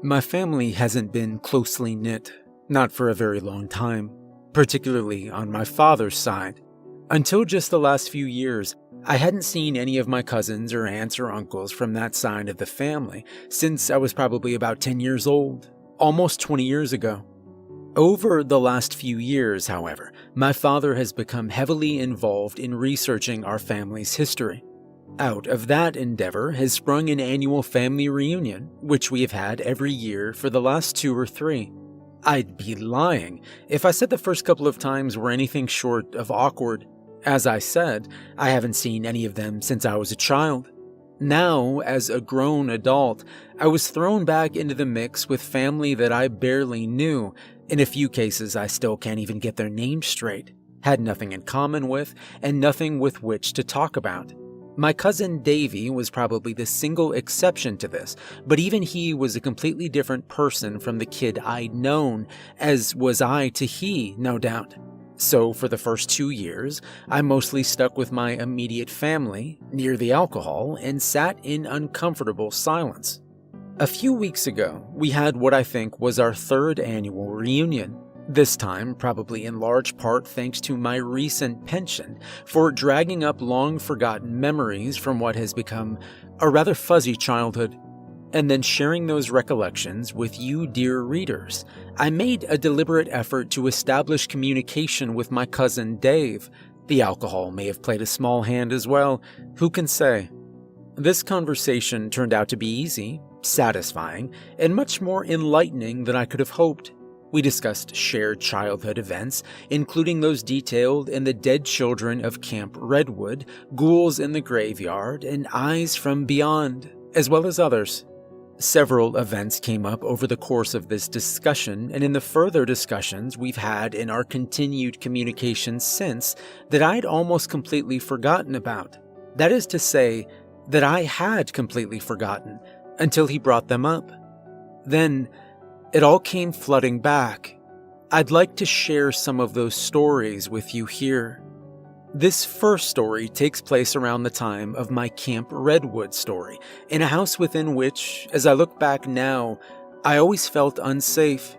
My family hasn't been closely knit, not for a very long time, particularly on my father's side. Until just the last few years, I hadn't seen any of my cousins or aunts or uncles from that side of the family since I was probably about 10 years old, almost 20 years ago. Over the last few years, however, my father has become heavily involved in researching our family's history. Out of that endeavor has sprung an annual family reunion, which we have had every year for the last 2 or 3. I'd be lying if I said the first couple of times were anything short of awkward. As I said, I haven't seen any of them since I was a child. Now, as a grown adult, I was thrown back into the mix with family that I barely knew. In a few cases, I still can't even get their names straight, had nothing in common with, and nothing with which to talk about. My cousin Davy was probably the single exception to this, but even he was a completely different person from the kid I'd known, as was I to he, no doubt. So for the first 2 years, I mostly stuck with my immediate family, near the alcohol, and sat in uncomfortable silence. A few weeks ago, we had what I think was our 3rd annual reunion. This time, probably in large part thanks to my recent penchant for dragging up long-forgotten memories from what has become a rather fuzzy childhood, and then sharing those recollections with you, dear readers. I made a deliberate effort to establish communication with my cousin Dave. The alcohol may have played a small hand as well, who can say? This conversation turned out to be easy, satisfying, and much more enlightening than I could have hoped. We discussed shared childhood events, including those detailed in The Dead Children of Camp Redwood, Ghouls in the Graveyard, and Eyes from Beyond, as well as others. Several events came up over the course of this discussion and in the further discussions we've had in our continued communication since that I'd almost completely forgotten about. That is to say, that I had completely forgotten until he brought them up. Then, it all came flooding back. I'd like to share some of those stories with you here. This first story takes place around the time of my Camp Redwood story, in a house within which, as I look back now, I always felt unsafe.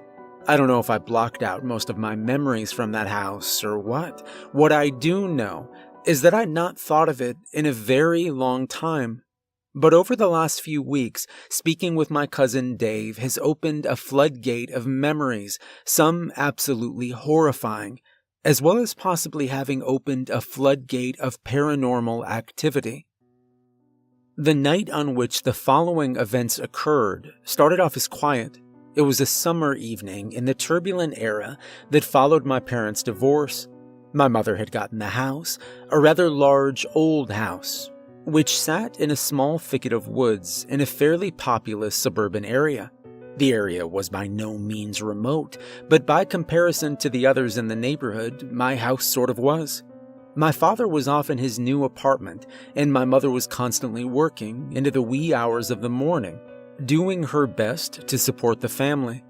I don't know if I blocked out most of my memories from that house or what. What I do know is that I'd not thought of it in a very long time. But over the last few weeks, speaking with my cousin Dave has opened a floodgate of memories, some absolutely horrifying, as well as possibly having opened a floodgate of paranormal activity. The night on which the following events occurred started off as quiet. It was a summer evening in the turbulent era that followed my parents' divorce. My mother had gotten the house, a rather large old house, which sat in a small thicket of woods in a fairly populous suburban area. The area was by no means remote, but by comparison to the others in the neighborhood, my house sort of was. My father was off in his new apartment, and my mother was constantly working into the wee hours of the morning, doing her best to support the family.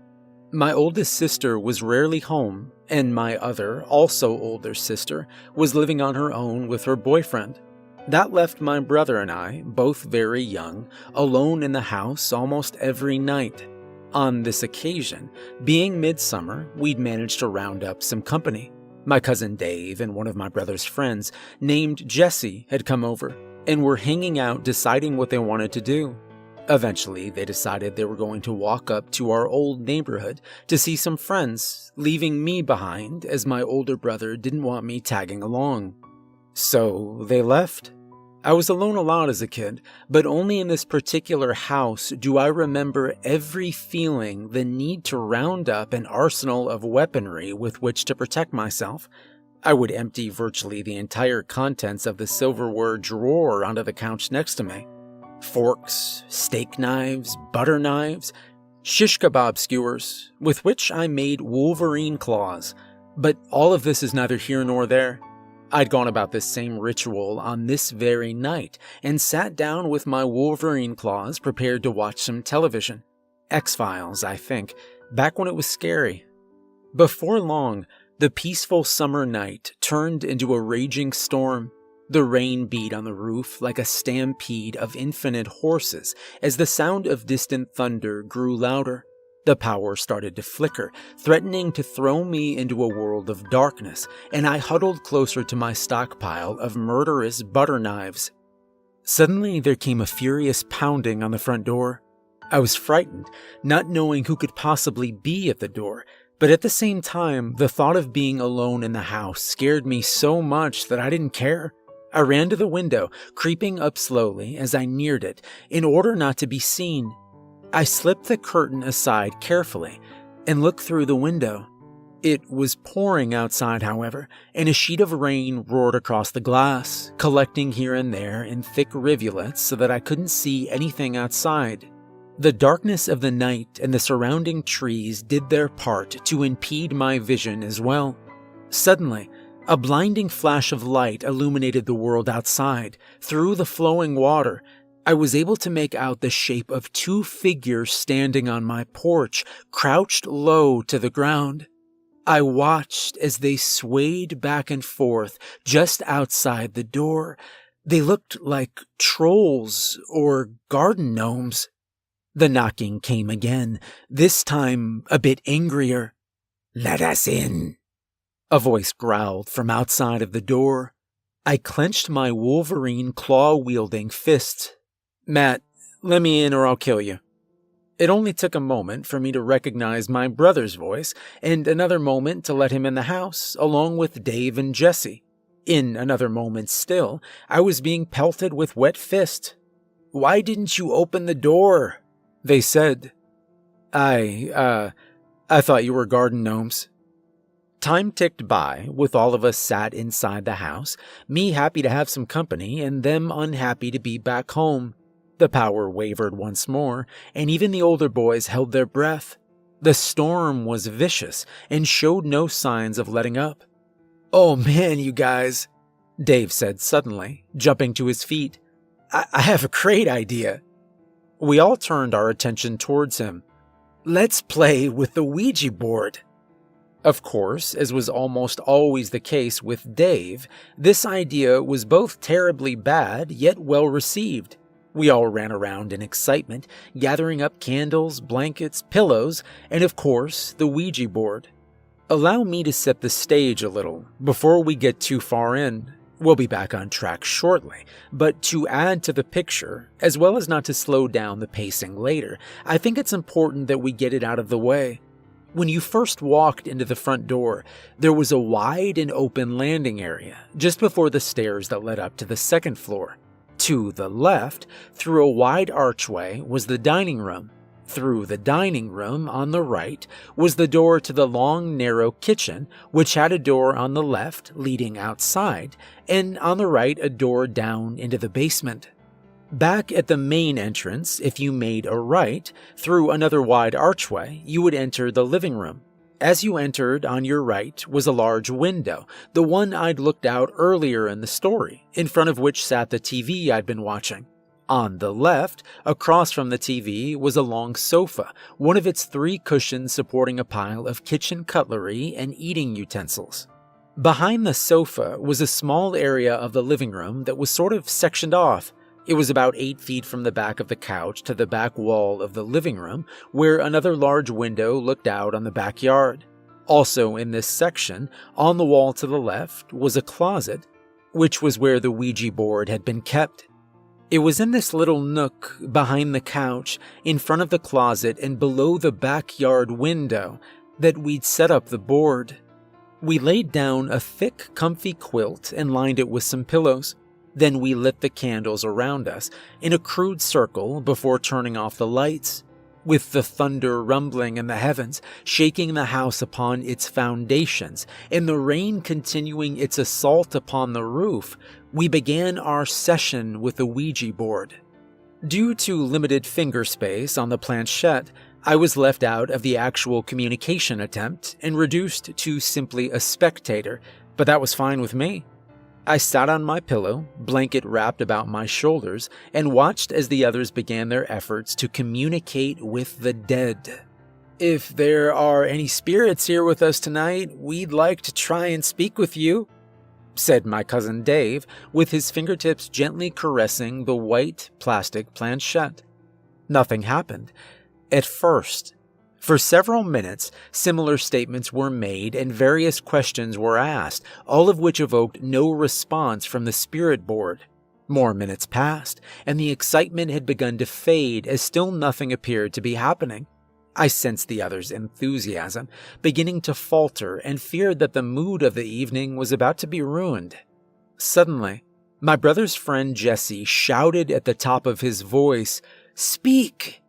My oldest sister was rarely home, and my other, also older sister, was living on her own with her boyfriend. That left my brother and I, both very young, alone in the house almost every night. On this occasion, being midsummer, we'd managed to round up some company. My cousin Dave and one of my brother's friends, named Jesse, had come over, and were hanging out deciding what they wanted to do. Eventually, they decided they were going to walk up to our old neighborhood to see some friends, leaving me behind as my older brother didn't want me tagging along. So they left. I was alone a lot as a kid, but only in this particular house do I remember every feeling the need to round up an arsenal of weaponry with which to protect myself. I would empty virtually the entire contents of the silverware drawer onto the couch next to me. Forks, steak knives, butter knives, shish kebab skewers, with which I made Wolverine claws. But all of this is neither here nor there. I'd gone about this same ritual on this very night and sat down with my Wolverine claws prepared to watch some television. X-Files, I think, back when it was scary. Before long, the peaceful summer night turned into a raging storm. The rain beat on the roof like a stampede of infinite horses as the sound of distant thunder grew louder. The power started to flicker, threatening to throw me into a world of darkness, and I huddled closer to my stockpile of murderous butter knives. Suddenly, there came a furious pounding on the front door. I was frightened, not knowing who could possibly be at the door, but at the same time, the thought of being alone in the house scared me so much that I didn't care. I ran to the window, creeping up slowly as I neared it, in order not to be seen. I slipped the curtain aside carefully and looked through the window. It was pouring outside, however, and a sheet of rain roared across the glass, collecting here and there in thick rivulets so that I couldn't see anything outside. The darkness of the night and the surrounding trees did their part to impede my vision as well. Suddenly, a blinding flash of light illuminated the world outside. Through the flowing water, I was able to make out the shape of two figures standing on my porch, crouched low to the ground. I watched as they swayed back and forth just outside the door. They looked like trolls or garden gnomes. The knocking came again, this time a bit angrier. "Let us in," a voice growled from outside of the door. I clenched my Wolverine claw-wielding fist. "Matt, let me in or I'll kill you." It only took a moment for me to recognize my brother's voice, and another moment to let him in the house, along with Dave and Jesse. In another moment still, I was being pelted with wet fist. "Why didn't you open the door?" they said. I thought you were garden gnomes." Time ticked by, with all of us sat inside the house, me happy to have some company, and them unhappy to be back home. The power wavered once more, and even the older boys held their breath. The storm was vicious and showed no signs of letting up. "Oh man, you guys," Dave said suddenly, jumping to his feet. I have a great idea." We all turned our attention towards him. "Let's play with the Ouija board." Of course, as was almost always the case with Dave, this idea was both terribly bad yet well received. We all ran around in excitement, gathering up candles, blankets, pillows, and of course, the Ouija board. Allow me to set the stage a little before we get too far in. We'll be back on track shortly, but to add to the picture, as well as not to slow down the pacing later, I think it's important that we get it out of the way. When you first walked into the front door, there was a wide and open landing area just before the stairs that led up to the second floor. To the left, through a wide archway, was the dining room. Through the dining room, on the right, was the door to the long, narrow kitchen, which had a door on the left leading outside, and on the right a door down into the basement. Back at the main entrance, if you made a right, through another wide archway, you would enter the living room. As you entered, on your right was a large window, the one I'd looked out earlier in the story, in front of which sat the TV I'd been watching. On the left, across from the TV, was a long sofa, one of its 3 cushions supporting a pile of kitchen cutlery and eating utensils. Behind the sofa was a small area of the living room that was sort of sectioned off. It was about 8 feet from the back of the couch to the back wall of the living room, where another large window looked out on the backyard. Also in this section, on the wall to the left, was a closet, which was where the Ouija board had been kept. It was in this little nook behind the couch, in front of the closet and below the backyard window, that we'd set up the board. We laid down a thick, comfy quilt and lined it with some pillows. Then we lit the candles around us in a crude circle before turning off the lights. With the thunder rumbling in the heavens, shaking the house upon its foundations, and the rain continuing its assault upon the roof, we began our session with the Ouija board. Due to limited finger space on the planchette, I was left out of the actual communication attempt and reduced to simply a spectator, but that was fine with me. I sat on my pillow, blanket wrapped about my shoulders, and watched as the others began their efforts to communicate with the dead. "If there are any spirits here with us tonight, we'd like to try and speak with you," said my cousin Dave, with his fingertips gently caressing the white plastic planchette. Nothing happened. At first. For several minutes, similar statements were made and various questions were asked, all of which evoked no response from the spirit board. More minutes passed, and the excitement had begun to fade as still nothing appeared to be happening. I sensed the others' enthusiasm beginning to falter and feared that the mood of the evening was about to be ruined. Suddenly, my brother's friend Jesse shouted at the top of his voice, "Speak!"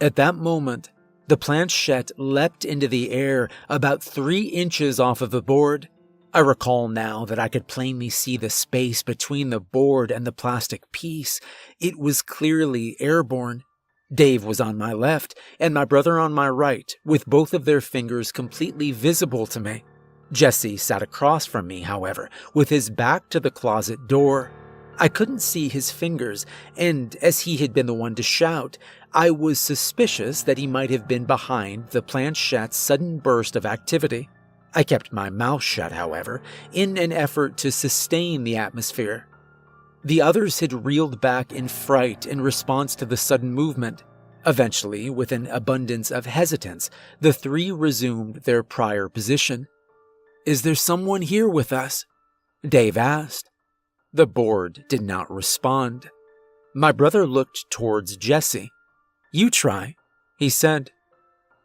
At that moment, the planchette leapt into the air about 3 inches off of the board. I recall now that I could plainly see the space between the board and the plastic piece. It was clearly airborne. Dave was on my left, and my brother on my right, with both of their fingers completely visible to me. Jesse sat across from me, however, with his back to the closet door. I couldn't see his fingers, and as he had been the one to shout, I was suspicious that he might have been behind the planchette's sudden burst of activity. I kept my mouth shut, however, in an effort to sustain the atmosphere. The others had reeled back in fright in response to the sudden movement. Eventually, with an abundance of hesitance, the 3 resumed their prior position. "Is there someone here with us?" Dave asked. The board did not respond. My brother looked towards Jesse. "You try," he said.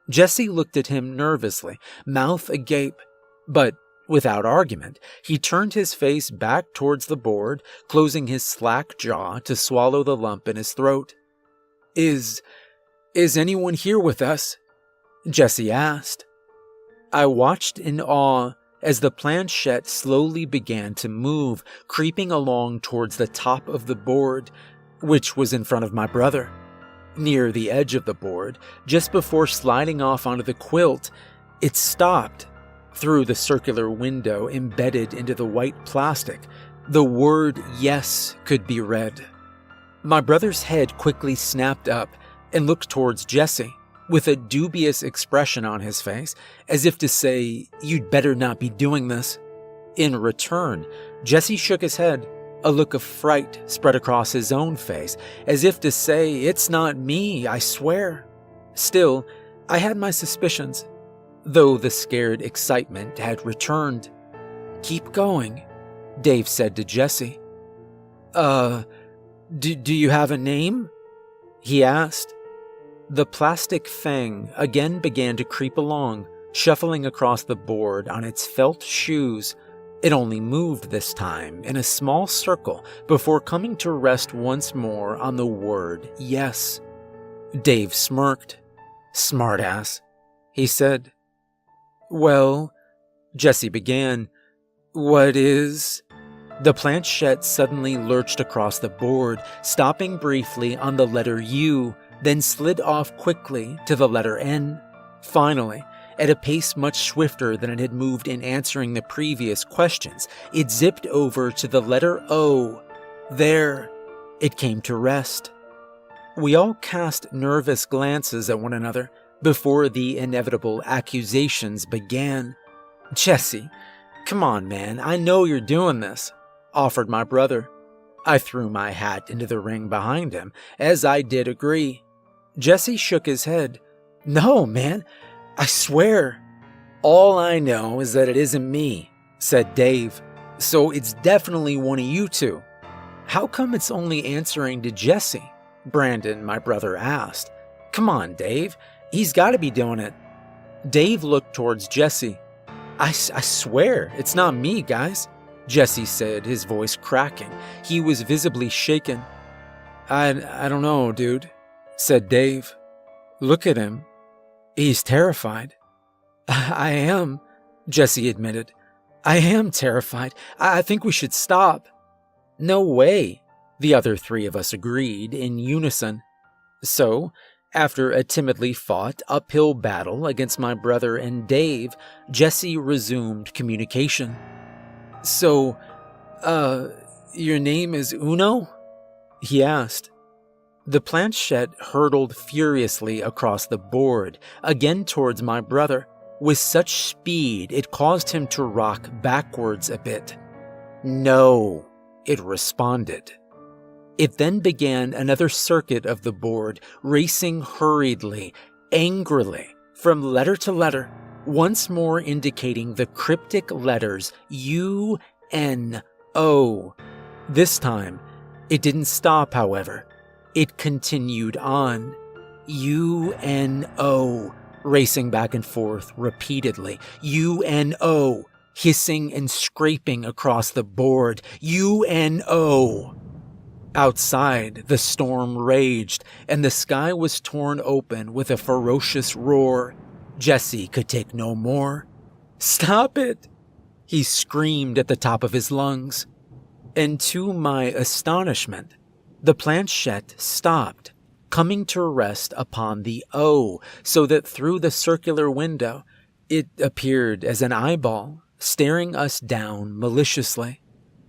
Jesse looked at him nervously, mouth agape, but without argument, he turned his face back towards the board, closing his slack jaw to swallow the lump in his throat. Is anyone here with us?" Jesse asked. I watched in awe as the planchette slowly began to move, creeping along towards the top of the board, which was in front of my brother. Near the edge of the board, just before sliding off onto the quilt, it stopped. Through the circular window embedded into the white plastic, the word "yes" could be read. My brother's head quickly snapped up and looked towards Jesse, with a dubious expression on his face, as if to say, "You'd better not be doing this." In return, Jesse shook his head. A look of fright spread across his own face, as if to say, "It's not me, I swear." Still, I had my suspicions, though the scared excitement had returned. "Keep going," Dave said to Jesse. Do you have a name?" he asked. The plastic fang again began to creep along, shuffling across the board on its felt shoes. It only moved this time in a small circle before coming to rest once more on the word "yes." Dave smirked. "Smartass," he said. "Well," Jesse began, "what is—" The planchette suddenly lurched across the board, stopping briefly on the letter U, then slid off quickly to the letter N. Finally, at a pace much swifter than it had moved in answering the previous questions, it zipped over to the letter O. There, it came to rest. We all cast nervous glances at one another before the inevitable accusations began. "Jesse, come on, man, I know you're doing this," offered my brother. I threw my hat into the ring behind him, as I did agree. Jesse shook his head. "No, man, I swear." "All I know is that it isn't me," said Dave, "so it's definitely one of you two." "How come it's only answering to Jesse?" Brandon, my brother, asked. "Come on, Dave, he's got to be doing it." Dave looked towards Jesse. I swear, it's not me, guys," Jesse said, his voice cracking. He was visibly shaken. I don't know, dude," said Dave. "Look at him. He's terrified." "I am," Jesse admitted. "I am terrified. I think we should stop." "No way," the other 3 of us agreed in unison. So, after a timidly fought uphill battle against my brother and Dave, Jesse resumed communication. "So, your name is Uno?" he asked. The planchette hurtled furiously across the board, again towards my brother, with such speed it caused him to rock backwards a bit. "No," it responded. It then began another circuit of the board, racing hurriedly, angrily, from letter to letter, once more indicating the cryptic letters U-N-O. This time, it didn't stop, however. It continued on. U-N-O, racing back and forth repeatedly. U-N-O, hissing and scraping across the board. U-N-O. Outside, the storm raged, and the sky was torn open with a ferocious roar. Jesse could take no more. "Stop it!" he screamed at the top of his lungs. And to my astonishment, the planchette stopped, coming to rest upon the O, so that through the circular window, it appeared as an eyeball, staring us down maliciously.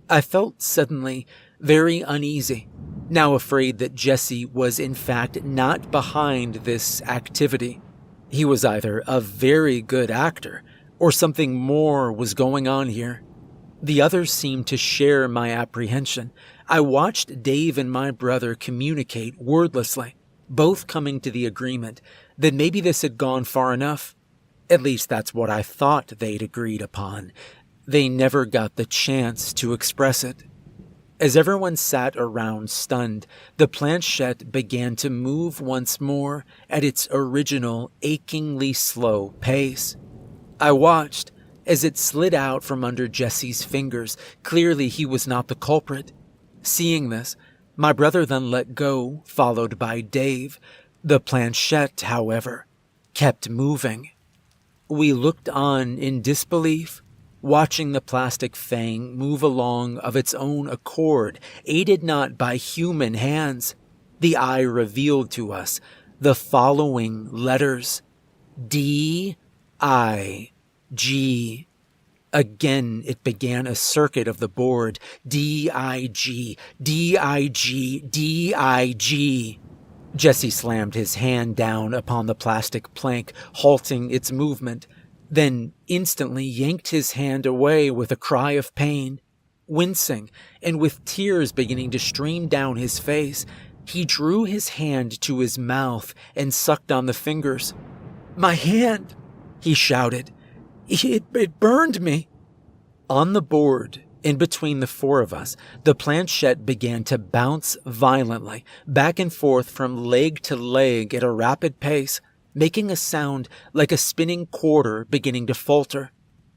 I felt suddenly very uneasy, now afraid that Jesse was in fact not behind this activity. He was either a very good actor, or something more was going on here. The others seemed to share my apprehension. I watched Dave and my brother communicate wordlessly, both coming to the agreement that maybe this had gone far enough. At least that's what I thought they'd agreed upon. They never got the chance to express it. As everyone sat around stunned, the planchette began to move once more at its original achingly slow pace. I watched as it slid out from under Jesse's fingers. Clearly he was not the culprit. Seeing this, my brother then let go, followed by Dave. The planchette, however, kept moving. We looked on in disbelief, watching the plastic fang move along of its own accord, aided not by human hands. The eye revealed to us the following letters: D-I-G. Again, it began a circuit of the board. D-I-G, D-I-G, D-I-G. Jesse slammed his hand down upon the plastic plank, halting its movement, then instantly yanked his hand away with a cry of pain. Wincing, and with tears beginning to stream down his face, he drew his hand to his mouth and sucked on the fingers. "My hand!" he shouted. It burned me." On the board, in between the four of us, the planchette began to bounce violently, back and forth from leg to leg at a rapid pace, making a sound like a spinning quarter beginning to falter.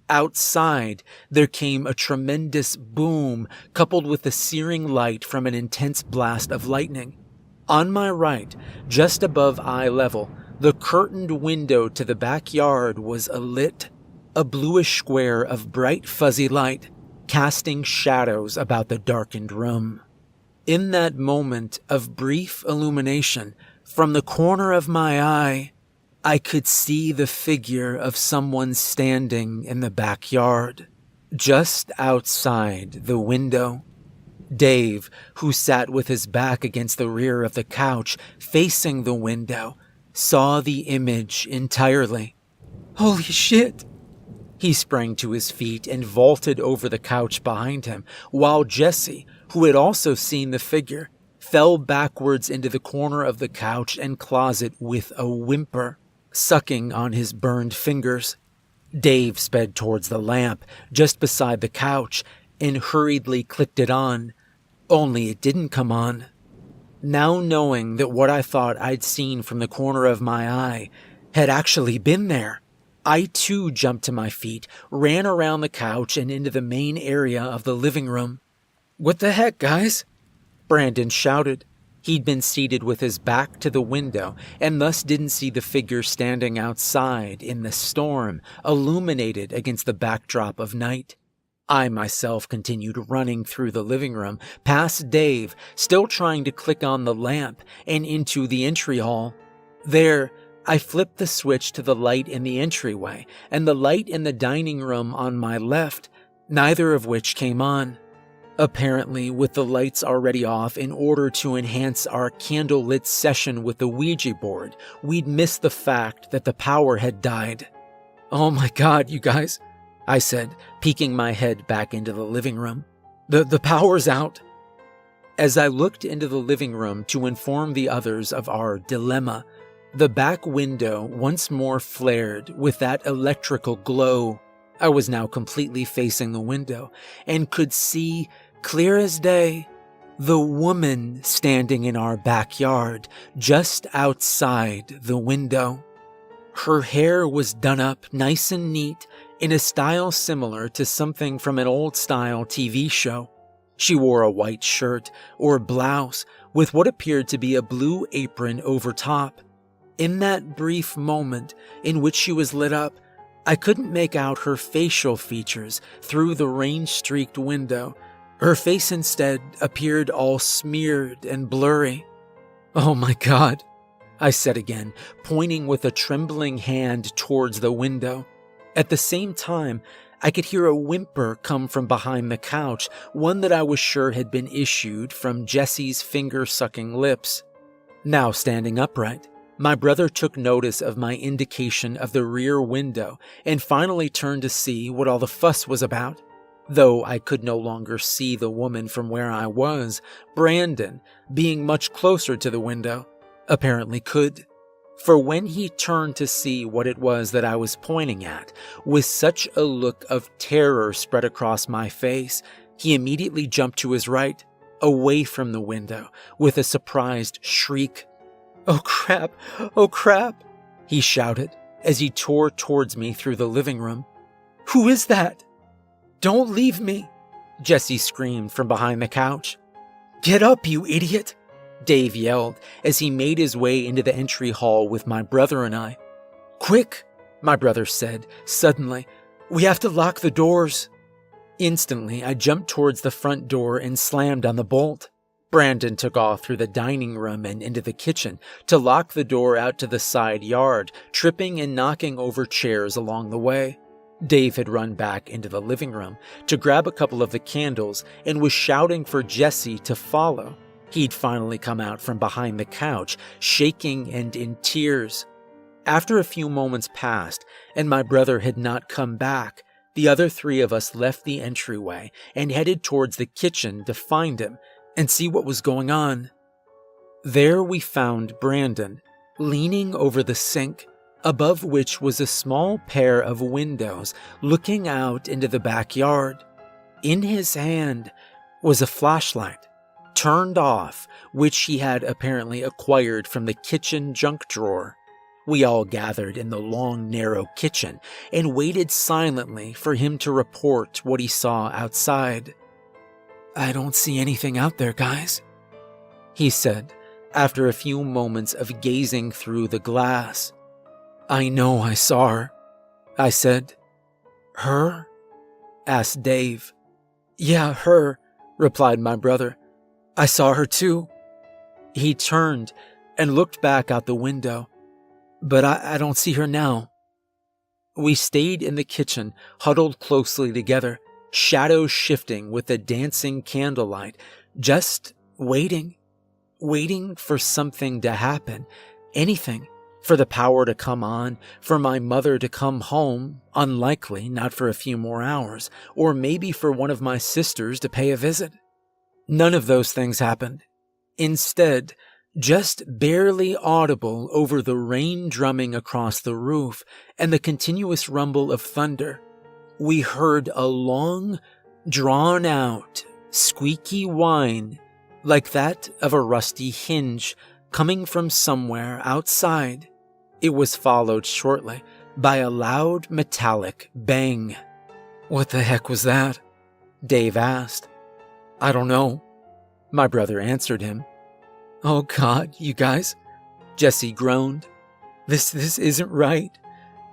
Outside, there came a tremendous boom, coupled with the searing light from an intense blast of lightning. On my right, just above eye level, the curtained window to the backyard was alit, a bluish square of bright fuzzy light, casting shadows about the darkened room. In that moment of brief illumination, from the corner of my eye, I could see the figure of someone standing in the backyard, just outside the window. Dave, who sat with his back against the rear of the couch, facing the window, saw the image entirely. "Holy shit!" He sprang to his feet and vaulted over the couch behind him, while Jesse, who had also seen the figure, fell backwards into the corner of the couch and closet with a whimper, sucking on his burned fingers. Dave sped towards the lamp just beside the couch and hurriedly clicked it on, only it didn't come on. Now knowing that what I thought I'd seen from the corner of my eye had actually been there, I too jumped to my feet, ran around the couch and into the main area of the living room. "What the heck, guys?" Brandon shouted. He'd been seated with his back to the window and thus didn't see the figure standing outside in the storm, illuminated against the backdrop of night. I myself continued running through the living room, past Dave, still trying to click on the lamp, and into the entry hall. There, I flipped the switch to the light in the entryway and the light in the dining room on my left, neither of which came on. Apparently, with the lights already off in order to enhance our candlelit session with the Ouija board, we'd missed the fact that the power had died. "Oh my God, you guys," I said, peeking my head back into the living room. The power's out." As I looked into the living room to inform the others of our dilemma, the back window once more flared with that electrical glow. I was now completely facing the window and could see, clear as day, the woman standing in our backyard just outside the window. Her hair was done up nice and neat in a style similar to something from an old-style TV show. She wore a white shirt or blouse with what appeared to be a blue apron over top. In that brief moment in which she was lit up, I couldn't make out her facial features through the rain-streaked window. Her face instead appeared all smeared and blurry. "Oh my God," I said again, pointing with a trembling hand towards the window. At the same time, I could hear a whimper come from behind the couch, one that I was sure had been issued from Jesse's finger-sucking lips. Now standing upright, my brother took notice of my indication of the rear window and finally turned to see what all the fuss was about. Though I could no longer see the woman from where I was, Brandon, being much closer to the window, apparently could. For when he turned to see what it was that I was pointing at, with such a look of terror spread across my face, he immediately jumped to his right, away from the window, with a surprised shriek. "Oh crap! Oh crap!" he shouted as he tore towards me through the living room. "Who is that?" "Don't leave me!" Jesse screamed from behind the couch. "Get up, you idiot!" Dave yelled as he made his way into the entry hall with my brother and I. "Quick!" my brother said suddenly. "We have to lock the doors." Instantly, I jumped towards the front door and slammed on the bolt. Brandon took off through the dining room and into the kitchen to lock the door out to the side yard, tripping and knocking over chairs along the way. Dave had run back into the living room to grab a couple of the candles and was shouting for Jesse to follow. He'd finally come out from behind the couch, shaking and in tears. After a few moments passed and my brother had not come back, the other three of us left the entryway and headed towards the kitchen to find him and see what was going on. There we found Brandon, leaning over the sink, above which was a small pair of windows looking out into the backyard. In his hand was a flashlight, turned off, which he had apparently acquired from the kitchen junk drawer. We all gathered in the long, narrow kitchen and waited silently for him to report what he saw outside. "I don't see anything out there, guys," he said after a few moments of gazing through the glass. "I know I saw her," I said. "Her?" asked Dave. "Yeah, her," replied my brother. "I saw her too." He turned and looked back out the window. "But I don't see her now." We stayed in the kitchen, huddled closely together, shadows shifting with the dancing candlelight, just waiting for something to happen, anything, for the power to come on, for my mother to come home, unlikely, not for a few more hours, or maybe for one of my sisters to pay a visit. None of those things happened. Instead, just barely audible over the rain drumming across the roof and the continuous rumble of thunder, we heard a long, drawn-out, squeaky whine like that of a rusty hinge coming from somewhere outside. It was followed shortly by a loud metallic bang. "What the heck was that?" Dave asked. "I don't know," my brother answered him. "Oh God, you guys," Jesse groaned. This isn't right.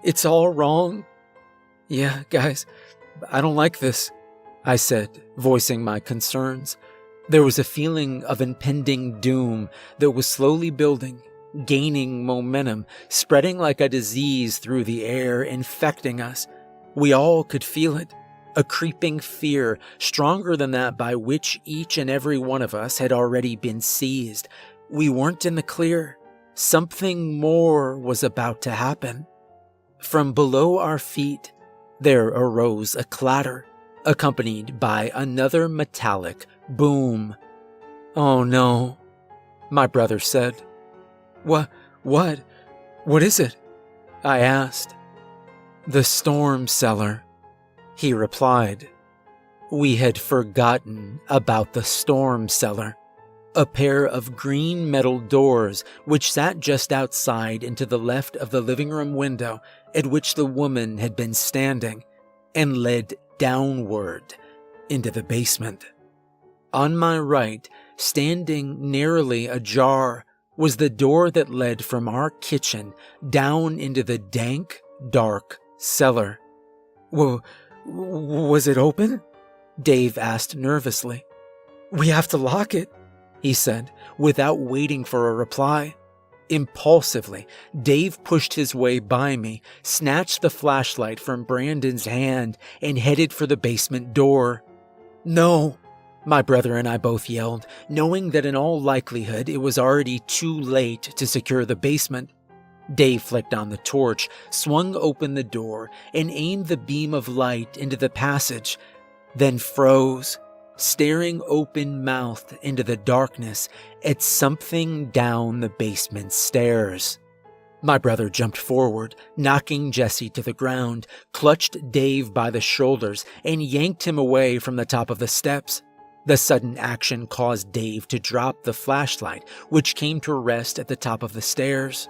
It's all wrong." "Yeah, guys, I don't like this," I said, voicing my concerns. There was a feeling of impending doom that was slowly building, gaining momentum, spreading like a disease through the air, infecting us. We all could feel it. A creeping fear, stronger than that by which each and every one of us had already been seized. We weren't in the clear. Something more was about to happen. From below our feet, there arose a clatter, accompanied by another metallic boom. "Oh no," my brother said. What is it?" I asked. "The storm cellar," he replied. We had forgotten about the storm cellar, a pair of green metal doors which sat just outside and to the left of the living room window at which the woman had been standing, and led downward into the basement. On my right, standing narrowly ajar, was the door that led from our kitchen down into the dank, dark cellar. Was it open?" Dave asked nervously. "We have to lock it," he said, without waiting for a reply. Impulsively, Dave pushed his way by me, snatched the flashlight from Brandon's hand, and headed for the basement door. "No," my brother and I both yelled, knowing that in all likelihood it was already too late to secure the basement. Dave flicked on the torch, swung open the door, and aimed the beam of light into the passage, then froze, staring open-mouthed into the darkness at something down the basement stairs. My brother jumped forward, knocking Jesse to the ground, clutched Dave by the shoulders, and yanked him away from the top of the steps. The sudden action caused Dave to drop the flashlight, which came to rest at the top of the stairs.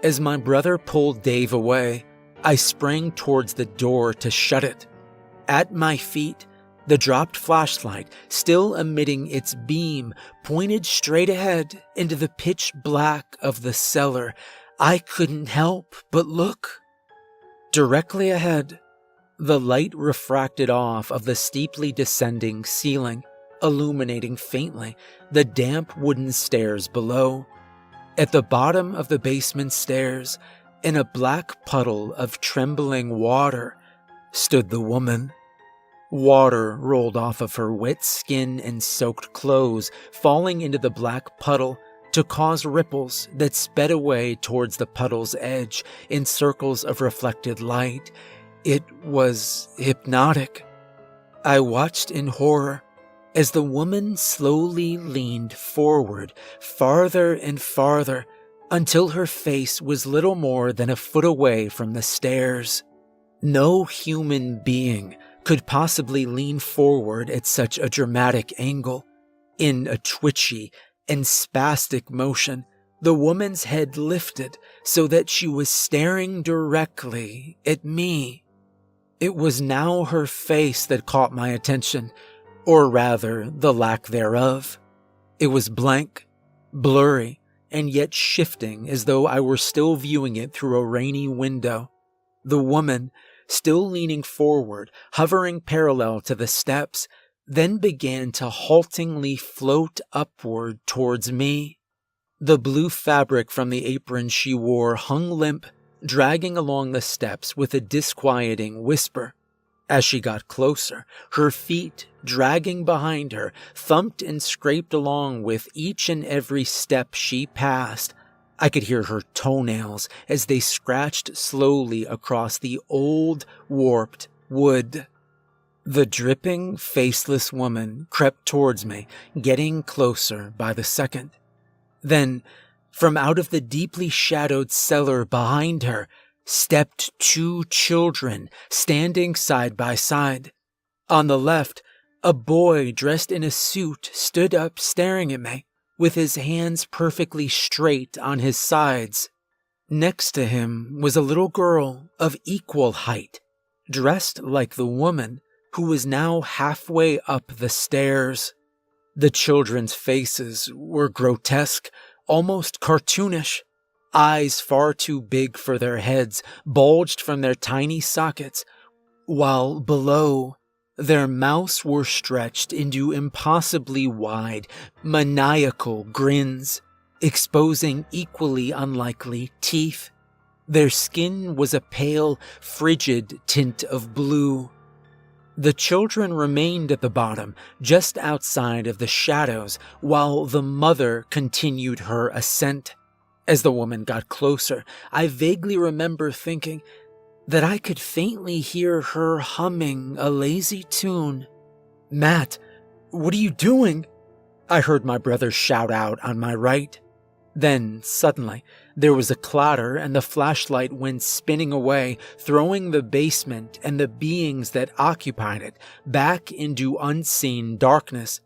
As my brother pulled Dave away, I sprang towards the door to shut it. At my feet, the dropped flashlight, still emitting its beam, pointed straight ahead into the pitch black of the cellar. I couldn't help but look. Directly ahead, the light refracted off of the steeply descending ceiling, illuminating faintly the damp wooden stairs below. At the bottom of the basement stairs, in a black puddle of trembling water, stood the woman. Water rolled off of her wet skin and soaked clothes, falling into the black puddle to cause ripples that sped away towards the puddle's edge in circles of reflected light. It was hypnotic. I watched in horror as the woman slowly leaned forward, farther and farther, until her face was little more than a foot away from the stairs. No human being could possibly lean forward at such a dramatic angle. In a twitchy and spastic motion, the woman's head lifted so that she was staring directly at me. It was now her face that caught my attention, or rather, the lack thereof. It was blank, blurry, and yet shifting as though I were still viewing it through a rainy window. The woman, still leaning forward, hovering parallel to the steps, then began to haltingly float upward towards me. The blue fabric from the apron she wore hung limp, dragging along the steps with a disquieting whisper. As she got closer, her feet, dragging behind her, thumped and scraped along with each and every step she passed. I could hear her toenails as they scratched slowly across the old, warped wood. The dripping, faceless woman crept towards me, getting closer by the second. Then, from out of the deeply shadowed cellar behind her, stepped two children, standing side by side. On the left, a boy dressed in a suit stood up staring at me, with his hands perfectly straight on his sides. Next to him was a little girl of equal height, dressed like the woman, who was now halfway up the stairs. The children's faces were grotesque, almost cartoonish. Eyes far too big for their heads bulged from their tiny sockets, while below, their mouths were stretched into impossibly wide, maniacal grins, exposing equally unlikely teeth. Their skin was a pale, frigid tint of blue. The children remained at the bottom, just outside of the shadows, while the mother continued her ascent. As the woman got closer, I vaguely remember thinking, that I could faintly hear her humming a lazy tune. "Matt, what are you doing?" I heard my brother shout out on my right. Then, suddenly, there was a clatter and the flashlight went spinning away, throwing the basement and the beings that occupied it back into unseen darkness.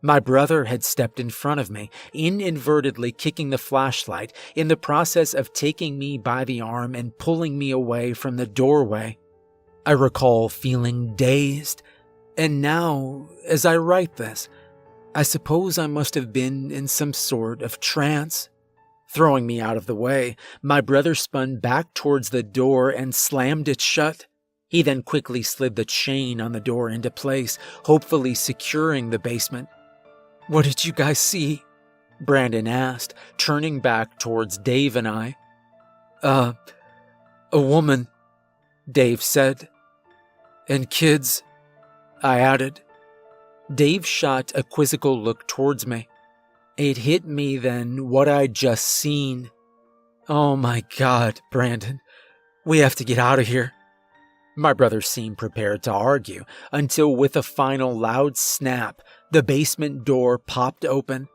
My brother had stepped in front of me, inadvertently kicking the flashlight, in the process of taking me by the arm and pulling me away from the doorway. I recall feeling dazed, and now, as I write this, I suppose I must have been in some sort of trance. Throwing me out of the way, my brother spun back towards the door and slammed it shut. He then quickly slid the chain on the door into place, hopefully securing the basement. "What did you guys see?" Brandon asked, turning back towards Dave and I. A woman," Dave said. "And kids," I added. Dave shot a quizzical look towards me. It hit me then what I'd just seen. "Oh my God, Brandon, we have to get out of here." My brother seemed prepared to argue, until with a final loud snap, the basement door popped open.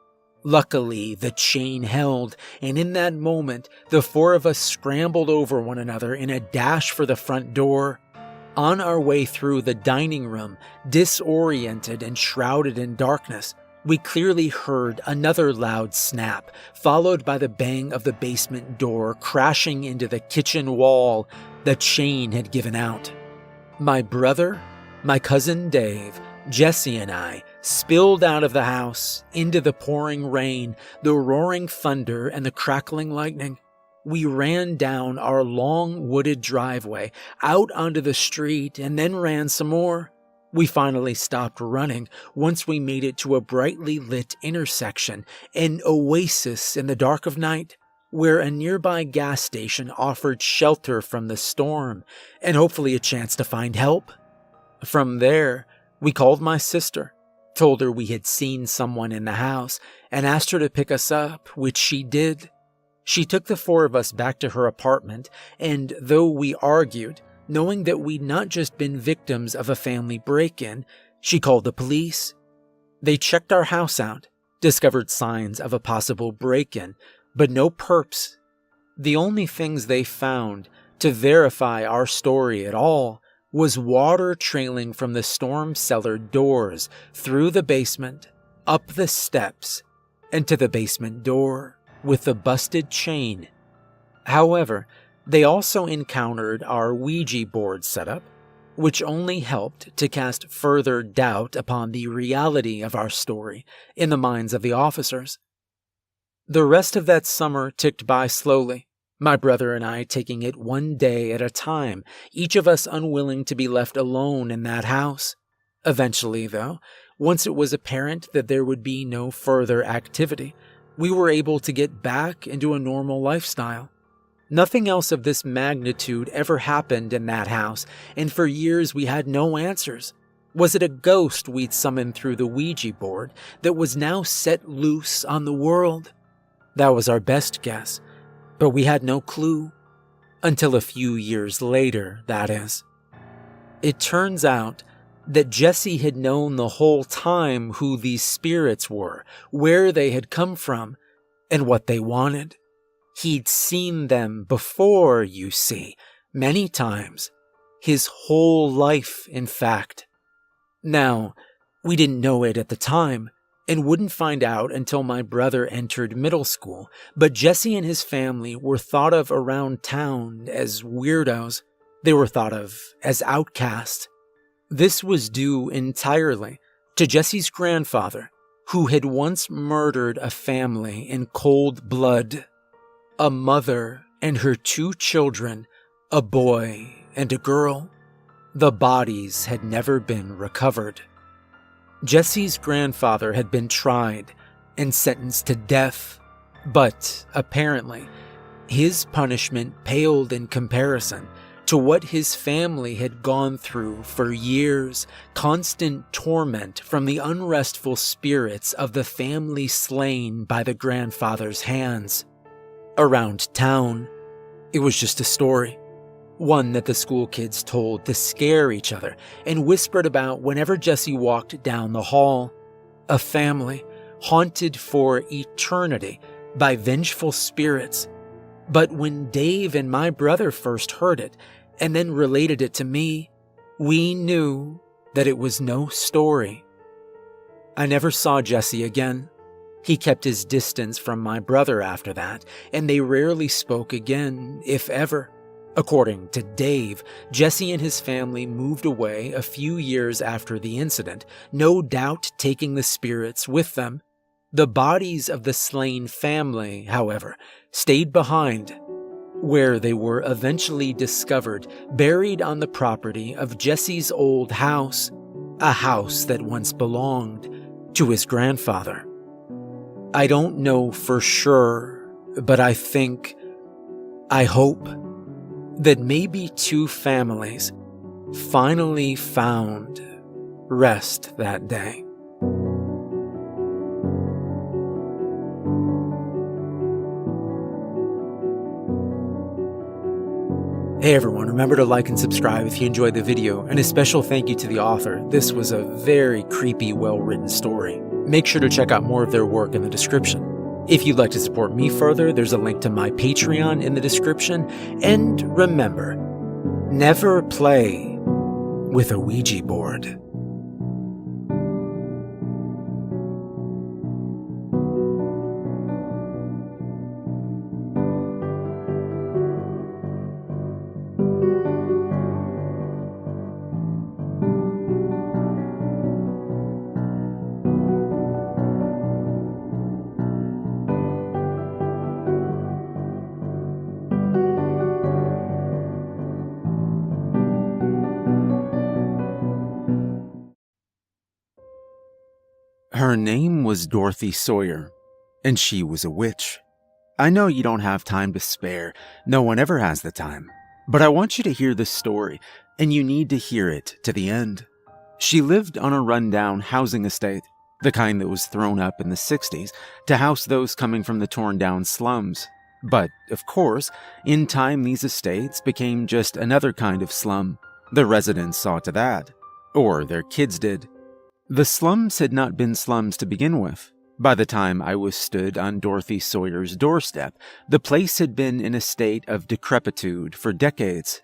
Luckily, the chain held, and in that moment, the four of us scrambled over one another in a dash for the front door. On our way through the dining room, disoriented and shrouded in darkness, we clearly heard another loud snap, followed by the bang of the basement door crashing into the kitchen wall. The chain had given out. My brother, my cousin Dave, Jesse, and I spilled out of the house into the pouring rain, the roaring thunder, and the crackling lightning. We ran down our long wooded driveway, out onto the street, and then ran some more. We finally stopped running once we made it to a brightly lit intersection, an oasis in the dark of night, where a nearby gas station offered shelter from the storm and hopefully a chance to find help. From there, we called my sister, told her we had seen someone in the house, and asked her to pick us up, which she did. She took the four of us back to her apartment, and though we argued, knowing that we'd not just been victims of a family break-in, she called the police. They checked our house out, discovered signs of a possible break-in, but no perps. The only things they found to verify our story at all was water trailing from the storm cellar doors through the basement, up the steps, and to the basement door with the busted chain. However, they also encountered our Ouija board setup, which only helped to cast further doubt upon the reality of our story in the minds of the officers. The rest of that summer ticked by slowly, my brother and I taking it one day at a time, each of us unwilling to be left alone in that house. Eventually, though, once it was apparent that there would be no further activity, we were able to get back into a normal lifestyle. Nothing else of this magnitude ever happened in that house, and for years we had no answers. Was it a ghost we'd summoned through the Ouija board that was now set loose on the world? That was our best guess, but we had no clue. Until a few years later, that is. It turns out that Jesse had known the whole time who these spirits were, where they had come from, and what they wanted. He'd seen them before, you see, many times. His whole life, in fact. Now, we didn't know it at the time, and wouldn't find out until my brother entered middle school, but Jesse and his family were thought of around town as weirdos. They were thought of as outcasts. This was due entirely to Jesse's grandfather, who had once murdered a family in cold blood. A mother and her 2 children, a boy and a girl. The bodies had never been recovered. Jesse's grandfather had been tried and sentenced to death, but apparently his punishment paled in comparison to what his family had gone through for years, constant torment from the unrestful spirits of the family slain by the grandfather's hands. Around town, it was just a story. One that the school kids told to scare each other and whispered about whenever Jesse walked down the hall. A family haunted for eternity by vengeful spirits. But when Dave and my brother first heard it and then related it to me, we knew that it was no story. I never saw Jesse again. He kept his distance from my brother after that, and they rarely spoke again, if ever. According to Dave, Jesse and his family moved away a few years after the incident, no doubt taking the spirits with them. The bodies of the slain family, however, stayed behind, where they were eventually discovered buried on the property of Jesse's old house, a house that once belonged to his grandfather. I don't know for sure, but I hope that maybe two families finally found rest that day. Hey everyone, remember to like and subscribe if you enjoyed the video, and a special thank you to the author. This was a very creepy, well-written story. Make sure to check out more of their work in the description. If you'd like to support me further, there's a link to my Patreon in the description. And remember, never play with a Ouija board. Her name was Dorothy Sawyer, and she was a witch. I know you don't have time to spare, no one ever has the time, but I want you to hear this story, and you need to hear it to the end. She lived on a rundown housing estate, the kind that was thrown up in the 60s to house those coming from the torn-down slums. But, of course, in time these estates became just another kind of slum. The residents saw to that, or their kids did. The slums had not been slums to begin with. By the time I was stood on Dorothy Sawyer's doorstep, the place had been in a state of decrepitude for decades.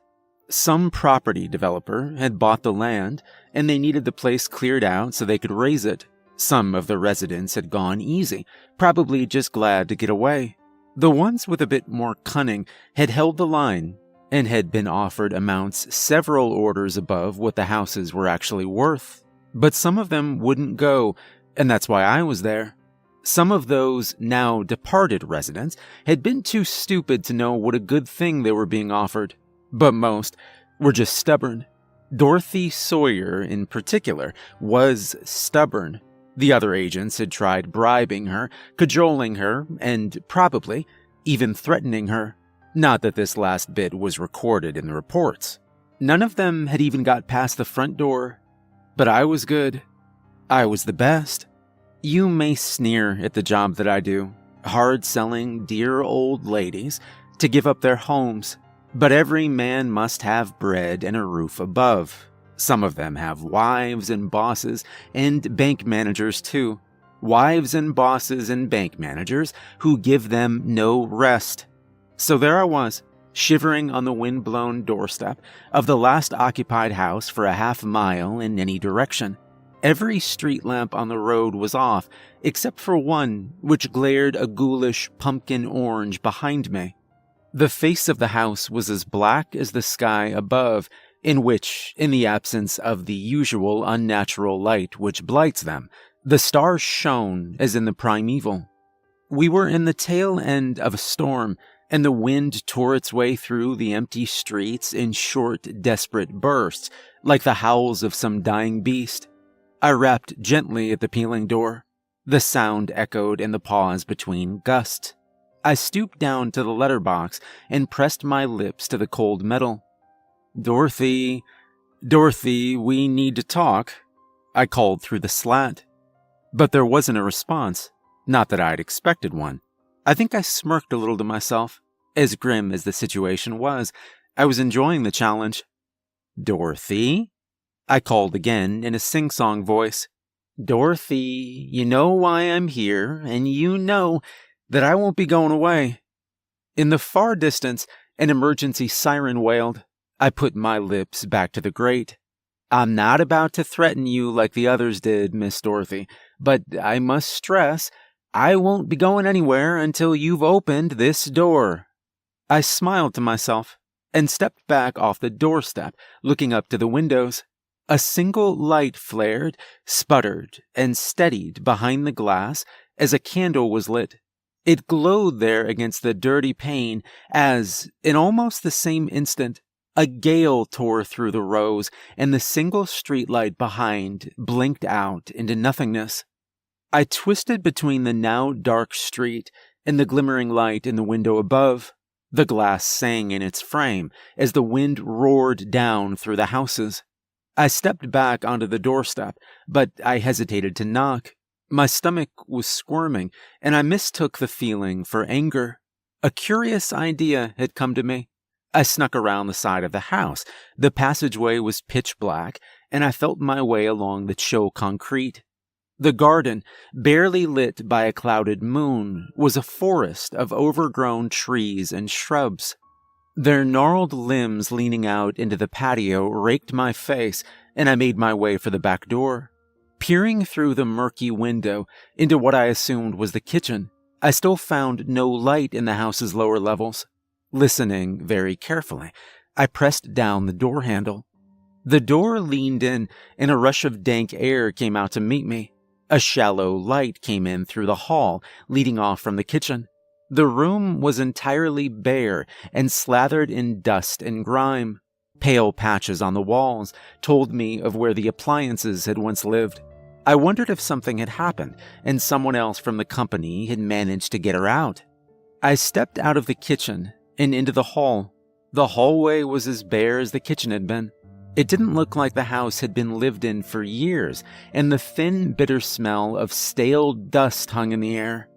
Some property developer had bought the land, and they needed the place cleared out so they could raise it. Some of the residents had gone easy, probably just glad to get away. The ones with a bit more cunning had held the line and had been offered amounts several orders above what the houses were actually worth. But some of them wouldn't go, and that's why I was there. Some of those now departed residents had been too stupid to know what a good thing they were being offered, but most were just stubborn. Dorothy Sawyer, in particular, was stubborn. The other agents had tried bribing her, cajoling her, and probably even threatening her. Not that this last bit was recorded in the reports. None of them had even got past the front door. But I was good. I was the best. You may sneer at the job that I do, hard selling dear old ladies to give up their homes, but every man must have bread and a roof above. Some of them have wives and bosses and bank managers too. Wives and bosses and bank managers who give them no rest. So there I was, shivering on the wind-blown doorstep of the last occupied house for a half-mile in any direction. Every street lamp on the road was off, except for one, which glared a ghoulish pumpkin orange behind me. The face of the house was as black as the sky above, in which, in the absence of the usual unnatural light which blights them, the stars shone as in the primeval. We were in the tail end of a storm, and the wind tore its way through the empty streets in short, desperate bursts, like the howls of some dying beast. I rapped gently at the peeling door. The sound echoed in the pause between gusts. I stooped down to the letterbox and pressed my lips to the cold metal. Dorothy, we need to talk," I called through the slat. But there wasn't a response, not that I'd expected one. I think I smirked a little to myself. As grim as the situation was, I was enjoying the challenge. "Dorothy?" I called again in a sing-song voice. "Dorothy, you know why I'm here, and you know that I won't be going away." In the far distance, an emergency siren wailed. I put my lips back to the grate. "I'm not about to threaten you like the others did, Miss Dorothy, but I must stress, I won't be going anywhere until you've opened this door." I smiled to myself and stepped back off the doorstep, looking up to the windows. A single light flared, sputtered, and steadied behind the glass as a candle was lit. It glowed there against the dirty pane as, in almost the same instant, a gale tore through the rows and the single streetlight behind blinked out into nothingness. I twisted between the now dark street and the glimmering light in the window above. The glass sang in its frame as the wind roared down through the houses. I stepped back onto the doorstep, but I hesitated to knock. My stomach was squirming, and I mistook the feeling for anger. A curious idea had come to me. I snuck around the side of the house. The passageway was pitch black, and I felt my way along the chill concrete. The garden, barely lit by a clouded moon, was a forest of overgrown trees and shrubs. Their gnarled limbs leaning out into the patio raked my face, and I made my way for the back door. Peering through the murky window into what I assumed was the kitchen, I still found no light in the house's lower levels. Listening very carefully, I pressed down the door handle. The door leaned in, and a rush of dank air came out to meet me. A shallow light came in through the hall, leading off from the kitchen. The room was entirely bare and slathered in dust and grime. Pale patches on the walls told me of where the appliances had once lived. I wondered if something had happened and someone else from the company had managed to get her out. I stepped out of the kitchen and into the hall. The hallway was as bare as the kitchen had been. It didn't look like the house had been lived in for years, and the thin, bitter smell of stale dust hung in the air.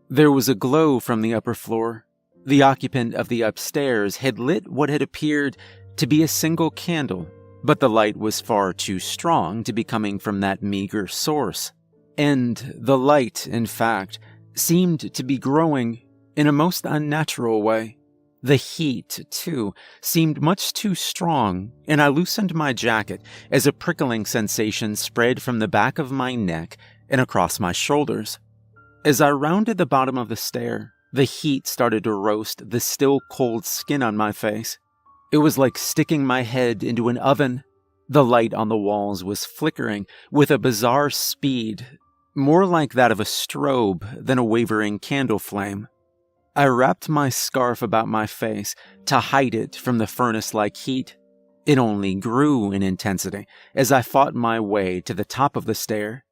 There was a glow from the upper floor. The occupant of the upstairs had lit what had appeared to be a single candle, but the light was far too strong to be coming from that meager source. And the light, in fact, seemed to be growing in a most unnatural way. The heat, too, seemed much too strong, and I loosened my jacket as a prickling sensation spread from the back of my neck and across my shoulders. As I rounded the bottom of the stair, the heat started to roast the still cold skin on my face. It was like sticking my head into an oven. The light on the walls was flickering with a bizarre speed, more like that of a strobe than a wavering candle flame. I wrapped my scarf about my face to hide it from the furnace-like heat. It only grew in intensity as I fought my way to the top of the stair.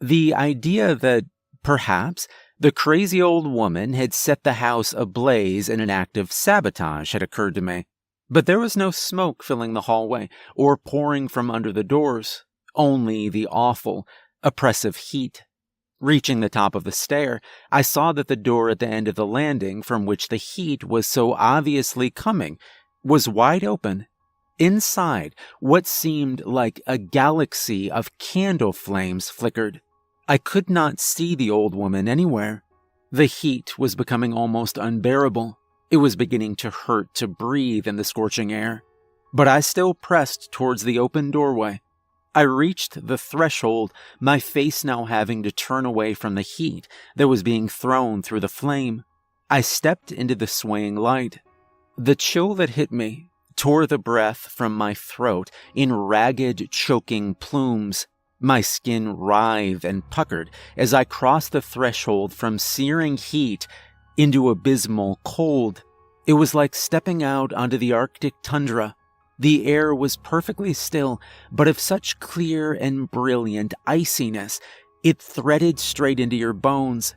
The idea that, perhaps, the crazy old woman had set the house ablaze in an act of sabotage had occurred to me. But there was no smoke filling the hallway or pouring from under the doors, only the awful, oppressive heat. Reaching the top of the stair, I saw that the door at the end of the landing from which the heat was so obviously coming was wide open. Inside, what seemed like a galaxy of candle flames flickered. I could not see the old woman anywhere. The heat was becoming almost unbearable. It was beginning to hurt to breathe in the scorching air. But I still pressed towards the open doorway. I reached the threshold, my face now having to turn away from the heat that was being thrown through the flame. I stepped into the swaying light. The chill that hit me tore the breath from my throat in ragged, choking plumes. My skin writhed and puckered as I crossed the threshold from searing heat into abysmal cold. It was like stepping out onto the Arctic tundra. The air was perfectly still, but of such clear and brilliant iciness, it threaded straight into your bones.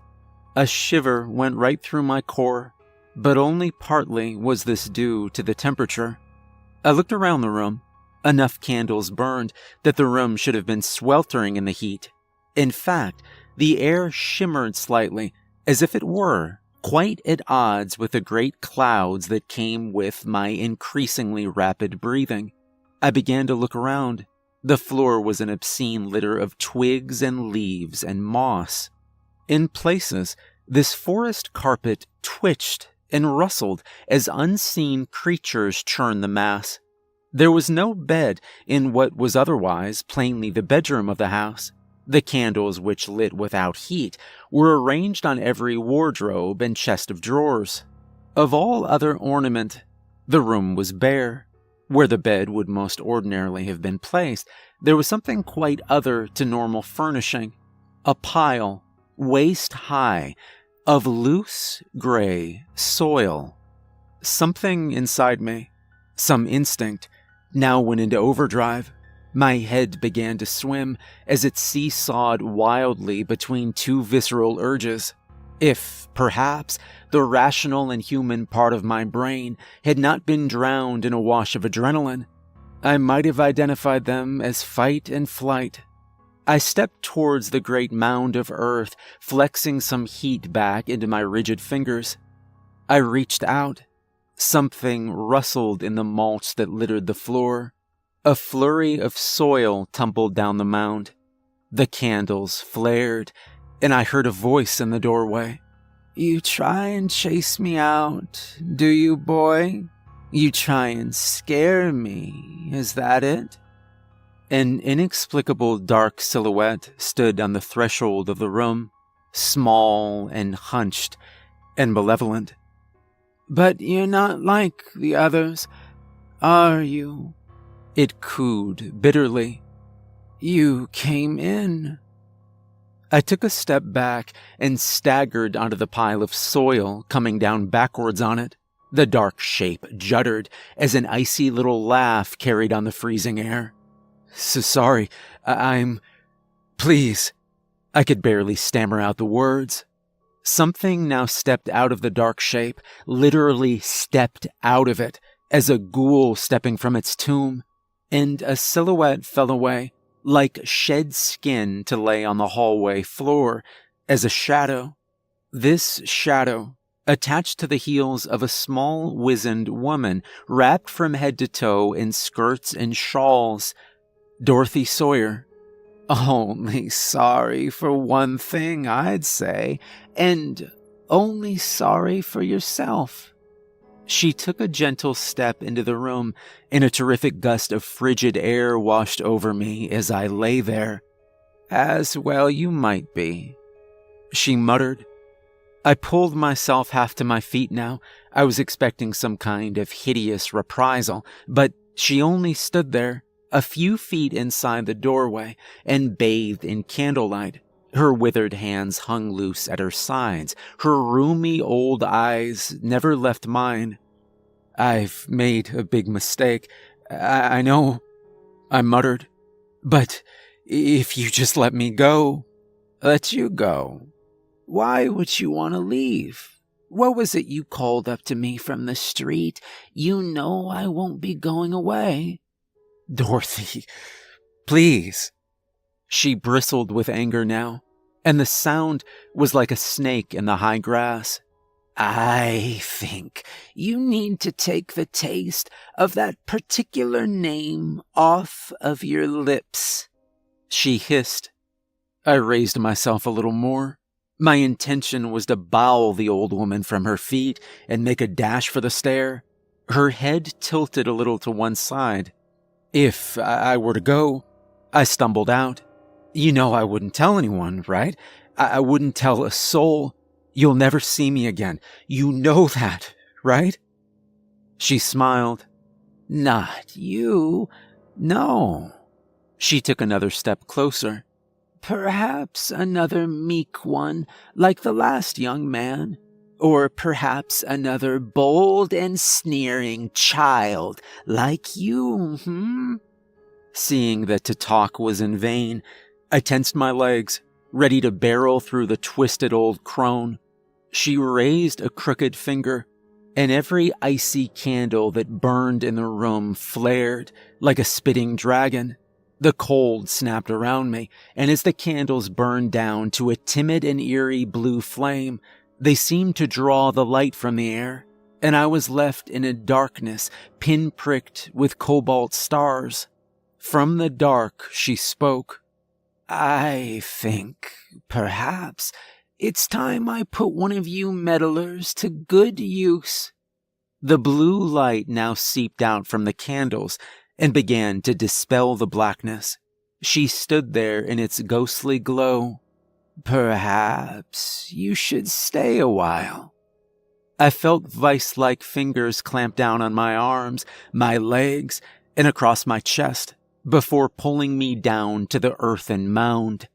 A shiver went right through my core, but only partly was this due to the temperature. I looked around the room. Enough candles burned that the room should have been sweltering in the heat. In fact, the air shimmered slightly, as if it were, quite at odds with the great clouds that came with my increasingly rapid breathing. I began to look around. The floor was an obscene litter of twigs and leaves and moss. In places, this forest carpet twitched and rustled as unseen creatures churned the mass. There was no bed in what was otherwise plainly the bedroom of the house. The candles, which lit without heat, were arranged on every wardrobe and chest of drawers. Of all other ornament, the room was bare. Where the bed would most ordinarily have been placed, there was something quite other to normal furnishing. A pile, waist high, of loose gray soil. Something inside me, some instinct, now went into overdrive. My head began to swim as it seesawed wildly between two visceral urges. If, perhaps, the rational and human part of my brain had not been drowned in a wash of adrenaline, I might have identified them as fight and flight. I stepped towards the great mound of earth, flexing some heat back into my rigid fingers. I reached out. Something rustled in the mulch that littered the floor. A flurry of soil tumbled down the mound. The candles flared, and I heard a voice in the doorway. "You try and chase me out, do you, boy? You try and scare me, is that it?" An inexplicable dark silhouette stood on the threshold of the room, small and hunched and malevolent. "But you're not like the others, are you?" It cooed bitterly. "You came in." I took a step back and staggered onto the pile of soil, coming down backwards on it. The dark shape juddered as an icy little laugh carried on the freezing air. Sorry, I'm... Please." I could barely stammer out the words. Something now stepped out of the dark shape, literally stepped out of it, as a ghoul stepping from its tomb, and a silhouette fell away, like shed skin to lay on the hallway floor, as a shadow. This shadow, attached to the heels of a small, wizened woman, wrapped from head to toe in skirts and shawls. Dorothy Sawyer. Only sorry for one thing, I'd say, and only sorry for yourself. She took a gentle step into the room, and a terrific gust of frigid air washed over me as I lay there. "As well you might be," she muttered. I pulled myself half to my feet now. I was expecting some kind of hideous reprisal, but she only stood there, a few feet inside the doorway, and bathed in candlelight. Her withered hands hung loose at her sides. Her rheumy old eyes never left mine. "I've made a big mistake. I know," I muttered. "But if you just let me go." "Let you go? Why would you want to leave? What was it you called up to me from the street? You know I won't be going away." "Dorothy, please." She bristled with anger now, and the sound was like a snake in the high grass. "I think you need to take the taste of that particular name off of your lips," she hissed. I raised myself a little more. My intention was to bowl the old woman from her feet and make a dash for the stair. Her head tilted a little to one side. "If I were to go," I stumbled out. "You know I wouldn't tell anyone, right? I wouldn't tell a soul. You'll never see me again. You know that, right?" She smiled. "Not you. No." She took another step closer. "Perhaps another meek one, like the last young man. Or perhaps another bold and sneering child, like you, Seeing that to talk was in vain, I tensed my legs, ready to barrel through the twisted old crone. She raised a crooked finger, and every icy candle that burned in the room flared like a spitting dragon. The cold snapped around me, and as the candles burned down to a timid and eerie blue flame, They seemed to draw the light from the air, and I was left in a darkness pinpricked with cobalt stars. From the dark, she spoke. "I think, perhaps, it's time I put one of you meddlers to good use." The blue light now seeped out from the candles and began to dispel the blackness. She stood there in its ghostly glow. "Perhaps you should stay a while." I felt vice-like fingers clamp down on my arms, my legs, and across my chest before pulling me down to the earthen mound.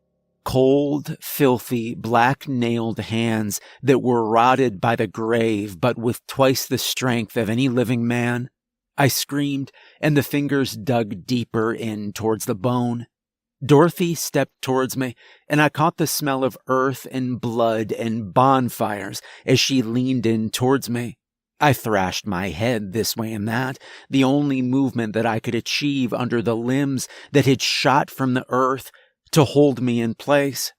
Cold, filthy, black-nailed hands that were rotted by the grave but with twice the strength of any living man. I screamed, and the fingers dug deeper in towards the bone. Dorothy stepped towards me, and I caught the smell of earth and blood and bonfires as she leaned in towards me. I thrashed my head this way and that, the only movement that I could achieve under the limbs that had shot from the earth to hold me in place.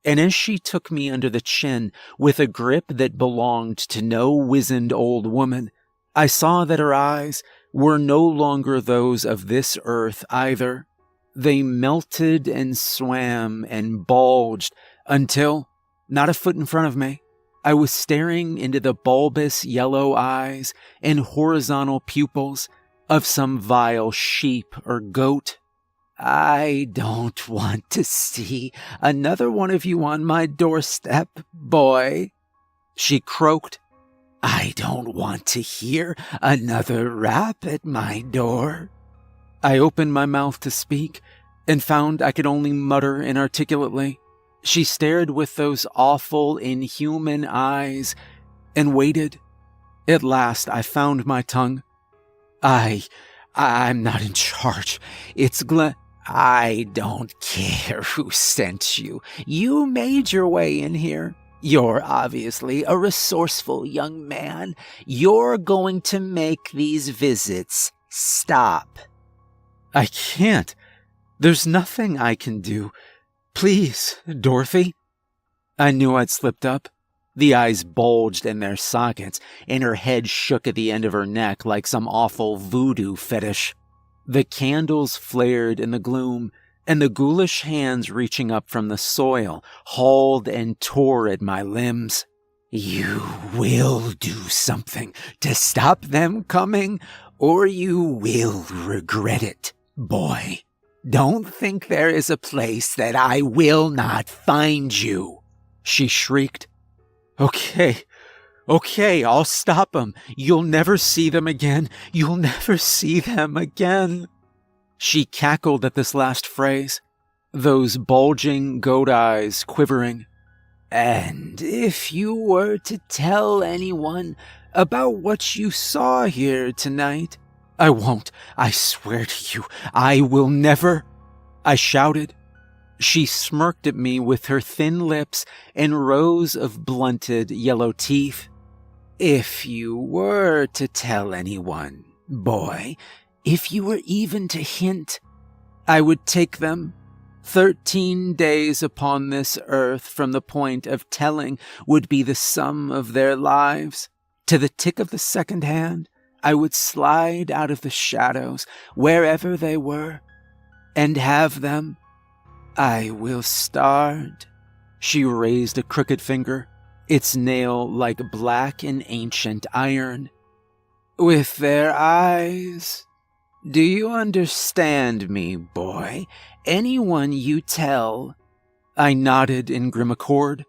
And as she took me under the chin with a grip that belonged to no wizened old woman, I saw that her eyes were no longer those of this earth either. They melted and swam and bulged until, not a foot in front of me, I was staring into the bulbous yellow eyes and horizontal pupils of some vile sheep or goat. "I don't want to see another one of you on my doorstep, boy," she croaked. "I don't want to hear another rap at my door." I opened my mouth to speak and found I could only mutter inarticulately. She stared with those awful, inhuman eyes and waited. At last, I found my tongue. I'm not in charge. It's I don't care who sent you. You made your way in here. You're obviously a resourceful young man. You're going to make these visits stop." "I can't. There's nothing I can do. Please, Dorothy." I knew I'd slipped up. The eyes bulged in their sockets, and her head shook at the end of her neck like some awful voodoo fetish. The candles flared in the gloom, and the ghoulish hands reaching up from the soil hauled and tore at my limbs. "You will do something to stop them coming, or you will regret it, boy. Don't think there is a place that I will not find you," she shrieked. Okay, I'll stop them. You'll never see them again. You'll never see them again." She cackled at this last phrase, those bulging goat eyes quivering. "And if you were to tell anyone about what you saw here tonight—" "I won't. I swear to you, I will never," I shouted. She smirked at me with her thin lips and rows of blunted yellow teeth. "If you were to tell anyone, boy, if you were even to hint, I would take them. 13 days upon this earth from the point of telling would be the sum of their lives. To the tick of the second hand, I would slide out of the shadows, wherever they were, and have them. I will start." She raised a crooked finger, its nail like black and ancient iron. "With their eyes. Do you understand me, boy? Anyone you tell." I nodded in grim accord.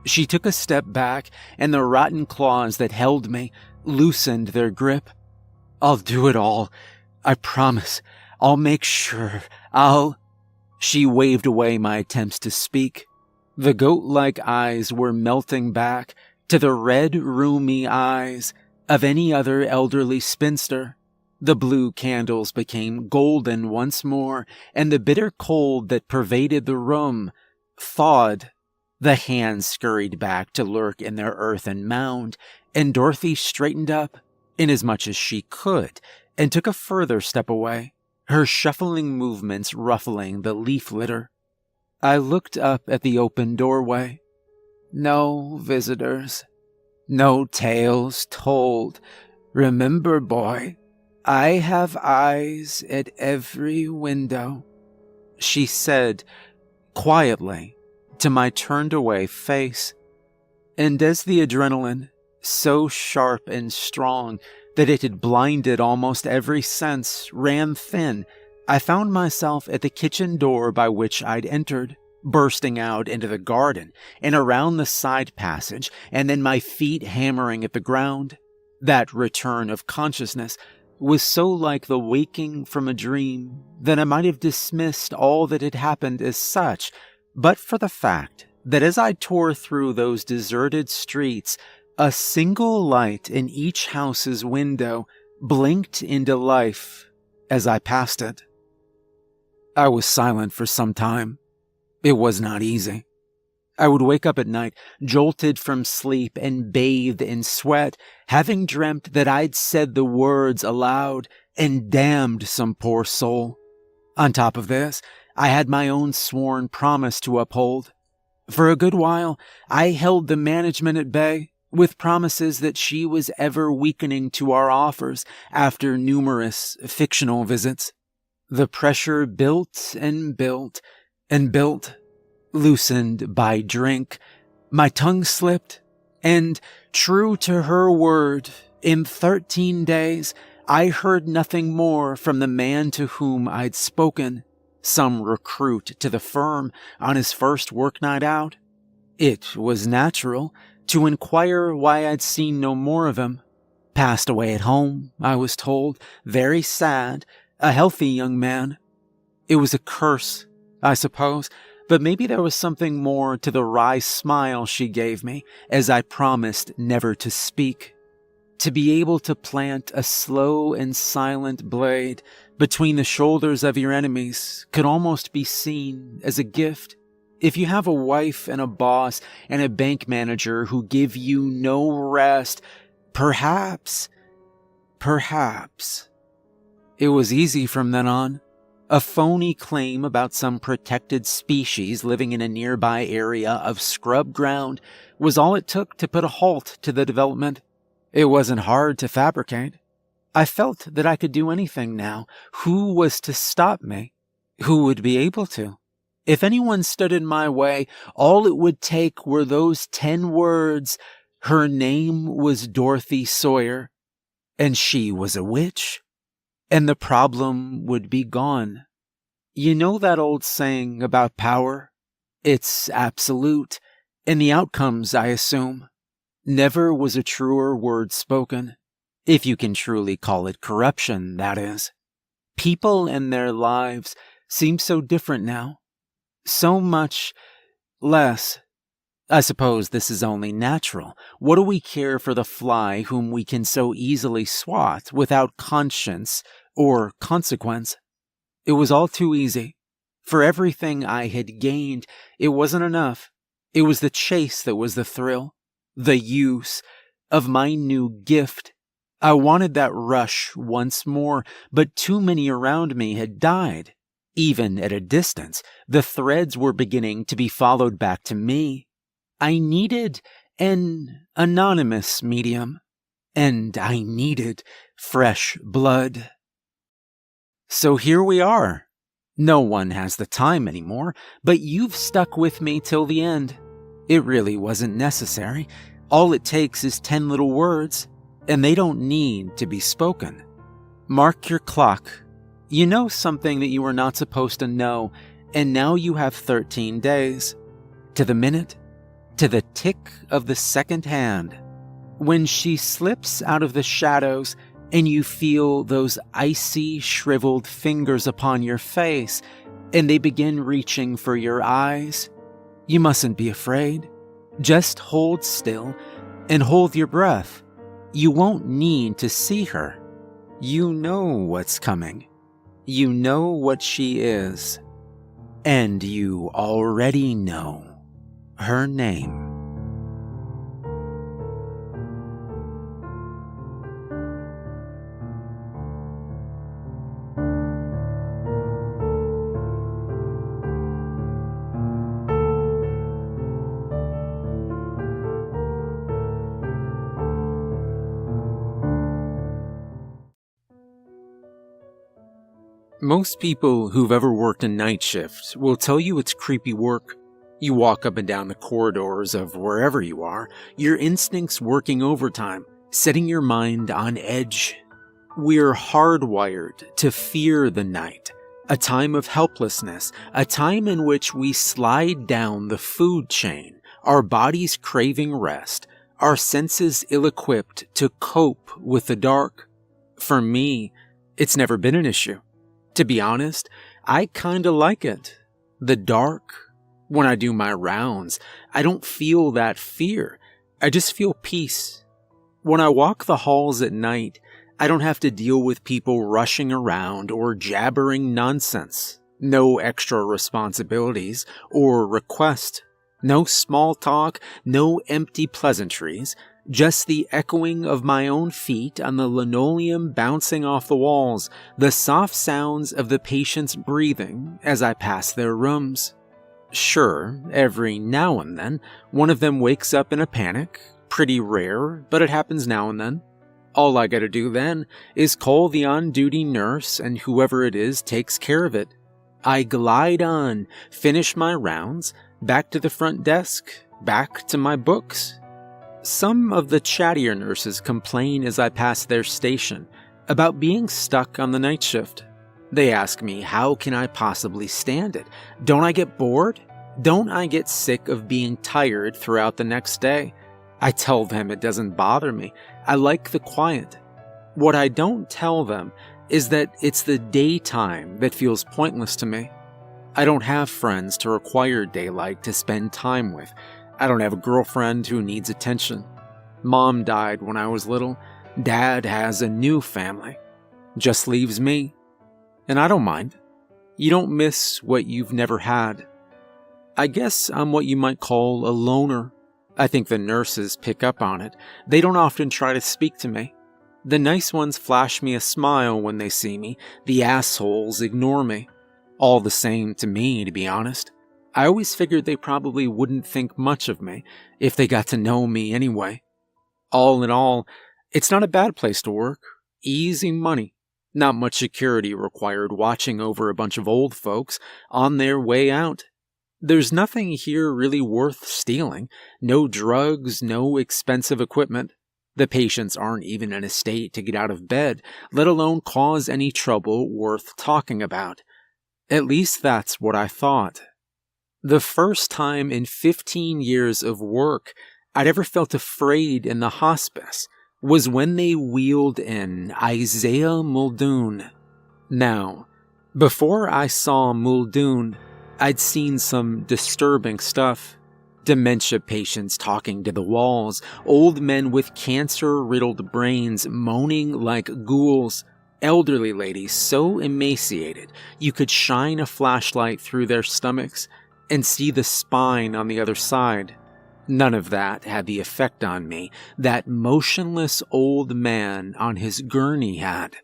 She took a step back, and the rotten claws that held me loosened their grip. "I'll do it all. I promise. I'll make sure. She waved away my attempts to speak. The goat-like eyes were melting back to the red, roomy eyes of any other elderly spinster. The blue candles became golden once more, and the bitter cold that pervaded the room thawed. The hands scurried back to lurk in their earthen mound, and Dorothy straightened up, inasmuch as she could, and took a further step away, her shuffling movements ruffling the leaf litter. I looked up at the open doorway. No visitors. No tales told. Remember, boy, I have eyes at every window," she said quietly to my turned away face. And as the adrenaline, so sharp and strong that it had blinded almost every sense, ran thin, I found myself at the kitchen door by which I'd entered, bursting out into the garden and around the side passage, and then my feet hammering at the ground. That return of consciousness was so like the waking from a dream that I might have dismissed all that had happened as such, but for the fact that as I tore through those deserted streets, a single light in each house's window blinked into life as I passed it. I was silent for some time. It was not easy. I would wake up at night, jolted from sleep and bathed in sweat, having dreamt that I'd said the words aloud and damned some poor soul. On top of this, I had my own sworn promise to uphold. For a good while, I held the management at bay, with promises that she was ever weakening to our offers after numerous fictional visits. The pressure built and built and built, loosened by drink. My tongue slipped, and true to her word, in 13 days, I heard nothing more from the man to whom I'd spoken, some recruit to the firm on his first work night out. It was natural to inquire why I'd seen no more of him. Passed away at home, I was told, very sad, a healthy young man. It was a curse, I suppose, but maybe there was something more to the wry smile she gave me as I promised never to speak. To be able to plant a slow and silent blade between the shoulders of your enemies could almost be seen as a gift. If you have a wife and a boss and a bank manager who give you no rest, perhaps. It was easy from then on. A phony claim about some protected species living in a nearby area of scrub ground was all it took to put a halt to the development. It wasn't hard to fabricate. I felt that I could do anything now. Who was to stop me? Who would be able to? If anyone stood in my way, all it would take were those 10 words. Her name was Dorothy Sawyer, and she was a witch, and the problem would be gone. You know that old saying about power? It's absolute, and the outcomes, I assume. Never was a truer word spoken, if you can truly call it corruption, that is. People and their lives seem so different now. So much less. I suppose this is only natural. What do we care for the fly whom we can so easily swat without conscience or consequence? It was all too easy. For everything I had gained, it wasn't enough. It was the chase that was the thrill, the use of my new gift. I wanted that rush once more, but too many around me had died. Even at a distance, the threads were beginning to be followed back to me. I needed an anonymous medium, and I needed fresh blood. So here we are. No one has the time anymore, but you've stuck with me till the end. It really wasn't necessary. All it takes is 10 little words, and they don't need to be spoken. Mark your clock. You know something that you were not supposed to know, and now you have 13 days. To the minute, to the tick of the second hand. When she slips out of the shadows and you feel those icy, shriveled fingers upon your face, and they begin reaching for your eyes, you mustn't be afraid. Just hold still and hold your breath. You won't need to see her. You know what's coming. You know what she is. And you already know her name. Most people who've ever worked a night shift will tell you it's creepy work. You walk up and down the corridors of wherever you are, your instincts working overtime, setting your mind on edge. We're hardwired to fear the night, a time of helplessness, a time in which we slide down the food chain, our bodies craving rest, our senses ill-equipped to cope with the dark. For me, it's never been an issue. To be honest, I kinda like it. The dark. When I do my rounds, I don't feel that fear. I just feel peace. When I walk the halls at night, I don't have to deal with people rushing around or jabbering nonsense. No extra responsibilities or requests. No small talk, no empty pleasantries. Just the echoing of my own feet on the linoleum bouncing off the walls, the soft sounds of the patients breathing as I pass their rooms. Sure, every now and then, one of them wakes up in a panic. Pretty rare, but it happens now and then. All I gotta do then is call the on-duty nurse and whoever it is takes care of it. I glide on, finish my rounds, back to the front desk, back to my books. Some of the chattier nurses complain as I pass their station about being stuck on the night shift. They ask me, how can I possibly stand it? Don't I get bored? Don't I get sick of being tired throughout the next day? I tell them it doesn't bother me. I like the quiet. What I don't tell them is that it's the daytime that feels pointless to me. I don't have friends to require daylight to spend time with. I don't have a girlfriend who needs attention. Mom died when I was little. Dad has a new family. Just leaves me. And I don't mind. You don't miss what you've never had. I guess I'm what you might call a loner. I think the nurses pick up on it. They don't often try to speak to me. The nice ones flash me a smile when they see me. The assholes ignore me. All the same to me, to be honest. I always figured they probably wouldn't think much of me if they got to know me anyway. All in all, it's not a bad place to work. Easy money. Not much security required watching over a bunch of old folks on their way out. There's nothing here really worth stealing. No drugs, no expensive equipment. The patients aren't even in a state to get out of bed, let alone cause any trouble worth talking about. At least that's what I thought. The first time in 15 years of work I'd ever felt afraid in the hospice was when they wheeled in Isaiah Muldoon. Now, before I saw Muldoon, I'd seen some disturbing stuff. Dementia patients talking to the walls, old men with cancer-riddled brains moaning like ghouls, elderly ladies so emaciated you could shine a flashlight through their stomachs and see the spine on the other side. None of that had the effect on me that motionless old man on his gurney had.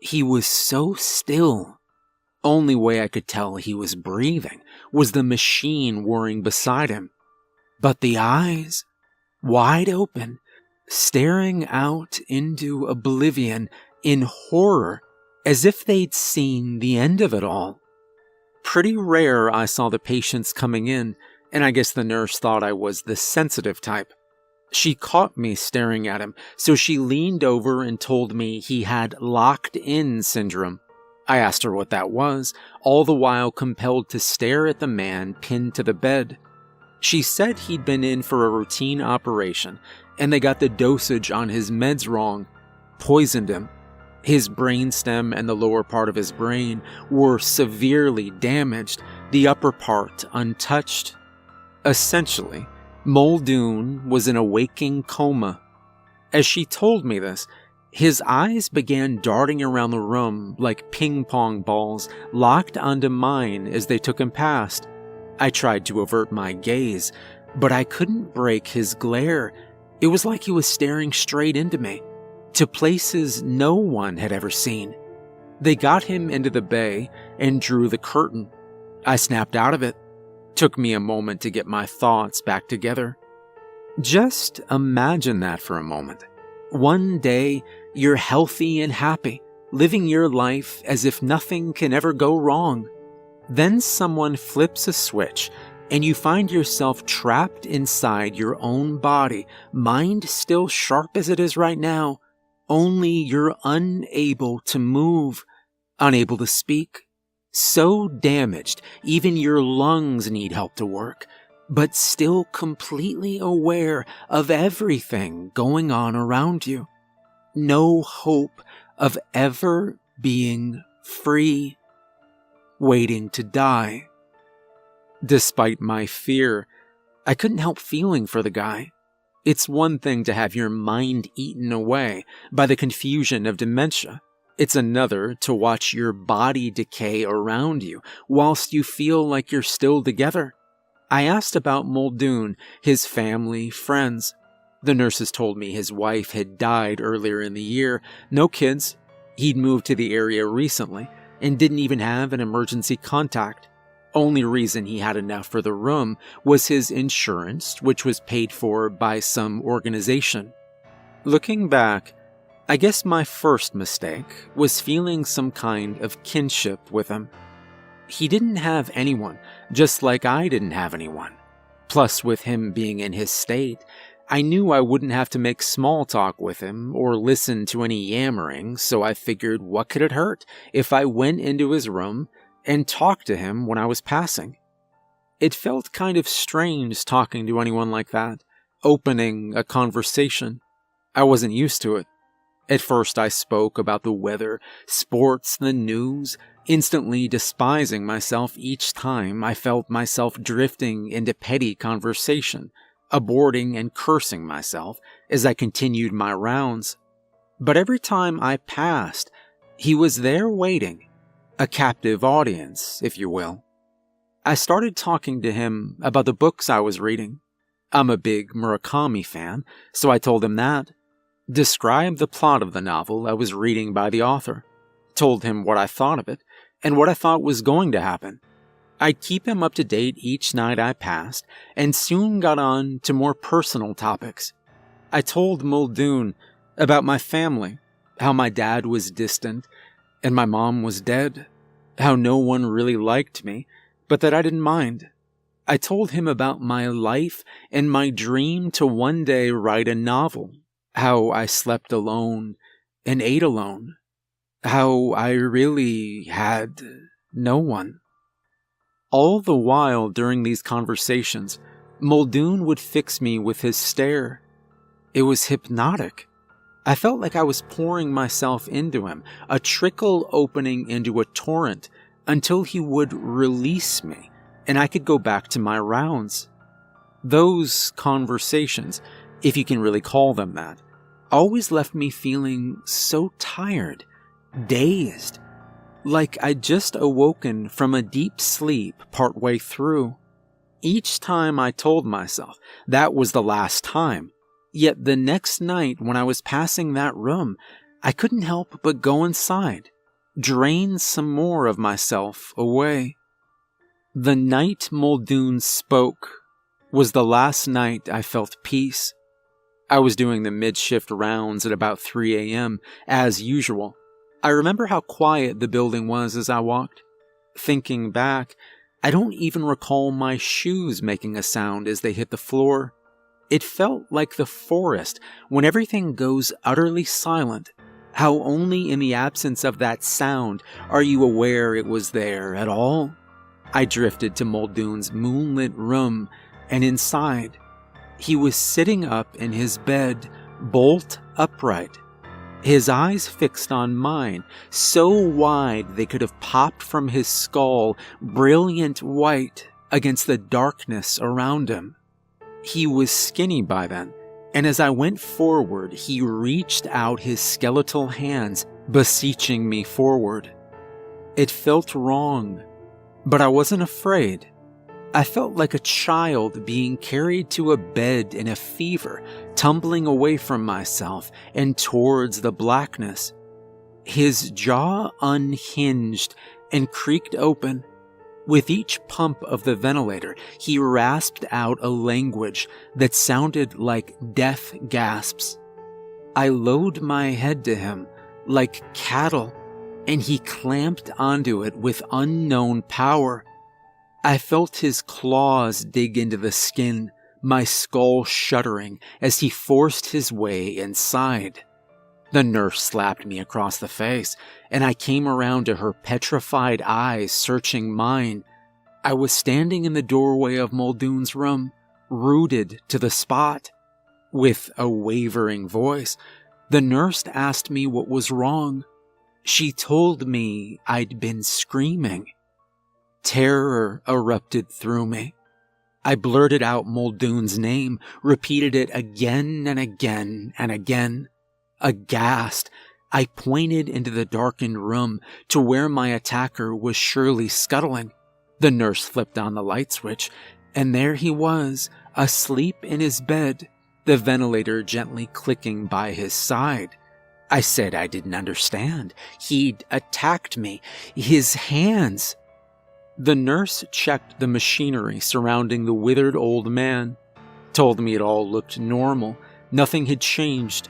He was so still. Only way I could tell he was breathing was the machine whirring beside him. But the eyes, wide open, staring out into oblivion in horror, as if they'd seen the end of it all. Pretty rare I saw the patients coming in, and I guess the nurse thought I was the sensitive type. She caught me staring at him, so she leaned over and told me he had locked-in syndrome. I asked her what that was, all the while compelled to stare at the man pinned to the bed. She said he'd been in for a routine operation, and they got the dosage on his meds wrong, poisoned him. His brainstem and the lower part of his brain were severely damaged, the upper part untouched. Essentially, Muldoon was in a waking coma. As she told me this, his eyes began darting around the room like ping-pong balls locked onto mine as they took him past. I tried to avert my gaze, but I couldn't break his glare. It was like he was staring straight into me, to places no one had ever seen. They got him into the bay and drew the curtain. I snapped out of it. Took me a moment to get my thoughts back together. Just imagine that for a moment. One day, you're healthy and happy. living your life as if nothing can ever go wrong. Then someone flips a switch, and you find yourself trapped inside your own body, mind still sharp as it is right now, only you're unable to move, unable to speak, so damaged even your lungs need help to work, but still completely aware of everything going on around you. No hope of ever being free, waiting to die. Despite my fear, I couldn't help feeling for the guy. It's one thing to have your mind eaten away by the confusion of dementia. It's another to watch your body decay around you whilst you feel like you're still together. I asked about Muldoon, his family, friends. The nurses told me his wife had died earlier in the year, no kids. He'd moved to the area recently and didn't even have an emergency contact. Only reason he had enough for the room was his insurance, which was paid for by some organization. Looking back, I guess my first mistake was feeling some kind of kinship with him. He didn't have anyone, just like I didn't have anyone. Plus, with him being in his state, I knew I wouldn't have to make small talk with him or listen to any yammering, so I figured what could it hurt if I went into his room and talked to him when I was passing. It felt kind of strange talking to anyone like that, opening a conversation. I wasn't used to it. At first I spoke about the weather, sports, the news, instantly despising myself each time I felt myself drifting into petty conversation, aborting and cursing myself as I continued my rounds. But every time I passed, he was there waiting, a captive audience, if you will. I started talking to him about the books I was reading. I'm a big Murakami fan, so I told him that. Described the plot of the novel I was reading by the author. Told him what I thought of it, and what I thought was going to happen. I'd keep him up to date each night I passed, and soon got on to more personal topics. I told Muldoon about my family, how my dad was distant, and my mom was dead, how no one really liked me, but that I didn't mind. I told him about my life and my dream to one day write a novel, how I slept alone and ate alone, how I really had no one. All the while during these conversations, Muldoon would fix me with his stare. It was hypnotic. I felt like I was pouring myself into him, a trickle opening into a torrent, until he would release me, and I could go back to my rounds. Those conversations, if you can really call them that, always left me feeling so tired, dazed, like I'd just awoken from a deep sleep partway through. Each time I told myself that was the last time, yet the next night when I was passing that room, I couldn't help but go inside, drain some more of myself away. The night Muldoon spoke was the last night I felt peace. I was doing the mid-shift rounds at about 3 a.m., as usual. I remember how quiet the building was as I walked. Thinking back, I don't even recall my shoes making a sound as they hit the floor. It felt like the forest when everything goes utterly silent, how only in the absence of that sound are you aware it was there at all. I drifted to Muldoon's moonlit room, and inside, he was sitting up in his bed, bolt upright, his eyes fixed on mine, so wide they could have popped from his skull, brilliant white against the darkness around him. He was skinny by then, and as I went forward, he reached out his skeletal hands, beseeching me forward. It felt wrong, but I wasn't afraid. I felt like a child being carried to a bed in a fever, tumbling away from myself and towards the blackness. His jaw unhinged and creaked open. With each pump of the ventilator, he rasped out a language that sounded like death gasps. I lowered my head to him like cattle and he clamped onto it with unknown power. I felt his claws dig into the skin, my skull shuddering as he forced his way inside. The nurse slapped me across the face, and I came around to her petrified eyes searching mine. I was standing in the doorway of Muldoon's room, rooted to the spot. With a wavering voice, the nurse asked me what was wrong. She told me I'd been screaming. Terror erupted through me. I blurted out Muldoon's name, repeated it again and again and again. Aghast, I pointed into the darkened room to where my attacker was surely scuttling. The nurse flipped on the light switch, and there he was, asleep in his bed, the ventilator gently clicking by his side. I said I didn't understand. He'd attacked me. His hands. The nurse checked the machinery surrounding the withered old man, told me it all looked normal, nothing had changed.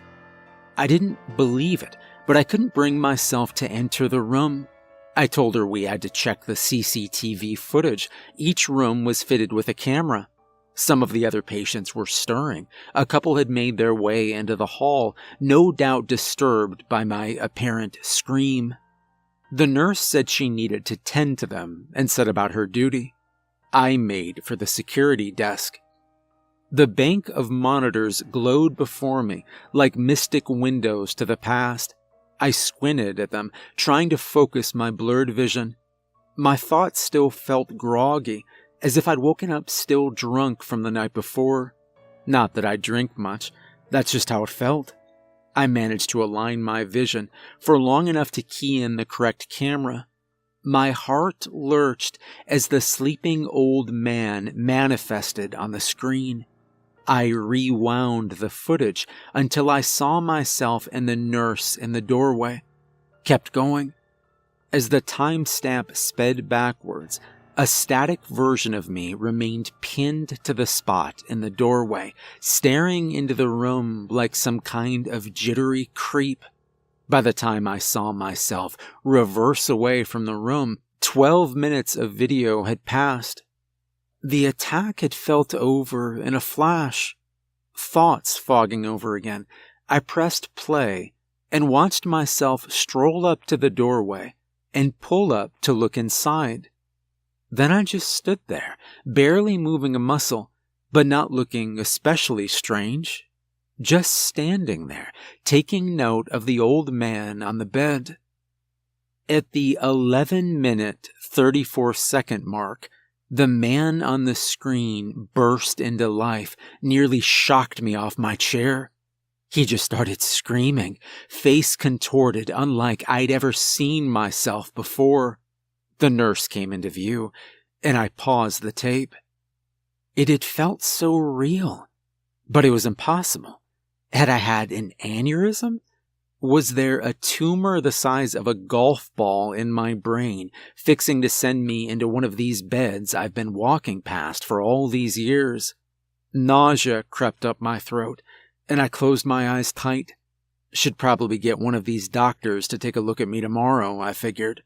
I didn't believe it, but I couldn't bring myself to enter the room. I told her we had to check the CCTV footage. Each room was fitted with a camera. Some of the other patients were stirring. A couple had made their way into the hall, no doubt disturbed by my apparent scream. The nurse said she needed to tend to them and set about her duty. I made for the security desk. The bank of monitors glowed before me like mystic windows to the past. I squinted at them, trying to focus my blurred vision. My thoughts still felt groggy, as if I'd woken up still drunk from the night before. Not that I drink much, that's just how it felt. I managed to align my vision for long enough to key in the correct camera. My heart lurched as the sleeping old man manifested on the screen. I rewound the footage until I saw myself and the nurse in the doorway. Kept going. As the timestamp sped backwards, a static version of me remained pinned to the spot in the doorway, staring into the room like some kind of jittery creep. By the time I saw myself reverse away from the room, 12 minutes of video had passed. The attack had felt over in a flash. Thoughts fogging over again, I pressed play and watched myself stroll up to the doorway and pull up to look inside. Then I just stood there, barely moving a muscle, but not looking especially strange. Just standing there, taking note of the old man on the bed. At the 11-minute, 34-second mark, the man on the screen burst into life, nearly shocked me off my chair. He just started screaming, face contorted unlike I'd ever seen myself before. The nurse came into view, and I paused the tape. It had felt so real, but it was impossible. Had I had an aneurysm? Was there a tumor the size of a golf ball in my brain, fixing to send me into one of these beds I've been walking past for all these years? Nausea crept up my throat, and I closed my eyes tight. Should probably get one of these doctors to take a look at me tomorrow, I figured.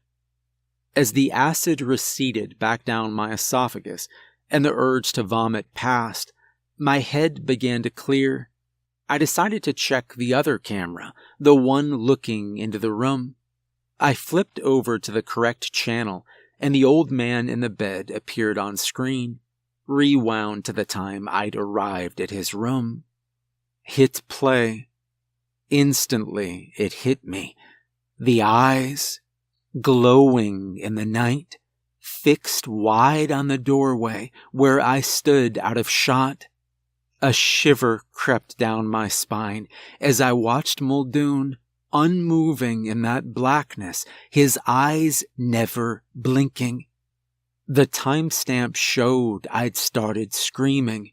As the acid receded back down my esophagus and the urge to vomit passed, my head began to clear. I decided to check the other camera, the one looking into the room. I flipped over to the correct channel, and the old man in the bed appeared on screen, rewound to the time I'd arrived at his room. Hit play. Instantly, it hit me. The eyes, glowing in the night, fixed wide on the doorway where I stood out of shot. A shiver crept down my spine as I watched Muldoon, unmoving in that blackness, his eyes never blinking. The timestamp showed I'd started screaming.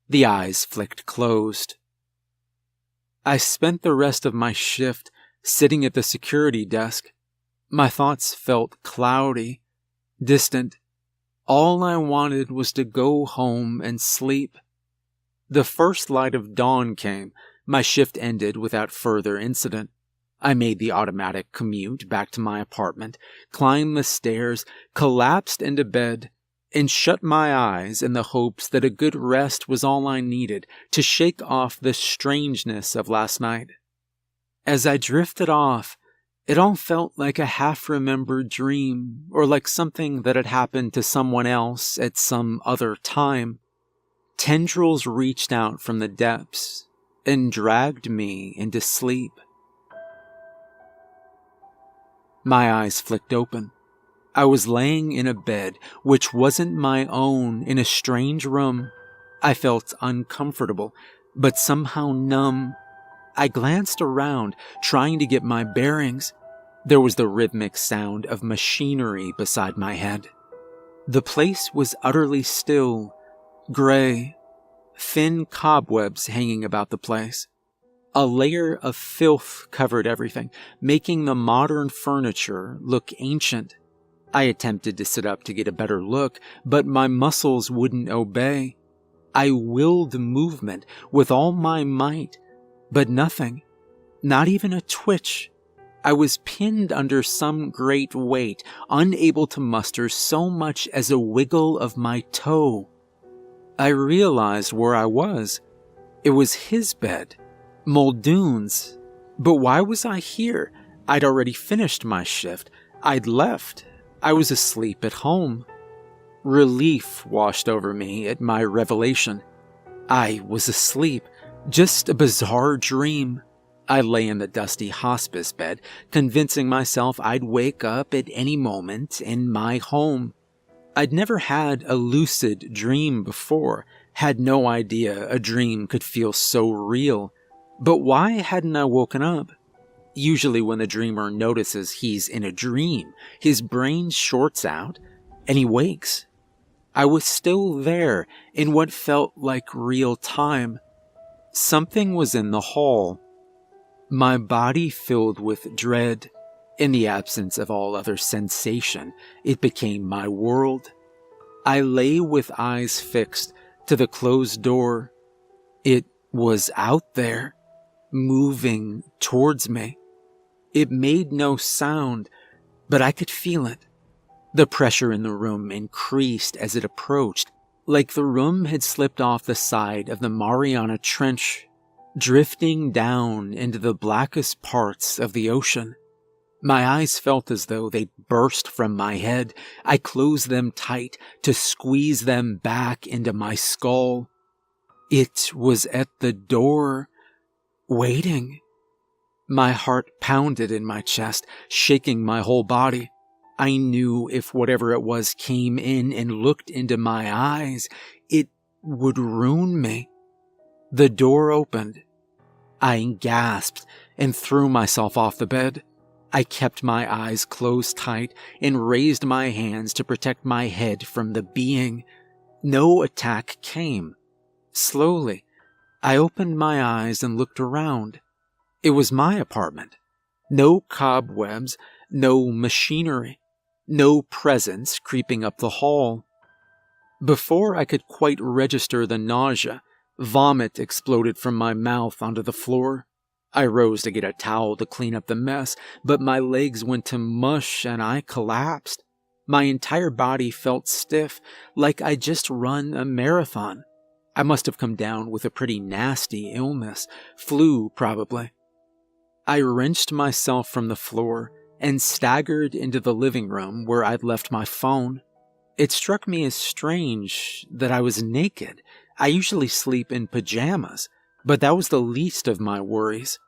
The eyes flicked closed. I spent the rest of my shift sitting at the security desk. My thoughts felt cloudy, distant. All I wanted was to go home and sleep. The first light of dawn came. My shift ended without further incident. I made the automatic commute back to my apartment, climbed the stairs, collapsed into bed, and shut my eyes in the hopes that a good rest was all I needed to shake off the strangeness of last night. As I drifted off, it all felt like a half-remembered dream, or like something that had happened to someone else at some other time. Tendrils reached out from the depths and dragged me into sleep. My eyes flicked open. I was laying in a bed which wasn't my own in a strange room. I felt uncomfortable, but somehow numb. I glanced around, trying to get my bearings. There was the rhythmic sound of machinery beside my head. The place was utterly still, gray, thin cobwebs hanging about the place. A layer of filth covered everything, making the modern furniture look ancient. I attempted to sit up to get a better look, but my muscles wouldn't obey. I willed movement with all my might, but nothing, not even a twitch. I was pinned under some great weight, unable to muster so much as a wiggle of my toe. I realized where I was. It was his bed, Muldoon's. But why was I here? I'd already finished my shift. I'd left. I was asleep at home. Relief washed over me at my revelation. I was asleep. Just a bizarre dream. I lay in the dusty hospice bed, convincing myself I'd wake up at any moment in my home. I'd never had a lucid dream before, had no idea a dream could feel so real. But why hadn't I woken up? Usually when the dreamer notices he's in a dream, his brain shorts out and he wakes. I was still there in what felt like real time. Something was in the hall. My body filled with dread. In the absence of all other sensation, it became my world. I lay with eyes fixed to the closed door. It was out there, moving towards me. It made no sound, but I could feel it. The pressure in the room increased as it approached, like the room had slipped off the side of the Mariana Trench, drifting down into the blackest parts of the ocean. My eyes felt as though they'd burst from my head. I closed them tight to squeeze them back into my skull. It was at the door, waiting. My heart pounded in my chest, shaking my whole body. I knew if whatever it was came in and looked into my eyes, it would ruin me. The door opened. I gasped and threw myself off the bed. I kept my eyes closed tight and raised my hands to protect my head from the being. No attack came. Slowly, I opened my eyes and looked around. It was my apartment. No cobwebs, no machinery, no presence creeping up the hall. Before I could quite register the nausea, vomit exploded from my mouth onto the floor. I rose to get a towel to clean up the mess, but my legs went to mush and I collapsed. My entire body felt stiff, like I'd just run a marathon. I must have come down with a pretty nasty illness, flu probably. I wrenched myself from the floor and staggered into the living room where I'd left my phone. It struck me as strange that I was naked. I usually sleep in pajamas, but that was the least of my worries.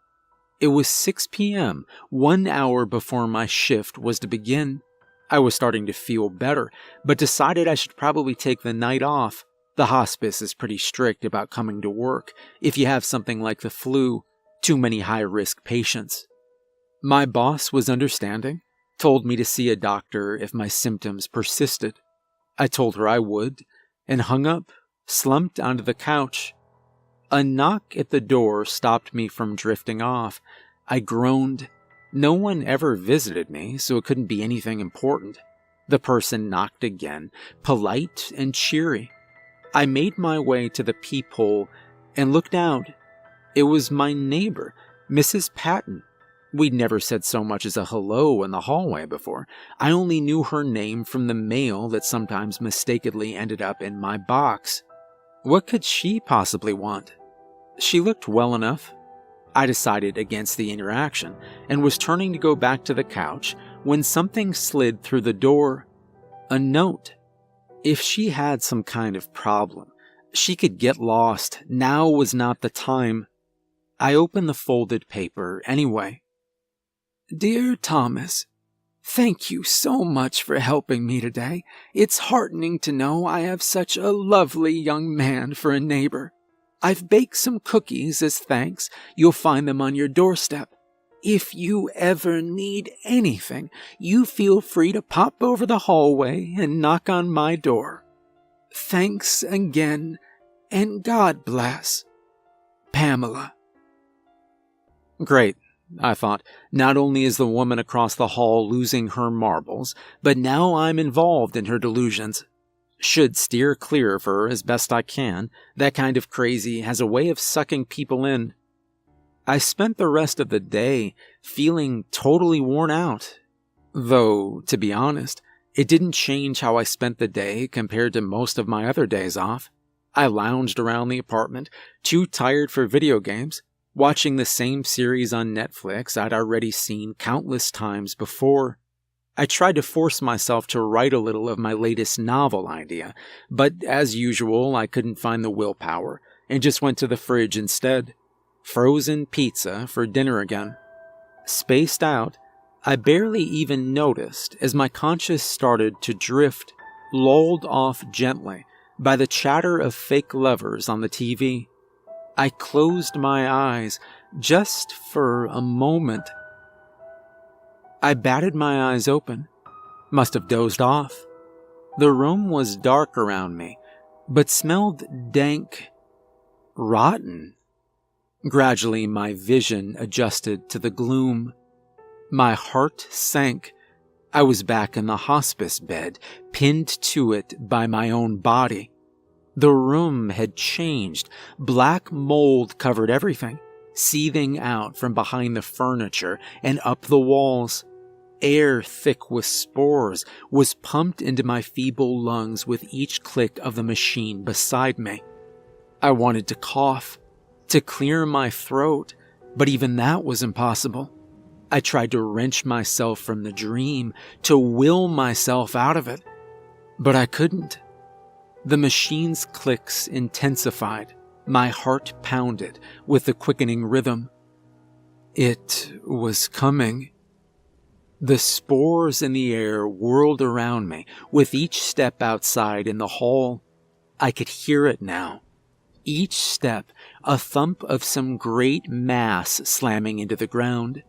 It was 6 p.m., 1 hour before my shift was to begin. I was starting to feel better, but decided I should probably take the night off. The hospice is pretty strict about coming to work if you have something like the flu, too many high-risk patients. My boss was understanding, told me to see a doctor if my symptoms persisted. I told her I would, and hung up, slumped onto the couch. A knock at the door stopped me from drifting off. I groaned. No one ever visited me, so it couldn't be anything important. The person knocked again, polite and cheery. I made my way to the peephole and looked out. It was my neighbor, Mrs. Patton. We'd never said so much as a hello in the hallway before. I only knew her name from the mail that sometimes mistakenly ended up in my box. What could she possibly want? She looked well enough. I decided against the interaction and was turning to go back to the couch when something slid through the door. A note. If she had some kind of problem, she could get lost. Now was not the time. I opened the folded paper anyway. Dear Thomas, thank you so much for helping me today. It's heartening to know I have such a lovely young man for a neighbor. I've baked some cookies as thanks. You'll find them on your doorstep. If you ever need anything, you feel free to pop over the hallway and knock on my door. Thanks again, and God bless. Pamela. Great, I thought. Not only is the woman across the hall losing her marbles, but now I'm involved in her delusions. Should steer clear of her as best I can. That kind of crazy has a way of sucking people in. I spent the rest of the day feeling totally worn out. Though, to be honest, it didn't change how I spent the day compared to most of my other days off. I lounged around the apartment, too tired for video games, watching the same series on Netflix I'd already seen countless times before. I tried to force myself to write a little of my latest novel idea, but as usual, I couldn't find the willpower and just went to the fridge instead. Frozen pizza for dinner again. Spaced out, I barely even noticed as my conscience started to drift, lulled off gently by the chatter of fake lovers on the TV. I closed my eyes just for a moment. I batted my eyes open. Must have dozed off. The room was dark around me, but smelled dank, rotten. Gradually, my vision adjusted to the gloom. My heart sank. I was back in the hospice bed, pinned to it by my own body. The room had changed. Black mold covered everything, seething out from behind the furniture and up the walls. Air thick with spores was pumped into my feeble lungs with each click of the machine beside me. I wanted to cough, to clear my throat, but even that was impossible. I tried to wrench myself from the dream, to will myself out of it, but I couldn't. The machine's clicks intensified. My heart pounded with the quickening rhythm. It was coming. The spores in the air whirled around me with each step outside in the hall. I could hear it now. Each step, a thump of some great mass slamming into the ground.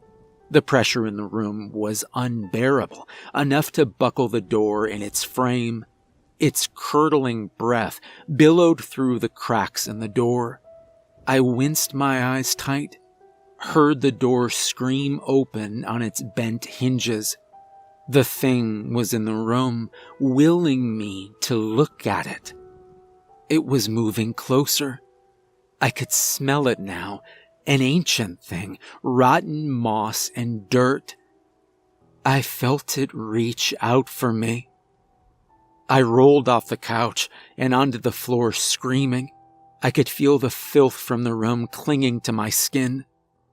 The pressure in the room was unbearable, enough to buckle the door in its frame. Its curdling breath billowed through the cracks in the door. I winced my eyes tight, heard the door scream open on its bent hinges. The thing was in the room, willing me to look at it. It was moving closer. I could smell it now, an ancient thing, rotten moss and dirt. I felt it reach out for me. I rolled off the couch and onto the floor screaming. I could feel the filth from the room clinging to my skin.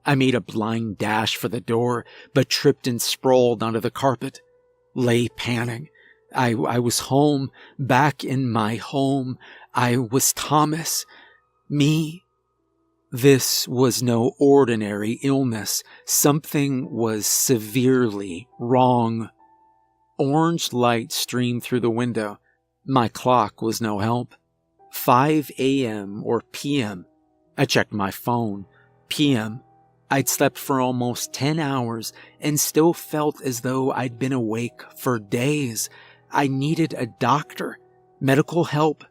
I made a blind dash for the door, but tripped and sprawled onto the carpet. Lay panting. I was home, back in my home. I was Thomas. Me. This was no ordinary illness. Something was severely wrong. Orange light streamed through the window. My clock was no help. 5 a.m. or p.m. I checked my phone. p.m. I'd slept for almost 10 hours and still felt as though I'd been awake for days. I needed a doctor, medical help.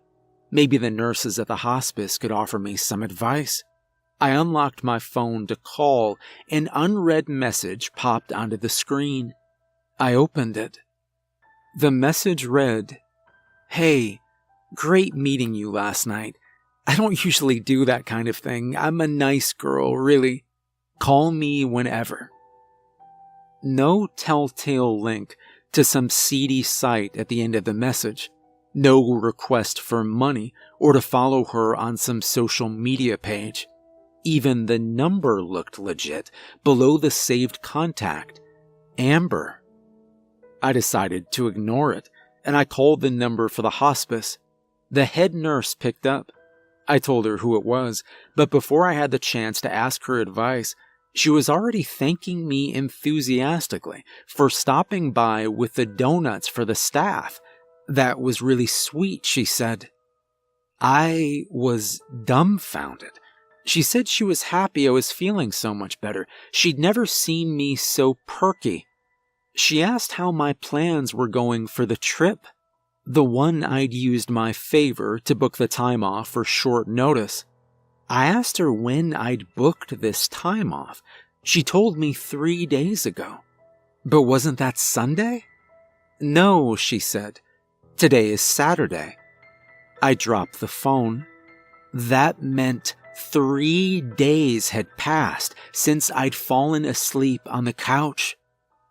Maybe the nurses at the hospice could offer me some advice. I unlocked my phone to call. An unread message popped onto the screen. I opened it. The message read, "Hey, great meeting you last night. I don't usually do that kind of thing. I'm a nice girl, really. Call me whenever. No telltale link to some seedy site at the end of the message. No request for money or to follow her on some social media page. Even the number looked legit below the saved contact, Amber. I decided to ignore it, and I called the number for the hospice. The head nurse picked up. I told her who it was, but before I had the chance to ask her advice, she was already thanking me enthusiastically for stopping by with the donuts for the staff. That was really sweet, she said. I was dumbfounded. She said she was happy I was feeling so much better. She'd never seen me so perky. She asked how my plans were going for the trip. The one I'd used my favor to book the time off for short notice. I asked her when I'd booked this time off. She told me 3 days ago. But wasn't that Sunday? No, she said. Today is Saturday. I dropped the phone. That meant 3 days had passed since I'd fallen asleep on the couch.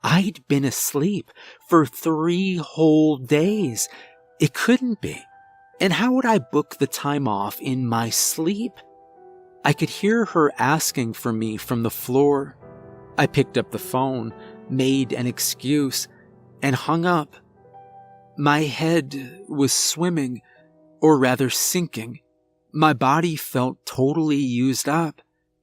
I'd been asleep for 3 whole days. It couldn't be. And how would I book the time off in my sleep? I could hear her asking for me from the floor. I picked up the phone, made an excuse, and hung up. My head was swimming, or rather sinking. My body felt totally used up.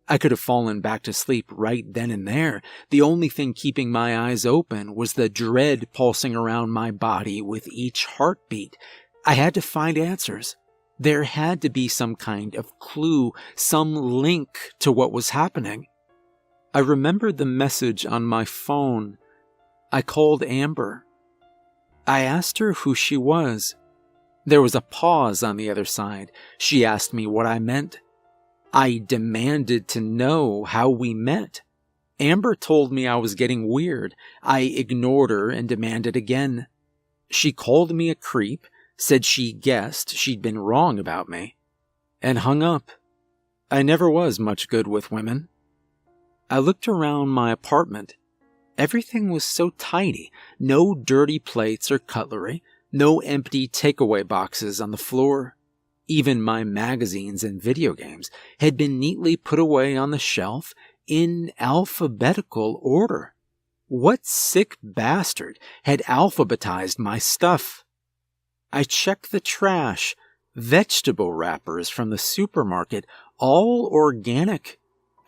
I could have fallen back to sleep right then and there. The only thing keeping my eyes open was the dread pulsing around my body with each heartbeat. I had to find answers. There had to be some kind of clue, some link to what was happening. I remembered the message on my phone. I called Amber. I asked her who she was. There was a pause on the other side. She asked me what I meant. I demanded to know how we met. Amber told me I was getting weird. I ignored her and demanded again. She called me a creep, said she guessed she'd been wrong about me, and hung up. I never was much good with women. I looked around my apartment. Everything was so tidy. No dirty plates or cutlery. No empty takeaway boxes on the floor. Even my magazines and video games had been neatly put away on the shelf in alphabetical order. What sick bastard had alphabetized my stuff? I checked the trash. Vegetable wrappers from the supermarket, all organic.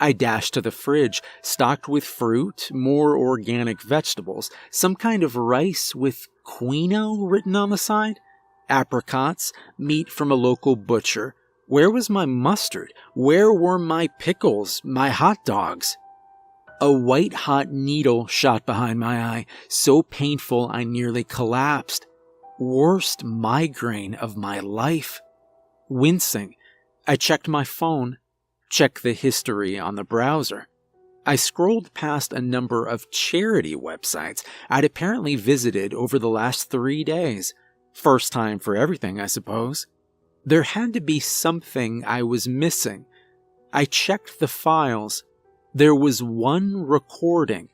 I dashed to the fridge, stocked with fruit, more organic vegetables, some kind of rice with quinoa written on the side, apricots, meat from a local butcher. Where was my mustard? Where were my pickles, my hot dogs? A white-hot needle shot behind my eye, so painful I nearly collapsed. Worst migraine of my life. Wincing, I checked my phone, checked the history on the browser. I scrolled past a number of charity websites I'd apparently visited over the last 3 days. First time for everything, I suppose. There had to be something I was missing. I checked the files. There was one recording,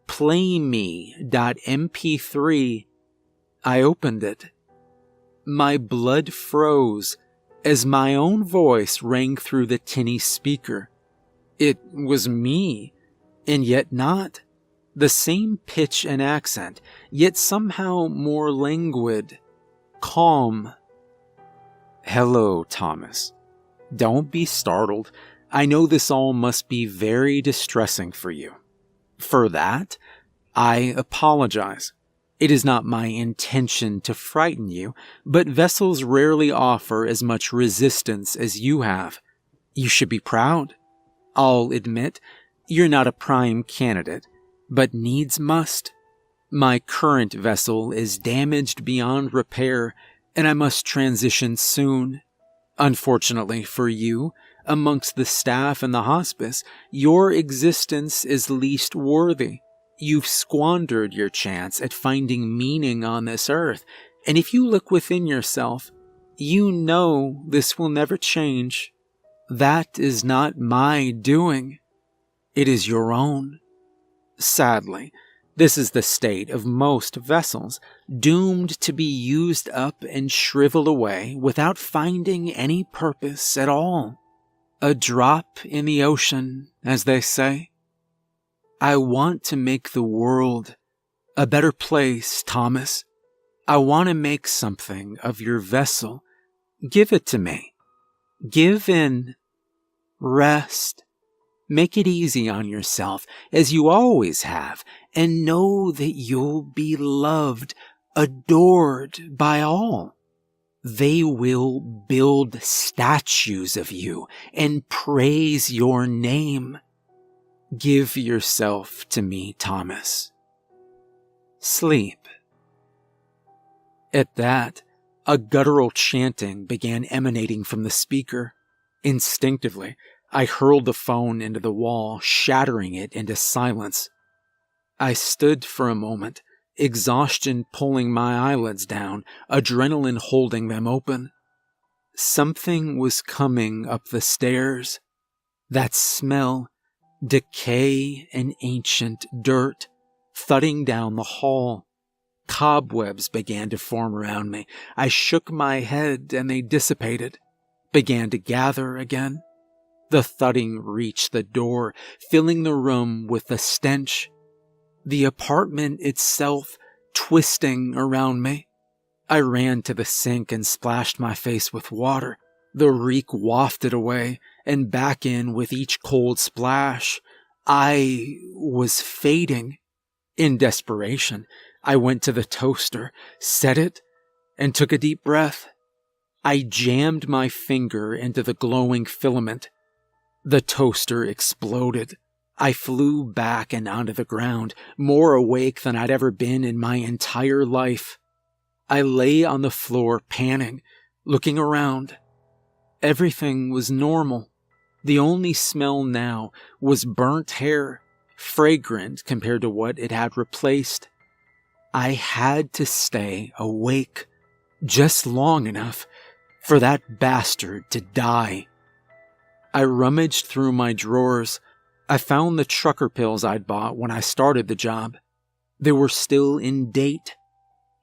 playmee.mp3. I opened it. My blood froze as my own voice rang through the tinny speaker. It was me, and yet not. The same pitch and accent, yet somehow more languid, calm. Hello, Thomas. Don't be startled. I know this all must be very distressing for you. For that, I apologize. It is not my intention to frighten you, but vessels rarely offer as much resistance as you have. You should be proud. I'll admit, you're not a prime candidate, but needs must. My current vessel is damaged beyond repair, and I must transition soon. Unfortunately for you, amongst the staff and the hospice, your existence is least worthy. You've squandered your chance at finding meaning on this earth, and if you look within yourself, you know this will never change. That is not my doing. It is your own. Sadly, This is the state of most vessels, doomed to be used up and shrivel away without finding any purpose at all. A drop in the ocean, as they say. I want to make the world a better place, Thomas. I want to make something of your vessel. Give it to me. Give in. Rest. Make it easy on yourself, as you always have, and know that you'll be loved, adored by all. They will build statues of you and praise your name. Give yourself to me, Thomas. Sleep. At that, a guttural chanting began emanating from the speaker. Instinctively, I hurled the phone into the wall, shattering it into silence. I stood for a moment, exhaustion pulling my eyelids down, adrenaline holding them open. Something was coming up the stairs. That smell, decay and ancient dirt, thudding down the hall. Cobwebs began to form around me. I shook my head and they dissipated, began to gather again. The thudding reached the door, filling the room with the stench. The apartment itself twisting around me. I ran to the sink and splashed my face with water. The reek wafted away and back in with each cold splash. I was fading. In desperation, I went to the toaster, set it, and took a deep breath. I jammed my finger into the glowing filament. The toaster exploded. I flew back and onto the ground, more awake than I'd ever been in my entire life. I lay on the floor panting, looking around. Everything was normal. The only smell now was burnt hair, fragrant compared to what it had replaced. I had to stay awake just long enough for that bastard to die. I rummaged through my drawers. I found the trucker pills I'd bought when I started the job. They were still in date.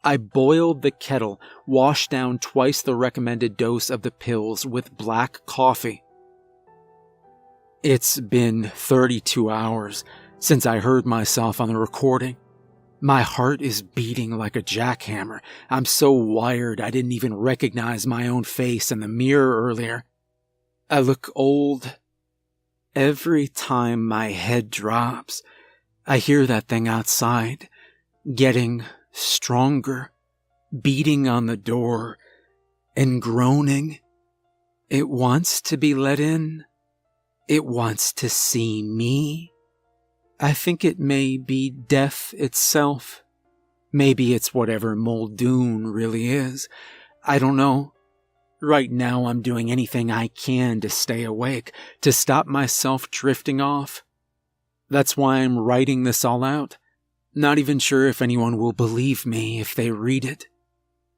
I boiled the kettle, washed down twice the recommended dose of the pills with black coffee. It's been 32 hours since I heard myself on the recording. My heart is beating like a jackhammer. I'm so wired I didn't even recognize my own face in the mirror earlier. I look old. Every time my head drops, I hear that thing outside, getting stronger, beating on the door, and groaning. It wants to be let in. It wants to see me. I think it may be death itself. Maybe it's whatever Muldoon really is. I don't know. Right now I'm doing anything I can to stay awake, to stop myself drifting off. That's why I'm writing this all out. Not even sure if anyone will believe me if they read it.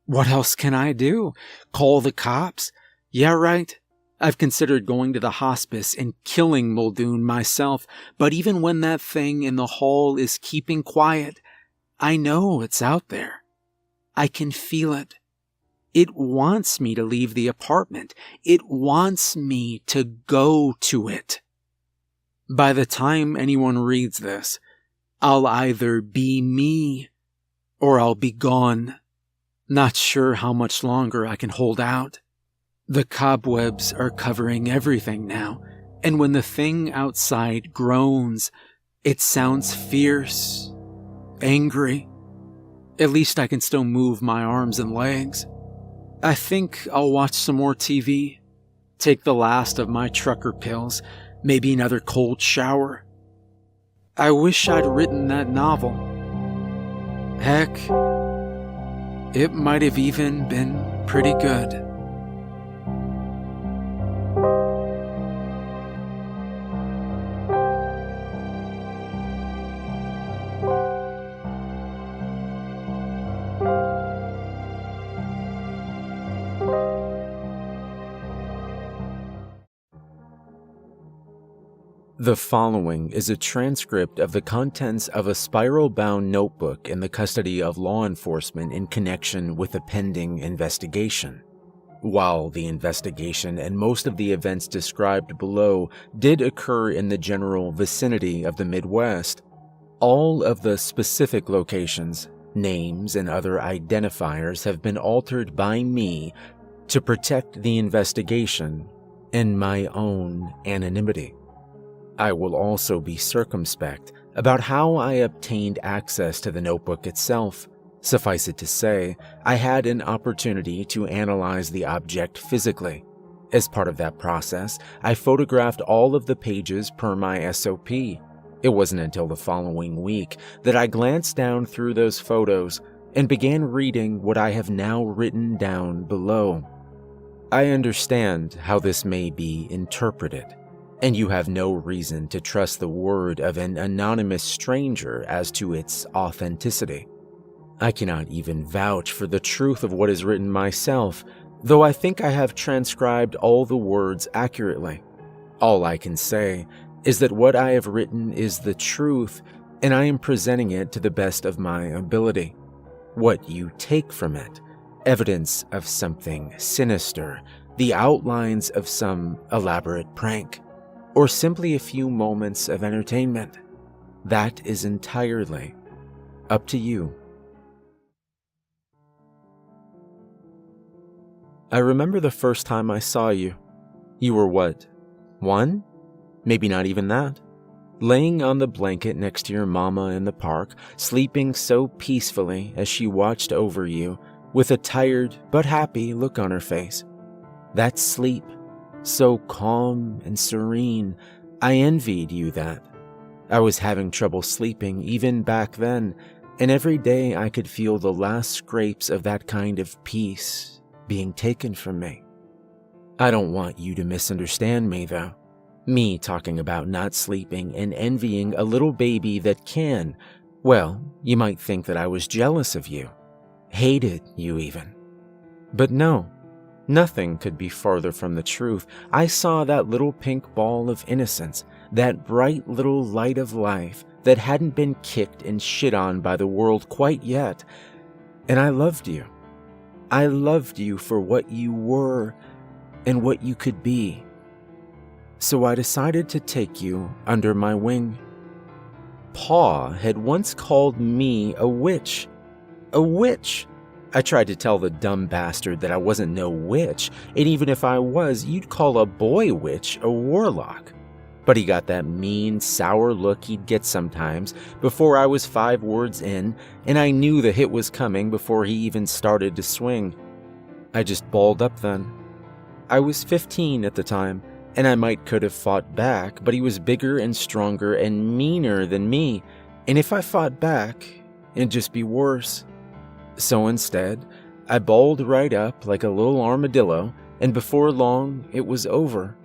What else can I do? Call the cops? Yeah, right. I've considered going to the hospice and killing Muldoon myself, but even when that thing in the hall is keeping quiet, I know it's out there. I can feel it. It wants me to leave the apartment. It wants me to go to it. By the time anyone reads this, I'll either be me or I'll be gone. Not sure how much longer I can hold out. The cobwebs are covering everything now, and when the thing outside groans, it sounds fierce, angry. At least I can still move my arms and legs. I think I'll watch some more TV, take the last of my trucker pills, maybe another cold shower. I wish I'd written that novel. Heck, it might have even been pretty good. The following is a transcript of the contents of a spiral-bound notebook in the custody of law enforcement in connection with a pending investigation. While the investigation and most of the events described below did occur in the general vicinity of the Midwest, all of the specific locations, names, and other identifiers have been altered by me to protect the investigation and my own anonymity. I will also be circumspect about how I obtained access to the notebook itself. Suffice it to say, I had an opportunity to analyze the object physically. As part of that process, I photographed all of the pages per my SOP. It wasn't until the following week that I glanced down through those photos and began reading what I have now written down below. I understand how this may be interpreted, and you have no reason to trust the word of an anonymous stranger as to its authenticity. I cannot even vouch for the truth of what is written myself, though I think I have transcribed all the words accurately. All I can say is that what I have written is the truth, and I am presenting it to the best of my ability. What you take from it, evidence of something sinister, the outlines of some elaborate prank, or simply a few moments of entertainment, that is entirely up to you. I remember the first time I saw you. You were what, 1? Maybe not even that. Laying on the blanket next to your mama in the park, sleeping so peacefully as she watched over you with a tired but happy look on her face. That sleep, so calm and serene, I envied you that. I was having trouble sleeping even back then, and every day I could feel the last scrapes of that kind of peace being taken from me. I don't want you to misunderstand me, though. Me talking about not sleeping and envying a little baby that can, well, you might think that I was jealous of you, hated you even. But no, nothing could be farther from the truth. I saw that little pink ball of innocence, that bright little light of life that hadn't been kicked and shit on by the world quite yet, and I loved you. I loved you for what you were and what you could be. So I decided to take you under my wing. Pa had once called me a witch. A witch! I tried to tell the dumb bastard that I wasn't no witch, and even if I was, you'd call a boy witch a warlock. But he got that mean, sour look he'd get sometimes before I was 5 words in, and I knew the hit was coming before he even started to swing. I just balled up then. I was 15 at the time, and I could have fought back, but he was bigger and stronger and meaner than me, and if I fought back, it'd just be worse. So instead, I balled right up like a little armadillo, and before long, it was over.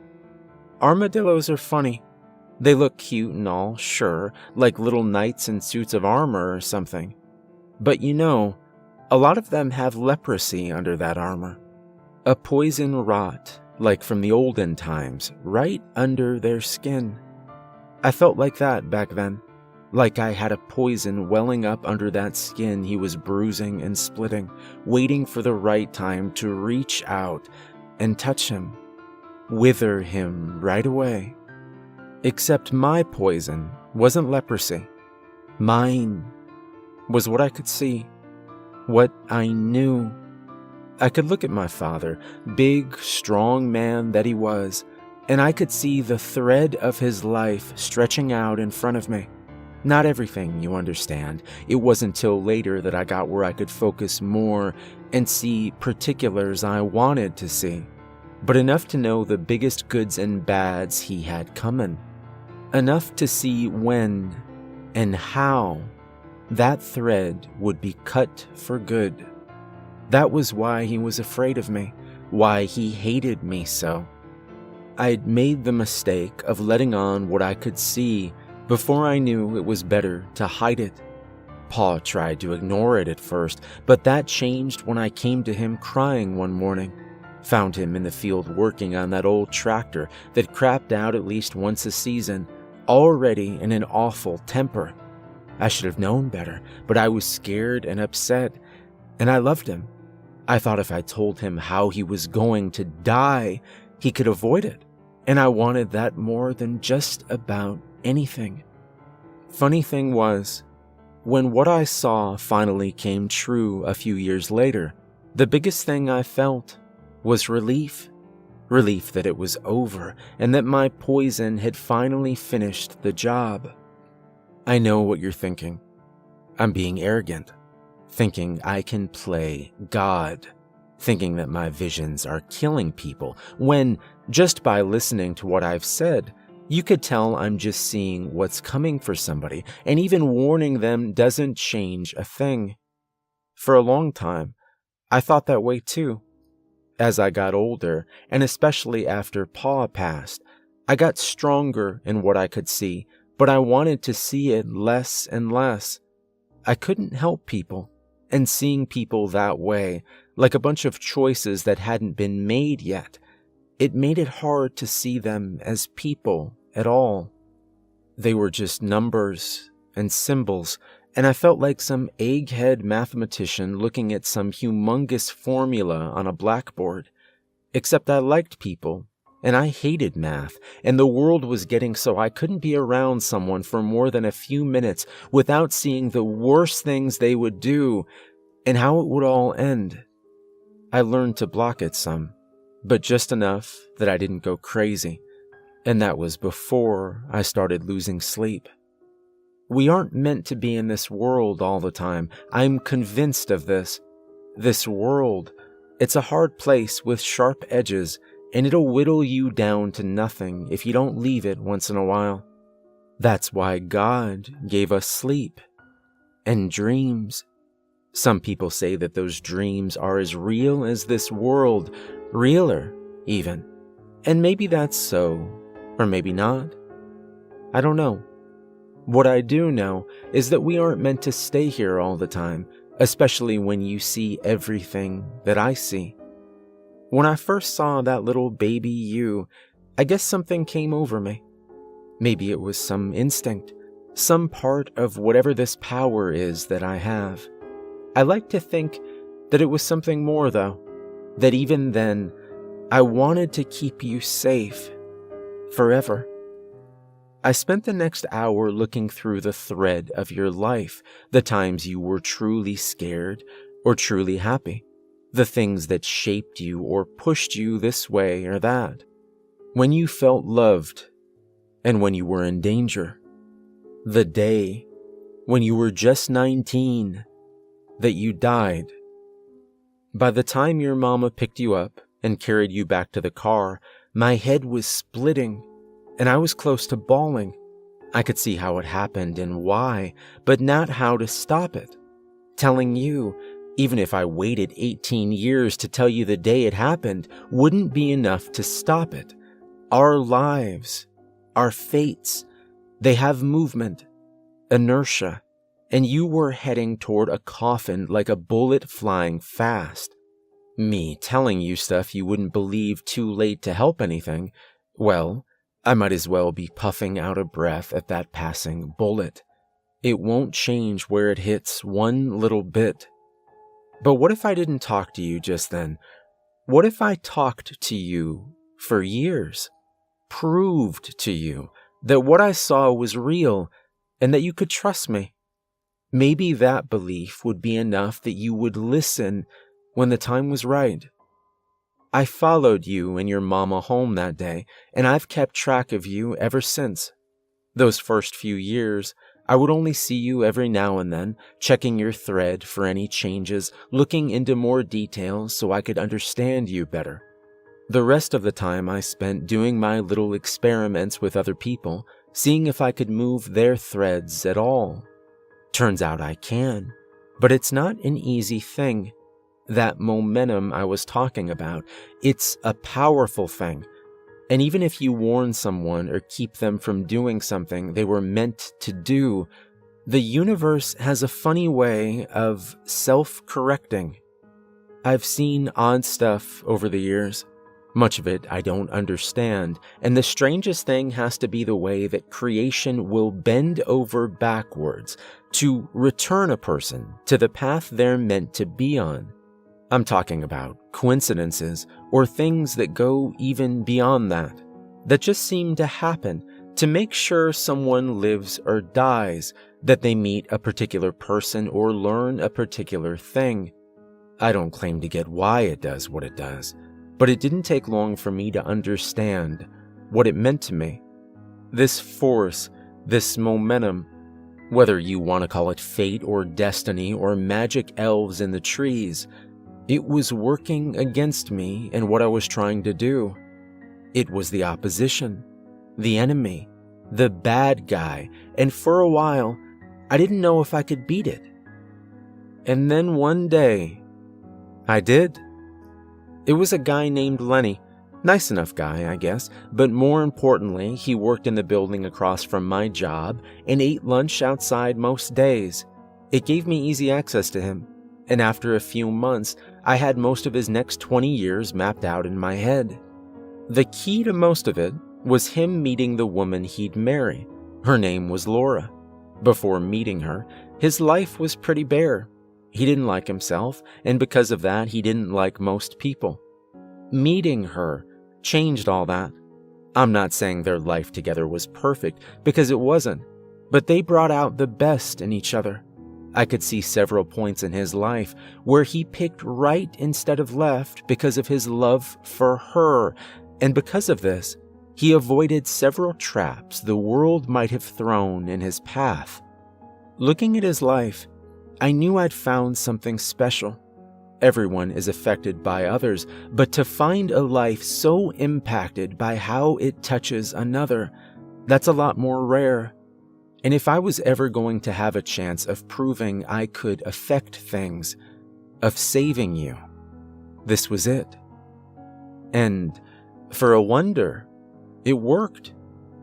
Armadillos are funny. They look cute and all, sure, like little knights in suits of armor or something. But you know, a lot of them have leprosy under that armor. A poison rot, like from the olden times, right under their skin. I felt like that back then, like I had a poison welling up under that skin he was bruising and splitting, waiting for the right time to reach out and touch him, wither him right away. Except my poison wasn't leprosy. Mine was what I could see, what I knew. I could look at my father, big, strong man that he was, and I could see the thread of his life stretching out in front of me. Not everything, you understand. It wasn't till later that I got where I could focus more and see particulars I wanted to see, but enough to know the biggest goods and bads he had coming. Enough to see when and how that thread would be cut for good. That was why he was afraid of me, why he hated me so. I'd made the mistake of letting on what I could see before I knew it was better to hide it. Pa tried to ignore it at first, but that changed when I came to him crying one morning. Found him in the field working on that old tractor that crapped out at least once a season, already in an awful temper. I should have known better, but I was scared and upset, and I loved him. I thought if I told him how he was going to die, he could avoid it, and I wanted that more than just about anything. Funny thing was, when what I saw finally came true a few years later, the biggest thing I felt was relief. Relief that it was over and that my poison had finally finished the job. I know what you're thinking. I'm being arrogant, thinking I can play God, thinking that my visions are killing people, when, just by listening to what I've said, you could tell I'm just seeing what's coming for somebody, and even warning them doesn't change a thing. For a long time, I thought that way too. As I got older, and especially after Pa passed, I got stronger in what I could see, but I wanted to see it less and less. I couldn't help people, and seeing people that way, like a bunch of choices that hadn't been made yet, it made it hard to see them as people at all. They were just numbers and symbols, and I felt like some egghead mathematician looking at some humongous formula on a blackboard. Except I liked people, and I hated math, and the world was getting so I couldn't be around someone for more than a few minutes without seeing the worst things they would do and how it would all end. I learned to block it some, but just enough that I didn't go crazy, and that was before I started losing sleep. We aren't meant to be in this world all the time. I'm convinced of this. This world, it's a hard place with sharp edges, and it'll whittle you down to nothing if you don't leave it once in a while. That's why God gave us sleep and dreams. Some people say that those dreams are as real as this world, realer even. And maybe that's so, or maybe not. I don't know. What I do know is that we aren't meant to stay here all the time, especially when you see everything that I see. When I first saw that little baby you, I guess something came over me. Maybe it was some instinct, some part of whatever this power is that I have. I like to think that it was something more, though, that even then, I wanted to keep you safe, forever. I spent the next hour looking through the thread of your life, the times you were truly scared or truly happy, the things that shaped you or pushed you this way or that, when you felt loved and when you were in danger, the day when you were just 19 that you died. By the time your mama picked you up and carried you back to the car, my head was splitting, and I was close to bawling. I could see how it happened and why, but not how to stop it. Telling you, even if I waited 18 years to tell you the day it happened, wouldn't be enough to stop it. Our lives, our fates, they have movement, inertia, and you were heading toward a coffin like a bullet flying fast. Me telling you stuff you wouldn't believe too late to help anything, well, I might as well be puffing out of breath at that passing bullet. It won't change where it hits one little bit. But what if I didn't talk to you just then? What if I talked to you for years? Proved to you that what I saw was real and that you could trust me? Maybe that belief would be enough that you would listen when the time was right. I followed you and your mama home that day, and I've kept track of you ever since. Those first few years, I would only see you every now and then, checking your thread for any changes, looking into more details so I could understand you better. The rest of the time I spent doing my little experiments with other people, seeing if I could move their threads at all. Turns out I can, but it's not an easy thing. That momentum I was talking about, it's a powerful thing. And even if you warn someone or keep them from doing something they were meant to do, the universe has a funny way of self-correcting. I've seen odd stuff over the years. Much of it I don't understand, and the strangest thing has to be the way that creation will bend over backwards to return a person to the path they're meant to be on. I'm talking about coincidences or things that go even beyond that just seem to happen to make sure someone lives or dies, that they meet a particular person or learn a particular thing. I don't claim to get why it does what it does, but it didn't take long for me to understand what it meant to me. This force, this momentum, whether you want to call it fate or destiny or magic elves in the trees, it was working against me and what I was trying to do. It was the opposition, the enemy, the bad guy, and for a while, I didn't know if I could beat it. And then one day, I did. It was a guy named Lenny. Nice enough guy, I guess, but more importantly, he worked in the building across from my job and ate lunch outside most days. It gave me easy access to him, and after a few months, I had most of his next 20 years mapped out in my head. The key to most of it was him meeting the woman he'd marry. Her name was Laura. Before meeting her, his life was pretty bare. He didn't like himself, and because of that, he didn't like most people. Meeting her changed all that. I'm not saying their life together was perfect, because it wasn't, but they brought out the best in each other. I could see several points in his life where he picked right instead of left because of his love for her, and because of this, he avoided several traps the world might have thrown in his path. Looking at his life, I knew I'd found something special. Everyone is affected by others, but to find a life so impacted by how it touches another, that's a lot more rare. And if I was ever going to have a chance of proving I could affect things, of saving you, this was it. And for a wonder, it worked.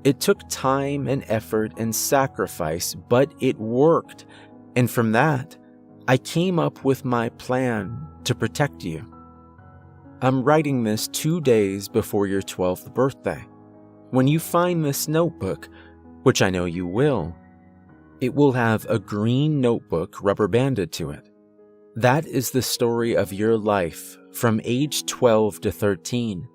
It took time and effort and sacrifice, but it worked. And from that, I came up with my plan to protect you. I'm writing this 2 days before your 12th birthday. When you find this notebook, which I know you will, it will have a green notebook rubber banded to it. That is the story of your life from age 12 to 13.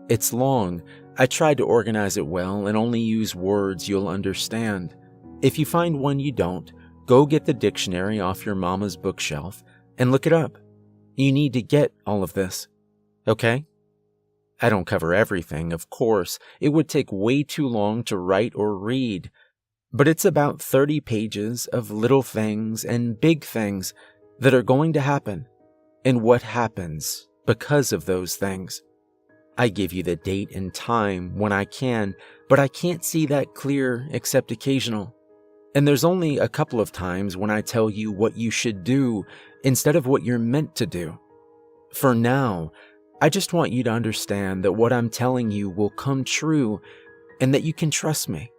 It's long. I tried to organize it well and only use words you'll understand. If you find one you don't, go get the dictionary off your mama's bookshelf and look it up. You need to get all of this, okay? I don't cover everything, of course. It would take way too long to write or read, but it's about 30 pages of little things and big things that are going to happen and what happens because of those things. I give you the date and time when I can, but I can't see that clear except occasional. And there's only a couple of times when I tell you what you should do instead of what you're meant to do. For now, I just want you to understand that what I'm telling you will come true and that you can trust me.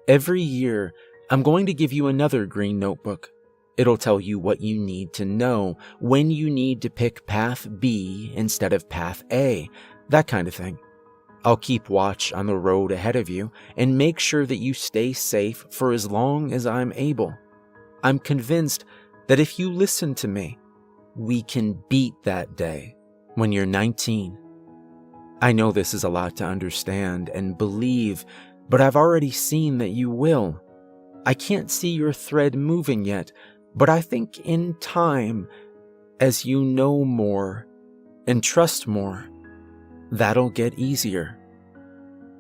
Every year, I'm going to give you another green notebook. It'll tell you what you need to know, when you need to pick path B instead of path A, that kind of thing. I'll keep watch on the road ahead of you and make sure that you stay safe for as long as I'm able. I'm convinced that if you listen to me, we can beat that day when you're 19. I know this is a lot to understand and believe, but I've already seen that you will. I can't see your thread moving yet, but I think in time, as you know more and trust more, that'll get easier.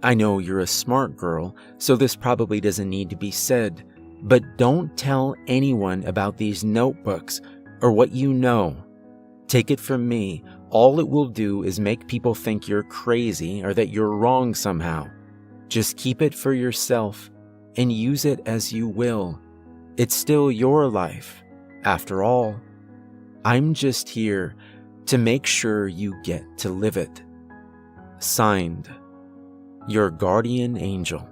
I know you're a smart girl, so this probably doesn't need to be said, but don't tell anyone about these notebooks or what you know. Take it from me, all it will do is make people think you're crazy or that you're wrong somehow. Just keep it for yourself and use it as you will. It's still your life, after all. I'm just here to make sure you get to live it. Signed, your guardian angel.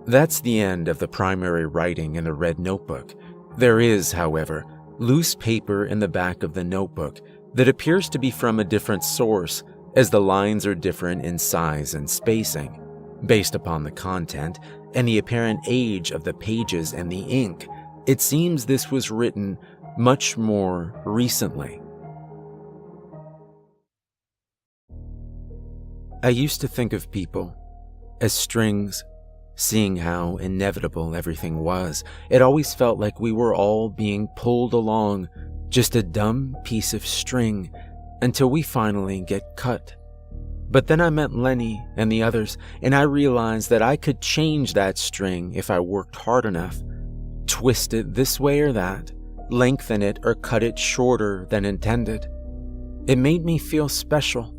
That's the end of the primary writing in the red notebook. There is, however, loose paper in the back of the notebook that appears to be from a different source, as the lines are different in size and spacing. Based upon the content and the apparent age of the pages and the ink, it seems this was written much more recently. I used to think of people as strings. Seeing how inevitable everything was, it always felt like we were all being pulled along, just a dumb piece of string, until we finally get cut. But then I met Lenny and the others, and I realized that I could change that string if I worked hard enough. Twist it this way or that, lengthen it or cut it shorter than intended. It made me feel special,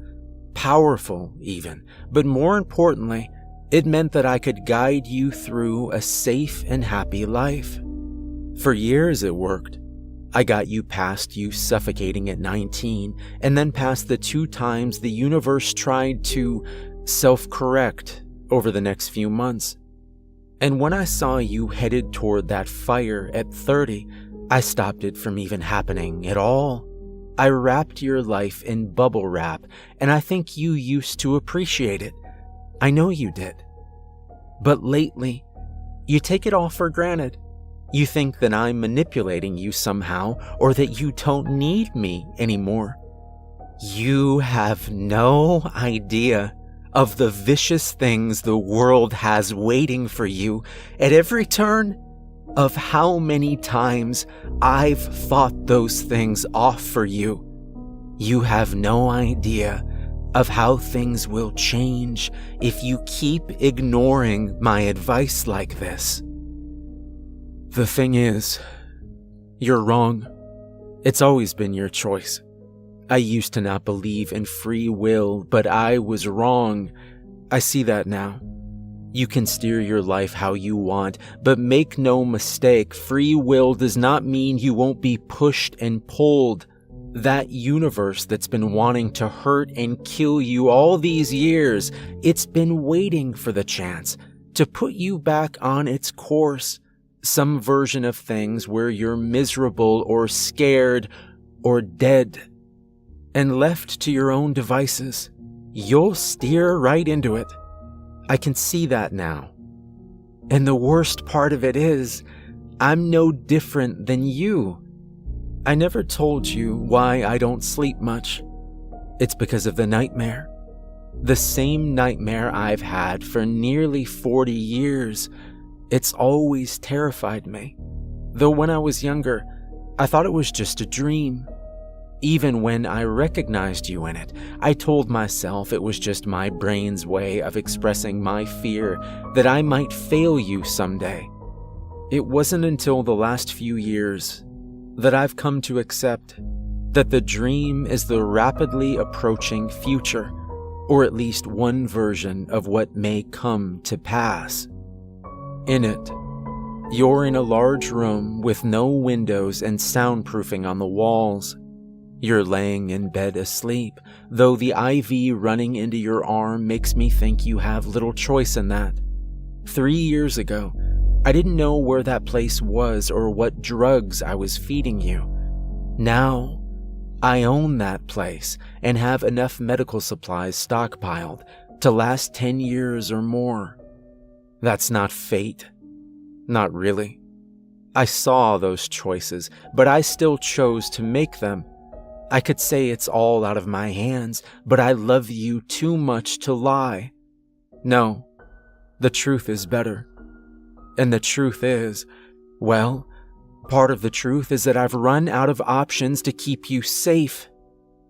powerful even, but more importantly, it meant that I could guide you through a safe and happy life. For years it worked. I got you past you suffocating at 19, and then past the 2 times the universe tried to self-correct over the next few months. And when I saw you headed toward that fire at 30, I stopped it from even happening at all. I wrapped your life in bubble wrap, and I think you used to appreciate it. I know you did. But lately, you take it all for granted. You think that I'm manipulating you somehow, or that you don't need me anymore. You have no idea of the vicious things the world has waiting for you at every turn, of how many times I've fought those things off for you. You have no idea of how things will change if you keep ignoring my advice like this. The thing is, you're wrong. It's always been your choice. I used to not believe in free will, but I was wrong. I see that now. You can steer your life how you want, but make no mistake, free will does not mean you won't be pushed and pulled. That universe that's been wanting to hurt and kill you all these years, it's been waiting for the chance to put you back on its course. Some version of things where you're miserable or scared or dead. And left to your own devices, you'll steer right into it. I can see that now. And the worst part of it is, I'm no different than you. I never told you why I don't sleep much. It's because of the nightmare. The same nightmare I've had for nearly 40 years. It's always terrified me. Though when I was younger, I thought it was just a dream. Even when I recognized you in it, I told myself it was just my brain's way of expressing my fear that I might fail you someday. It wasn't until the last few years that I've come to accept that the dream is the rapidly approaching future, or at least one version of what may come to pass. In it, you're in a large room with no windows and soundproofing on the walls. You're laying in bed asleep, though the IV running into your arm makes me think you have little choice in that. 3 years ago, I didn't know where that place was or what drugs I was feeding you. Now, I own that place and have enough medical supplies stockpiled to last 10 years or more. That's not fate. Not really. I saw those choices, but I still chose to make them. I could say it's all out of my hands, but I love you too much to lie. No, the truth is better. And the truth is, well, part of the truth is that I've run out of options to keep you safe.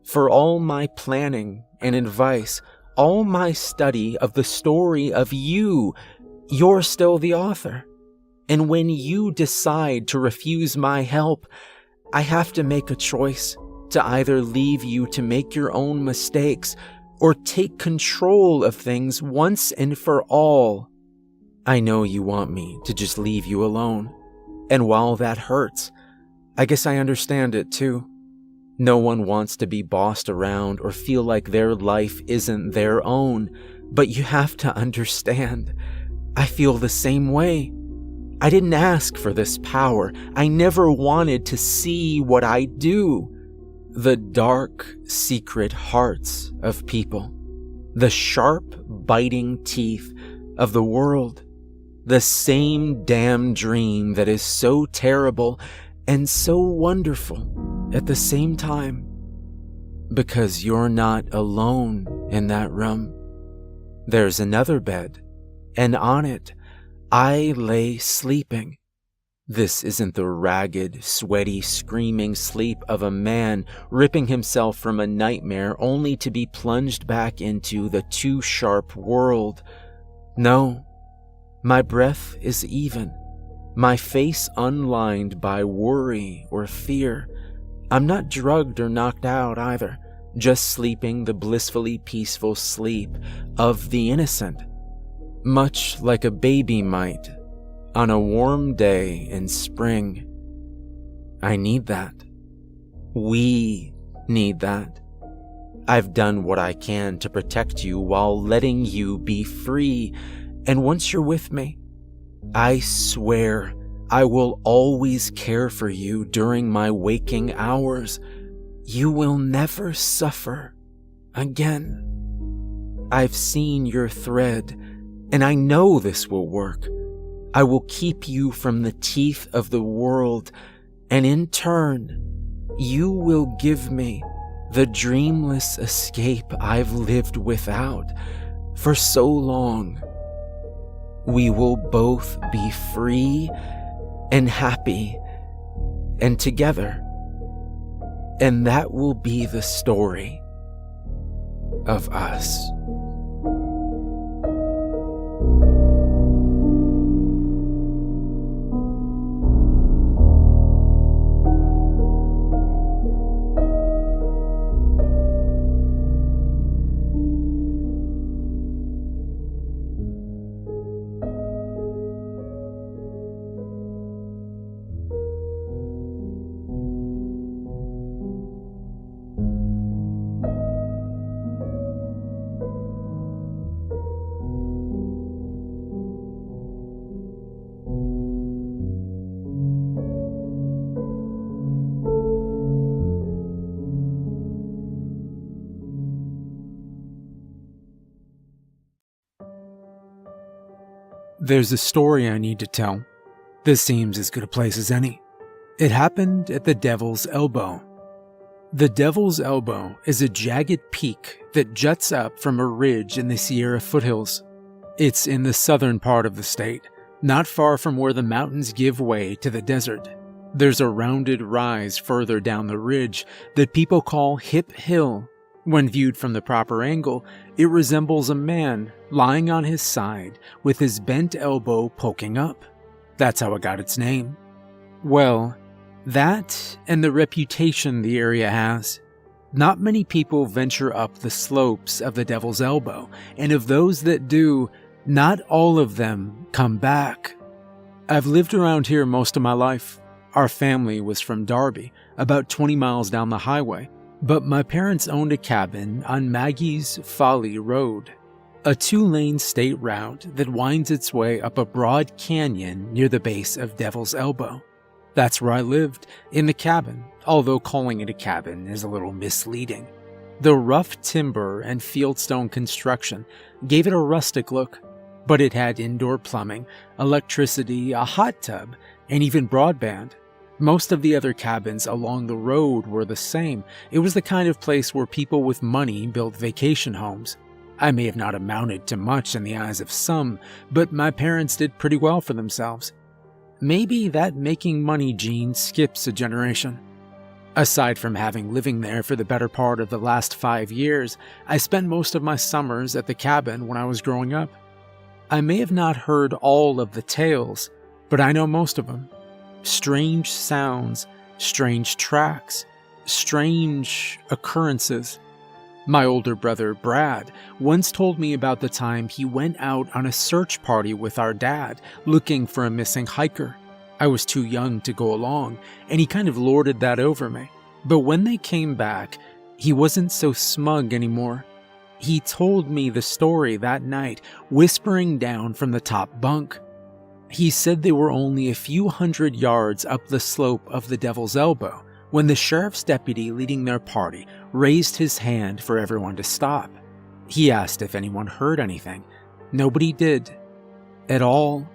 For all my planning and advice, all my study of the story of you, you're still the author. And when you decide to refuse my help, I have to make a choice to either leave you to make your own mistakes or take control of things once and for all. I know you want me to just leave you alone, and while that hurts, I guess I understand it too. No one wants to be bossed around or feel like their life isn't their own, but you have to understand, I feel the same way. I didn't ask for this power. I never wanted to see what I do. The dark, secret hearts of people. The sharp, biting teeth of the world. The same damn dream that is so terrible and so wonderful at the same time. Because you're not alone in that room. There's another bed, and on it, I lay sleeping. This isn't the ragged, sweaty, screaming sleep of a man ripping himself from a nightmare only to be plunged back into the too sharp world. No, my breath is even, my face unlined by worry or fear. I'm not drugged or knocked out either, just sleeping the blissfully peaceful sleep of the innocent, much like a baby might on a warm day in spring. I need that. We need that. I've done what I can to protect you while letting you be free, and once you're with me, I swear I will always care for you during my waking hours. You will never suffer again. I've seen your thread, and I know this will work. I will keep you from the teeth of the world, and in turn, you will give me the dreamless escape I've lived without for so long. We will both be free and happy and together, and that will be the story of us. There's a story I need to tell. This seems as good a place as any. It happened at the Devil's Elbow. The Devil's Elbow is a jagged peak that juts up from a ridge in the Sierra foothills. It's in the southern part of the state, not far from where the mountains give way to the desert. There's a rounded rise further down the ridge that people call Hip Hill. When viewed from the proper angle, it resembles a man lying on his side with his bent elbow poking up. That's how it got its name. Well, that and the reputation the area has. Not many people venture up the slopes of the Devil's Elbow, and of those that do, not all of them come back. I've lived around here most of my life. Our family was from Darby, about 20 miles down the highway. But my parents owned a cabin on Maggie's Folly Road, a 2-lane state route that winds its way up a broad canyon near the base of Devil's Elbow. That's where I lived, in the cabin, although calling it a cabin is a little misleading. The rough timber and fieldstone construction gave it a rustic look, but it had indoor plumbing, electricity, a hot tub, and even broadband. Most of the other cabins along the road were the same. It was the kind of place where people with money built vacation homes. I may have not amounted to much in the eyes of some, but my parents did pretty well for themselves. Maybe that making money gene skips a generation. Aside from having living there for the better part of the last 5 years, I spent most of my summers at the cabin when I was growing up. I may have not heard all of the tales, but I know most of them. Strange sounds, strange tracks, strange occurrences. My older brother, Brad, once told me about the time he went out on a search party with our dad, looking for a missing hiker. I was too young to go along, and he kind of lorded that over me. But when they came back, he wasn't so smug anymore. He told me the story that night, whispering down from the top bunk. He said they were only a few hundred yards up the slope of the Devil's Elbow when the sheriff's deputy leading their party raised his hand for everyone to stop. He asked if anyone heard anything. Nobody did. At all.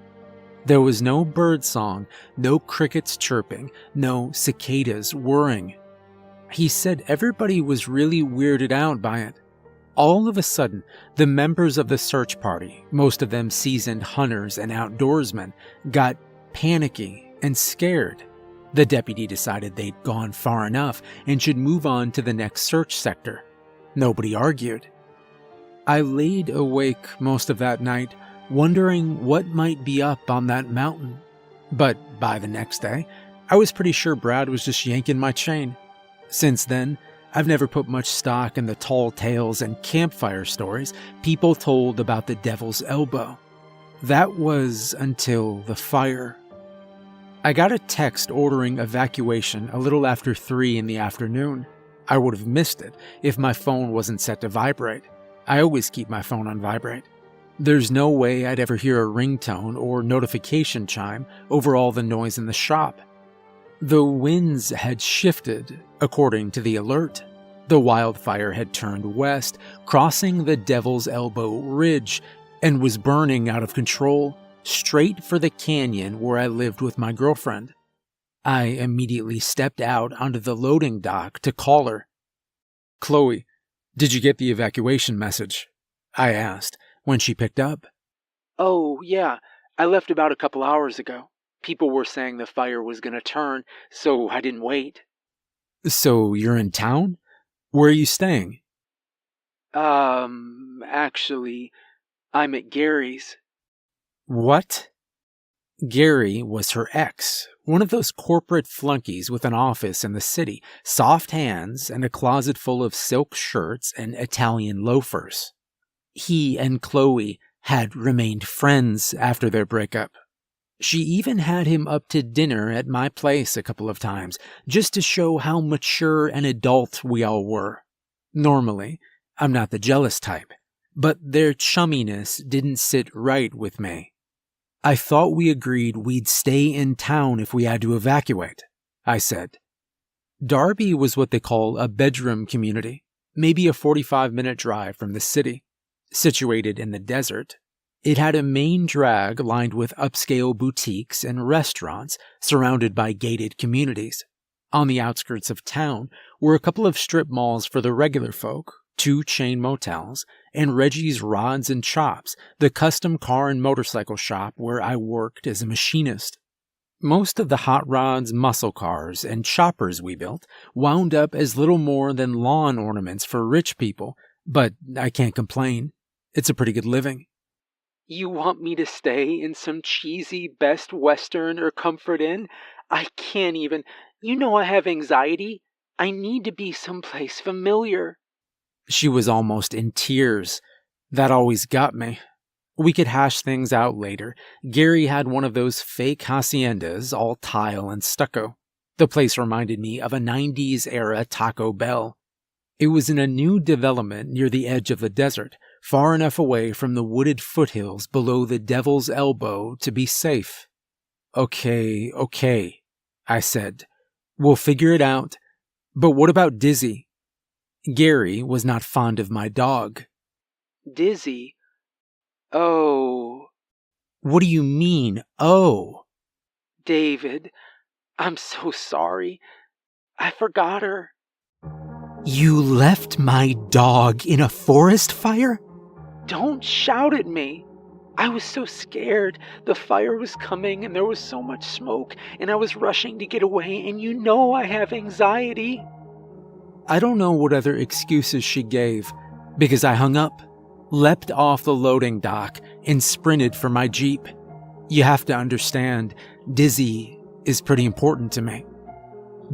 There was no birdsong, no crickets chirping, no cicadas whirring. He said everybody was really weirded out by it. All of a sudden, the members of the search party, most of them seasoned hunters and outdoorsmen, got panicky and scared. The deputy decided they'd gone far enough and should move on to the next search sector. Nobody argued. I laid awake most of that night, wondering what might be up on that mountain. But by the next day, I was pretty sure Brad was just yanking my chain. Since then, I've never put much stock in the tall tales and campfire stories people told about the Devil's Elbow. That was until the fire. I got a text ordering evacuation a little after 3 in the afternoon. I would have missed it if my phone wasn't set to vibrate. I always keep my phone on vibrate. There's no way I'd ever hear a ringtone or notification chime over all the noise in the shop. The winds had shifted, according to the alert. The wildfire had turned west, crossing the Devil's Elbow Ridge, and was burning out of control, straight for the canyon where I lived with my girlfriend. I immediately stepped out onto the loading dock to call her. "Chloe, did you get the evacuation message?" I asked when she picked up. "Oh, yeah, I left about a couple hours ago. People were saying the fire was going to turn, so I didn't wait." "So you're in town? Where are you staying?" Actually, I'm at Gary's." "What?" Gary was her ex, one of those corporate flunkies with an office in the city, soft hands, and a closet full of silk shirts and Italian loafers. He and Chloe had remained friends after their breakup. She even had him up to dinner at my place a couple of times, just to show how mature and adult we all were. Normally, I'm not the jealous type, but their chumminess didn't sit right with me. "I thought we agreed we'd stay in town if we had to evacuate," I said. Darby was what they call a bedroom community, maybe a 45-minute drive from the city. Situated in the desert, it had a main drag lined with upscale boutiques and restaurants surrounded by gated communities. On the outskirts of town were a couple of strip malls for the regular folk, 2 chain motels, and Reggie's Rods and Chops, the custom car and motorcycle shop where I worked as a machinist. Most of the hot rods, muscle cars, and choppers we built wound up as little more than lawn ornaments for rich people, but I can't complain. It's a pretty good living. "You want me to stay in some cheesy Best Western or Comfort Inn? I can't even. You know I have anxiety. I need to be someplace familiar." She was almost in tears. That always got me. We could hash things out later. Gary had one of those fake haciendas, all tile and stucco. The place reminded me of a 90s-era Taco Bell. It was in a new development near the edge of the desert, far enough away from the wooded foothills below the Devil's Elbow to be safe. Okay, I said. "We'll figure it out. But what about Dizzy?" Gary was not fond of my dog. "Dizzy? Oh." "What do you mean, oh?" "David, I'm so sorry. I forgot her." "You left my dog in a forest fire?" "Don't shout at me. I was so scared. The fire was coming and there was so much smoke and I was rushing to get away, and you know I have anxiety." I don't know what other excuses she gave, because I hung up, leapt off the loading dock, and sprinted for my Jeep. You have to understand, Dizzy is pretty important to me.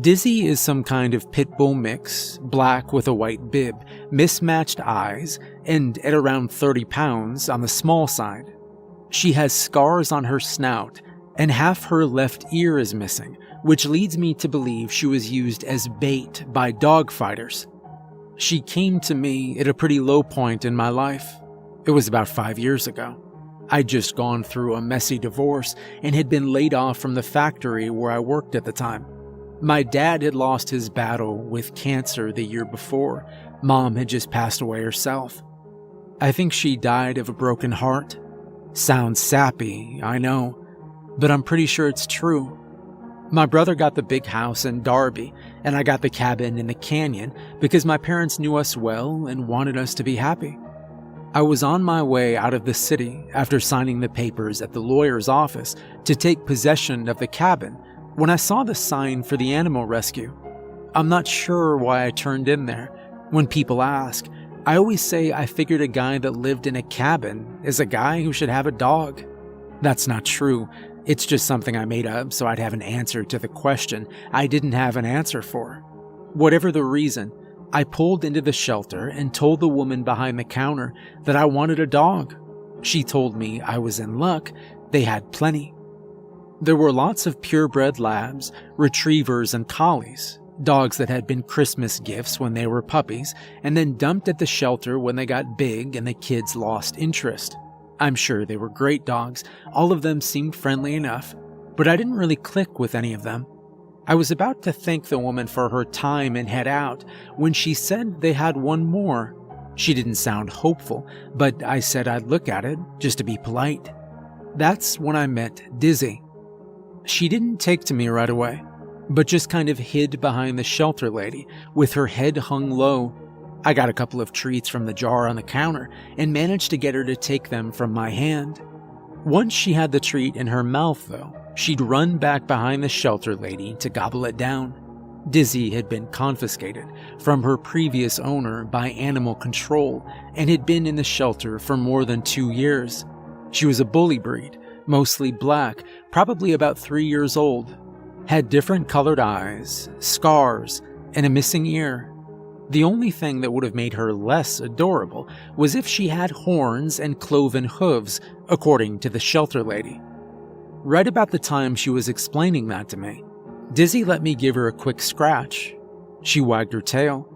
Dizzy is some kind of pit bull mix, black with a white bib, mismatched eyes, and at around 30 pounds on the small side. She has scars on her snout, and half her left ear is missing, which leads me to believe she was used as bait by dog fighters. She came to me at a pretty low point in my life. It was about 5 years ago. I'd just gone through a messy divorce and had been laid off from the factory where I worked at the time. My dad had lost his battle with cancer the year before. Mom had just passed away herself. I think she died of a broken heart. Sounds sappy, I know, but I'm pretty sure it's true. My brother got the big house in Darby, and I got the cabin in the canyon because my parents knew us well and wanted us to be happy. I was on my way out of the city after signing the papers at the lawyer's office to take possession of the cabin when I saw the sign for the animal rescue. I'm not sure why I turned in there. When people ask, I always say I figured a guy that lived in a cabin is a guy who should have a dog. That's not true. It's just something I made up so I'd have an answer to the question I didn't have an answer for. Whatever the reason, I pulled into the shelter and told the woman behind the counter that I wanted a dog. She told me I was in luck. They had plenty. There were lots of purebred labs, retrievers, and collies, dogs that had been Christmas gifts when they were puppies and then dumped at the shelter when they got big and the kids lost interest. I'm sure they were great dogs. All of them seemed friendly enough, but I didn't really click with any of them. I was about to thank the woman for her time and head out when she said they had one more. She didn't sound hopeful, but I said I'd look at it just to be polite. That's when I met Dizzy. She didn't take to me right away, but just kind of hid behind the shelter lady with her head hung low. I got a couple of treats from the jar on the counter and managed to get her to take them from my hand. Once she had the treat in her mouth, though, she'd run back behind the shelter lady to gobble it down. Dizzy had been confiscated from her previous owner by animal control and had been in the shelter for more than 2 years. She was a bully breed, mostly black, probably about 3 years old. Had different colored eyes, scars, and a missing ear. The only thing that would have made her less adorable was if she had horns and cloven hooves, according to the shelter lady. Right about the time she was explaining that to me, Dizzy let me give her a quick scratch. She wagged her tail.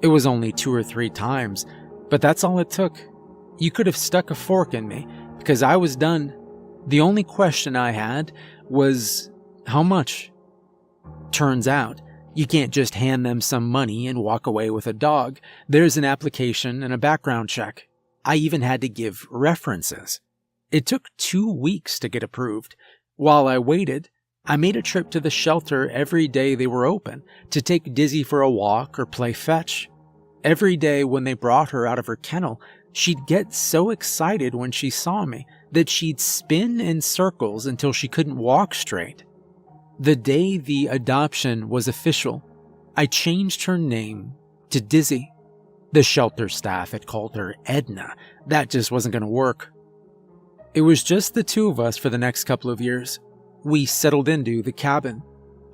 It was only 2 or 3 times, but that's all it took. You could have stuck a fork in me, because I was done. The only question I had was, how much? Turns out, you can't just hand them some money and walk away with a dog. There's an application and a background check. I even had to give references. It took 2 weeks to get approved. While I waited, I made a trip to the shelter every day they were open to take Dizzy for a walk or play fetch. Every day when they brought her out of her kennel, she'd get so excited when she saw me that she'd spin in circles until she couldn't walk straight. The day the adoption was official, I changed her name to Dizzy. The shelter staff had called her Edna. That just wasn't going to work. It was just the 2 of us for the next couple of years. We settled into the cabin.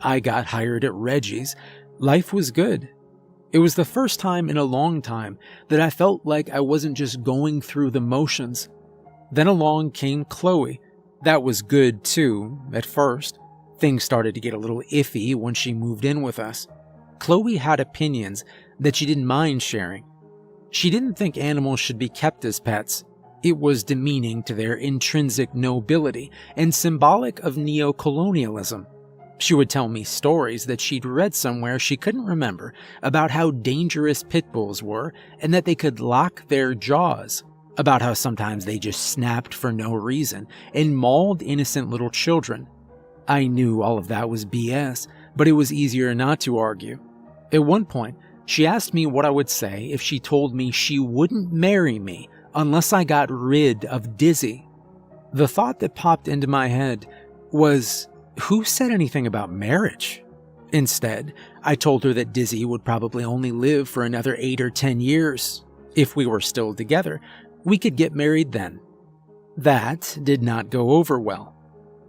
I got hired at Reggie's. Life was good. It was the first time in a long time that I felt like I wasn't just going through the motions. Then along came Chloe. That was good too, at first. Things started to get a little iffy when she moved in with us. Chloe had opinions that she didn't mind sharing. She didn't think animals should be kept as pets. It was demeaning to their intrinsic nobility and symbolic of neo-colonialism. She would tell me stories that she'd read somewhere she couldn't remember about how dangerous pit bulls were and that they could lock their jaws, about how sometimes they just snapped for no reason and mauled innocent little children. I knew all of that was BS, but it was easier not to argue. At one point, she asked me what I would say if she told me she wouldn't marry me unless I got rid of Dizzy. The thought that popped into my head was, who said anything about marriage? Instead, I told her that Dizzy would probably only live for another 8 or 10 years. If we were still together, we could get married then. That did not go over well.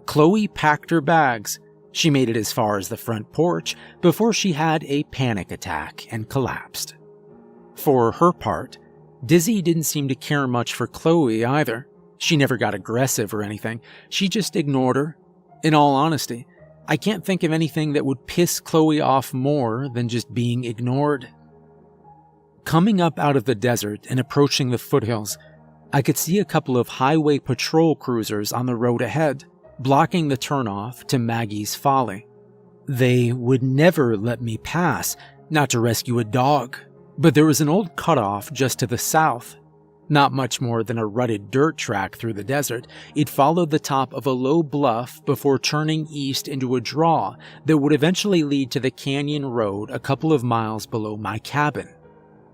Chloe packed her bags. She made it as far as the front porch before she had a panic attack and collapsed. For her part, Dizzy didn't seem to care much for Chloe either. She never got aggressive or anything. She just ignored her. In all honesty, I can't think of anything that would piss Chloe off more than just being ignored. Coming up out of the desert and approaching the foothills, I could see a couple of highway patrol cruisers on the road ahead, blocking the turnoff to Maggie's Folly. They would never let me pass, not to rescue a dog, but there was an old cutoff just to the south. Not much more than a rutted dirt track through the desert, it followed the top of a low bluff before turning east into a draw that would eventually lead to the canyon road a couple of miles below my cabin.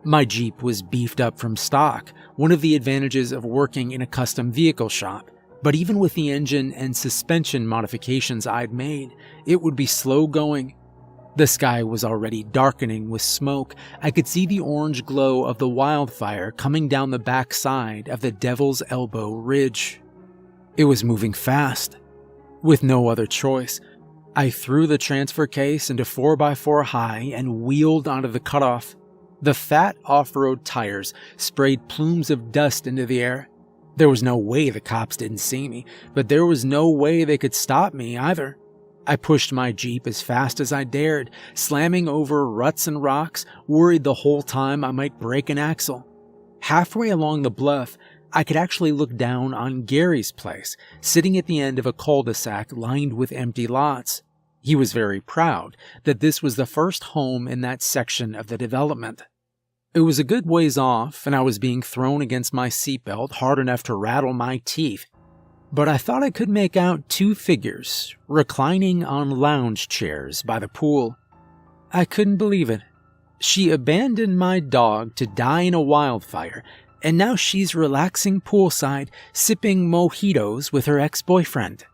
My Jeep was beefed up from stock, one of the advantages of working in a custom vehicle shop, but even with the engine and suspension modifications I'd made, it would be slow going. The sky was already darkening with smoke. I could see the orange glow of the wildfire coming down the back side of the Devil's Elbow Ridge. It was moving fast. With no other choice, I threw the transfer case into 4x4 high and wheeled onto the cutoff. The fat off-road tires sprayed plumes of dust into the air. There was no way the cops didn't see me, but there was no way they could stop me either. I pushed my Jeep as fast as I dared, slamming over ruts and rocks, worried the whole time I might break an axle. Halfway along the bluff, I could actually look down on Gary's place, sitting at the end of a cul-de-sac lined with empty lots. He was very proud that this was the first home in that section of the development. It was a good ways off, and I was being thrown against my seatbelt hard enough to rattle my teeth. But I thought I could make out two figures reclining on lounge chairs by the pool. I couldn't believe it. She abandoned my dog to die in a wildfire, and now she's relaxing poolside, sipping mojitos with her ex-boyfriend.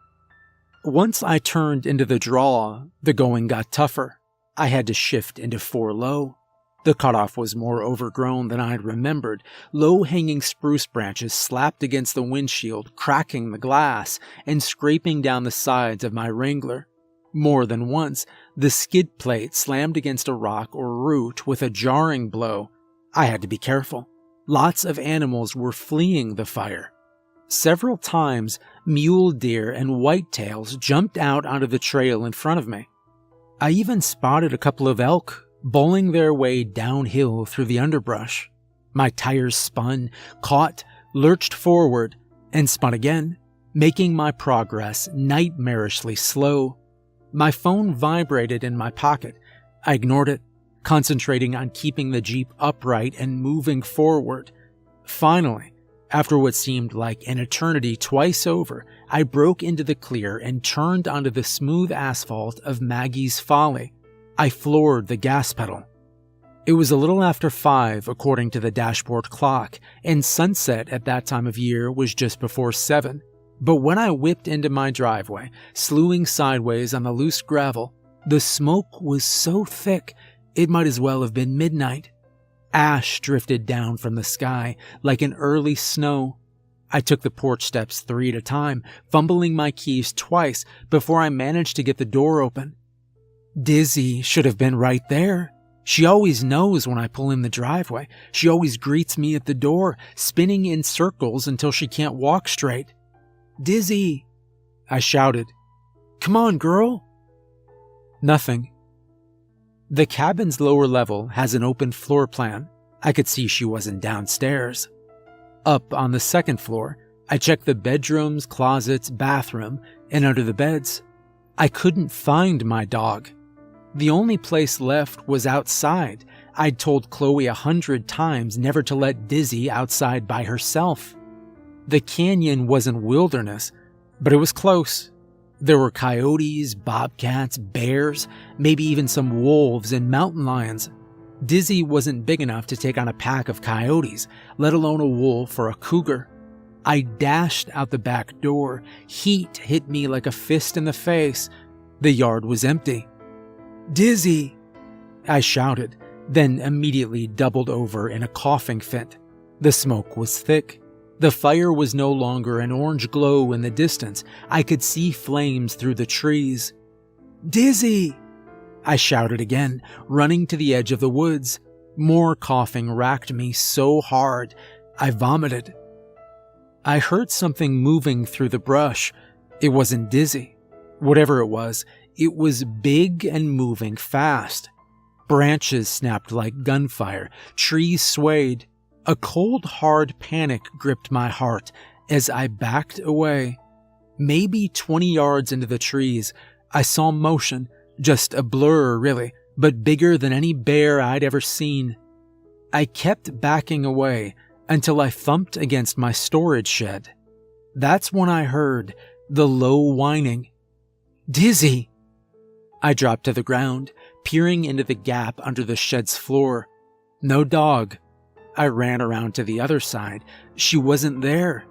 Once I turned into the draw, the going got tougher. I had to shift into 4 low. The cutoff was more overgrown than I'd remembered. Low-hanging spruce branches slapped against the windshield, cracking the glass and scraping down the sides of my Wrangler. More than once, the skid plate slammed against a rock or root with a jarring blow. I had to be careful. Lots of animals were fleeing the fire. Several times, mule deer and whitetails jumped out onto the trail in front of me. I even spotted a couple of elk bowling their way downhill through the underbrush. My tires spun, caught, lurched forward, and spun again, making my progress nightmarishly slow. My phone vibrated in my pocket. I ignored it, concentrating on keeping the Jeep upright and moving forward. Finally, after what seemed like an eternity twice over, I broke into the clear and turned onto the smooth asphalt of Maggie's Folly. I floored the gas pedal. It was a little after 5 according to the dashboard clock, and sunset at that time of year was just before 7. But when I whipped into my driveway, slewing sideways on the loose gravel, the smoke was so thick it might as well have been midnight. Ash drifted down from the sky like an early snow. I took the porch steps 3 at a time, fumbling my keys twice before I managed to get the door open. Dizzy should have been right there. She always knows when I pull in the driveway. She always greets me at the door, spinning in circles until she can't walk straight. "Dizzy!" I shouted. "Come on, girl!" Nothing. The cabin's lower level has an open floor plan. I could see she wasn't downstairs. Up on the second floor, I checked the bedrooms, closets, bathroom, and under the beds. I couldn't find my dog. The only place left was outside. I'd told Chloe 100 times never to let Dizzy outside by herself. The canyon wasn't wilderness, but it was close. There were coyotes, bobcats, bears, maybe even some wolves and mountain lions. Dizzy wasn't big enough to take on a pack of coyotes, let alone a wolf or a cougar. I dashed out the back door. Heat hit me like a fist in the face. The yard was empty. "Dizzy!" I shouted, then immediately doubled over in a coughing fit. The smoke was thick. The fire was no longer an orange glow in the distance. I could see flames through the trees. "Dizzy!" I shouted again, running to the edge of the woods. More coughing racked me so hard, I vomited. I heard something moving through the brush. It wasn't Dizzy. Whatever it was big and moving fast. Branches snapped like gunfire. Trees swayed. A cold, hard panic gripped my heart as I backed away. Maybe 20 yards into the trees, I saw motion, Just a blur, really, but bigger than any bear I'd ever seen. I kept backing away until I thumped against my storage shed. That's when I heard the low whining. "Dizzy!" I dropped to the ground, peering into the gap under the shed's floor. No dog. I ran around to the other side. She wasn't there.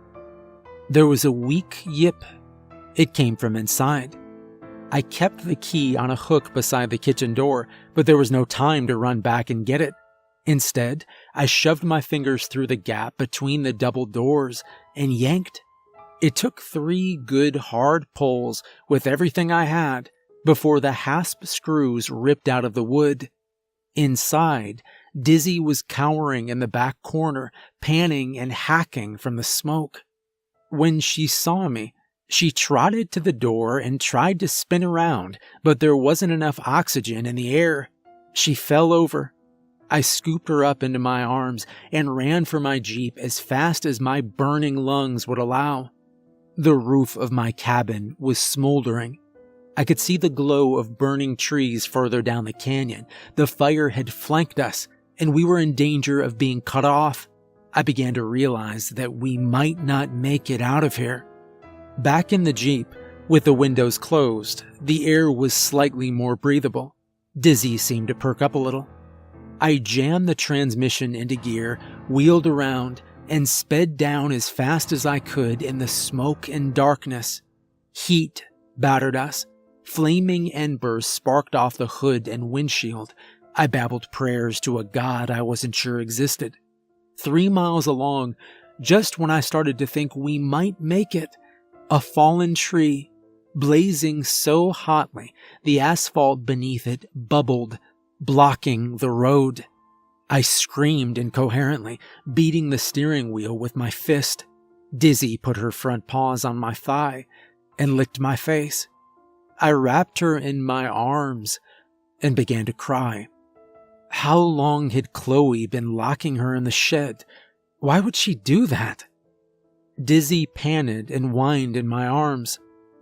There was a weak yip. It came from inside. I kept the key on a hook beside the kitchen door, but there was no time to run back and get it. Instead, I shoved my fingers through the gap between the double doors and yanked. It took 3 good hard pulls with everything I had before the hasp screws ripped out of the wood. Inside, Dizzy was cowering in the back corner, panning and hacking from the smoke. When she saw me, she trotted to the door and tried to spin around, but there wasn't enough oxygen in the air. She fell over. I scooped her up into my arms and ran for my Jeep as fast as my burning lungs would allow. The roof of my cabin was smoldering. I could see the glow of burning trees further down the canyon. The fire had flanked us, and we were in danger of being cut off. I began to realize that we might not make it out of here. Back in the Jeep, with the windows closed, the air was slightly more breathable. Dizzy seemed to perk up a little. I jammed the transmission into gear, wheeled around, and sped down as fast as I could in the smoke and darkness. Heat battered us. Flaming embers sparked off the hood and windshield. I babbled prayers to a god I wasn't sure existed. 3 miles along, just when I started to think we might make it, a fallen tree, blazing so hotly the asphalt beneath it bubbled, blocking the road. I screamed incoherently, beating the steering wheel with my fist. Dizzy put her front paws on my thigh and licked my face. I wrapped her in my arms and began to cry. How long had Chloe been locking her in the shed? Why would she do that? Dizzy panted and whined in my arms.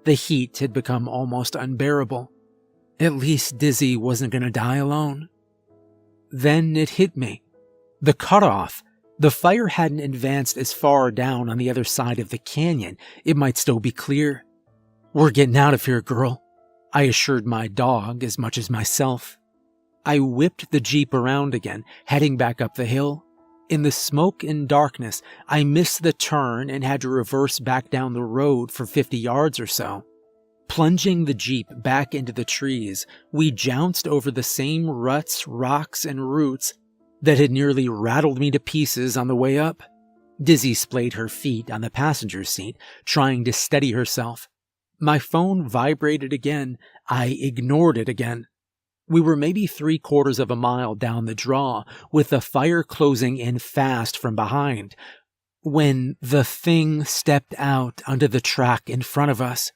The heat had become almost unbearable. At least Dizzy wasn't going to die alone. Then it hit me. The cutoff. The fire hadn't advanced as far down on the other side of the canyon. It might still be clear. "We're getting out of here, girl," I assured my dog as much as myself. I whipped the Jeep around again, heading back up the hill. In the smoke and darkness, I missed the turn and had to reverse back down the road for 50 yards or so. Plunging the Jeep back into the trees, we jounced over the same ruts, rocks, and roots that had nearly rattled me to pieces on the way up. Dizzy splayed her feet on the passenger seat, trying to steady herself. My phone vibrated again. I ignored it again. We were maybe 3/4 of a mile down the draw, with the fire closing in fast from behind, when the thing stepped out onto the track in front of us.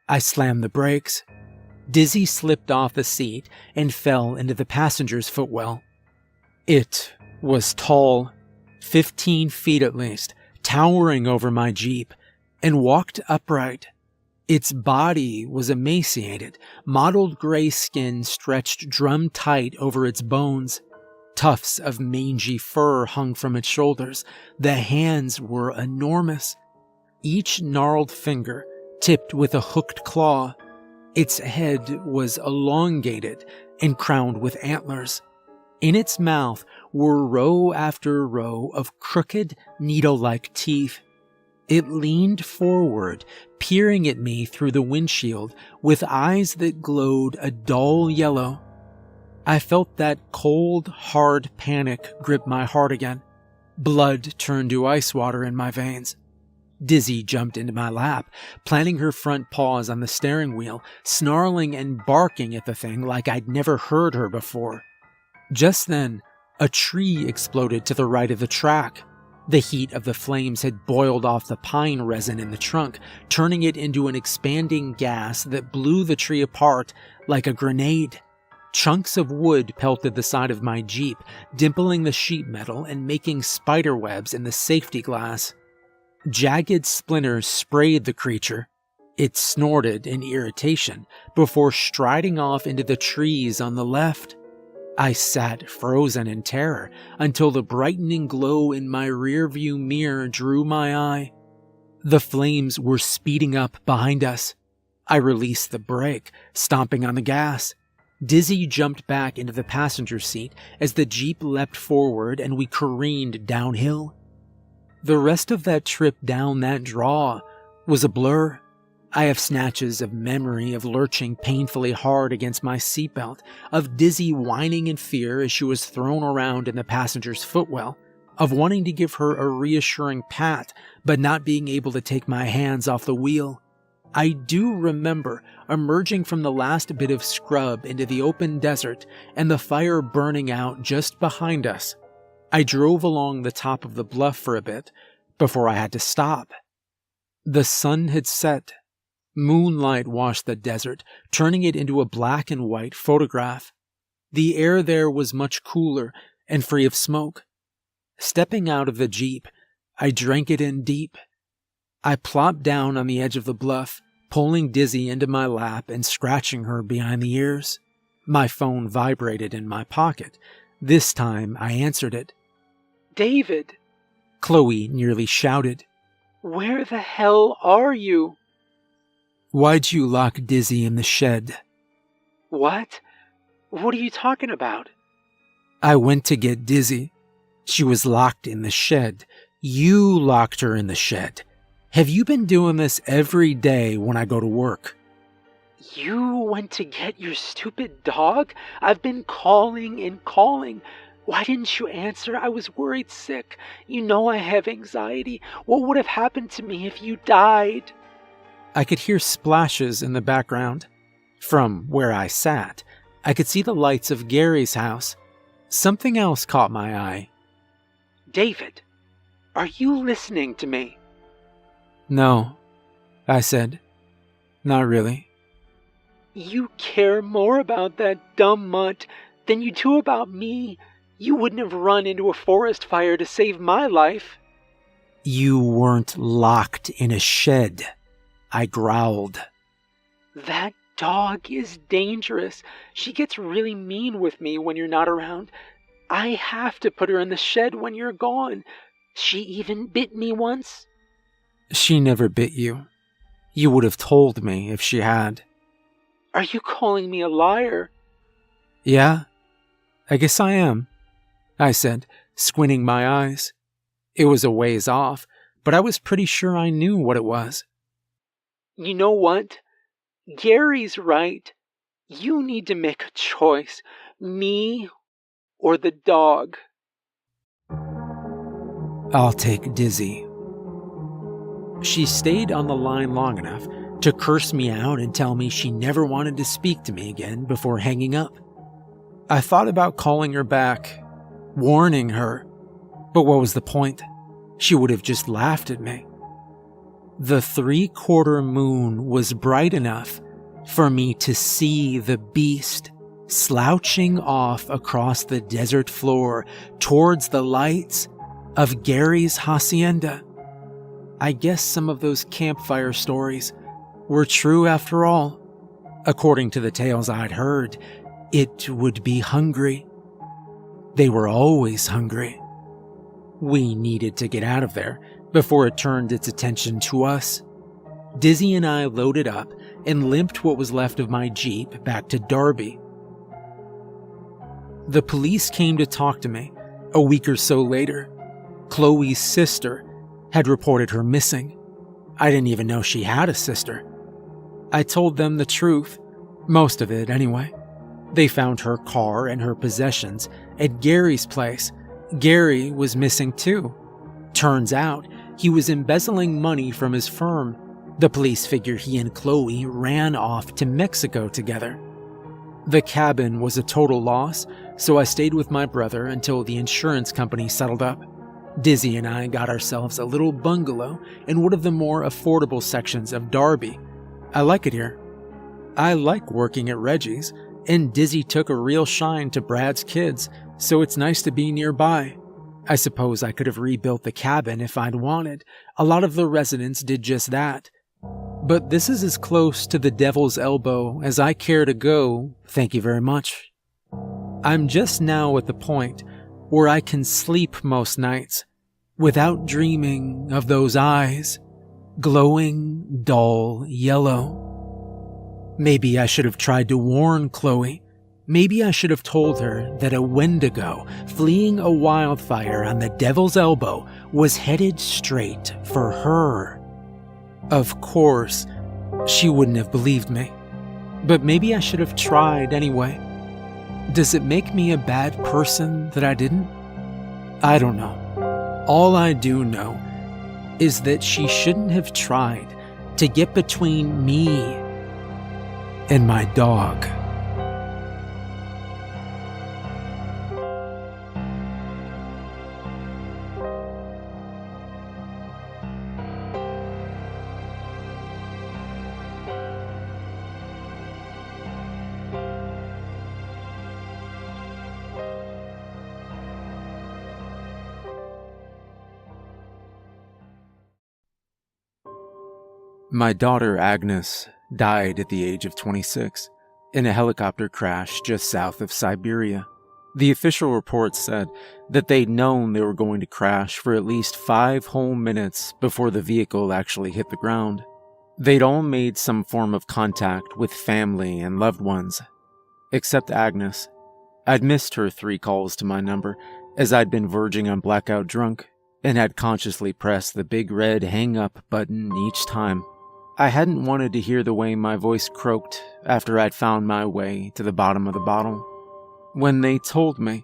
I slammed the brakes. Dizzy slipped off the seat and fell into the passenger's footwell. It was tall, 15 feet at least, towering over my Jeep, and walked upright. Its body was emaciated, mottled gray skin stretched drum-tight over its bones. Tufts of mangy fur hung from its shoulders. The hands were enormous, each gnarled finger tipped with a hooked claw. Its head was elongated and crowned with antlers. In its mouth were row after row of crooked, needle-like teeth. It leaned forward, peering at me through the windshield with eyes that glowed a dull yellow. I felt that cold, hard panic grip my heart again. Blood turned to ice water in my veins. Dizzy jumped into my lap, planting her front paws on the steering wheel, snarling and barking at the thing like I'd never heard her before. Just then, a tree exploded to the right of the track. The heat of the flames had boiled off the pine resin in the trunk, turning it into an expanding gas that blew the tree apart like a grenade. Chunks of wood pelted the side of my Jeep, dimpling the sheet metal and making spiderwebs in the safety glass. Jagged splinters sprayed the creature. It snorted in irritation before striding off into the trees on the left. I sat frozen in terror until the brightening glow in my rearview mirror drew my eye. The flames were speeding up behind us. I released the brake, stomping on the gas. Dizzy jumped back into the passenger seat as the Jeep leapt forward and we careened downhill. The rest of that trip down that draw was a blur. I have snatches of memory of lurching painfully hard against my seatbelt, of Dizzy whining in fear as she was thrown around in the passenger's footwell, of wanting to give her a reassuring pat but not being able to take my hands off the wheel. I do remember emerging from the last bit of scrub into the open desert and the fire burning out just behind us. I drove along the top of the bluff for a bit before I had to stop. The sun had set. Moonlight washed the desert, turning it into a black and white photograph. The air there was much cooler and free of smoke. Stepping out of the Jeep, I drank it in deep. I plopped down on the edge of the bluff, pulling Dizzy into my lap and scratching her behind the ears. My phone vibrated in my pocket. This time I answered it. "David," Chloe nearly shouted. "where the hell are you?" "Why'd you lock Dizzy in the shed?" "What? What are you talking about?" "I went to get Dizzy. She was locked in the shed. You locked her in the shed. Have you been doing this every day when I go to work?" "You went to get your stupid dog? I've been calling and calling. Why didn't you answer? I was worried sick. You know I have anxiety. What would have happened to me if you died?" I could hear splashes in the background. From where I sat, I could see the lights of Gary's house. Something else caught my eye. "David, are you listening to me?" "No," I said. "Not really." "You care more about that dumb mutt than you do about me. You wouldn't have run into a forest fire to save my life." "You weren't locked in a shed," I growled. "That dog is dangerous. She gets really mean with me when you're not around. I have to put her in the shed when you're gone. She even bit me once." "She never bit you. You would have told me if she had." "Are you calling me a liar?" "Yeah, I guess I am," I said, squinting my eyes. It was a ways off, but I was pretty sure I knew what it was. "You know what? Gary's right. You need to make a choice. Me or the dog." "I'll take Dizzy." She stayed on the line long enough to curse me out and tell me she never wanted to speak to me again before hanging up. I thought about calling her back, warning her, but what was the point? She would have just laughed at me. The 3/4 moon was bright enough for me to see the beast slouching off across the desert floor towards the lights of Gary's hacienda. I guess some of those campfire stories were true after all. According to the tales I'd heard, it would be hungry. They were always hungry. We needed to get out of there before it turned its attention to us. Dizzy and I loaded up and limped what was left of my Jeep back to Darby. The police came to talk to me a week or so later. Chloe's sister had reported her missing. I didn't even know she had a sister. I told them the truth, most of it anyway. They found her car and her possessions at Gary's place. Gary was missing too. Turns out he was embezzling money from his firm. The police figured he and Chloe ran off to Mexico together. The cabin was a total loss, so I stayed with my brother until the insurance company settled up. Dizzy and I got ourselves a little bungalow in one of the more affordable sections of Darby. I like it here. I like working at Reggie's, and Dizzy took a real shine to Brad's kids, so it's nice to be nearby. I suppose I could have rebuilt the cabin if I'd wanted. A lot of the residents did just that. but this is as close to the devil's elbow as I care to go, thank you very much. I'm just now at the point where I can sleep most nights without dreaming of those eyes, glowing dull yellow. Maybe I should have tried to warn Chloe. Maybe I should have told her that a Wendigo fleeing a wildfire on the devil's elbow was headed straight for her. Of course, she wouldn't have believed me, but maybe I should have tried anyway. Does it make me a bad person that I didn't? I don't know. All I do know is that she shouldn't have tried to get between me and my dog. My daughter Agnes died at the age of 26 in a helicopter crash just south of Siberia. The official report said that they'd known they were going to crash for at least 5 whole minutes before the vehicle actually hit the ground. They'd all made some form of contact with family and loved ones, except Agnes. I'd missed her 3 calls to my number as I'd been verging on blackout drunk and had consciously pressed the big red hang-up button each time. I hadn't wanted to hear the way my voice croaked after I'd found my way to the bottom of the bottle. When they told me,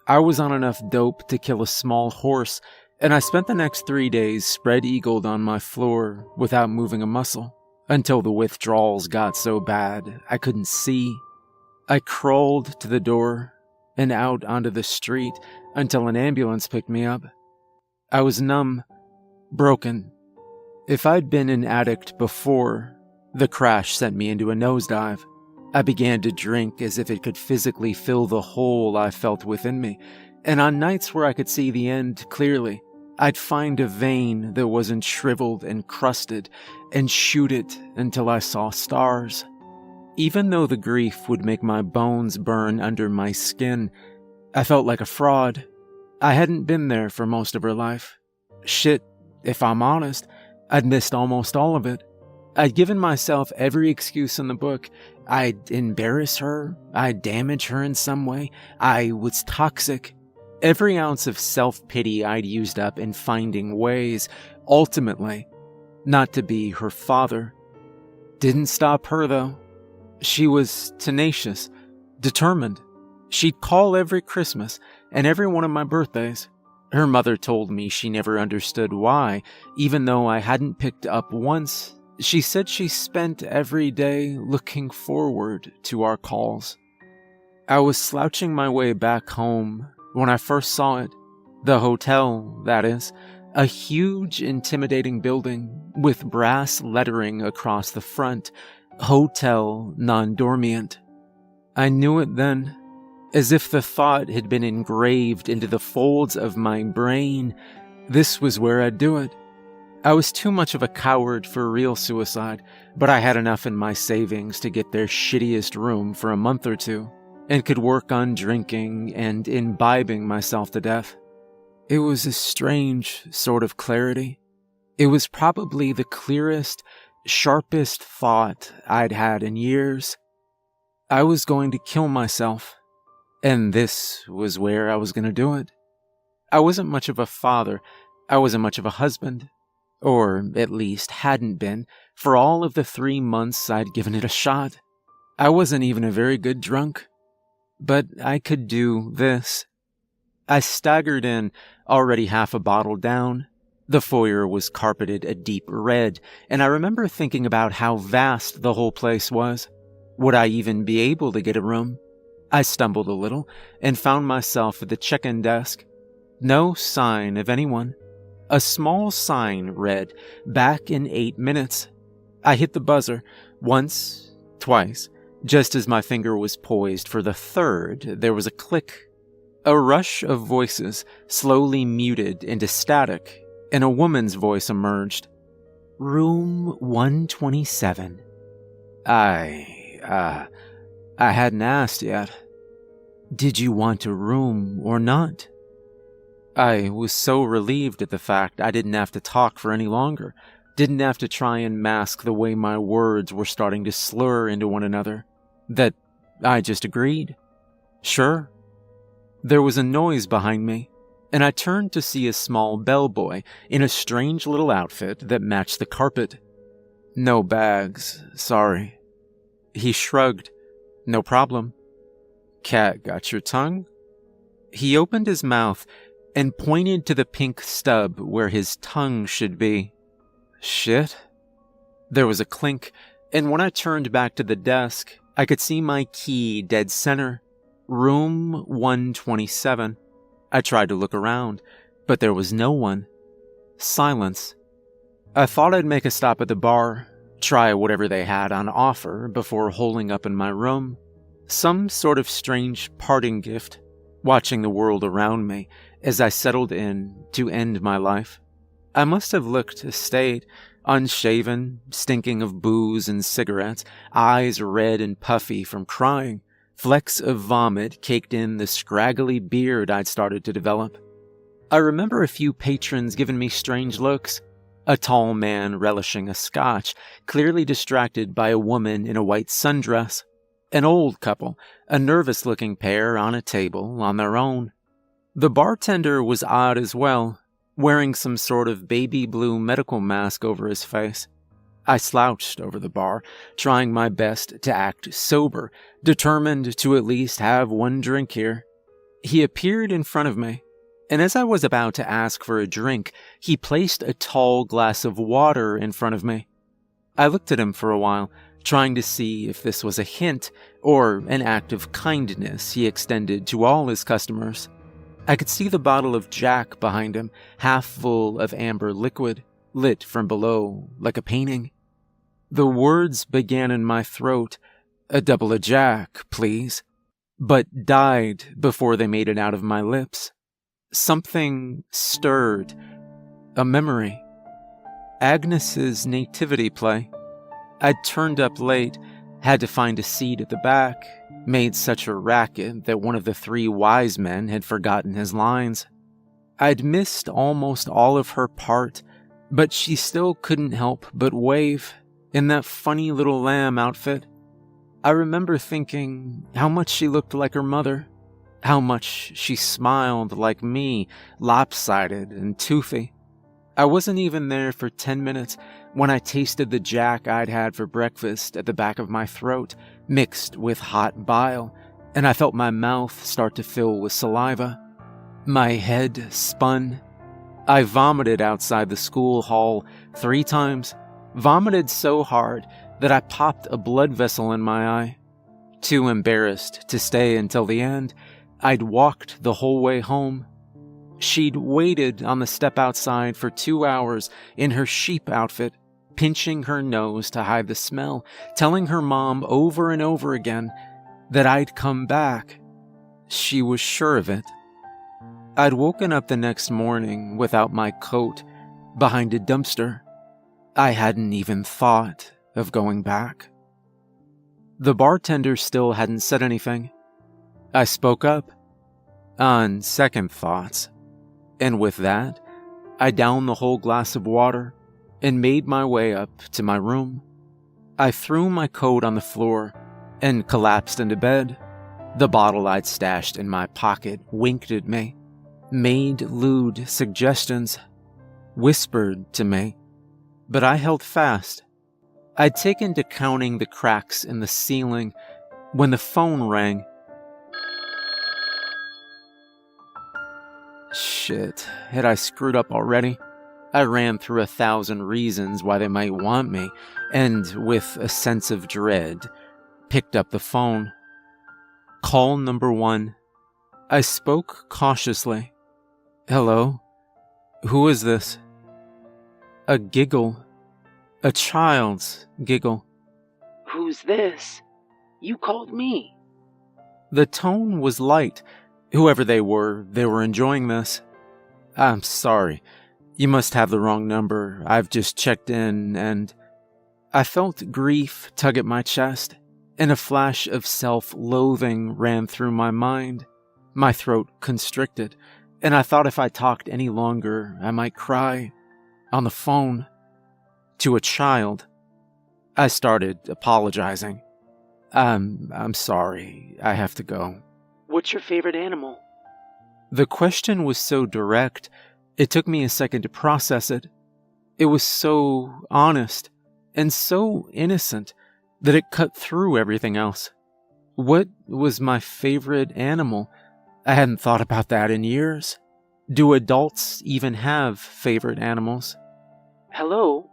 I was on enough dope to kill a small horse, and I spent the next 3 days spread-eagled on my floor without moving a muscle, until the withdrawals got so bad I couldn't see. I crawled to the door and out onto the street until an ambulance picked me up. I was numb, broken. If I'd been an addict before, the crash sent me into a nosedive. I began to drink as if it could physically fill the hole I felt within me, and on nights where I could see the end clearly, I'd find a vein that wasn't shriveled and crusted and shoot it until I saw stars. Even though the grief would make my bones burn under my skin, I felt like a fraud. I hadn't been there for most of her life. Shit, if I'm honest, I'd missed almost all of it. I'd given myself every excuse in the book. I'd embarrass her. I'd damage her in some way. I was toxic. Every ounce of self-pity I'd used up in finding ways, ultimately, not to be her father. Didn't stop her, though. She was tenacious, determined. She'd call every Christmas and every one of my birthdays. Her mother told me she never understood why, even though I hadn't picked up once. She said she spent every day looking forward to our calls. I was slouching my way back home when I first saw it. The hotel, that is. A huge, intimidating building with brass lettering across the front. Hotel Non-Dormient. I knew it then. As if the thought had been engraved into the folds of my brain, this was where I'd do it. I was too much of a coward for real suicide, but I had enough in my savings to get their shittiest room for a month or 2, and could work on drinking and imbibing myself to death. It was a strange sort of clarity. It was probably the clearest, sharpest thought I'd had in years. I was going to kill myself. And this was where I was going to do it. I wasn't much of a father. I wasn't much of a husband. Or at least hadn't been for all of the 3 months I'd given it a shot. I wasn't even a very good drunk. But I could do this. I staggered in, already half a bottle down. The foyer was carpeted a deep red, and I remember thinking about how vast the whole place was. Would I even be able to get a room? I stumbled a little and found myself at the check-in desk. No sign of anyone. A small sign read, "Back in 8 minutes." I hit the buzzer once, twice. Just as my finger was poised for the 3rd, there was a click. A rush of voices slowly muted into static, and a woman's voice emerged. Room 127. I hadn't asked yet. Did you want a room or not? I was so relieved at the fact I didn't have to talk for any longer, didn't have to try and mask the way my words were starting to slur into one another, that I just agreed. Sure. There was a noise behind me, and I turned to see a small bellboy in a strange little outfit that matched the carpet. No bags, sorry. He shrugged. No problem. Cat got your tongue? He opened his mouth and pointed to the pink stub where his tongue should be. Shit. There was a clink, and when I turned back to the desk, I could see my key dead center. Room 127. I tried to look around, but there was no one. Silence. I thought I'd make a stop at the bar, try whatever they had on offer before holing up in my room. Some sort of strange parting gift, watching the world around me as I settled in to end my life. I must have looked staid, unshaven, stinking of booze and cigarettes, eyes red and puffy from crying, flecks of vomit caked in the scraggly beard I'd started to develop. I remember a few patrons giving me strange looks, a tall man relishing a scotch, clearly distracted by a woman in a white sundress, an old couple, a nervous-looking pair on a table on their own. The bartender was odd as well, wearing some sort of baby blue medical mask over his face. I slouched over the bar, trying my best to act sober, determined to at least have one drink here. He appeared in front of me, and as I was about to ask for a drink, he placed a tall glass of water in front of me. I looked at him for a while, trying to see if this was a hint or an act of kindness he extended to all his customers. I could see the bottle of Jack behind him, half full of amber liquid, lit from below like a painting. The words began in my throat, "A double of Jack, please," but died before they made it out of my lips. Something stirred. A memory. Agnes's nativity play. I'd turned up late, had to find a seat at the back, made such a racket that one of the three wise men had forgotten his lines. I'd missed almost all of her part, but she still couldn't help but wave in that funny little lamb outfit. I remember thinking how much she looked like her mother, how much she smiled like me, lopsided and toothy. I wasn't even there for 10 minutes when I tasted the Jack I'd had for breakfast at the back of my throat, mixed with hot bile, and I felt my mouth start to fill with saliva. My head spun. I vomited outside the school hall 3 times, vomited so hard that I popped a blood vessel in my eye. Too embarrassed to stay until the end, I'd walked the whole way home. She'd waited on the step outside for 2 hours in her sheep outfit, pinching her nose to hide the smell, telling her mom over and over again that I'd come back. She was sure of it. I'd woken up the next morning without my coat, behind a dumpster. I hadn't even thought of going back. The bartender still hadn't said anything. I spoke up, on second thoughts, and with that, I downed the whole glass of water and made my way up to my room. I threw my coat on the floor and collapsed into bed. The bottle I'd stashed in my pocket winked at me, made lewd suggestions, whispered to me, but I held fast. I'd taken to counting the cracks in the ceiling when the phone rang. Shit, had I screwed up already? I ran through 1,000 reasons why they might want me, and with a sense of dread, picked up the phone. Call number 1. I spoke cautiously. Hello? Who is this? A giggle. A child's giggle. Who's this? You called me. The tone was light. Whoever they were enjoying this. I'm sorry. You must have the wrong number. I've just checked in and... I felt grief tug at my chest, and a flash of self-loathing ran through my mind. My throat constricted, and I thought if I talked any longer, I might cry. On the phone. To a child. I started apologizing. I'm sorry. I have to go. What's your favorite animal? The question was so direct, it took me a second to process it. It was so honest and so innocent that it cut through everything else. What was my favorite animal? I hadn't thought about that in years. Do adults even have favorite animals? Hello?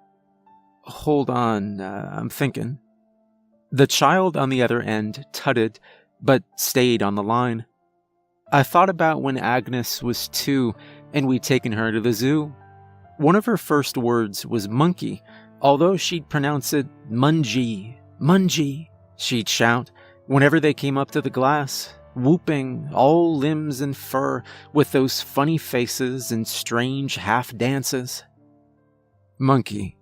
Hold on, I'm thinking. The child on the other end tutted, but stayed on the line. I thought about when Agnes was 2 and we'd taken her to the zoo. One of her first words was monkey, although she'd pronounce it mungy, mungy, she'd shout whenever they came up to the glass, whooping, all limbs and fur, with those funny faces and strange half-dances. Monkey.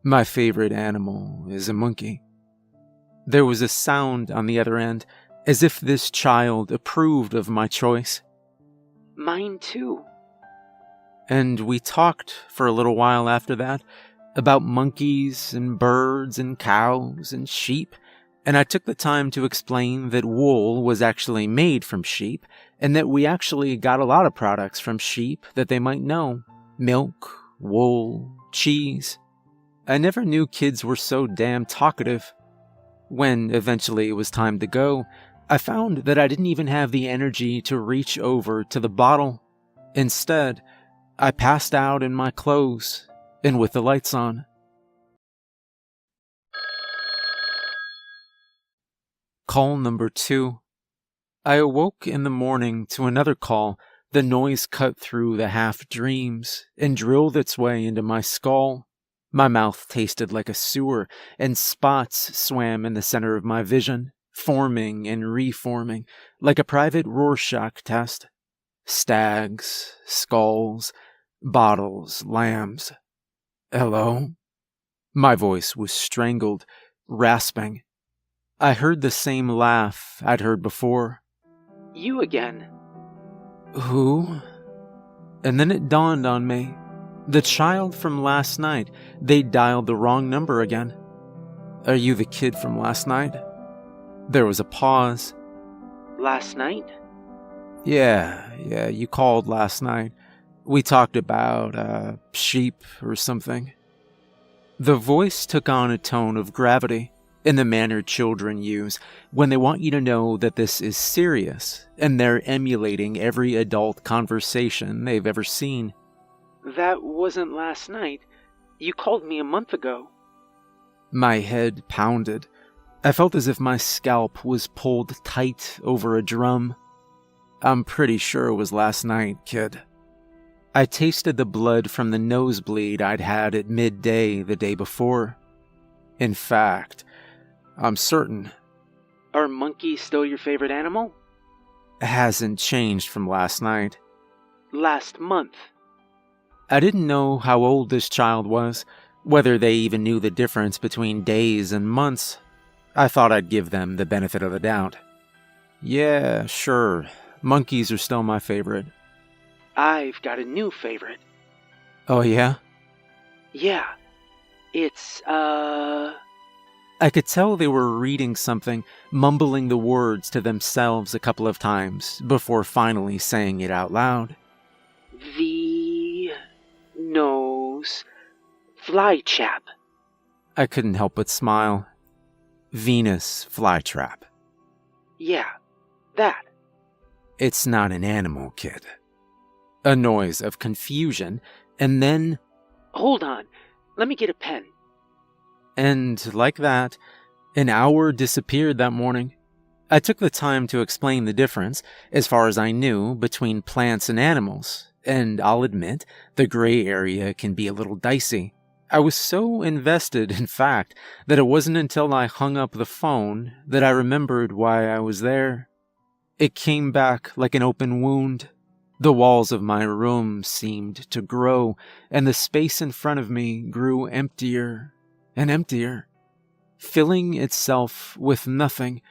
My favorite animal is a monkey. There was a sound on the other end, as if this child approved of my choice. Mine too. And we talked for a little while after that, about monkeys and birds and cows and sheep, and I took the time to explain that wool was actually made from sheep, and that we actually got a lot of products from sheep that they might know. Milk, wool, cheese. I never knew kids were so damn talkative. When eventually it was time to go, I found that I didn't even have the energy to reach over to the bottle. Instead, I passed out in my clothes and with the lights on. Call number 2. I awoke in the morning to another call. The noise cut through the half-dreams and drilled its way into my skull. My mouth tasted like a sewer, and spots swam in the center of my vision, forming and reforming, like a private Rorschach test. Stags, skulls, bottles, lambs. Hello? My voice was strangled, rasping. I heard the same laugh I'd heard before. You again. Who? And then it dawned on me. The child from last night. They dialed the wrong number again. Are you the kid from last night? There was a pause. Last night? Yeah, you called last night. We talked about, sheep or something. The voice took on a tone of gravity, in the manner children use when they want you to know that this is serious, and they're emulating every adult conversation they've ever seen. That wasn't last night. You called me a month ago. My head pounded. I felt as if my scalp was pulled tight over a drum. I'm pretty sure it was last night, kid. I tasted the blood from the nosebleed I'd had at midday the day before. In fact, I'm certain. Are monkeys still your favorite animal? It hasn't changed from last night. Last month. I didn't know how old this child was, whether they even knew the difference between days and months. I thought I'd give them the benefit of the doubt. Yeah, sure. Monkeys are still my favorite. I've got a new favorite. Oh, yeah? Yeah. It's, I could tell they were reading something, mumbling the words to themselves a couple of times before finally saying it out loud. The nose flytrap. I couldn't help but smile. Venus flytrap. Yeah, that. It's not an animal, kid. A noise of confusion, and then... Hold on, let me get a pen. And like that, an hour disappeared that morning. I took the time to explain the difference, as far as I knew, between plants and animals, and I'll admit, the gray area can be a little dicey. I was so invested, in fact, that it wasn't until I hung up the phone that I remembered why I was there. It came back like an open wound. The walls of my room seemed to grow, and the space in front of me grew emptier and emptier, filling itself with nothing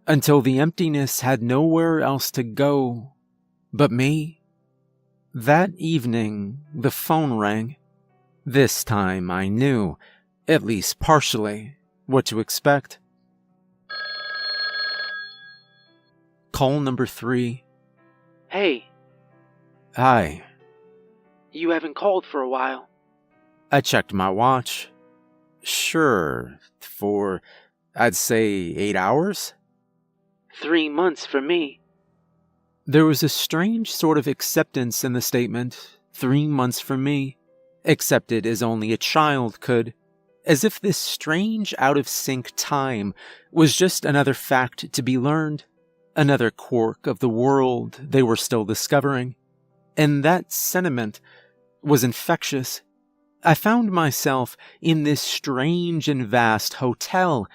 until the emptiness had nowhere else to go but me. That evening, the phone rang. This time I knew, at least partially, what to expect. Call number 3. Hey, Hi. you haven't called for a while. I checked my watch. Sure, for, I'd say 8 hours? 3 months for me. There was a strange sort of acceptance in the statement, 3 months for me, accepted as only a child could, as if this strange out-of-sync time was just another fact to be learned, another quirk of the world they were still discovering. And that sentiment was infectious. I found myself in this strange and vast hotel,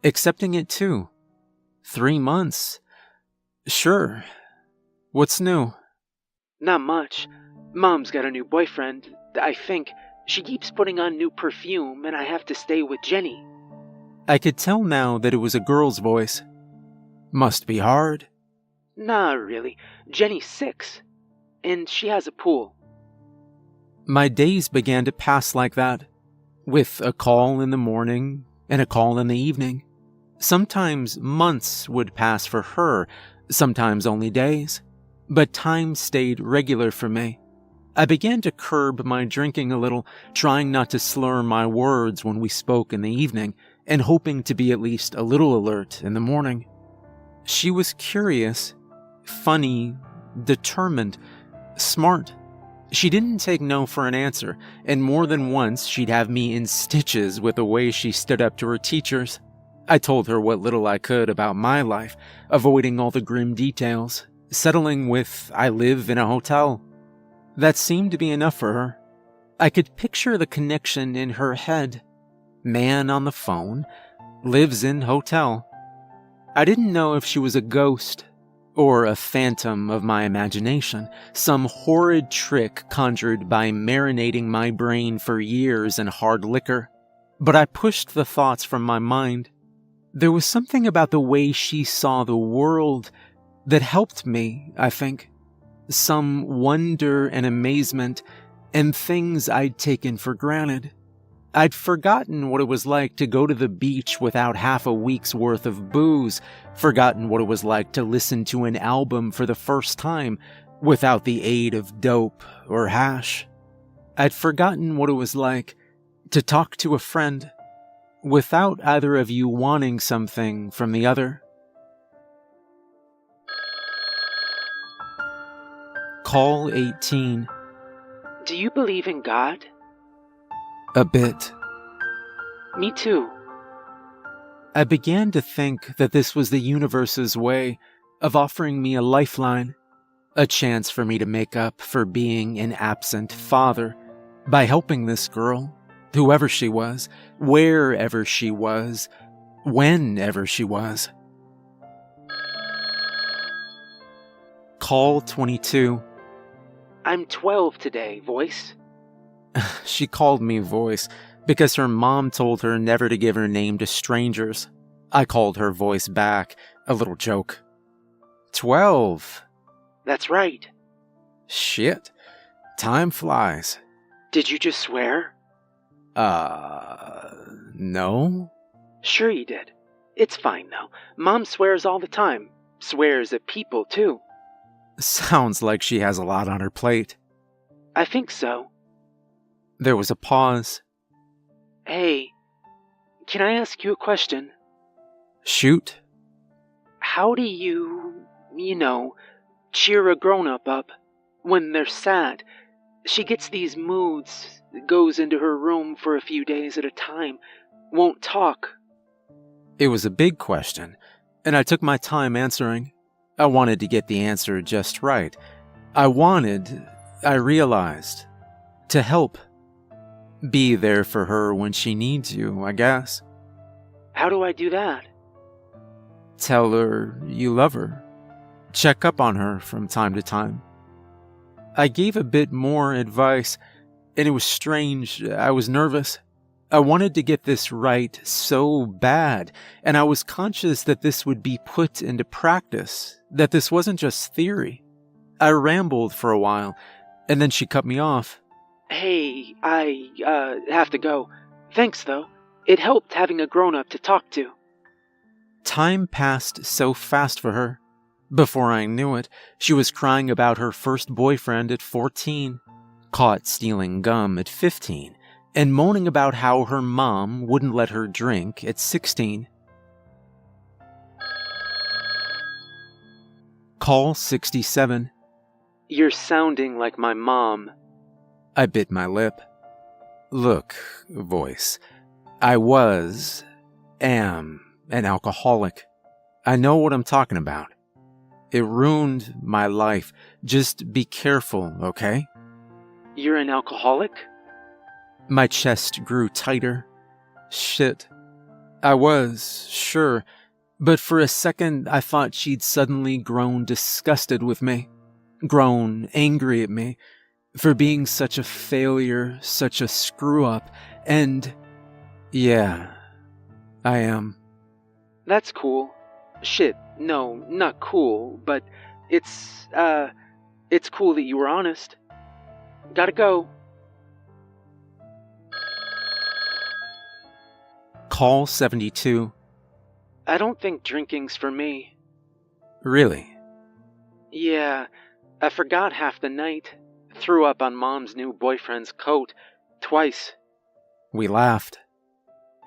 accepting it too. 3 months. Sure. What's new? Not much. Mom's got a new boyfriend, I think. She keeps putting on new perfume, and I have to stay with Jenny. I could tell now that it was a girl's voice. Must be hard. Nah, really. Jenny's 6, and she has a pool. My days began to pass like that, with a call in the morning and a call in the evening. Sometimes months would pass for her, sometimes only days. But time stayed regular for me. I began to curb my drinking a little, trying not to slur my words when we spoke in the evening, and hoping to be at least a little alert in the morning. She was curious, funny, determined, smart. She didn't take no for an answer, and more than once she'd have me in stitches with the way she stood up to her teachers. I told her what little I could about my life, avoiding all the grim details, settling with, I live in a hotel. That seemed to be enough for her. I could picture the connection in her head. Man on the phone, lives in hotel. I didn't know if she was a ghost or a phantom of my imagination, some horrid trick conjured by marinating my brain for years in hard liquor. But I pushed the thoughts from my mind. There was something about the way she saw the world that helped me, I think. Some wonder and amazement, and things I'd taken for granted. I'd forgotten what it was like to go to the beach without half a week's worth of booze, forgotten what it was like to listen to an album for the first time without the aid of dope or hash. I'd forgotten what it was like to talk to a friend without either of you wanting something from the other. Call 18. Do you believe in God? A bit. Me too. I began to think that this was the universe's way of offering me a lifeline, a chance for me to make up for being an absent father by helping this girl, whoever she was, wherever she was, whenever she was. Call 22. I'm 12 today, voice. She called me Voice because her mom told her never to give her name to strangers. I called her Voice back, a little joke. 12. That's right. Shit. Time flies. Did you just swear? No? Sure you did. It's fine though. Mom swears all the time. Swears at people too. Sounds like she has a lot on her plate. I think so. There was a pause. Hey, can I ask you a question? Shoot. How do you cheer a grown-up up when they're sad? She gets these moods, goes into her room for a few days at a time, won't talk. It was a big question, and I took my time answering. I wanted to get the answer just right. I realized, to help. Be there for her when she needs you, I guess. How do I do that? Tell her you love her. Check up on her from time to time. I gave a bit more advice, and it was strange. I was nervous. I wanted to get this right so bad, and I was conscious that this would be put into practice, that this wasn't just theory. I rambled for a while, and then she cut me off. Hey, I have to go. Thanks, though. It helped having a grown-up to talk to. Time passed so fast for her. Before I knew it, she was crying about her first boyfriend at 14, caught stealing gum at 15, and moaning about how her mom wouldn't let her drink at 16. Call 67. You're sounding like my mom. I bit my lip. Look, voice, I am an alcoholic. I know what I'm talking about. It ruined my life. Just be careful, okay? You're an alcoholic? My chest grew tighter. Shit. I was, sure, but for a second I thought she'd suddenly grown disgusted with me, grown angry at me, for being such a failure, such a screw-up, and yeah, I am. That's cool. Shit, no, not cool, but it's cool that you were honest. Gotta go. Call 72. I don't think drinking's for me. Really? Yeah, I forgot half the night. Threw up on Mom's new boyfriend's coat. Twice. We laughed.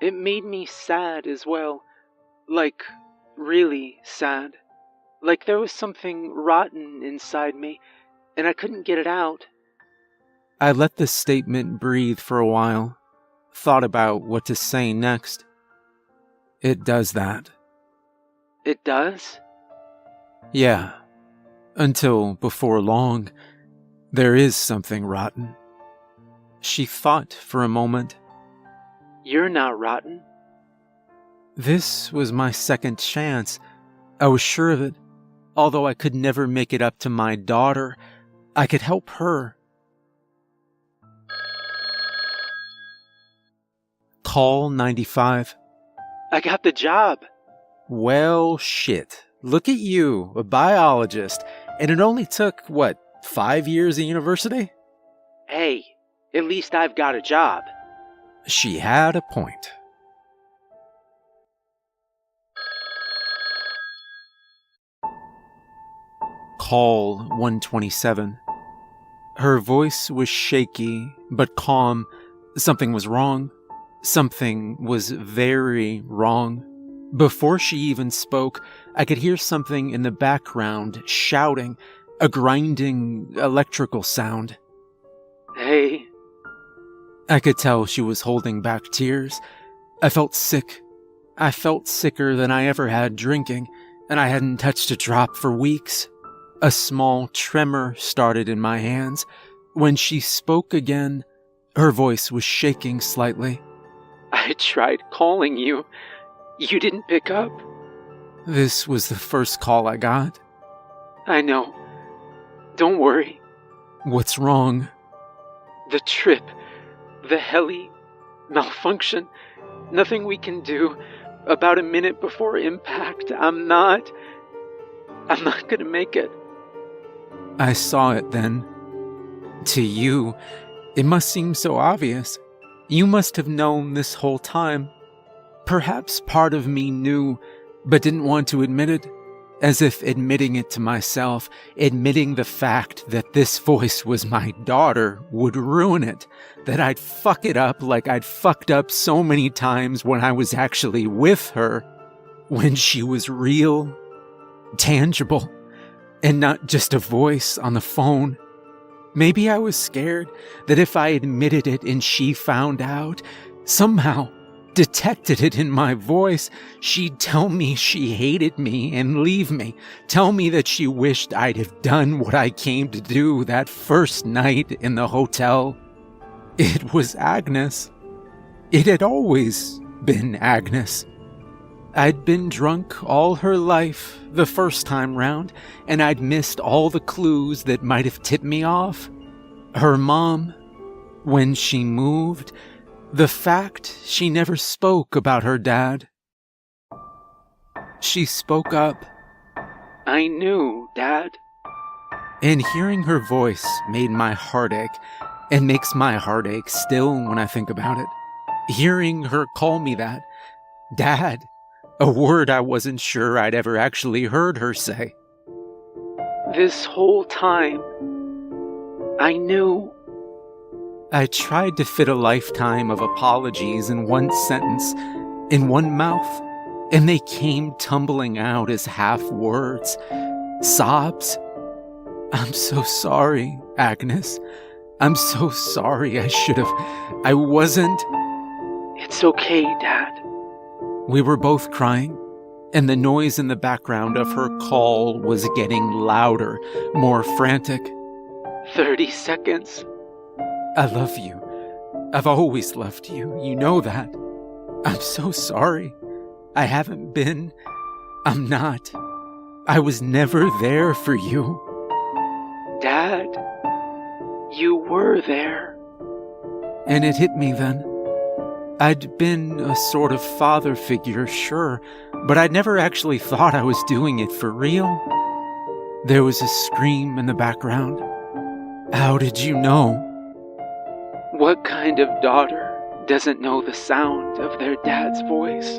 It made me sad as well. Like, really sad. Like there was something rotten inside me, and I couldn't get it out. I let the statement breathe for a while, thought about what to say next. It does that. It does? Yeah. Until before long, there is something rotten. She thought for a moment. You're not rotten. This was my second chance. I was sure of it. Although I could never make it up to my daughter, I could help her. Call 95. I got the job. Well, shit. Look at you, a biologist, and it only took, 5 years at university? Hey, at least I've got a job. She had a point. Call 127. Her voice was shaky, but calm. Something was wrong. Something was very wrong. Before she even spoke, I could hear something in the background shouting, a grinding electrical sound. Hey. I could tell she was holding back tears. I felt sick. I felt sicker than I ever had drinking, and I hadn't touched a drop for weeks. A small tremor started in my hands. When she spoke again, her voice was shaking slightly. I tried calling you. You didn't pick up. This was the first call I got. I know. Don't worry. What's wrong? The trip. The heli. Malfunction. Nothing we can do. About a minute before impact. I'm not gonna make it. I saw it then. To you, it must seem so obvious. You must have known this whole time. Perhaps part of me knew, but didn't want to admit it. As if admitting it to myself, admitting the fact that this voice was my daughter would ruin it. That I'd fuck it up like I'd fucked up so many times when I was actually with her. When she was real, tangible, and not just a voice on the phone. Maybe I was scared that if I admitted it and she found out, somehow detected it in my voice, she'd tell me she hated me and leave me, tell me that she wished I'd have done what I came to do that first night in the hotel. It was Agnes. It had always been Agnes. I'd been drunk all her life the first time round, and I'd missed all the clues that might have tipped me off. Her mom, when she moved, the fact she never spoke about her dad. She spoke up. I knew, Dad. And hearing her voice made my heart ache, and makes my heart ache still when I think about it. Hearing her call me that, Dad, a word I wasn't sure I'd ever actually heard her say. This whole time, I knew. I tried to fit a lifetime of apologies in one sentence, in one mouth, and they came tumbling out as half words, sobs. I'm so sorry, Agnes. I'm so sorry. I wasn't. It's okay, Dad. We were both crying, and the noise in the background of her call was getting louder, more frantic. 30 seconds. I love you. I've always loved you. You know that. I'm so sorry. I haven't been. I'm not. I was never there for you. Dad, you were there. And it hit me then. I'd been a sort of father figure, sure, but I'd never actually thought I was doing it for real. There was a scream in the background. How did you know? What kind of daughter doesn't know the sound of their dad's voice?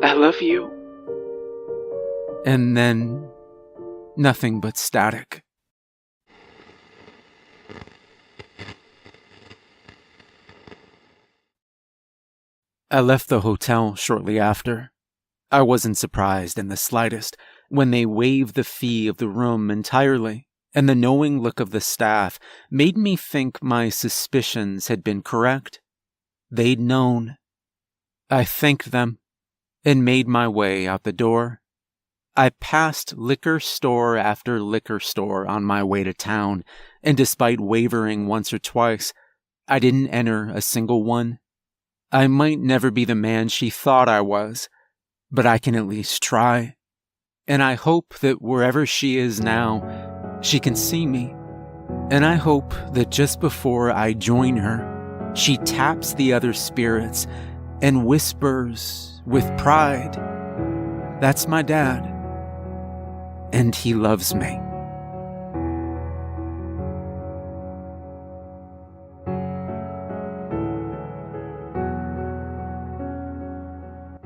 I love you. And then, nothing but static. I left the hotel shortly after. I wasn't surprised in the slightest when they waived the fee of the room entirely, and the knowing look of the staff made me think my suspicions had been correct. They'd known. I thanked them and made my way out the door. I passed liquor store after liquor store on my way to town, and despite wavering once or twice, I didn't enter a single one. I might never be the man she thought I was, but I can at least try. And I hope that wherever she is now, she can see me. And I hope that just before I join her, she taps the other spirits and whispers with pride, "That's my dad, and he loves me."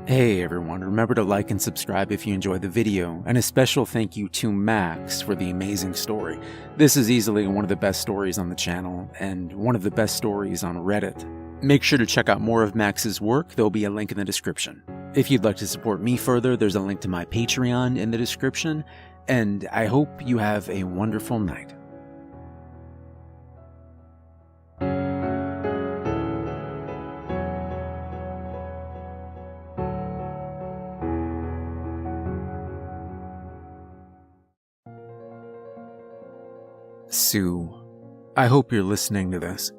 Hey everyone, remember to like and subscribe if you enjoyed the video, and a special thank you to Max for the amazing story. This is easily one of the best stories on the channel, and one of the best stories on Reddit. Make sure to check out more of Max's work, there'll be a link in the description. If you'd like to support me further, there's a link to my Patreon in the description, and I hope you have a wonderful night. Sue, I hope you're listening to this.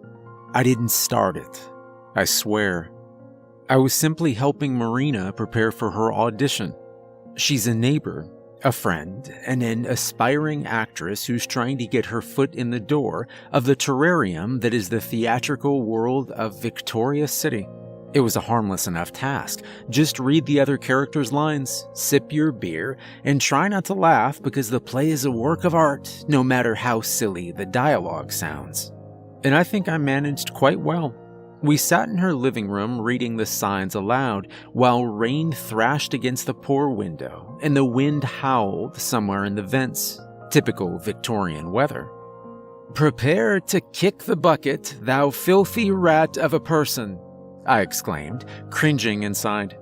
I didn't start it, I swear. I was simply helping Marina prepare for her audition. She's a neighbor, a friend, and an aspiring actress who's trying to get her foot in the door of the terrarium that is the theatrical world of Victoria City. It was a harmless enough task. Just read the other characters' lines, sip your beer, and try not to laugh because the play is a work of art, no matter how silly the dialogue sounds. And I think I managed quite well. We sat in her living room reading the signs aloud while rain thrashed against the poor window and the wind howled somewhere in the vents. Typical Victorian weather. "Prepare to kick the bucket, thou filthy rat of a person," I exclaimed, cringing inside.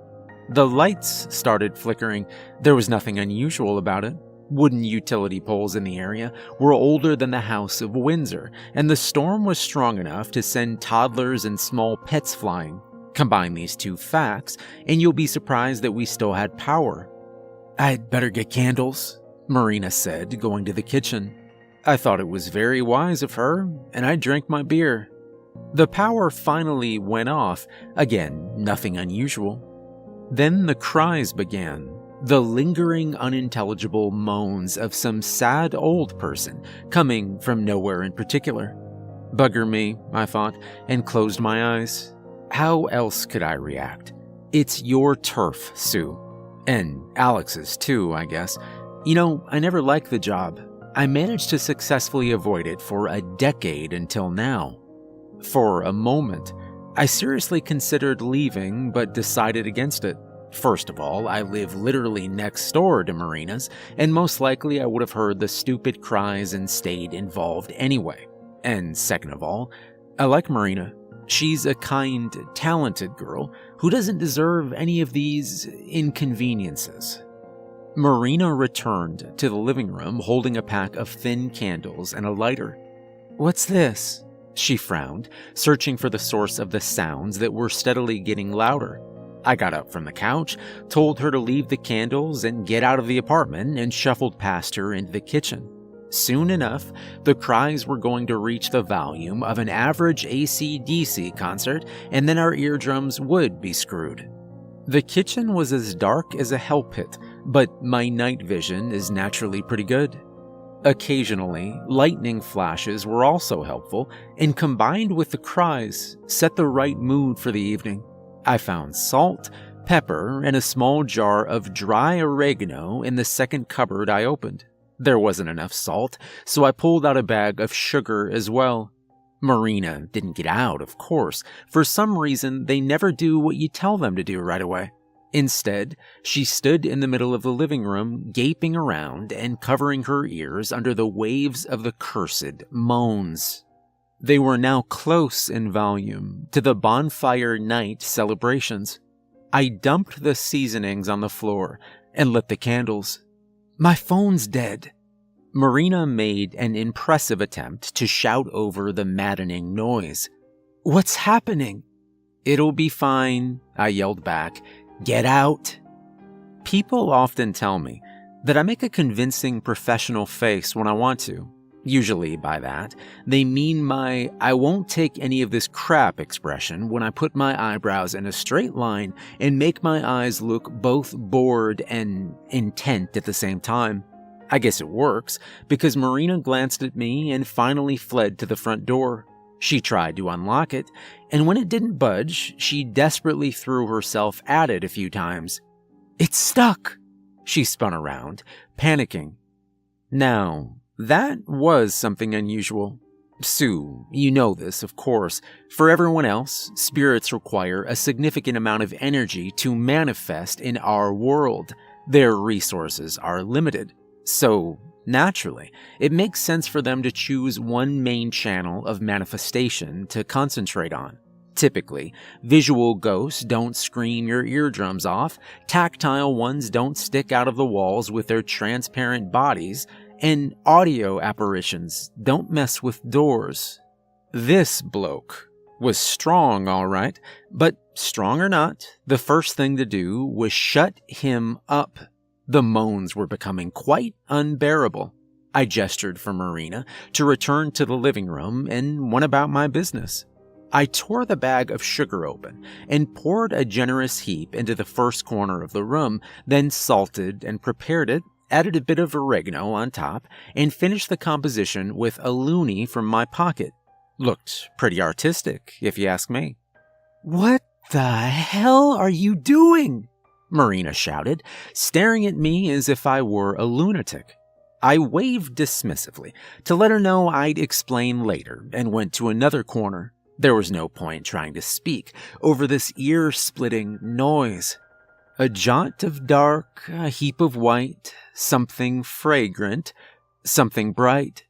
The lights started flickering. There was nothing unusual about it. Wooden utility poles in the area were older than the House of Windsor, and the storm was strong enough to send toddlers and small pets flying. Combine these two facts, and you'll be surprised that we still had power. "I'd better get candles," Marina said, going to the kitchen. I thought it was very wise of her, and I drank my beer. The power finally went off. Again, nothing unusual. Then the cries began, the lingering, unintelligible moans of some sad old person coming from nowhere in particular. Bugger me, I thought, and closed my eyes. How else could I react? It's your turf, Sue. And Alex's too, I guess. You know, I never liked the job. I managed to successfully avoid it for a decade until now. For a moment, I seriously considered leaving, but decided against it. First of all, I live literally next door to Marina's, and most likely I would have heard the stupid cries and stayed involved anyway. And second of all, I like Marina. She's a kind, talented girl who doesn't deserve any of these inconveniences. Marina returned to the living room holding a pack of thin candles and a lighter. "What's this?" she frowned, searching for the source of the sounds that were steadily getting louder. I got up from the couch, told her to leave the candles and get out of the apartment, and shuffled past her into the kitchen. Soon enough, the cries were going to reach the volume of an average AC/DC concert, and then our eardrums would be screwed. The kitchen was as dark as a hell pit, but my night vision is naturally pretty good. Occasionally, lightning flashes were also helpful, and combined with the cries, set the right mood for the evening. I found salt, pepper, and a small jar of dry oregano in the second cupboard I opened. There wasn't enough salt, so I pulled out a bag of sugar as well. Marina didn't get out, of course. For some reason, they never do what you tell them to do right away. Instead, she stood in the middle of the living room, gaping around and covering her ears under the waves of the cursed moans. They were now close in volume to the bonfire night celebrations. I dumped the seasonings on the floor and lit the candles. "My phone's dead." Marina made an impressive attempt to shout over the maddening noise. "What's happening?" "It'll be fine," I yelled back. "Get out." People often tell me that I make a convincing professional face when I want to. Usually by that, they mean my "I won't take any of this crap" expression when I put my eyebrows in a straight line and make my eyes look both bored and intent at the same time. I guess it works, because Marina glanced at me and finally fled to the front door. She tried to unlock it, and when it didn't budge, she desperately threw herself at it a few times. "It's stuck!" She spun around, panicking. Now, that was something unusual. Sue, you know this, of course. For everyone else, spirits require a significant amount of energy to manifest in our world. Their resources are limited. So, naturally, it makes sense for them to choose one main channel of manifestation to concentrate on. Typically, visual ghosts don't scream your eardrums off, tactile ones don't stick out of the walls with their transparent bodies, and audio apparitions don't mess with doors. This bloke was strong, all right, but strong or not, the first thing to do was shut him up. The moans were becoming quite unbearable. I gestured for Marina to return to the living room and went about my business. I tore the bag of sugar open and poured a generous heap into the first corner of the room, then salted and prepared it, added a bit of oregano on top, and finished the composition with a loonie from my pocket. Looked pretty artistic, if you ask me. "What the hell are you doing?" Marina shouted, staring at me as if I were a lunatic. I waved dismissively to let her know I'd explain later and went to another corner. There was no point trying to speak over this ear-splitting noise. A jot of dark, a heap of white, something fragrant, something bright.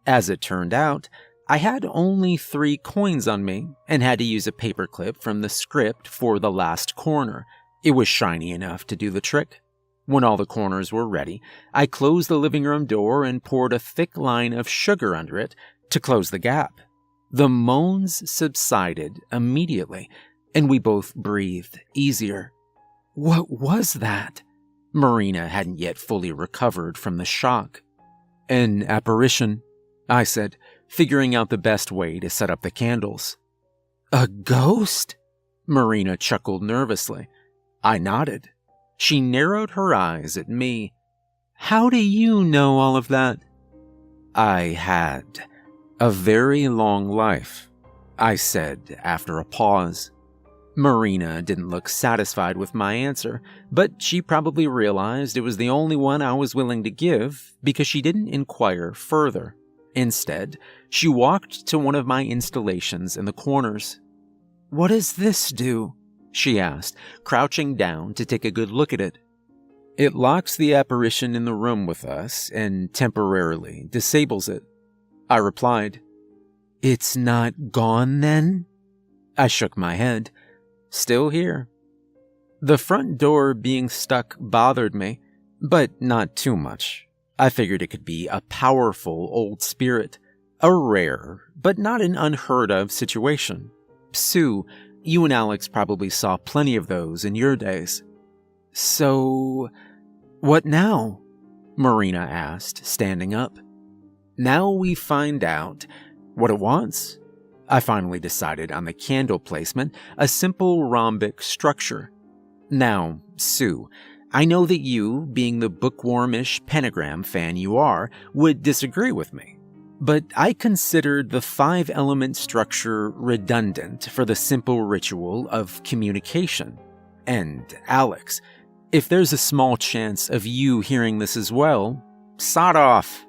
As it turned out, I had only 3 coins on me and had to use a paperclip from the script for the last corner. It was shiny enough to do the trick. When all the corners were ready, I closed the living room door and poured a thick line of sugar under it to close the gap. The moans subsided immediately, and we both breathed easier. What was that? Marina hadn't yet fully recovered from the shock. "An apparition," I said, figuring out the best way to set up the candles. "A ghost?" Marina chuckled nervously. I nodded. She narrowed her eyes at me. How do you know all of that? I had a very long life, I said after a pause. Marina didn't look satisfied with my answer, but she probably realized it was the only one I was willing to give because she didn't inquire further. Instead, she walked to one of my installations in the corners. What does this do? She asked, crouching down to take a good look at it. It locks the apparition in the room with us and temporarily disables it. I replied. It's not gone then? I shook my head. Still here. The front door being stuck bothered me, but not too much. I figured it could be a powerful old spirit, a rare, but not an unheard of situation. Sue, you and Alex probably saw plenty of those in your days. So, what now? Marina asked, standing up. Now we find out what it wants. I finally decided on the candle placement, a simple rhombic structure. Now, Sue, I know that you, being the bookwormish pentagram fan you are, would disagree with me. But I considered the 5-element structure redundant for the simple ritual of communication. And, Alex, if there's a small chance of you hearing this as well, sod off.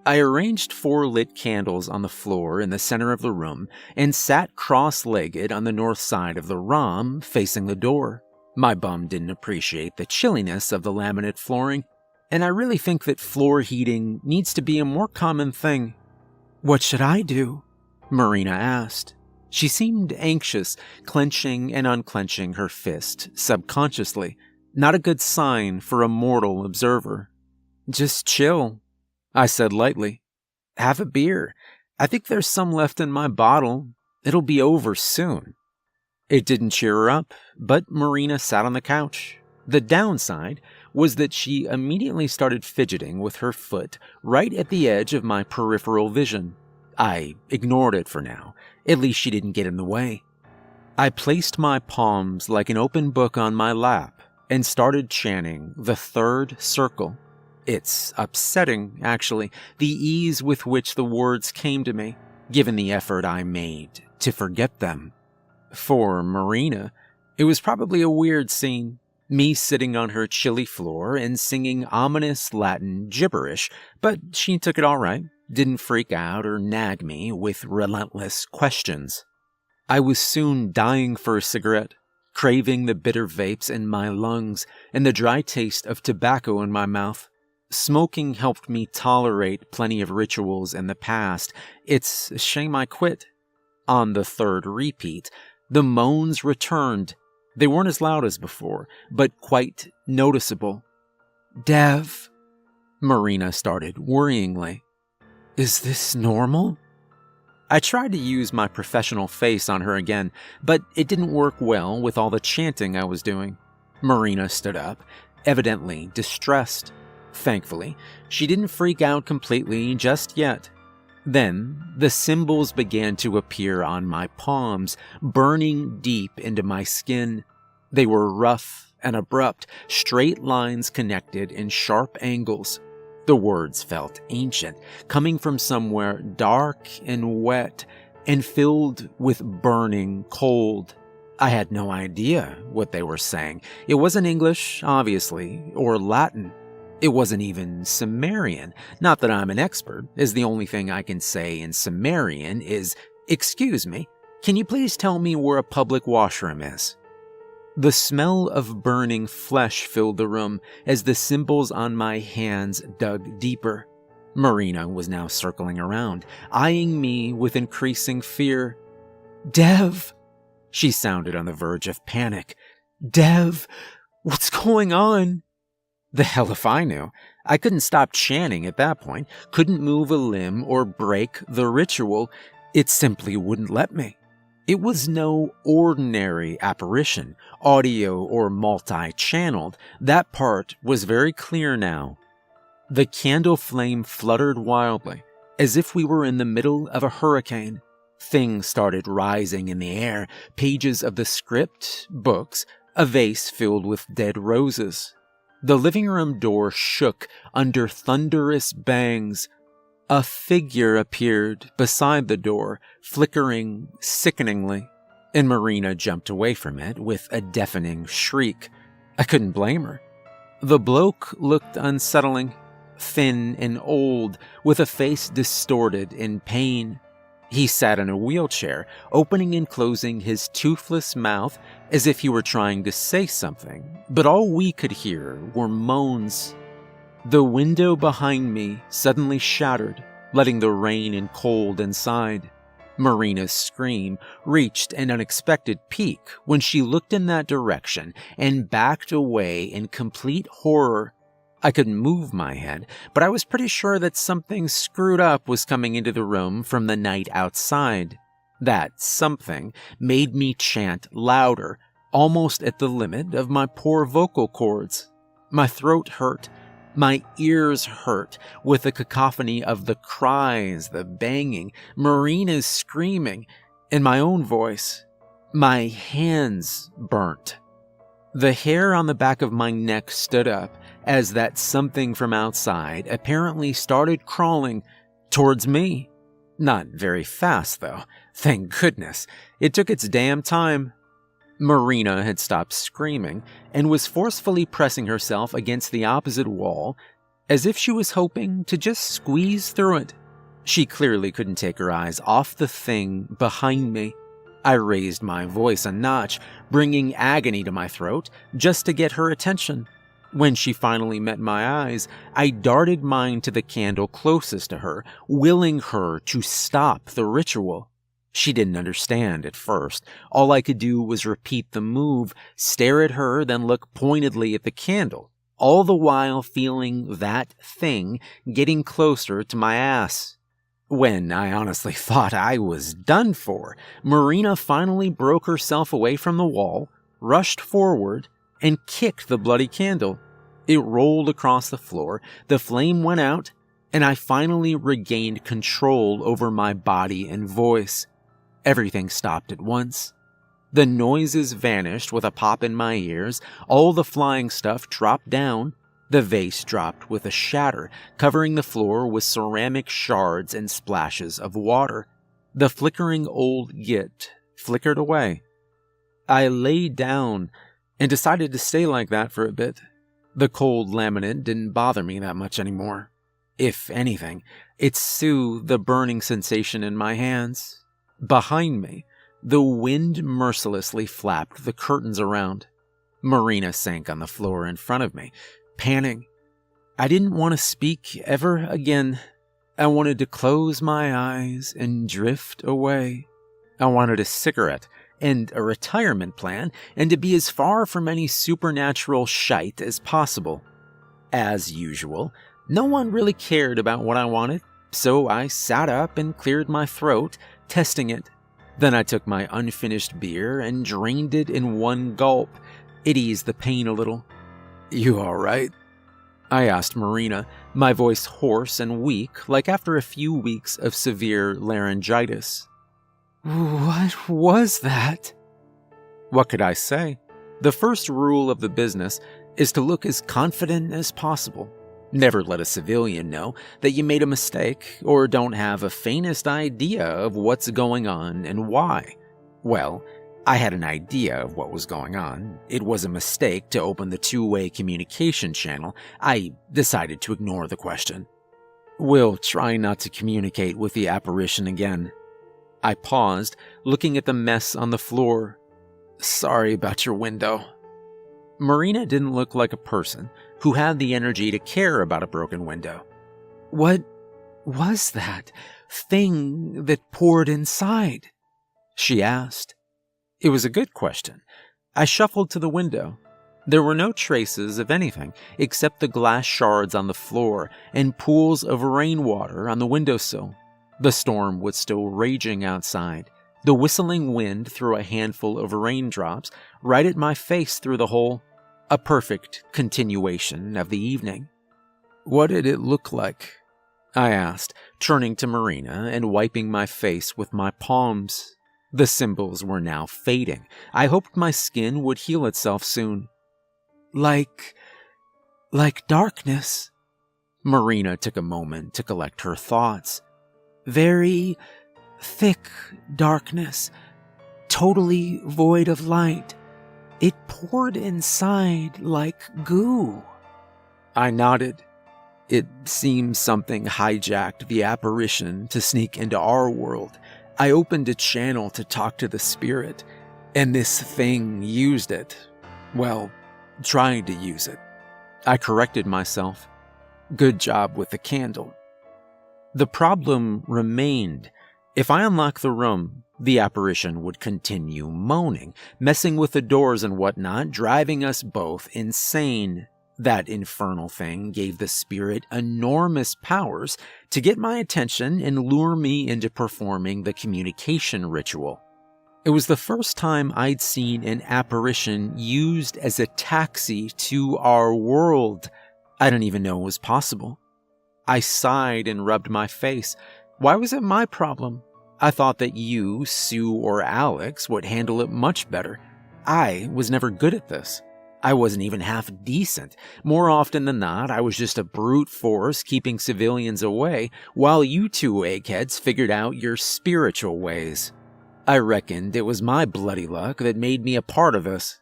I arranged 4 lit candles on the floor in the center of the room and sat cross-legged on the north side of the ROM facing the door. My bum didn't appreciate the chilliness of the laminate flooring, and I really think that floor heating needs to be a more common thing. What should I do? Marina asked. She seemed anxious, clenching and unclenching her fist subconsciously, not a good sign for a mortal observer. Just chill, I said lightly. Have a beer. I think there's some left in my bottle. It'll be over soon. It didn't cheer her up, but Marina sat on the couch. The downside was that she immediately started fidgeting with her foot right at the edge of my peripheral vision. I ignored it for now. At least she didn't get in the way. I placed my palms like an open book on my lap and started chanting the 3rd circle. It's upsetting, actually, the ease with which the words came to me, given the effort I made to forget them. For Marina, it was probably a weird scene, me sitting on her chilly floor and singing ominous Latin gibberish, but she took it all right, didn't freak out or nag me with relentless questions. I was soon dying for a cigarette, craving the bitter vapes in my lungs and the dry taste of tobacco in my mouth. Smoking helped me tolerate plenty of rituals in the past. It's a shame I quit. On the 3rd repeat, the moans returned. They weren't as loud as before, but quite noticeable. Dev, Marina started worryingly. Is this normal? I tried to use my professional face on her again, but it didn't work well with all the chanting I was doing. Marina stood up, evidently distressed. Thankfully, she didn't freak out completely just yet. Then, the symbols began to appear on my palms, burning deep into my skin. They were rough and abrupt, straight lines connected in sharp angles. The words felt ancient, coming from somewhere dark and wet, and filled with burning cold. I had no idea what they were saying. It wasn't English, obviously, or Latin. It wasn't even Sumerian. Not that I'm an expert, as the only thing I can say in Sumerian is, "Excuse me, can you please tell me where a public washroom is?" The smell of burning flesh filled the room as the symbols on my hands dug deeper. Marina was now circling around, eyeing me with increasing fear. "Dev!" She sounded on the verge of panic. "Dev, what's going on?" The hell if I knew. I couldn't stop chanting at that point, couldn't move a limb or break the ritual. It simply wouldn't let me. It was no ordinary apparition, audio or multi-channeled. That part was very clear now. The candle flame fluttered wildly, as if we were in the middle of a hurricane. Things started rising in the air, pages of the script, books, a vase filled with dead roses. The living room door shook under thunderous bangs. A figure appeared beside the door, flickering sickeningly, and Marina jumped away from it with a deafening shriek. I couldn't blame her. The bloke looked unsettling, thin and old, with a face distorted in pain. He sat in a wheelchair, opening and closing his toothless mouth as if he were trying to say something, but all we could hear were moans. The window behind me suddenly shattered, letting the rain and cold inside. Marina's scream reached an unexpected peak when she looked in that direction and backed away in complete horror. I couldn't move my head, but I was pretty sure that something screwed up was coming into the room from the night outside. That something made me chant louder, almost at the limit of my poor vocal cords. My throat hurt. My ears hurt with the cacophony of the cries, the banging, Marina's screaming, and my own voice. My hands burnt. The hair on the back of my neck stood up as that something from outside apparently started crawling towards me. Not very fast, though. Thank goodness. It took its damn time. Marina had stopped screaming and was forcefully pressing herself against the opposite wall as if she was hoping to just squeeze through it. She clearly couldn't take her eyes off the thing behind me. I raised my voice a notch, bringing agony to my throat just to get her attention. When she finally met my eyes, I darted mine to the candle closest to her, willing her to stop the ritual. She didn't understand at first. All I could do was repeat the move, stare at her, then look pointedly at the candle, all the while feeling that thing getting closer to my ass. When I honestly thought I was done for, Marina finally broke herself away from the wall, rushed forward, and kicked the bloody candle. It rolled across the floor, the flame went out, and I finally regained control over my body and voice. Everything stopped at once. The noises vanished with a pop in my ears, all the flying stuff dropped down, the vase dropped with a shatter, covering the floor with ceramic shards and splashes of water. The flickering old git flickered away. I lay down and decided to stay like that for a bit. The cold laminate didn't bother me that much anymore. If anything, it soothed the burning sensation in my hands. Behind me, the wind mercilessly flapped the curtains around. Marina sank on the floor in front of me, panting. I didn't want to speak ever again. I wanted to close my eyes and drift away. I wanted a cigarette and a retirement plan, and to be as far from any supernatural shite as possible. As usual, no one really cared about what I wanted, so I sat up and cleared my throat, testing it. Then I took my unfinished beer and drained it in one gulp. It eased the pain a little. "You all right?" I asked Marina, my voice hoarse and weak, like after a few weeks of severe laryngitis. "What was that?" What could I say? The first rule of the business is to look as confident as possible. Never let a civilian know that you made a mistake or don't have a faintest idea of what's going on and why. Well, I had an idea of what was going on. It was a mistake to open the two-way communication channel. I decided to ignore the question. "We'll try not to communicate with the apparition again." I paused, looking at the mess on the floor. "Sorry about your window." Marina didn't look like a person who had the energy to care about a broken window. "What was that thing that poured inside?" she asked. It was a good question. I shuffled to the window. There were no traces of anything except the glass shards on the floor and pools of rainwater on the windowsill. The storm was still raging outside. The whistling wind threw a handful of raindrops right at my face through the hole. A perfect continuation of the evening. "What did it look like?" I asked, turning to Marina and wiping my face with my palms. The symbols were now fading. I hoped my skin would heal itself soon. Like darkness. Marina took a moment to collect her thoughts. Very thick darkness, totally void of light. It poured inside like goo. I nodded. It seems something hijacked the apparition to sneak into our world. I opened a channel to talk to the spirit, and this thing used it. Well, trying to use it. I corrected myself. Good job with the candle. The problem remained. If I unlocked the room, the apparition would continue moaning, messing with the doors and whatnot, driving us both insane. That infernal thing gave the spirit enormous powers to get my attention and lure me into performing the communication ritual. It was the first time I'd seen an apparition used as a taxi to our world. I didn't even know it was possible. I sighed and rubbed my face. Why was it my problem? I thought that you, Sue, or Alex would handle it much better. I was never good at this. I wasn't even half decent. More often than not, I was just a brute force keeping civilians away, while you two eggheads figured out your spiritual ways. I reckoned it was my bloody luck that made me a part of this.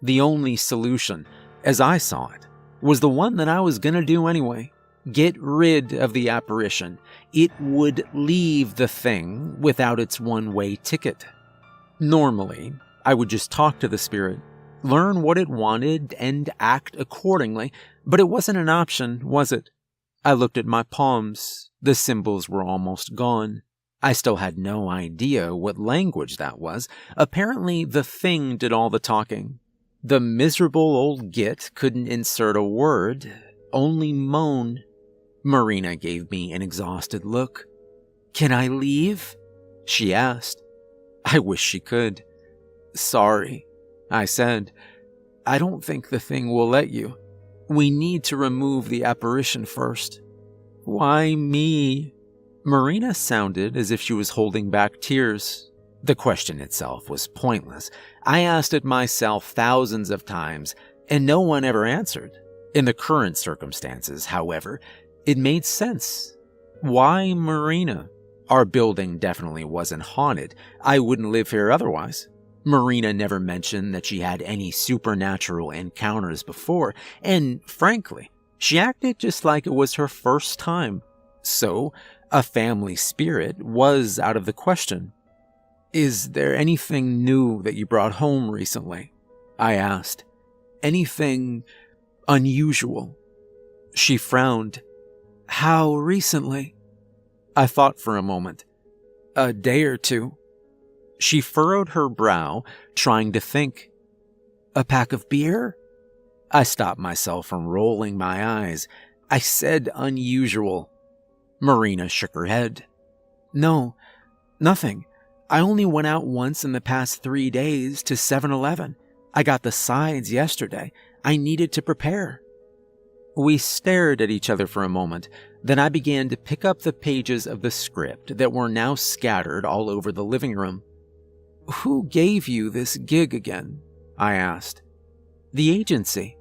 The only solution, as I saw it, was the one that I was gonna do anyway. Get rid of the apparition. It would leave the thing without its one-way ticket. Normally, I would just talk to the spirit, learn what it wanted, and act accordingly, but it wasn't an option, was it? I looked at my palms. The symbols were almost gone. I still had no idea what language that was. Apparently, the thing did all the talking. The miserable old git couldn't insert a word, only moan. Marina gave me an exhausted look. "Can I leave?" she asked. I wish she could. "Sorry," I said. "I don't think the thing will let you. We need to remove the apparition first." "Why me?" Marina sounded as if she was holding back tears. The question itself was pointless. I asked it myself thousands of times, and no one ever answered. In the current circumstances, however, it made sense. Why Marina? Our building definitely wasn't haunted. I wouldn't live here otherwise. Marina never mentioned that she had any supernatural encounters before, and frankly, she acted just like it was her first time. So, a family spirit was out of the question. "Is there anything new that you brought home recently?" I asked. "Anything unusual?" She frowned. "How recently?" I thought for a moment. "A day or two." She furrowed her brow, trying to think. "A pack of beer?" I stopped myself from rolling my eyes. I said unusual. Marina shook her head. "No, nothing. I only went out once in the past 3 days to 7-Eleven. I got the sides yesterday. I needed to prepare." We stared at each other for a moment. Then I began to pick up the pages of the script that were now scattered all over the living room. "Who gave you this gig again?" I asked. "The agency."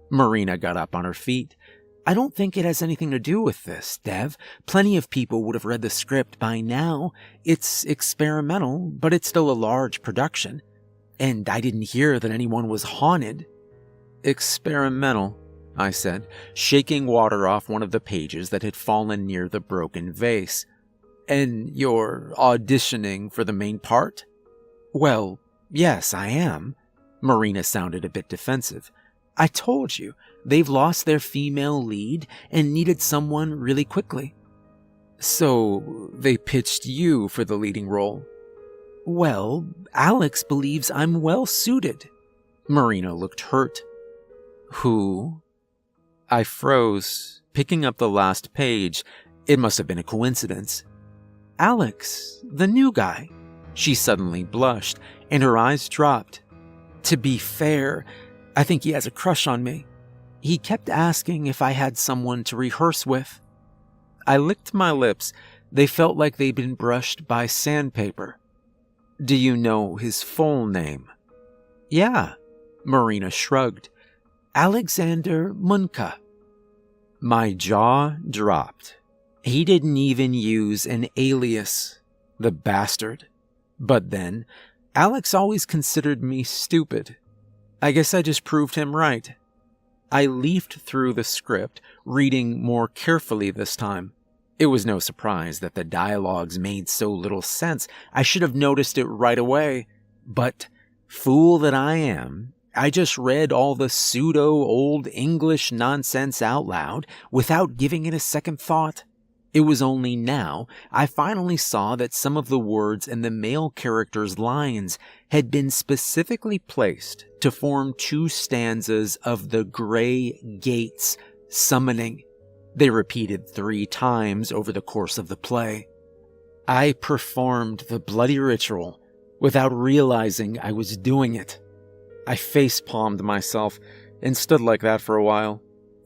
Marina got up on her feet. "I don't think it has anything to do with this, Dev. Plenty of people would have read the script by now. It's experimental, but it's still a large production. And I didn't hear that anyone was haunted." "Experimental," I said, shaking water off one of the pages that had fallen near the broken vase. "And you're auditioning for the main part?" "Well, yes, I am." Marina sounded a bit defensive. "I told you, they've lost their female lead and needed someone really quickly." "So they pitched you for the leading role?" "Well, Alex believes I'm well suited." Marina looked hurt. "Who?" I froze, picking up the last page. It must have been a coincidence. "Alex, the new guy." She suddenly blushed, and her eyes dropped. "To be fair, I think he has a crush on me. He kept asking if I had someone to rehearse with." I licked my lips. They felt like they'd been brushed by sandpaper. Do you know his full name? Yeah, Marina shrugged. Alexander Munka. My jaw dropped. He didn't even use an alias, the bastard. But then, Alex always considered me stupid. I guess I just proved him right. I leafed through the script, reading more carefully this time. It was no surprise that the dialogues made so little sense. I should have noticed it right away. But, fool that I am, I just read all the pseudo-old English nonsense out loud without giving it a second thought. It was only now I finally saw that some of the words in the male character's lines had been specifically placed to form 2 stanzas of the Grey Gates summoning. They repeated 3 times over the course of the play. I performed the bloody ritual without realizing I was doing it. I face-palmed myself and stood like that for a while.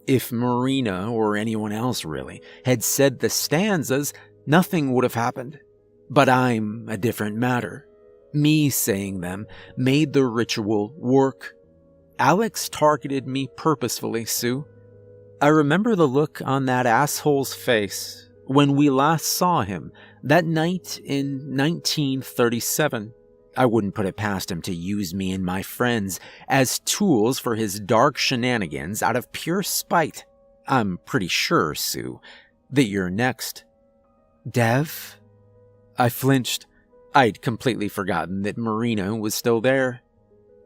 If Marina, or anyone else really, had said the stanzas, nothing would have happened. But I'm a different matter. Me saying them made the ritual work. Alex targeted me purposefully, Sue. I remember the look on that asshole's face when we last saw him, that night in 1937. I wouldn't put it past him to use me and my friends as tools for his dark shenanigans out of pure spite. I'm pretty sure, Sue, that you're next. Dev? I flinched. I'd completely forgotten that Marina was still there.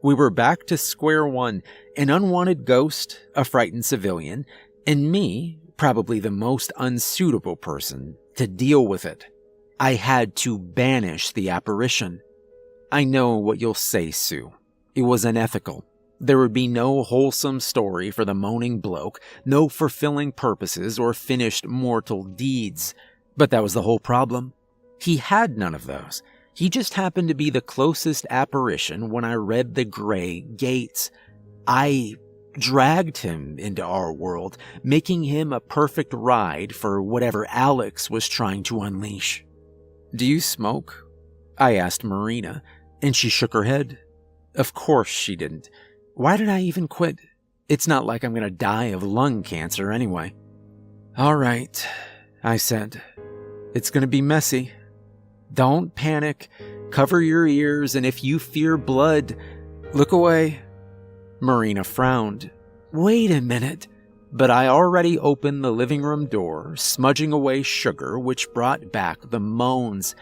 We were back to square one, an unwanted ghost, a frightened civilian, and me, probably the most unsuitable person to deal with it. I had to banish the apparition. I know what you'll say, Sue. It was unethical. There would be no wholesome story for the moaning bloke, no fulfilling purposes or finished mortal deeds. But that was the whole problem. He had none of those. He just happened to be the closest apparition when I read the Grey Gates. I dragged him into our world, making him a perfect ride for whatever Alex was trying to unleash. Do you smoke? I asked Marina, and she shook her head. Of course she didn't. Why did I even quit? It's not like I'm going to die of lung cancer anyway. All right, I said. It's going to be messy. Don't panic. Cover your ears, and if you fear blood, look away. Marina frowned. Wait a minute. But I already opened the living room door, smudging away sugar, which brought back the moans.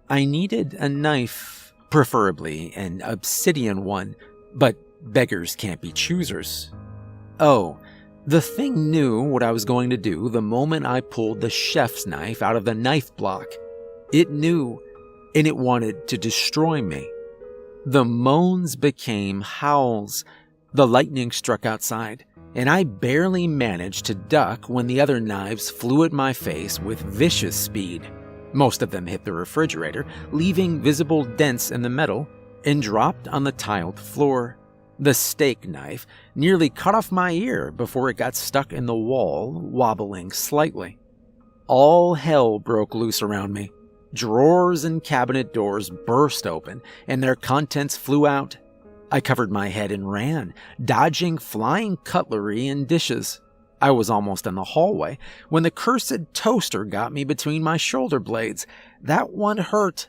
I needed a knife, preferably an obsidian one, but beggars can't be choosers. Oh, the thing knew what I was going to do the moment I pulled the chef's knife out of the knife block. It knew, and it wanted to destroy me. The moans became howls. The lightning struck outside, and I barely managed to duck when the other knives flew at my face with vicious speed. Most of them hit the refrigerator, leaving visible dents in the metal, and dropped on the tiled floor. The steak knife nearly cut off my ear before it got stuck in the wall, wobbling slightly. All hell broke loose around me. Drawers and cabinet doors burst open, and their contents flew out. I covered my head and ran, dodging flying cutlery and dishes. I was almost in the hallway when the cursed toaster got me between my shoulder blades. That one hurt.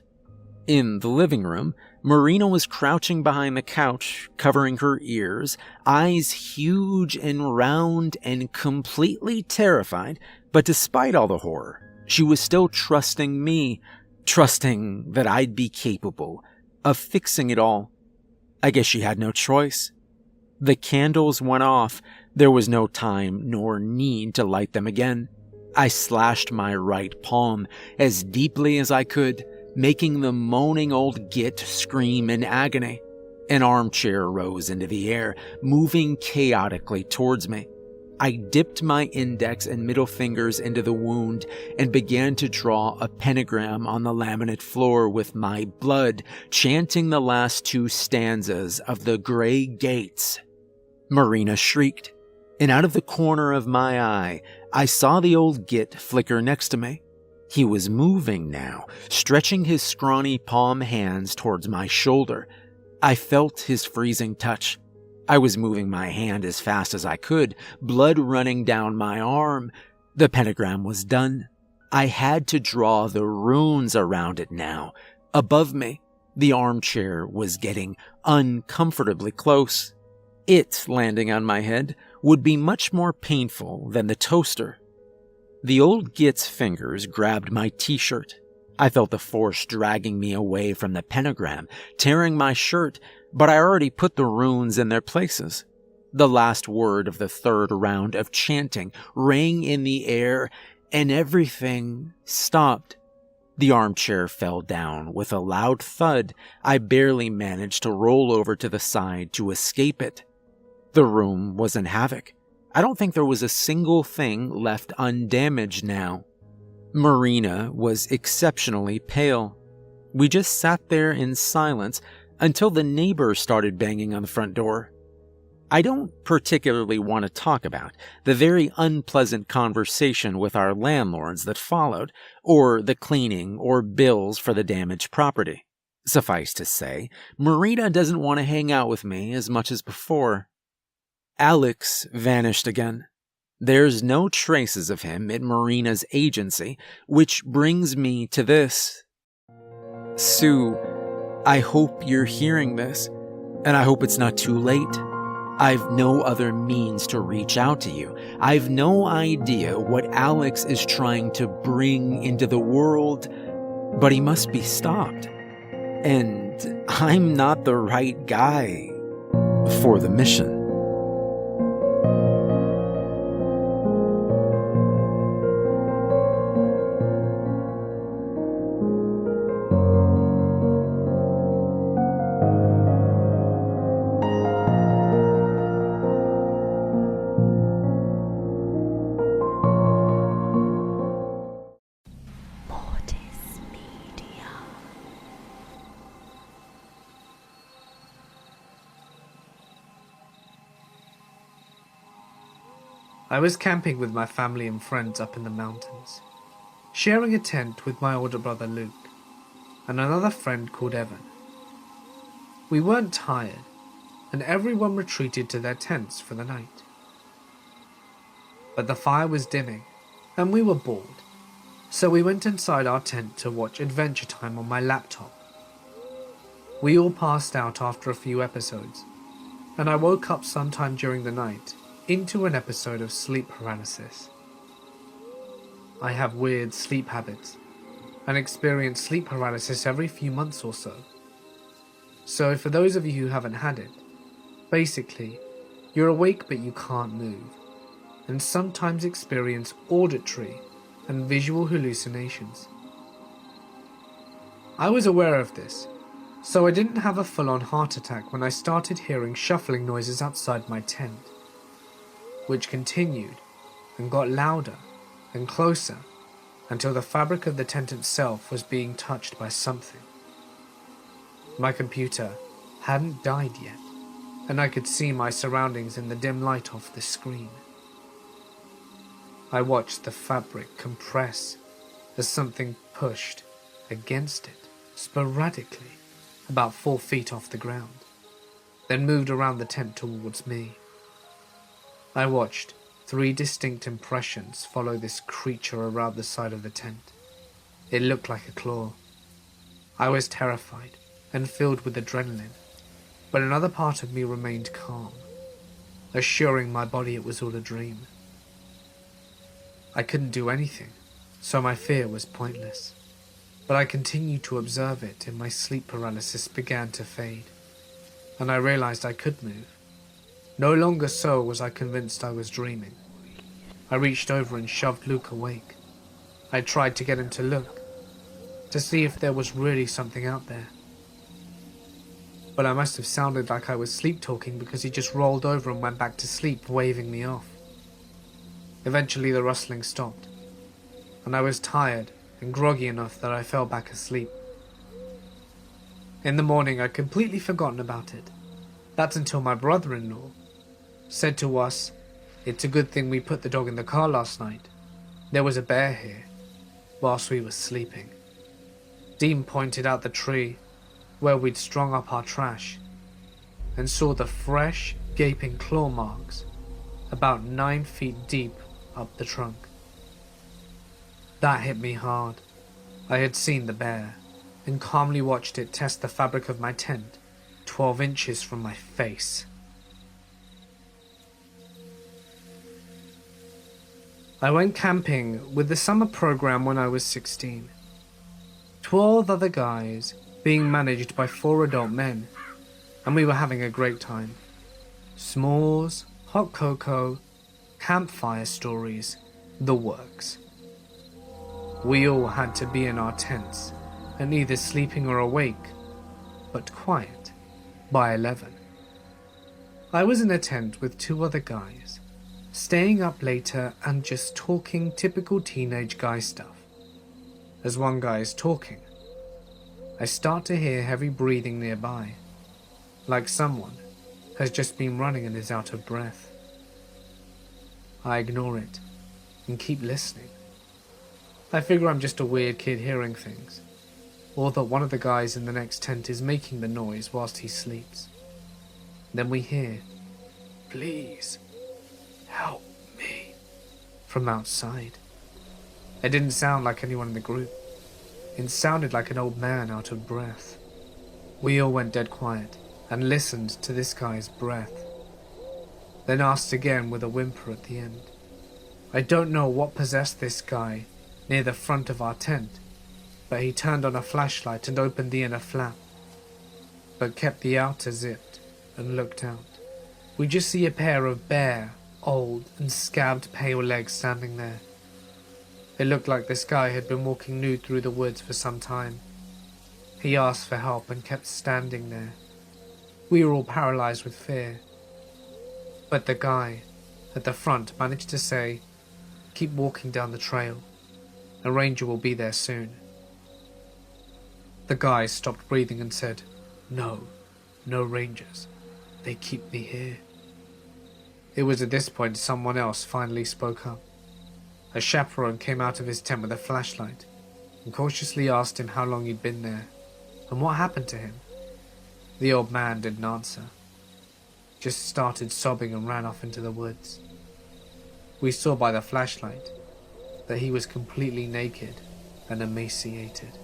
In the living room, Marina was crouching behind the couch, covering her ears, eyes huge and round and completely terrified, but despite all the horror, she was still trusting me, trusting that I'd be capable of fixing it all. I guess she had no choice. The candles went off. There was no time nor need to light them again. I slashed my right palm as deeply as I could, making the moaning old git scream in agony. An armchair rose into the air, moving chaotically towards me. I dipped my index and middle fingers into the wound and began to draw a pentagram on the laminate floor with my blood, chanting the last 2 stanzas of the Grey Gates. Marina shrieked, and out of the corner of my eye, I saw the old git flicker next to me. He was moving now, stretching his scrawny palm hands towards my shoulder. I felt his freezing touch. I was moving my hand as fast as I could, blood running down my arm. The pentagram was done. I had to draw the runes around it now. Above me, the armchair was getting uncomfortably close. It landing on my head would be much more painful than the toaster. The old git's fingers grabbed my t-shirt. I felt the force dragging me away from the pentagram, tearing my shirt, but I already put the runes in their places. The last word of the third round of chanting rang in the air, and everything stopped. The armchair fell down with a loud thud. I barely managed to roll over to the side to escape it. The room was in havoc. I don't think there was a single thing left undamaged now. Marina was exceptionally pale. We just sat there in silence until the neighbor started banging on the front door. I don't particularly want to talk about the very unpleasant conversation with our landlords that followed, or the cleaning or bills for the damaged property. Suffice to say, Marina doesn't want to hang out with me as much as before. Alex vanished again. There's no traces of him at Marina's agency, which brings me to this. Sue, I hope you're hearing this, and I hope it's not too late. I've no other means to reach out to you. I've no idea what Alex is trying to bring into the world, but he must be stopped. And I'm not the right guy for the mission. I was camping with my family and friends up in the mountains, sharing a tent with my older brother Luke and another friend called Evan. We weren't tired, and everyone retreated to their tents for the night. But the fire was dimming, and we were bored, so we went inside our tent to watch Adventure Time on my laptop. We all passed out after a few episodes, and I woke up sometime during the night into an episode of sleep paralysis. I have weird sleep habits and experience sleep paralysis every few months or so. So for those of you who haven't had it, basically, you're awake but you can't move, and sometimes experience auditory and visual hallucinations. I was aware of this, so I didn't have a full-on heart attack when I started hearing shuffling noises outside my tent, which continued and got louder and closer until the fabric of the tent itself was being touched by something. My computer hadn't died yet, and I could see my surroundings in the dim light off the screen. I watched the fabric compress as something pushed against it sporadically about 4 feet off the ground, then moved around the tent towards me. I watched 3 distinct impressions follow this creature around the side of the tent. It looked like a claw. I was terrified and filled with adrenaline, but another part of me remained calm, assuring my body it was all a dream. I couldn't do anything, so my fear was pointless, but I continued to observe it, and my sleep paralysis began to fade, and I realized I could move. No longer so was I convinced I was dreaming. I reached over and shoved Luke awake. I tried to get him to look, to see if there was really something out there. But I must have sounded like I was sleep-talking because he just rolled over and went back to sleep, waving me off. Eventually the rustling stopped, and I was tired and groggy enough that I fell back asleep. In the morning I'd completely forgotten about it. That's until my brother-in-law said to us, "It's a good thing we put the dog in the car last night. There was a bear here. whilst we were sleeping. Dean pointed out the tree where we'd strung up our trash and saw the fresh, gaping claw marks about 9 feet deep up the trunk. That hit me hard. I had seen the bear and calmly watched it test the fabric of my tent 12 inches from my face. I went camping with the summer program when I was 16. 12 other guys being managed by 4 adult men, and we were having a great time. S'mores, hot cocoa, campfire stories, the works. We all had to be in our tents and either sleeping or awake, but quiet, by 11. I was in a tent with 2 other guys, staying up later and just talking typical teenage guy stuff. As one guy is talking, I start to hear heavy breathing nearby, like someone has just been running and is out of breath. I ignore it and keep listening. I figure I'm just a weird kid hearing things, or that one of the guys in the next tent is making the noise whilst he sleeps. Then we hear, "Please, help me," from outside. It didn't sound like anyone in the group. It sounded like an old man out of breath. We all went dead quiet and listened to this guy's breath, then asked again with a whimper at the end. I don't know what possessed this guy near the front of our tent, but he turned on a flashlight and opened the inner flap, but kept the outer zipped and looked out. We just see a pair of bare, old and scabbed pale legs standing there. It looked like this guy had been walking nude through the woods for some time. He asked for help and kept standing there. We were all paralyzed with fear. But the guy at the front managed to say, "Keep walking down the trail. A ranger will be there soon." The guy stopped breathing and said, No rangers. They keep me here." It was at this point someone else finally spoke up. A chaperone came out of his tent with a flashlight and cautiously asked him how long he'd been there and what happened to him. The old man didn't answer, just started sobbing and ran off into the woods. We saw by the flashlight that he was completely naked and emaciated.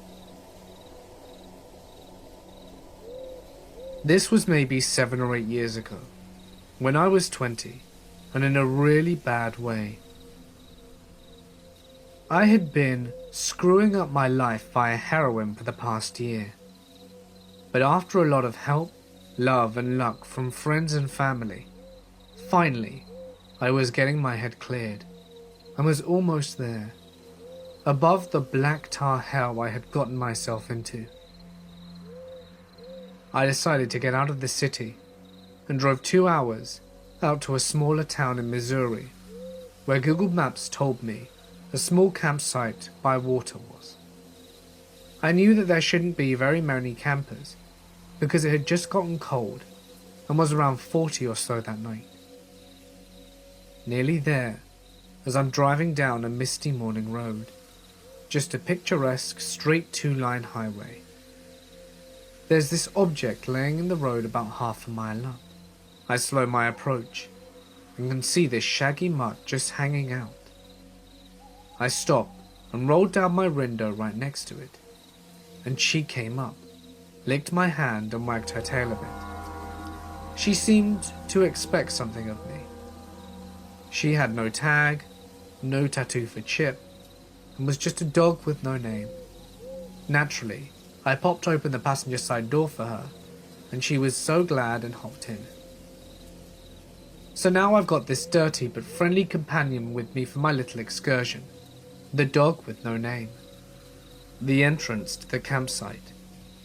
This was maybe 7 or 8 years ago, when I was 20, and in a really bad way. I had been screwing up my life via heroin for the past year. But after a lot of help, love and luck from friends and family, finally, I was getting my head cleared and was almost there, above the black tar hell I had gotten myself into. I decided to get out of the city and drove 2 hours out to a smaller town in Missouri, where Google Maps told me a small campsite by water was. I knew that there shouldn't be very many campers because it had just gotten cold and was around 40 or so that night. Nearly there, as I'm driving down a misty morning road, just a picturesque straight 2-line highway. There's this object laying in the road about half a mile up. I slow my approach and can see this shaggy mutt just hanging out. I stop and rolled down my window right next to it, and she came up, licked my hand and wagged her tail a bit. She seemed to expect something of me. She had no tag, no tattoo for Chip, and was just a dog with no name. Naturally, I popped open the passenger side door for her, and she was so glad and hopped in. So now I've got this dirty but friendly companion with me for my little excursion. The dog with no name. The entrance to the campsite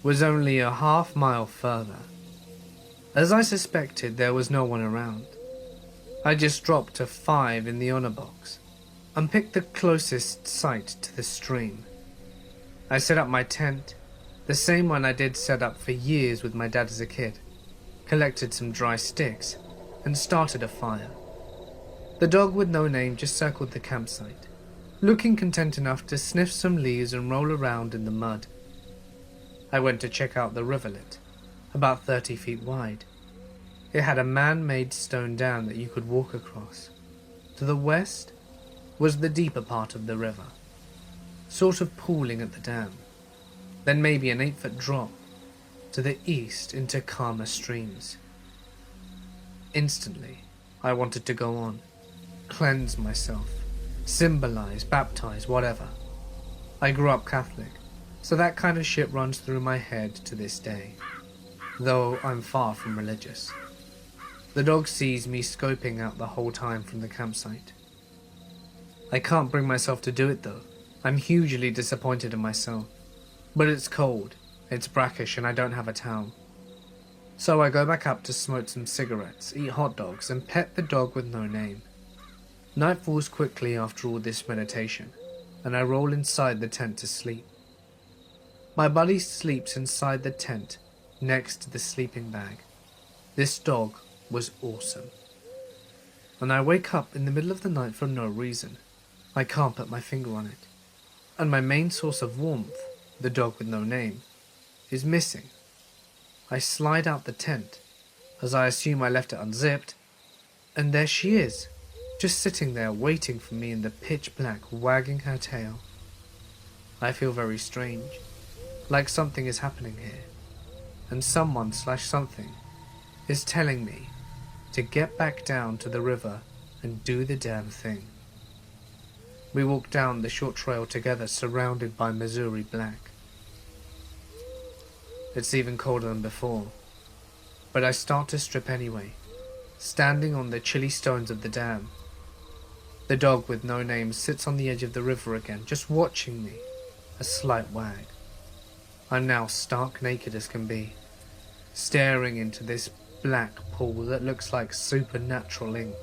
was only a half-mile further. As I suspected, there was no one around. I just dropped a 5 in the honor box and picked the closest site to the stream. I set up my tent, the same one I did set up for years with my dad as a kid, collected some dry sticks, and started a fire. The dog with no name just circled the campsite, looking content enough to sniff some leaves and roll around in the mud. I went to check out the rivulet, about 30 feet wide. It had a man-made stone dam that you could walk across. To the west was the deeper part of the river, sort of pooling at the dam, then maybe an 8-foot drop to the east into calmer streams. Instantly, I wanted to go on, cleanse myself, symbolize, baptize, whatever. I grew up Catholic, so that kind of shit runs through my head to this day, though I'm far from religious. The dog sees me scoping out the whole time from the campsite. I can't bring myself to do it though. I'm hugely disappointed in myself. But it's cold, it's brackish, and I don't have a towel. So I go back up to smoke some cigarettes, eat hot dogs, and pet the dog with no name. Night falls quickly after all this meditation, and I roll inside the tent to sleep. My buddy sleeps inside the tent, next to the sleeping bag. This dog was awesome. And I wake up in the middle of the night for no reason. I can't put my finger on it. And my main source of warmth, the dog with no name, is missing. I slide out the tent, as I assume I left it unzipped, and there she is, just sitting there waiting for me in the pitch black, wagging her tail. I feel very strange, like something is happening here, and someone/something is telling me to get back down to the river and do the damn thing. We walk down the short trail together, surrounded by Missouri black. It's even colder than before, but I start to strip anyway, standing on the chilly stones of the dam. The dog with no name sits on the edge of the river again, just watching me, a slight wag. I'm now stark naked as can be, staring into this black pool that looks like supernatural ink.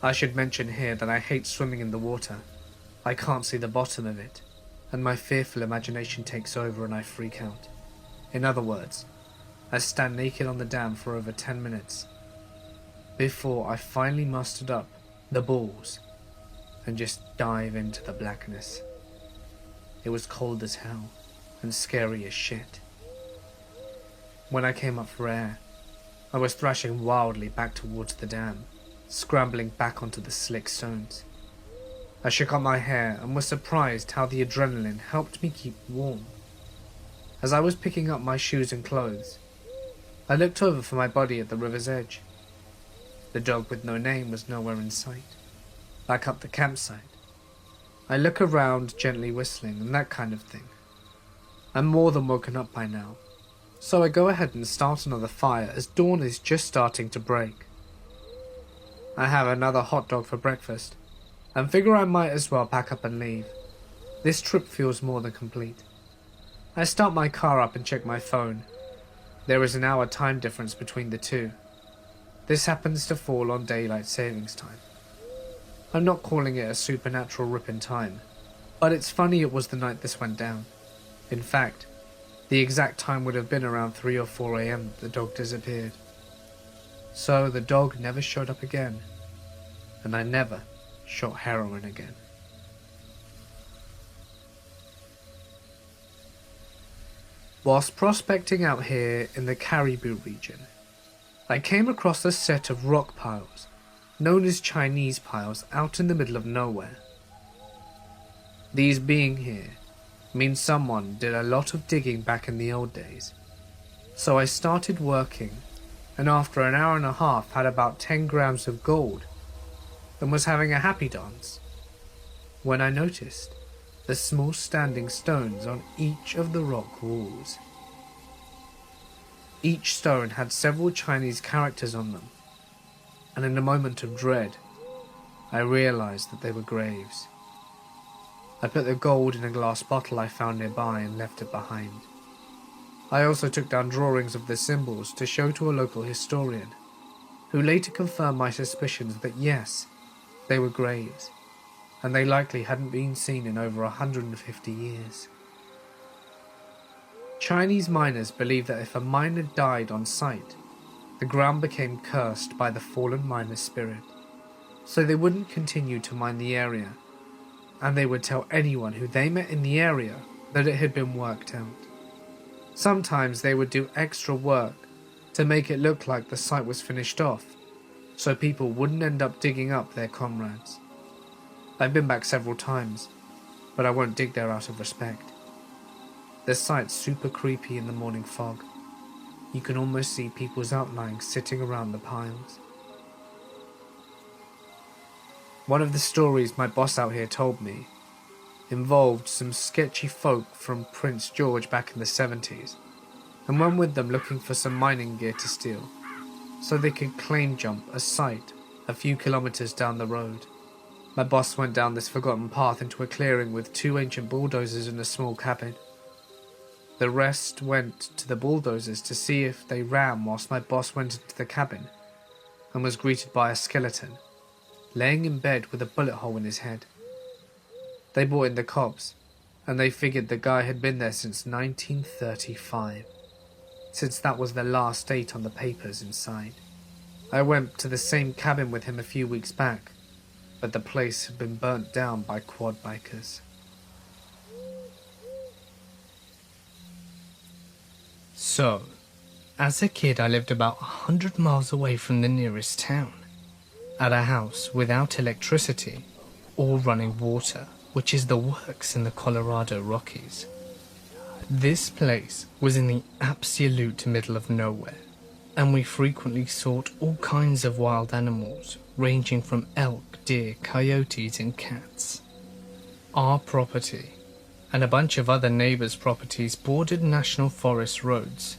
I should mention here that I hate swimming in the water. I can't see the bottom of it, and my fearful imagination takes over and I freak out. In other words, I stand naked on the dam for over 10 minutes, before I finally mustered up the balls and just dive into the blackness. It was cold as hell and scary as shit. When I came up for air, I was thrashing wildly back towards the dam, scrambling back onto the slick stones. I shook out my hair and was surprised how the adrenaline helped me keep warm. As I was picking up my shoes and clothes, I looked over for my body at the river's edge. The dog with no name was nowhere in sight. Back up the campsite, I look around, gently whistling and that kind of thing. I'm more than woken up by now, so I go ahead and start another fire as dawn is just starting to break. I have another hot dog for breakfast, and figure I might as well pack up and leave. This trip feels more than complete. I start my car up and check my phone. There is an hour time difference between the two. This happens to fall on daylight savings time. I'm not calling it a supernatural rip in time, but it's funny it was the night this went down. In fact, the exact time would have been around 3 or 4 a.m. that the dog disappeared. So the dog never showed up again, and I never shot heroin again. Whilst prospecting out here in the Caribou region, I came across a set of rock piles, known as Chinese piles, out in the middle of nowhere. These being here means someone did a lot of digging back in the old days. So I started working, and after an hour and a half had about 10 grams of gold, and was having a happy dance, when I noticed the small standing stones on each of the rock walls. Each stone had several Chinese characters on them, and in a moment of dread, I realized that they were graves. I put the gold in a glass bottle I found nearby and left it behind. I also took down drawings of the symbols to show to a local historian, who later confirmed my suspicions that yes, they were graves, and they likely hadn't been seen in over 150 years. Chinese miners believe that if a miner died on site, the ground became cursed by the fallen miner's spirit, so they wouldn't continue to mine the area, and they would tell anyone who they met in the area that it had been worked out. Sometimes they would do extra work to make it look like the site was finished off, so people wouldn't end up digging up their comrades. I've been back several times, but I won't dig there out of respect. The site's super creepy in the morning fog. You can almost see people's outlines sitting around the piles. One of the stories my boss out here told me involved some sketchy folk from Prince George back in the 70s, and went with them looking for some mining gear to steal, so they could claim jump a site a few kilometers down the road. My boss went down this forgotten path into a clearing with 2 ancient bulldozers and a small cabin. The rest went to the bulldozers to see if they ran whilst my boss went into the cabin and was greeted by a skeleton, laying in bed with a bullet hole in his head. They brought in the cops, and they figured the guy had been there since 1935, since that was the last date on the papers inside. I went to the same cabin with him a few weeks back, but the place had been burnt down by quad bikers. So, as a kid I lived about 100 miles away from the nearest town, at a house without electricity or running water, which is the works in the Colorado Rockies. This place was in the absolute middle of nowhere, and we frequently sought all kinds of wild animals, ranging from elk, deer, coyotes and cats. Our property and a bunch of other neighbors' properties bordered national forest roads,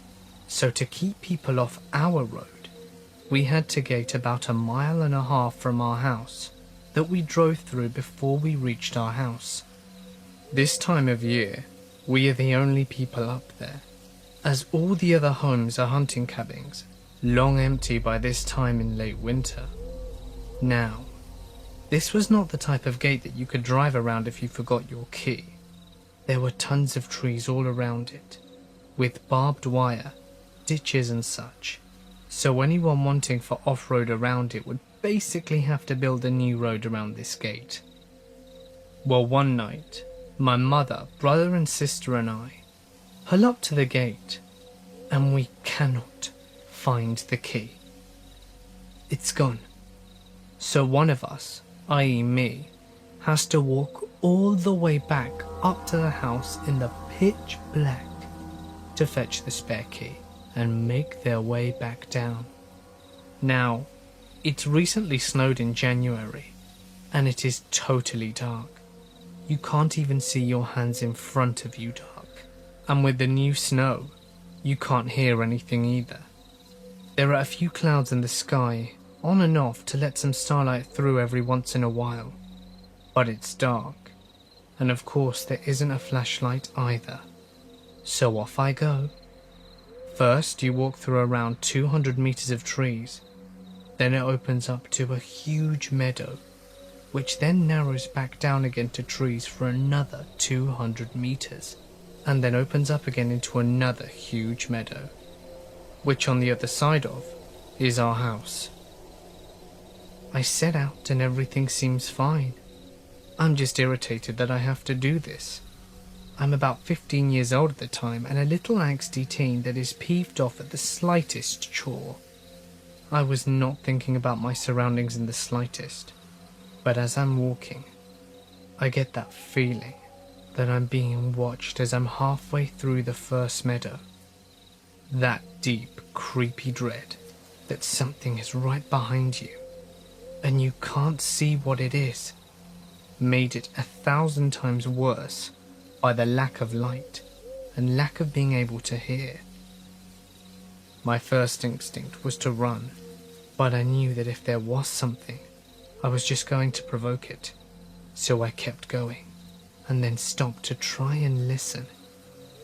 so to keep people off our road, we had to gate about 1.5 miles from our house that we drove through before we reached our house. This time of year, we are the only people up there, as all the other homes are hunting cabins, long empty by this time in late winter. Now, this was not the type of gate that you could drive around if you forgot your key. There were tons of trees all around it, with barbed wire, ditches and such, so anyone wanting for off-road around it would basically have to build a new road around this gate. Well, one night, my mother, brother and sister and I pull up to the gate, and we cannot find the key. It's gone. So one of us, i.e. me, has to walk all the way back up to the house in the pitch black to fetch the spare key and make their way back down. Now, it's recently snowed in January, and it is totally dark. You can't even see your hands in front of you dark, and with the new snow, you can't hear anything either. There are a few clouds in the sky, on and off to let some starlight through every once in a while, but it's dark, and of course there isn't a flashlight either. So off I go. First you walk through around 200 meters of trees, then it opens up to a huge meadow, which then narrows back down again to trees for another 200 meters, and then opens up again into another huge meadow, which on the other side of is our house. I set out and everything seems fine. I'm just irritated that I have to do this. I'm about 15 years old at the time and a little angsty teen that is peeved off at the slightest chore. I was not thinking about my surroundings in the slightest, but as I'm walking, I get that feeling that I'm being watched as I'm halfway through the first meadow. That deep, creepy dread that something is right behind you, and you can't see what it is, made it 1,000 times worse by the lack of light and lack of being able to hear. My first instinct was to run, but I knew that if there was something, I was just going to provoke it, so I kept going, and then stopped to try and listen,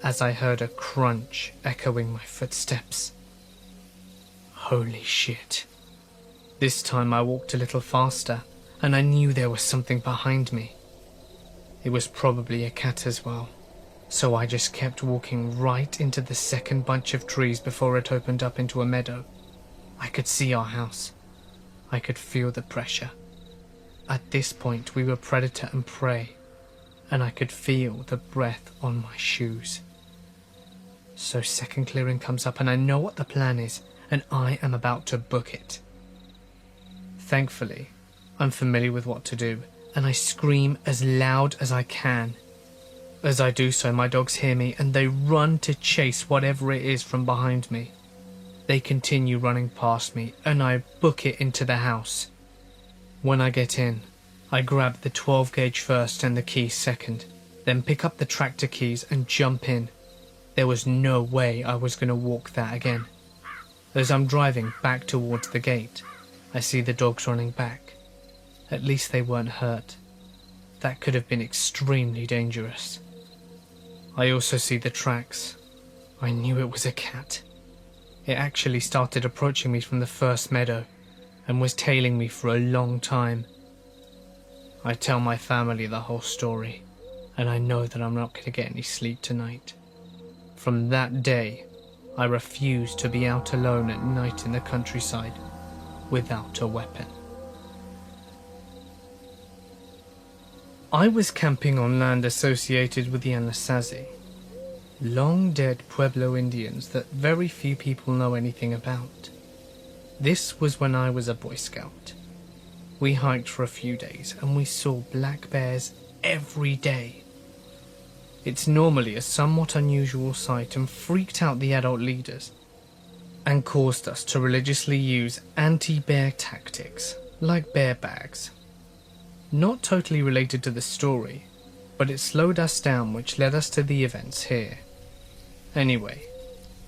as I heard a crunch echoing my footsteps. Holy shit. This time I walked a little faster, and I knew there was something behind me. It was probably a cat as well, so I just kept walking right into the second bunch of trees before it opened up into a meadow. I could see our house. I could feel the pressure, At this point, we were predator and prey, and I could feel the breath on my shoes. So second clearing comes up and I know what the plan is, and I am about to book it. Thankfully, I'm familiar with what to do, and I scream as loud as I can. As I do so, my dogs hear me and they run to chase whatever it is from behind me. They continue running past me and I book it into the house. When I get in, I grab the 12 gauge first and the keys second, then pick up the tractor keys and jump in. There was no way I was going to walk that again. As I'm driving back towards the gate, I see the dogs running back. At least they weren't hurt. That could have been extremely dangerous. I also see the tracks. I knew it was a cat. It actually started approaching me from the first meadow and was tailing me for a long time. I tell my family the whole story, and I know that I'm not going to get any sleep tonight. From that day, I refused to be out alone at night in the countryside without a weapon. I was camping on land associated with the Anasazi, long-dead Pueblo Indians that very few people know anything about. This was when I was a Boy Scout. We hiked for a few days and we saw black bears every day. It's normally a somewhat unusual sight and freaked out the adult leaders and caused us to religiously use anti-bear tactics like bear bags. Not totally related to the story, but it slowed us down, which led us to the events here. Anyway,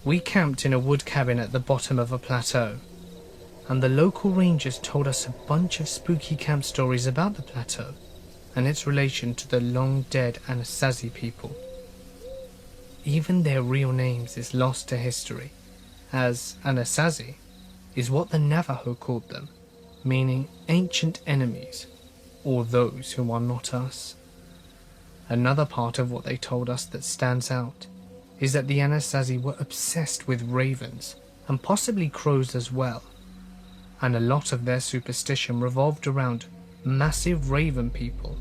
we camped in a wood cabin at the bottom of a plateau, and the local rangers told us a bunch of spooky camp stories about the plateau and its relation to the long-dead Anasazi people. Even their real names is lost to history, as Anasazi is what the Navajo called them, meaning ancient enemies, or those who are not us. Another part of what they told us that stands out is that the Anasazi were obsessed with ravens, and possibly crows as well, and a lot of their superstition revolved around massive raven people,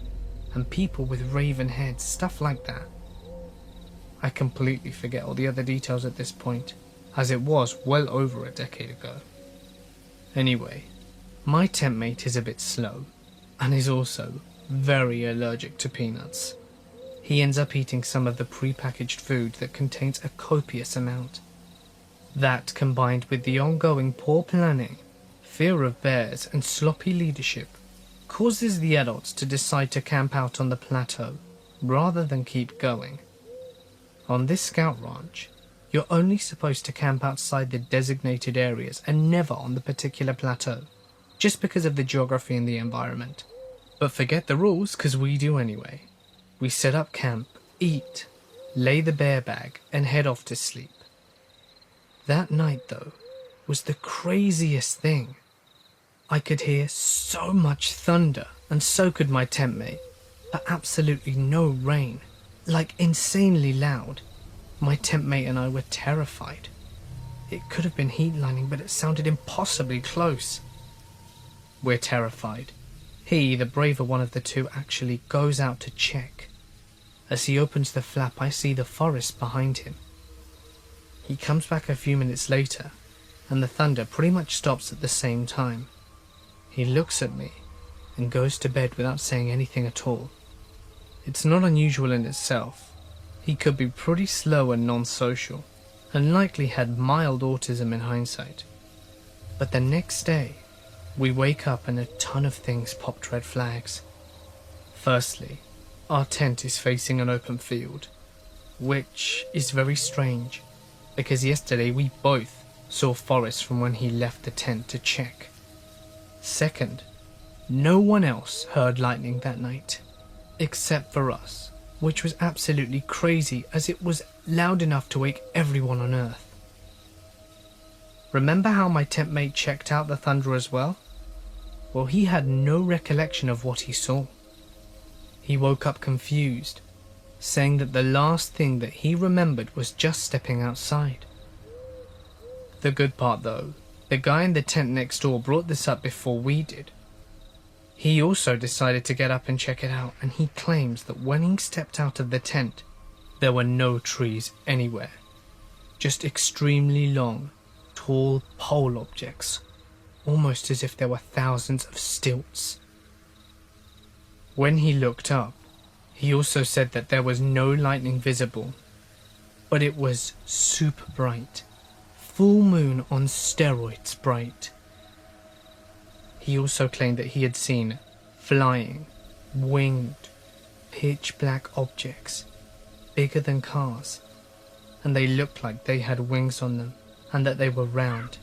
and people with raven heads, stuff like that. I completely forget all the other details at this point, as it was well over a decade ago. Anyway, my tent mate is a bit slow, and is also very allergic to peanuts. He ends up eating some of the pre-packaged food that contains a copious amount. That, combined with the ongoing poor planning, fear of bears, and sloppy leadership, causes the adults to decide to camp out on the plateau rather than keep going. On this scout ranch, you're only supposed to camp outside the designated areas and never on the particular plateau, just because of the geography and the environment. But forget the rules, because we do anyway. We set up camp, eat, lay the bear bag, and head off to sleep. That night, though, was the craziest thing. I could hear so much thunder, and so could my tent mate, but absolutely no rain, like insanely loud. My tent mate and I were terrified. It could have been heat lining, but it sounded impossibly close. We're terrified. He, the braver one of the two, actually goes out to check. As he opens the flap, I see the forest behind him. He comes back a few minutes later, and the thunder pretty much stops at the same time. He looks at me and goes to bed without saying anything at all. It's not unusual in itself. He could be pretty slow and non-social, and likely had mild autism in hindsight. But the next day, we wake up and a ton of things popped red flags. Firstly, our tent is facing an open field, which is very strange, because yesterday we both saw Forrest from when he left the tent to check. Second, no one else heard lightning that night, except for us, which was absolutely crazy as it was loud enough to wake everyone on Earth. Remember how my tent mate checked out the thunder as well? Well, he had no recollection of what he saw. He woke up confused, saying that the last thing that he remembered was just stepping outside. The good part though, the guy in the tent next door brought this up before we did. He also decided to get up and check it out, and he claims that when he stepped out of the tent, there were no trees anywhere. Just extremely long, tall pole objects, almost as if there were thousands of stilts. When he looked up, he also said that there was no lightning visible, but it was super bright, full moon on steroids bright. He also claimed that he had seen flying, winged, pitch black objects, bigger than cars, and they looked like they had wings on them, and that they were round.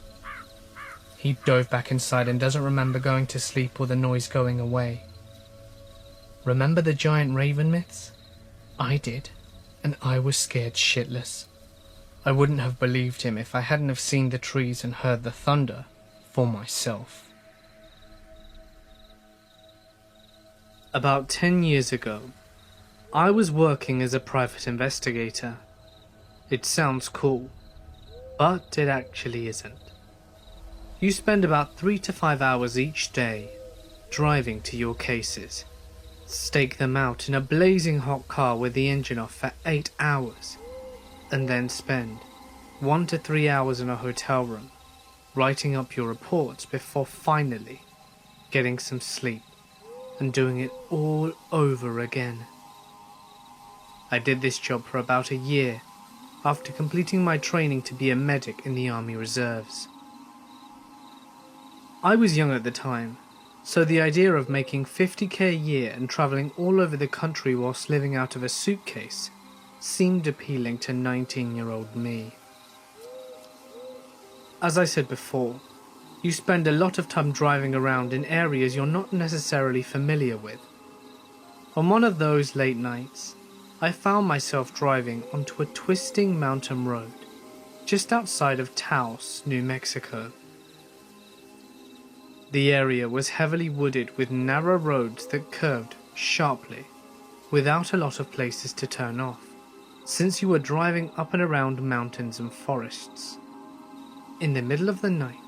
He dove back inside and doesn't remember going to sleep or the noise going away. Remember the giant raven myths? I did, and I was scared shitless. I wouldn't have believed him if I hadn't have seen the trees and heard the thunder for myself. About 10 years ago, I was working as a private investigator. It sounds cool, but it actually isn't. You spend about 3 to 5 hours each day driving to your cases, stake them out in a blazing hot car with the engine off for 8 hours, and then spend 1 to 3 hours in a hotel room writing up your reports before finally getting some sleep and doing it all over again. I did this job for about a year after completing my training to be a medic in the Army Reserves. I was young at the time, so the idea of making $50,000 a year and travelling all over the country whilst living out of a suitcase seemed appealing to 19-year-old me. As I said before, you spend a lot of time driving around in areas you're not necessarily familiar with. On one of those late nights, I found myself driving onto a twisting mountain road just outside of Taos, New Mexico. The area was heavily wooded with narrow roads that curved sharply, without a lot of places to turn off, since you were driving up and around mountains and forests. In the middle of the night,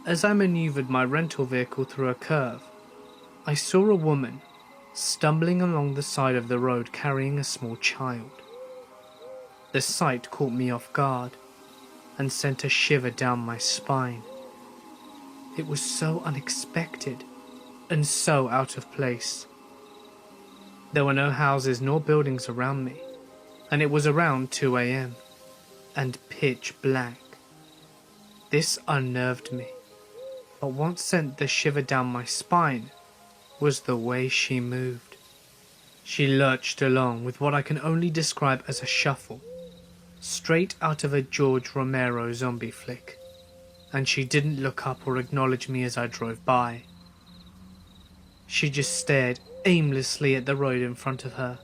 as I maneuvered my rental vehicle through a curve, I saw a woman stumbling along the side of the road carrying a small child. The sight caught me off guard and sent a shiver down my spine. It was so unexpected and so out of place. There were no houses nor buildings around me, and it was around 2 a.m. and pitch black. This unnerved me, but what sent the shiver down my spine was the way she moved. She lurched along with what I can only describe as a shuffle, straight out of a George Romero zombie flick, and she didn't look up or acknowledge me as I drove by. She just stared aimlessly at the road in front of her.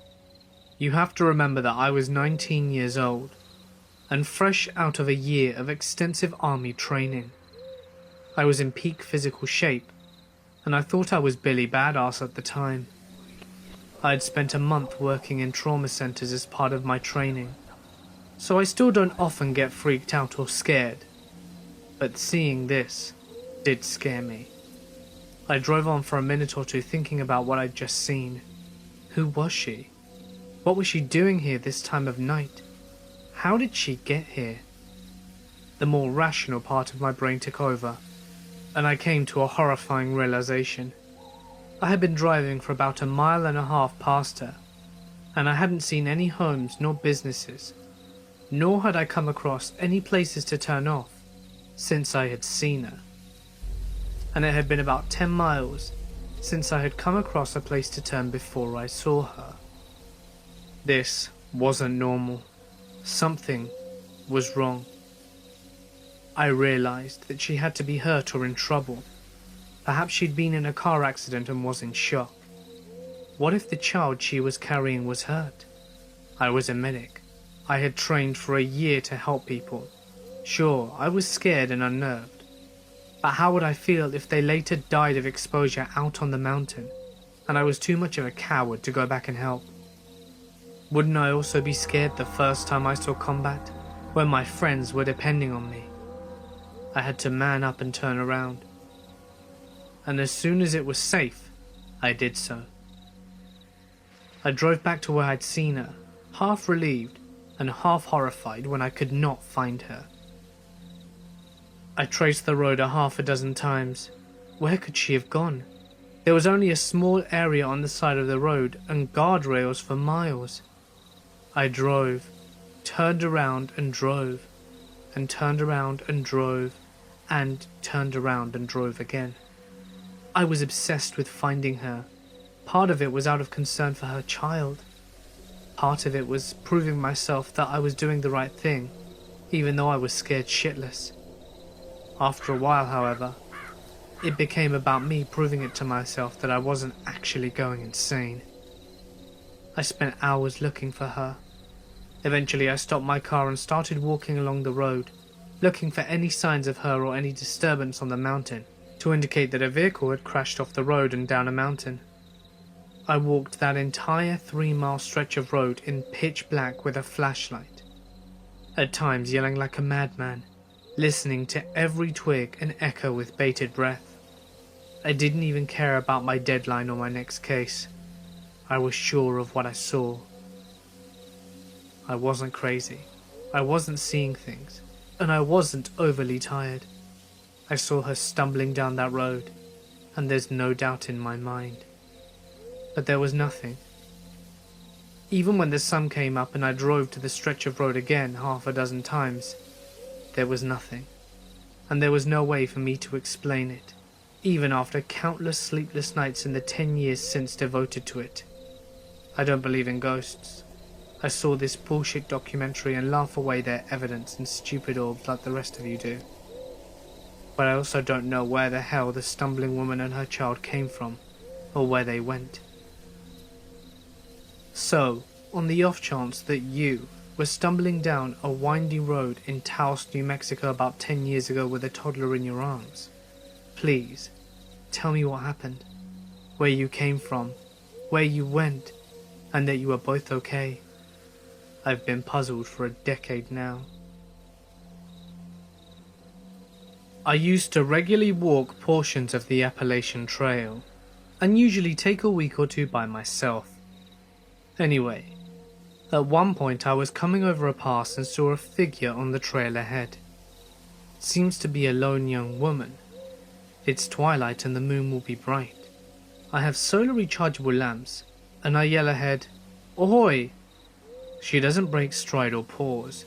You have to remember that I was 19 years old, and fresh out of a year of extensive army training. I was in peak physical shape, and I thought I was Billy Badass at the time. I had spent a month working in trauma centers as part of my training, so I still don't often get freaked out or scared, but seeing this did scare me. I drove on for a minute or two thinking about what I'd just seen. Who was she? What was she doing here this time of night? How did she get here? The more rational part of my brain took over, and I came to a horrifying realization. I had been driving for about 1.5 miles past her, and I hadn't seen any homes nor businesses, nor had I come across any places to turn off since I had seen her. And it had been about 10 miles since I had come across a place to turn before I saw her. This wasn't normal. Something was wrong. I realized that she had to be hurt or in trouble. Perhaps she'd been in a car accident and was in shock. What if the child she was carrying was hurt? I was a medic. I had trained for a year to help people. Sure, I was scared and unnerved. But how would I feel if they later died of exposure out on the mountain, and I was too much of a coward to go back and help? Wouldn't I also be scared the first time I saw combat, when my friends were depending on me? I had to man up and turn around. And as soon as it was safe, I did so. I drove back to where I'd seen her, half relieved and half horrified when I could not find her. I traced the road a half a dozen times. Where could she have gone? There was only a small area on the side of the road and guardrails for miles. I drove, turned around and drove, and turned around and drove, and turned around and drove again. I was obsessed with finding her. Part of it was out of concern for her child. Part of it was proving myself that I was doing the right thing, even though I was scared shitless. After a while, however, it became about me proving it to myself that I wasn't actually going insane. I spent hours looking for her. Eventually I stopped my car and started walking along the road, looking for any signs of her or any disturbance on the mountain to indicate that a vehicle had crashed off the road and down a mountain. I walked that entire 3-mile stretch of road in pitch black with a flashlight, at times yelling like a madman, listening to every twig and echo with bated breath. I didn't even care about my deadline or my next case. I was sure of what I saw. I wasn't crazy. I wasn't seeing things. And I wasn't overly tired. I saw her stumbling down that road, and there's no doubt in my mind. But there was nothing. Even when the sun came up and I drove to the stretch of road again half a dozen times, there was nothing. And there was no way for me to explain it, even after countless sleepless nights in the 10 years since devoted to it. I don't believe in ghosts. I saw this bullshit documentary and laugh away their evidence in stupid orbs like the rest of you do. But I also don't know where the hell the stumbling woman and her child came from, or where they went. So, on the off chance that you were stumbling down a windy road in Taos, New Mexico about 10 years ago with a toddler in your arms, please, tell me what happened, where you came from, where you went, and that you are both okay. I've been puzzled for a decade now. I used to regularly walk portions of the Appalachian Trail, and usually take a week or two by myself. Anyway, at one point I was coming over a pass and saw a figure on the trail ahead. It seems to be a lone young woman. It's twilight and the moon will be bright. I have solar rechargeable lamps, and I yell ahead, "Ahoy!" She doesn't break stride or pause.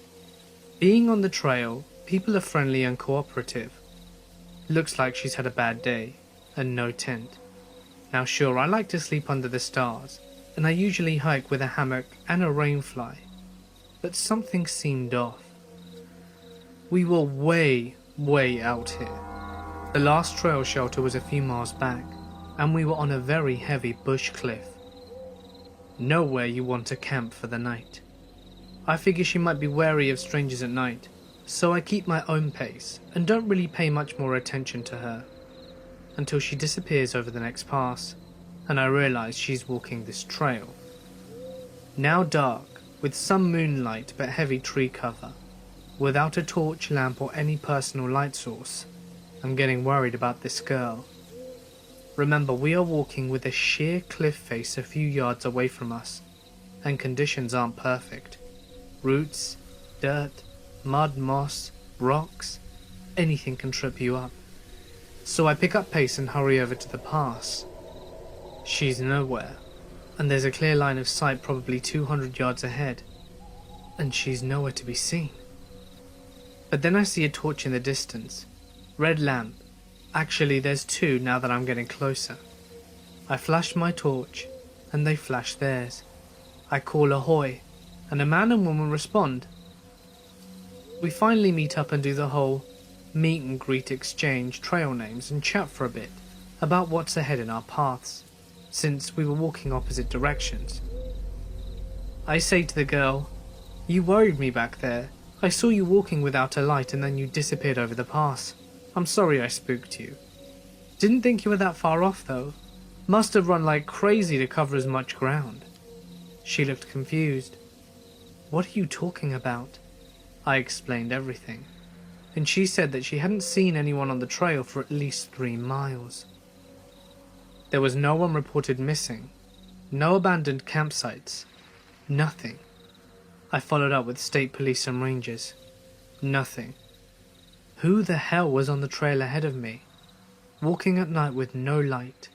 Being on the trail, people are friendly and cooperative. Looks like she's had a bad day, and no tent. Now sure, I like to sleep under the stars, and I usually hike with a hammock and a rainfly, but something seemed off. We were way out here. The last trail shelter was a few miles back, and we were on a very heavy bush cliff. Nowhere you want to camp for the night. I figure she might be wary of strangers at night, so I keep my own pace and don't really pay much more attention to her, until she disappears over the next pass, and I realize she's walking this trail. Now dark, with some moonlight but heavy tree cover, without a torch, lamp or any personal light source. I'm getting worried about this girl. Remember, we are walking with a sheer cliff face a few yards away from us, and conditions aren't perfect. Roots, dirt, mud, moss, rocks, anything can trip you up. So I pick up pace and hurry over to the pass. She's nowhere, and there's a clear line of sight probably 200 yards ahead, and she's nowhere to be seen. But then I see a torch in the distance. Red lamp. Actually, there's two now that I'm getting closer. I flash my torch, and they flash theirs. I call ahoy, and a man and woman respond. We finally meet up and do the whole meet and greet, exchange trail names and chat for a bit about what's ahead in our paths, since we were walking opposite directions. I say to the girl, "You worried me back there. I saw you walking without a light and then you disappeared over the pass. I'm sorry I spooked you. Didn't think you were that far off though. Must have run like crazy to cover as much ground." She looked confused. "What are you talking about?" I explained everything, and she said that she hadn't seen anyone on the trail for at least 3 miles. There was no one reported missing, no abandoned campsites, nothing. I followed up with state police and rangers. Nothing. Who the hell was on the trail ahead of me? Walking at night with no light,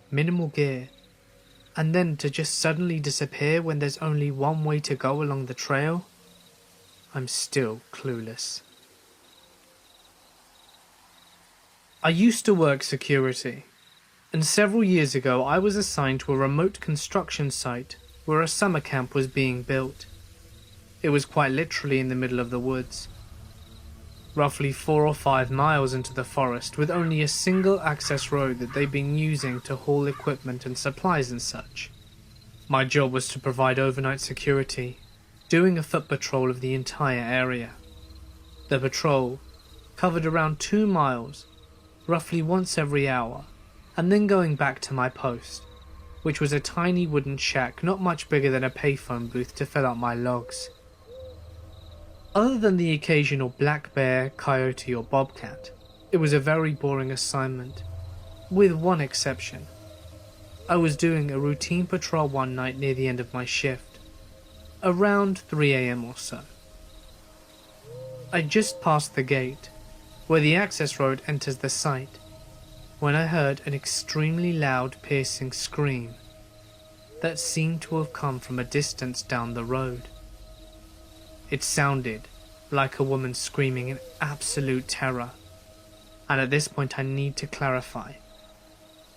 minimal gear, and then to just suddenly disappear when there's only one way to go along the trail? I'm still clueless. I used to work security, and several years ago I was assigned to a remote construction site where a summer camp was being built. It was quite literally in the middle of the woods, roughly 4 or 5 miles into the forest, with only a single access road that they'd been using to haul equipment and supplies and such. My job was to provide overnight security, doing a foot patrol of the entire area. The patrol covered around 2 miles, roughly once every hour, and then going back to my post, which was a tiny wooden shack not much bigger than a payphone booth to fill out my logs. Other than the occasional black bear, coyote or bobcat, it was a very boring assignment, with one exception. I was doing a routine patrol one night near the end of my shift, around 3 AM or so. I just passed the gate, where the access road enters the site, when I heard an extremely loud piercing scream that seemed to have come from a distance down the road. It sounded like a woman screaming in absolute terror, and at this point I need to clarify.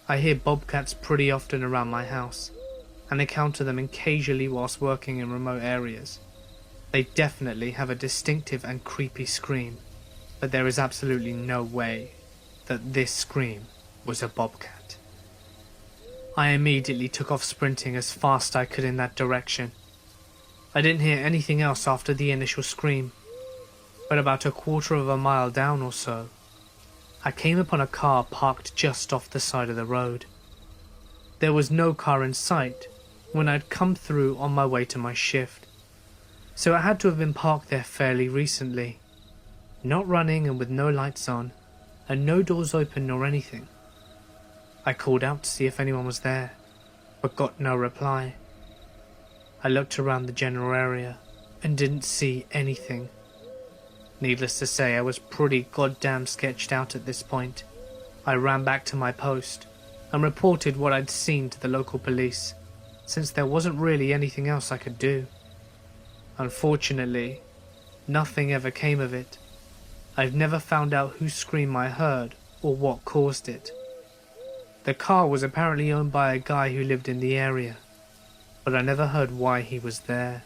I hear bobcats pretty often around my house, and encounter them occasionally whilst working in remote areas. They definitely have a distinctive and creepy scream, but there is absolutely no way that this scream was a bobcat. I immediately took off sprinting as fast as I could in that direction. I didn't hear anything else after the initial scream, but about a quarter of a mile down or so, I came upon a car parked just off the side of the road. There was no car in sight when I'd come through on my way to my shift, so it had to have been parked there fairly recently, not running and with no lights on, and no doors open nor anything. I called out to see if anyone was there, but got no reply. I looked around the general area and didn't see anything. Needless to say, I was pretty goddamn sketched out at this point. I ran back to my post and reported what I'd seen to the local police, since there wasn't really anything else I could do. Unfortunately, nothing ever came of it. I've never found out whose scream I heard or what caused it. The car was apparently owned by a guy who lived in the area, but I never heard why he was there.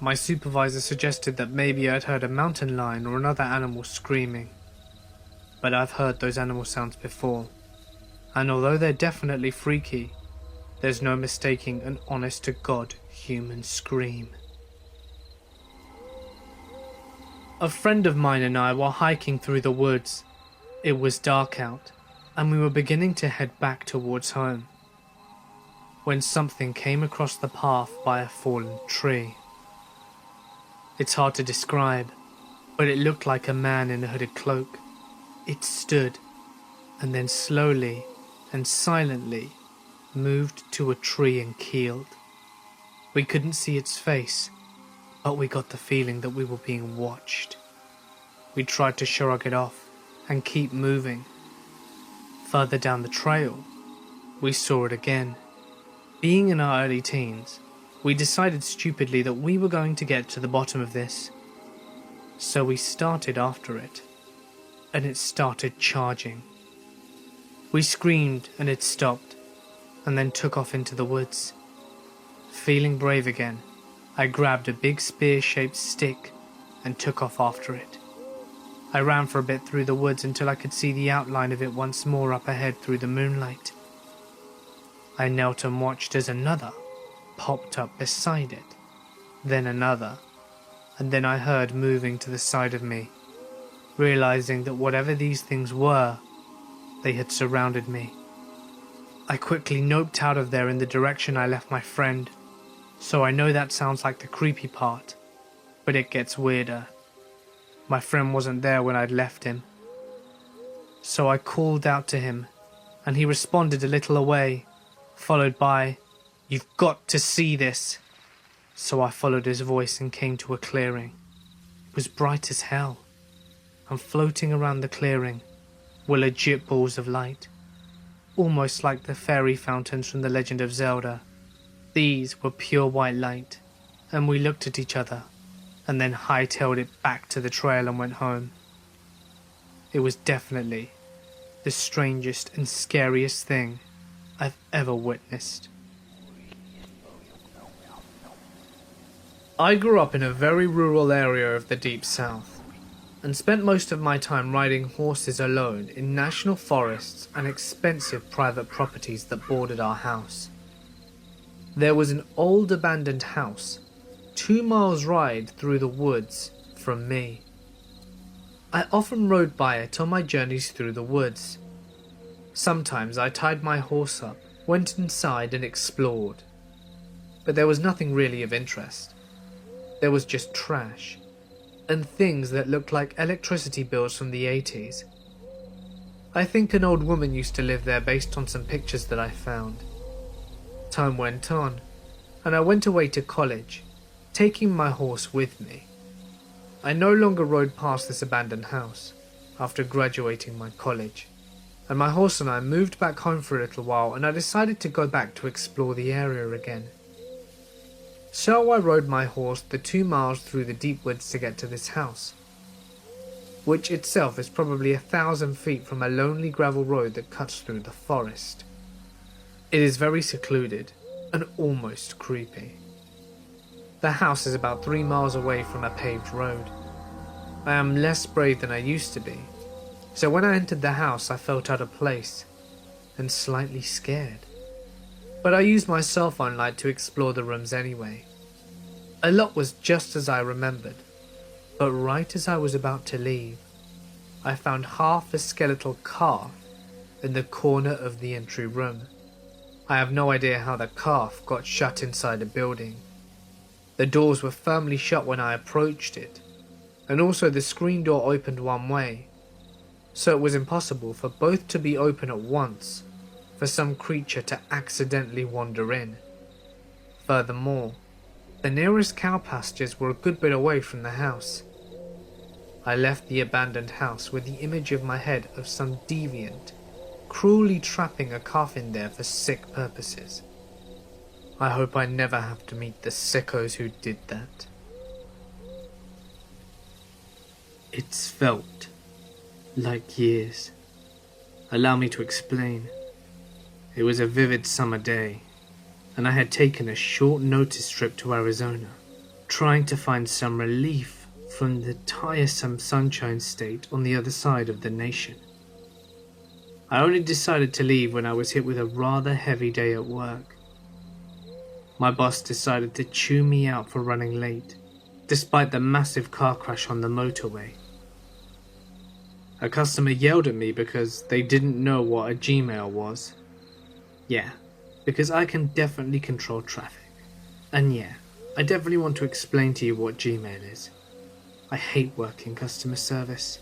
My supervisor suggested that maybe I'd heard a mountain lion or another animal screaming, but I've heard those animal sounds before, and although they're definitely freaky, there's no mistaking an honest-to-God human scream. A friend of mine and I were hiking through the woods. It was dark out, and we were beginning to head back towards home, when something came across the path by a fallen tree. It's hard to describe, but it looked like a man in a hooded cloak. It stood, and then slowly and silently moved to a tree and keeled. We couldn't see its face, but we got the feeling that we were being watched. We tried to shrug it off and keep moving. Further down the trail, we saw it again. Being in our early teens, we decided stupidly that we were going to get to the bottom of this. So we started after it, and it started charging. We screamed and it stopped, and then took off into the woods. Feeling brave again, I grabbed a big spear-shaped stick and took off after it. I ran for a bit through the woods until I could see the outline of it once more up ahead through the moonlight. I knelt and watched as another popped up beside it, then another, and then I heard moving to the side of me, realizing that whatever these things were, they had surrounded me. I quickly noped out of there in the direction I left my friend, so I know that sounds like the creepy part, but it gets weirder. My friend wasn't there when I'd left him, so I called out to him and he responded a little away, followed by, "You've got to see this." So I followed his voice and came to a clearing. It was bright as hell, and floating around the clearing were legit balls of light, almost like the fairy fountains from The Legend of Zelda. These were pure white light, and we looked at each other, and then hightailed it back to the trail and went home. It was definitely the strangest and scariest thing I've ever witnessed. I grew up in a very rural area of the Deep South, and spent most of my time riding horses alone in national forests and expensive private properties that bordered our house. There was an old abandoned house 2 miles ride through the woods from me. I often rode by it on my journeys through the woods. Sometimes I tied my horse up, went inside and explored. But there was nothing really of interest. There was just trash, and things that looked like electricity bills from the 80s. I think an old woman used to live there based on some pictures that I found. Time went on, and I went away to college, taking my horse with me. I no longer rode past this abandoned house after graduating my college, and my horse and I moved back home for a little while, and I decided to go back to explore the area again. So I rode my horse the 2 miles through the deep woods to get to this house, which itself is probably 1,000 feet from a lonely gravel road that cuts through the forest. It is very secluded and almost creepy. The house is about 3 miles away from a paved road. I am less brave than I used to be, so when I entered the house I felt out of place and slightly scared. But I used my cell phone light to explore the rooms anyway. A lot was just as I remembered, but right as I was about to leave, I found half a skeletal calf in the corner of the entry room. I have no idea how the calf got shut inside a building. The doors were firmly shut when I approached it, and also the screen door opened one way, so it was impossible for both to be open at once for some creature to accidentally wander in. Furthermore, the nearest cow pastures were a good bit away from the house. I left the abandoned house with the image of my head of some deviant, cruelly trapping a calf in there for sick purposes. I hope I never have to meet the sickos who did that. It's felt like years. Allow me to explain. It was a vivid summer day, and I had taken a short notice trip to Arizona, trying to find some relief from the tiresome sunshine state on the other side of the nation. I only decided to leave when I was hit with a rather heavy day at work. My boss decided to chew me out for running late, despite the massive car crash on the motorway. A customer yelled at me because they didn't know what a Gmail was. Yeah, because I can definitely control traffic. And yeah, I definitely want to explain to you what Gmail is. I hate working customer service,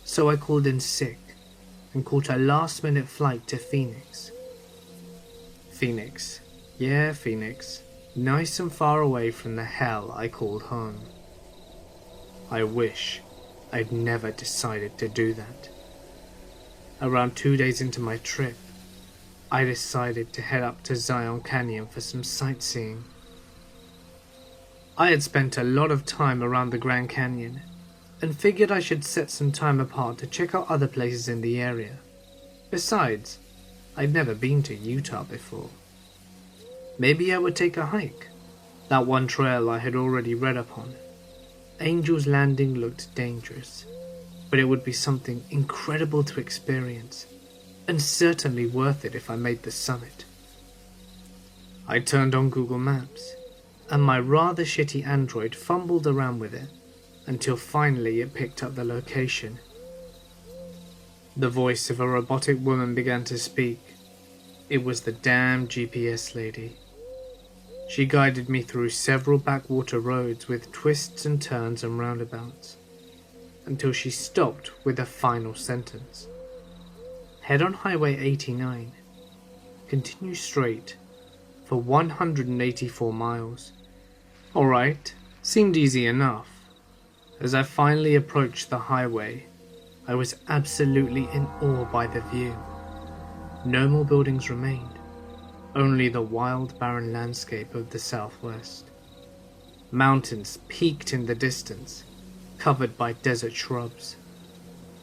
so I called in sick and caught a last-minute flight to Phoenix. Phoenix. Yeah, Phoenix. Nice and far away from the hell I called home. I wish I'd never decided to do that. Around 2 days into my trip, I decided to head up to Zion Canyon for some sightseeing. I had spent a lot of time around the Grand Canyon and figured I should set some time apart to check out other places in the area. Besides, I'd never been to Utah before. Maybe I would take a hike. That one trail I had already read upon. Angel's Landing looked dangerous, but it would be something incredible to experience, and certainly worth it if I made the summit. I turned on Google Maps, and my rather shitty Android fumbled around with it until finally it picked up the location. The voice of a robotic woman began to speak. It was the damn GPS lady. She guided me through several backwater roads with twists and turns and roundabouts, until she stopped with a final sentence. Head on Highway 89. Continue straight for 184 miles. Alright, seemed easy enough. As I finally approached the highway, I was absolutely in awe by the view. No more buildings remained, only the wild, barren landscape of the southwest. Mountains peaked in the distance, covered by desert shrubs.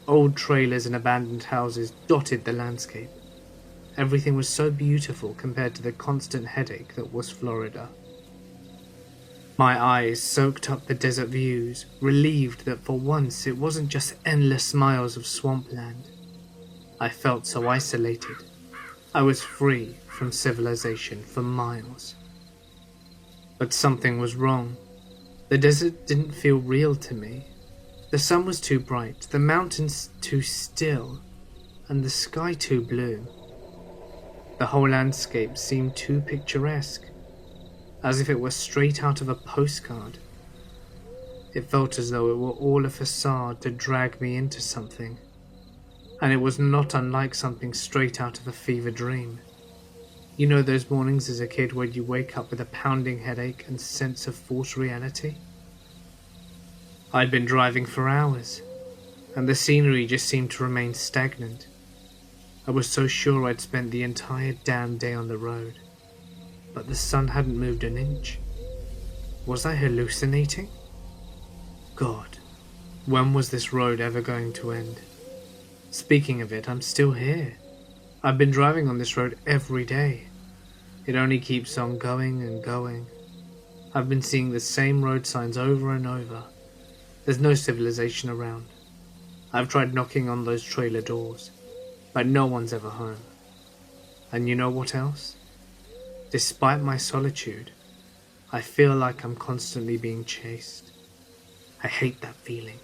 Old trailers and abandoned houses dotted the landscape. Everything was so beautiful compared to the constant headache that was Florida. My eyes soaked up the desert views, relieved that for once it wasn't just endless miles of swampland. I felt so isolated. I was free from civilization for miles. But something was wrong. The desert didn't feel real to me. The sun was too bright, the mountains too still, and the sky too blue. The whole landscape seemed too picturesque, as if it were straight out of a postcard. It felt as though it were all a facade to drag me into something, and it was not unlike something straight out of a fever dream. You know those mornings as a kid where you wake up with a pounding headache and sense of false reality? I'd been driving for hours, and the scenery just seemed to remain stagnant. I was so sure I'd spent the entire damn day on the road, but the sun hadn't moved an inch. Was I hallucinating? God, when was this road ever going to end? Speaking of it, I'm still here. I've been driving on this road every day. It only keeps on going and going. I've been seeing the same road signs over and over. There's no civilization around. I've tried knocking on those trailer doors, but no one's ever home. And you know what else? Despite my solitude, I feel like I'm constantly being chased. I hate that feeling.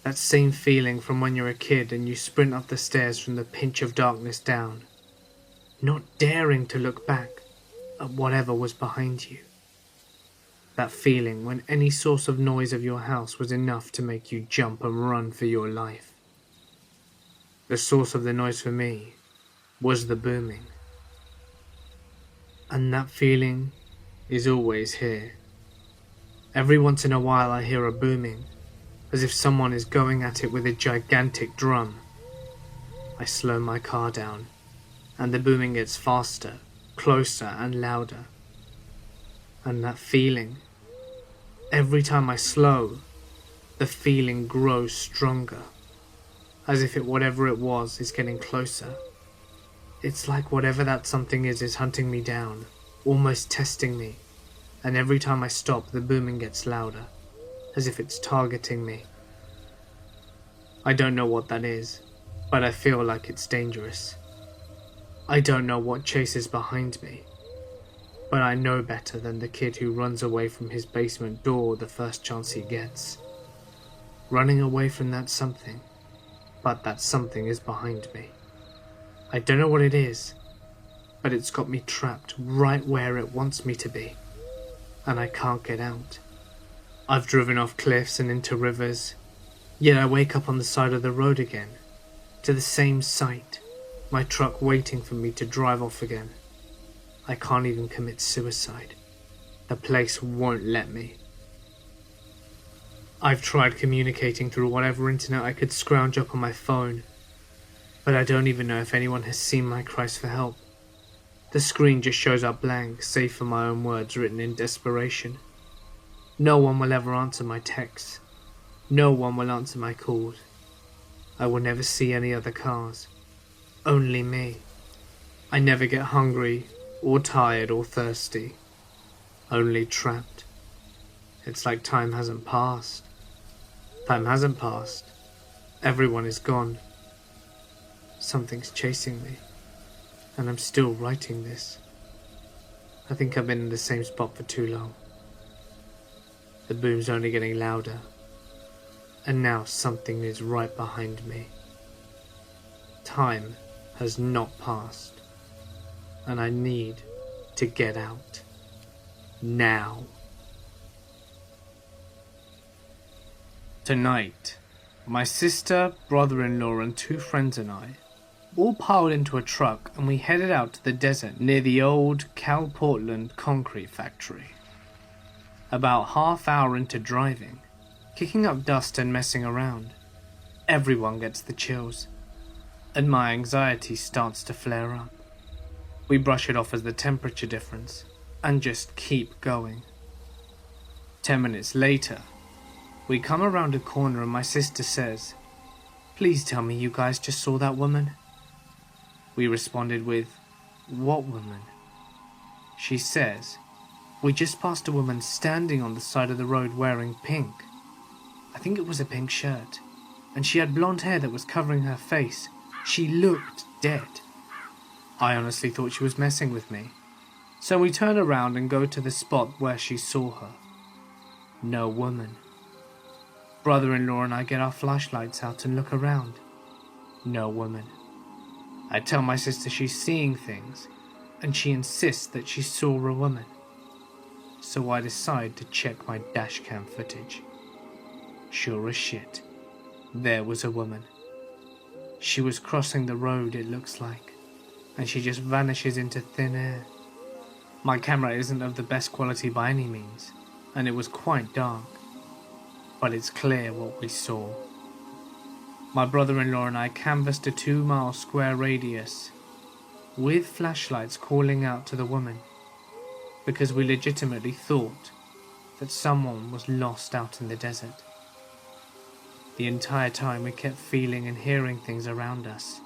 That same feeling from when you're a kid and you sprint up the stairs from the pinch of darkness down, not daring to look back at whatever was behind you. That feeling when any source of noise of your house was enough to make you jump and run for your life. The source of the noise for me was the booming. And that feeling is always here. Every once in a while I hear a booming, as if someone is going at it with a gigantic drum. I slow my car down, and the booming gets faster, closer and louder. And that feeling, every time I slow, the feeling grows stronger, as if whatever it was is getting closer. It's like whatever that something is hunting me down, almost testing me, and every time I stop the booming gets louder, as if it's targeting me. I don't know what that is, but I feel like it's dangerous. I don't know what chases behind me, but I know better than the kid who runs away from his basement door the first chance he gets. Running away from that something, but that something is behind me. I don't know what it is, but it's got me trapped right where it wants me to be, and I can't get out. I've driven off cliffs and into rivers, yet I wake up on the side of the road again, to the same sight, my truck waiting for me to drive off again. I can't even commit suicide. The place won't let me. I've tried communicating through whatever internet I could scrounge up on my phone, but I don't even know if anyone has seen my cries for help. The screen just shows up blank, save for my own words written in desperation. No one will ever answer my texts. No one will answer my calls. I will never see any other cars. Only me. I never get hungry, or tired, or thirsty. Only trapped. It's like time hasn't passed. Time hasn't passed. Everyone is gone. Something's chasing me, and I'm still writing this. I think I've been in the same spot for too long. The boom's only getting louder, and now something is right behind me. Time has not passed, and I need to get out. Now. Tonight, My sister, brother-in-law and 2 friends and I all piled into a truck and we headed out to the desert near the old Cal Portland concrete factory. About half hour into driving, kicking up dust and messing around, everyone gets the chills, and my anxiety starts to flare up. We brush it off as the temperature difference, and just keep going. 10 minutes later, we come around a corner and my sister says, "Please tell me you guys just saw that woman." We responded with, "What woman?" She says, "We just passed a woman standing on the side of the road wearing pink. I think it was a pink shirt, and she had blonde hair that was covering her face. She looked dead." I honestly thought she was messing with me, so we turn around and go to the spot where she saw her. No woman. Brother-in-law and I get our flashlights out and look around. No woman. I tell my sister she's seeing things, and she insists that she saw a woman. So I decide to check my dashcam footage. Sure as shit, there was a woman. She was crossing the road, it looks like, and she just vanishes into thin air. My camera isn't of the best quality by any means, and it was quite dark, but it's clear what we saw. My brother-in-law and I canvassed a 2-mile square radius with flashlights calling out to the woman, because we legitimately thought that someone was lost out in the desert. The entire time we kept feeling and hearing things around us.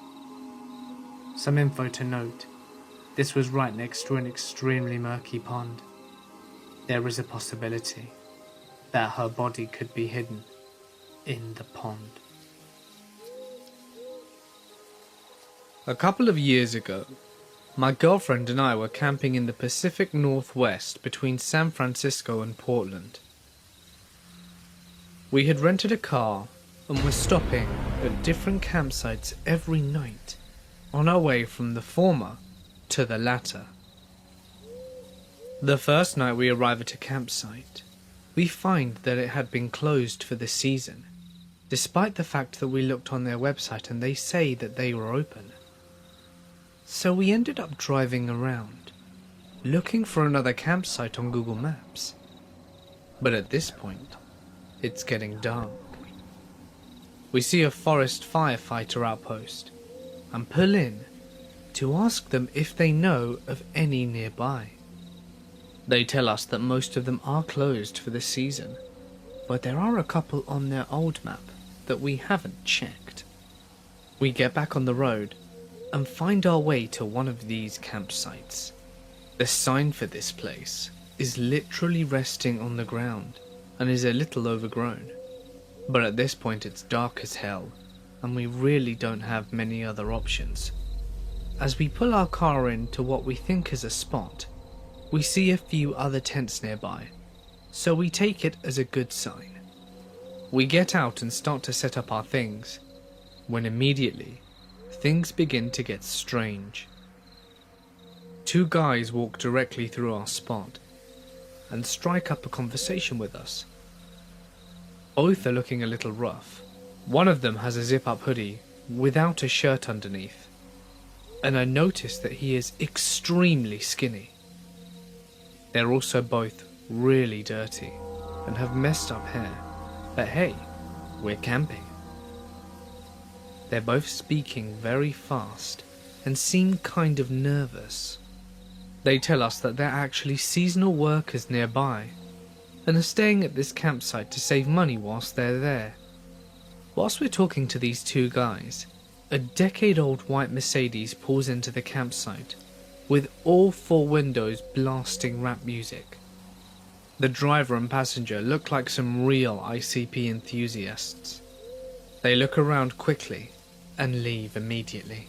Some info to note, this was right next to an extremely murky pond. There is a possibility that her body could be hidden in the pond. A couple of years ago, my girlfriend and I were camping in the Pacific Northwest between San Francisco and Portland. We had rented a car and were stopping at different campsites every night on our way from the former to the latter. The first night we arrive at a campsite, we find that it had been closed for the season, despite the fact that we looked on their website and they say that they were open. So we ended up driving around, looking for another campsite on Google Maps. But at this point, it's getting dark. We see a forest firefighter outpost and pull in to ask them if they know of any nearby. They tell us that most of them are closed for the season, but there are a couple on their old map that we haven't checked. We get back on the road and find our way to one of these campsites. The sign for this place is literally resting on the ground and is a little overgrown. But at this point it's dark as hell and we really don't have many other options. As we pull our car into what we think is a spot, we see a few other tents nearby, so we take it as a good sign. We get out and start to set up our things, when immediately things begin to get strange. 2 guys walk directly through our spot and strike up a conversation with us. Both are looking a little rough. One of them has a zip-up hoodie without a shirt underneath, and I notice that he is extremely skinny. They're also both really dirty and have messed up hair, but hey, we're camping. They're both speaking very fast and seem kind of nervous. They tell us that they're actually seasonal workers nearby and are staying at this campsite to save money whilst they're there. Whilst we're talking to these 2 guys, a decade-old white Mercedes pulls into the campsite with all 4 windows blasting rap music. The driver and passenger look like some real ICP enthusiasts. They look around quickly and leave immediately.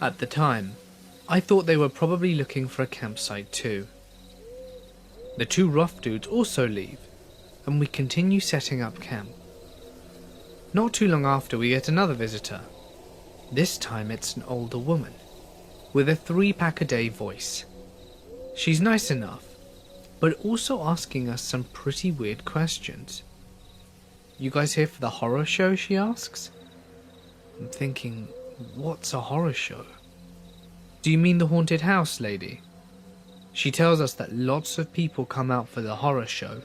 At the time, I thought they were probably looking for a campsite too. The 2 rough dudes also leave, and we continue setting up camp. Not too long after, we get another visitor. This time it's an older woman, with a 3-pack-a-day voice. She's nice enough, but also asking us some pretty weird questions. you guys here for the horror show, she asks. I'm thinking, what's a horror show? Do you mean the haunted house, lady? She tells us that lots of people come out for the horror show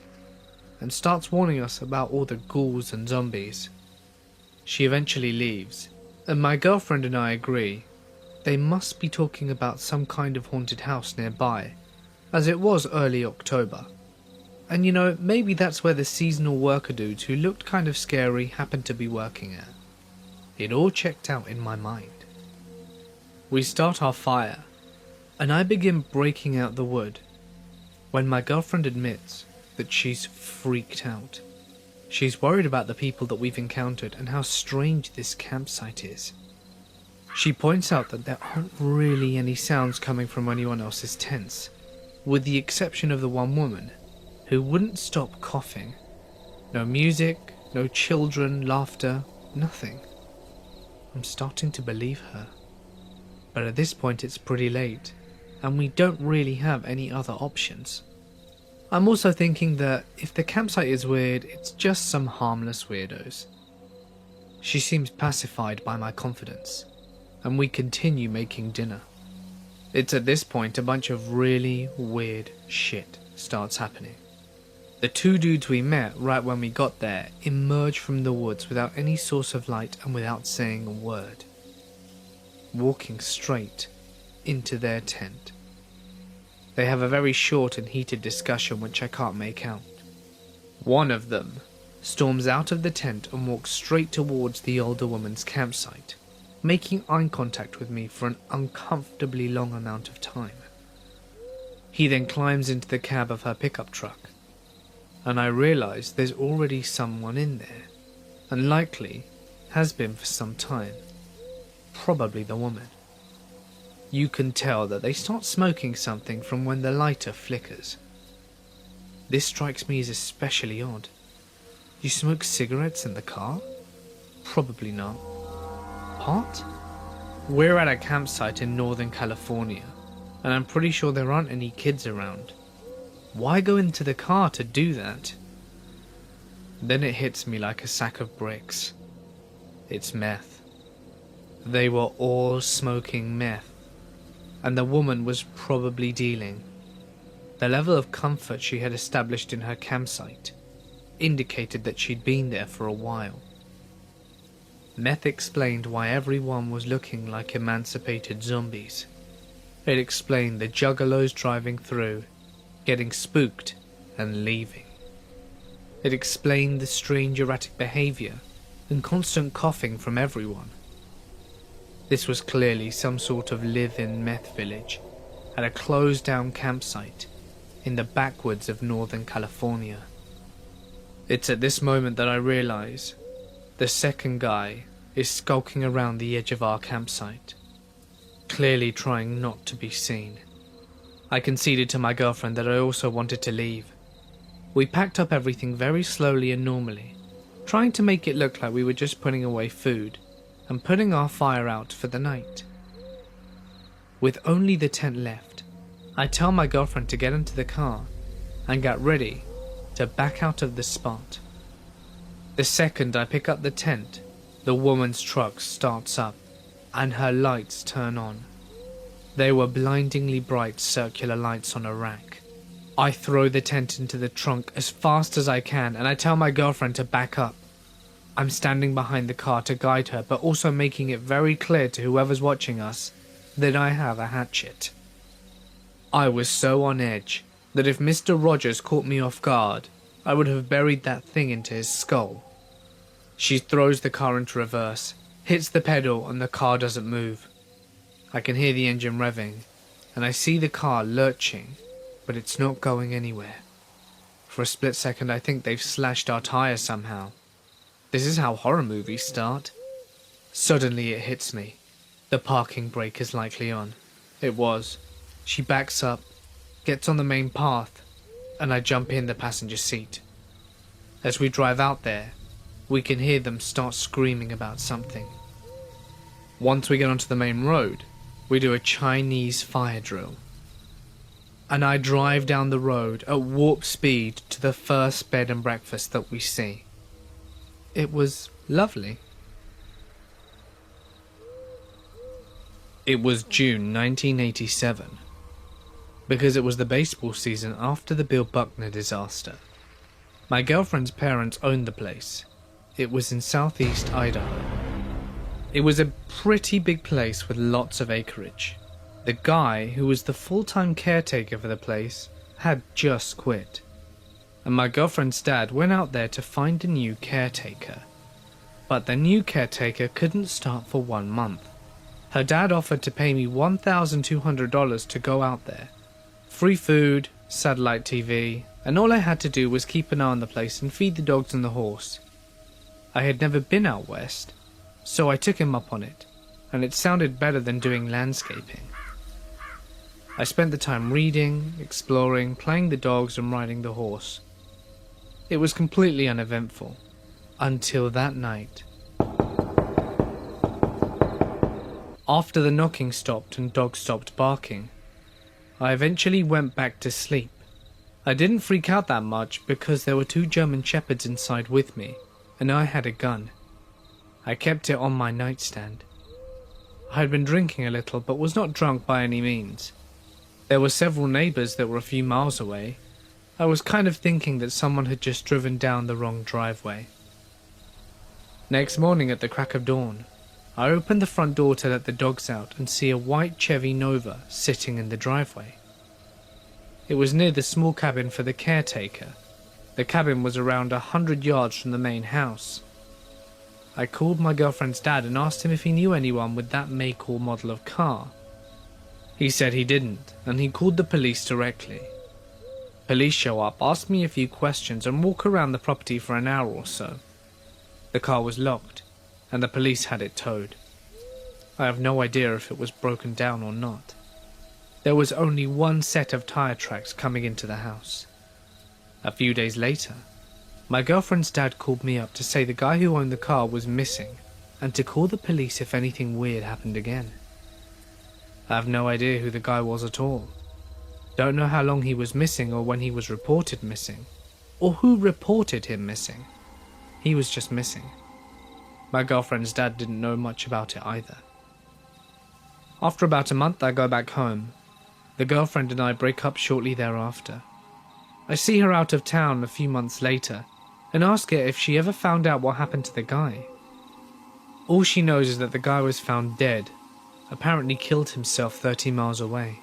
and starts warning us about all the ghouls and zombies. She eventually leaves, and my girlfriend and I agree they must be talking about some kind of haunted house nearby, as it was early October. And you know, maybe that's where the seasonal worker dudes who looked kind of scary happened to be working at. It all checked out in my mind. We start our fire, and I begin breaking out the wood, when my girlfriend admits that she's freaked out. She's worried about the people that we've encountered and how strange this campsite is. She points out that there aren't really any sounds coming from anyone else's tents, with the exception of the one woman, who wouldn't stop coughing. No music, no children, laughter, nothing. I'm starting to believe her. But at this point it's pretty late, and we don't really have any other options. I'm also thinking that if the campsite is weird, it's just some harmless weirdos. She seems pacified by my confidence, and we continue making dinner. It's at this point a bunch of really weird shit starts happening. The two dudes we met right when we got there emerge from the woods without any source of light and without saying a word, walking straight into their tent. They have a very short and heated discussion which I can't make out. One of them storms out of the tent and walks straight towards the older woman's campsite, making eye contact with me for an uncomfortably long amount of time. He then climbs into the cab of her pickup truck, and I realise there's already someone in there, and likely has been for some time. Probably the woman. You can tell that they start smoking something from when the lighter flickers. This strikes me as especially odd. You smoke cigarettes in the car? Probably not. Pot? We're at a campsite in Northern California, and I'm pretty sure there aren't any kids around. Why go into the car to do that? Then it hits me like a sack of bricks. It's meth. They were all smoking meth, and the woman was probably dealing. The level of comfort she had established in her campsite indicated that she'd been there for a while. Meth explained why everyone was looking like emancipated zombies. It explained the juggalos driving through, getting spooked and leaving. It explained the strange erratic behaviour and constant coughing from everyone. This was clearly some sort of live-in meth village at a closed-down campsite in the backwoods of Northern California. It's at this moment that I realise the second guy is skulking around the edge of our campsite, clearly trying not to be seen. I conceded to my girlfriend that I also wanted to leave. We packed up everything very slowly and normally, trying to make it look like we were just putting away food and putting our fire out for the night. With only the tent left, I tell my girlfriend to get into the car and get ready to back out of the spot. The second I pick up the tent, the woman's truck starts up and her lights turn on. They were blindingly bright circular lights on a rack. I throw the tent into the trunk as fast as I can and I tell my girlfriend to back up. I'm standing behind the car to guide her, but also making it very clear to whoever's watching us that I have a hatchet. I was so on edge that if Mr. Rogers caught me off guard, I would have buried that thing into his skull. She throws the car into reverse, hits the pedal, and the car doesn't move. I can hear the engine revving, and I see the car lurching, but it's not going anywhere. For a split second I think they've slashed our tires somehow. This is how horror movies start. Suddenly it hits me. The parking brake is likely on. It was. She backs up, gets on the main path, and I jump in the passenger seat. As we drive out there, we can hear them start screaming about something. Once we get onto the main road, we do a Chinese fire drill. And I drive down the road at warp speed to the first bed and breakfast that we see. it was lovely. It was June 1987, because it was the baseball season after the Bill Buckner disaster. My girlfriend's parents owned the place. It was in southeast Idaho. It was a pretty big place with lots of acreage. The guy who was the full-time caretaker for the place had just quit, and my girlfriend's dad went out there to find a new caretaker. But the new caretaker couldn't start for 1 month. Her dad offered to pay me $1,200 to go out there. Free food, satellite TV, and all I had to do was keep an eye on the place and feed the dogs and the horse. I had never been out west, so I took him up on it, and it sounded better than doing landscaping. I spent the time reading, exploring, playing the dogs and riding the horse. It was completely uneventful, until that night. After the knocking stopped and dogs stopped barking, I eventually went back to sleep. I didn't freak out that much because there were 2 German Shepherds inside with me, and I had a gun. I kept it on my nightstand. I had been drinking a little but was not drunk by any means. There were several neighbours that were a few miles away. I was kind of thinking that someone had just driven down the wrong driveway. Next morning at the crack of dawn, I opened the front door to let the dogs out and see a white Chevy Nova sitting in the driveway. It was near the small cabin for the caretaker. The cabin was around 100 yards from the main house. I called my girlfriend's dad and asked him if he knew anyone with that make or model of car. He said he didn't, and he called the police directly. Police show up, ask me a few questions, and walk around the property for an hour or so. The car was locked, and the police had it towed. I have no idea if it was broken down or not. There was only 1 set of tire tracks coming into the house. A few days later, my girlfriend's dad called me up to say the guy who owned the car was missing, and to call the police if anything weird happened again. I have no idea who the guy was at all. Don't know how long he was missing or when he was reported missing, or who reported him missing. He was just missing. My girlfriend's dad didn't know much about it either. After about a month, I go back home. The girlfriend and I break up shortly thereafter. I see her out of town a few months later and ask her if she ever found out what happened to the guy. All she knows is that the guy was found dead, apparently killed himself 30 miles away.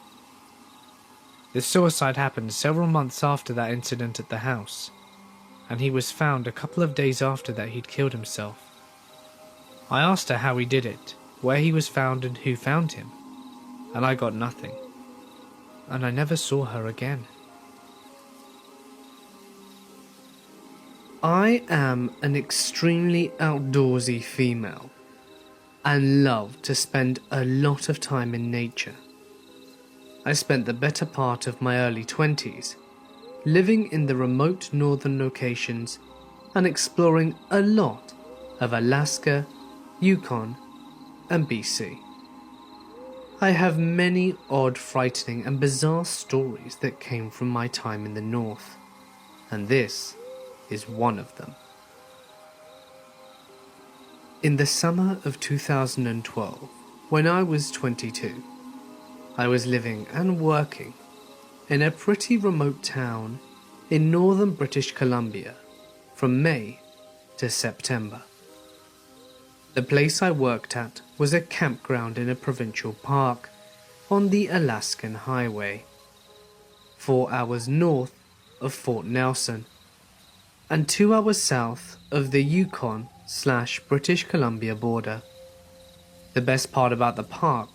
The suicide happened several months after that incident at the house, and he was found a couple of days after that he'd killed himself. I asked her how he did it, where he was found and who found him, and I got nothing. And I never saw her again. I am an extremely outdoorsy female and love to spend a lot of time in nature. I spent the better part of my early 20s living in the remote northern locations and exploring a lot of Alaska, Yukon, and BC. I have many odd, frightening, and bizarre stories that came from my time in the north, and this is one of them. In the summer of 2012, when I was 22, I was living and working in a pretty remote town in northern British Columbia from May to September. The place I worked at was a campground in a provincial park on the Alaskan Highway, 4 hours north of Fort Nelson and 2 hours south of the Yukon/British Columbia border. The best part about the park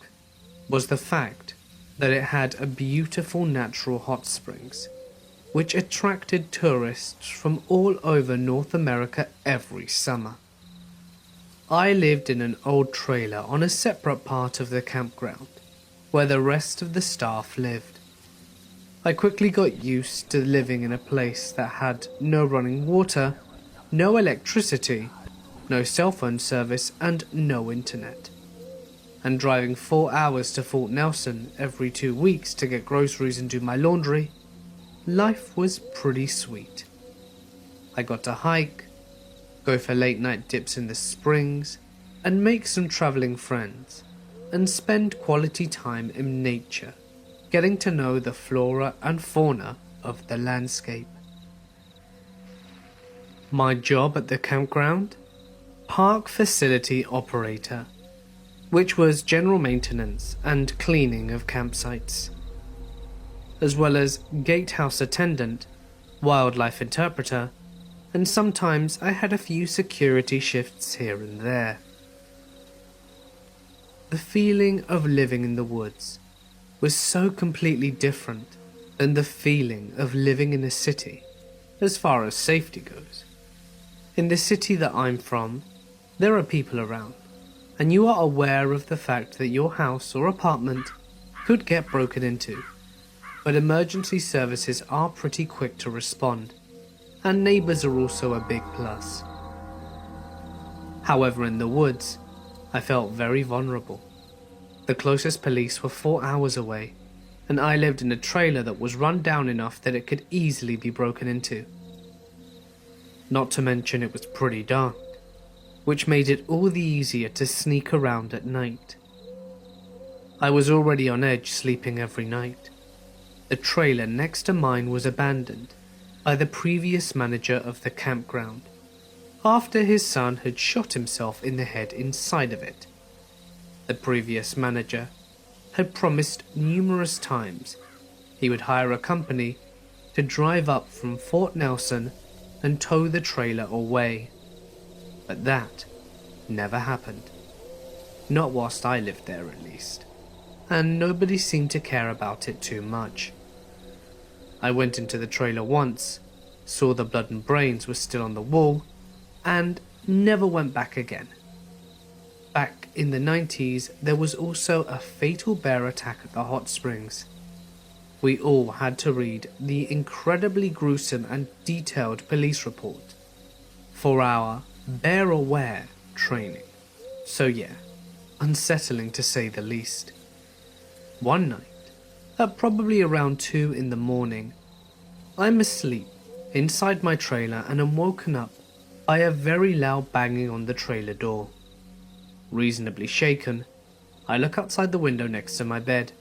was the fact that it had a beautiful natural hot springs, which attracted tourists from all over North America every summer. I lived in an old trailer on a separate part of the campground, where the rest of the staff lived. I quickly got used to living in a place that had no running water, no electricity, no cell phone service, and no internet. And driving 4 hours to Fort Nelson every 2 weeks to get groceries and do my laundry, life was pretty sweet. I got to hike, go for late night dips in the springs, and make some travelling friends, and spend quality time in nature, getting to know the flora and fauna of the landscape. My job at the campground? Park facility operator, which was general maintenance and cleaning of campsites, as well as gatehouse attendant, wildlife interpreter, and sometimes I had a few security shifts here and there. The feeling of living in the woods was so completely different than the feeling of living in a city, as far as safety goes. In the city that I'm from, there are people around, and you are aware of the fact that your house or apartment could get broken into, but emergency services are pretty quick to respond, and neighbours are also a big plus. However, in the woods, I felt very vulnerable. The closest police were 4 hours away, and I lived in a trailer that was run down enough that it could easily be broken into. Not to mention it was pretty dark, which made it all the easier to sneak around at night. I was already on edge sleeping every night. The trailer next to mine was abandoned by the previous manager of the campground, after his son had shot himself in the head inside of it. The previous manager had promised numerous times he would hire a company to drive up from Fort Nelson and tow the trailer away. But that never happened. Not whilst I lived there, at least. And nobody seemed to care about it too much. I went into the trailer once, saw the blood and brains were still on the wall, and never went back again. Back in the 90s, there was also a fatal bear attack at the hot springs. We all had to read the incredibly gruesome and detailed police report for our bear aware training. So yeah, unsettling to say the least. One night, at probably around 2 in the morning, I'm asleep inside my trailer and am woken up by a very loud banging on the trailer door. Reasonably shaken, I look outside the window next to my bed,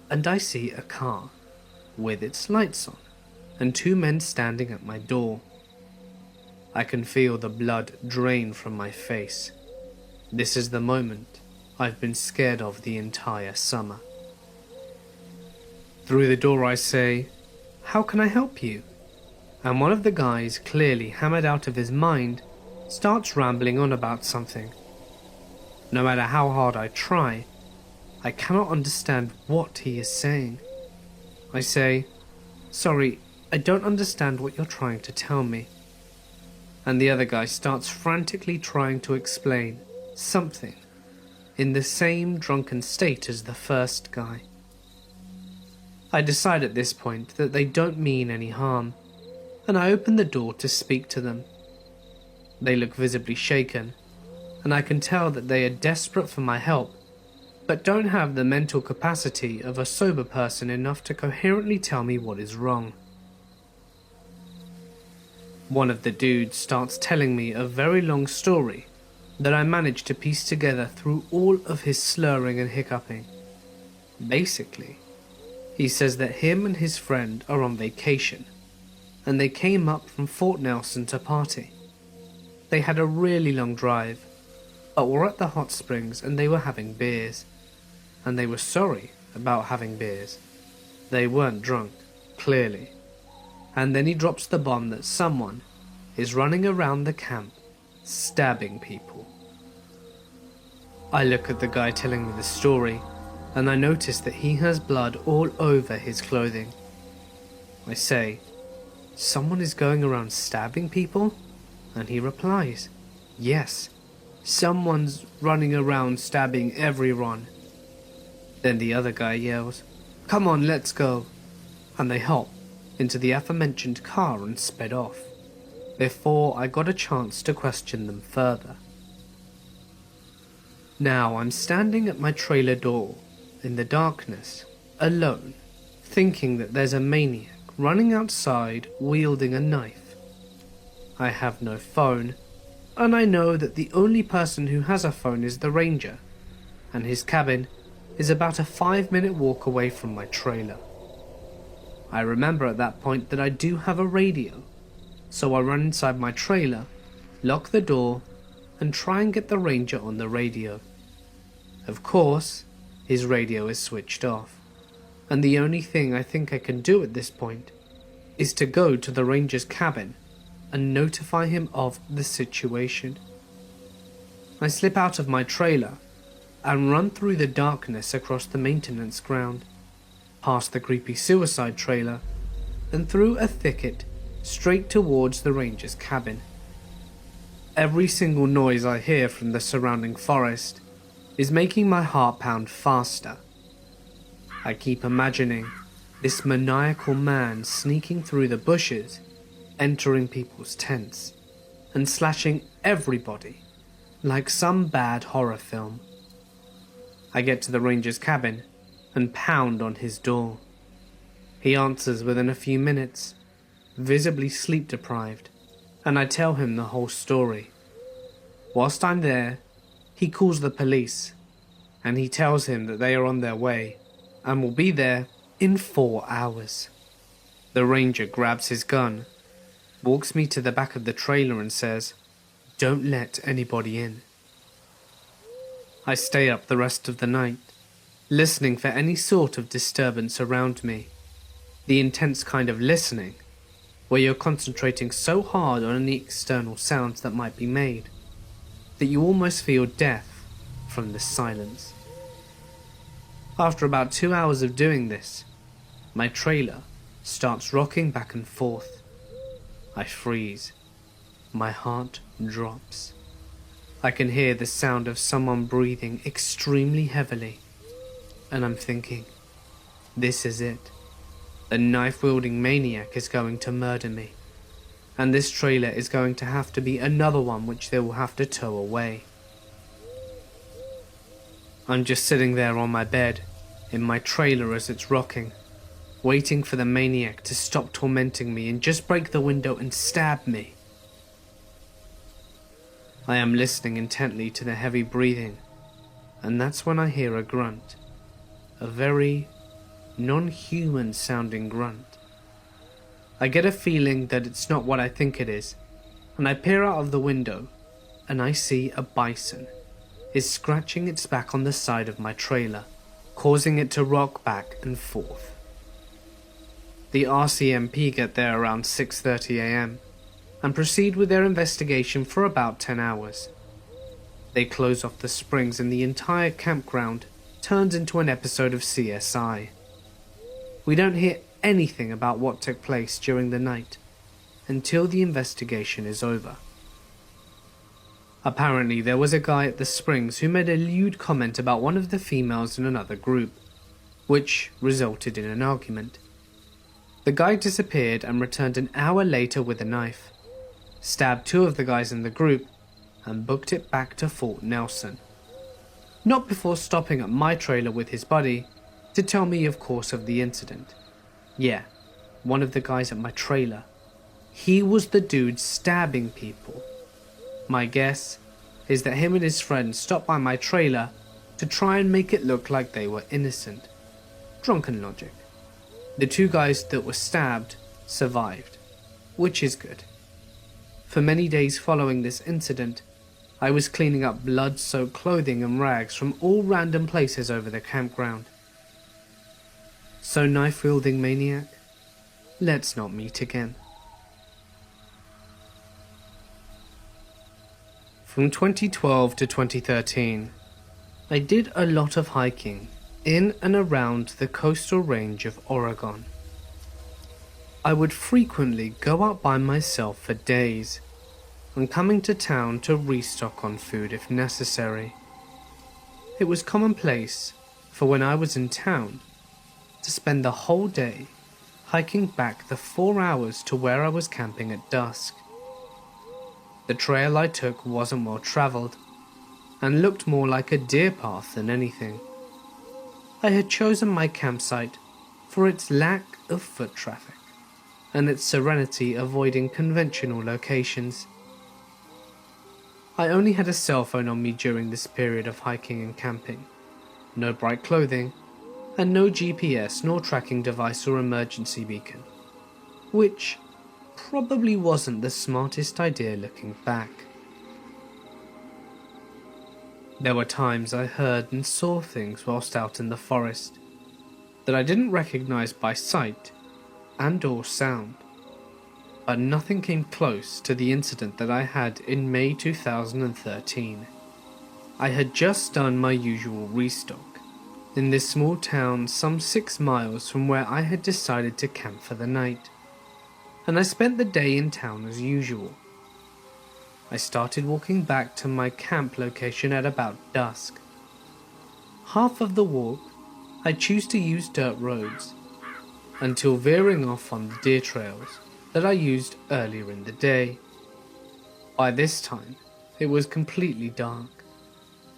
and I see a car with its lights on and 2 men standing at my door. I can feel the blood drain from my face. This is the moment I've been scared of the entire summer. Through the door I say, "How can I help you?" And one of the guys, clearly hammered out of his mind, starts rambling on about something. No matter how hard I try, I cannot understand what he is saying. I say, "Sorry, I don't understand what you're trying to tell me." And the other guy starts frantically trying to explain something in the same drunken state as the first guy. I decide at this point that they don't mean any harm, and I open the door to speak to them. They look visibly shaken, and I can tell that they are desperate for my help, but don't have the mental capacity of a sober person enough to coherently tell me what is wrong. One of the dudes starts telling me a very long story that I managed to piece together through all of his slurring and hiccuping. Basically, he says that him and his friend are on vacation, and they came up from Fort Nelson to party. They had a really long drive, but were at the hot springs and they were having beers. And they were sorry about having beers. They weren't drunk, clearly. And then he drops the bomb that someone is running around the camp, stabbing people. I look at the guy telling me the story, and I notice that he has blood all over his clothing. I say, "Someone is going around stabbing people?" And he replies, "Yes, someone's running around stabbing everyone." Then the other guy yells, "Come on, let's go." And they hop into the aforementioned car and sped off, before I got a chance to question them further. Now I'm standing at my trailer door, in the darkness, alone, thinking that there's a maniac running outside wielding a knife. I have no phone, and I know that the only person who has a phone is the ranger, and his cabin is about a 5-minute walk away from my trailer. I remember at that point that I do have a radio, so I run inside my trailer, lock the door, and try and get the ranger on the radio. Of course, his radio is switched off, and the only thing I think I can do at this point is to go to the ranger's cabin and notify him of the situation. I slip out of my trailer and run through the darkness across the maintenance ground, past the creepy suicide trailer, and through a thicket straight towards the ranger's cabin. Every single noise I hear from the surrounding forest is making my heart pound faster. I keep imagining this maniacal man sneaking through the bushes, entering people's tents, and slashing everybody like some bad horror film. I get to the ranger's cabin and pound on his door. He answers within a few minutes, visibly sleep deprived, and I tell him the whole story. Whilst I'm there, he calls the police, and he tells him that they are on their way and will be there in 4 hours. The ranger grabs his gun, walks me to the back of the trailer and says, "Don't let anybody in." I stay up the rest of the night, listening for any sort of disturbance around me. The intense kind of listening, where you're concentrating so hard on any external sounds that might be made, that you almost feel death from the silence. After about 2 hours of doing this, my trailer starts rocking back and forth. I freeze. My heart drops. I can hear the sound of someone breathing extremely heavily, and I'm thinking, this is it. A knife-wielding maniac is going to murder me, and this trailer is going to have to be another one which they will have to tow away. I'm just sitting there on my bed, in my trailer as it's rocking, waiting for the maniac to stop tormenting me and just break the window and stab me. I am listening intently to the heavy breathing, and that's when I hear a grunt, a very non-human sounding grunt. I get a feeling that it's not what I think it is, and I peer out of the window, and I see a bison is scratching its back on the side of my trailer, causing it to rock back and forth. The RCMP get there around 6:30 AM and proceed with their investigation for about 10 hours. They close off the springs and the entire campground turns into an episode of CSI. We don't hear anything about what took place during the night until the investigation is over. Apparently there was a guy at the springs who made a lewd comment about one of the females in another group, which resulted in an argument. The guy disappeared and returned an hour later with a knife, stabbed 2 of the guys in the group, and booked it back to Fort Nelson. Not before stopping at my trailer with his buddy to tell me, of course, of the incident. Yeah, one of the guys at my trailer. He was the dude stabbing people. My guess is that him and his friend stopped by my trailer to try and make it look like they were innocent. Drunken logic. The 2 guys that were stabbed survived, which is good. For many days following this incident, I was cleaning up blood-soaked clothing and rags from all random places over the campground. So, knife-wielding maniac, let's not meet again. From 2012 to 2013, I did a lot of hiking in and around the coastal range of Oregon. I would frequently go out by myself for days, and coming to town to restock on food if necessary. It was commonplace for when I was in town to spend the whole day hiking back the 4 hours to where I was camping at dusk. The trail I took wasn't well travelled and looked more like a deer path than anything. I had chosen my campsite for its lack of foot traffic and its serenity avoiding conventional locations. I only had a cell phone on me during this period of hiking and camping. No bright clothing, and no GPS nor tracking device or emergency beacon. Which probably wasn't the smartest idea looking back. There were times I heard and saw things whilst out in the forest that I didn't recognize by sight and or sound, but nothing came close to the incident that I had in May 2013. I had just done my usual restock in this small town some 6 miles from where I had decided to camp for the night, and I spent the day in town as usual. I started walking back to my camp location at about dusk. Half of the walk, I chose to use dirt roads, until veering off on the deer trails that I used earlier in the day. By this time, it was completely dark,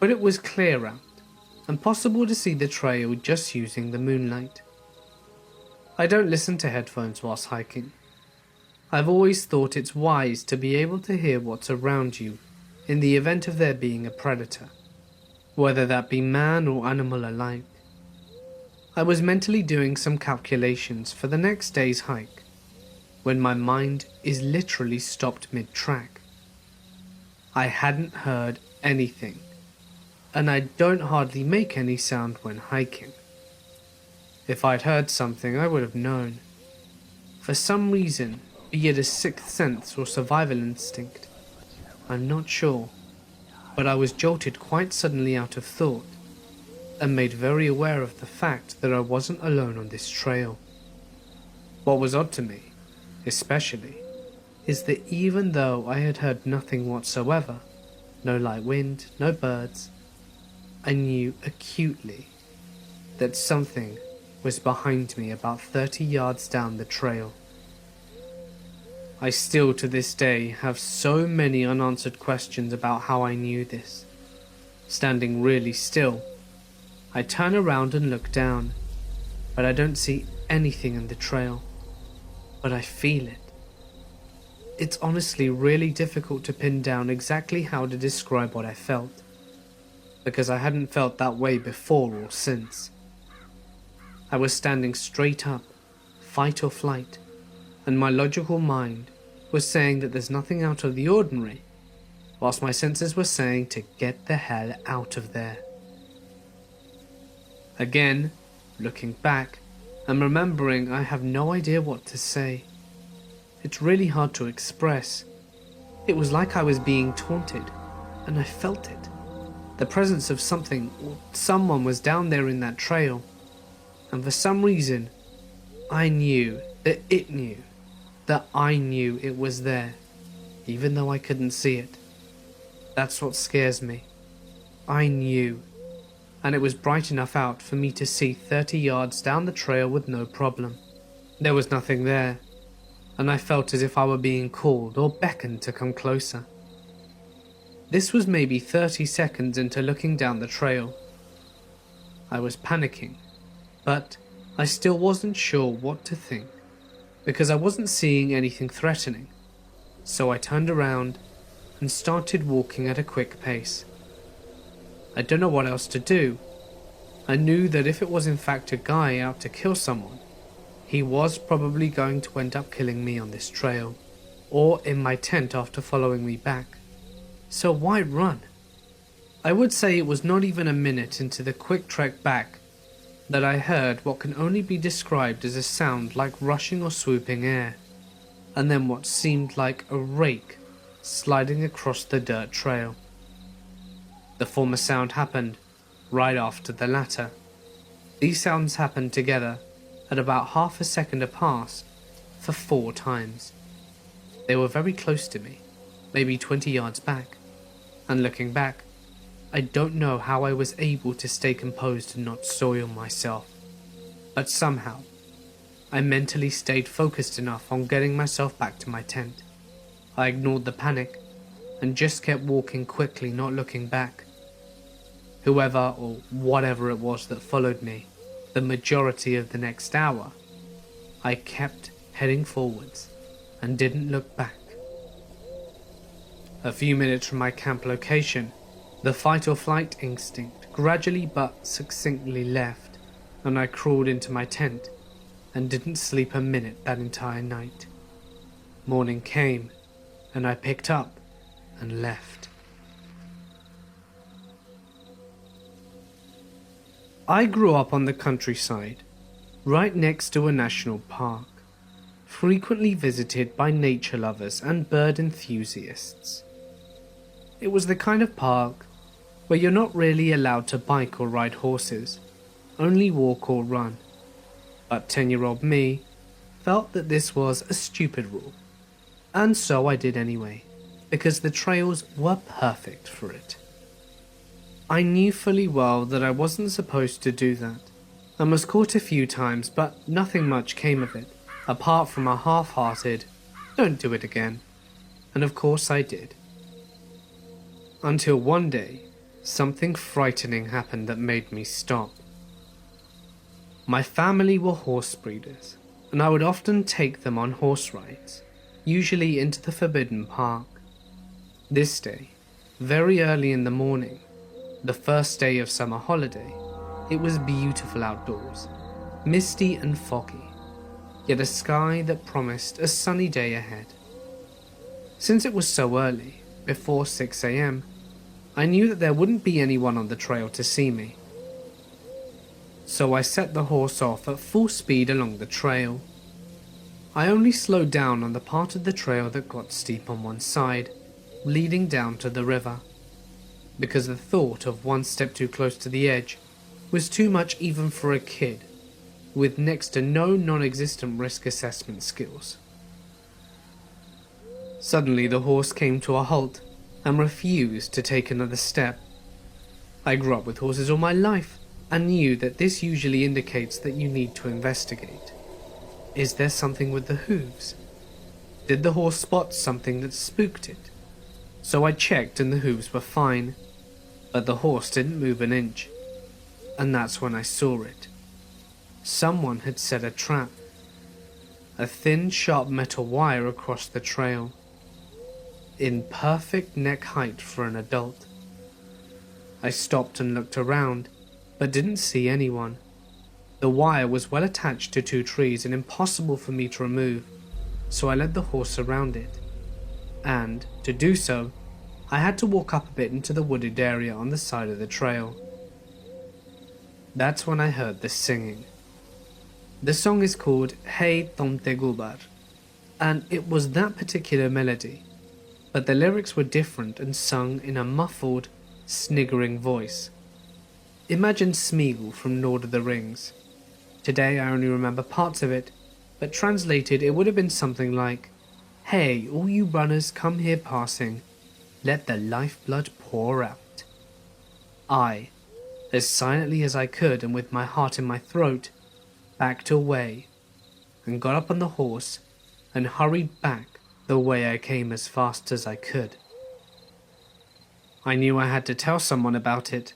but it was clear out and possible to see the trail just using the moonlight. I don't listen to headphones whilst hiking. I've always thought it's wise to be able to hear what's around you in the event of there being a predator, whether that be man or animal alike. I was mentally doing some calculations for the next day's hike when my mind is literally stopped mid-track. I hadn't heard anything, and I don't hardly make any sound when hiking. If I'd heard something, I would have known. For some reason, be it a sixth sense or survival instinct, I'm not sure, but I was jolted quite suddenly out of thought and made very aware of the fact that I wasn't alone on this trail. What was odd to me, especially, is that even though I had heard nothing whatsoever, no light wind, no birds, I knew acutely that something was behind me about 30 yards down the trail. I still to this day have so many unanswered questions about how I knew this. Standing really still, I turn around and look down, but I don't see anything in the trail, but I feel it. It's honestly really difficult to pin down exactly how to describe what I felt, because I hadn't felt that way before or since. I was standing straight up, fight or flight, and my logical mind was saying that there's nothing out of the ordinary, whilst my senses were saying to get the hell out of there. Again, looking back, and remembering I have no idea what to say. It's really hard to express. It was like I was being taunted, and I felt it. The presence of something or someone was down there in that trail, and for some reason, I knew that it knew that I knew it was there, even though I couldn't see it. That's what scares me. I knew, and it was bright enough out for me to see 30 yards down the trail with no problem. There was nothing there, and I felt as if I were being called or beckoned to come closer. This was maybe 30 seconds into looking down the trail. I was panicking, but I still wasn't sure what to think, because I wasn't seeing anything threatening, so I turned around and started walking at a quick pace. I don't know what else to do. I knew that if it was in fact a guy out to kill someone, he was probably going to end up killing me on this trail, or in my tent after following me back. So why run? I would say it was not even a minute into the quick trek back that I heard what can only be described as a sound like rushing or swooping air, and then what seemed like a rake sliding across the dirt trail. The former sound happened right after the latter. These sounds happened together at about half a second apart for 4 times. They were very close to me, maybe 20 yards back, and looking back, I don't know how I was able to stay composed and not soil myself, but somehow, I mentally stayed focused enough on getting myself back to my tent. I ignored the panic and just kept walking quickly, not looking back. Whoever or whatever it was that followed me, the majority of the next hour, I kept heading forwards and didn't look back. A few minutes from my camp location, the fight or flight instinct gradually but succinctly left, and I crawled into my tent and didn't sleep a minute that entire night. Morning came, and I picked up and left. I grew up on the countryside, right next to a national park, frequently visited by nature lovers and bird enthusiasts. It was the kind of park where you're not really allowed to bike or ride horses, only walk or run. But 10-year-old me felt that this was a stupid rule, and so I did anyway, because the trails were perfect for it. I knew fully well that I wasn't supposed to do that, and was caught a few times, but nothing much came of it, apart from a half-hearted, "Don't do it again." And of course I did. Until one day, something frightening happened that made me stop. My family were horse breeders, and I would often take them on horse rides, usually into the Forbidden Park. This day, very early in the morning, the first day of summer holiday, it was beautiful outdoors, misty and foggy, yet a sky that promised a sunny day ahead. Since it was so early, before 6 a.m, I knew that there wouldn't be anyone on the trail to see me. So I set the horse off at full speed along the trail. I only slowed down on the part of the trail that got steep on one side, leading down to the river, because the thought of one step too close to the edge was too much even for a kid with next to no non-existent risk assessment skills. Suddenly the horse came to a halt and refused to take another step. I grew up with horses all my life and knew that this usually indicates that you need to investigate. Is there something with the hooves? Did the horse spot something that spooked it? So I checked and the hooves were fine, but the horse didn't move an inch. And that's when I saw it. Someone had set a trap. A thin, sharp metal wire across the trail, in perfect neck height for an adult. I stopped and looked around, but didn't see anyone. The wire was well attached to 2 trees and impossible for me to remove, so I led the horse around it. And, to do so, I had to walk up a bit into the wooded area on the side of the trail. That's when I heard the singing. The song is called Hey Tonte Gubar, and it was that particular melody, but the lyrics were different and sung in a muffled, sniggering voice. Imagine Smeagol from Lord of the Rings. Today I only remember parts of it, but translated it would have been something like, "Hey, all you runners come here passing, let the lifeblood pour out." I, as silently as I could and with my heart in my throat, backed away and got up on the horse and hurried back the way I came as fast as I could. I knew I had to tell someone about it,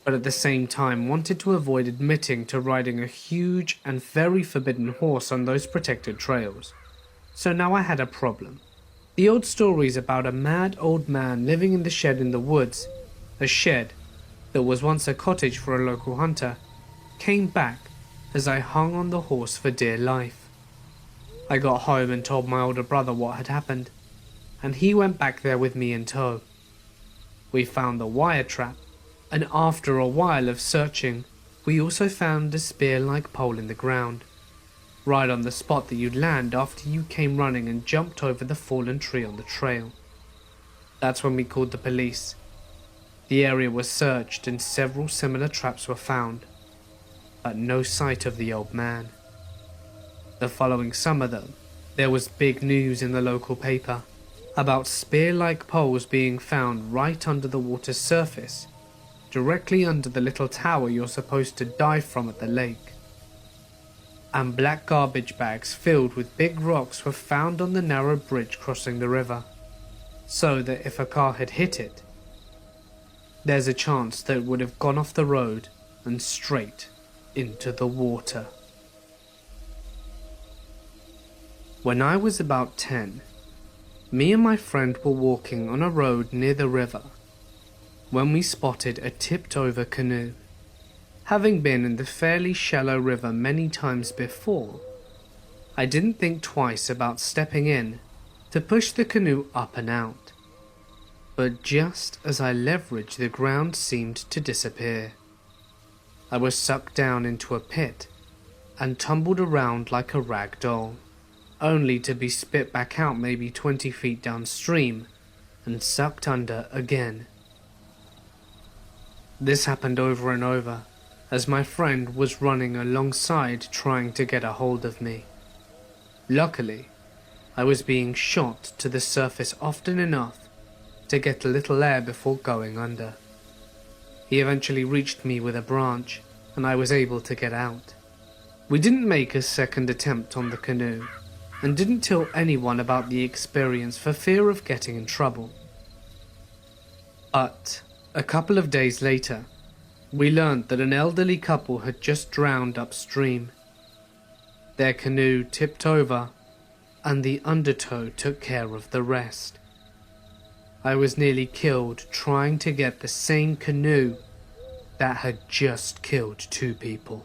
but at the same time wanted to avoid admitting to riding a huge and very forbidden horse on those protected trails. So now I had a problem. The old stories about a mad old man living in the shed in the woods, a shed that was once a cottage for a local hunter, came back as I hung on the horse for dear life. I got home and told my older brother what had happened, and he went back there with me in tow. We found the wire trap, and after a while of searching, we also found a spear-like pole in the ground, right on the spot that you'd land after you came running and jumped over the fallen tree on the trail. That's when we called the police. The area was searched and several similar traps were found, but no sight of the old man. The following summer though, there was big news in the local paper about spear-like poles being found right under the water's surface, directly under the little tower you're supposed to dive from at the lake. And black garbage bags filled with big rocks were found on the narrow bridge crossing the river, so that if a car had hit it, there's a chance that it would have gone off the road and straight into the water. When I was about 10, Me and my friend were walking on a road near the river when we spotted a tipped-over canoe. Having been in the fairly shallow river many times before, I didn't think twice about stepping in to push the canoe up and out. But just as I leveraged, the ground seemed to disappear. I was sucked down into a pit and tumbled around like a rag doll, only to be spit back out maybe 20 feet downstream and sucked under again. This happened over and over, as my friend was running alongside trying to get a hold of me. Luckily, I was being shot to the surface often enough to get a little air before going under. He eventually reached me with a branch, and I was able to get out. We didn't make a second attempt on the canoe, and didn't tell anyone about the experience for fear of getting in trouble. But a couple of days later, we learned that an elderly couple had just drowned upstream. Their canoe tipped over, and the undertow took care of the rest. I was nearly killed trying to get the same canoe that had just killed 2 people.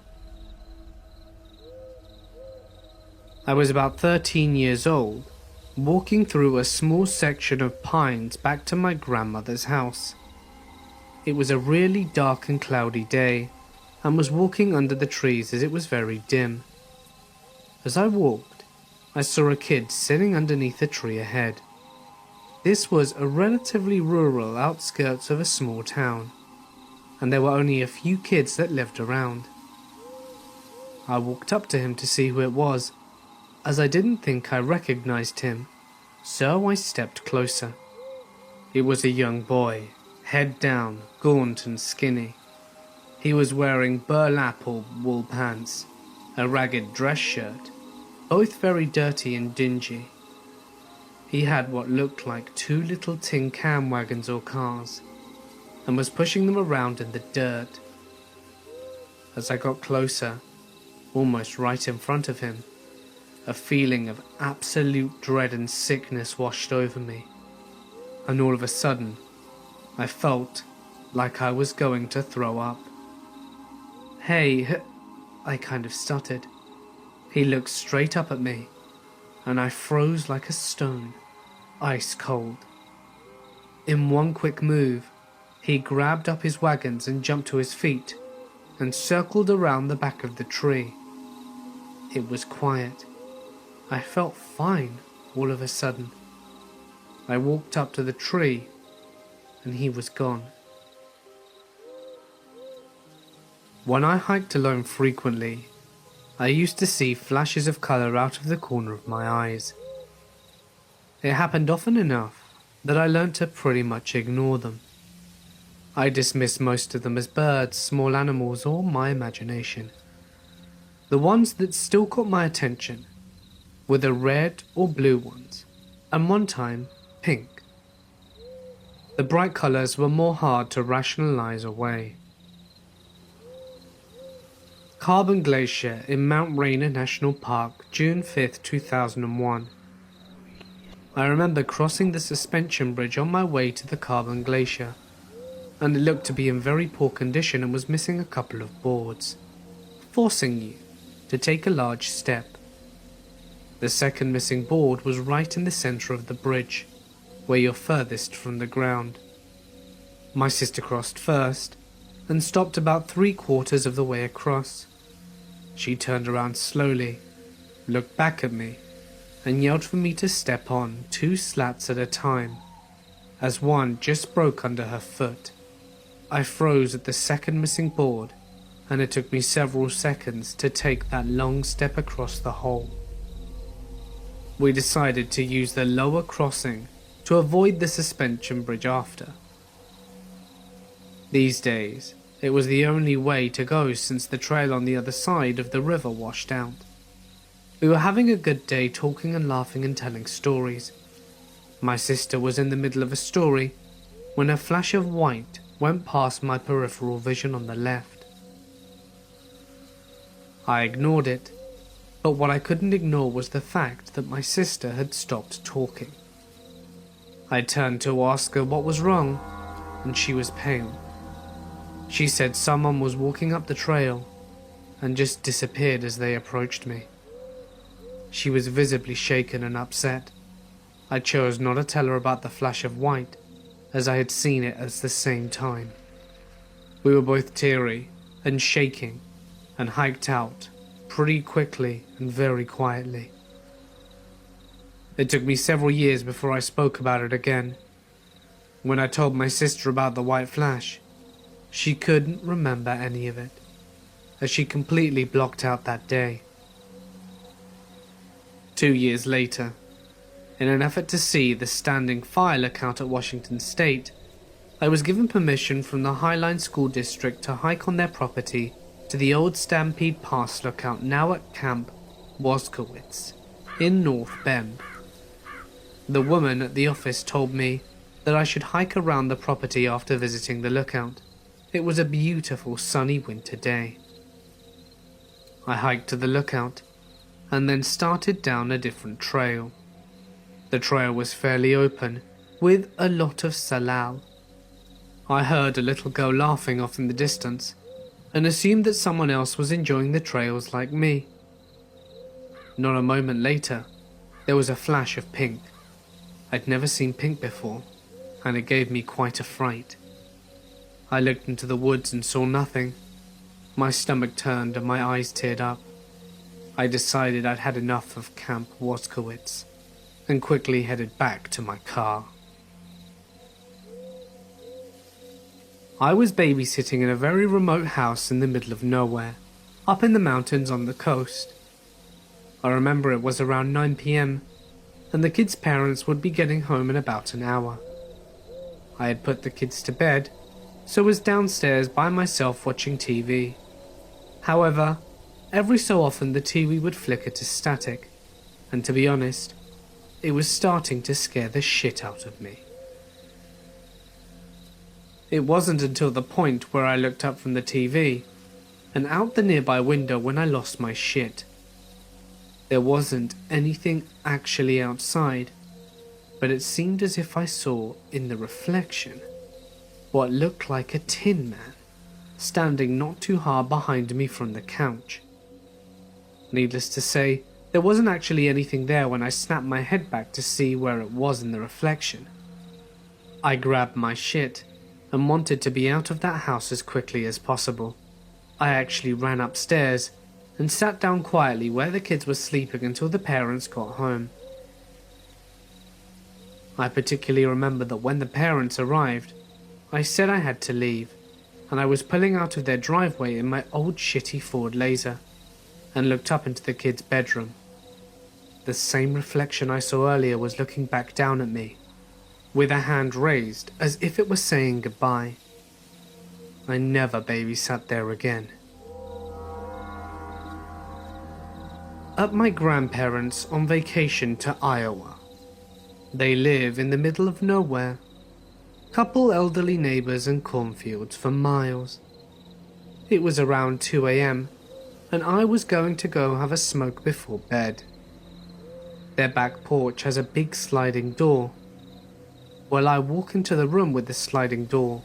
I was about 13 years old, walking through a small section of pines back to my grandmother's house. It was a really dark and cloudy day, and was walking under the trees as it was very dim. As I walked, I saw a kid sitting underneath a tree ahead. This was a relatively rural outskirts of a small town, and there were only a few kids that lived around. I walked up to him to see who it was, as I didn't think I recognized him, so I stepped closer. It was a young boy, head down, gaunt and skinny. He was wearing burlap or wool pants, a ragged dress shirt, both very dirty and dingy. He had what looked like 2 little tin can wagons or cars, and was pushing them around in the dirt. As I got closer, almost right in front of him, a feeling of absolute dread and sickness washed over me, and all of a sudden, I felt like I was going to throw up. "Hey," I kind of stuttered. He looked straight up at me, and I froze like a stone, ice cold. In one quick move, he grabbed up his wagons and jumped to his feet, and circled around the back of the tree. It was quiet. I felt fine all of a sudden. I walked up to the tree, and he was gone. When I hiked alone frequently, I used to see flashes of colour out of the corner of my eyes. It happened often enough that I learnt to pretty much ignore them. I dismissed most of them as birds, small animals, or my imagination. The ones that still caught my attention were the red or blue ones, and one time, pink. The bright colours were more hard to rationalise away. Carbon Glacier in Mount Rainier National Park, June 5th, 2001. I remember crossing the suspension bridge on my way to the Carbon Glacier, and it looked to be in very poor condition and was missing a couple of boards, forcing you to take a large step. The second missing board was right in the centre of the bridge, where you're furthest from the ground. My sister crossed first, and stopped about 3/4 of the way across. She turned around slowly, looked back at me, and yelled for me to step on 2 slats at a time, as one just broke under her foot. I froze at the second missing board, and it took me several seconds to take that long step across the hole. We decided to use the lower crossing to avoid the suspension bridge after. These days, it was the only way to go since the trail on the other side of the river washed out. We were having a good day talking and laughing and telling stories. My sister was in the middle of a story when a flash of white went past my peripheral vision on the left. I ignored it, but what I couldn't ignore was the fact that my sister had stopped talking. I turned to ask her what was wrong, and she was pale. She said someone was walking up the trail and just disappeared as they approached me. She was visibly shaken and upset. I chose not to tell her about the flash of white, as I had seen it at the same time. We were both teary and shaking and hiked out pretty quickly and very quietly. It took me several years before I spoke about it again. When I told my sister about the white flash, she couldn't remember any of it, as she completely blocked out that day. 2 years later, in an effort to see the standing file account at Washington State, I was given permission from the Highline School District to hike on their property to the old Stampede Pass lookout, now at Camp Woskowitz in North Bend. The woman at the office told me that I should hike around the property after visiting the lookout. It was a beautiful sunny winter day. I hiked to the lookout and then started down a different trail. The trail was fairly open, with a lot of salal. I heard a little girl laughing off in the distance, and assumed that someone else was enjoying the trails like me. Not a moment later, there was a flash of pink. I'd never seen pink before, and it gave me quite a fright. I looked into the woods and saw nothing. My stomach turned and my eyes teared up. I decided I'd had enough of Camp Woskowitz, and quickly headed back to my car. I was babysitting in a very remote house in the middle of nowhere, up in the mountains on the coast. I remember it was around 9 p.m, and the kids' parents would be getting home in about an hour. I had put the kids to bed, so was downstairs by myself watching TV. However, every so often the TV would flicker to static, and to be honest, it was starting to scare the shit out of me. It wasn't until the point where I looked up from the TV and out the nearby window when I lost my shit. There wasn't anything actually outside, but it seemed as if I saw in the reflection what looked like a Tin Man standing not too far behind me from the couch. Needless to say, there wasn't actually anything there when I snapped my head back to see where it was in the reflection. I grabbed my shit and wanted to be out of that house as quickly as possible. I actually ran upstairs and sat down quietly where the kids were sleeping until the parents got home. I particularly remember that when the parents arrived, I said I had to leave, and I was pulling out of their driveway in my old shitty Ford Laser, and looked up into the kids' bedroom. The same reflection I saw earlier was looking back down at me, with a hand raised as if it was saying goodbye. I never babysat there again. At my grandparents' on vacation to Iowa. They live in the middle of nowhere. Couple elderly neighbors and cornfields for miles. It was around 2 a.m, and I was going to go have a smoke before bed. Their back porch has a big sliding door. Well, I walk into the room with the sliding door,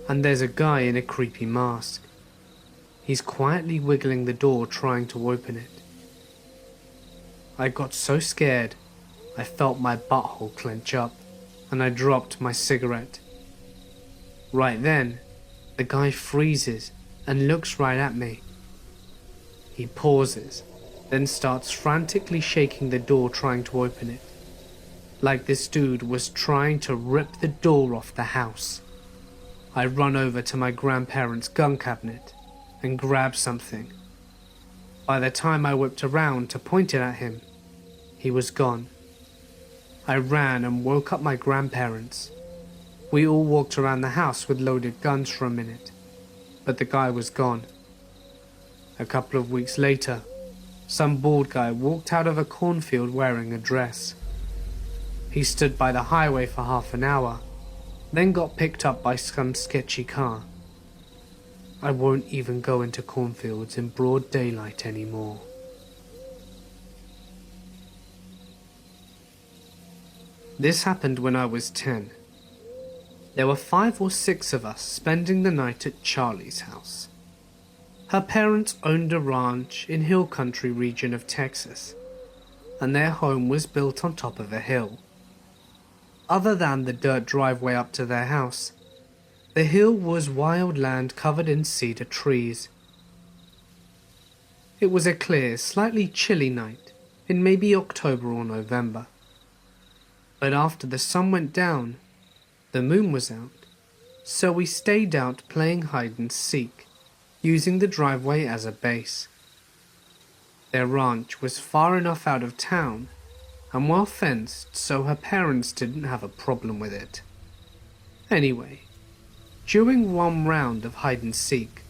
and there's a guy in a creepy mask. He's quietly wiggling the door trying to open it. I got so scared, I felt my butthole clench up, and I dropped my cigarette. Right then, the guy freezes and looks right at me. He pauses, then starts frantically shaking the door trying to open it, like this dude was trying to rip the door off the house. I run over to my grandparents' gun cabinet and grab something. By the time I whipped around to point it at him, he was gone. I ran and woke up my grandparents. We all walked around the house with loaded guns for a minute, but the guy was gone. A couple of weeks later, some bald guy walked out of a cornfield wearing a dress. He stood by the highway for half an hour, then got picked up by some sketchy car. I won't even go into cornfields in broad daylight anymore. This happened when I was 10. There were 5 or 6 of us spending the night at Charlie's house. Her parents owned a ranch in hill country region of Texas, and their home was built on top of a hill. Other than the dirt driveway up to their house, the hill was wild land covered in cedar trees. It was a clear, slightly chilly night in maybe October or November. But after the sun went down, the moon was out, so we stayed out playing hide and seek, using the driveway as a base. Their ranch was far enough out of town and well fenced, so her parents didn't have a problem with it. Anyway, during one round of hide and seek,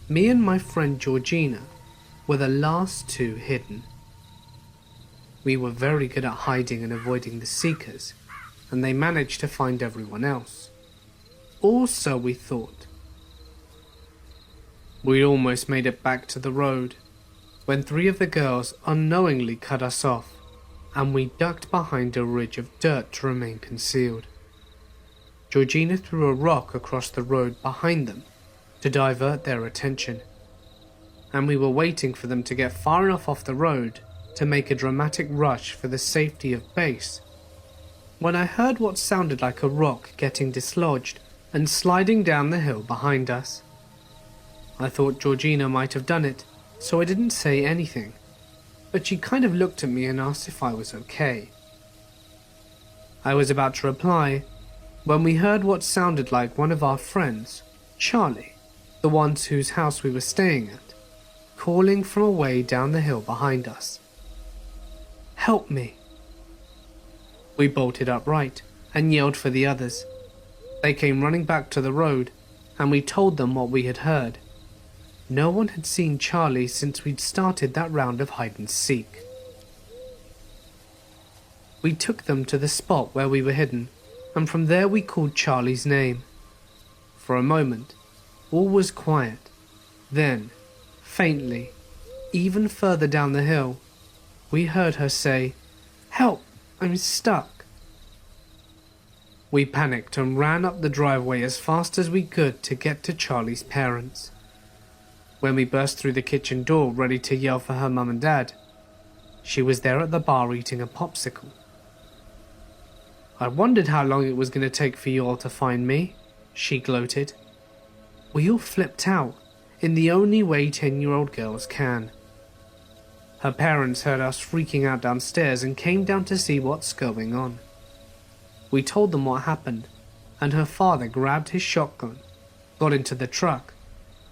me and my friend Georgina were the last 2 hidden. We were very good at hiding and avoiding the seekers, and they managed to find everyone else. Or so we thought. We almost made it back to the road when 3 of the girls unknowingly cut us off, and we ducked behind a ridge of dirt to remain concealed. Georgina threw a rock across the road behind them to divert their attention, and we were waiting for them to get far enough off the road to make a dramatic rush for the safety of base, when I heard what sounded like a rock getting dislodged and sliding down the hill behind us. I thought Georgina might have done it, so I didn't say anything, but she kind of looked at me and asked if I was okay. I was about to reply when we heard what sounded like one of our friends, Charlie, the ones whose house we were staying at, calling from away down the hill behind us. "Help me." We bolted upright and yelled for the others. They came running back to the road, and we told them what we had heard. No one had seen Charlie since we'd started that round of hide and seek. We took them to the spot where we were hidden, and from there we called Charlie's name. For a moment, all was quiet. Then, faintly, even further down the hill, we heard her say, "Help, I'm stuck." We panicked and ran up the driveway as fast as we could to get to Charlie's parents. When we burst through the kitchen door ready to yell for her mum and dad, she was there at the bar eating a popsicle. "I wondered how long it was going to take for you all to find me," she gloated. We all flipped out, in the only way 10-year-old girls can. Her parents heard us freaking out downstairs and came down to see what's going on. We told them what happened, and her father grabbed his shotgun, got into the truck,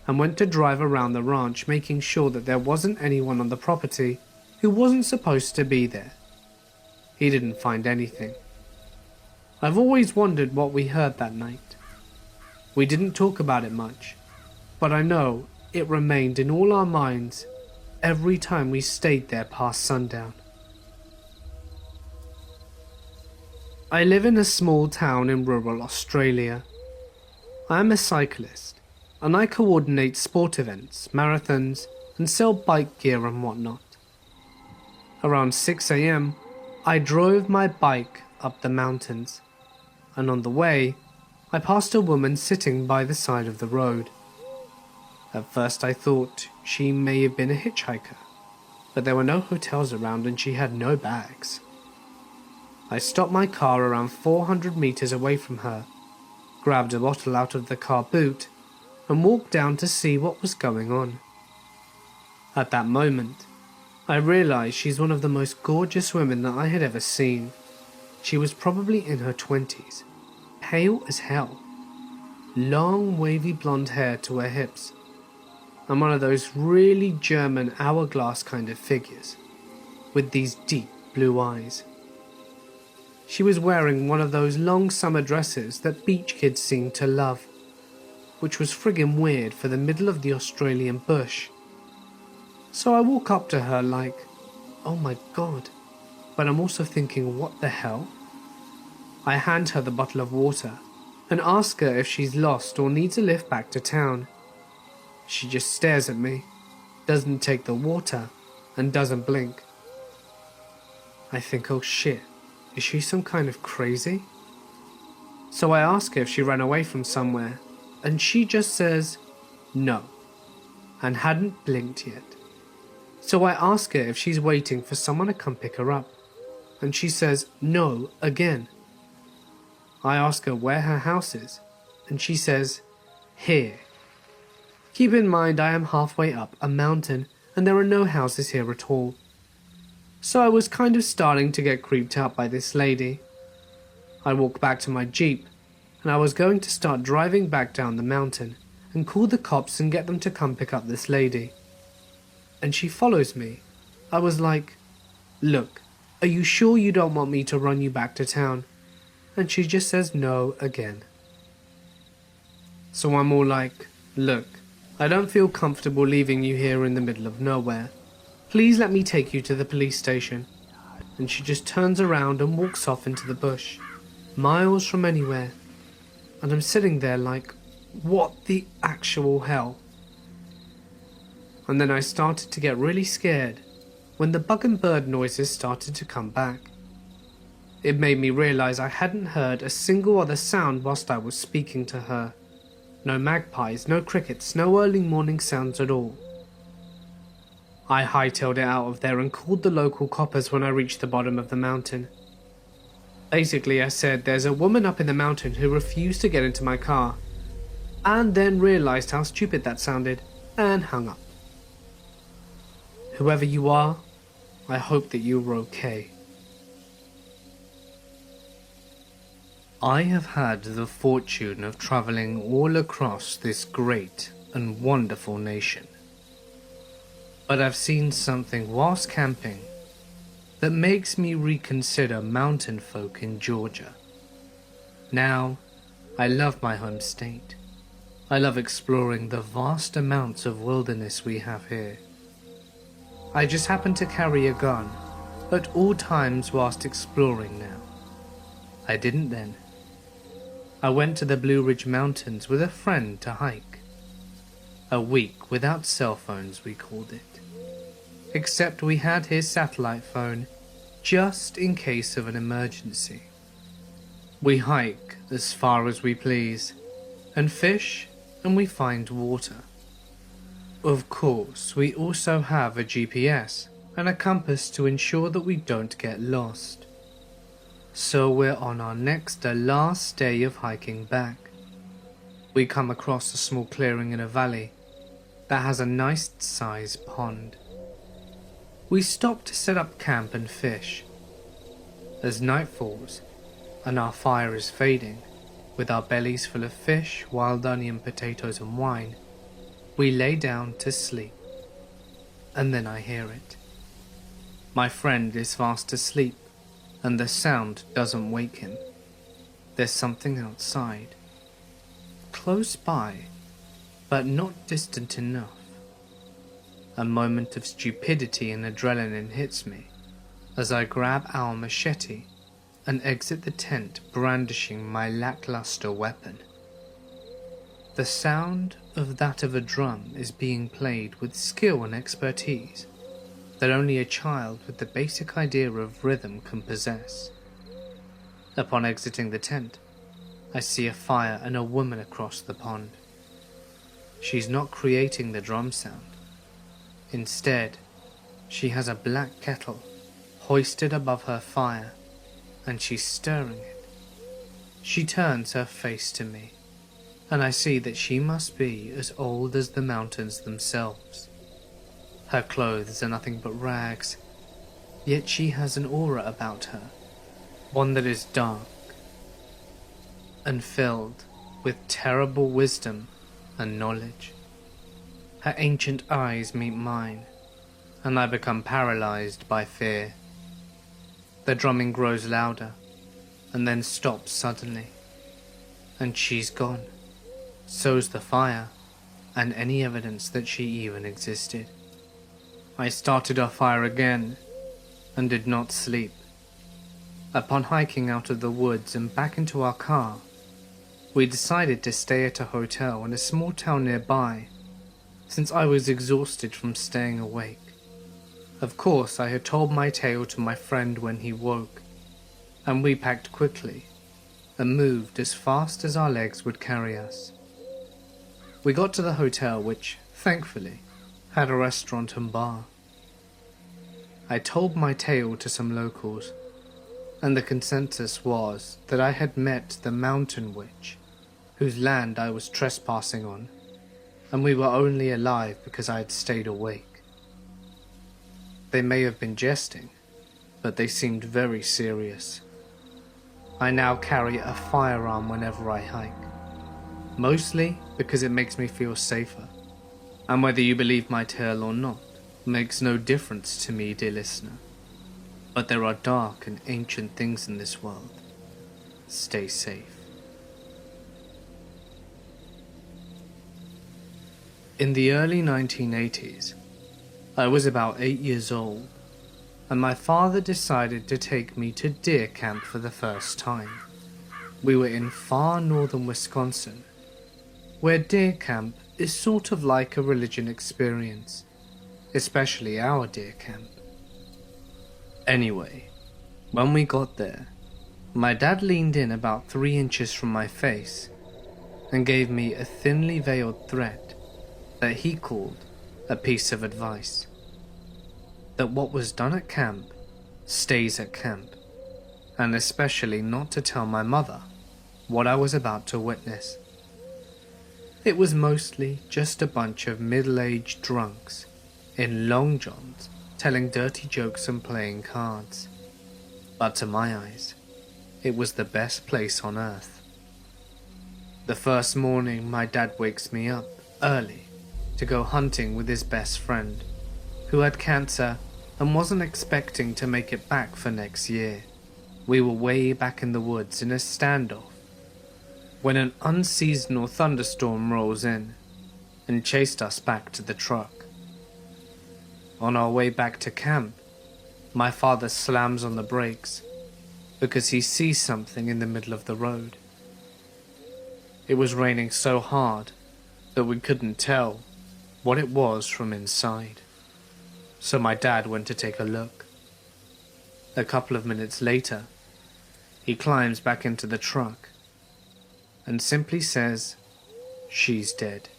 and went to drive around the ranch, making sure that there wasn't anyone on the property who wasn't supposed to be there. He didn't find anything. I've always wondered what we heard that night. We didn't talk about it much, but I know it remained in all our minds every time we stayed there past sundown. I live in a small town in rural Australia. I am a cyclist, and I coordinate sport events, marathons, and sell bike gear and whatnot. Around 6 a.m, I drove my bike up the mountains, and on the way, I passed a woman sitting by the side of the road. At first I thought she may have been a hitchhiker, but there were no hotels around and she had no bags. I stopped my car around 400 meters away from her, grabbed a bottle out of the car boot, and walked down to see what was going on. At that moment, I realized she's one of the most gorgeous women that I had ever seen. She was probably in her 20s, pale as hell, long wavy blonde hair to her hips, and one of those really German hourglass kind of figures, with these deep blue eyes. She was wearing one of those long summer dresses that beach kids seem to love, which was friggin' weird for the middle of the Australian bush. So I walk up to her like, oh my god, but I'm also thinking, what the hell? I hand her the bottle of water and ask her if she's lost or needs a lift back to town. She just stares at me, doesn't take the water, and doesn't blink. I think, oh shit, is she some kind of crazy? So I ask her if she ran away from somewhere, and she just says no, and hadn't blinked yet. So I ask her if she's waiting for someone to come pick her up, and she says no again. I ask her where her house is, and she says, here. Keep in mind I am halfway up a mountain, and there are no houses here at all. So I was kind of starting to get creeped out by this lady. I walked back to my Jeep, and I was going to start driving back down the mountain and call the cops and get them to come pick up this lady. And she follows me. I was like, look, are you sure you don't want me to run you back to town? And she just says no again. So I'm all like, look, I don't feel comfortable leaving you here in the middle of nowhere. Please let me take you to the police station. And she just turns around and walks off into the bush, miles from anywhere. And I'm sitting there like, what the actual hell? And then I started to get really scared when the bug and bird noises started to come back. It made me realize I hadn't heard a single other sound whilst I was speaking to her. No magpies, no crickets, no early morning sounds at all. I hightailed it out of there and called the local coppers when I reached the bottom of the mountain. Basically, I said there's a woman up in the mountain who refused to get into my car, and then realized how stupid that sounded and hung up. Whoever you are, I hope that you're okay. I have had the fortune of traveling all across this great and wonderful nation. But I've seen something whilst camping that makes me reconsider mountain folk in Georgia. Now, I love my home state. I love exploring the vast amounts of wilderness we have here. I just happen to carry a gun at all times whilst exploring now. I didn't then. I went to the Blue Ridge Mountains with a friend to hike. A week without cell phones, we called it. Except we had his satellite phone just in case of an emergency. We hike as far as we please, and fish, and we find water. Of course, we also have a GPS and a compass to ensure that we don't get lost. So we're on our next to last day of hiking back. We come across a small clearing in a valley that has a nice sized pond. We stop to set up camp and fish. As night falls and our fire is fading, with our bellies full of fish, wild onion, potatoes and wine, we lay down to sleep. And then I hear it. My friend is fast asleep, and the sound doesn't wake him. There's something outside, close by, but not distant enough. A moment of stupidity and adrenaline hits me as I grab our machete and exit the tent brandishing my lackluster weapon. The sound of that of a drum is being played with skill and expertise that only a child with the basic idea of rhythm can possess. Upon exiting the tent, I see a fire and a woman across the pond. She's not creating the drum sound. Instead, she has a black kettle hoisted above her fire, and she's stirring it. She turns her face to me, and I see that she must be as old as the mountains themselves. Her clothes are nothing but rags, yet she has an aura about her, one that is dark and filled with terrible wisdom and knowledge. Her ancient eyes meet mine, and I become paralyzed by fear. The drumming grows louder, and then stops suddenly, and she's gone. So's the fire, and any evidence that she even existed. I started our fire again, and did not sleep. Upon hiking out of the woods and back into our car, we decided to stay at a hotel in a small town nearby, since I was exhausted from staying awake. Of course, I had told my tale to my friend when he woke, and we packed quickly and moved as fast as our legs would carry us. We got to the hotel, which, thankfully, had a restaurant and bar. I told my tale to some locals, and the consensus was that I had met the mountain witch, whose land I was trespassing on, and we were only alive because I had stayed awake. They may have been jesting, but they seemed very serious. I now carry a firearm whenever I hike, mostly because it makes me feel safer, and whether you believe my tale or not makes no difference to me, dear listener. But there are dark and ancient things in this world. Stay safe. In the early 1980s, I was about 8 years old, and my father decided to take me to deer camp for the first time. We were in far northern Wisconsin, where deer camp is sort of like a religion experience, especially our deer camp. Anyway, when we got there, my dad leaned in about 3 inches from my face and gave me a thinly veiled threat that he called a piece of advice. That what was done at camp stays at camp, and especially not to tell my mother what I was about to witness. It was mostly just a bunch of middle-aged drunks in long johns telling dirty jokes and playing cards. But to my eyes, it was the best place on earth. The first morning, my dad wakes me up early to go hunting with his best friend, who had cancer and wasn't expecting to make it back for next year. We were way back in the woods in a standoff when an unseasonal thunderstorm rolls in and chased us back to the truck. On our way back to camp, my father slams on the brakes because he sees something in the middle of the road. It was raining so hard that we couldn't tell what it was from inside. So my dad went to take a look. A couple of minutes later, he climbs back into the truck and simply says, "She's dead."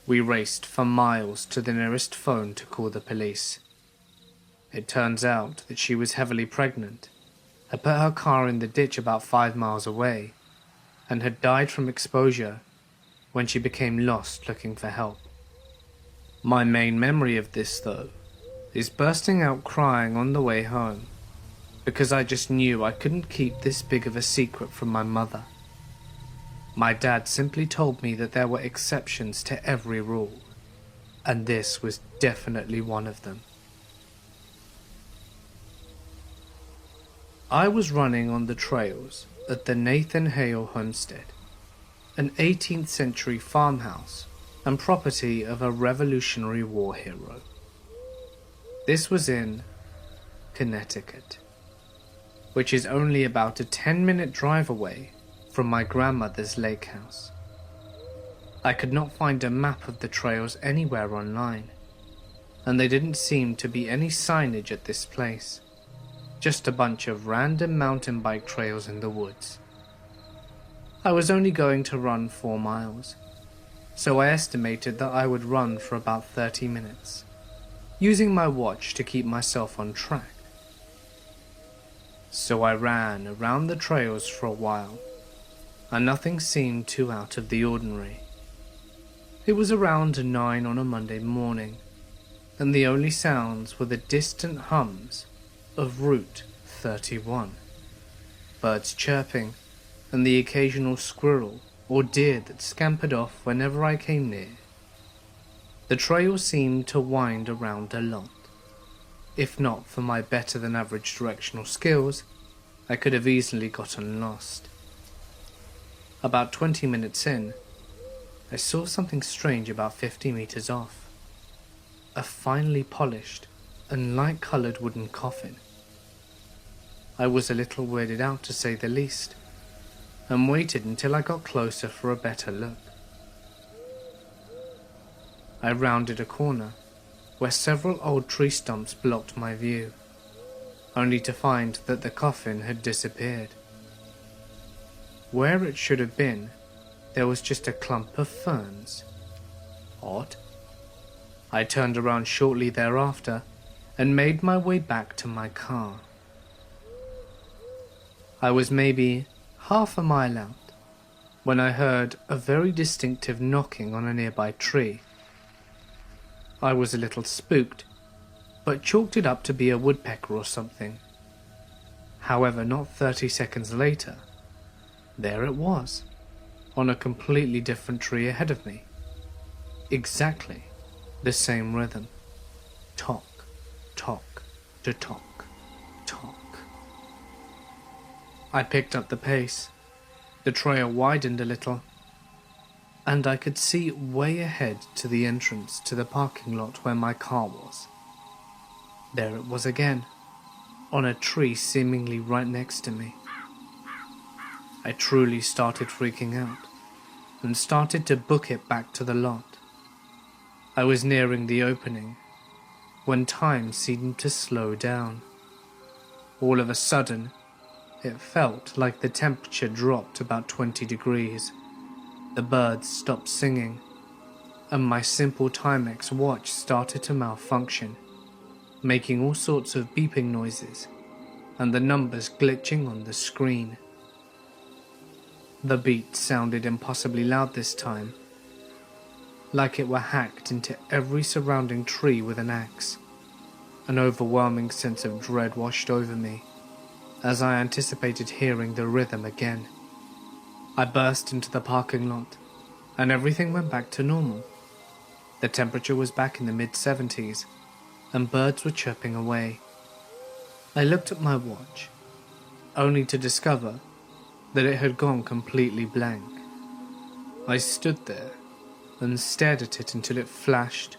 We raced for miles to the nearest phone to call the police. It turns out that she was heavily pregnant, had put her car in the ditch about 5 miles away, and had died from exposure when she became lost looking for help. My main memory of this, though, is bursting out crying on the way home, because I just knew I couldn't keep this big of a secret from my mother. My dad simply told me that there were exceptions to every rule, and this was definitely one of them. I was running on the trails at the Nathan Hale homestead, an 18th century farmhouse and property of a Revolutionary War hero. This was in Connecticut, which is only about a 10-minute drive away from my grandmother's lake house. I could not find a map of the trails anywhere online, and there didn't seem to be any signage at this place, just a bunch of random mountain bike trails in the woods. I was only going to run 4 miles, so I estimated that I would run for about 30 minutes, using my watch to keep myself on track. So I ran around the trails for a while, and nothing seemed too out of the ordinary. It was around 9 on a Monday morning, and the only sounds were the distant hums of Route 31, birds chirping, and the occasional squirrel or deer that scampered off whenever I came near. The trail seemed to wind around a lot. If not for my better than average directional skills, I could have easily gotten lost. About 20 minutes in, I saw something strange about 50 meters off. A finely polished and light-colored wooden coffin. I was a little weirded out, to say the least, and waited until I got closer for a better look. I rounded a corner where several old tree stumps blocked my view. only to find that the coffin had disappeared. Where it should have been, there was just a clump of ferns. Odd. I turned around shortly thereafter and made my way back to my car. I was maybe half a mile out when I heard a very distinctive knocking on a nearby tree. I was a little spooked, but chalked it up to be a woodpecker or something. However, not 30 seconds later, there it was, on a completely different tree ahead of me. Exactly the same rhythm. Tock, tock, to tock, tock. I picked up the pace. The trail widened a little, and I could see way ahead to the entrance to the parking lot where my car was. There it was again, on a tree seemingly right next to me. I truly started freaking out, and started to book it back to the lot. I was nearing the opening, when time seemed to slow down. All of a sudden, it felt like the temperature dropped about 20 degrees. The birds stopped singing, and my simple Timex watch started to malfunction, making all sorts of beeping noises, and the numbers glitching on the screen. The beat sounded impossibly loud this time, like it were hacked into every surrounding tree with an axe. An overwhelming sense of dread washed over me, as I anticipated hearing the rhythm again. I burst into the parking lot, and everything went back to normal. The temperature was back in the mid-70s, and birds were chirping away. I looked at my watch, only to discover that it had gone completely blank. I stood there and stared at it until it flashed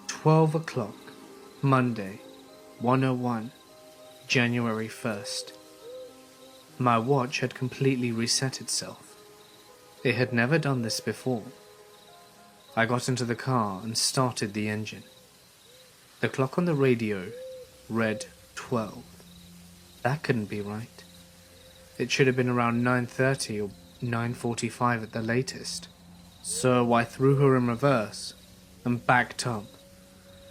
12 o'clock, Monday, 1:01, January 1st. My watch had completely reset itself. It had never done this before. I got into the car and started the engine. The clock on the radio read 12. That couldn't be right. It should have been around 9:30 or 9:45 at the latest. So I threw her in reverse and backed up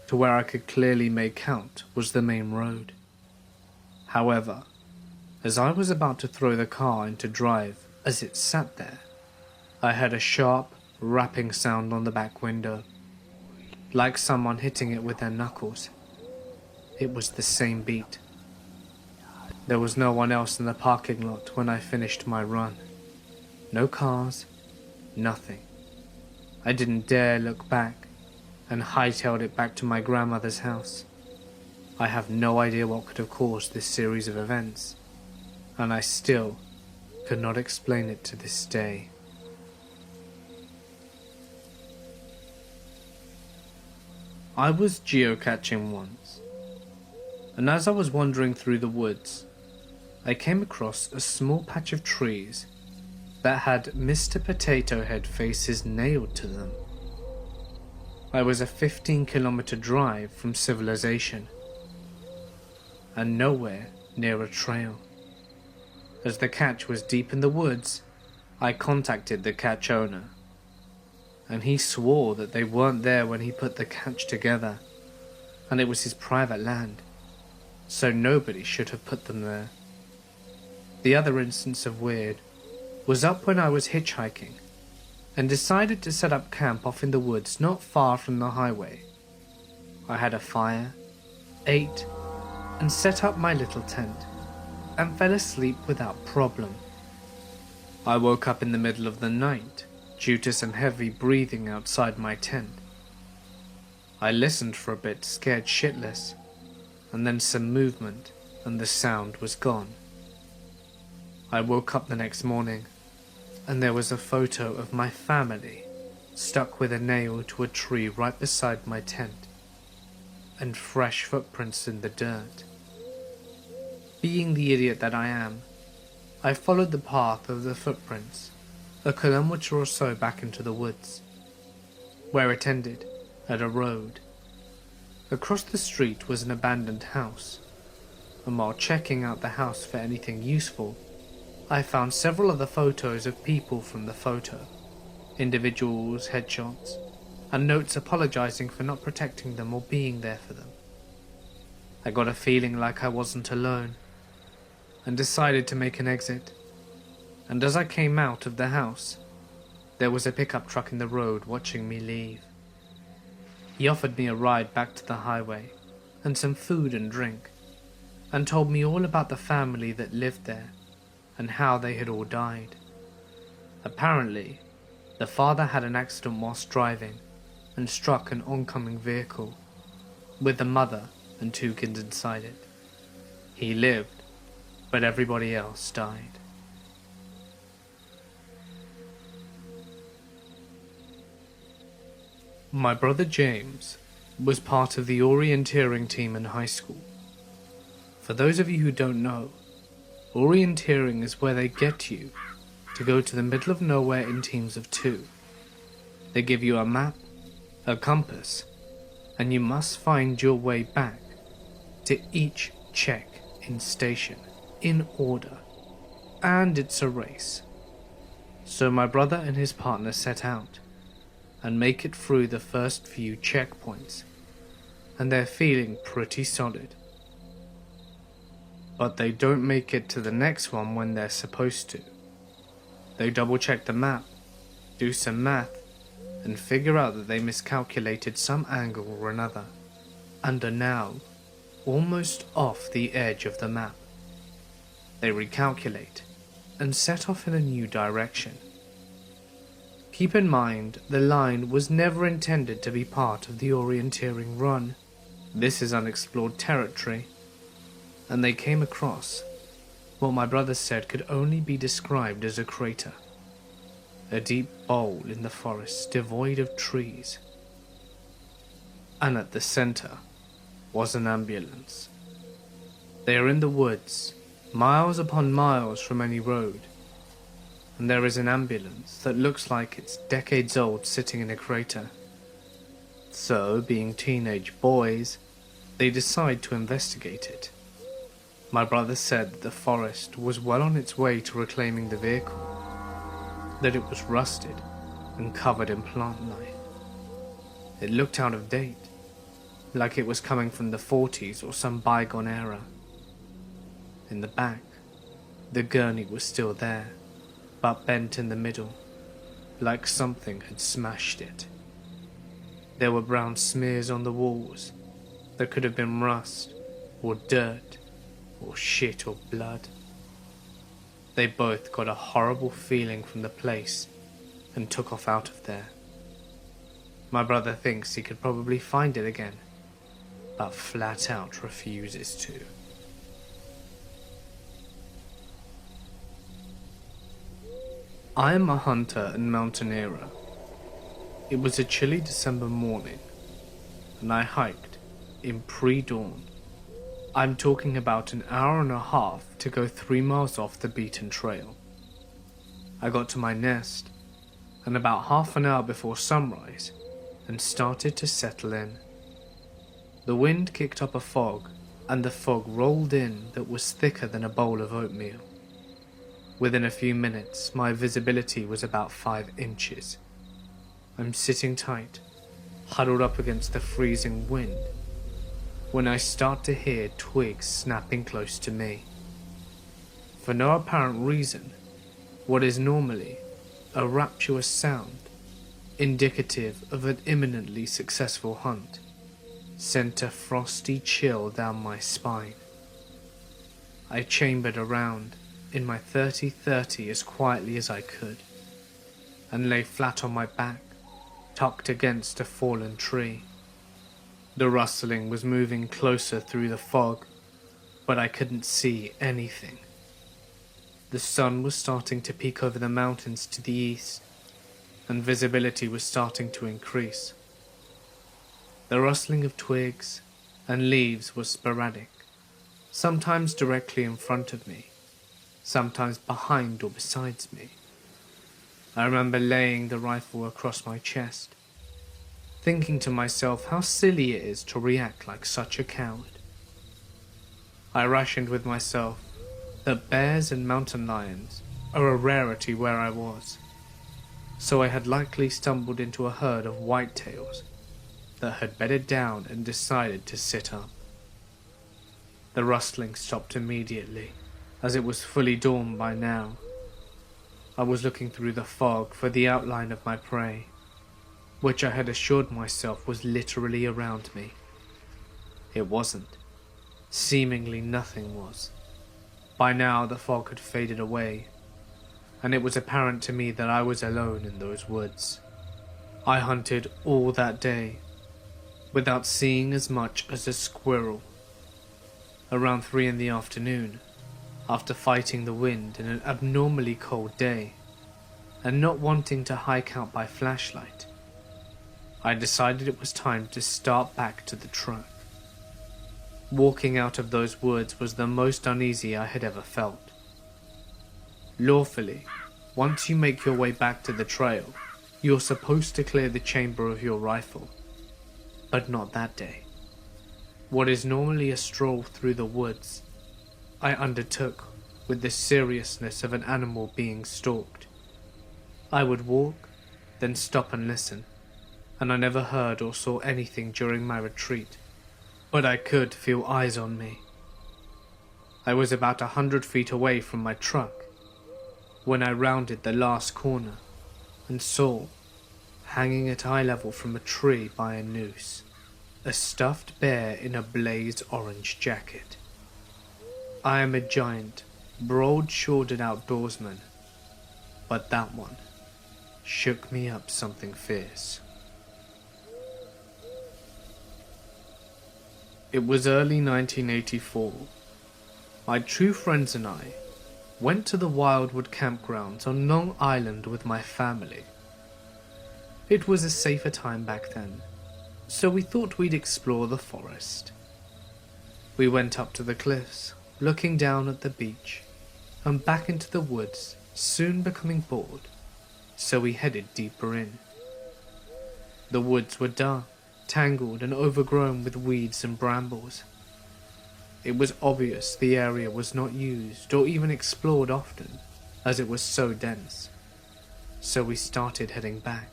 to where I could clearly make out was the main road. However, as I was about to throw the car into drive as it sat there, I heard a sharp, rapping sound on the back window, like someone hitting it with their knuckles. It was the same beat. There was no one else in the parking lot when I finished my run. No cars, nothing. I didn't dare look back and hightailed it back to my grandmother's house. I have no idea what could have caused this series of events, and I still could not explain it to this day. I was geocaching once, and as I was wandering through the woods, I came across a small patch of trees that had Mr. Potato Head faces nailed to them. I was a 15-kilometer drive from civilization, and nowhere near a trail. As the cache was deep in the woods, I contacted the cache owner, and he swore that they weren't there when he put the cache together, and it was his private land, so nobody should have put them there. The other instance of weird was up when I was hitchhiking, and decided to set up camp off in the woods not far from the highway. I had a fire, ate, and set up my little tent, and fell asleep without problem. I woke up in the middle of the night due to some heavy breathing outside my tent. I listened for a bit, scared shitless, and then some movement, and the sound was gone. I woke up the next morning, and there was a photo of my family stuck with a nail to a tree right beside my tent, and fresh footprints in the dirt. Being the idiot that I am, I followed the path of the footprints, a kilometer or so back into the woods, where it ended at a road. Across the street was an abandoned house. and while checking out the house for anything useful, I found several other photos of people from the photo, individuals' headshots, and notes apologizing for not protecting them or being there for them. I got a feeling like I wasn't alone, and decided to make an exit. And as I came out of the house, there was a pickup truck in the road watching me leave. He offered me a ride back to the highway, and some food and drink, and told me all about the family that lived there, and how they had all died. Apparently, the father had an accident whilst driving, and struck an oncoming vehicle, with the mother and 2 kids inside it. He lived, but everybody else died. My brother James was part of the orienteering team in high school. For those of you who don't know, orienteering is where they get you to go to the middle of nowhere in teams of 2. They give you a map, a compass, and you must find your way back to each check-in station in order. And it's a race. So my brother and his partner set out and make it through the first few checkpoints, and they're feeling pretty solid. But they don't make it to the next one when they're supposed to. They double check the map, do some math, and figure out that they miscalculated some angle or another, and are now almost off the edge of the map. They recalculate and set off in a new direction. Keep in mind, the line was never intended to be part of the orienteering run. This is unexplored territory, and they came across what my brother said could only be described as a crater. A deep bowl in the forest devoid of trees. And at the center was an ambulance. They are in the woods, miles upon miles from any road, and there is an ambulance that looks like it's decades old sitting in a crater. So, being teenage boys, they decide to investigate it. My brother said that the forest was well on its way to reclaiming the vehicle, that it was rusted and covered in plant life. It looked out of date, like it was coming from the 40s or some bygone era. In the back, the gurney was still there, but bent in the middle, like something had smashed it. There were brown smears on the walls that could have been rust, or dirt, or shit or blood. They both got a horrible feeling from the place and took off out of there. My brother thinks he could probably find it again, but flat out refuses to. I am a hunter and mountaineer. It was a chilly December morning, and I hiked in pre-dawn. I'm talking about an hour and a half to go 3 miles off the beaten trail. I got to my nest, and about half an hour before sunrise, and started to settle in. The wind kicked up a fog, and the fog rolled in that was thicker than a bowl of oatmeal. Within a few minutes, my visibility was about 5 inches. I'm sitting tight, huddled up against the freezing wind, when I start to hear twigs snapping close to me. For no apparent reason, what is normally a rapturous sound, indicative of an imminently successful hunt, sent a frosty chill down my spine. I chambered around in my 30-30 as quietly as I could, and lay flat on my back, tucked against a fallen tree. The rustling was moving closer through the fog, but I couldn't see anything. The sun was starting to peek over the mountains to the east, and visibility was starting to increase. The rustling of twigs and leaves was sporadic, sometimes directly in front of me, sometimes behind or besides me. I remember laying the rifle across my chest, thinking to myself how silly it is to react like such a coward. I rationed with myself that bears and mountain lions are a rarity where I was, so I had likely stumbled into a herd of whitetails that had bedded down and decided to sit up. The rustling stopped immediately, as it was fully dawn by now. I was looking through the fog for the outline of my prey, which I had assured myself was literally around me. It wasn't. Seemingly nothing was. By now the fog had faded away, and it was apparent to me that I was alone in those woods. I hunted all that day, without seeing as much as a squirrel. Around 3 in the afternoon, after fighting the wind in an abnormally cold day, and not wanting to hike out by flashlight, I decided it was time to start back to the truck. Walking out of those woods was the most uneasy I had ever felt. Lawfully, once you make your way back to the trail, you're supposed to clear the chamber of your rifle, but not that day. What is normally a stroll through the woods, I undertook with the seriousness of an animal being stalked. I would walk, then stop and listen, and I never heard or saw anything during my retreat, but I could feel eyes on me. I was about 100 feet away from my truck when I rounded the last corner and saw, hanging at eye level from a tree by a noose, a stuffed bear in a blazed orange jacket. I am a giant, broad-shouldered outdoorsman, but that one shook me up something fierce. It was early 1984. My two friends and I went to the Wildwood campgrounds on Long Island with my family. It was a safer time back then, so we thought we'd explore the forest. We went up to the cliffs, looking down at the beach, and back into the woods, soon becoming bored, so we headed deeper in. The woods were dark, tangled and overgrown with weeds and brambles. It was obvious the area was not used or even explored often, as it was so dense, so we started heading back.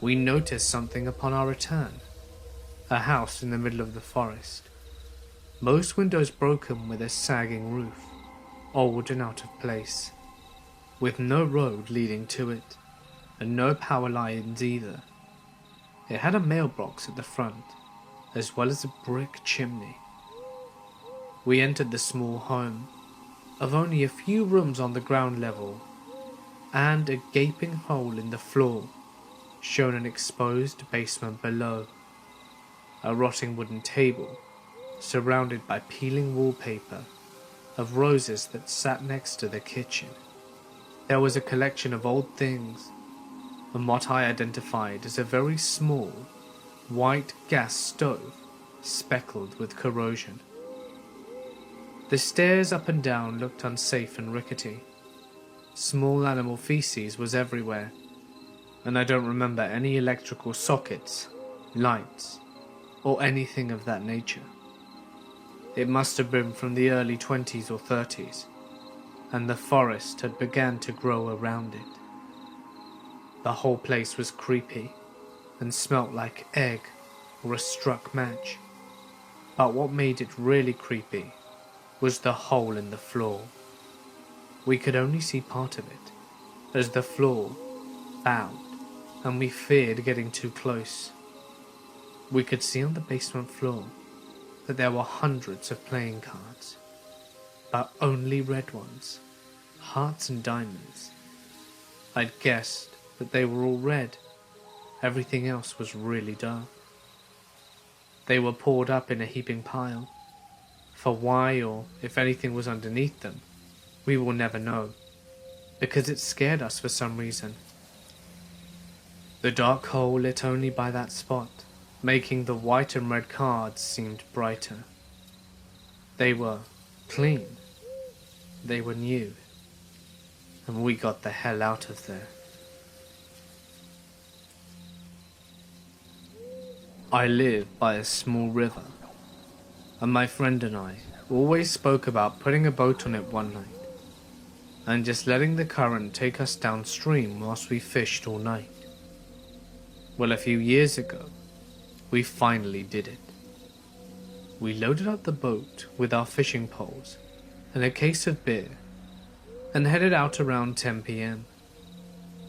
We noticed something upon our return, a house in the middle of the forest, most windows broken with a sagging roof, old and out of place, with no road leading to it, and no power lines either. It had a mailbox at the front, as well as a brick chimney. We entered the small home, of only a few rooms on the ground level, and a gaping hole in the floor showed an exposed basement below. A rotting wooden table, surrounded by peeling wallpaper of roses that sat next to the kitchen. There was a collection of old things, and what I identified as a very small, white gas stove speckled with corrosion. The stairs up and down looked unsafe and rickety. Small animal feces was everywhere, and I don't remember any electrical sockets, lights, or anything of that nature. It must have been from the early 20s or 30s, and the forest had begun to grow around it. The whole place was creepy, and smelt like egg or a struck match. But what made it really creepy was the hole in the floor. We could only see part of it, as the floor bowed, and we feared getting too close. We could see on the basement floor that there were hundreds of playing cards, but only red ones, hearts and diamonds. I'd guessed that they were all red. Everything else was really dark. They were poured up in a heaping pile. For why, or if anything was underneath them, we will never know, because it scared us for some reason. The dark hole lit only by that spot, making the white and red cards seem brighter. They were clean. They were new. And we got the hell out of there. I live by a small river. and my friend and I always spoke about putting a boat on it one night and just letting the current take us downstream whilst we fished all night. Well, a few years ago, we finally did it. We loaded up the boat with our fishing poles and a case of beer and headed out around 10 p.m.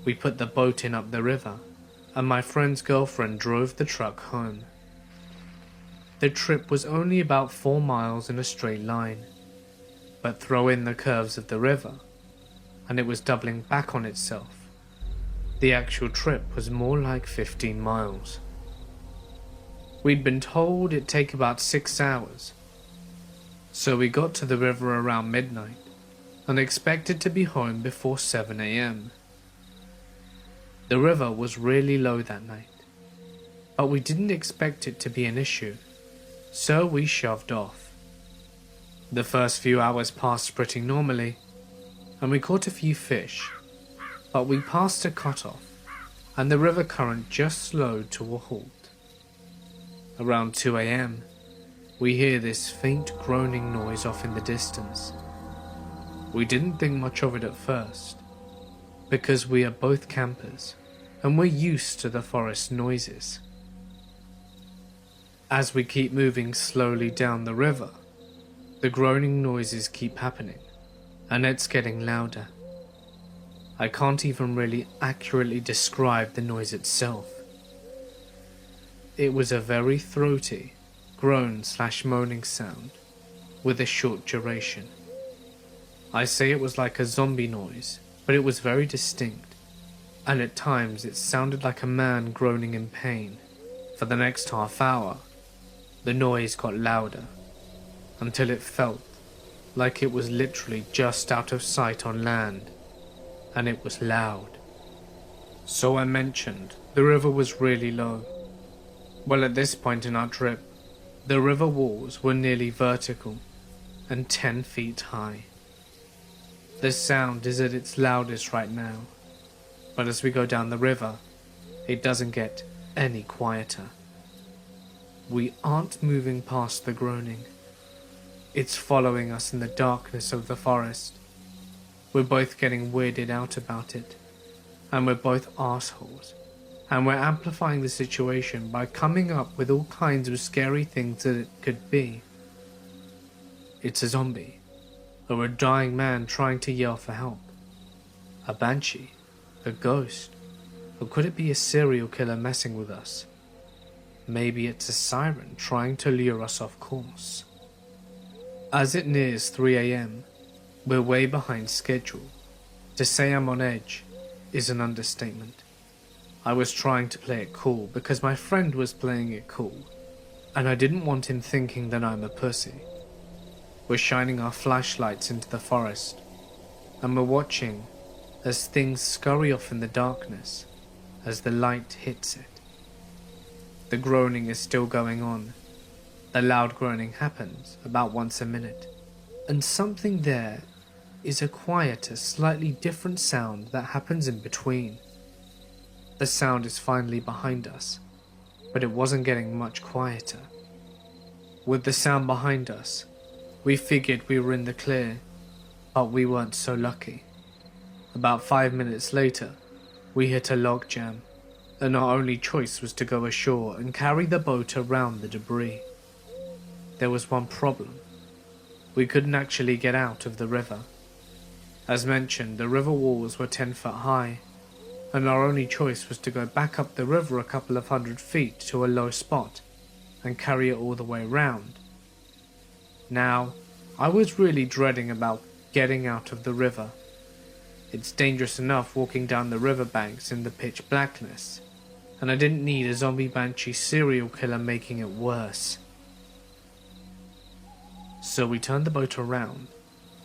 We put the boat in up the river and my friend's girlfriend drove the truck home. The trip was only about 4 miles in a straight line, but throw in the curves of the river and it was doubling back on itself. The actual trip was more like 15 miles. We'd been told it'd take about 6 hours, so we got to the river around midnight and expected to be home before 7 a.m. The river was really low that night, but we didn't expect it to be an issue, so we shoved off. The first few hours passed pretty normally, and we caught a few fish, but we passed a cutoff, and the river current just slowed to a halt. Around 2 a.m., we hear this faint groaning noise off in the distance. We didn't think much of it at first, because we are both campers, and we're used to the forest noises. As we keep moving slowly down the river, the groaning noises keep happening, and it's getting louder. I can't even really accurately describe the noise itself. It was a very throaty, groan/moaning sound, with a short duration. I say it was like a zombie noise, but it was very distinct, and at times it sounded like a man groaning in pain. For the next half hour, the noise got louder, until it felt like it was literally just out of sight on land, and it was loud. So I mentioned the river was really low. Well, at this point in our trip, the river walls were nearly vertical and 10 feet high. The sound is at its loudest right now, but as we go down the river, it doesn't get any quieter. We aren't moving past the groaning. It's following us in the darkness of the forest. We're both getting weirded out about it, and we're both assholes, and we're amplifying the situation by coming up with all kinds of scary things that it could be. It's a zombie, or a dying man trying to yell for help, a banshee, a ghost, or could it be a serial killer messing with us? Maybe it's a siren trying to lure us off course. As it nears 3 a.m, we're way behind schedule. To say I'm on edge is an understatement. I was trying to play it cool because my friend was playing it cool, and I didn't want him thinking that I'm a pussy. We're shining our flashlights into the forest, and we're watching as things scurry off in the darkness as the light hits it. The groaning is still going on. The loud groaning happens about once a minute, and something there is a quieter, slightly different sound that happens in between. The sound is finally behind us, but it wasn't getting much quieter. With the sound behind us, we figured we were in the clear, but we weren't so lucky. About 5 minutes later, we hit a log jam, and our only choice was to go ashore and carry the boat around the debris. There was one problem. We couldn't actually get out of the river. As mentioned, the river walls were 10 foot high, and our only choice was to go back up the river a couple of 100 feet to a low spot and carry it all the way around. Now, I was really dreading about getting out of the river. It's dangerous enough walking down the riverbanks in the pitch blackness, and I didn't need a zombie banshee serial killer making it worse. So we turn the boat around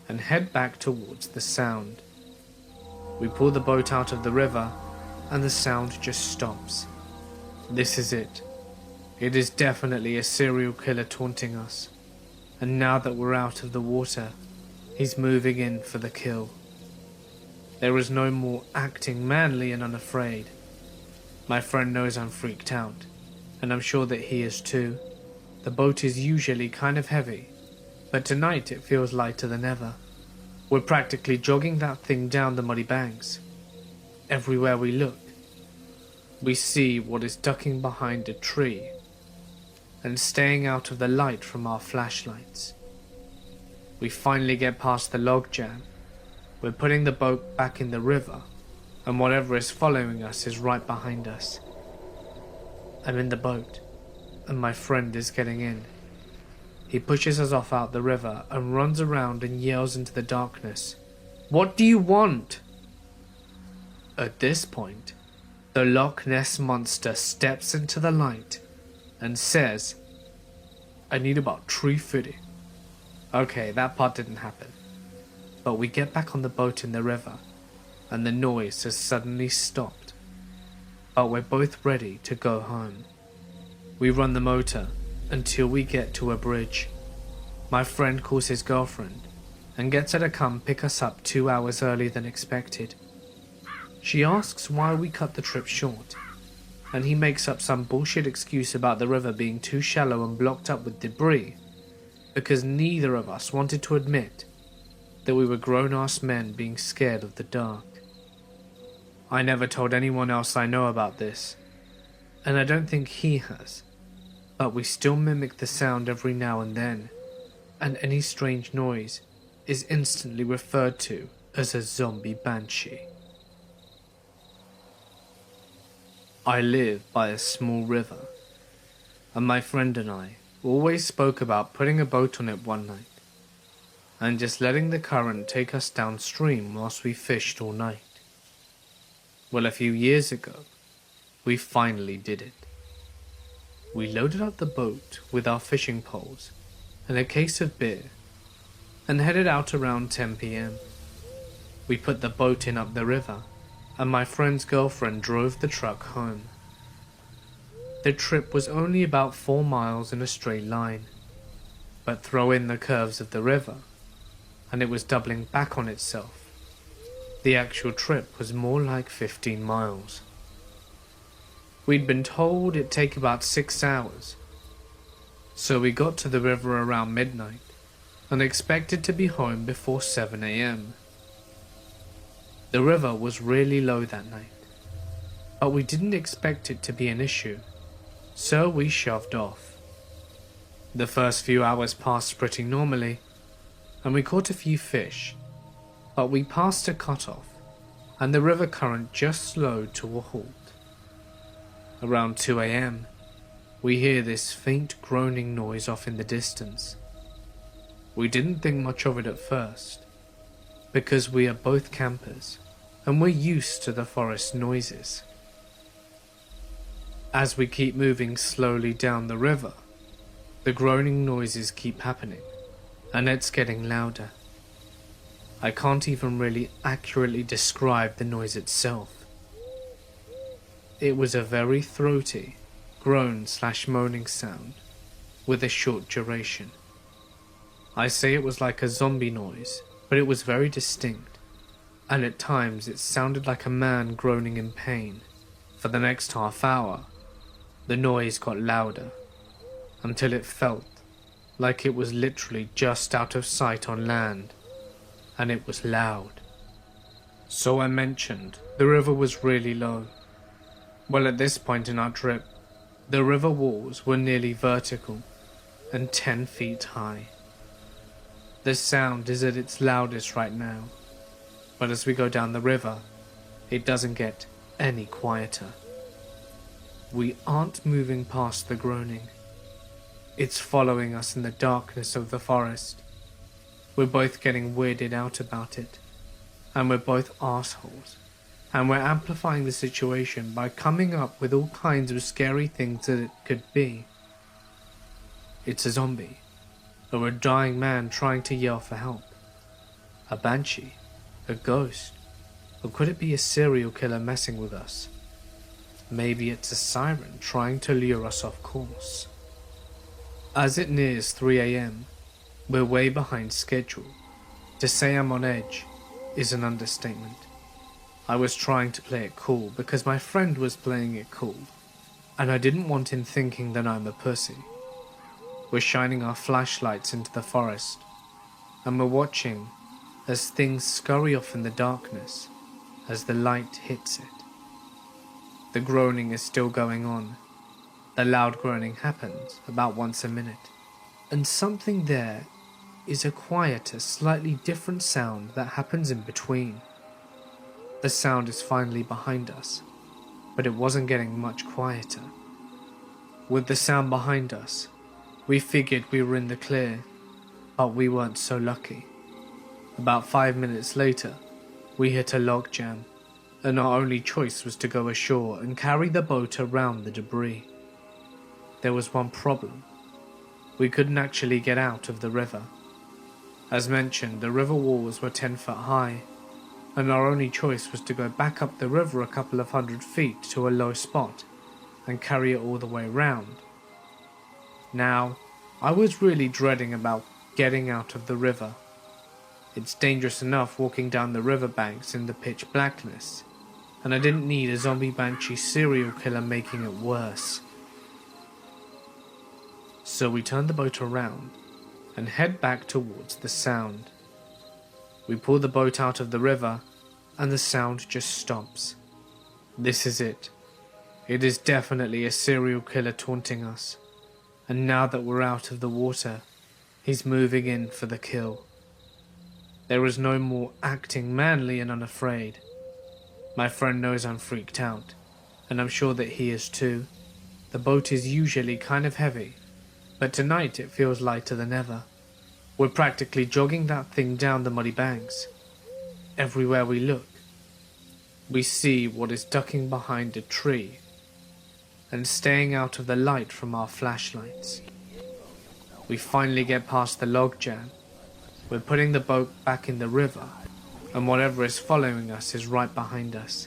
and head back towards the sound. We pull the boat out of the river and the sound just stops. This is it. It is definitely a serial killer taunting us, and now that we're out of the water, he's moving in for the kill. There is no more acting manly and unafraid. My friend knows I'm freaked out, and I'm sure that he is too. the boat is usually kind of heavy, but tonight it feels lighter than ever. We're practically jogging that thing down the muddy banks. Everywhere we look, we see what is ducking behind a tree and staying out of the light from our flashlights. We finally get past the logjam. We're putting the boat back in the river, and whatever is following us is right behind us. I'm in the boat, and my friend is getting in. He pushes us off out the river and runs around and yells into the darkness, "What do you want?" At this point, the Loch Ness Monster steps into the light and says, "I need about 350. Okay, that part didn't happen. But we get back on the boat in the river, and the noise has suddenly stopped. But we're both ready to go home. We run the motor until we get to a bridge. My friend calls his girlfriend and gets her to come pick us up 2 hours earlier than expected. She asks why we cut the trip short, and he makes up some bullshit excuse about the river being too shallow and blocked up with debris, because neither of us wanted to admit that we were grown-ass men being scared of the dark. I never told anyone else I know about this, and I don't think he has, but we still mimic the sound every now and then, and any strange noise is instantly referred to as a zombie banshee. I live by a small river, and my friend and I always spoke about putting a boat on it one night, and just letting the current take us downstream whilst we fished all night. Well, a few years ago, we finally did it. We loaded up the boat with our fishing poles and a case of beer, and headed out around 10 p.m. We put the boat in up the river, and my friend's girlfriend drove the truck home. The trip was only about 4 miles in a straight line, but throw in the curves of the river, and it was doubling back on itself. The actual trip was more like 15 miles. We'd been told it'd take about 6 hours, so we got to the river around midnight and expected to be home before 7 a.m. The river was really low that night, but we didn't expect it to be an issue, so we shoved off. The first few hours passed pretty normally, and we caught a few fish, but we passed a cutoff, and the river current just slowed to a halt. Around 2 a.m, we hear this faint groaning noise off in the distance. We didn't think much of it at first, because we are both campers, and we're used to the forest noises. As we keep moving slowly down the river, the groaning noises keep happening, and it's getting louder. I can't even really accurately describe the noise itself. It was a very throaty, groan/moaning sound, with a short duration. I say it was like a zombie noise, but it was very distinct, and at times it sounded like a man groaning in pain. For the next half hour, the noise got louder, until it felt like it was literally just out of sight on land, and it was loud. So I mentioned the river was really low. Well, at this point in our trip, the river walls were nearly vertical and 10 feet high. The sound is at its loudest right now, but as we go down the river, it doesn't get any quieter. We aren't moving past the groaning. It's following us in the darkness of the forest. We're both getting weirded out about it, and we're both assholes, and we're amplifying the situation by coming up with all kinds of scary things that it could be. It's a zombie, or a dying man trying to yell for help, a banshee, a ghost, or could it be a serial killer messing with us? Maybe it's a siren trying to lure us off course. As it nears 3 a.m, we're way behind schedule. To say I'm on edge is an understatement. I was trying to play it cool because my friend was playing it cool, and I didn't want him thinking that I'm a pussy. We're shining our flashlights into the forest, and we're watching as things scurry off in the darkness as the light hits it. The groaning is still going on. The loud groaning happens about once a minute, and something there is a quieter, slightly different sound that happens in between. The sound is finally behind us, but it wasn't getting much quieter. With the sound behind us, we figured we were in the clear, but we weren't so lucky. About 5 minutes later, we hit a log jam, and our only choice was to go ashore and carry the boat around the debris. There was one problem. We couldn't actually get out of the river. As mentioned, the river walls were 10 foot high, and our only choice was to go back up the river a couple of 100 feet to a low spot and carry it all the way around. Now, I was really dreading about getting out of the river. It's dangerous enough walking down the riverbanks in the pitch blackness, and I didn't need a zombie banshee serial killer making it worse. So we turned the boat around and head back towards the sound. We pull the boat out of the river, and the sound just stops. This is it. It is definitely a serial killer taunting us, and now that we're out of the water, he's moving in for the kill. There is no more acting manly and unafraid. My friend knows I'm freaked out, and I'm sure that he is too. The boat is usually kind of heavy, but tonight it feels lighter than ever. We're practically jogging that thing down the muddy banks. Everywhere we look, we see what is ducking behind a tree and staying out of the light from our flashlights. We finally get past the log jam. We're putting the boat back in the river, and whatever is following us is right behind us.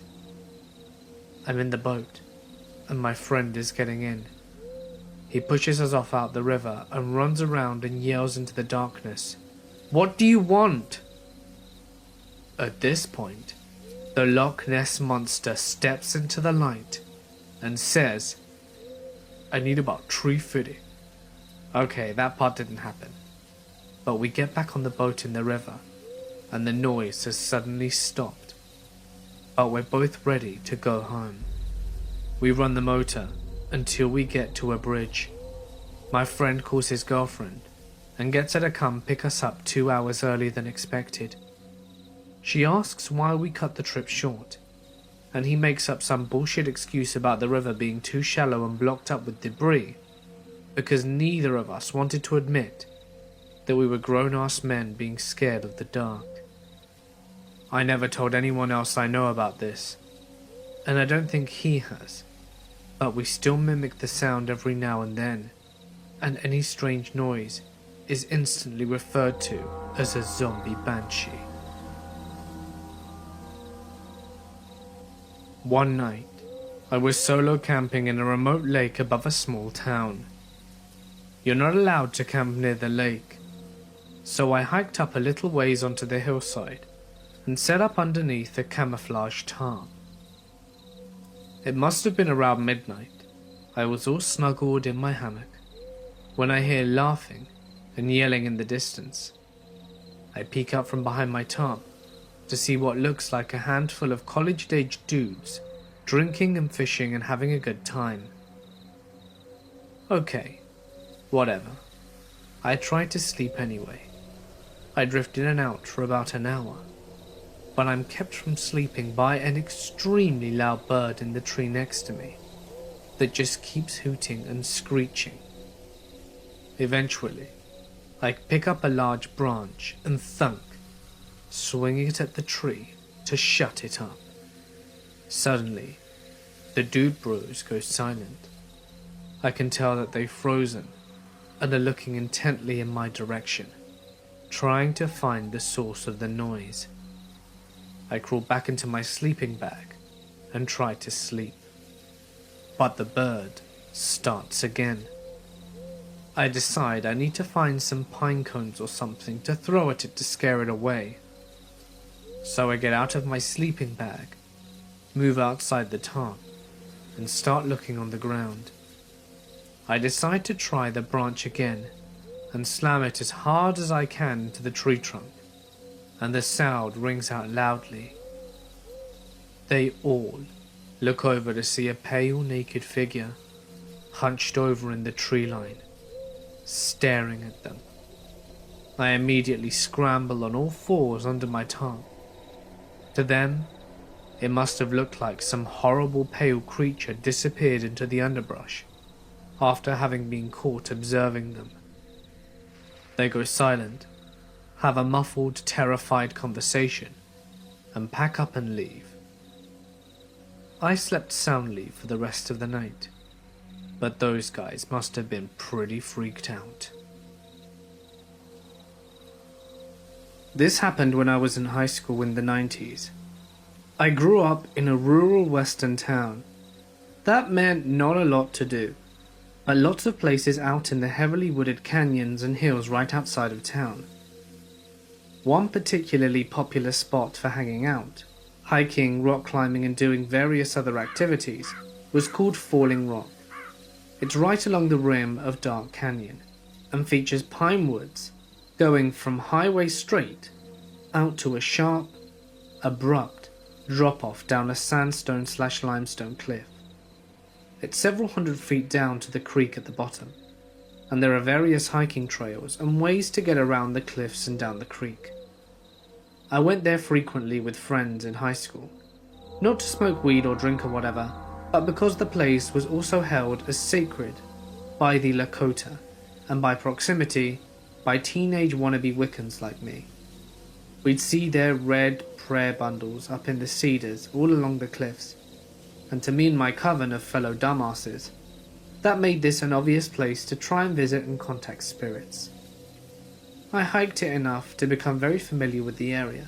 I'm in the boat, and my friend is getting in. He pushes us off out the river and runs around and yells into the darkness, "What do you want?" At this point, the Loch Ness Monster steps into the light and says, "I need about 350. Okay, that part didn't happen. But we get back on the boat in the river, and the noise has suddenly stopped. But we're both ready to go home. We run the motor until we get to a bridge. My friend calls his girlfriend and gets her to come pick us up 2 hours earlier than expected. She asks why we cut the trip short, and he makes up some bullshit excuse about the river being too shallow and blocked up with debris, because neither of us wanted to admit that we were grown-ass men being scared of the dark. I never told anyone else I know about this, and I don't think he has, but we still mimic the sound every now and then, and any strange noise is instantly referred to as a zombie banshee. One night, I was solo camping in a remote lake above a small town. You're not allowed to camp near the lake, so I hiked up a little ways onto the hillside and set up underneath a camouflage tarp. It must have been around midnight. I was all snuggled in my hammock when I hear laughing and yelling in the distance. I peek up from behind my tarp to see what looks like a handful of college-aged dudes drinking and fishing and having a good time. Okay, whatever. I tried to sleep anyway. I drift in and out for about an hour, but I'm kept from sleeping by an extremely loud bird in the tree next to me that just keeps hooting and screeching. Eventually, I pick up a large branch and thunk, swinging it at the tree to shut it up. Suddenly, the dude bros go silent. I can tell that they've frozen and are looking intently in my direction, trying to find the source of the noise. I crawl back into my sleeping bag and try to sleep, but the bird starts again. I decide I need to find some pine cones or something to throw at it to scare it away. So I get out of my sleeping bag, move outside the tarp, and start looking on the ground. I decide to try the branch again and slam it as hard as I can into the tree trunk, and the sound rings out loudly. They all look over to see a pale, naked figure hunched over in the tree line, staring at them. I immediately scramble on all fours under my tongue. To them, it must have looked like some horrible pale creature disappeared into the underbrush after having been caught observing them. They go silent, have a muffled, terrified conversation, and pack up and leave. I slept soundly for the rest of the night, but those guys must have been pretty freaked out. This happened when I was in high school in the 90s. I grew up in a rural western town. That meant not a lot to do, but lots of places out in the heavily wooded canyons and hills right outside of town. One particularly popular spot for hanging out, hiking, rock climbing and doing various other activities, was called Falling Rock. It's right along the rim of Dark Canyon and features pine woods going from highway straight out to a sharp, abrupt drop-off down a sandstone/limestone cliff. It's several hundred feet down to the creek at the bottom, and there are various hiking trails and ways to get around the cliffs and down the creek. I went there frequently with friends in high school, not to smoke weed or drink or whatever, but because the place was also held as sacred by the Lakota, and by proximity, by teenage wannabe Wiccans like me. We'd see their red prayer bundles up in the cedars all along the cliffs, and to me and my coven of fellow dumbasses, that made this an obvious place to try and visit and contact spirits. I hiked it enough to become very familiar with the area,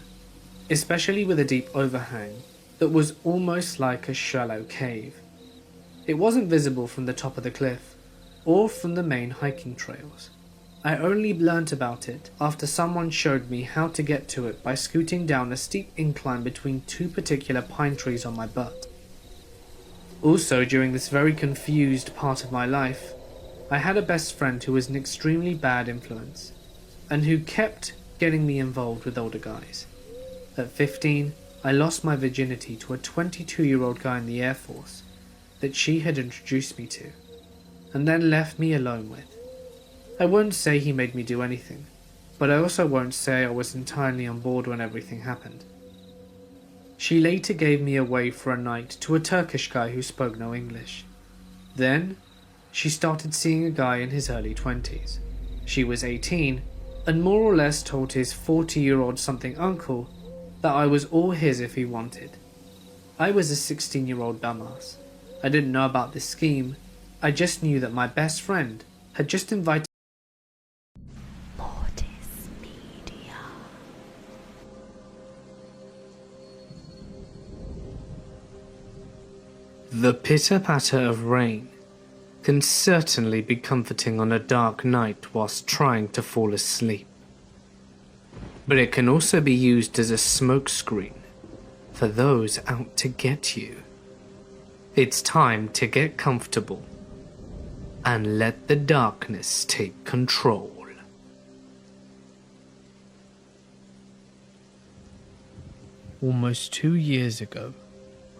especially with a deep overhang that was almost like a shallow cave. It wasn't visible from the top of the cliff, or from the main hiking trails. I only learnt about it after someone showed me how to get to it by scooting down a steep incline between two particular pine trees on my butt. Also, during this very confused part of my life, I had a best friend who was an extremely bad influence, and who kept getting me involved with older guys. At 15, I lost my virginity to a 22-year-old guy in the Air Force that she had introduced me to, and then left me alone with. I won't say he made me do anything, but I also won't say I was entirely on board when everything happened. She later gave me away for a night to a Turkish guy who spoke no English. Then, she started seeing a guy in his early 20s. She was 18, and more or less told his 40-year-old something uncle that I was all his if he wanted. I was a 16-year-old dumbass. I didn't know about this scheme. I just knew that my best friend had just invited The pitter-patter of rain can certainly be comforting on a dark night whilst trying to fall asleep. But it can also be used as a smokescreen for those out to get you. It's time to get comfortable and let the darkness take control. Almost 2 years ago,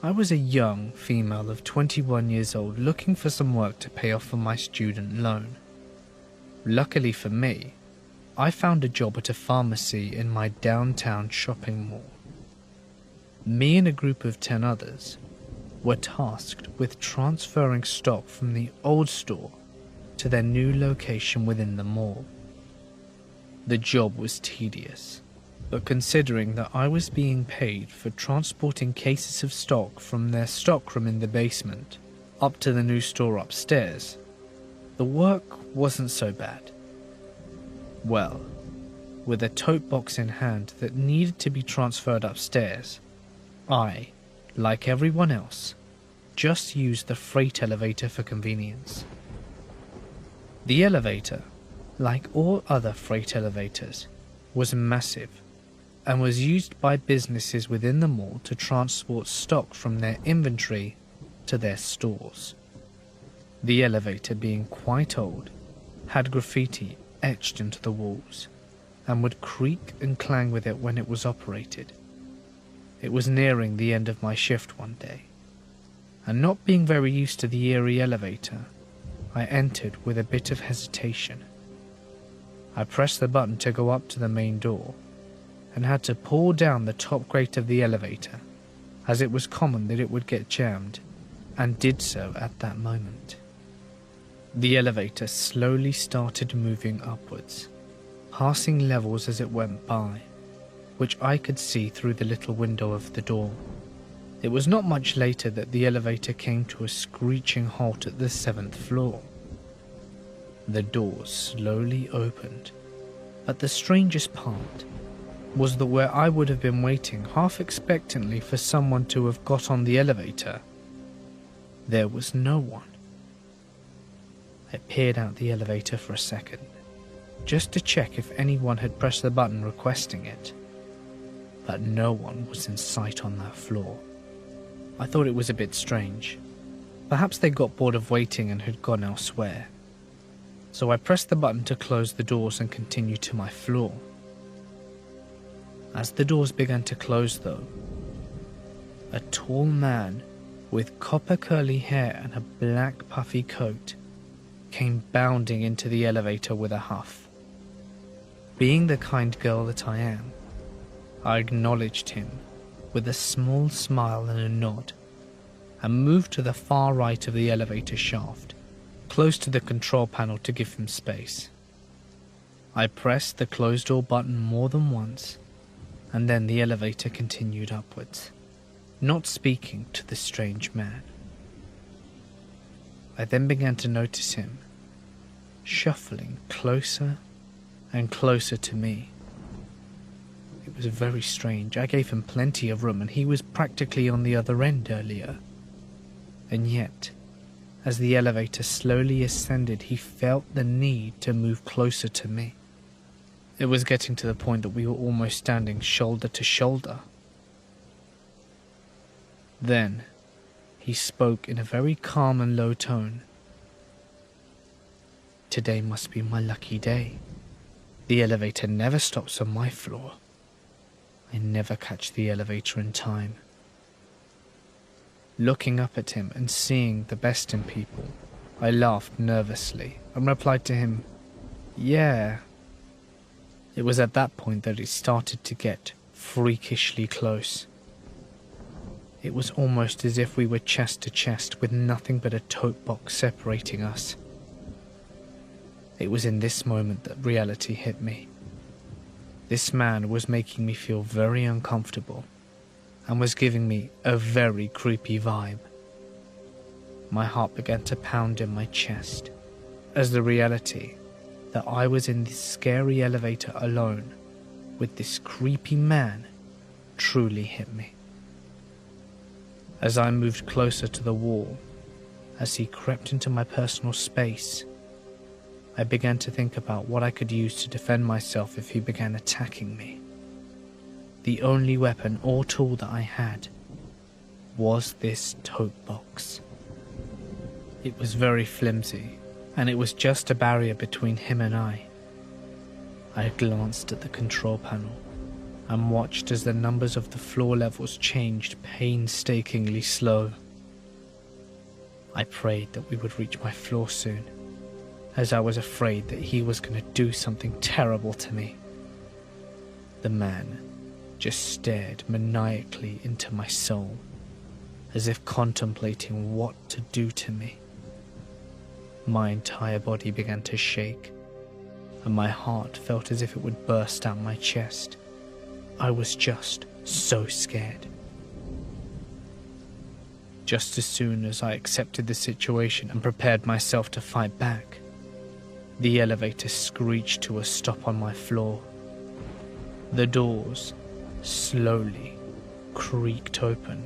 I was a young female of 21 years old looking for some work to pay off for my student loan. Luckily for me, I found a job at a pharmacy in my downtown shopping mall. Me and a group of 10 others were tasked with transferring stock from the old store to their new location within the mall. The job was tedious, but considering that I was being paid for transporting cases of stock from their stockroom in the basement up to the new store upstairs, the work wasn't so bad. Well, with a tote box in hand that needed to be transferred upstairs, I, like everyone else, just used the freight elevator for convenience. The elevator, like all other freight elevators, was massive and was used by businesses within the mall to transport stock from their inventory to their stores. The elevator, being quite old, had graffiti etched into the walls and would creak and clang with it when it was operated. It was nearing the end of my shift one day, and not being very used to the eerie elevator, I entered with a bit of hesitation. I pressed the button to go up to the main door and had to pull down the top grate of the elevator, as it was common that it would get jammed, and did so at that moment. The elevator slowly started moving upwards, passing levels as it went by, which I could see through the little window of the door. It was not much later that the elevator came to a screeching halt at the 7th floor. The doors slowly opened, but the strangest part was that where I would have been waiting half expectantly for someone to have got on the elevator, there was no one. I peered out the elevator for a second, just to check if anyone had pressed the button requesting it, but no one was in sight on that floor. I thought it was a bit strange. Perhaps they got bored of waiting and had gone elsewhere. So I pressed the button to close the doors and continue to my floor. As the doors began to close though, a tall man with copper curly hair and a black puffy coat came bounding into the elevator with a huff. Being the kind girl that I am, I acknowledged him with a small smile and a nod, and moved to the far right of the elevator shaft, close to the control panel to give him space. I pressed the close door button more than once, and then the elevator continued upwards, not speaking to the strange man. I then began to notice him shuffling closer and closer to me. It was very strange. I gave him plenty of room and he was practically on the other end earlier. And yet, as the elevator slowly ascended, he felt the need to move closer to me. It was getting to the point that we were almost standing shoulder to shoulder. Then, he spoke in a very calm and low tone. "Today must be my lucky day. The elevator never stops on my floor. I never catch the elevator in time." Looking up at him and seeing the best in people, I laughed nervously and replied to him, "Yeah." It was at that point that it started to get freakishly close. It was almost as if we were chest to chest with nothing but a tote box separating us. It was in this moment that reality hit me. This man was making me feel very uncomfortable and was giving me a very creepy vibe. My heart began to pound in my chest as the reality that I was in this scary elevator alone with this creepy man truly hit me. As I moved closer to the wall, as he crept into my personal space, I began to think about what I could use to defend myself if he began attacking me. The only weapon or tool that I had was this tote box. It was very flimsy, and it was just a barrier between him and I. I glanced at the control panel and watched as the numbers of the floor levels changed painstakingly slow. I prayed that we would reach my floor soon, as I was afraid that he was going to do something terrible to me. The man just stared maniacally into my soul, as if contemplating what to do to me. My entire body began to shake, and my heart felt as if it would burst out my chest. I was just so scared. Just as soon as I accepted the situation and prepared myself to fight back, the elevator screeched to a stop on my floor. The doors slowly creaked open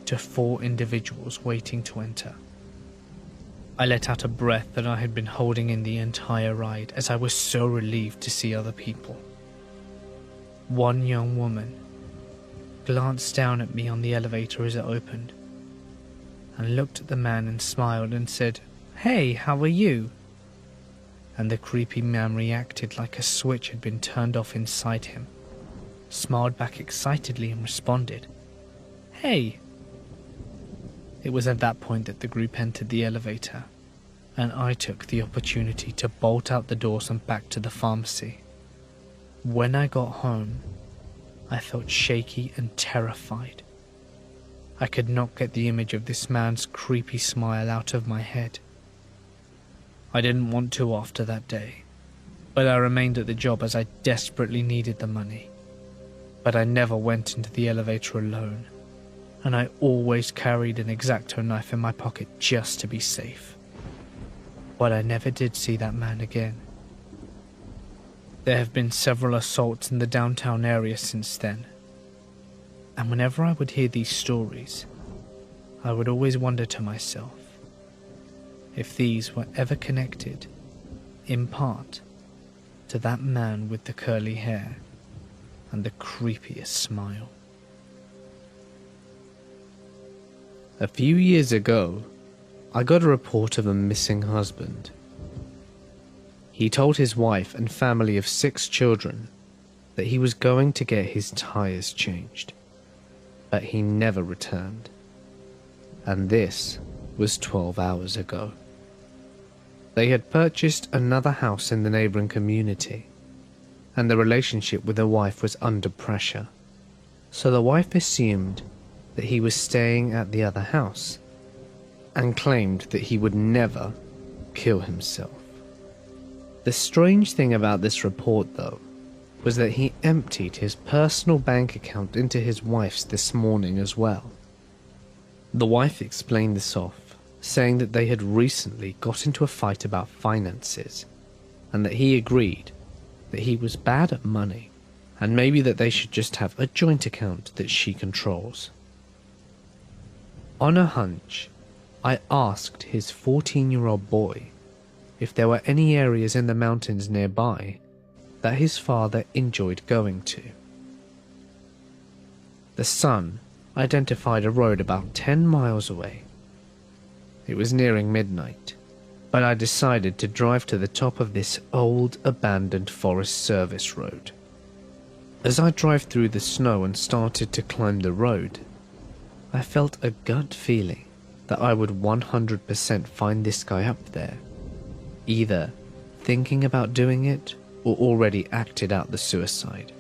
to 4 individuals waiting to enter. I let out a breath that I had been holding in the entire ride, as I was so relieved to see other people. One young woman glanced down at me on the elevator as it opened, and looked at the man and smiled and said, "Hey, how are you?" And the creepy man reacted like a switch had been turned off inside him, smiled back excitedly and responded, "Hey." It was at that point that the group entered the elevator, and I took the opportunity to bolt out the doors and back to the pharmacy. When I got home, I felt shaky and terrified. I could not get the image of this man's creepy smile out of my head. I didn't want to after that day, but I remained at the job as I desperately needed the money. But I never went into the elevator alone, and I always carried an X-Acto knife in my pocket just to be safe. But I never did see that man again. There have been several assaults in the downtown area since then, and whenever I would hear these stories, I would always wonder to myself if these were ever connected, in part, to that man with the curly hair and the creepiest smile. A few years ago, I got a report of a missing husband. He told his wife and family of 6 children that he was going to get his tires changed, but he never returned. And this was 12 hours ago. They had purchased another house in the neighboring community, and the relationship with the wife was under pressure. So the wife assumed that he was staying at the other house and claimed that he would never kill himself. The strange thing about this report, though, was that he emptied his personal bank account into his wife's this morning as well. The wife explained this off, saying that they had recently got into a fight about finances, and that he agreed that he was bad at money, and maybe that they should just have a joint account that she controls. On a hunch, I asked his 14-year-old boy if there were any areas in the mountains nearby that his father enjoyed going to. The son identified a road about 10 miles away. It was nearing midnight, but I decided to drive to the top of this old, abandoned Forest Service road. As I drove through the snow and started to climb the road, I felt a gut feeling that I would 100% find this guy up there, either thinking about doing it or already acted out the suicide.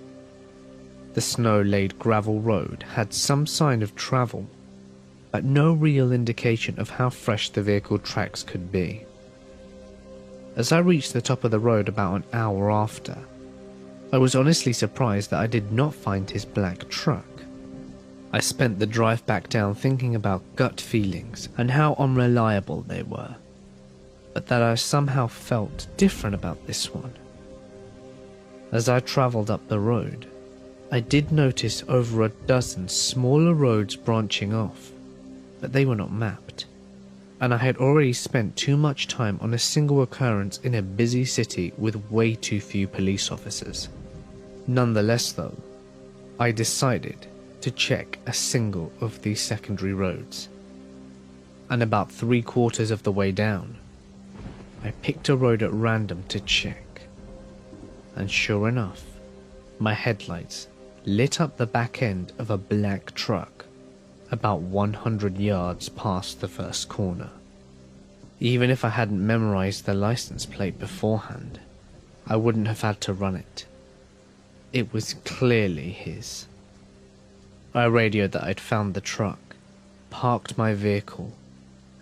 The snow-laid gravel road had some sign of travel, but no real indication of how fresh the vehicle tracks could be. As I reached the top of the road about an hour after, I was honestly surprised that I did not find his black truck. I spent the drive back down thinking about gut feelings and how unreliable they were, but that I somehow felt different about this one. As I travelled up the road, I did notice over a dozen smaller roads branching off, but they were not mapped, and I had already spent too much time on a single occurrence in a busy city with way too few police officers. Nonetheless though, I decided to check a single of these secondary roads, and about 3/4 of the way down, I picked a road at random to check, and sure enough, my headlights lit up the back end of a black truck about 100 yards past the first corner. Even if I hadn't memorized the license plate beforehand, I wouldn't have had to run it. It was clearly his. I radioed that I'd found the truck, parked my vehicle,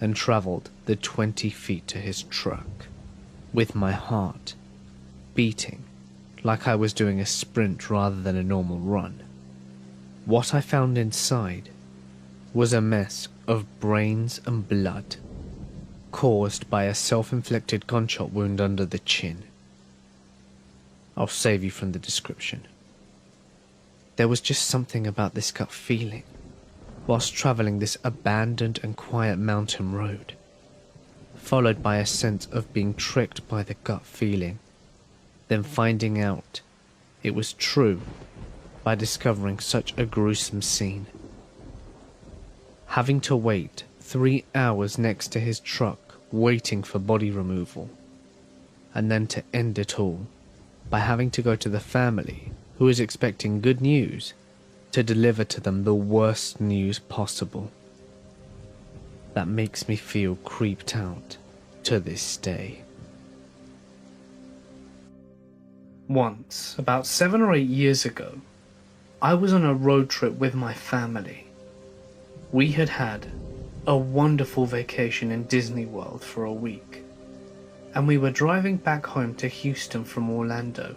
and travelled the 20 feet to his truck, with my heart beating like I was doing a sprint rather than a normal run. What I found inside was a mess of brains and blood, caused by a self-inflicted gunshot wound under the chin. I'll save you from the description. There was just something about this gut feeling whilst travelling this abandoned and quiet mountain road, followed by a sense of being tricked by the gut feeling, then finding out it was true by discovering such a gruesome scene. Having to wait 3 hours next to his truck waiting for body removal, and then to end it all by having to go to the family who is expecting good news to deliver to them the worst news possible. That makes me feel creeped out to this day. Once, about 7 or 8 years ago, I was on a road trip with my family. We had had a wonderful vacation in Disney World for a week, and we were driving back home to Houston from Orlando.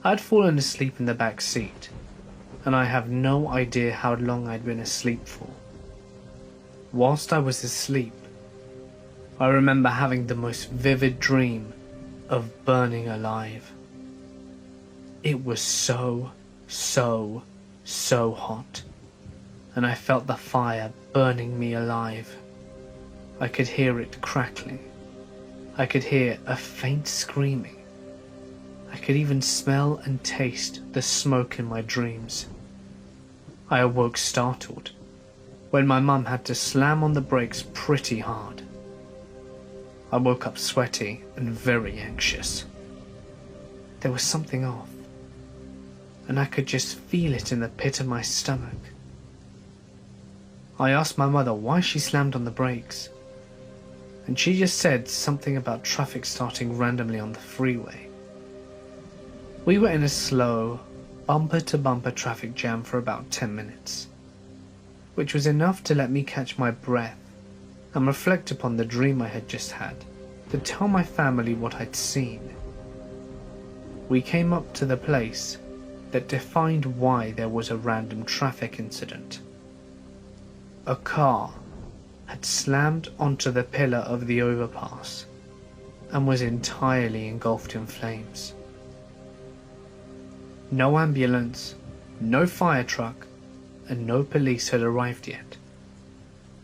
I'd fallen asleep in the back seat, and I have no idea how long I'd been asleep for. Whilst I was asleep, I remember having the most vivid dream of burning alive. It was so hot, and I felt the fire burning me alive. I could hear it crackling. I could hear a faint screaming. I could even smell and taste the smoke in my dreams. I awoke startled when my mum had to slam on the brakes pretty hard. I woke up sweaty and very anxious. There was something off, and I could just feel it in the pit of my stomach. I asked my mother why she slammed on the brakes, and she just said something about traffic starting randomly on the freeway. We were in a slow, bumper-to-bumper traffic jam for about 10 minutes, which was enough to let me catch my breath and reflect upon the dream I had just had, to tell my family what I'd seen. We came up to the place that defined why there was a random traffic incident. A car had slammed onto the pillar of the overpass and was entirely engulfed in flames. No ambulance, no fire truck, and no police had arrived yet.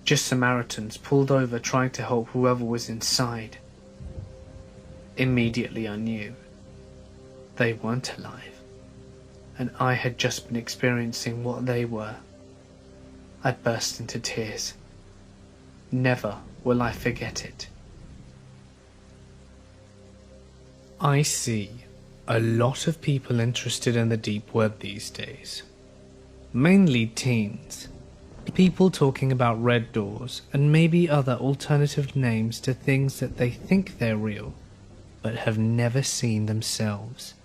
Just Samaritans pulled over trying to help whoever was inside. Immediately I knew they weren't alive, and I had just been experiencing what they were. I burst into tears. Never will I forget it. I see a lot of people interested in the deep web these days. Mainly teens. People talking about red doors and maybe other alternative names to things that they think they're real, but have never seen themselves.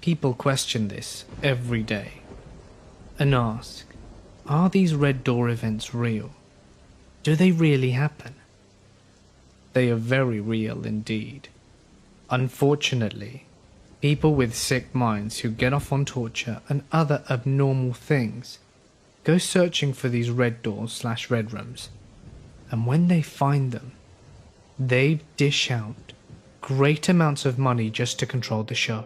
People question this every day and ask, are these red door events real? Do they really happen? They are very real indeed. Unfortunately, people with sick minds who get off on torture and other abnormal things go searching for these red doors / red rooms, and when they find them, they dish out great amounts of money just to control the show.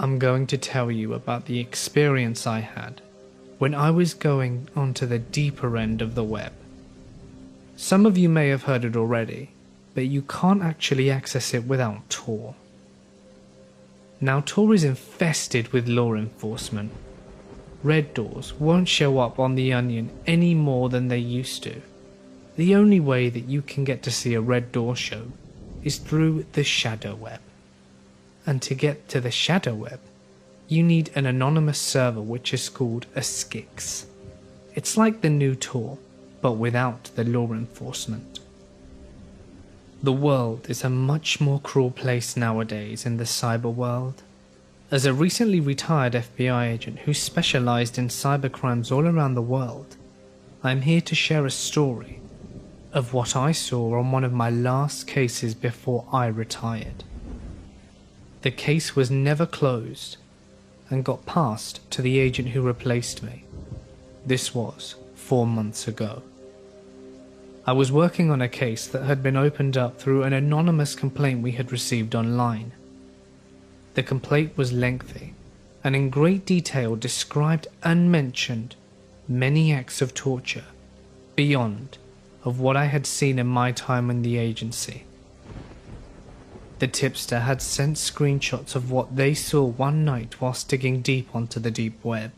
I'm going to tell you about the experience I had when I was going onto the deeper end of the web. Some of you may have heard it already, but you can't actually access it without Tor. Now Tor is infested with law enforcement. Red doors won't show up on the Onion any more than they used to. The only way that you can get to see a red door show is through the shadow web. And to get to the shadow web, you need an anonymous server which is called a Skix. It's like the new Tor, but without the law enforcement. The world is a much more cruel place nowadays in the cyber world. As a recently retired FBI agent who specialized in cybercrimes all around the world, I'm here to share a story of what I saw on one of my last cases before I retired. The case was never closed and got passed to the agent who replaced me. This was 4 months ago. I was working on a case that had been opened up through an anonymous complaint we had received online. The complaint was lengthy and in great detail described and mentioned many acts of torture beyond of what I had seen in my time in the agency. The tipster had sent screenshots of what they saw one night whilst digging deep onto the deep web.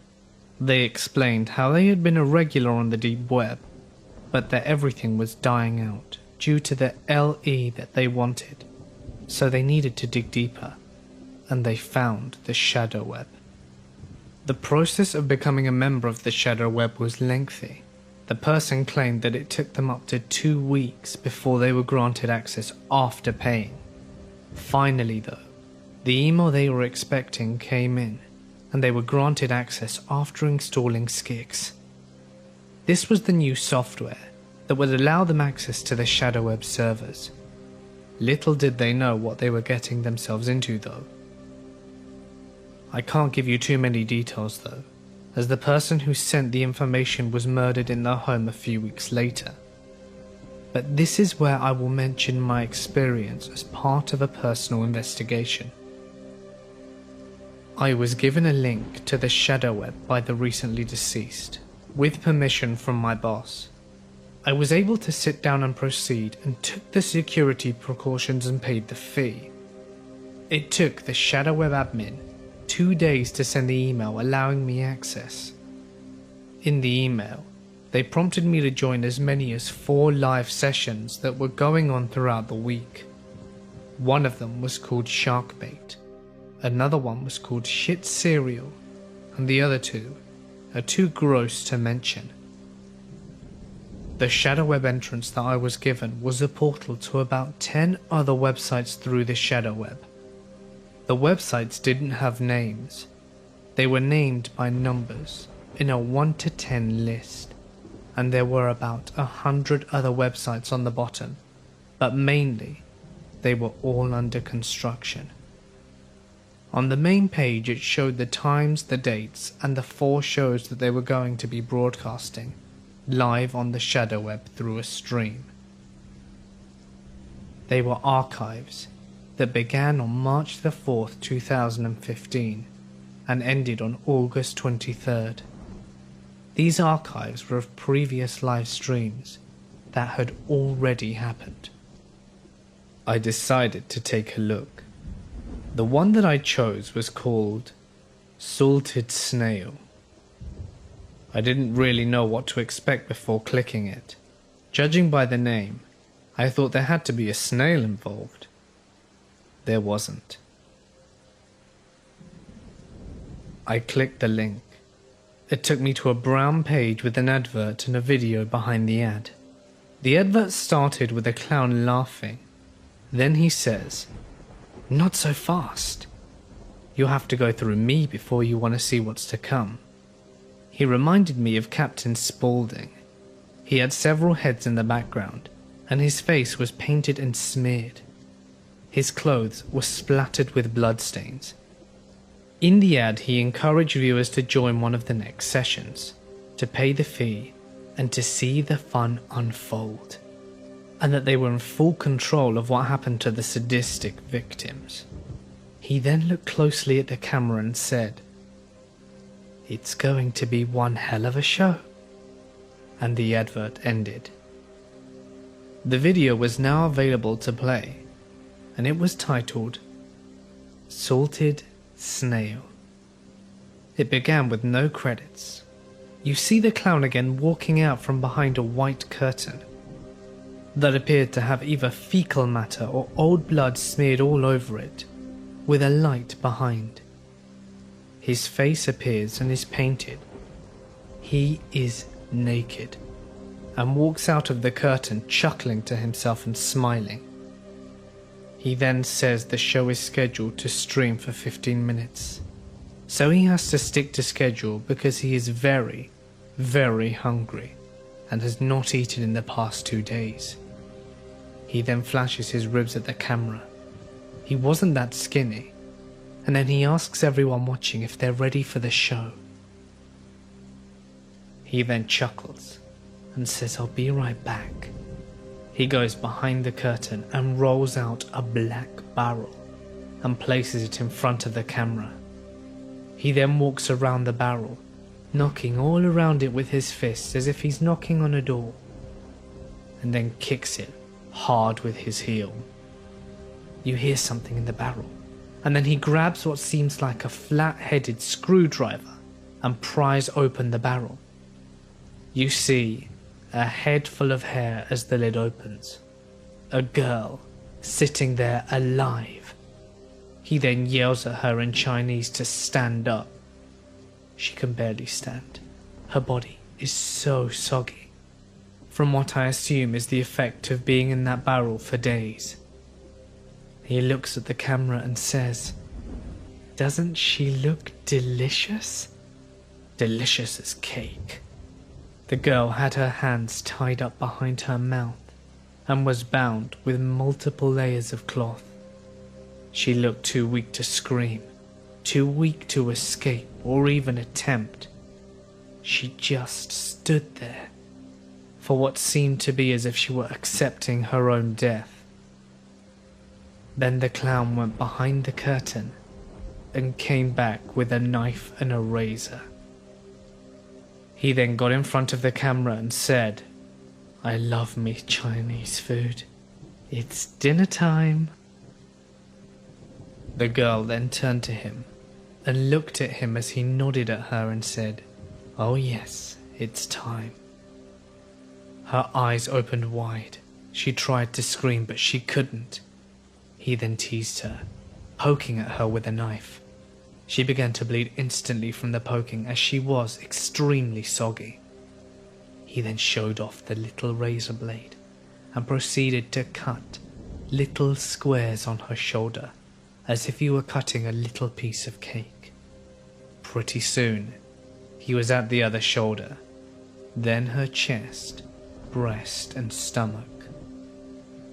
They explained how they had been a regular on the deep web but that everything was dying out due to the LE that they wanted, so they needed to dig deeper, and they found the shadow web. The process of becoming a member of the shadow web was lengthy. The person claimed that it took them up to 2 weeks before they were granted access after paying. Finally though, the email they were expecting came in, and they were granted access after installing Skix. This was the new software that would allow them access to the shadow web servers. Little did they know what they were getting themselves into though. I can't give you too many details though, as the person who sent the information was murdered in their home a few weeks later. But this is where I will mention my experience as part of a personal investigation. I was given a link to the shadow web by the recently deceased, with permission from my boss. I was able to sit down and proceed and took the security precautions and paid the fee. It took the shadow web admin 2 days to send the email allowing me access. In the email, they prompted me to join as many as 4 live sessions that were going on throughout the week. One of them was called Sharkbait, another one was called Shit Cereal, and the other 2 are too gross to mention. The shadow web entrance that I was given was a portal to about 10 other websites through the shadow web. The websites didn't have names. They were named by numbers in a 1 to 10 list, and there were about 100 other websites on the bottom, but mainly they were all under construction. On the main page it showed the times, the dates, and the 4 shows that they were going to be broadcasting live on the shadow web through a stream. They were archives that began on March the 4th, 2015 and ended on August 23rd. These archives were of previous live streams that had already happened. I decided to take a look. The one that I chose was called Salted Snail. I didn't really know what to expect before clicking it. Judging by the name, I thought there had to be a snail involved. There wasn't. I clicked the link. It took me to a brown page with an advert and a video behind the ad. The advert started with a clown laughing. Then he says, "Not so fast. You'll have to go through me before you want to see what's to come." He reminded me of Captain Spaulding. He had several heads in the background, and his face was painted and smeared. His clothes were splattered with bloodstains. In the ad, he encouraged viewers to join one of the next sessions, to pay the fee, and to see the fun unfold, and that they were in full control of what happened to the sadistic victims. He then looked closely at the camera and said, "It's going to be one hell of a show," and the advert ended. The video was now available to play, and it was titled Salted Snail. It began with no credits. You see the clown again walking out from behind a white curtain that appeared to have either fecal matter or old blood smeared all over it, with a light behind. His face appears and is painted. He is naked and walks out of the curtain chuckling to himself and smiling. He then says the show is scheduled to stream for 15 minutes, so he has to stick to schedule because he is very, very hungry and has not eaten in the past 2 days. He then flashes his ribs at the camera. He wasn't that skinny, and then he asks everyone watching if they're ready for the show. He then chuckles and says, "I'll be right back." He goes behind the curtain and rolls out a black barrel and places it in front of the camera. He then walks around the barrel, knocking all around it with his fists as if he's knocking on a door, and then kicks it hard with his heel. You hear something in the barrel, and then he grabs what seems like a flat-headed screwdriver and pries open the barrel. You see a head full of hair as the lid opens. A girl sitting there alive. He then yells at her in Chinese to stand up. She can barely stand. Her body is so soggy, from what I assume is the effect of being in that barrel for days. He looks at the camera and says, "Doesn't she look delicious?" Delicious as cake. The girl had her hands tied up behind her mouth and was bound with multiple layers of cloth. She looked too weak to scream, too weak to escape or even attempt. She just stood there, for what seemed to be as if she were accepting her own death. Then the clown went behind the curtain and came back with a knife and a razor. He then got in front of the camera and said, "I love me Chinese food. It's dinner time." The girl then turned to him and looked at him as he nodded at her and said, "Oh yes, it's time." Her eyes opened wide. She tried to scream, but she couldn't. He then teased her, poking at her with a knife. She began to bleed instantly from the poking as she was extremely soggy. He then showed off the little razor blade and proceeded to cut little squares on her shoulder as if he were cutting a little piece of cake. Pretty soon, he was at the other shoulder, then her chest, breast and stomach.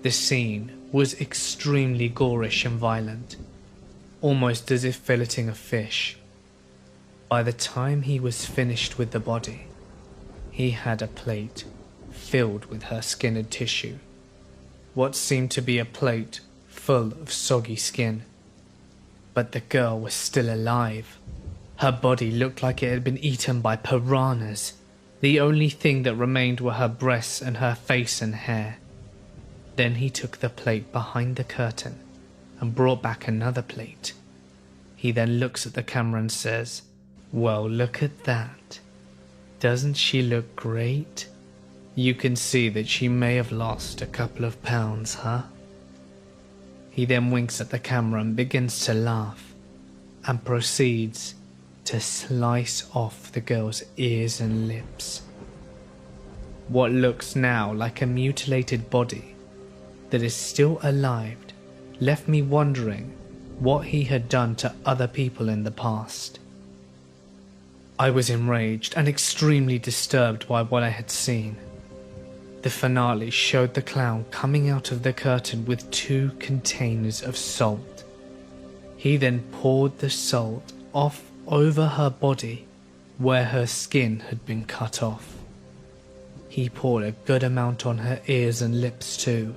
The scene was extremely gorish and violent, almost as if filleting a fish. By the time he was finished with the body, he had a plate filled with her skin and tissue. What seemed to be a plate full of soggy skin. But the girl was still alive. Her body looked like it had been eaten by piranhas. The only thing that remained were her breasts and her face and hair. Then he took the plate behind the curtain and brought back another plate. He then looks at the camera and says, "Well, look at that. Doesn't she look great? You can see that she may have lost a couple of pounds, huh?" He then winks at the camera and begins to laugh, and proceeds to slice off the girl's ears and lips. What looks now like a mutilated body that is still alive left me wondering what he had done to other people in the past. I was enraged and extremely disturbed by what I had seen. The finale showed the clown coming out of the curtain with 2 containers of salt. He then poured the salt off over her body where her skin had been cut off. He poured a good amount on her ears and lips too.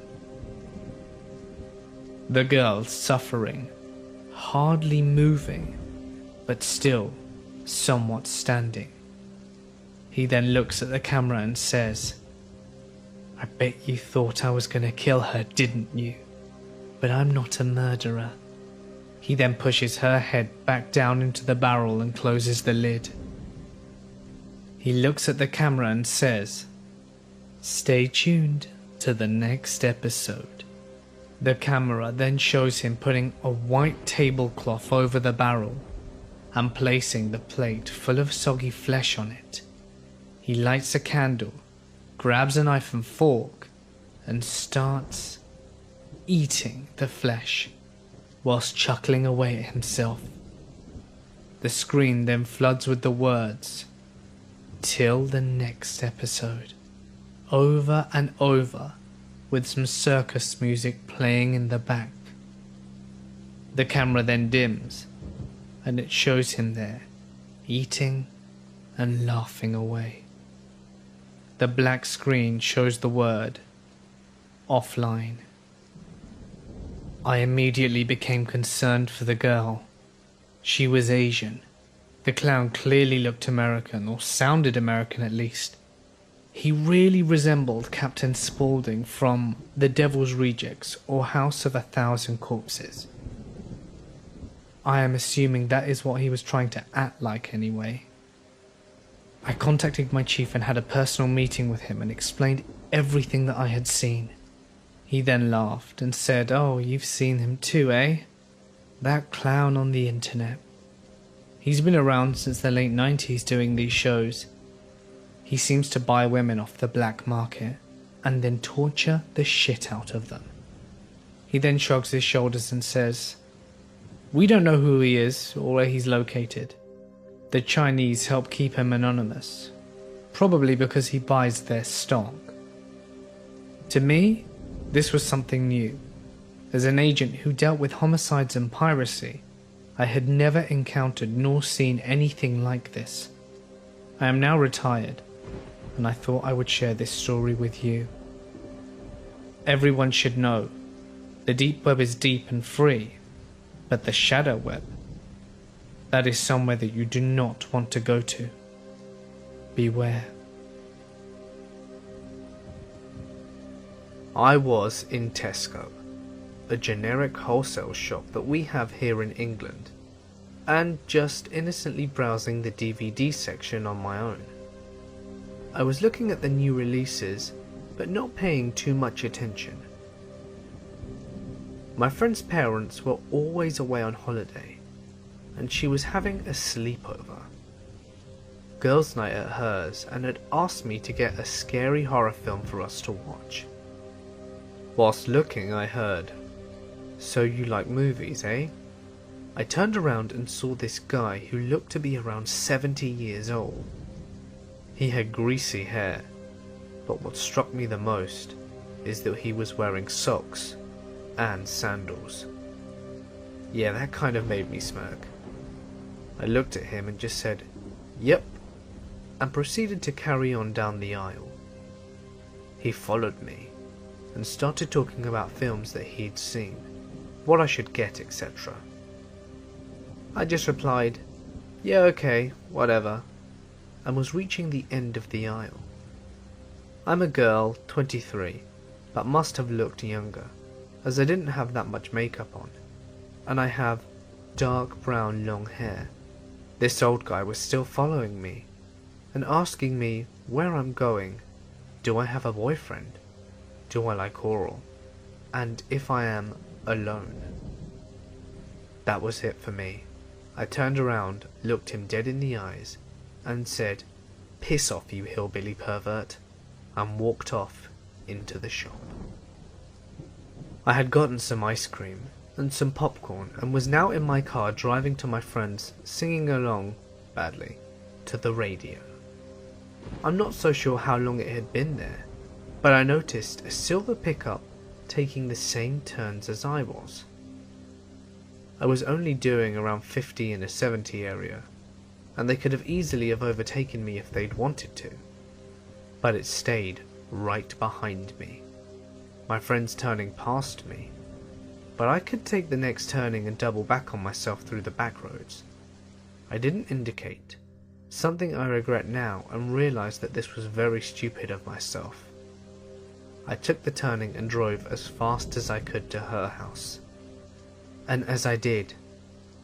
The girl suffering, hardly moving, but still somewhat standing. He then looks at the camera and says, "I bet you thought I was going to kill her, didn't you? But I'm not a murderer." He then pushes her head back down into the barrel and closes the lid. He looks at the camera and says, "Stay tuned to the next episode." The camera then shows him putting a white tablecloth over the barrel and placing the plate full of soggy flesh on it. He lights a candle, grabs a knife and fork, and starts eating the flesh whilst chuckling away at himself. The screen then floods with the words, "Till the next episode," over and over, with some circus music playing in the back. The camera then dims, and it shows him there, eating and laughing away. The black screen shows the word, "Offline." I immediately became concerned for the girl. She was Asian. The clown clearly looked American, or sounded American at least. He really resembled Captain Spaulding from The Devil's Rejects or House of 1,000 Corpses. I am assuming that is what he was trying to act like anyway. I contacted my chief and had a personal meeting with him and explained everything that I had seen. He then laughed and said, "Oh, you've seen him too, eh? That clown on the internet. He's been around since the late 90s doing these shows. He seems to buy women off the black market and then torture the shit out of them." He then shrugs his shoulders and says, "We don't know who he is or where he's located. The Chinese help keep him anonymous, probably because he buys their stock." To me, this was something new. As an agent who dealt with homicides and piracy, I had never encountered nor seen anything like this. I am now retired, and I thought I would share this story with you. Everyone should know, the deep web is deep and free, but the shadow web, that is somewhere that you do not want to go to. Beware. I was in Tesco, a generic wholesale shop that we have here in England, and just innocently browsing the DVD section on my own. I was looking at the new releases, but not paying too much attention. My friend's parents were always away on holiday, and she was having a sleepover. Girls' night at hers, and had asked me to get a scary horror film for us to watch. Whilst looking, I heard, "So you like movies, eh?" I turned around and saw this guy who looked to be around 70 years old. He had greasy hair, but what struck me the most is that he was wearing socks and sandals. Yeah, that kind of made me smirk. I looked at him and just said, "Yep," and proceeded to carry on down the aisle. He followed me and started talking about films that he'd seen, what I should get, etc. I just replied, "Yeah, okay, whatever," and was reaching the end of the aisle. I'm a girl, 23, but must have looked younger, as I didn't have that much makeup on, and I have dark brown long hair. This old guy was still following me, and asking me where I'm going, do I have a boyfriend, do I like oral, and if I am alone. That was it for me. I turned around, looked him dead in the eyes, and said, "Piss off, you hillbilly pervert," and walked off into the shop. I had gotten some ice cream and some popcorn and was now in my car driving to my friend's, singing along, badly, to the radio. I'm not so sure how long it had been there, but I noticed a silver pickup taking the same turns as I was. I was only doing around 50 in a 70 area, and they could have easily overtaken me if they'd wanted to, but it stayed right behind me. My friend's turning past me, but I could take the next turning and double back on myself through the back roads. I didn't indicate, something I regret now and realised that this was very stupid of myself. I took the turning and drove as fast as I could to her house. And as I did,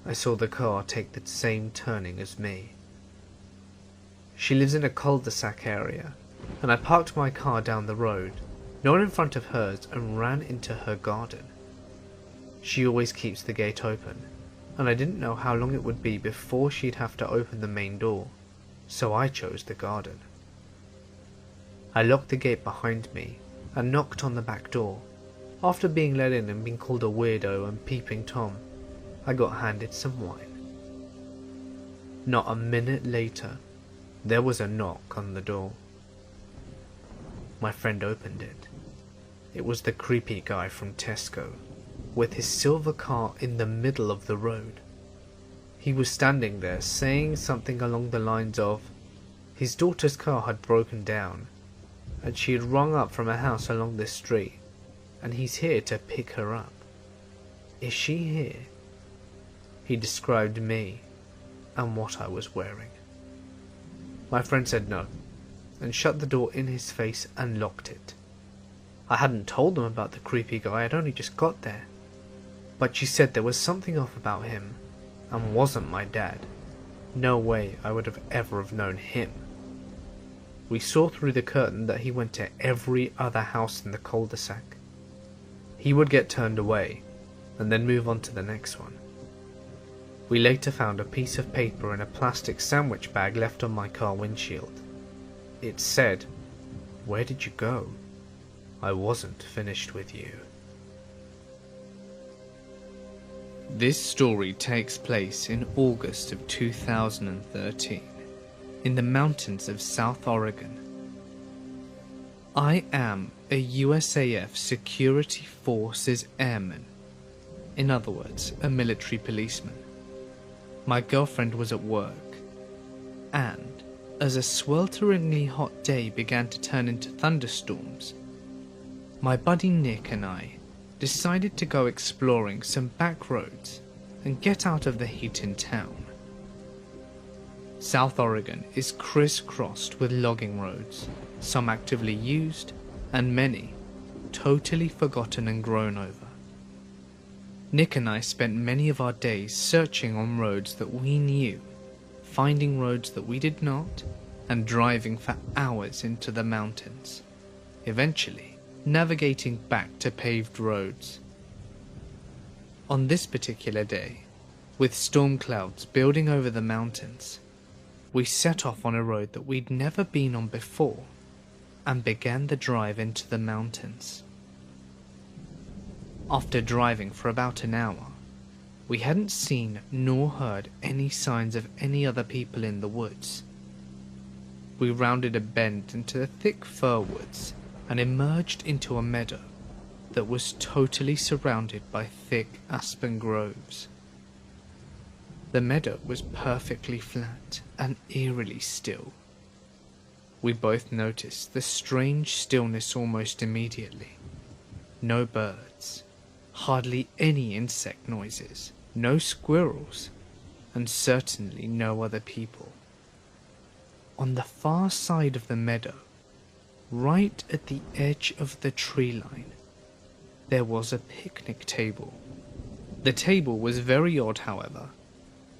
I saw the car take the same turning as me. She lives in a cul-de-sac area, and I parked my car down the road, not in front of hers, and ran into her garden. She always keeps the gate open, and I didn't know how long it would be before she'd have to open the main door, so I chose the garden. I locked the gate behind me and knocked on the back door. After being let in and being called a weirdo and peeping Tom, I got handed some wine. Not a minute later, there was a knock on the door. My friend opened it. It was the creepy guy from Tesco, with his silver car in the middle of the road. He was standing there saying something along the lines of, his daughter's car had broken down, and she had rung up from a house along this street, and he's here to pick her up. Is she here? He described me and what I was wearing. My friend said no, and shut the door in his face and locked it. I hadn't told them about the creepy guy, I'd only just got there. But she said there was something off about him, and wasn't my dad. No way I would have ever have known him. we saw through the curtain that he went to every other house in the cul-de-sac. He would get turned away, and then move on to the next one. We later found a piece of paper in a plastic sandwich bag left on my car windshield. It said, "Where did you go? I wasn't finished with you." This story takes place in August of 2013, in the mountains of South Oregon. I am a USAF Security Forces airman, in other words, a military policeman. My girlfriend was at work, and as a swelteringly hot day began to turn into thunderstorms, my buddy Nick and I decided to go exploring some back roads and get out of the heat in town. South Oregon is crisscrossed with logging roads, some actively used and many totally forgotten and grown over. Nick and I spent many of our days searching on roads that we knew, finding roads that we did not, and driving for hours into the mountains, eventually navigating back to paved roads. On this particular day, with storm clouds building over the mountains, we set off on a road that we'd never been on before and began the drive into the mountains. After driving for about an hour, we hadn't seen nor heard any signs of any other people in the woods. We rounded a bend into the thick fir woods and emerged into a meadow that was totally surrounded by thick aspen groves. The meadow was perfectly flat and eerily still. We both noticed the strange stillness almost immediately. No birds, hardly any insect noises, no squirrels, and certainly no other people. On the far side of the meadow, right at the edge of the tree line, there was a picnic table. The table was very odd, however.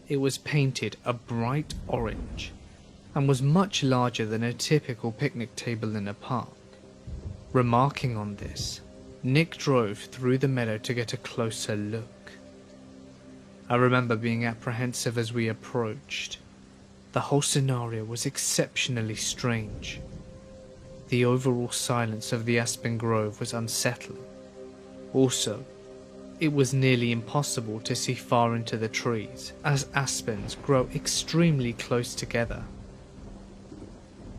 It was painted a bright orange and was much larger than a typical picnic table in a park. Remarking on this, Nick drove through the meadow to get a closer look. I remember being apprehensive as we approached. The whole scenario was exceptionally strange. The overall silence of the aspen grove was unsettling. Also, it was nearly impossible to see far into the trees, as aspens grow extremely close together.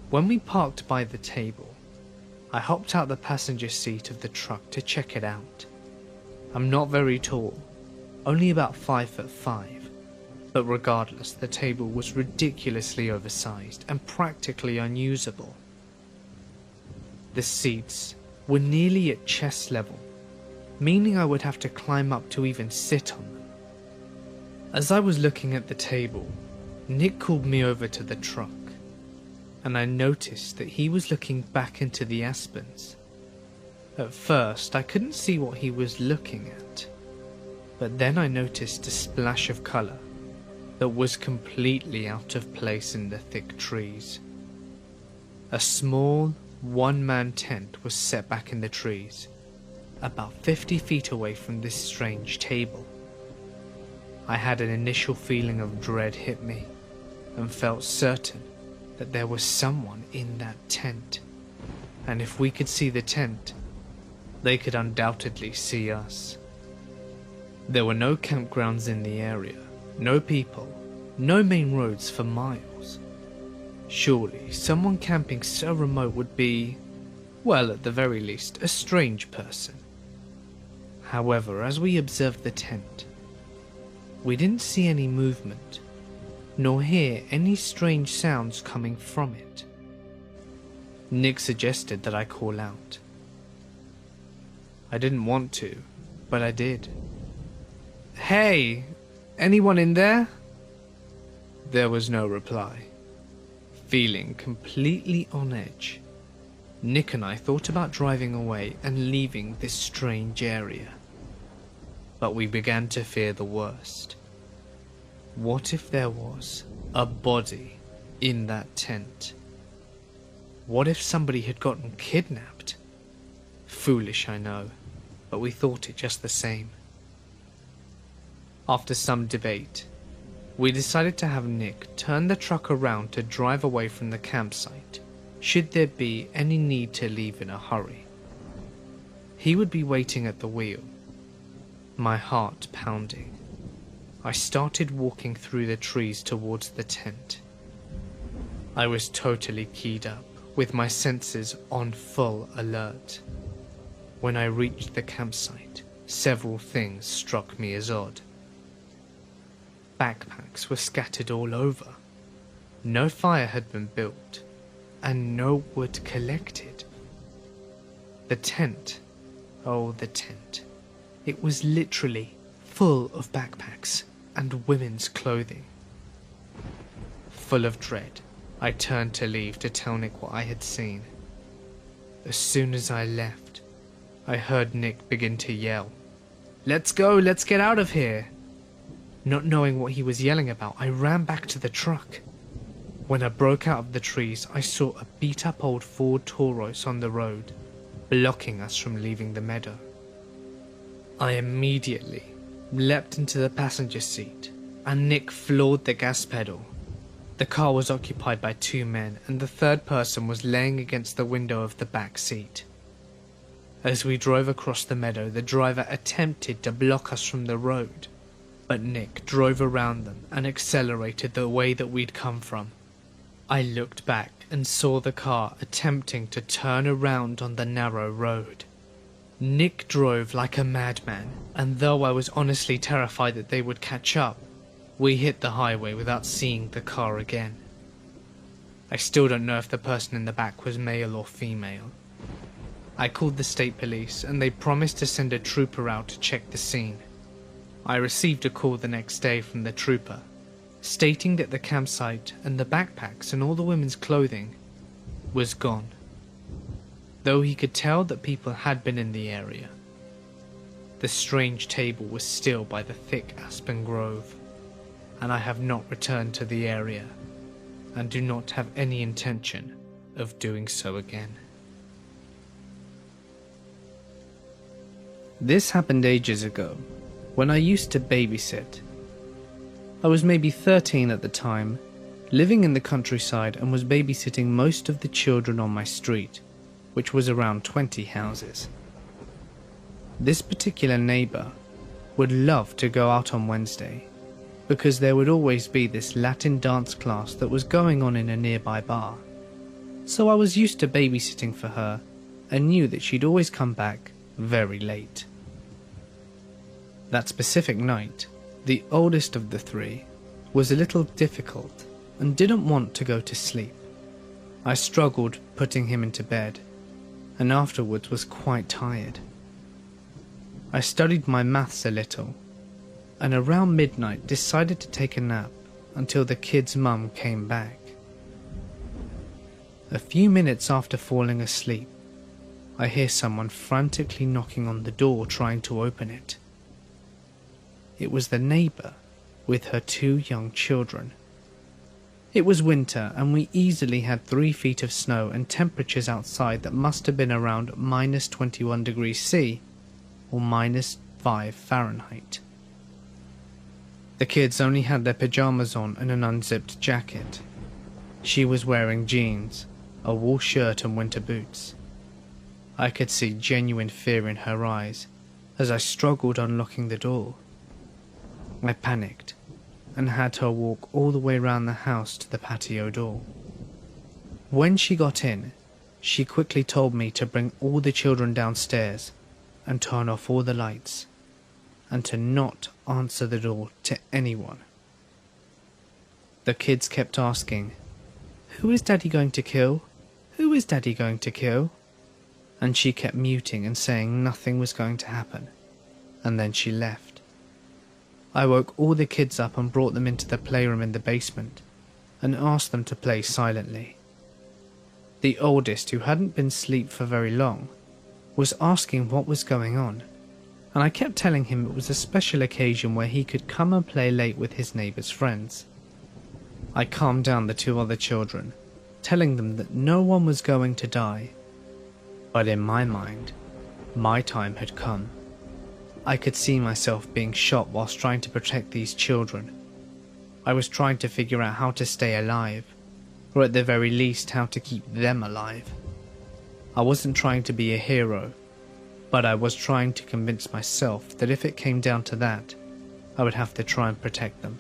When we parked by the table, I hopped out the passenger seat of the truck to check it out. I'm not very tall, only about 5'5", but regardless, the table was ridiculously oversized and practically unusable. The seats were nearly at chest level, meaning I would have to climb up to even sit on them. As I was looking at the table, Nick called me over to the truck, and I noticed that he was looking back into the aspens. At first, I couldn't see what he was looking at, but then I noticed a splash of colour that was completely out of place in the thick trees. A small, one-man tent was set back in the trees, about 50 feet away from this strange table. I had an initial feeling of dread hit me, and felt certain that there was someone in that tent, and if we could see the tent, they could undoubtedly see us. There were no campgrounds in the area, no people, no main roads for miles. Surely someone camping so remote would be, well, at the very least, a strange person. However, as we observed the tent, we didn't see any movement, nor hear any strange sounds coming from it. Nick suggested that I call out. I didn't want to, but I did. "Hey, anyone in there?" There was no reply. Feeling completely on edge, Nick and I thought about driving away and leaving this strange area. But we began to fear the worst. What if there was a body in that tent? What if somebody had gotten kidnapped? Foolish, I know, but we thought it just the same. After some debate, we decided to have Nick turn the truck around to drive away from the campsite, should there be any need to leave in a hurry. He would be waiting at the wheel, my heart pounding. I started walking through the trees towards the tent. I was totally keyed up, with my senses on full alert. When I reached the campsite, several things struck me as odd. Backpacks were scattered all over. No fire had been built, and no wood collected. The tent, oh the tent, it was literally full of backpacks and women's clothing. Full of dread, I turned to leave to tell Nick what I had seen. As soon as I left, I heard Nick begin to yell, "Let's go, let's get out of here!" Not knowing what he was yelling about, I ran back to the truck. When I broke out of the trees, I saw a beat-up old Ford Taurus on the road, blocking us from leaving the meadow. I immediately leapt into the passenger seat, and Nick floored the gas pedal. The car was occupied by 2 men, and the third person was laying against the window of the back seat. As we drove across the meadow, the driver attempted to block us from the road, but Nick drove around them and accelerated the way that we'd come from. I looked back and saw the car attempting to turn around on the narrow road. Nick drove like a madman, and though I was honestly terrified that they would catch up, we hit the highway without seeing the car again. I still don't know if the person in the back was male or female. I called the state police, and they promised to send a trooper out to check the scene. I received a call the next day from the trooper, stating that the campsite and the backpacks and all the women's clothing was gone, though he could tell that people had been in the area. The strange table was still by the thick aspen grove, and I have not returned to the area, and do not have any intention of doing so again. This happened ages ago, when I used to babysit. I was maybe 13 at the time, living in the countryside, and was babysitting most of the children on my street, which was around 20 houses. This particular neighbour would love to go out on Wednesday, because there would always be this Latin dance class that was going on in a nearby bar. So I was used to babysitting for her, and knew that she'd always come back very late. That specific night, the oldest of the 3 was a little difficult and didn't want to go to sleep. I struggled putting him into bed, and afterwards was quite tired. I studied my maths a little, and around midnight decided to take a nap until the kid's mum came back. A few minutes after falling asleep, I hear someone frantically knocking on the door trying to open it. It was the neighbour with her 2 young children. It was winter, and we easily had 3 feet of snow and temperatures outside that must have been around minus 21 degrees C or minus 5 Fahrenheit. The kids only had their pyjamas on and an unzipped jacket. She was wearing jeans, a wool shirt and winter boots. I could see genuine fear in her eyes as I struggled unlocking the door. I panicked and had her walk all the way round the house to the patio door. When she got in, she quickly told me to bring all the children downstairs and turn off all the lights, and to not answer the door to anyone. The kids kept asking, "Who is Daddy going to kill? Who is Daddy going to kill?" And she kept muting and saying nothing was going to happen, and then she left. I woke all the kids up and brought them into the playroom in the basement and asked them to play silently. The oldest, who hadn't been asleep for very long, was asking what was going on, and I kept telling him it was a special occasion where he could come and play late with his neighbour's friends. I calmed down the 2 other children telling them that no one was going to die. But in my mind, my time had come. I could see myself being shot whilst trying to protect these children. I was trying to figure out how to stay alive, or at the very least how to keep them alive. I wasn't trying to be a hero, but I was trying to convince myself that if it came down to that, I would have to try and protect them.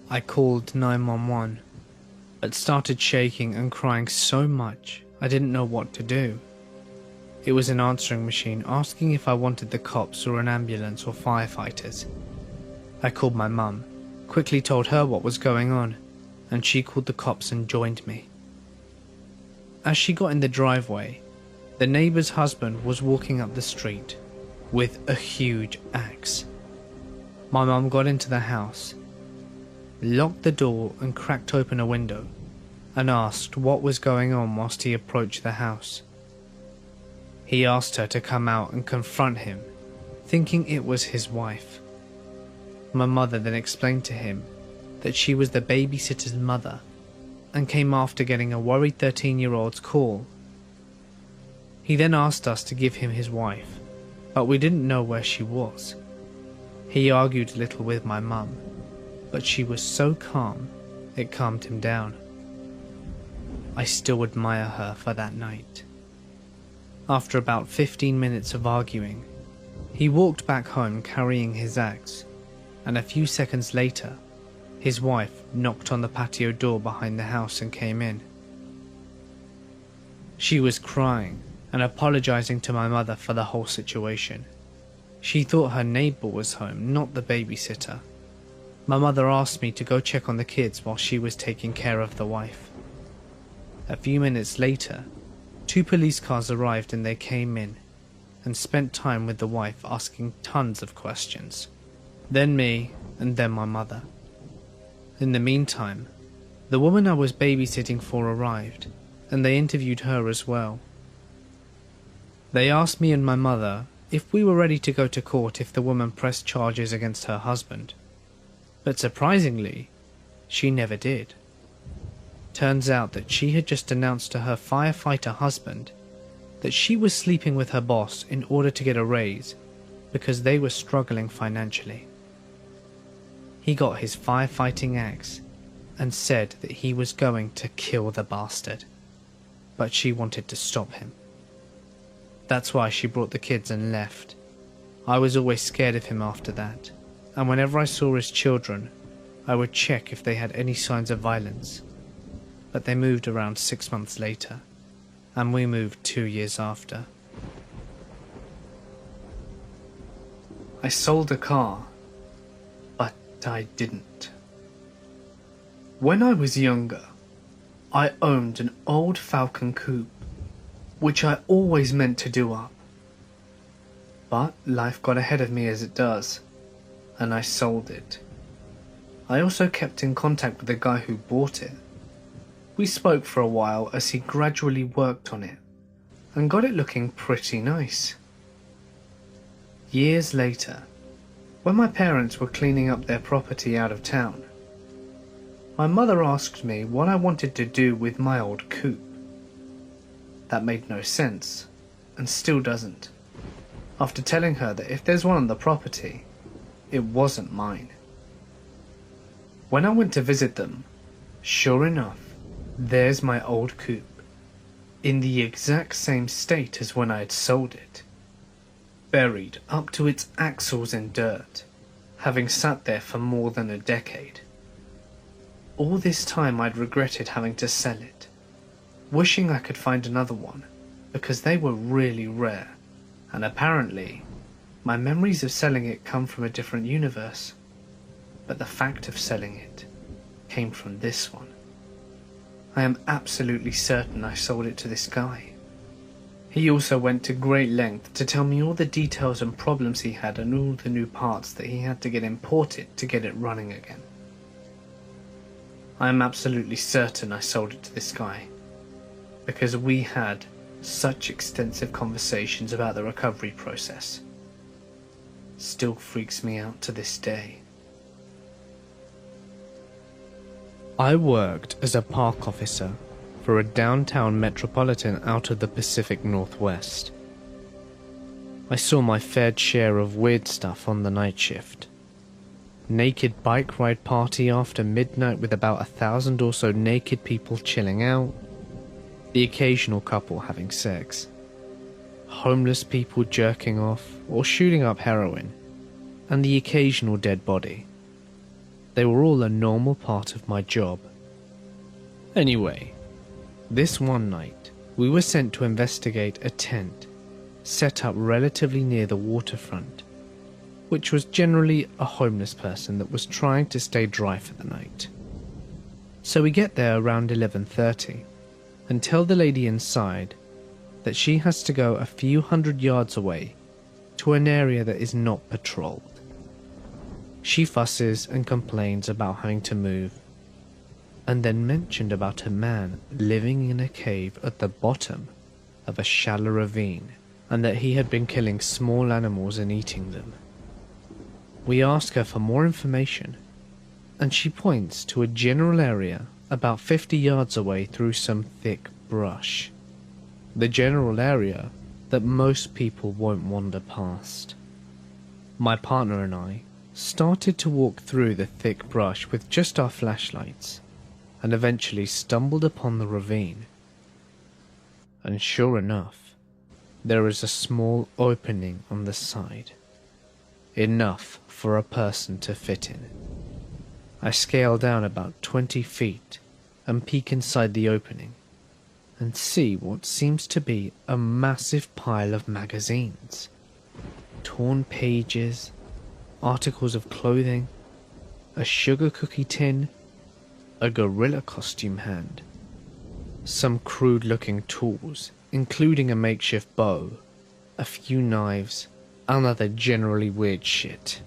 I called 911, but started shaking and crying so much I didn't know what to do. It was an answering machine asking if I wanted the cops or an ambulance or firefighters. I called my mum, quickly told her what was going on, and she called the cops and joined me. As she got in the driveway, the neighbour's husband was walking up the street with a huge axe. My mum got into the house, locked the door and cracked open a window, and asked what was going on whilst he approached the house. He asked her to come out and confront him, thinking it was his wife. My mother then explained to him that she was the babysitter's mother and came after getting a worried 13-year-old's call. He then asked us to give him his wife, but we didn't know where she was. He argued a little with my mum, but she was so calm it calmed him down. I still admire her for that night. After about 15 minutes of arguing, he walked back home carrying his axe, and a few seconds later, his wife knocked on the patio door behind the house and came in. She was crying and apologizing to my mother for the whole situation. She thought her neighbor was home, not the babysitter. My mother asked me to go check on the kids while she was taking care of the wife. A few minutes later, 2 police cars arrived and they came in and spent time with the wife asking tons of questions. Then me, and then my mother. In the meantime, the woman I was babysitting for arrived, and they interviewed her as well. They asked me and my mother if we were ready to go to court if the woman pressed charges against her husband. But surprisingly, she never did. Turns out that she had just announced to her firefighter husband that she was sleeping with her boss in order to get a raise because they were struggling financially. He got his firefighting axe and said that he was going to kill the bastard, but she wanted to stop him. That's why she brought the kids and left. I was always scared of him after that, and whenever I saw his children, I would check if they had any signs of violence. But they moved around 6 months later, and we moved 2 years after. I sold a car, but I didn't. When I was younger, I owned an old Falcon coupe, which I always meant to do up. But life got ahead of me as it does, and I sold it. I also kept in contact with the guy who bought it. We spoke for a while as he gradually worked on it, and got it looking pretty nice. Years later, when my parents were cleaning up their property out of town, my mother asked me what I wanted to do with my old coupe. That made no sense, and still doesn't, after telling her that if there's one on the property, it wasn't mine. When I went to visit them, sure enough, there's my old coupe, in the exact same state as when I had sold it, buried up to its axles in dirt, having sat there for more than a decade. All this time I'd regretted having to sell it, wishing I could find another one, because they were really rare, and apparently, my memories of selling it come from a different universe, but the fact of selling it came from this one. I am absolutely certain I sold it to this guy. He also went to great length to tell me all the details and problems he had and all the new parts that he had to get imported to get it running again. I am absolutely certain I sold it to this guy, because we had such extensive conversations about the recovery process. Still freaks me out to this day. I worked as a park officer for a downtown metropolitan out of the Pacific Northwest. I saw my fair share of weird stuff on the night shift. Naked bike ride party after midnight with about 1,000 or so naked people chilling out, the occasional couple having sex, homeless people jerking off or shooting up heroin, and the occasional dead body. They were all a normal part of my job. Anyway, this one night, we were sent to investigate a tent set up relatively near the waterfront, which was generally a homeless person that was trying to stay dry for the night. So we get there around 11:30 and tell the lady inside that she has to go a few hundred yards away to an area that is not patrolled. She fusses and complains about having to move, and then mentioned about a man living in a cave at the bottom of a shallow ravine, and that he had been killing small animals and eating them. We ask her for more information, and she points to a general area about 50 yards away through some thick brush. The general area that most people won't wander past. My partner and I started to walk through the thick brush with just our flashlights, and eventually stumbled upon the ravine. And sure enough, there is a small opening on the side, enough for a person to fit in. I scale down about 20 feet and peek inside the opening and see what seems to be a massive pile of magazines, torn pages, articles of clothing, a sugar cookie tin, a gorilla costume hand, some crude-looking tools, including a makeshift bow, a few knives, and other generally weird shit.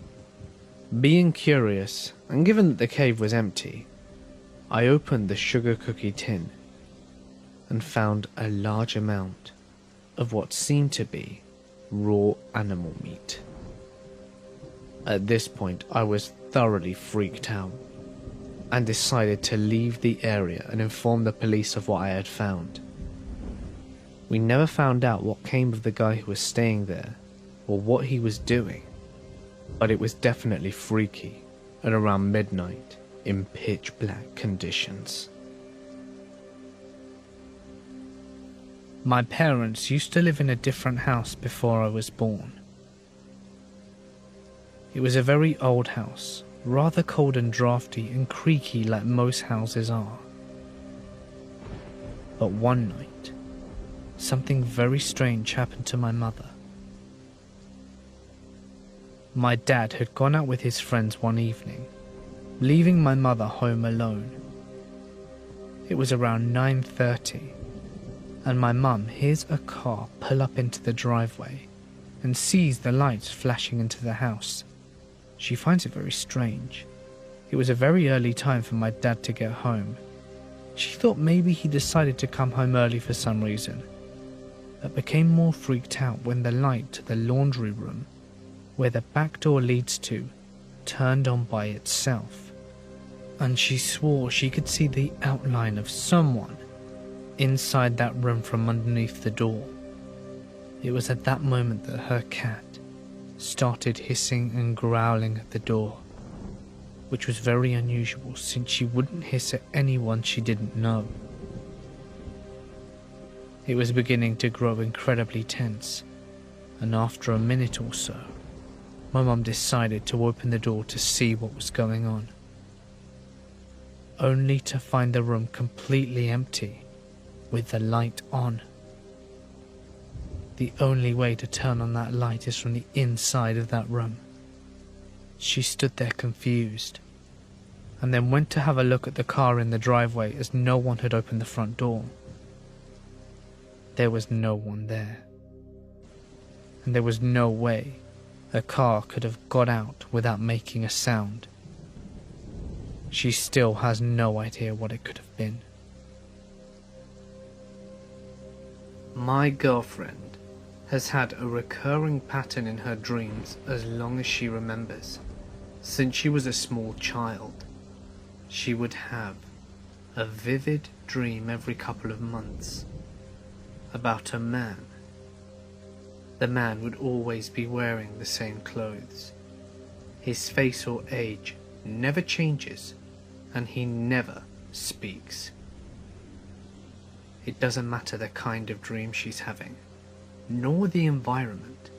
Being curious, and given that the cave was empty, I opened the sugar cookie tin and found a large amount of what seemed to be raw animal meat. At this point, I was thoroughly freaked out and decided to leave the area and inform the police of what I had found. We never found out what came of the guy who was staying there or what he was doing, but it was definitely freaky at around midnight in pitch black conditions. My parents used to live in a different house before I was born. It was a very old house, rather cold and drafty and creaky like most houses are. But one night, something very strange happened to my mother. My dad had gone out with his friends one evening, leaving my mother home alone. It was around 9:30, and my mum hears a car pull up into the driveway and sees the lights flashing into the house. She finds it very strange. It was a very early time for my dad to get home. She thought maybe he decided to come home early for some reason, but became more freaked out when the light to the laundry room, where the back door leads to, turned on by itself, and she swore she could see the outline of someone inside that room from underneath the door. It was at that moment that her cat started hissing and growling at the door, which was very unusual since she wouldn't hiss at anyone she didn't know. It was beginning to grow incredibly tense, and after a minute or so, my mum decided to open the door to see what was going on, only to find the room completely empty with the light on. The only way to turn on that light is from the inside of that room. She stood there confused, and then went to have a look at the car in the driveway as no one had opened the front door. There was no one there, and there was no way a car could have got out without making a sound. She still has no idea what it could have been. My girlfriend has had a recurring pattern in her dreams as long as she remembers. Since she was a small child, she would have a vivid dream every couple of months about a man. The man would always be wearing the same clothes. His face or age never changes, and he never speaks. It doesn't matter the kind of dream she's having, nor the environment.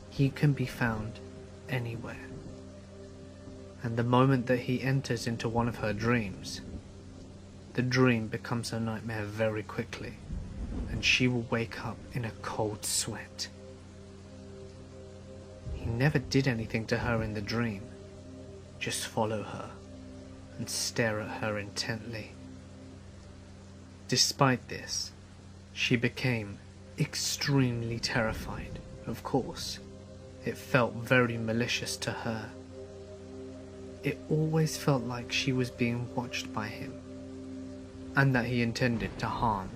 He can be found anywhere. And the moment that he enters into one of her dreams, the dream becomes a nightmare very quickly, and she will wake up in a cold sweat. He never did anything to her in the dream, just follow her and stare at her intently. Despite this, she became extremely terrified, of course. It felt very malicious to her. It always felt like she was being watched by him, and that he intended to harm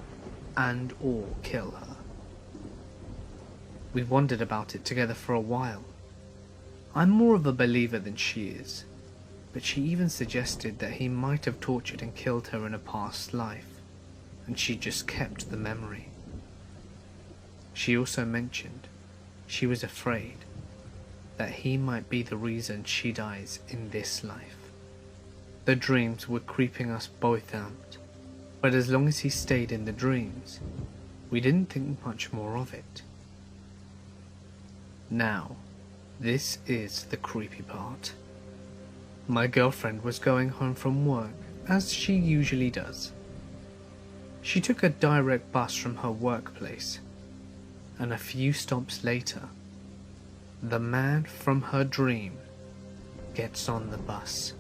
and or kill her. We wondered about it together for a while. I'm more of a believer than she is, but she even suggested that he might have tortured and killed her in a past life, and she just kept the memory. She also mentioned she was afraid that he might be the reason she dies in this life. The dreams were creeping us both out, but as long as he stayed in the dreams, we didn't think much more of it. Now, this is the creepy part. My girlfriend was going home from work, as she usually does. She took a direct bus from her workplace, and a few stops later, the man from her dream gets on the bus.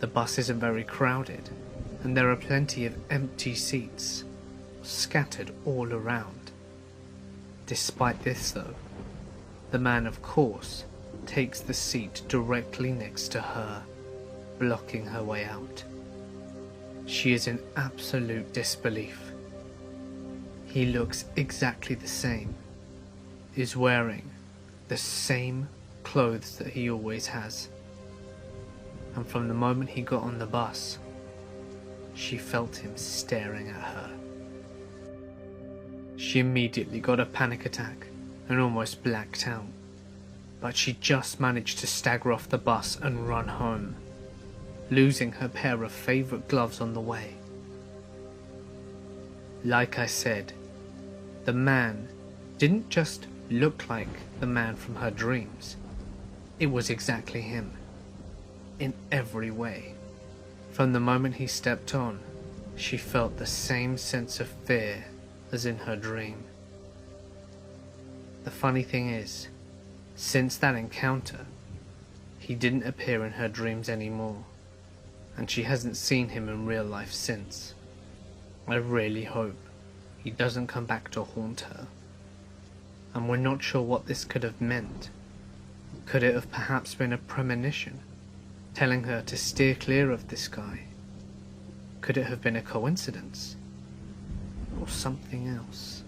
The bus isn't very crowded, and there are plenty of empty seats scattered all around. Despite this though, the man of course takes the seat directly next to her, blocking her way out. She is in absolute disbelief. He looks exactly the same, is wearing the same clothes that he always has, and from the moment he got on the bus, she felt him staring at her. She immediately got a panic attack and almost blacked out, but she just managed to stagger off the bus and run home, losing her pair of favourite gloves on the way. Like I said, the man didn't just look like the man from her dreams. It was exactly him, in every way. From the moment he stepped on, she felt the same sense of fear as in her dream. The funny thing is, since that encounter, he didn't appear in her dreams anymore, and she hasn't seen him in real life since. I really hope he doesn't come back to haunt her. And we're not sure what this could have meant. Could it have perhaps been a premonition, telling her to steer clear of this guy? Could it have been a coincidence? Or something else?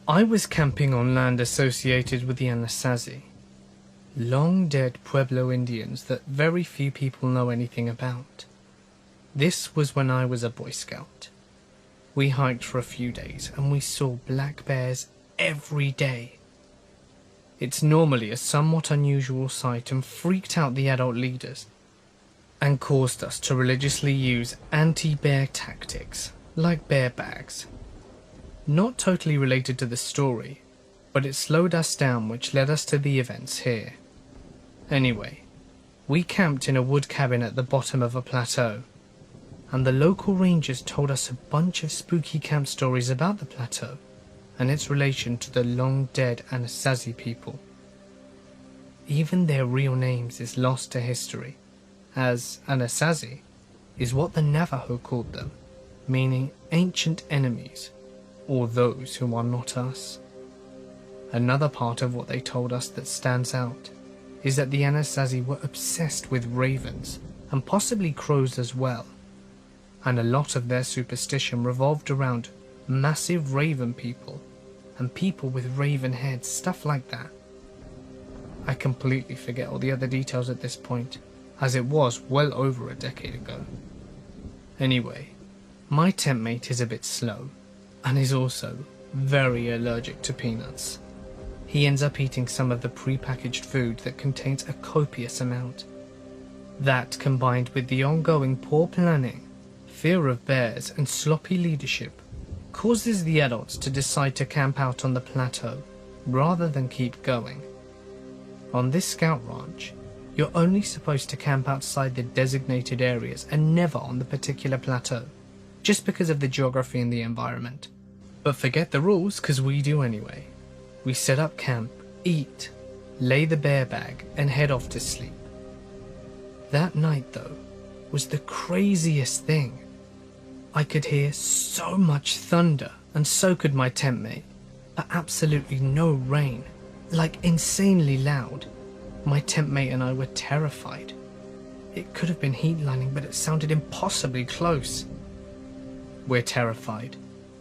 I was camping on land associated with the Anasazi, long dead Pueblo Indians that very few people know anything about. This was when I was a Boy Scout. We hiked for a few days and we saw black bears every day. It's normally a somewhat unusual sight and freaked out the adult leaders and caused us to religiously use anti-bear tactics like bear bags. Not totally related to the story, but it slowed us down, which led us to the events here. Anyway, we camped in a wood cabin at the bottom of a plateau, and the local rangers told us a bunch of spooky camp stories about the plateau and its relation to the long-dead Anasazi people. Even their real names is lost to history, as Anasazi is what the Navajo called them, meaning ancient enemies, or those who are not us. Another part of what they told us that stands out is that the Anasazi were obsessed with ravens, and possibly crows as well, and a lot of their superstition revolved around massive raven people and people with raven heads, stuff like that. I completely forget all the other details at this point, as it was well over a decade ago. Anyway, my tent mate is a bit slow, and is also very allergic to peanuts. He ends up eating some of the pre-packaged food that contains a copious amount. That, combined with the ongoing poor planning, fear of bears, and sloppy leadership, causes the adults to decide to camp out on the plateau rather than keep going. On this scout ranch, you're only supposed to camp outside the designated areas and never on the particular plateau, just because of the geography and the environment. But forget the rules, because we do anyway. We set up camp, eat, lay the bear bag, and head off to sleep. That night, though, was the craziest thing. I could hear so much thunder, and so could my tent mate, but absolutely no rain, like insanely loud. My tent mate and I were terrified. It could have been heat lining, but it sounded impossibly close. We're terrified.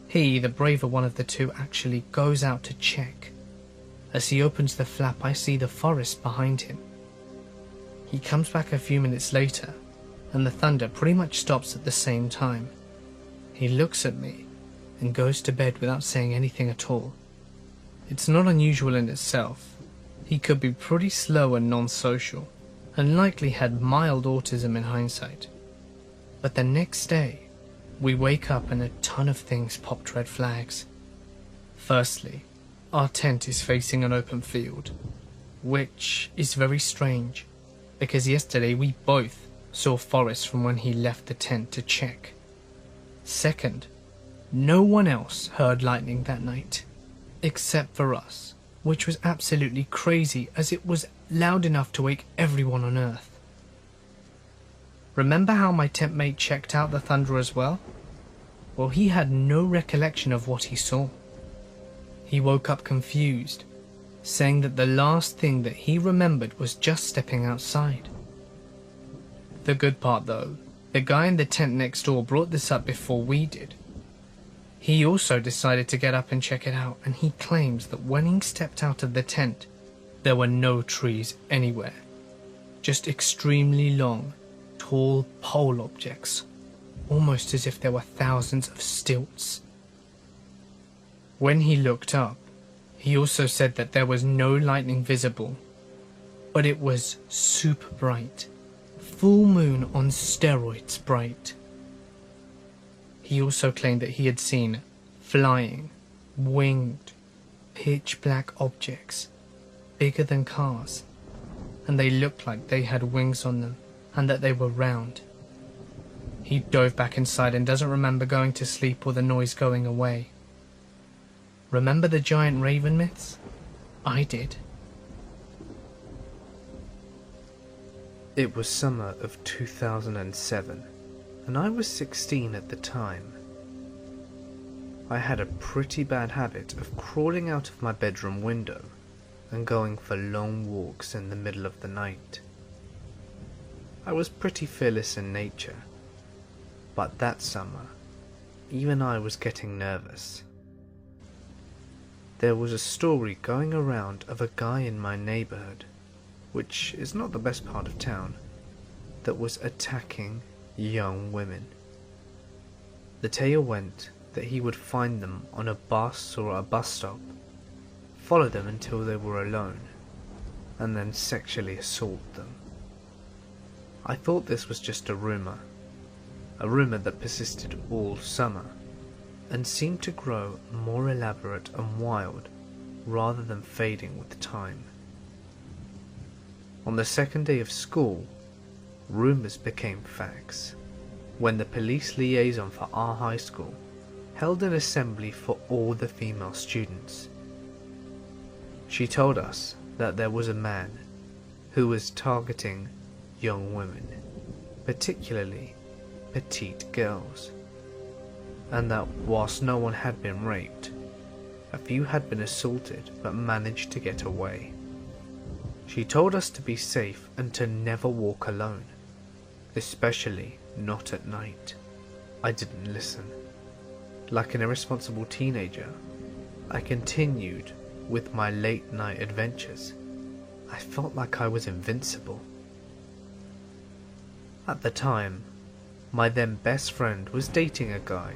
He, the braver one of the two, actually goes out to check. As he opens the flap, I see the forest behind him. He comes back a few minutes later, and the thunder pretty much stops at the same time. He looks at me and goes to bed without saying anything at all. It's not unusual in itself. He could be pretty slow and non-social, and likely had mild autism in hindsight. But the next day, we wake up and a ton of things popped red flags. Firstly, our tent is facing an open field, which is very strange, because yesterday we both saw Forrest from when he left the tent to check. Second, no one else heard lightning that night, except for us, which was absolutely crazy as it was loud enough to wake everyone on Earth. Remember how my tent mate checked out the thunder as well? Well, he had no recollection of what he saw. He woke up confused, saying that the last thing that he remembered was just stepping outside. The good part though, the guy in the tent next door brought this up before we did. He also decided to get up and check it out, and he claims that when he stepped out of the tent, there were no trees anywhere. Just extremely long, tall pole objects, almost as if there were thousands of stilts. When he looked up, he also said that there was no lightning visible, but it was super bright, full moon on steroids bright. He also claimed that he had seen flying, winged, pitch black objects, bigger than cars, and they looked like they had wings on them, and that they were round. He dove back inside and doesn't remember going to sleep or the noise going away. Remember the giant raven myths? I did. It was summer of 2007, and I was 16 at the time. I had a pretty bad habit of crawling out of my bedroom window and going for long walks in the middle of the night. I was pretty fearless in nature, but that summer, even I was getting nervous. There was a story going around of a guy in my neighborhood, which is not the best part of town, that was attacking young women. The tale went that he would find them on a bus or a bus stop, follow them until they were alone, and then sexually assault them. I thought this was just a rumor that persisted all summer, and seemed to grow more elaborate and wild rather than fading with time. On the second day of school, rumors became facts when the police liaison for our high school held an assembly for all the female students. She told us that there was a man who was targeting young women, particularly petite girls, and that whilst no one had been raped, a few had been assaulted but managed to get away. She told us to be safe and to never walk alone, especially not at night. I didn't listen. Like an irresponsible teenager, I continued with my late night adventures, I felt like I was invincible. At the time, my then best friend was dating a guy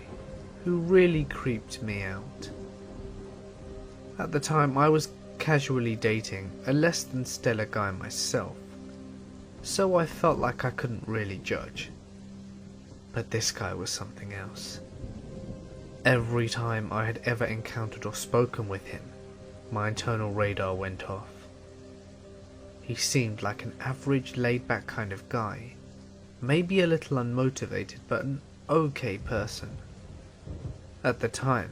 who really creeped me out. At the time, I was casually dating a less than stellar guy myself, so I felt like I couldn't really judge. But this guy was something else. Every time I had ever encountered or spoken with him, my internal radar went off. He seemed like an average laid-back kind of guy, maybe a little unmotivated, but an okay person. At the time,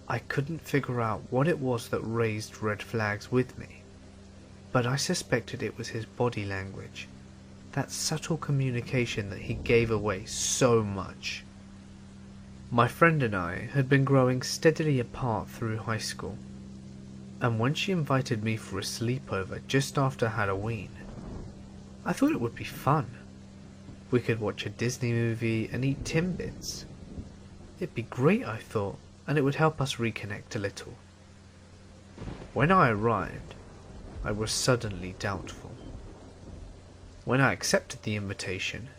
I couldn't figure out what it was that raised red flags with me, but I suspected it was his body language, that subtle communication that he gave away so much. My friend and I had been growing steadily apart through high school, and when she invited me for a sleepover just after Halloween, I thought it would be fun. We could watch a Disney movie and eat Timbits. It'd be great, I thought, and it would help us reconnect a little. When I arrived, I was suddenly doubtful. When I accepted the invitation,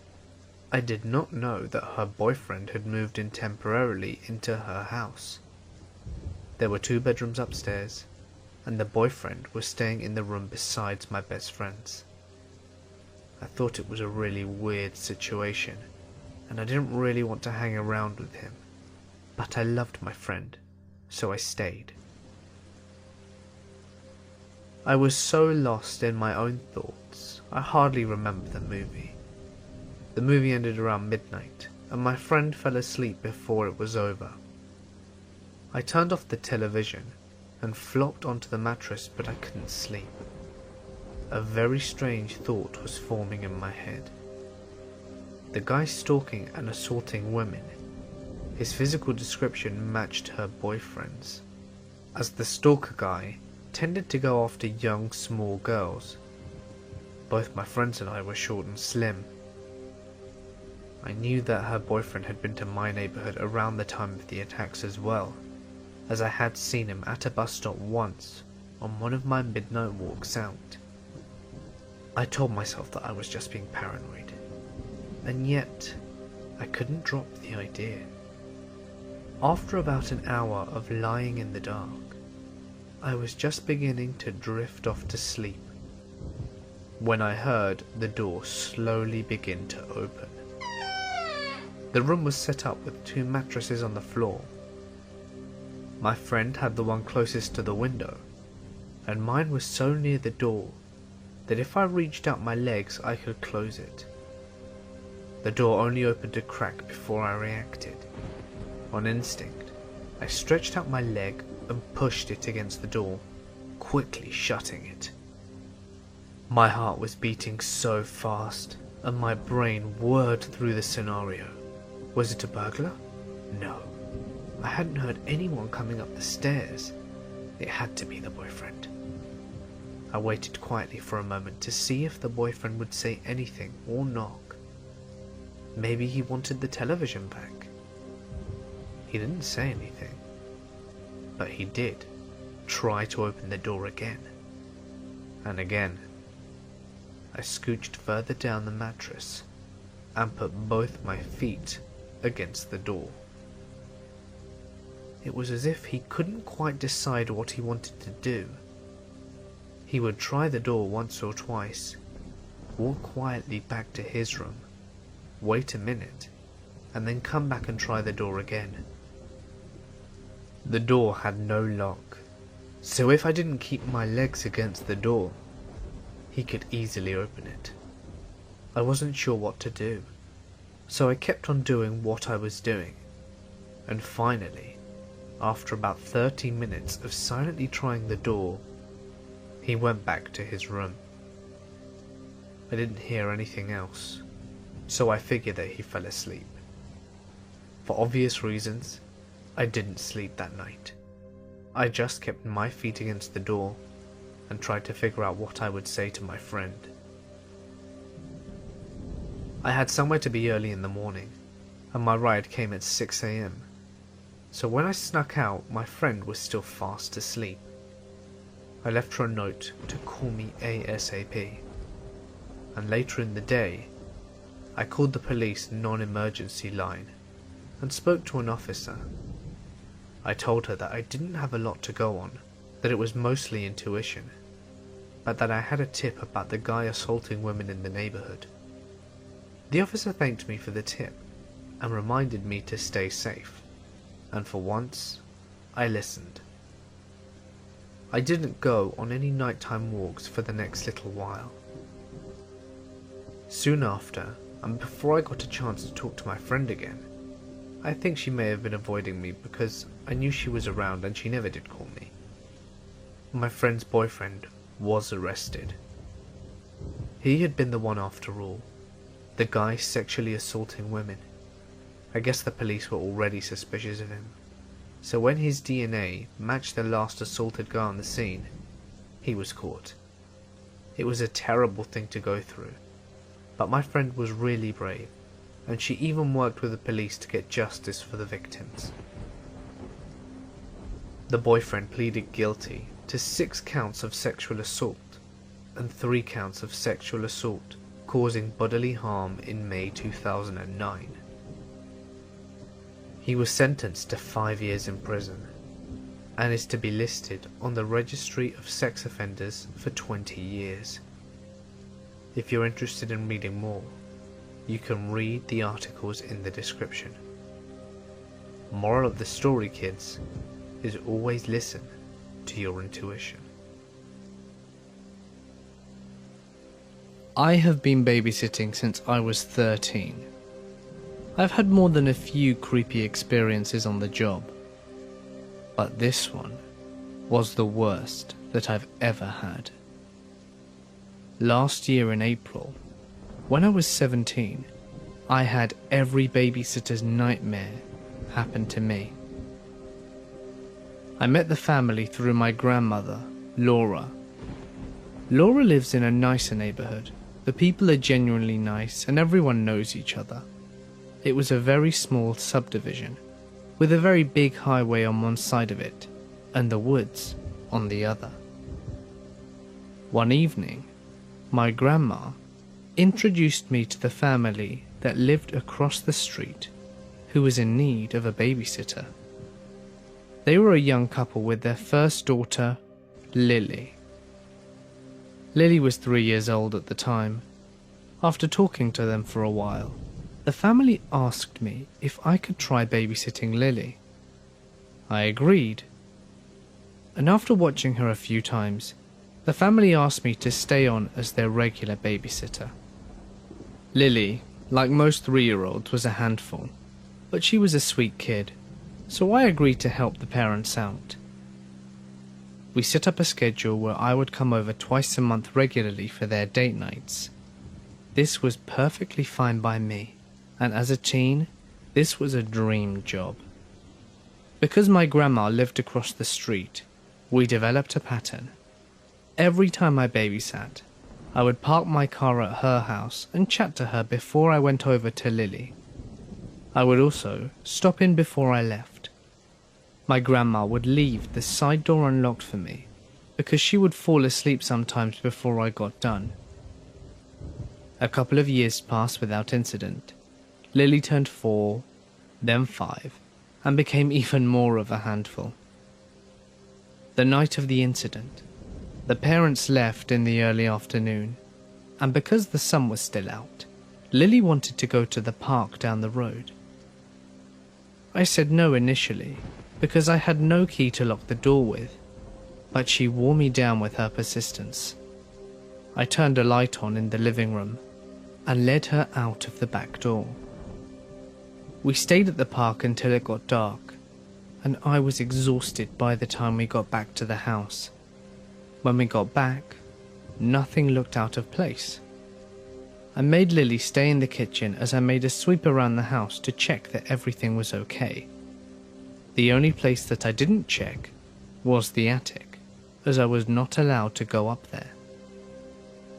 I did not know that her boyfriend had moved in temporarily into her house. There were 2 bedrooms upstairs, and the boyfriend was staying in the room besides my best friend's. I thought it was a really weird situation, and I didn't really want to hang around with him, but I loved my friend, so I stayed. I was so lost in my own thoughts, I hardly remember the movie. The movie ended around midnight, and my friend fell asleep before it was over. I turned off the television and flopped onto the mattress, but I couldn't sleep. A very strange thought was forming in my head. The guy stalking and assaulting women, his physical description matched her boyfriend's, as the stalker guy tended to go after young, small girls. Both my friends and I were short and slim. I knew that her boyfriend had been to my neighbourhood around the time of the attacks as well, as I had seen him at a bus stop once on one of my midnight walks out. I told myself that I was just being paranoid, and yet I couldn't drop the idea. After about an hour of lying in the dark, I was just beginning to drift off to sleep when I heard the door slowly begin to open. The room was set up with 2 mattresses on the floor. My friend had the one closest to the window, and mine was so near the door that if I reached out my legs I could close it. The door only opened a crack before I reacted. On instinct, I stretched out my leg and pushed it against the door, quickly shutting it. My heart was beating so fast, and my brain whirred through the scenario. Was it a burglar? No. I hadn't heard anyone coming up the stairs. It had to be the boyfriend. I waited quietly for a moment to see if the boyfriend would say anything or knock. Maybe he wanted the television back. He didn't say anything, but he did try to open the door again. And again. I scooched further down the mattress and put both my feet against the door. It was as if he couldn't quite decide what he wanted to do. He would try the door once or twice, walk quietly back to his room, wait a minute, and then come back and try the door again. The door had no lock, so if I didn't keep my legs against the door, he could easily open it. I wasn't sure what to do, so I kept on doing what I was doing, and finally, after about 30 minutes of silently trying the door, he went back to his room. I didn't hear anything else, so I figured that he fell asleep. For obvious reasons, I didn't sleep that night. I just kept my feet against the door and tried to figure out what I would say to my friend. I had somewhere to be early in the morning, and my ride came at 6 AM, so when I snuck out, my friend was still fast asleep. I left her a note to call me ASAP, and later in the day, I called the police non-emergency line and spoke to an officer. I told her that I didn't have a lot to go on, that it was mostly intuition, but that I had a tip about the guy assaulting women in the neighborhood. The officer thanked me for the tip and reminded me to stay safe, and for once, I listened. I didn't go on any nighttime walks for the next little while. Soon after, and before I got a chance to talk to my friend again, I think she may have been avoiding me because I knew she was around and she never did call me. My friend's boyfriend was arrested. He had been the one after all, the guy sexually assaulting women. I guess the police were already suspicious of him. So when his DNA matched the last assaulted guy on the scene, he was caught. It was a terrible thing to go through, but my friend was really brave, and she even worked with the police to get justice for the victims. The boyfriend pleaded guilty to 6 counts of sexual assault and 3 counts of sexual assault causing bodily harm in May 2009. He was sentenced to 5 years in prison and is to be listed on the Registry of Sex Offenders for 20 years. If you're interested in reading more, you can read the articles in the description. Moral of the story, kids, is always listen to your intuition. I have been babysitting since I was 13. I've had more than a few creepy experiences on the job, but this one was the worst that I've ever had. Last year in April, when I was 17, I had every babysitter's nightmare happen to me. I met the family through my grandmother, Laura. Laura lives in a nicer neighborhood. The people are genuinely nice and everyone knows each other. It was a very small subdivision, with a very big highway on one side of it, and the woods on the other. One evening, my grandma introduced me to the family that lived across the street, who was in need of a babysitter. They were a young couple with their first daughter, Lily. Lily was 3 years old at the time. After talking to them for a while, the family asked me if I could try babysitting Lily. I agreed, and after watching her a few times, the family asked me to stay on as their regular babysitter. Lily, like most 3-year-olds, was a handful, but she was a sweet kid, so I agreed to help the parents out. We set up a schedule where I would come over twice a month regularly for their date nights. This was perfectly fine by me, and as a teen, this was a dream job. Because my grandma lived across the street, we developed a pattern. Every time I babysat, I would park my car at her house and chat to her before I went over to Lily. I would also stop in before I left. My grandma would leave the side door unlocked for me because she would fall asleep sometimes before I got done. A couple of years passed without incident. Lily turned 4, then 5, and became even more of a handful. The night of the incident, the parents left in the early afternoon, and because the sun was still out, Lily wanted to go to the park down the road. I said no initially, because I had no key to lock the door with, but she wore me down with her persistence. I turned a light on in the living room and led her out of the back door. We stayed at the park until it got dark, and I was exhausted by the time we got back to the house. When we got back, nothing looked out of place. I made Lily stay in the kitchen as I made a sweep around the house to check that everything was okay. The only place that I didn't check was the attic, as I was not allowed to go up there.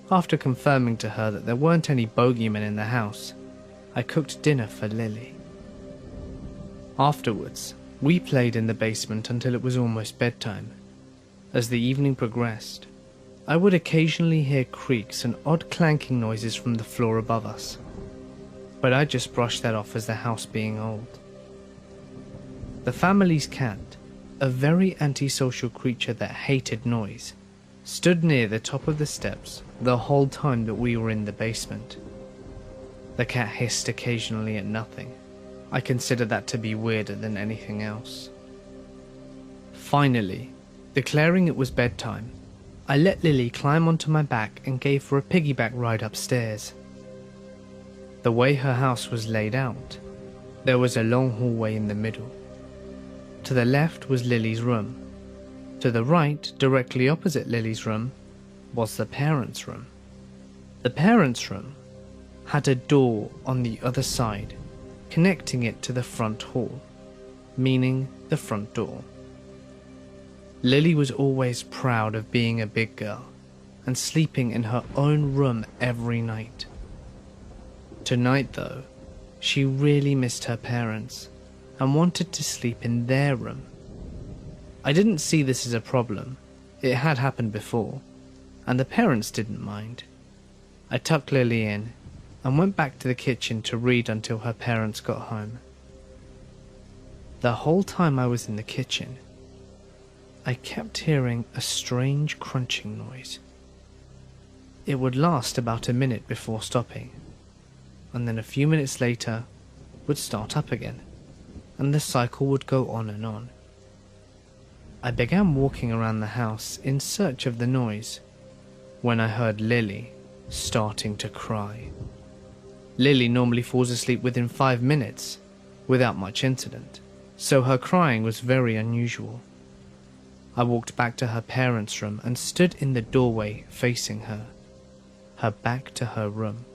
After confirming to her that there weren't any bogeymen in the house, I cooked dinner for Lily. Afterwards, we played in the basement until it was almost bedtime. As the evening progressed, I would occasionally hear creaks and odd clanking noises from the floor above us, but I just brushed that off as the house being old. The family's cat, a very antisocial creature that hated noise, stood near the top of the steps the whole time that we were in the basement. The cat hissed occasionally at nothing. I consider that to be weirder than anything else. Finally, declaring it was bedtime, I let Lily climb onto my back and gave her a piggyback ride upstairs. The way her house was laid out, there was a long hallway in the middle. To the left was Lily's room. To the right, directly opposite Lily's room, was the parents' room. The parents' room had a door on the other side, connecting it to the front hall, meaning the front door. Lily was always proud of being a big girl and sleeping in her own room every night. Tonight, though, she really missed her parents and wanted to sleep in their room. I didn't see this as a problem. It had happened before, and the parents didn't mind. I tucked Lily in and went back to the kitchen to read until her parents got home. The whole time I was in the kitchen, I kept hearing a strange crunching noise. It would last about a minute before stopping, and then a few minutes later would start up again, and the cycle would go on and on. I began walking around the house in search of the noise when I heard Lily starting to cry. Lily normally falls asleep within 5 minutes without much incident, so her crying was very unusual. I walked back to her parents' room and stood in the doorway facing her back to her room.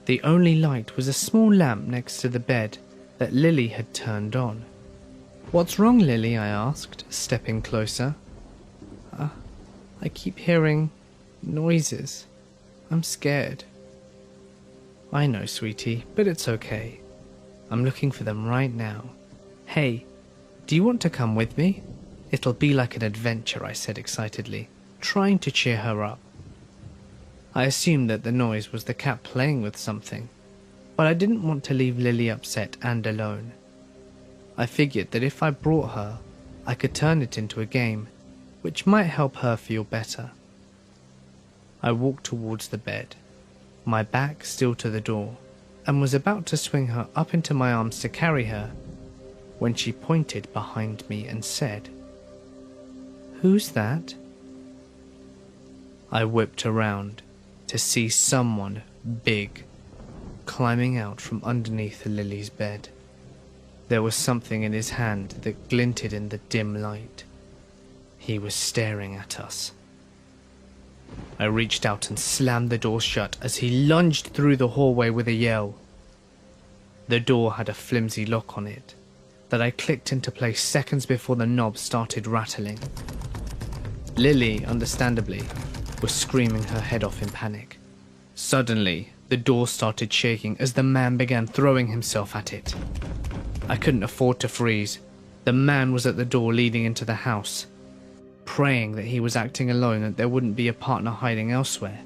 The only light was a small lamp next to the bed that Lily had turned on. "What's wrong, Lily?" I asked, stepping closer. I keep hearing noises. I'm scared." "I know, sweetie, but it's okay. I'm looking for them right now. Hey, do you want to come with me? It'll be like an adventure," I said excitedly, trying to cheer her up. I assumed that the noise was the cat playing with something, but I didn't want to leave Lily upset and alone. I figured that if I brought her, I could turn it into a game, which might help her feel better. I walked towards the bed, my back still to the door, and was about to swing her up into my arms to carry her, when she pointed behind me and said, "Who's that?" I whipped around to see someone big climbing out from underneath Lily's bed. There was something in his hand that glinted in the dim light. He was staring at us. I reached out and slammed the door shut as he lunged through the hallway with a yell. The door had a flimsy lock on it that I clicked into place seconds before the knob started rattling. Lily, understandably, was screaming her head off in panic. Suddenly, the door started shaking as the man began throwing himself at it. I couldn't afford to freeze. The man was at the door leading into the house. Praying that he was acting alone and there wouldn't be a partner hiding elsewhere,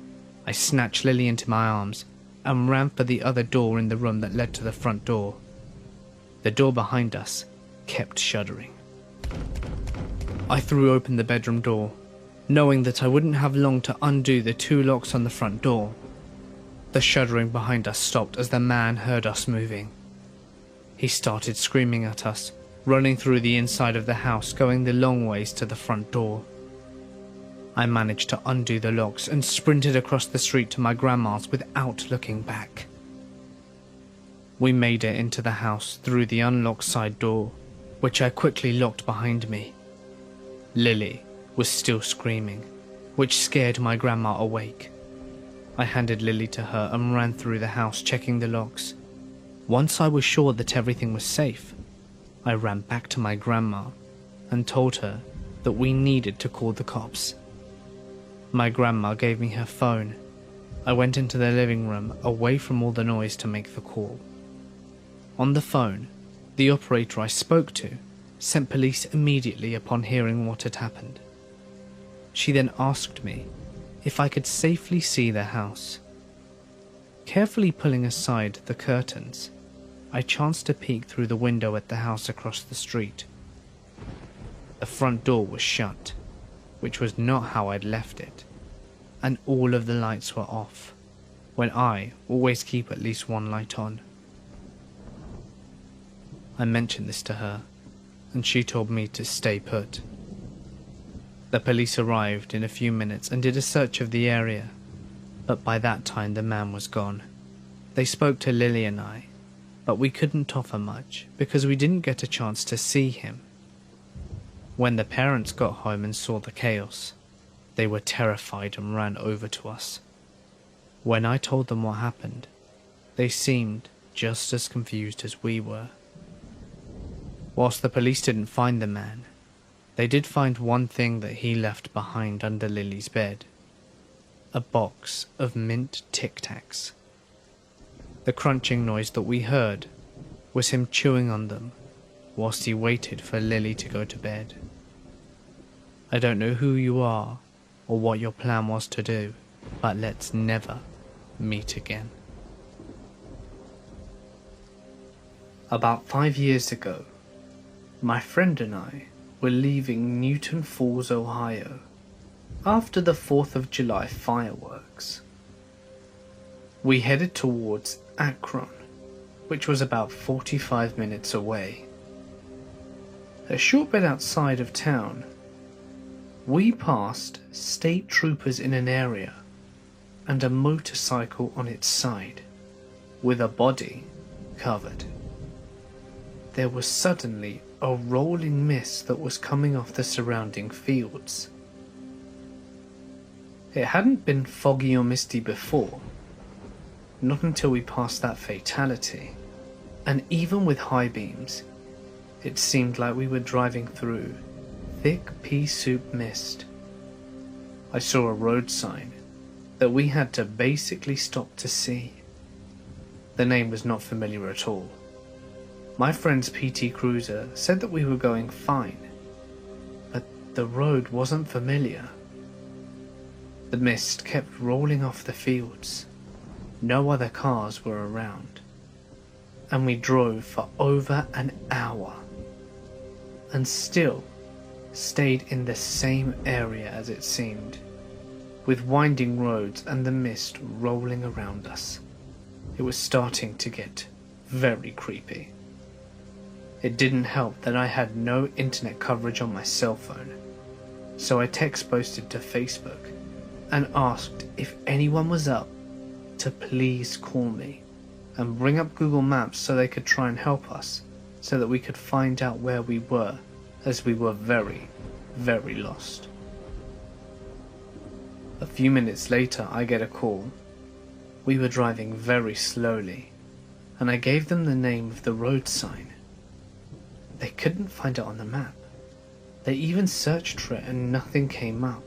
I snatched Lily into my arms and ran for the other door in the room that led to the front door. The door behind us kept shuddering. I threw open the bedroom door, knowing that I wouldn't have long to undo the 2 locks on the front door. The shuddering behind us stopped as the man heard us moving. He started screaming at us, running through the inside of the house, going the long ways to the front door. I managed to undo the locks and sprinted across the street to my grandma's without looking back. We made it into the house through the unlocked side door, which I quickly locked behind me. Lily was still screaming, which scared my grandma awake. I handed Lily to her and ran through the house checking the locks. Once I was sure that everything was safe, I ran back to my grandma and told her that we needed to call the cops. My grandma gave me her phone. I went into the living room away from all the noise to make the call. On the phone, the operator I spoke to sent police immediately upon hearing what had happened. She then asked me if I could safely see the house. Carefully pulling aside the curtains, I chanced to peek through the window at the house across the street. The front door was shut, which was not how I'd left it, and all of the lights were off, when I always keep at least one light on. I mentioned this to her, and she told me to stay put. The police arrived in a few minutes and did a search of the area, but by that time the man was gone. They spoke to Lily and I, but we couldn't offer much because we didn't get a chance to see him. When the parents got home and saw the chaos, they were terrified and ran over to us. When I told them what happened, they seemed just as confused as we were. Whilst the police didn't find the man, they did find one thing that he left behind under Lily's bed: a box of mint Tic Tacs. The crunching noise that we heard was him chewing on them whilst he waited for Lily to go to bed. I don't know who you are or what your plan was to do, but let's never meet again. About 5 years ago, my friend and I were leaving Newton Falls, Ohio, after the 4th of July fireworks. We headed towards Akron, which was about 45 minutes away. A short bit outside of town, we passed state troopers in an area and a motorcycle on its side, with a body covered. There was suddenly a rolling mist that was coming off the surrounding fields. It hadn't been foggy or misty before, not until we passed that fatality, and even with high beams, it seemed like we were driving through thick pea soup mist. I saw a road sign that we had to basically stop to see. The name was not familiar at all. My friend's PT Cruiser said that we were going fine, but the road wasn't familiar. The mist kept rolling off the fields. No other cars were around, and we drove for over an hour, and still stayed in the same area as it seemed, with winding roads and the mist rolling around us. It was starting to get very creepy. It didn't help that I had no internet coverage on my cell phone, so I text posted to Facebook and asked if anyone was up to please call me and bring up Google Maps so they could try and help us, so that we could find out where we were, as we were very, very lost. A few minutes later I get a call. We were driving very slowly, and I gave them the name of the road sign. They couldn't find it on the map. They even searched for it and nothing came up.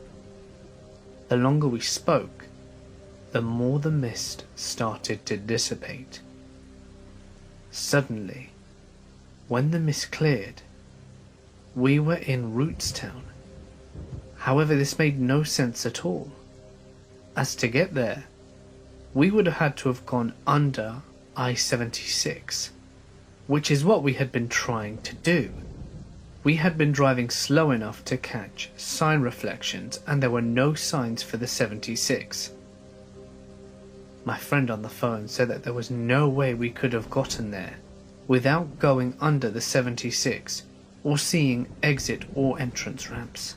The longer we spoke, the more the mist started to dissipate. Suddenly, when the mist cleared, we were in Rootstown. However, this made no sense at all, as to get there, we would have had to have gone under I-76, which is what we had been trying to do. We had been driving slow enough to catch sign reflections, and there were no signs for the 76. My friend on the phone said that there was no way we could have gotten there without going under the 76 or seeing exit or entrance ramps.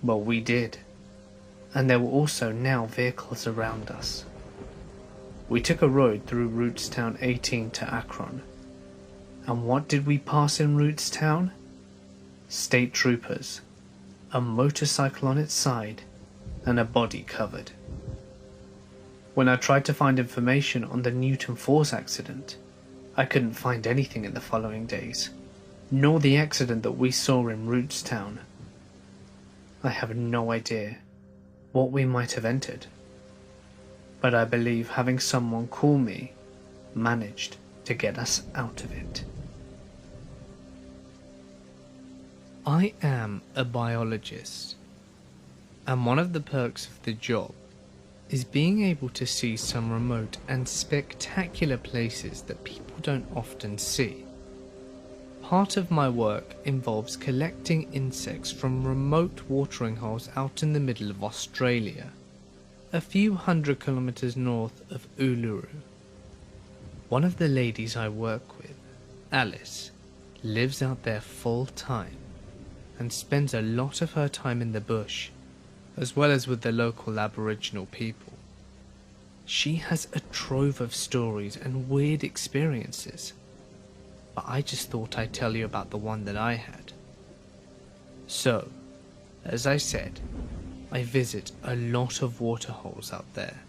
Well, we did, and there were also now vehicles around us. We took a road through Rootstown 18 to Akron, and what did we pass in Rootstown? State troopers, a motorcycle on its side, and a body covered. When I tried to find information on the Newton Falls accident, I couldn't find anything in the following days, nor the accident that we saw in Rootstown. I have no idea what we might have entered, but I believe having someone call me managed to get us out of it. I am a biologist, and one of the perks of the job is being able to see some remote and spectacular places that people don't often see. Part of my work involves collecting insects from remote watering holes out in the middle of Australia, a few 100 kilometers north of Uluru. One of the ladies I work with, Alice, lives out there full time and spends a lot of her time in the bush, as well as with the local Aboriginal people. She has a trove of stories and weird experiences, but I just thought I'd tell you about the one that I had. So, as I said, I visit a lot of waterholes out there.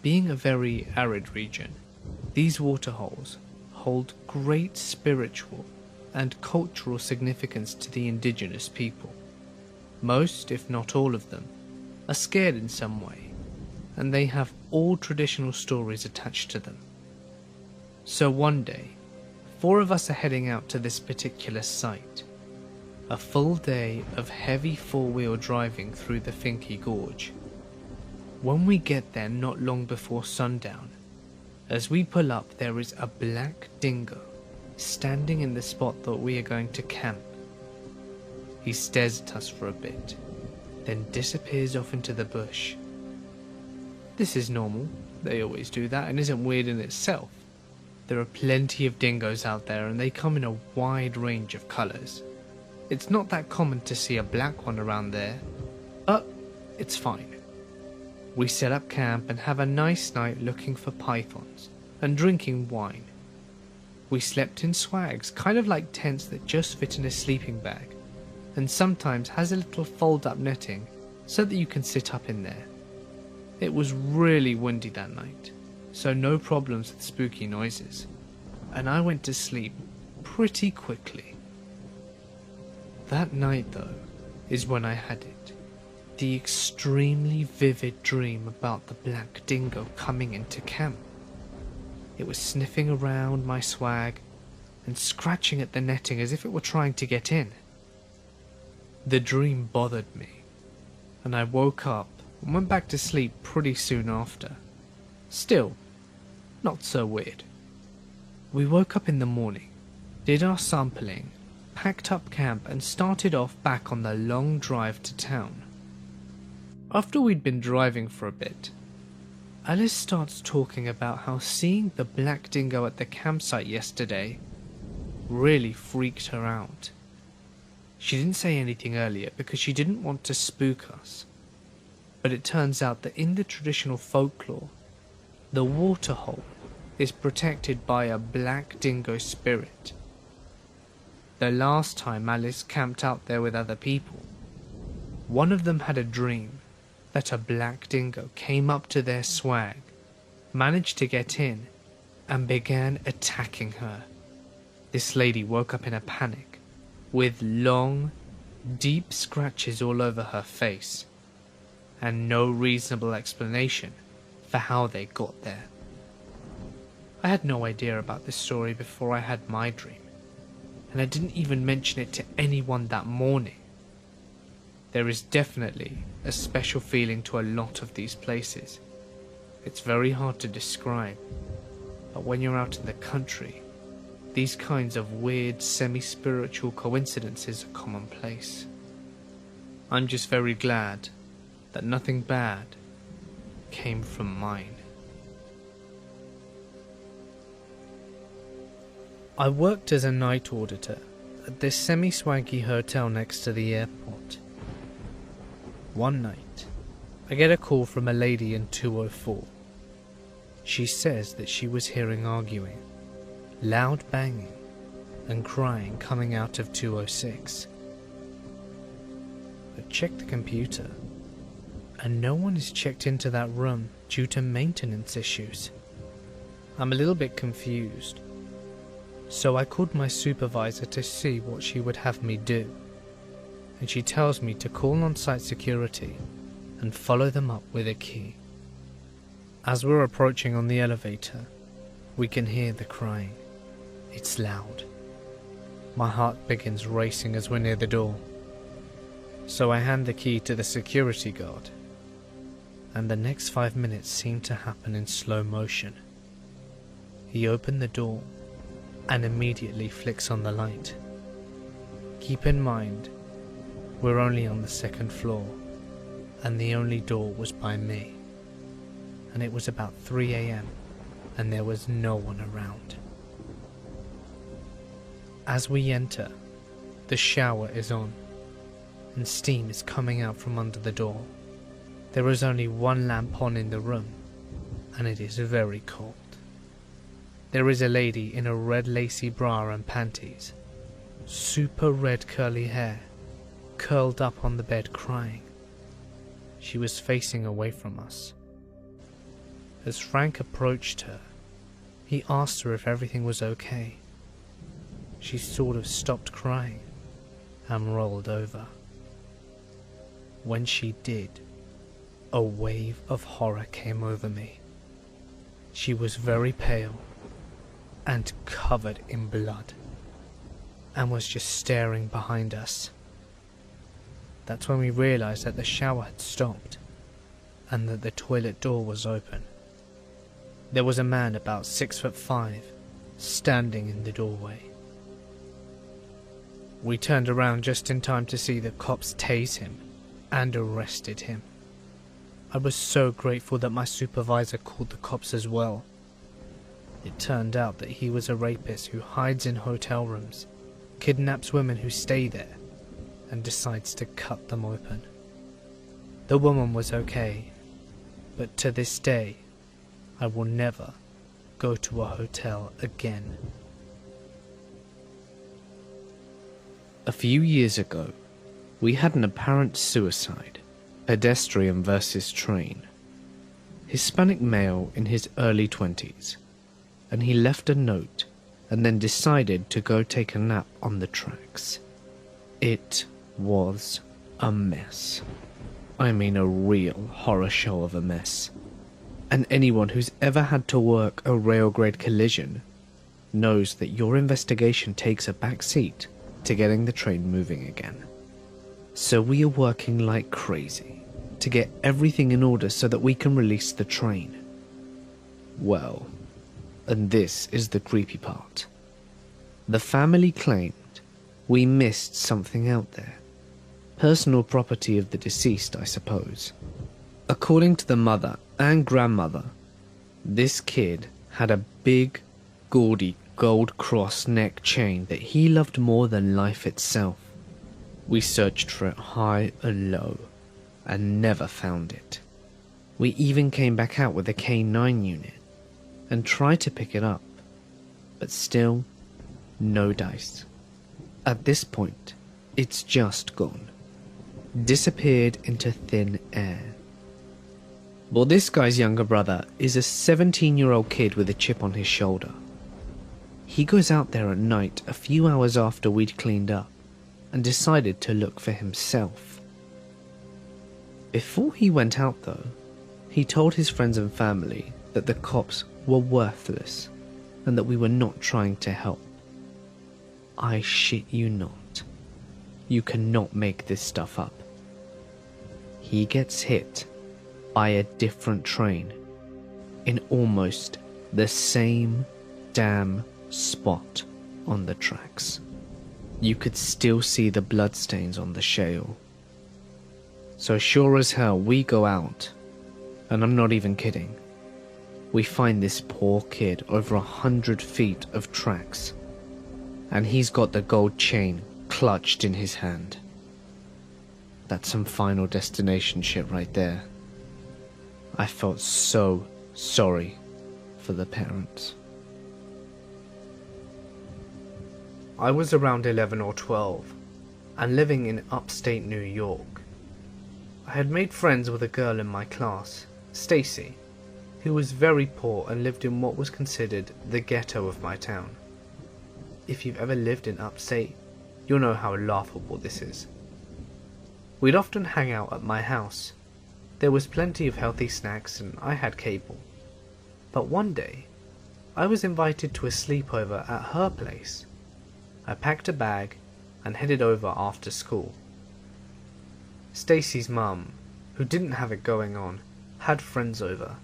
Being a very arid region, these waterholes hold great spiritual and cultural significance to the indigenous people. Most, if not all of them, are scared in some way, and they have all traditional stories attached to them. So one day, 4 of us are heading out to this particular site. A full day of heavy 4-wheel driving through the Finke Gorge. When we get there not long before sundown, as we pull up there is a black dingo standing in the spot that we are going to camp. He stares at us for a bit, then disappears off into the bush. This is normal, they always do that, and isn't weird in itself. There are plenty of dingoes out there and they come in a wide range of colours. It's not that common to see a black one around there, but it's fine. We set up camp and have a nice night looking for pythons and drinking wine. We slept in swags, kind of like tents that just fit in a sleeping bag, and sometimes has a little fold-up netting so that you can sit up in there. It was really windy that night, so no problems with spooky noises, and I went to sleep pretty quickly. That night, though, is when I had it. The extremely vivid dream about the black dingo coming into camp. It was sniffing around my swag and scratching at the netting as if it were trying to get in. The dream bothered me, and I woke up and went back to sleep pretty soon after. Still, not so weird. We woke up in the morning, did our sampling, packed up camp and started off back on the long drive to town. After we'd been driving for a bit, Alice starts talking about how seeing the black dingo at the campsite yesterday really freaked her out. She didn't say anything earlier because she didn't want to spook us, but it turns out that in the traditional folklore, the waterhole is protected by a black dingo spirit. The last time Alice camped out there with other people, one of them had a dream that a black dingo came up to their swag, managed to get in, and began attacking her. This lady woke up in a panic, with long, deep scratches all over her face, and no reasonable explanation for how they got there. I had no idea about this story before I had my dream, and I didn't even mention it to anyone that morning. There is definitely a special feeling to a lot of these places. It's very hard to describe, but when you're out in the country, these kinds of weird semi-spiritual coincidences are commonplace. I'm just very glad that nothing bad came from mine. I worked as a night auditor at this semi-swanky hotel next to the airport. One night, I get a call from a lady in 204. She says that she was hearing arguing, loud banging, and crying coming out of 206. I checked the computer, and no one is checked into that room due to maintenance issues. I'm a little bit confused, so I called my supervisor to see what she would have me do, and she tells me to call on-site security and follow them up with a key. As we're approaching on the elevator, we can hear the crying. It's loud. My heart begins racing as we're near the door. So I hand the key to the security guard, and the next 5 minutes seem to happen in slow motion. He opened the door and immediately flicks on the light. Keep in mind, we're only on the 2nd floor, and the only door was by me. And it was about 3 AM, and there was no one around. As we enter, the shower is on, and steam is coming out from under the door. There is only one lamp on in the room, and it is very cold. There is a lady in a red lacy bra and panties, super red curly hair, curled up on the bed crying. She was facing away from us. As Frank approached her, he asked her if everything was okay. She sort of stopped crying and rolled over. When she did, a wave of horror came over me. She was very pale and covered in blood, and was just staring behind us. That's when we realized that the shower had stopped and that the toilet door was open. There was a man about 6'5" standing in the doorway. We turned around just in time to see the cops tase him and arrested him. I was so grateful that my supervisor called the cops as well. It turned out that he was a rapist who hides in hotel rooms, kidnaps women who stay there, and decides to cut them open. The woman was okay, but to this day, I will never go to a hotel again. A few years ago, we had an apparent suicide, pedestrian versus train. Hispanic male in his early 20s, and he left a note and then decided to go take a nap on the tracks. It was a mess. I mean a real horror show of a mess. And anyone who's ever had to work a rail-grade collision knows that your investigation takes a back seat to getting the train moving again. So we are working like crazy to get everything in order so that we can release the train. Well, and this is the creepy part. The family claimed we missed something out there. Personal property of the deceased, I suppose. According to the mother and grandmother, this kid had a big, gaudy gold cross neck chain that he loved more than life itself. We searched for it high and low, and never found it. We even came back out with a K9 unit, and tried to pick it up, but still, no dice. At this point, it's just gone. Disappeared into thin air. Well, this guy's younger brother is a 17-year-old kid with a chip on his shoulder. He goes out there at night a few hours after we'd cleaned up and decided to look for himself. Before he went out though, he told his friends and family that the cops were worthless and that we were not trying to help. I shit you not. You cannot make this stuff up. He gets hit by a different train in almost the same damn spot on the tracks. You could still see the bloodstains on the shale. So sure as hell we go out, and I'm not even kidding. We find this poor kid over 100 feet of tracks, and he's got the gold chain clutched in his hand. That's some Final Destination shit right there. I felt so sorry for the parents. I was around 11 or 12 and living in upstate New York. I had made friends with a girl in my class, Stacy, who was very poor and lived in what was considered the ghetto of my town. If you've ever lived in upstate, you'll know how laughable this is. We'd often hang out at my house. There was plenty of healthy snacks and I had cable. But one day, I was invited to a sleepover at her place. I packed a bag and headed over after school. Stacy's mum, who didn't have it going on, had friends over,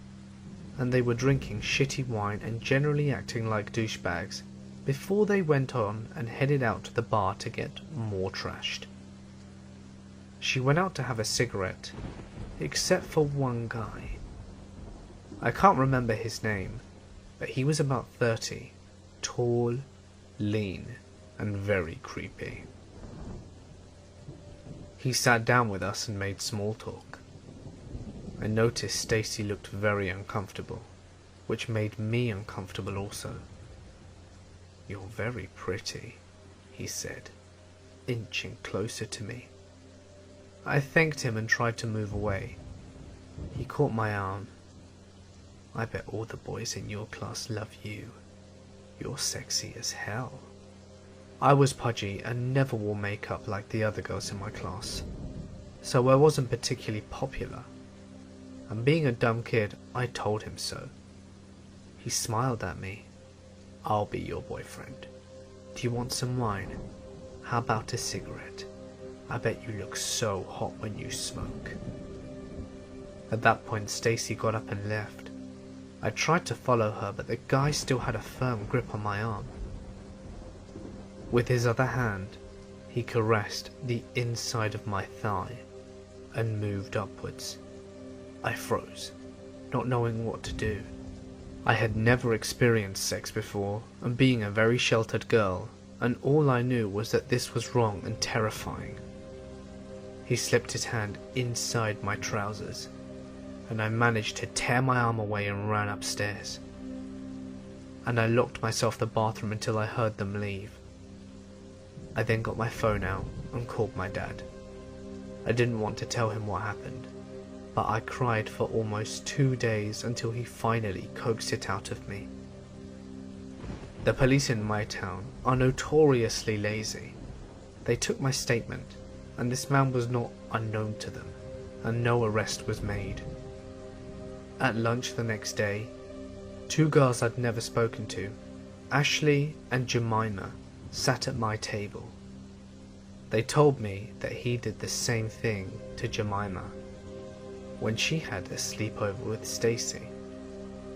and they were drinking shitty wine and generally acting like douchebags before they went on and headed out to the bar to get more trashed. She went out to have a cigarette, except for one guy. I can't remember his name, but he was about 30, tall, lean, and very creepy. He sat down with us and made small talk. I noticed Stacy looked very uncomfortable, which made me uncomfortable also. "You're very pretty," he said, inching closer to me. I thanked him and tried to move away. He caught my arm. "I bet all the boys in your class love you. You're sexy as hell." I was pudgy and never wore makeup like the other girls in my class, so I wasn't particularly popular. And being a dumb kid, I told him so. He smiled at me. "I'll be your boyfriend. Do you want some wine? How about a cigarette? I bet you look so hot when you smoke." At that point, Stacy got up and left. I tried to follow her, but the guy still had a firm grip on my arm. With his other hand, he caressed the inside of my thigh and moved upwards. I froze, not knowing what to do. I had never experienced sex before, and being a very sheltered girl, and all I knew was that this was wrong and terrifying. He slipped his hand inside my trousers, and I managed to tear my arm away and ran upstairs. And I locked myself in the bathroom until I heard them leave. I then got my phone out and called my dad. I didn't want to tell him what happened, but I cried for almost 2 days until he finally coaxed it out of me. The police in my town are notoriously lazy. They took my statement, and this man was not unknown to them, and no arrest was made. At lunch the next day, 2 girls I'd never spoken to, Ashley and Jemima, sat at my table. They told me that he did the same thing to Jemima when she had a sleepover with Stacy.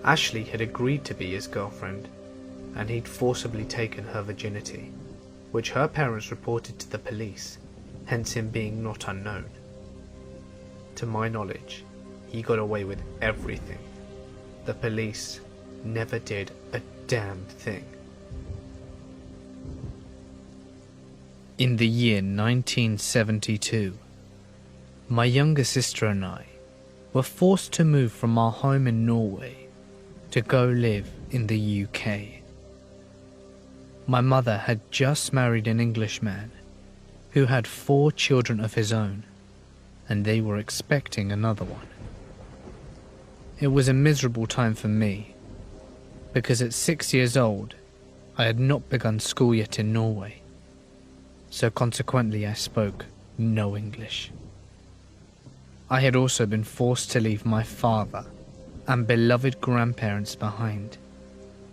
Ashley had agreed to be his girlfriend, and he'd forcibly taken her virginity, which her parents reported to the police, hence him being not unknown. To my knowledge, he got away with everything. The police never did a damn thing. In the year 1972, my younger sister and I were forced to move from our home in Norway to go live in the UK. My mother had just married an Englishman who had 4 children of his own, and they were expecting another one. It was a miserable time for me, because at 6 years old, I had not begun school yet in Norway, so consequently I spoke no English. I had also been forced to leave my father and beloved grandparents behind,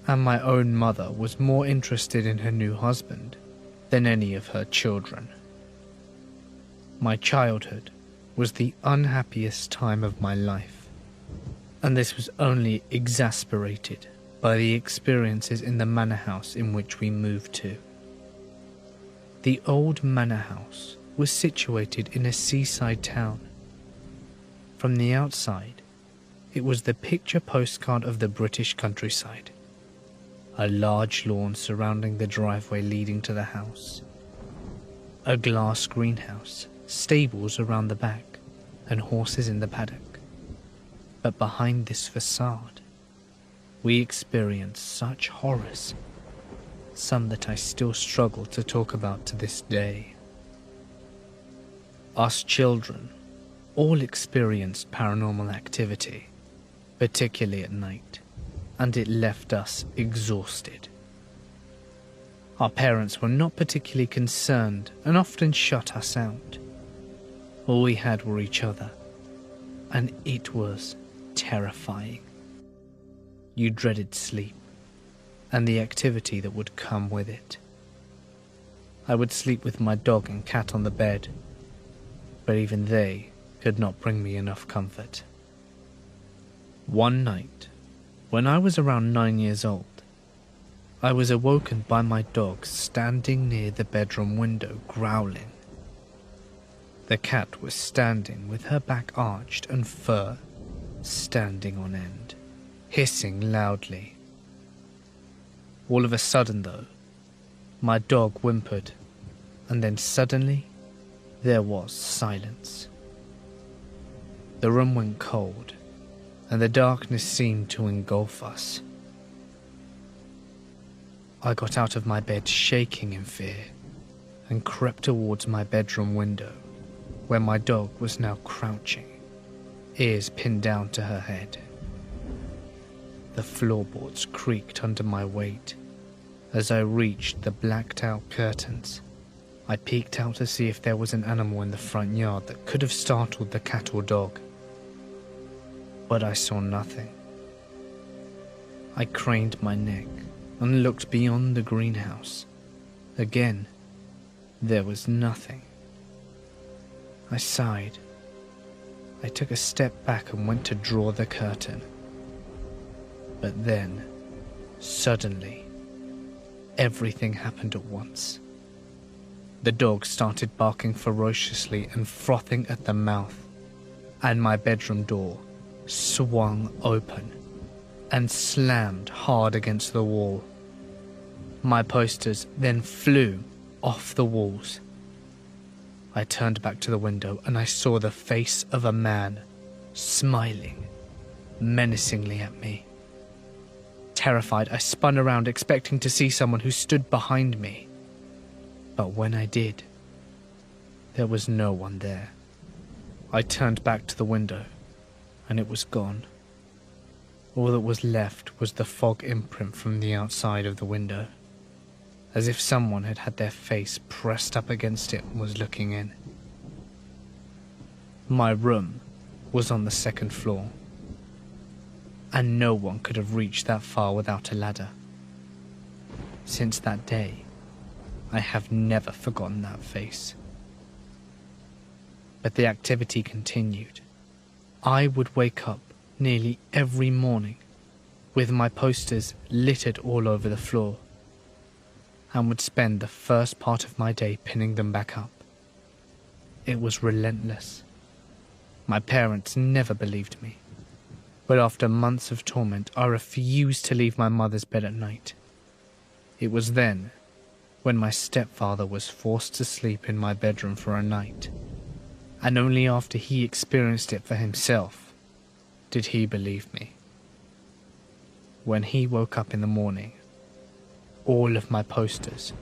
and my own mother was more interested in her new husband than any of her children. My childhood was the unhappiest time of my life, and this was only exasperated by the experiences in the manor house in which we moved to. The old manor house was situated in a seaside town. From the outside, it was the picture postcard of the British countryside. A large lawn surrounding the driveway leading to the house. A glass greenhouse, stables around the back, and horses in the paddock. But behind this facade, we experienced such horrors, some that I still struggle to talk about to this day. Us children all experienced paranormal activity, particularly at night, and it left us exhausted. Our parents were not particularly concerned and often shut us out. All we had were each other, and it was terrifying. You dreaded sleep and the activity that would come with it. I would sleep with my dog and cat on the bed, but even they could not bring me enough comfort. One night, when I was around 9 years old, I was awoken by my dog standing near the bedroom window growling. The cat was standing with her back arched and fur standing on end, hissing loudly. All of a sudden, though, my dog whimpered, and then suddenly there was silence. The room went cold, and the darkness seemed to engulf us. I got out of my bed shaking in fear and crept towards my bedroom window, where my dog was now crouching, ears pinned down to her head. The floorboards creaked under my weight. As I reached the blacked-out curtains, I peeked out to see if there was an animal in the front yard that could have startled the cat or dog. But I saw nothing. I craned my neck and looked beyond the greenhouse. Again, there was nothing. I sighed. I took a step back and went to draw the curtain. But then, suddenly, everything happened at once. The dog started barking ferociously and frothing at the mouth, and my bedroom door swung open and slammed hard against the wall. My posters then flew off the walls. I turned back to the window and I saw the face of a man smiling menacingly at me. Terrified, I spun around expecting to see someone who stood behind me. But when I did, there was no one there. I turned back to the window, and it was gone. All that was left was the fog imprint from the outside of the window, as if someone had had their face pressed up against it and was looking in. My room was on the second floor, and no one could have reached that far without a ladder. Since that day, I have never forgotten that face. But the activity continued. I would wake up nearly every morning with my posters littered all over the floor, and would spend the first part of my day pinning them back up. It was relentless. My parents never believed me, but after months of torment, I refused to leave my mother's bed at night. It was then when my stepfather was forced to sleep in my bedroom for a night, and only after he experienced it for himself did he believe me. When he woke up in the morning, all of my posters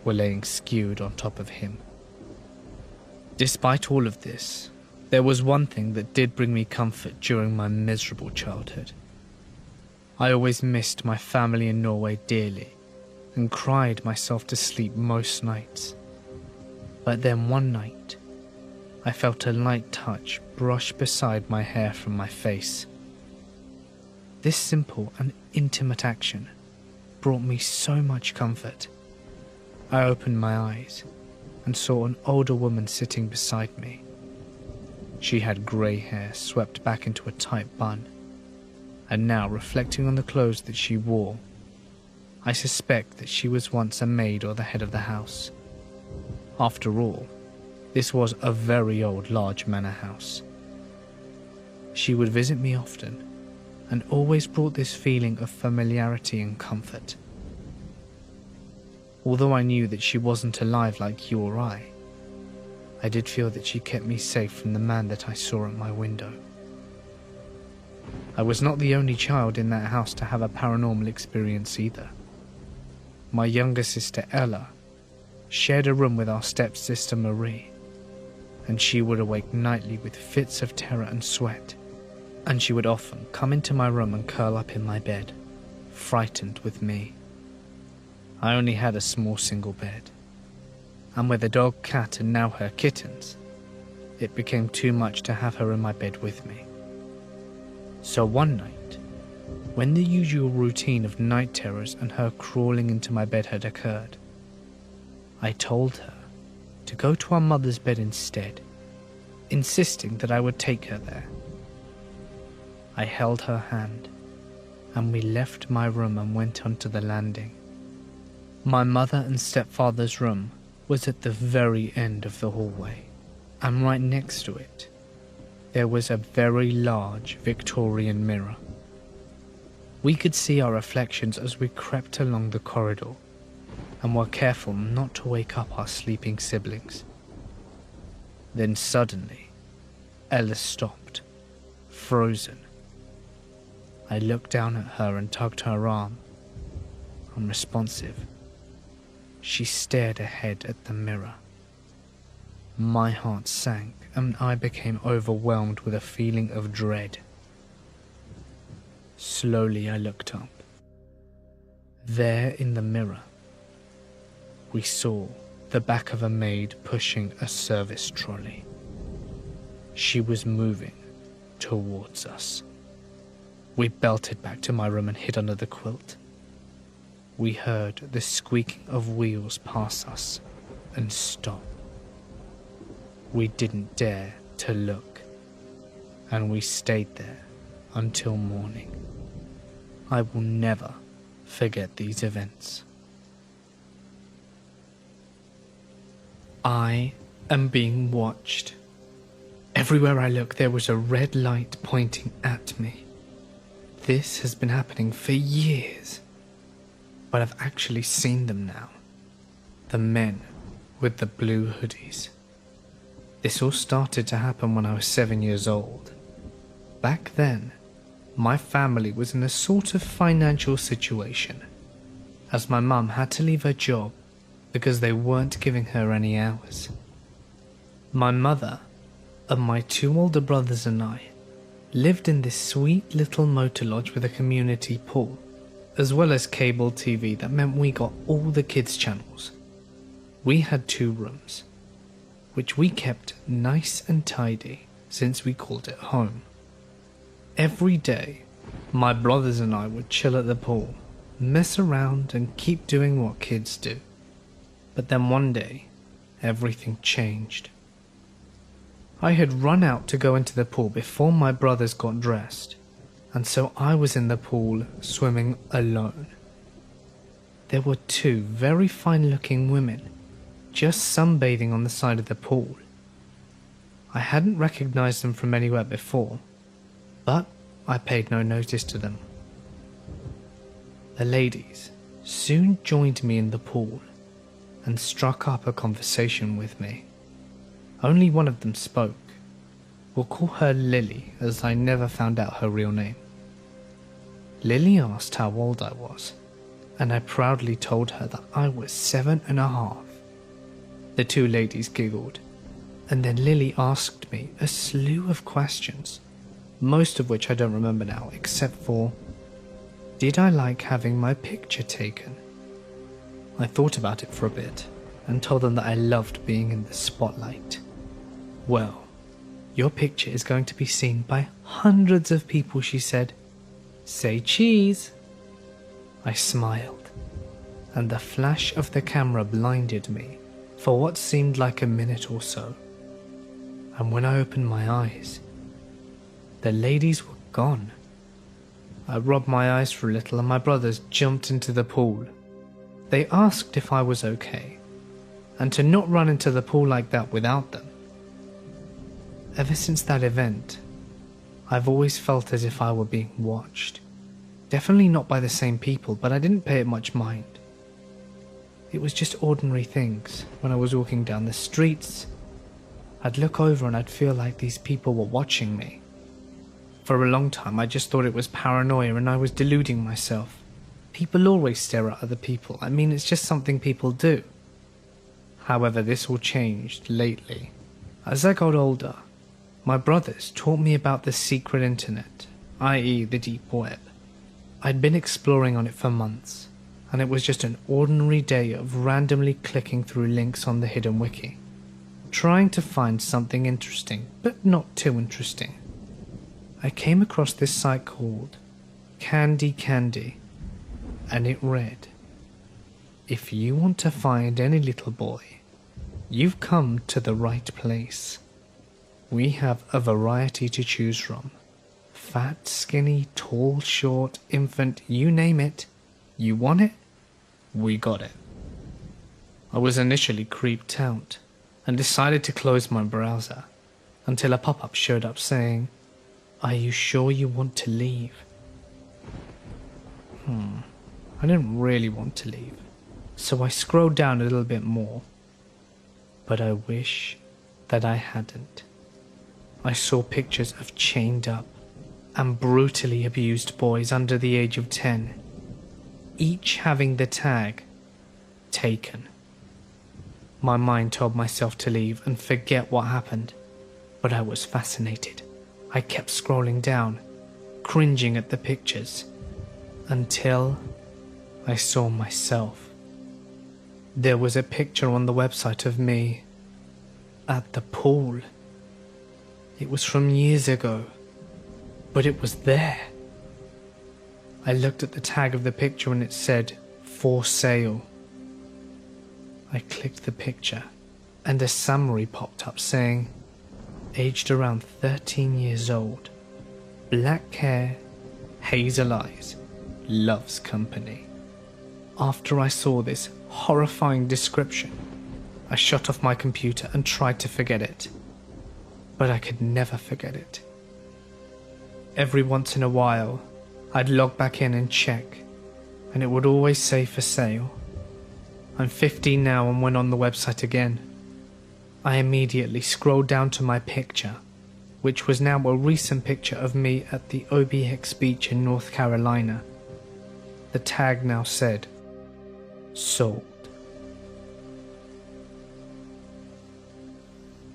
were laying skewed on top of him. Despite all of this, there was one thing that did bring me comfort during my miserable childhood. I always missed my family in Norway dearly and cried myself to sleep most nights. But then one night, I felt a light touch brush beside my hair from my face. This simple and intimate action brought me so much comfort. I opened my eyes and saw an older woman sitting beside me. She had grey hair swept back into a tight bun, and now reflecting on the clothes that she wore, I suspect that she was once a maid or the head of the house. After all, this was a very old large manor house. She would visit me often, and always brought this feeling of familiarity and comfort. Although I knew that she wasn't alive like you or I did feel that she kept me safe from the man that I saw at my window. I was not the only child in that house to have a paranormal experience either. My younger sister Ella shared a room with our stepsister Marie, and she would awake nightly with fits of terror and sweat, and she would often come into my room and curl up in my bed, frightened with me. I only had a small single bed, and with a dog, cat, and now her kittens, it became too much to have her in my bed with me. So one night, when the usual routine of night terrors and her crawling into my bed had occurred, I told her to go to our mother's bed instead, insisting that I would take her there. I held her hand, and we left my room and went onto the landing. My mother and stepfather's room was at the very end of the hallway, and right next to it, there was a very large Victorian mirror. We could see our reflections as we crept along the corridor, and were careful not to wake up our sleeping siblings. Then suddenly, Ella stopped, frozen. I looked down at her and tugged her arm. Unresponsive. She stared ahead at the mirror. My heart sank, and I became overwhelmed with a feeling of dread. Slowly I looked up. There in the mirror, we saw the back of a maid pushing a service trolley. She was moving towards us. We belted back to my room and hid under the quilt. We heard the squeaking of wheels pass us and stop. We didn't dare to look, and we stayed there until morning. I will never forget these events. I am being watched. Everywhere I look, there was a red light pointing at me. This has been happening for years, but I've actually seen them now. The men with the blue hoodies. This all started to happen when I was 7 years old. Back then, my family was in a sort of financial situation, as my mum had to leave her job because they weren't giving her any hours. My mother and my 2 older brothers and I lived in this sweet little motor lodge with a community pool, as well as cable TV that meant we got all the kids' channels. We had 2 rooms, which we kept nice and tidy since we called it home. Every day, my brothers and I would chill at the pool, mess around and keep doing what kids do. But then one day, everything changed. I had run out to go into the pool before my brothers got dressed, and so I was in the pool swimming alone. There were 2 very fine-looking women just sunbathing on the side of the pool. I hadn't recognized them from anywhere before, but I paid no notice to them. The ladies soon joined me in the pool and struck up a conversation with me. Only one of them spoke. We'll call her Lily, as I never found out her real name. Lily asked how old I was, and I proudly told her that I was 7.5. The 2 ladies giggled, and then Lily asked me a slew of questions, most of which I don't remember now, except for, did I like having my picture taken? I thought about it for a bit, and told them that I loved being in the spotlight. Well, your picture is going to be seen by hundreds of people, she said. Say cheese. I smiled, and the flash of the camera blinded me for what seemed like a minute or so. And when I opened my eyes, the ladies were gone. I rubbed my eyes for a little and my brothers jumped into the pool. They asked if I was okay, and to not run into the pool like that without them. Ever since that event, I've always felt as if I were being watched. Definitely not by the same people, but I didn't pay it much mind. It was just ordinary things. When I was walking down the streets, I'd look over and I'd feel like these people were watching me. For a long time, I just thought it was paranoia and I was deluding myself. People always stare at other people. I mean, it's just something people do. However, this all changed lately. As I got older, my brothers taught me about the secret internet, i.e. the deep web. I'd been exploring on it for months, and it was just an ordinary day of randomly clicking through links on the hidden wiki, trying to find something interesting, but not too interesting. I came across this site called Candy, and it read, If you want to find any little boy, you've come to the right place. We have a variety to choose from. Fat, skinny, tall, short, infant, you name it. You want it? We got it. I was initially creeped out and decided to close my browser until a pop-up showed up saying, "Are you sure you want to leave?" I didn't really want to leave, so I scrolled down a little bit more. But I wish that I hadn't. I saw pictures of chained up and brutally abused boys under the age of 10, each having the tag taken. My mind told myself to leave and forget what happened, but I was fascinated. I kept scrolling down, cringing at the pictures, until I saw myself. There was a picture on the website of me at the pool. It was from years ago, but it was there. I looked at the tag of the picture and it said, "For sale." I clicked the picture and a summary popped up saying, aged around 13 years old, black hair, hazel eyes, loves company. After I saw this horrifying description, I shut off my computer and tried to forget it. But I could never forget it. Every once in a while, I'd log back in and check, and it would always say "for sale." I'm 15 now and went on the website again. I immediately scrolled down to my picture, which was now a recent picture of me at the OBX beach in North Carolina. The tag now said, "Sold."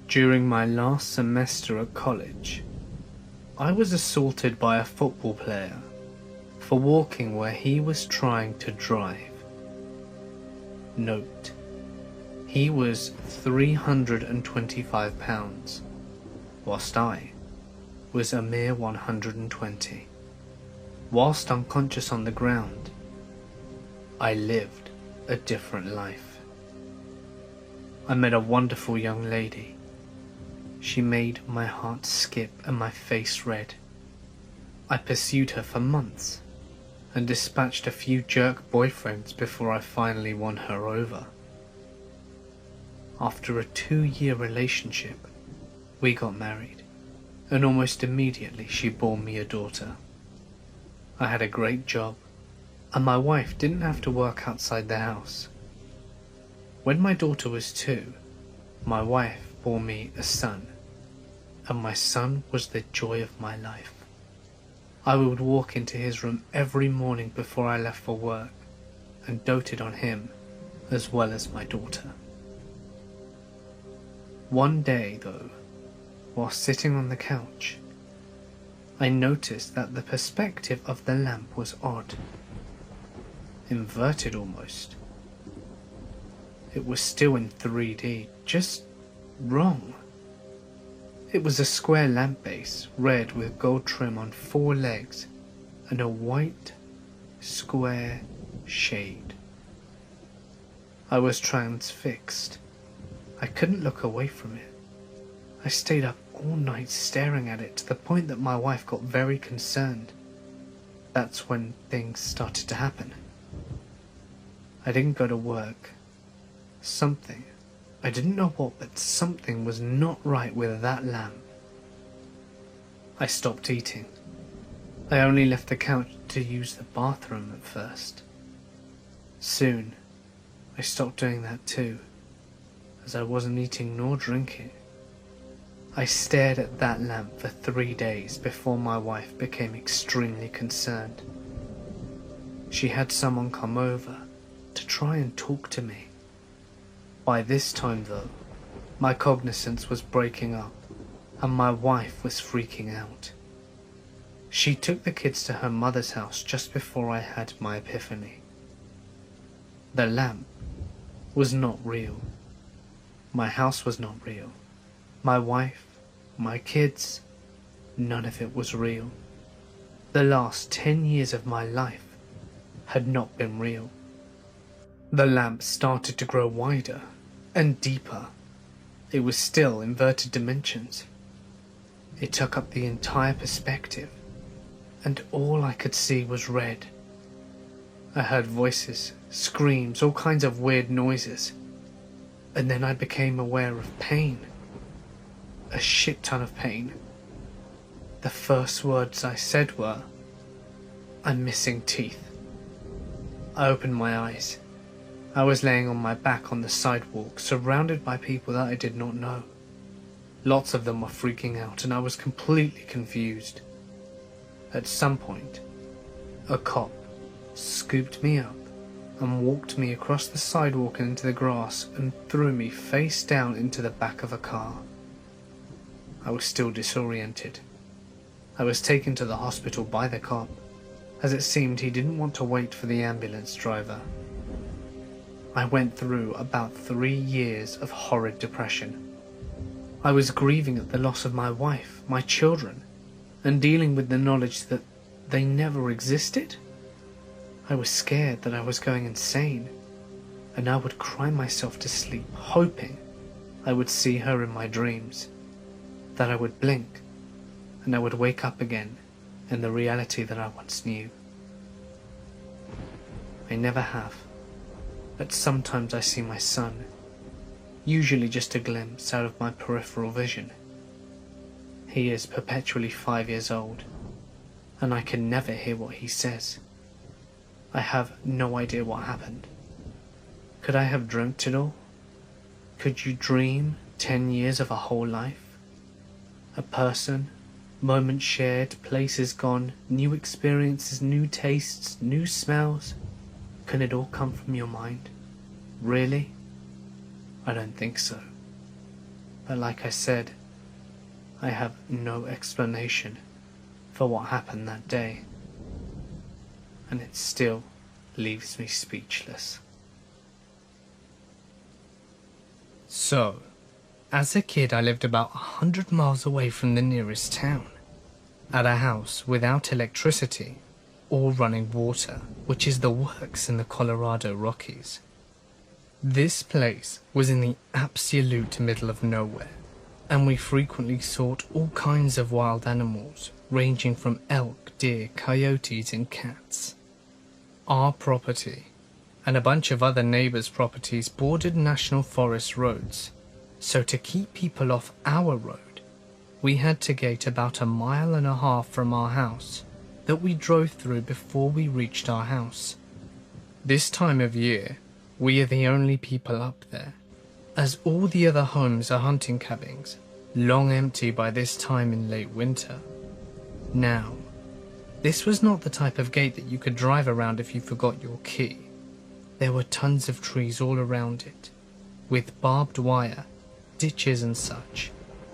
During my last semester at college, I was assaulted by a football player for walking where he was trying to drive. Note, he was 325 pounds, whilst I was a mere 120. Whilst unconscious on the ground, I lived a different life. I met a wonderful young lady. She made my heart skip and my face red. I pursued her for months and dispatched a few jerk boyfriends before I finally won her over. After a 2-year relationship, we got married, and almost immediately she bore me a daughter. I had a great job, and my wife didn't have to work outside the house. When my daughter was 2, my wife bore me a son, and my son was the joy of my life. I would walk into his room every morning before I left for work and doted on him as well as my daughter. One day, though, while sitting on the couch, I noticed that the perspective of the lamp was odd, inverted almost. It was still in 3D, just wrong. It was a square lamp base, red with gold trim on 4 legs and a white, square shade. I was transfixed. I couldn't look away from it. I stayed up all night staring at it to the point that my wife got very concerned. That's when things started to happen. I didn't go to work. Something, I didn't know what, but something was not right with that lamp. I stopped eating. I only left the couch to use the bathroom at first. Soon, I stopped doing that too, as I wasn't eating nor drinking. I stared at that lamp for 3 days before my wife became extremely concerned. She had someone come over to try and talk to me. By this time, though, my cognizance was breaking up and my wife was freaking out. She took the kids to her mother's house just before I had my epiphany. The lamp was not real. My house was not real. My wife, my kids, none of it was real. The last 10 years of my life had not been real. The lamp started to grow wider and deeper. It was still inverted dimensions. It took up the entire perspective, and all I could see was red. I heard voices, screams, all kinds of weird noises, and then I became aware of pain. A shit ton of pain. The first words I said were, "I'm missing teeth." I opened my eyes. I was laying on my back on the sidewalk, surrounded by people that I did not know. Lots of them were freaking out, and I was completely confused. At some point, a cop scooped me up and walked me across the sidewalk and into the grass and threw me face down into the back of a car. I was still disoriented. I was taken to the hospital by the cop, as it seemed he didn't want to wait for the ambulance driver. I went through about 3 years of horrid depression. I was grieving at the loss of my wife, my children, and dealing with the knowledge that they never existed. I was scared that I was going insane, and I would cry myself to sleep, hoping I would see her in my dreams, that I would blink, and I would wake up again in the reality that I once knew. I never have, but sometimes I see my son, usually just a glimpse out of my peripheral vision. He is perpetually 5 years old, and I can never hear what he says. I have no idea what happened. Could I have dreamt it all? Could you dream 10 years of a whole life? A person, moments shared, places gone, new experiences, new tastes, new smells. Can it all come from your mind? Really? I don't think so. But like I said, I have no explanation for what happened that day. And it still leaves me speechless. So, as a kid I lived about 100 miles away from the nearest town, at a house without electricity or running water, which is the works in the Colorado Rockies. This place was in the absolute middle of nowhere, and we frequently saw all kinds of wild animals, ranging from elk, deer, coyotes and cats. Our property and a bunch of other neighbors' properties bordered national forest roads, so to keep people off our road, we had to gate about 1.5 miles from our house that we drove through before we reached our house. This time of year, we are the only people up there, as all the other homes are hunting cabins, long empty by this time in late winter. Now, this was not the type of gate that you could drive around if you forgot your key. There were tons of trees all around it, with barbed wire, ditches and such,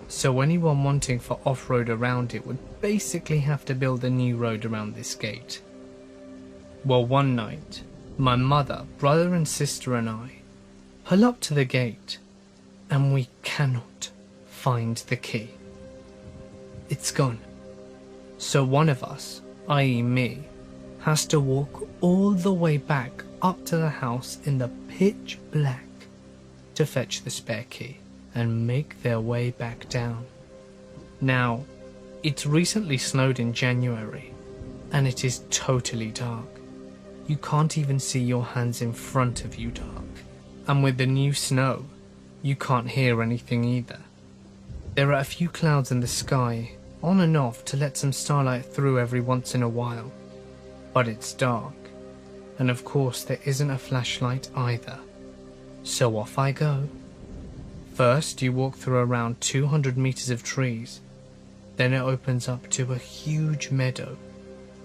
so anyone wanting for off-road around it would basically have to build a new road around this gate. Well, one night, my mother, brother and sister and I pull up to the gate, and we cannot find the key. It's gone. So one of us, i.e. me, has to walk all the way back up to the house in the pitch black to fetch the spare key and make their way back down. Now, it's recently snowed in January, and it is totally dark. You can't even see your hands in front of you dark. And with the new snow, you can't hear anything either. There are a few clouds in the sky, on and off to let some starlight through every once in a while. But it's dark, and of course there isn't a flashlight either. So off I go. First you walk through around 200 meters of trees, then it opens up to a huge meadow,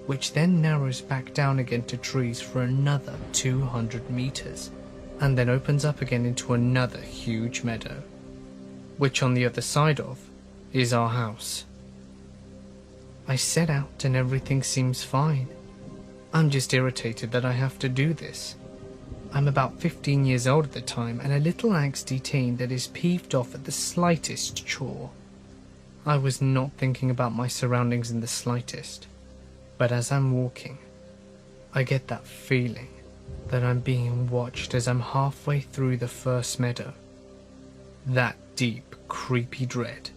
which then narrows back down again to trees for another 200 meters, and then opens up again into another huge meadow, which on the other side of is our house. I set out and everything seems fine. I'm just irritated that I have to do this. I'm about 15 years old at the time and a little angsty teen that is peeved off at the slightest chore. I was not thinking about my surroundings in the slightest, but as I'm walking, I get that feeling that I'm being watched as I'm halfway through the first meadow. That deep, creepy dread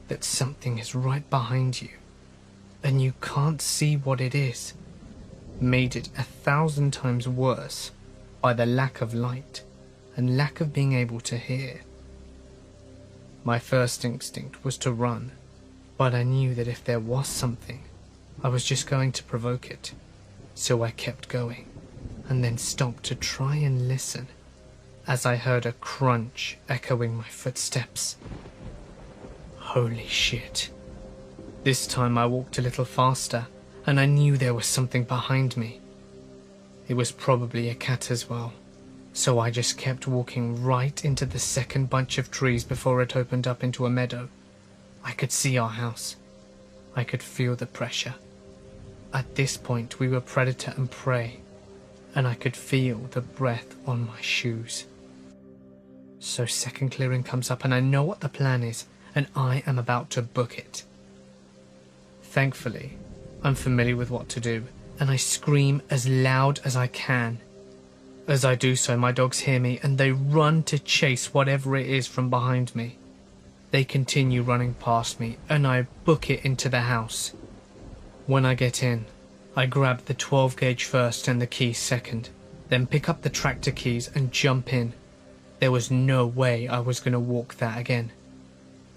that something is right behind you, and you can't see what it is, made it 1,000 times worse by the lack of light and lack of being able to hear. My first instinct was to run, but I knew that if there was something, I was just going to provoke it, so I kept going, and then stopped to try and listen, as I heard a crunch echoing my footsteps. Holy shit. This time I walked a little faster, and I knew there was something behind me. It was probably a cat as well, so I just kept walking right into the second bunch of trees before it opened up into a meadow. I could see our house. I could feel the pressure. At this point we were predator and prey, and I could feel the breath on my shoes. So second clearing comes up and I know what the plan is, and I am about to book it. Thankfully, I'm familiar with what to do, and I scream as loud as I can. As I do so, my dogs hear me and they run to chase whatever it is from behind me. They continue running past me and I book it into the house. When I get in, I grab the 12 gauge first and the keys second, then pick up the tractor keys and jump in. There was no way I was going to walk that again.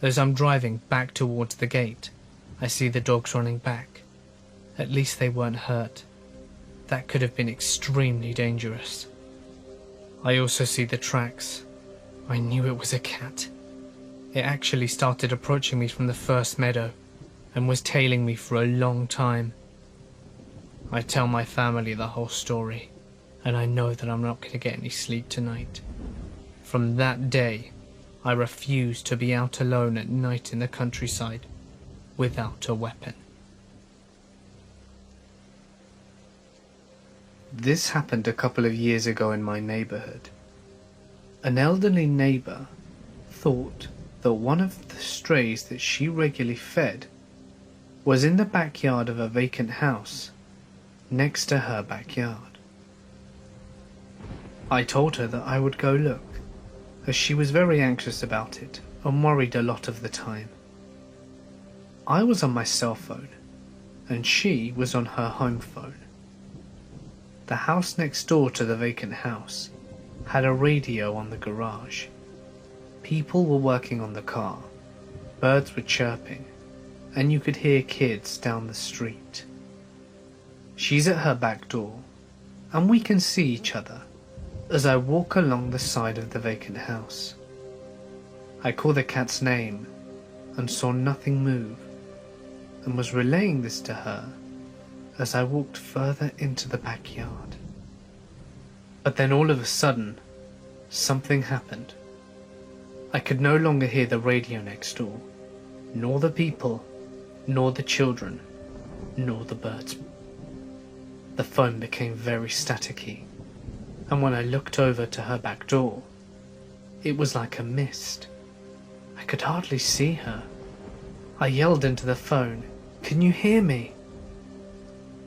As I'm driving back towards the gate, I see the dogs running back. At least they weren't hurt. That could have been extremely dangerous. I also see the tracks. I knew it was a cat. It actually started approaching me from the first meadow and was tailing me for a long time. I tell my family the whole story, and I know that I'm not going to get any sleep tonight. From that day, I refused to be out alone at night in the countryside without a weapon. This happened a couple of years ago in my neighborhood. An elderly neighbor thought that one of the strays that she regularly fed was in the backyard of a vacant house next to her backyard. I told her that I would go look, as she was very anxious about it and worried a lot of the time. I was on my cell phone and she was on her home phone. The house next door to the vacant house had a radio on the garage. People were working on the car, birds were chirping, and you could hear kids down the street. She's at her back door, and we can see each other as I walk along the side of the vacant house. I call the cat's name and saw nothing move, and was relaying this to her as I walked further into the backyard. But then all of a sudden, something happened. I could no longer hear the radio next door, nor the people, nor the children, nor the birds. The phone became very staticky, and when I looked over to her back door, it was like a mist. I could hardly see her. I yelled into the phone, "Can you hear me?"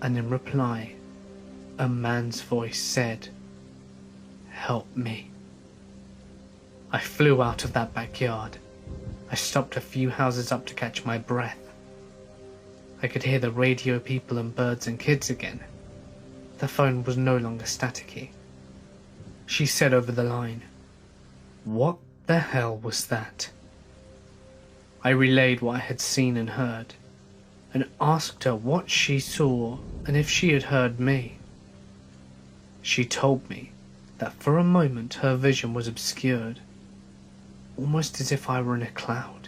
And in reply, a man's voice said, "Help me." I flew out of that backyard. I stopped a few houses up to catch my breath. I could hear the radio people and birds and kids again. The phone was no longer staticky. She said over the line, "What the hell was that?" I relayed what I had seen and heard, and asked her what she saw and if she had heard me. She told me that for a moment her vision was obscured, almost as if I were in a cloud,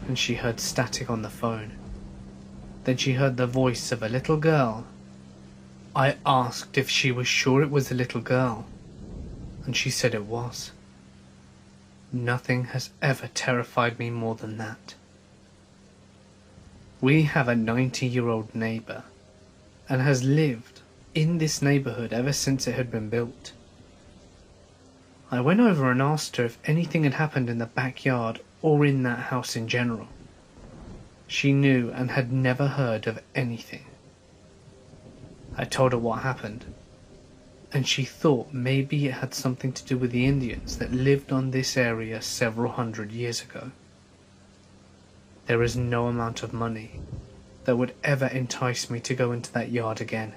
and she heard static on the phone. Then she heard the voice of a little girl. I asked if she was sure it was a little girl, and she said it was. Nothing has ever terrified me more than that. We have a 90-year-old neighbor, and has lived in this neighborhood ever since it had been built. I went over and asked her if anything had happened in the backyard or in that house in general. She knew and had never heard of anything. I told her what happened, and she thought maybe it had something to do with the Indians that lived on this area several hundred years ago. There is no amount of money that would ever entice me to go into that yard again,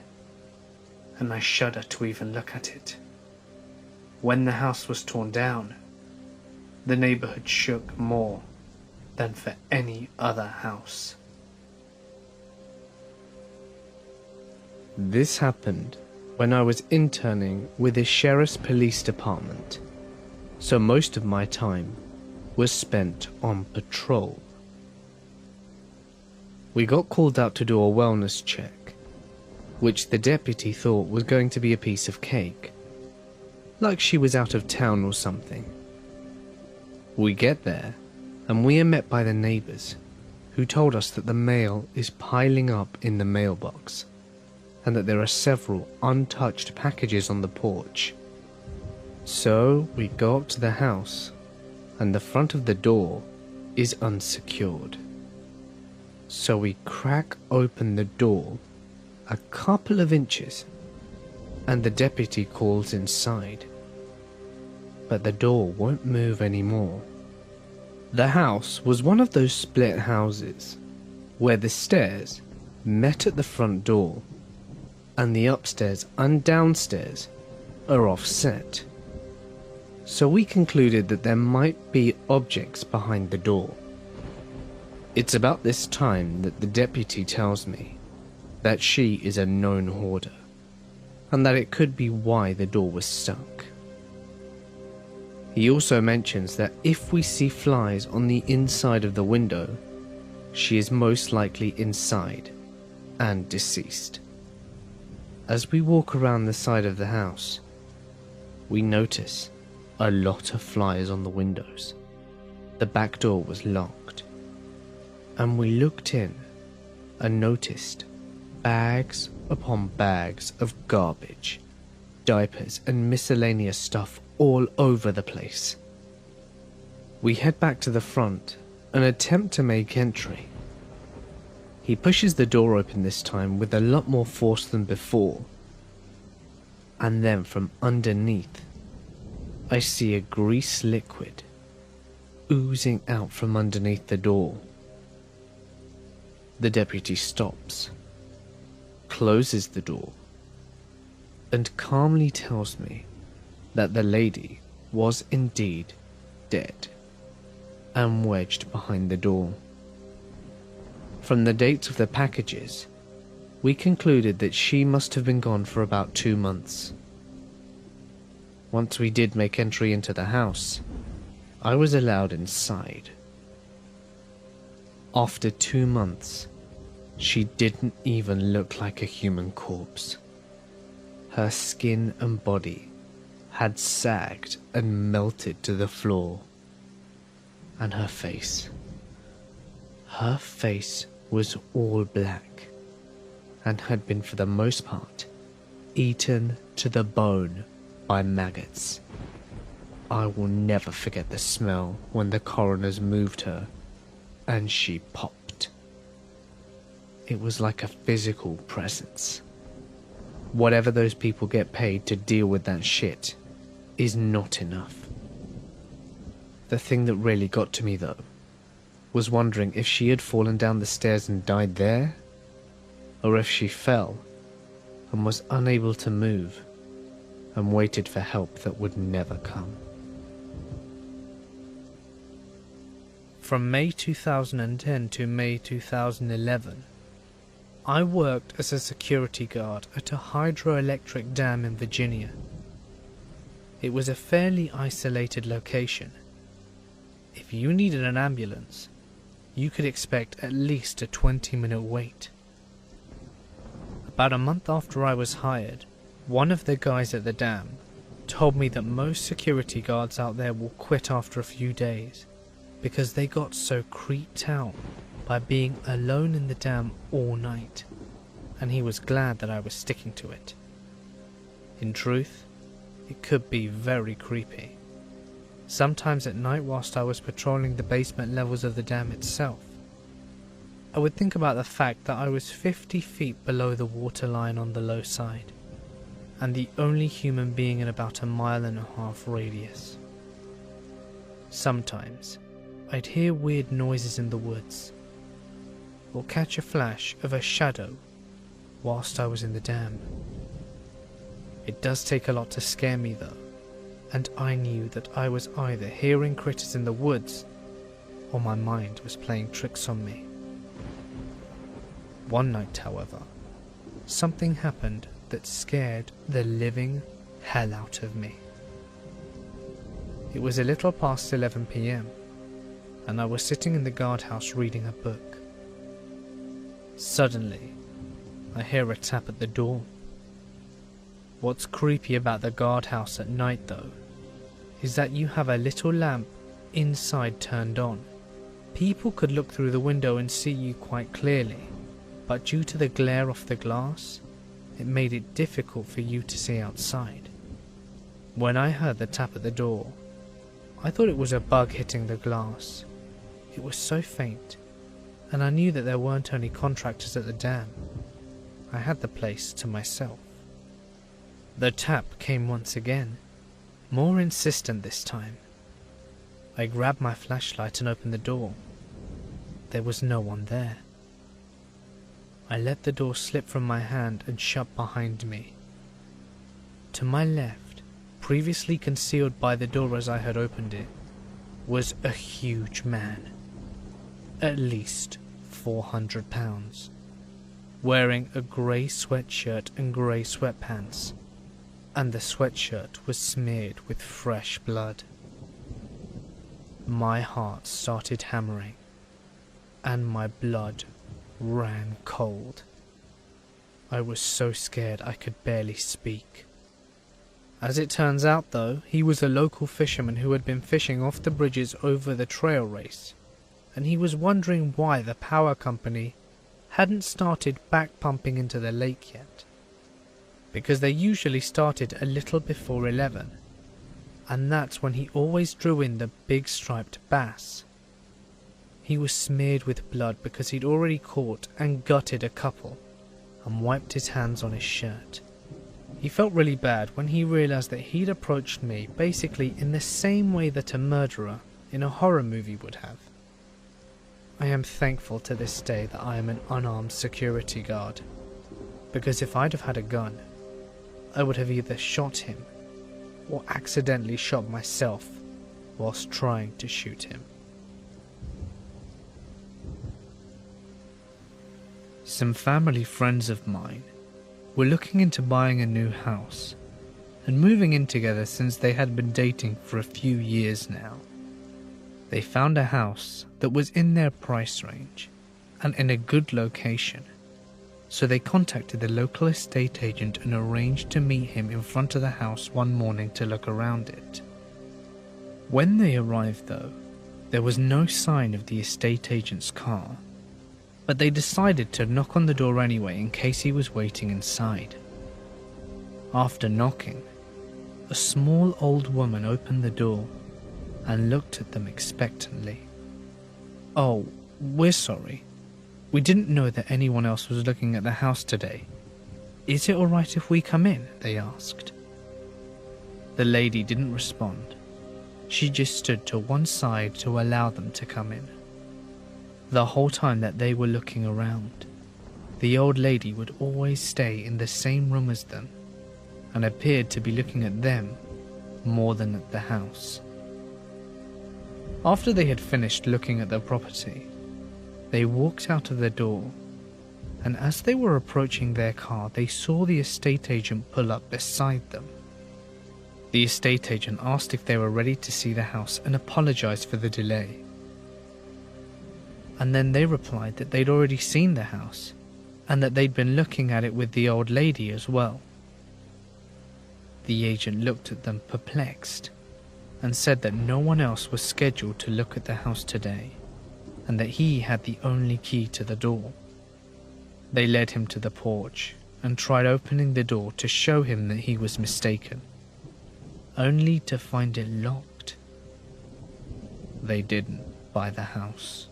and I shudder to even look at it. When the house was torn down, the neighborhood shook more than for any other house. This happened when I was interning with the Sheriff's Police Department, so most of my time was spent on patrol. We got called out to do a wellness check, which the deputy thought was going to be a piece of cake, like she was out of town or something. We get there, and we are met by the neighbors, who told us that the mail is piling up in the mailbox, and that there are several untouched packages on the porch. So we go up to the house, and the front of the door is unsecured. So we crack open the door a couple of inches, and the deputy calls inside. But the door won't move anymore. The house was one of those split houses, where the stairs met at the front door, and the upstairs and downstairs are offset. So we concluded that there might be objects behind the door. It's about this time that the deputy tells me that she is a known hoarder, and that it could be why the door was stuck. He also mentions that if we see flies on the inside of the window, she is most likely inside and deceased. As we walk around the side of the house, we notice a lot of flies on the windows. The back door was locked, and we looked in and noticed bags upon bags of garbage, diapers and miscellaneous stuff all over the place. We head back to the front and attempt to make entry. He pushes the door open this time with a lot more force than before, and then from underneath I see a grease liquid oozing out from underneath the door. The deputy stops, closes the door, and calmly tells me that the lady was indeed dead and wedged behind the door. From the dates of the packages, we concluded that she must have been gone for about 2 months. Once we did make entry into the house, I was allowed inside. After 2 months, she didn't even look like a human corpse. Her skin and body had sagged and melted to the floor. And her face was all black, and had been for the most part eaten to the bone by maggots. I will never forget the smell when the coroners moved her and she popped. It was like a physical presence. Whatever those people get paid to deal with that shit is not enough. The thing that really got to me though was wondering if she had fallen down the stairs and died there, or if she fell and was unable to move and waited for help that would never come. From May 2010 to May 2011, I worked as a security guard at a hydroelectric dam in Virginia. It was a fairly isolated location. If you needed an ambulance, you could expect at least a 20-minute wait. About a month after I was hired, one of the guys at the dam told me that most security guards out there will quit after a few days because they got so creeped out by being alone in the dam all night, and he was glad that I was sticking to it. In truth, it could be very creepy. Sometimes at night whilst I was patrolling the basement levels of the dam itself, I would think about the fact that I was 50 feet below the waterline on the low side, and the only human being in about a 1.5 mile radius. Sometimes I'd hear weird noises in the woods, or catch a flash of a shadow whilst I was in the dam. It does take a lot to scare me though, and I knew that I was either hearing critters in the woods or my mind was playing tricks on me. One night, however, something happened that scared the living hell out of me. It was a little past 11 p.m. and I was sitting in the guardhouse reading a book. Suddenly, I hear a tap at the door. What's creepy about the guardhouse at night though, is that you have a little lamp inside turned on. People could look through the window and see you quite clearly, but due to the glare off the glass, it made it difficult for you to see outside. When I heard the tap at the door, I thought it was a bug hitting the glass. It was so faint, and I knew that there weren't any contractors at the dam. I had the place to myself. The tap came once again, more insistent this time. I grabbed my flashlight and opened the door. There was no one there. I let the door slip from my hand and shut behind me. To my left, previously concealed by the door as I had opened it, was a huge man, at least 400 pounds, wearing a grey sweatshirt and grey sweatpants, and the sweatshirt was smeared with fresh blood. My heart started hammering, and my blood ran cold. I was so scared I could barely speak. As it turns out though, he was a local fisherman who had been fishing off the bridges over the trail race, and he was wondering why the power company hadn't started back pumping into the lake yet, because they usually started a little before 11, and that's when he always drew in the big striped bass. He was smeared with blood because he'd already caught and gutted a couple and wiped his hands on his shirt. He felt really bad when he realised that he'd approached me basically in the same way that a murderer in a horror movie would have. I am thankful to this day that I am an unarmed security guard, because if I'd have had a gun, I would have either shot him or accidentally shot myself whilst trying to shoot him. Some family friends of mine were looking into buying a new house and moving in together since they had been dating for a few years now. They found a house that was in their price range and in a good location, so they contacted the local estate agent and arranged to meet him in front of the house one morning to look around it. When they arrived though, there was no sign of the estate agent's car, but they decided to knock on the door anyway in case he was waiting inside. After knocking, a small old woman opened the door and looked at them expectantly. "Oh, we're sorry. We didn't know that anyone else was looking at the house today. Is it alright if we come in?" they asked. The lady didn't respond. She just stood to one side to allow them to come in. The whole time that they were looking around, the old lady would always stay in the same room as them and appeared to be looking at them more than at the house. After they had finished looking at the property, they walked out of the door, and as they were approaching their car, they saw the estate agent pull up beside them. The estate agent asked if they were ready to see the house and apologized for the delay. And then they replied that they'd already seen the house and that they'd been looking at it with the old lady as well. The agent looked at them perplexed and said that no one else was scheduled to look at the house today and that he had the only key to the door. They led him to the porch and tried opening the door to show him that he was mistaken, only to find it locked. They didn't buy the house.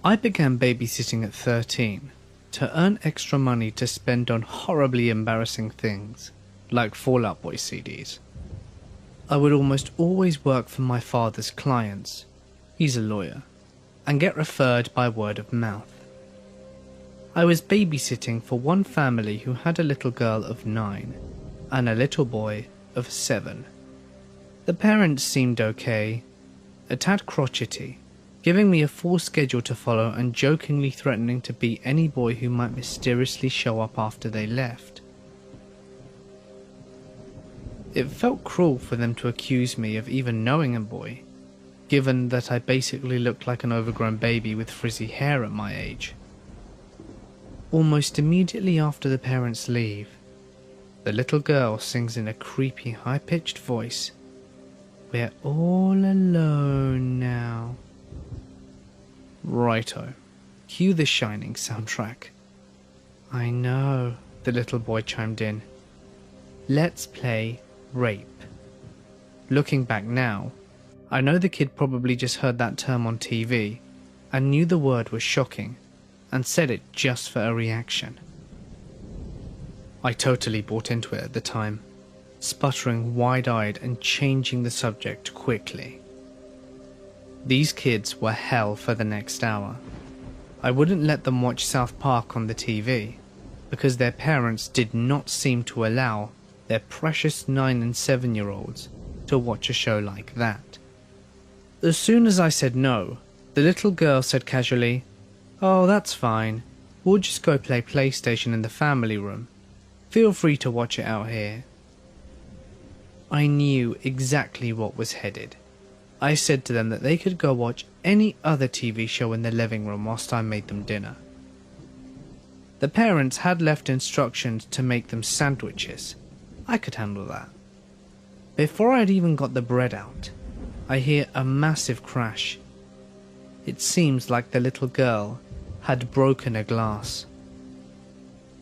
I began babysitting at 13, to earn extra money to spend on horribly embarrassing things, like Fall Out Boy CDs. I would almost always work for my father's clients, he's a lawyer, and get referred by word of mouth. I was babysitting for one family who had a little girl of 9 and a little boy of 7. The parents seemed okay, a tad crotchety, giving me a full schedule to follow and jokingly threatening to beat any boy who might mysteriously show up after they left. It felt cruel for them to accuse me of even knowing a boy, given that I basically looked like an overgrown baby with frizzy hair at my age. Almost immediately after the parents leave, the little girl sings in a creepy high-pitched voice, "We're all alone now." Righto, cue the Shining soundtrack. "I know," the little boy chimed in. "Let's play rape." Looking back now, I know the kid probably just heard that term on TV and knew the word was shocking and said it just for a reaction. I totally bought into it at the time, sputtering wide-eyed and changing the subject quickly. These kids were hell for the next hour. I wouldn't let them watch South Park on the TV because their parents did not seem to allow their precious 9 and 7-year-olds to watch a show like that. As soon as I said no, the little girl said casually, "Oh, that's fine. We'll just go play PlayStation in the family room. Feel free to watch it out here." I knew exactly what was headed. I said to them that they could go watch any other TV show in the living room whilst I made them dinner. The parents had left instructions to make them sandwiches. I could handle that. Before I'd even got the bread out, I hear a massive crash. It seems like the little girl had broken a glass.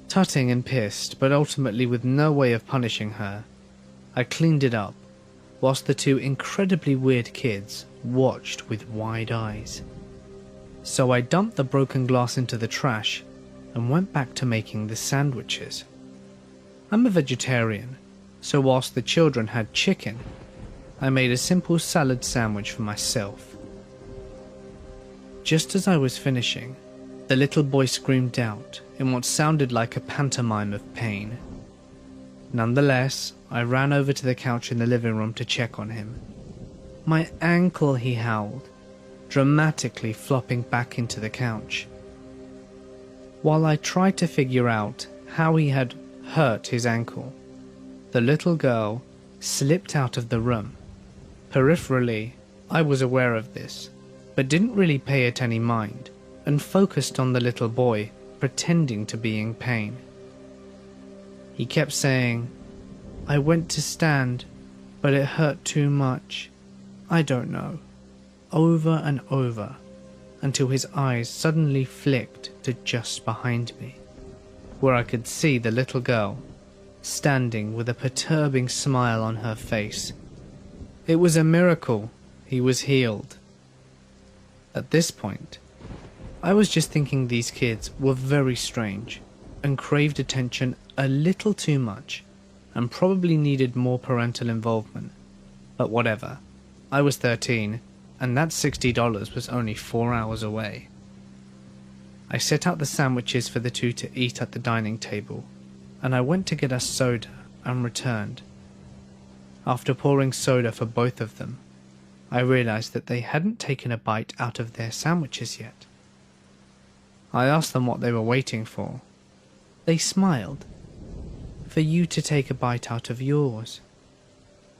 Tutting and pissed, but ultimately with no way of punishing her, I cleaned it up, whilst the two incredibly weird kids watched with wide eyes. So I dumped the broken glass into the trash and went back to making the sandwiches. I'm a vegetarian, so whilst the children had chicken, I made a simple salad sandwich for myself. Just as I was finishing, the little boy screamed out in what sounded like a pantomime of pain. Nonetheless, I ran over to the couch in the living room to check on him. "My ankle," he howled, dramatically flopping back into the couch. While I tried to figure out how he had hurt his ankle, the little girl slipped out of the room. Peripherally, I was aware of this, but didn't really pay it any mind, and focused on the little boy pretending to be in pain. He kept saying, "I went to stand, but it hurt too much. I don't know," over and over, until his eyes suddenly flicked to just behind me, where I could see the little girl standing with a perturbing smile on her face. It was a miracle he was healed. At this point, I was just thinking these kids were very strange and craved attention a little too much and probably needed more parental involvement. But whatever, I was 13 and that $60 was only 4 hours away. I set out the sandwiches for the two to eat at the dining table, and I went to get us soda and returned. After pouring soda for both of them, I realized that they hadn't taken a bite out of their sandwiches yet. I asked them what they were waiting for. They smiled. "For you to take a bite out of yours."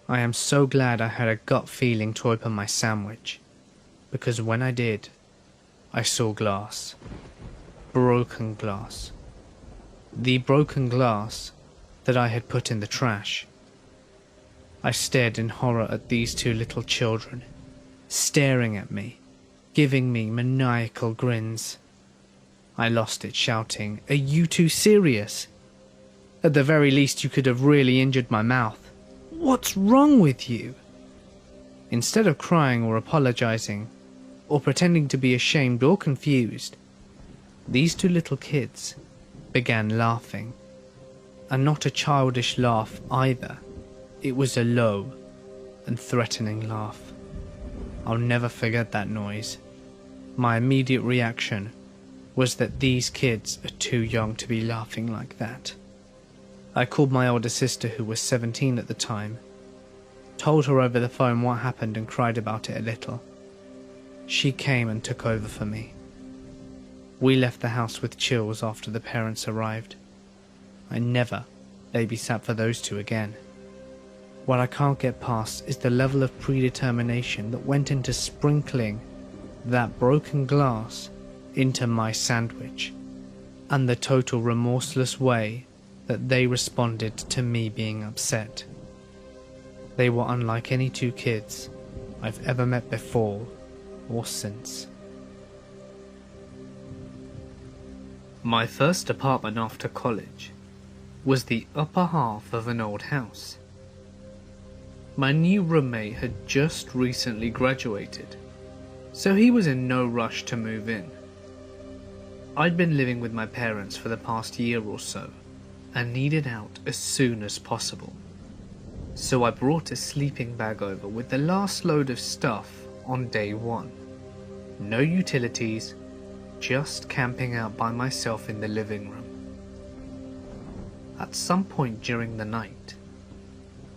I am so glad I had a gut feeling to open my sandwich, because when I did, I saw glass. Broken glass. The broken glass that I had put in the trash. I stared in horror at these two little children, staring at me, giving me maniacal grins. I lost it, shouting, "Are you two serious? At the very least you could have really injured my mouth. What's wrong with you?" Instead of crying or apologizing, or pretending to be ashamed or confused, these two little kids began laughing. And not a childish laugh either. It was a low and threatening laugh. I'll never forget that noise. My immediate reaction was that these kids are too young to be laughing like that. I called my older sister, who was 17 at the time, told her over the phone what happened and cried about it a little. She came and took over for me. We left the house with chills after the parents arrived. I never babysat for those two again. What I can't get past is the level of predetermination that went into sprinkling that broken glass into my sandwich, and the total remorseless way that they responded to me being upset. They were unlike any two kids I've ever met before or since. My first apartment after college was the upper half of an old house. My new roommate had just recently graduated, so he was in no rush to move in. I'd been living with my parents for the past year or so, and needed out as soon as possible. So I brought a sleeping bag over with the last load of stuff on day one. No utilities, just camping out by myself in the living room. At some point during the night,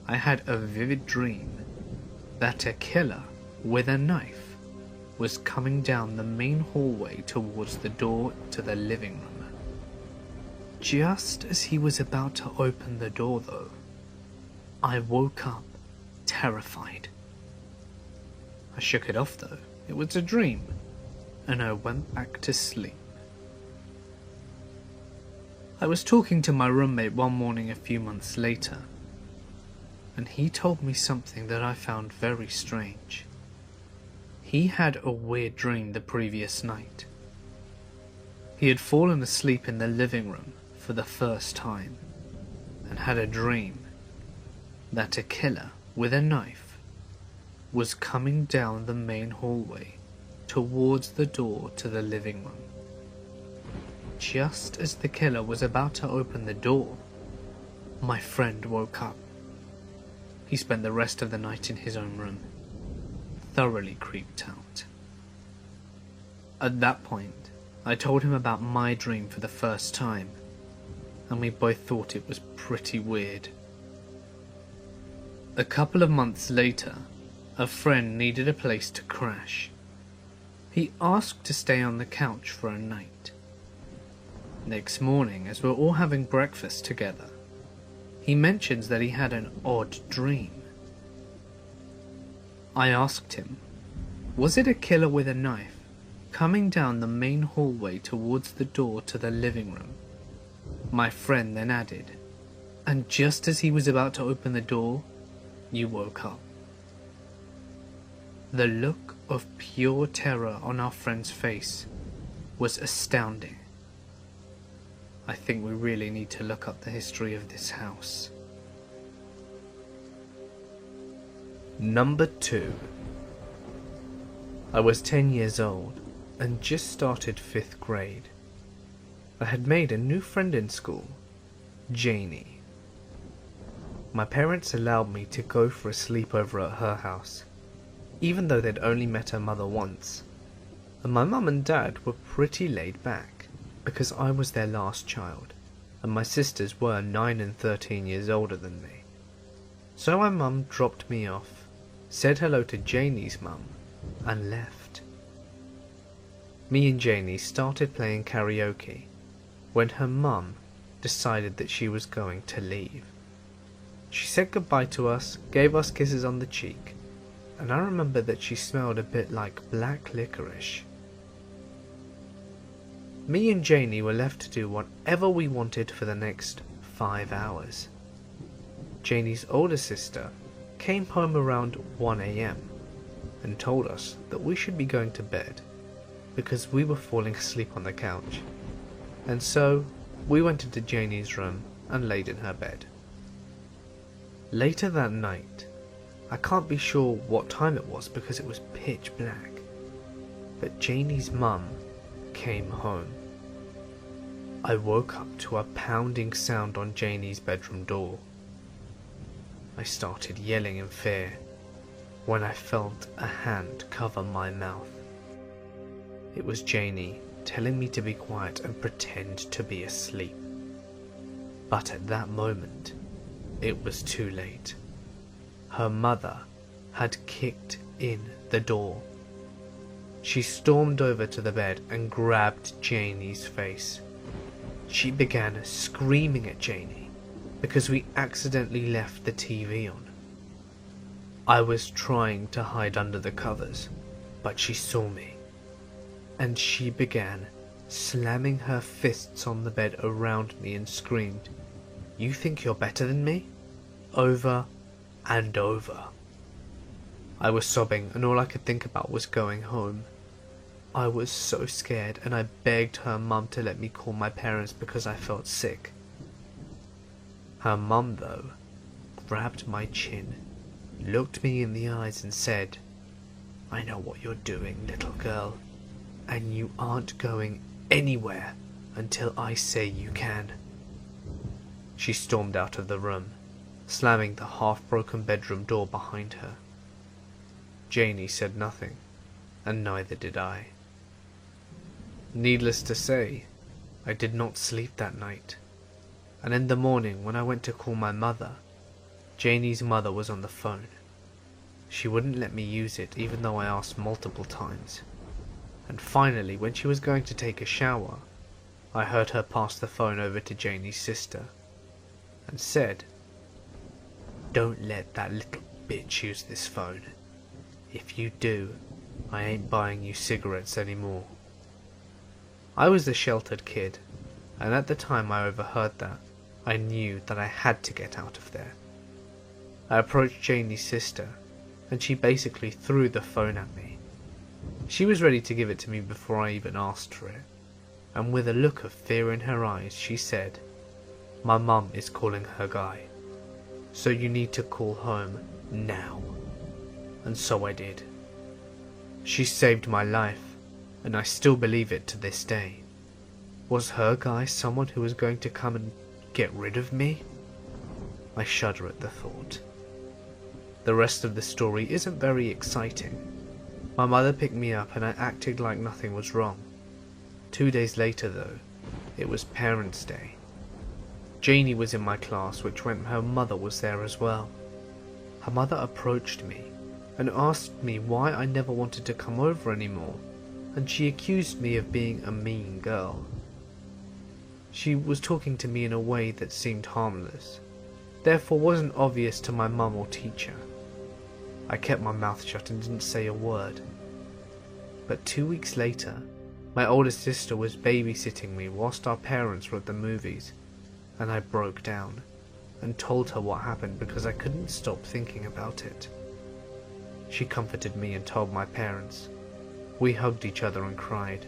I had a vivid dream that a killer with a knife was coming down the main hallway towards the door to the living room. Just as he was about to open the door though, I woke up terrified. I shook it off though, it was a dream, and I went back to sleep. I was talking to my roommate one morning a few months later, and he told me something that I found very strange. He had a weird dream the previous night. He had fallen asleep in the living room for the first time, and had a dream that a killer with a knife was coming down the main hallway towards the door to the living room. Just as the killer was about to open the door, my friend woke up. He spent the rest of the night in his own room, thoroughly creeped out. At that point, I told him about my dream for the first time, and we both thought it was pretty weird. A couple of months later, a friend needed a place to crash. He asked to stay on the couch for a night. Next morning, as we're all having breakfast together, he mentions that he had an odd dream. I asked him, was it a killer with a knife coming down the main hallway towards the door to the living room? My friend then added, and just as he was about to open the door, you woke up. The look of pure terror on our friend's face was astounding. I think we really need to look up the history of this house. Number 2. I was 10 years old and just started 5th grade. I had made a new friend in school, Janie. My parents allowed me to go for a sleepover at her house, even though they'd only met her mother once, and my mum and dad were pretty laid back, because I was their last child, and my sisters were 9 and 13 years older than me. So my mum dropped me off, said hello to Janie's mum, and left. Me and Janie started playing karaoke when her mum decided that she was going to leave. She said goodbye to us, gave us kisses on the cheek, and I remember that she smelled a bit like black licorice. Me and Janie were left to do whatever we wanted for the next 5 hours. Janie's older sister came home around 1 AM and told us that we should be going to bed because we were falling asleep on the couch, and so we went into Janie's room and laid in her bed. Later that night, I can't be sure what time it was because it was pitch black, but Janie's mum came home I woke up to a pounding sound on Janie's bedroom door. I started yelling in fear when I felt a hand cover my mouth. It was Janie telling me to be quiet and pretend to be asleep. But at that moment, it was too late. Her mother had kicked in the door. She stormed over to the bed and grabbed Janie's face. She began screaming at Janie because we accidentally left the TV on. I was trying to hide under the covers, but she saw me, and she began slamming her fists on the bed around me and screamed, "You think you're better than me?" over and over. I was sobbing, and all I could think about was going home. I was so scared, and I begged her mum to let me call my parents because I felt sick. Her mum, though, grabbed my chin, looked me in the eyes and said, "I know what you're doing, little girl, and you aren't going anywhere until I say you can." She stormed out of the room, slamming the half-broken bedroom door behind her. Janie said nothing, and neither did I. Needless to say, I did not sleep that night, and in the morning when I went to call my mother, Janie's mother was on the phone. She wouldn't let me use it even though I asked multiple times, and finally when she was going to take a shower, I heard her pass the phone over to Janie's sister and said, "Don't let that little bitch use this phone. If you do, I ain't buying you cigarettes anymore." I was the sheltered kid, and at the time I overheard that, I knew that I had to get out of there. I approached Janie's sister, and she basically threw the phone at me. She was ready to give it to me before I even asked for it, and with a look of fear in her eyes, she said, "My mum is calling her guy, so you need to call home now." And so I did. She saved my life, and I still believe it to this day. Was her guy someone who was going to come and get rid of me? I shudder at the thought. The rest of the story isn't very exciting. My mother picked me up and I acted like nothing was wrong. 2 days later though, it was Parents' Day. Janie was in my class, which meant her mother was there as well. Her mother approached me and asked me why I never wanted to come over anymore, and she accused me of being a mean girl. She was talking to me in a way that seemed harmless, therefore wasn't obvious to my mum or teacher. I kept my mouth shut and didn't say a word. But 2 weeks later, my older sister was babysitting me whilst our parents were at the movies, and I broke down and told her what happened because I couldn't stop thinking about it. She comforted me and told my parents. We hugged each other and cried.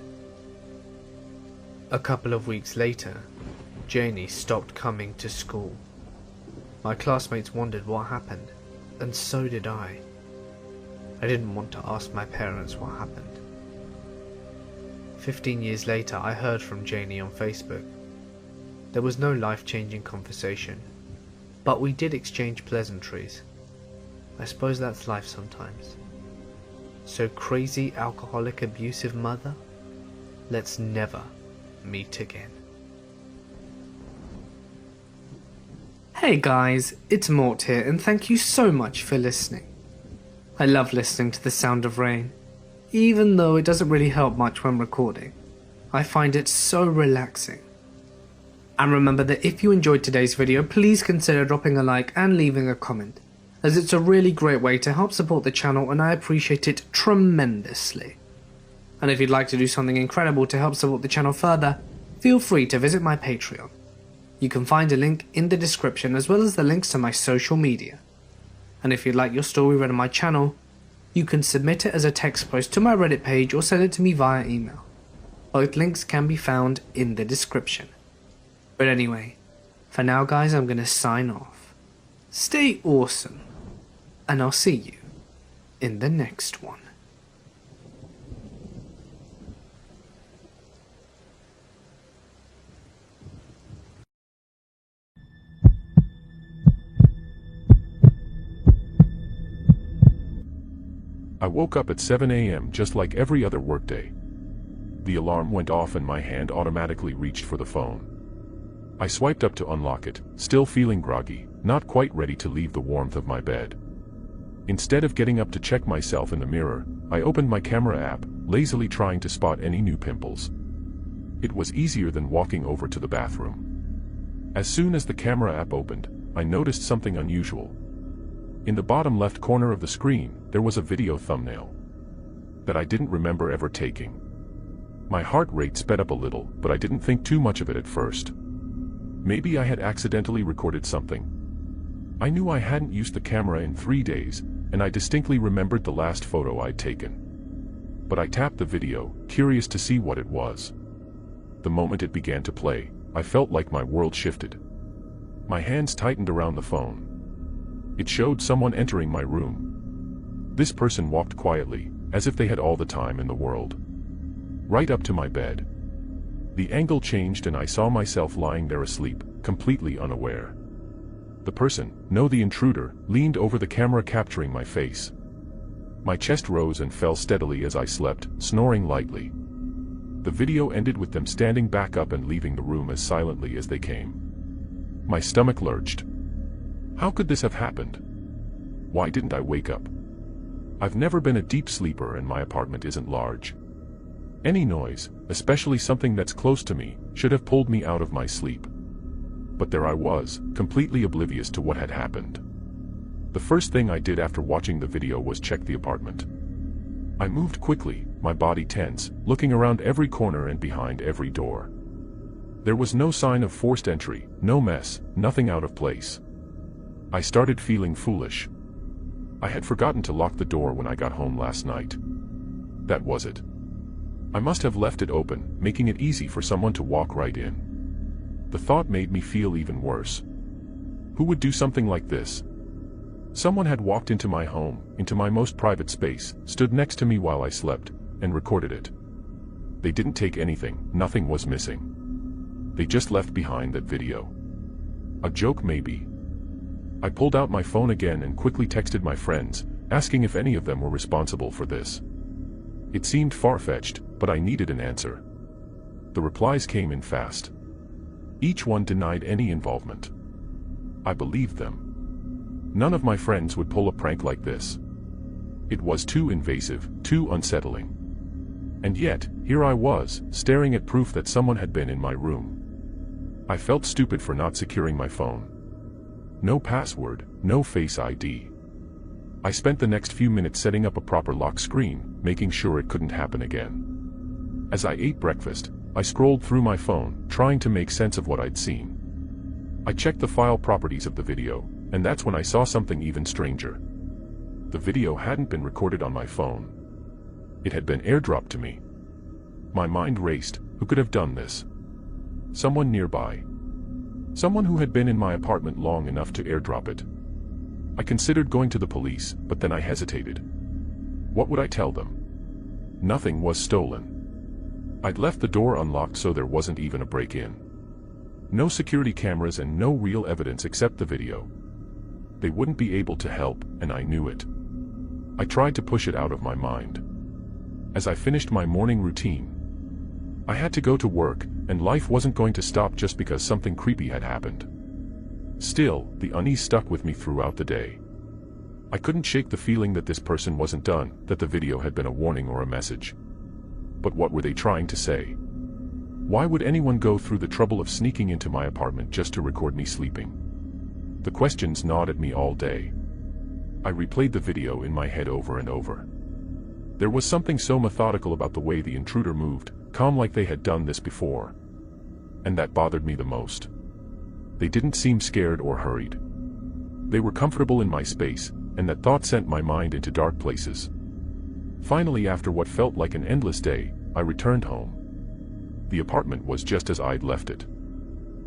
A couple of weeks later, Janie stopped coming to school. My classmates wondered what happened, and so did I. I didn't want to ask my parents what happened. 15 years later, I heard from Janie on Facebook. There was no life-changing conversation, but we did exchange pleasantries. I suppose that's life sometimes. So crazy, alcoholic, abusive mother, let's never meet again. Hey guys, it's Mort here, and thank you so much for listening. I love listening to the sound of rain, even though it doesn't really help much when recording. I find it so relaxing. And remember that if you enjoyed today's video, please consider dropping a like and leaving a comment, as it's a really great way to help support the channel and I appreciate it tremendously. And if you'd like to do something incredible to help support the channel further, feel free to visit my Patreon. You can find a link in the description as well as the links to my social media. And if you'd like your story read on my channel, you can submit it as a text post to my Reddit page or send it to me via email. Both links can be found in the description. But anyway, for now guys, I'm going to sign off. Stay awesome, and I'll see you in the next one. I woke up at 7 a.m. just like every other workday. The alarm went off and my hand automatically reached for the phone. I swiped up to unlock it, still feeling groggy, not quite ready to leave the warmth of my bed. Instead of getting up to check myself in the mirror, I opened my camera app, lazily trying to spot any new pimples. It was easier than walking over to the bathroom. As soon as the camera app opened, I noticed something unusual. In the bottom left corner of the screen, there was a video thumbnail that I didn't remember ever taking. My heart rate sped up a little, but I didn't think too much of it at first. Maybe I had accidentally recorded something. I knew I hadn't used the camera in 3 days, and I distinctly remembered the last photo I'd taken. But I tapped the video, curious to see what it was. The moment it began to play, I felt like my world shifted. My hands tightened around the phone. It showed someone entering my room. This person walked quietly, as if they had all the time in the world. Right up to my bed. The angle changed and I saw myself lying there asleep, completely unaware. The person, no the intruder, leaned over the camera capturing my face. My chest rose and fell steadily as I slept, snoring lightly. The video ended with them standing back up and leaving the room as silently as they came. My stomach lurched. How could this have happened? Why didn't I wake up? I've never been a deep sleeper and my apartment isn't large. Any noise, especially something that's close to me, should have pulled me out of my sleep. But there I was, completely oblivious to what had happened. The first thing I did after watching the video was check the apartment. I moved quickly, my body tense, looking around every corner and behind every door. There was no sign of forced entry, no mess, nothing out of place. I started feeling foolish. I had forgotten to lock the door when I got home last night. That was it. I must have left it open, making it easy for someone to walk right in. The thought made me feel even worse. Who would do something like this? Someone had walked into my home, into my most private space, stood next to me while I slept, and recorded it. They didn't take anything, nothing was missing. They just left behind that video. A joke maybe. I pulled out my phone again and quickly texted my friends, asking if any of them were responsible for this. It seemed far-fetched, but I needed an answer. The replies came in fast. Each one denied any involvement. I believed them. None of my friends would pull a prank like this. It was too invasive, too unsettling. And yet, here I was, staring at proof that someone had been in my room. I felt stupid for not securing my phone. No password, no Face ID. I spent the next few minutes setting up a proper lock screen, making sure it couldn't happen again. As I ate breakfast, I scrolled through my phone, trying to make sense of what I'd seen. I checked the file properties of the video, and that's when I saw something even stranger. The video hadn't been recorded on my phone. It had been airdropped to me. My mind raced. Who could have done this? Someone nearby. Someone who had been in my apartment long enough to airdrop it. I considered going to the police, but then I hesitated. What would I tell them? Nothing was stolen. I'd left the door unlocked so there wasn't even a break-in. No security cameras and no real evidence except the video. They wouldn't be able to help, and I knew it. I tried to push it out of my mind. As I finished my morning routine, I had to go to work, and life wasn't going to stop just because something creepy had happened. Still, the unease stuck with me throughout the day. I couldn't shake the feeling that this person wasn't done, that the video had been a warning or a message. But what were they trying to say? Why would anyone go through the trouble of sneaking into my apartment just to record me sleeping? The questions gnawed at me all day. I replayed the video in my head over and over. There was something so methodical about the way the intruder moved, calm like they had done this before. And that bothered me the most. They didn't seem scared or hurried. They were comfortable in my space, and that thought sent my mind into dark places. Finally, after what felt like an endless day, I returned home. The apartment was just as I'd left it.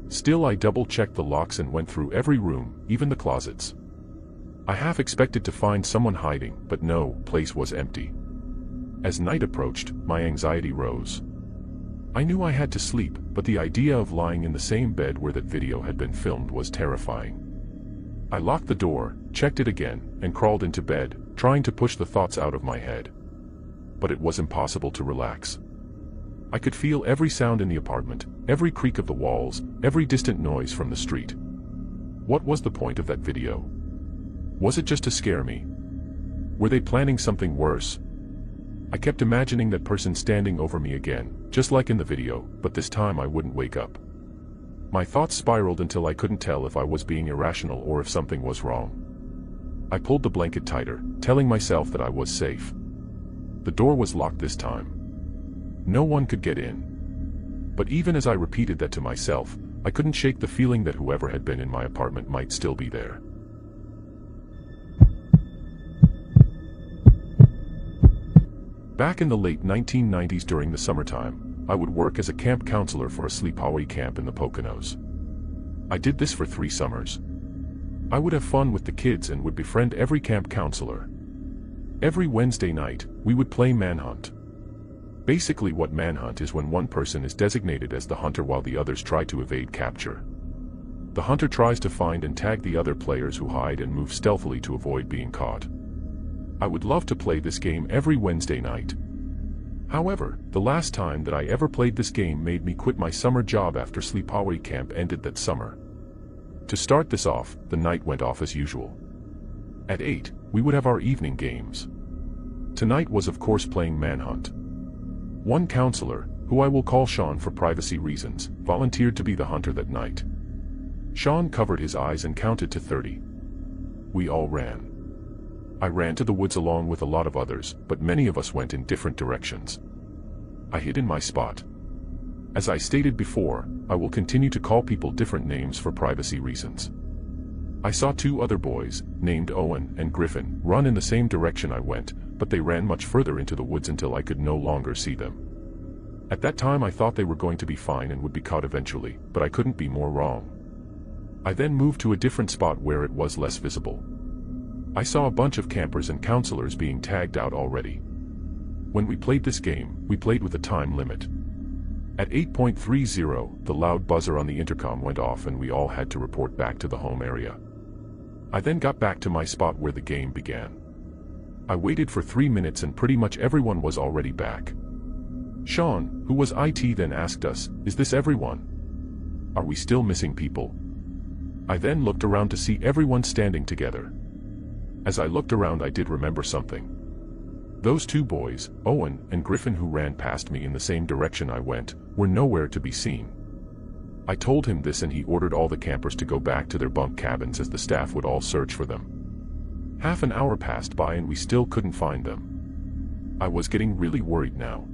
Still, I double-checked the locks and went through every room, even the closets. I half expected to find someone hiding, but no, place was empty. As night approached, my anxiety rose. I knew I had to sleep, but the idea of lying in the same bed where that video had been filmed was terrifying. I locked the door, checked it again, and crawled into bed, trying to push the thoughts out of my head. But it was impossible to relax. I could feel every sound in the apartment, every creak of the walls, every distant noise from the street. What was the point of that video? Was it just to scare me? Were they planning something worse? I kept imagining that person standing over me again, just like in the video, but this time I wouldn't wake up. My thoughts spiraled until I couldn't tell if I was being irrational or if something was wrong. I pulled the blanket tighter, telling myself that I was safe. The door was locked this time. No one could get in. But even as I repeated that to myself, I couldn't shake the feeling that whoever had been in my apartment might still be there. Back in the late 1990s during the summertime, I would work as a camp counselor for a sleepaway camp in the Poconos. I did this for 3 summers. I would have fun with the kids and would befriend every camp counselor. Every Wednesday night, we would play manhunt. Basically what manhunt is when one person is designated as the hunter while the others try to evade capture. The hunter tries to find and tag the other players who hide and move stealthily to avoid being caught. I would love to play this game every Wednesday night. However, the last time that I ever played this game made me quit my summer job after sleepaway camp ended that summer. To start this off, the night went off as usual. At 8, we would have our evening games. Tonight was of course playing manhunt. One counselor, who I will call Sean for privacy reasons, volunteered to be the hunter that night. Sean covered his eyes and counted to 30. We all ran. I ran to the woods along with a lot of others, but many of us went in different directions. I hid in my spot. As I stated before, I will continue to call people different names for privacy reasons. I saw 2 other boys, named Owen and Griffin, run in the same direction I went, but they ran much further into the woods until I could no longer see them. At that time I thought they were going to be fine and would be caught eventually, but I couldn't be more wrong. I then moved to a different spot where it was less visible. I saw a bunch of campers and counselors being tagged out already. When we played this game, we played with a time limit. At 8:30, the loud buzzer on the intercom went off and we all had to report back to the home area. I then got back to my spot where the game began. I waited for 3 minutes and pretty much everyone was already back. Sean, who was IT, then asked us, "Is this everyone? Are we still missing people?" I then looked around to see everyone standing together. As I looked around I did remember something. Those 2 boys, Owen and Griffin, who ran past me in the same direction I went, were nowhere to be seen. I told him this and he ordered all the campers to go back to their bunk cabins as the staff would all search for them. Half an hour passed by and we still couldn't find them. I was getting really worried now.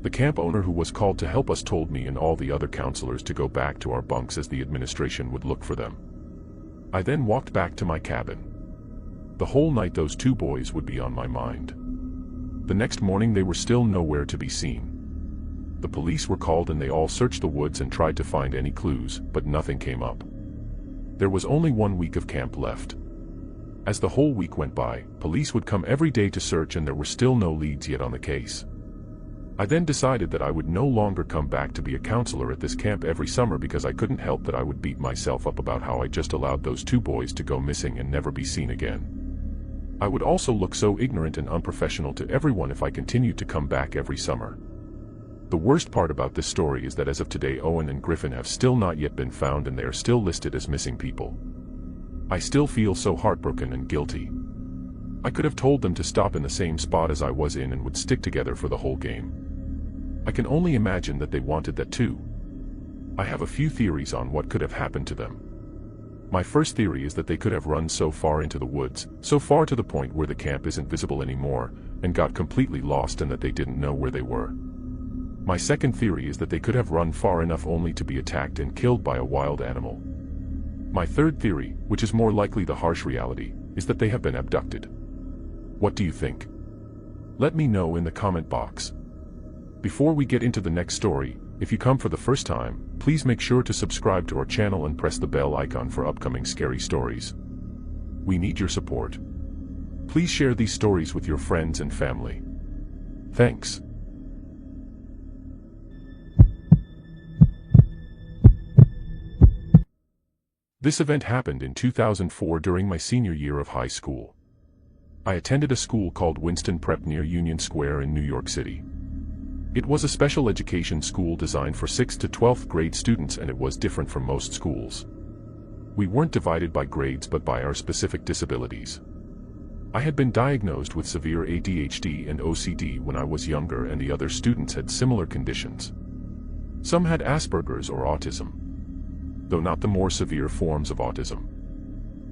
The camp owner who was called to help us told me and all the other counselors to go back to our bunks as the administration would look for them. I then walked back to my cabin. The whole night those 2 boys would be on my mind. The next morning they were still nowhere to be seen. The police were called and they all searched the woods and tried to find any clues, but nothing came up. There was only 1 week of camp left. As the whole week went by, police would come every day to search and there were still no leads yet on the case. I then decided that I would no longer come back to be a counselor at this camp every summer because I couldn't help that I would beat myself up about how I just allowed those 2 boys to go missing and never be seen again. I would also look so ignorant and unprofessional to everyone if I continued to come back every summer. The worst part about this story is that as of today Owen and Griffin have still not yet been found and they are still listed as missing people. I still feel so heartbroken and guilty. I could have told them to stop in the same spot as I was in and would stick together for the whole game. I can only imagine that they wanted that too. I have a few theories on what could have happened to them. My first theory is that they could have run so far into the woods, so far to the point where the camp isn't visible anymore, and got completely lost and that they didn't know where they were. My second theory is that they could have run far enough only to be attacked and killed by a wild animal. My third theory, which is more likely the harsh reality, is that they have been abducted. What do you think? Let me know in the comment box. Before we get into the next story, if you come for the first time, please make sure to subscribe to our channel and press the bell icon for upcoming scary stories. We need your support. Please share these stories with your friends and family. Thanks. This event happened in 2004 during my senior year of high school. I attended a school called Winston Prep near Union Square in New York City. It was a special education school designed for 6th to 12th grade students, and it was different from most schools. We weren't divided by grades but by our specific disabilities. I had been diagnosed with severe ADHD and OCD when I was younger, and the other students had similar conditions. Some had Asperger's or autism, though not the more severe forms of autism.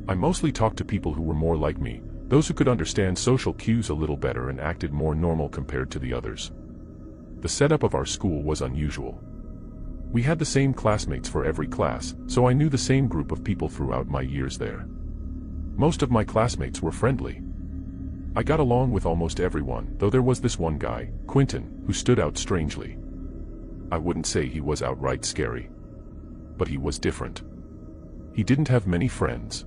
I mostly talked to people who were more like me, those who could understand social cues a little better and acted more normal compared to the others. The setup of our school was unusual. We had the same classmates for every class, so I knew the same group of people throughout my years there. Most of my classmates were friendly. I got along with almost everyone, though there was this one guy, Quentin, who stood out strangely. I wouldn't say he was outright scary, but he was different. He didn't have many friends.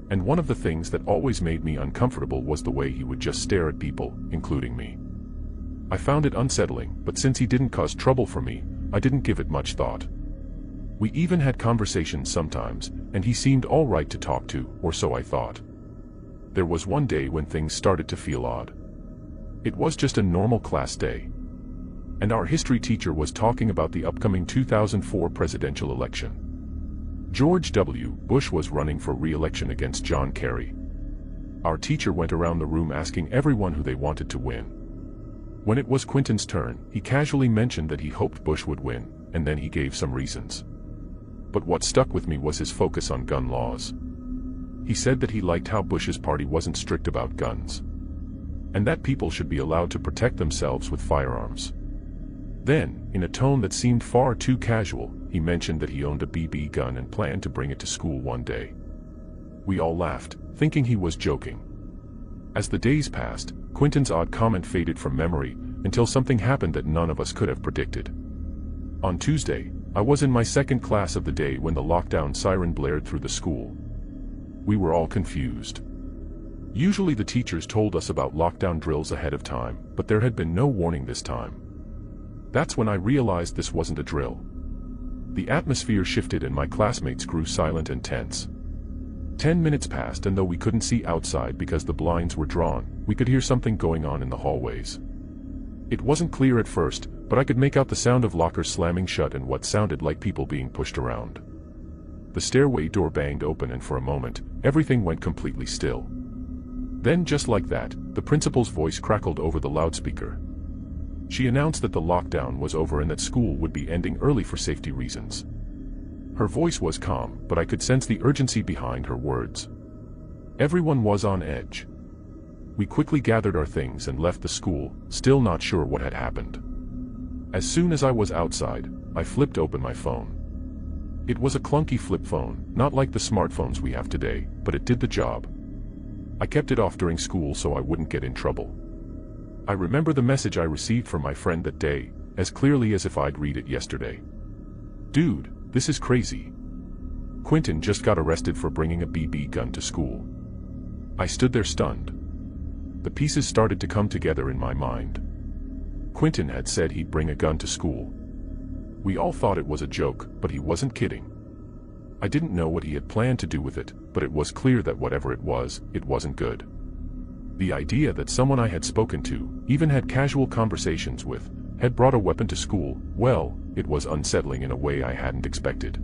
And one of the things that always made me uncomfortable was the way he would just stare at people, including me. I found it unsettling, but since he didn't cause trouble for me, I didn't give it much thought. We even had conversations sometimes, and he seemed all right to talk to, or so I thought. There was one day when things started to feel odd. It was just a normal class day, and our history teacher was talking about the upcoming 2004 presidential election. George W. Bush was running for re-election against John Kerry. Our teacher went around the room asking everyone who they wanted to win. When it was Quentin's turn, he casually mentioned that he hoped Bush would win, and then he gave some reasons. But what stuck with me was his focus on gun laws. He said that he liked how Bush's party wasn't strict about guns, and that people should be allowed to protect themselves with firearms. Then, in a tone that seemed far too casual, he mentioned that he owned a BB gun and planned to bring it to school one day. We all laughed, thinking he was joking. As the days passed, Quentin's odd comment faded from memory, until something happened that none of us could have predicted. On Tuesday, I was in my second class of the day when the lockdown siren blared through the school. We were all confused. Usually the teachers told us about lockdown drills ahead of time, but there had been no warning this time. That's when I realized this wasn't a drill. The atmosphere shifted and my classmates grew silent and tense. 10 minutes passed, and though we couldn't see outside because the blinds were drawn, we could hear something going on in the hallways. It wasn't clear at first, but I could make out the sound of lockers slamming shut and what sounded like people being pushed around. The stairway door banged open, and for a moment, everything went completely still. Then, just like that, the principal's voice crackled over the loudspeaker. She announced that the lockdown was over and that school would be ending early for safety reasons. Her voice was calm, but I could sense the urgency behind her words. Everyone was on edge. We quickly gathered our things and left the school, still not sure what had happened. As soon as I was outside, I flipped open my phone. It was a clunky flip phone, not like the smartphones we have today, but it did the job. I kept it off during school so I wouldn't get in trouble. I remember the message I received from my friend that day, as clearly as if I'd read it yesterday. "Dude, this is crazy. Quentin just got arrested for bringing a BB gun to school." I stood there stunned. The pieces started to come together in my mind. Quentin had said he'd bring a gun to school. We all thought it was a joke, but he wasn't kidding. I didn't know what he had planned to do with it, but it was clear that whatever it wasn't good. The idea that someone I had spoken to, even had casual conversations with, had brought a weapon to school, well, it was unsettling in a way I hadn't expected.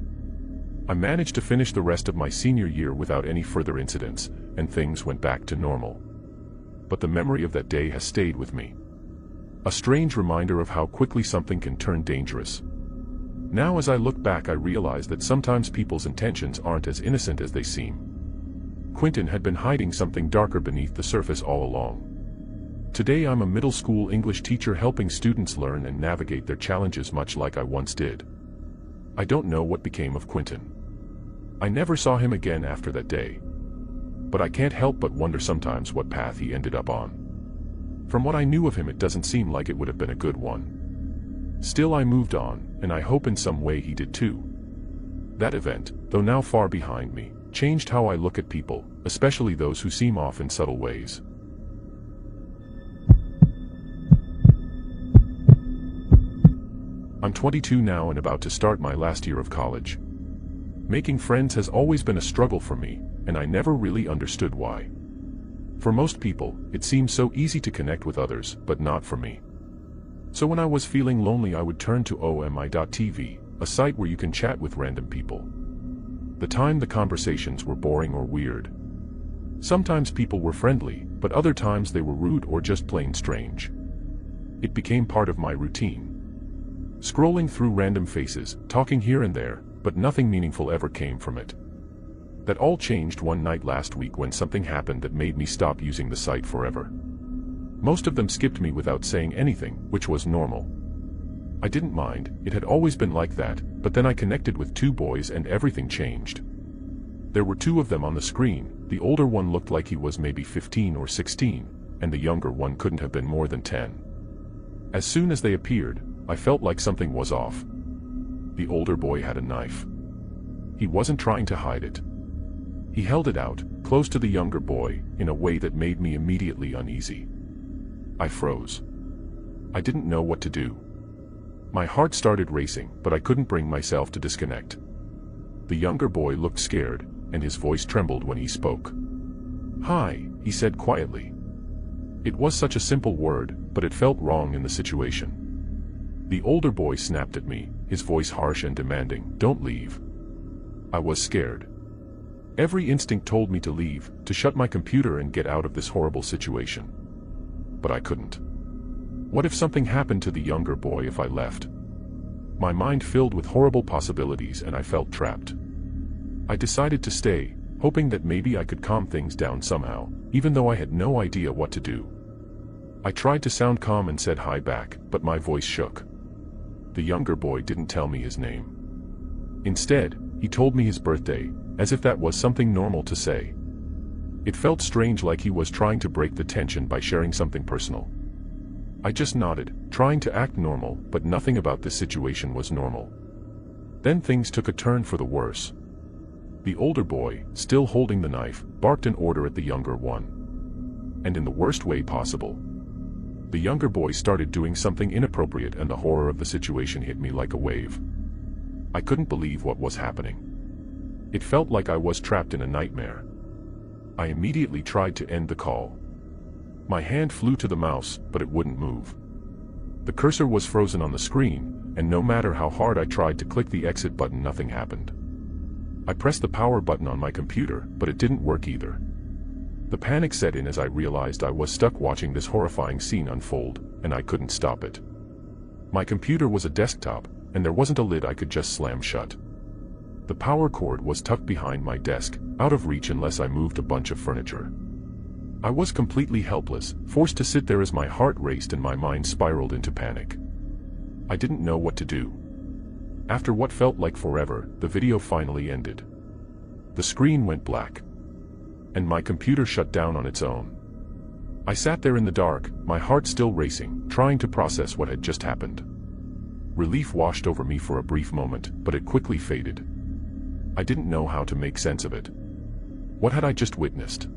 I managed to finish the rest of my senior year without any further incidents, and things went back to normal. But the memory of that day has stayed with me. A strange reminder of how quickly something can turn dangerous. Now as I look back, I realize that sometimes people's intentions aren't as innocent as they seem. Quentin had been hiding something darker beneath the surface all along. Today I'm a middle school English teacher helping students learn and navigate their challenges much like I once did. I don't know what became of Quentin. I never saw him again after that day. But I can't help but wonder sometimes what path he ended up on. From what I knew of him, it doesn't seem like it would have been a good one. Still, I moved on, and I hope in some way he did too. That event, though now far behind me, changed how I look at people, especially those who seem off in subtle ways. I'm 22 now and about to start my last year of college. Making friends has always been a struggle for me, and I never really understood why. For most people, it seems so easy to connect with others, but not for me. So when I was feeling lonely, I would turn to OMI.TV, a site where you can chat with random people. The time the conversations were boring or weird. Sometimes people were friendly, but other times they were rude or just plain strange. It became part of my routine. Scrolling through random faces, talking here and there, but nothing meaningful ever came from it. That all changed one night last week when something happened that made me stop using the site forever. Most of them skipped me without saying anything, which was normal. I didn't mind, it had always been like that, but then I connected with two boys and everything changed. There were two of them on the screen. The older one looked like he was maybe 15 or 16, and the younger one couldn't have been more than 10. As soon as they appeared, I felt like something was off. The older boy had a knife. He wasn't trying to hide it. He held it out, close to the younger boy, in a way that made me immediately uneasy. I froze. I didn't know what to do. My heart started racing, but I couldn't bring myself to disconnect. The younger boy looked scared, and his voice trembled when he spoke. "Hi," he said quietly. It was such a simple word, but it felt wrong in the situation. The older boy snapped at me, his voice harsh and demanding, "Don't leave." I was scared. Every instinct told me to leave, to shut my computer and get out of this horrible situation. But I couldn't. What if something happened to the younger boy if I left? My mind filled with horrible possibilities and I felt trapped. I decided to stay, hoping that maybe I could calm things down somehow, even though I had no idea what to do. I tried to sound calm and said hi back, but my voice shook. The younger boy didn't tell me his name. Instead, he told me his birthday, as if that was something normal to say. It felt strange, like he was trying to break the tension by sharing something personal. I just nodded, trying to act normal, but nothing about this situation was normal. Then things took a turn for the worse. The older boy, still holding the knife, barked an order at the younger one. And in the worst way possible. The younger boy started doing something inappropriate and the horror of the situation hit me like a wave. I couldn't believe what was happening. It felt like I was trapped in a nightmare. I immediately tried to end the call. My hand flew to the mouse, but it wouldn't move. The cursor was frozen on the screen, and no matter how hard I tried to click the exit button, nothing happened. I pressed the power button on my computer, but it didn't work either. The panic set in as I realized I was stuck watching this horrifying scene unfold, and I couldn't stop it. My computer was a desktop, and there wasn't a lid I could just slam shut. The power cord was tucked behind my desk, out of reach unless I moved a bunch of furniture. I was completely helpless, forced to sit there as my heart raced and my mind spiraled into panic. I didn't know what to do. After what felt like forever, the video finally ended. The screen went black. And my computer shut down on its own. I sat there in the dark, my heart still racing, trying to process what had just happened. Relief washed over me for a brief moment, but it quickly faded. I didn't know how to make sense of it. What had I just witnessed?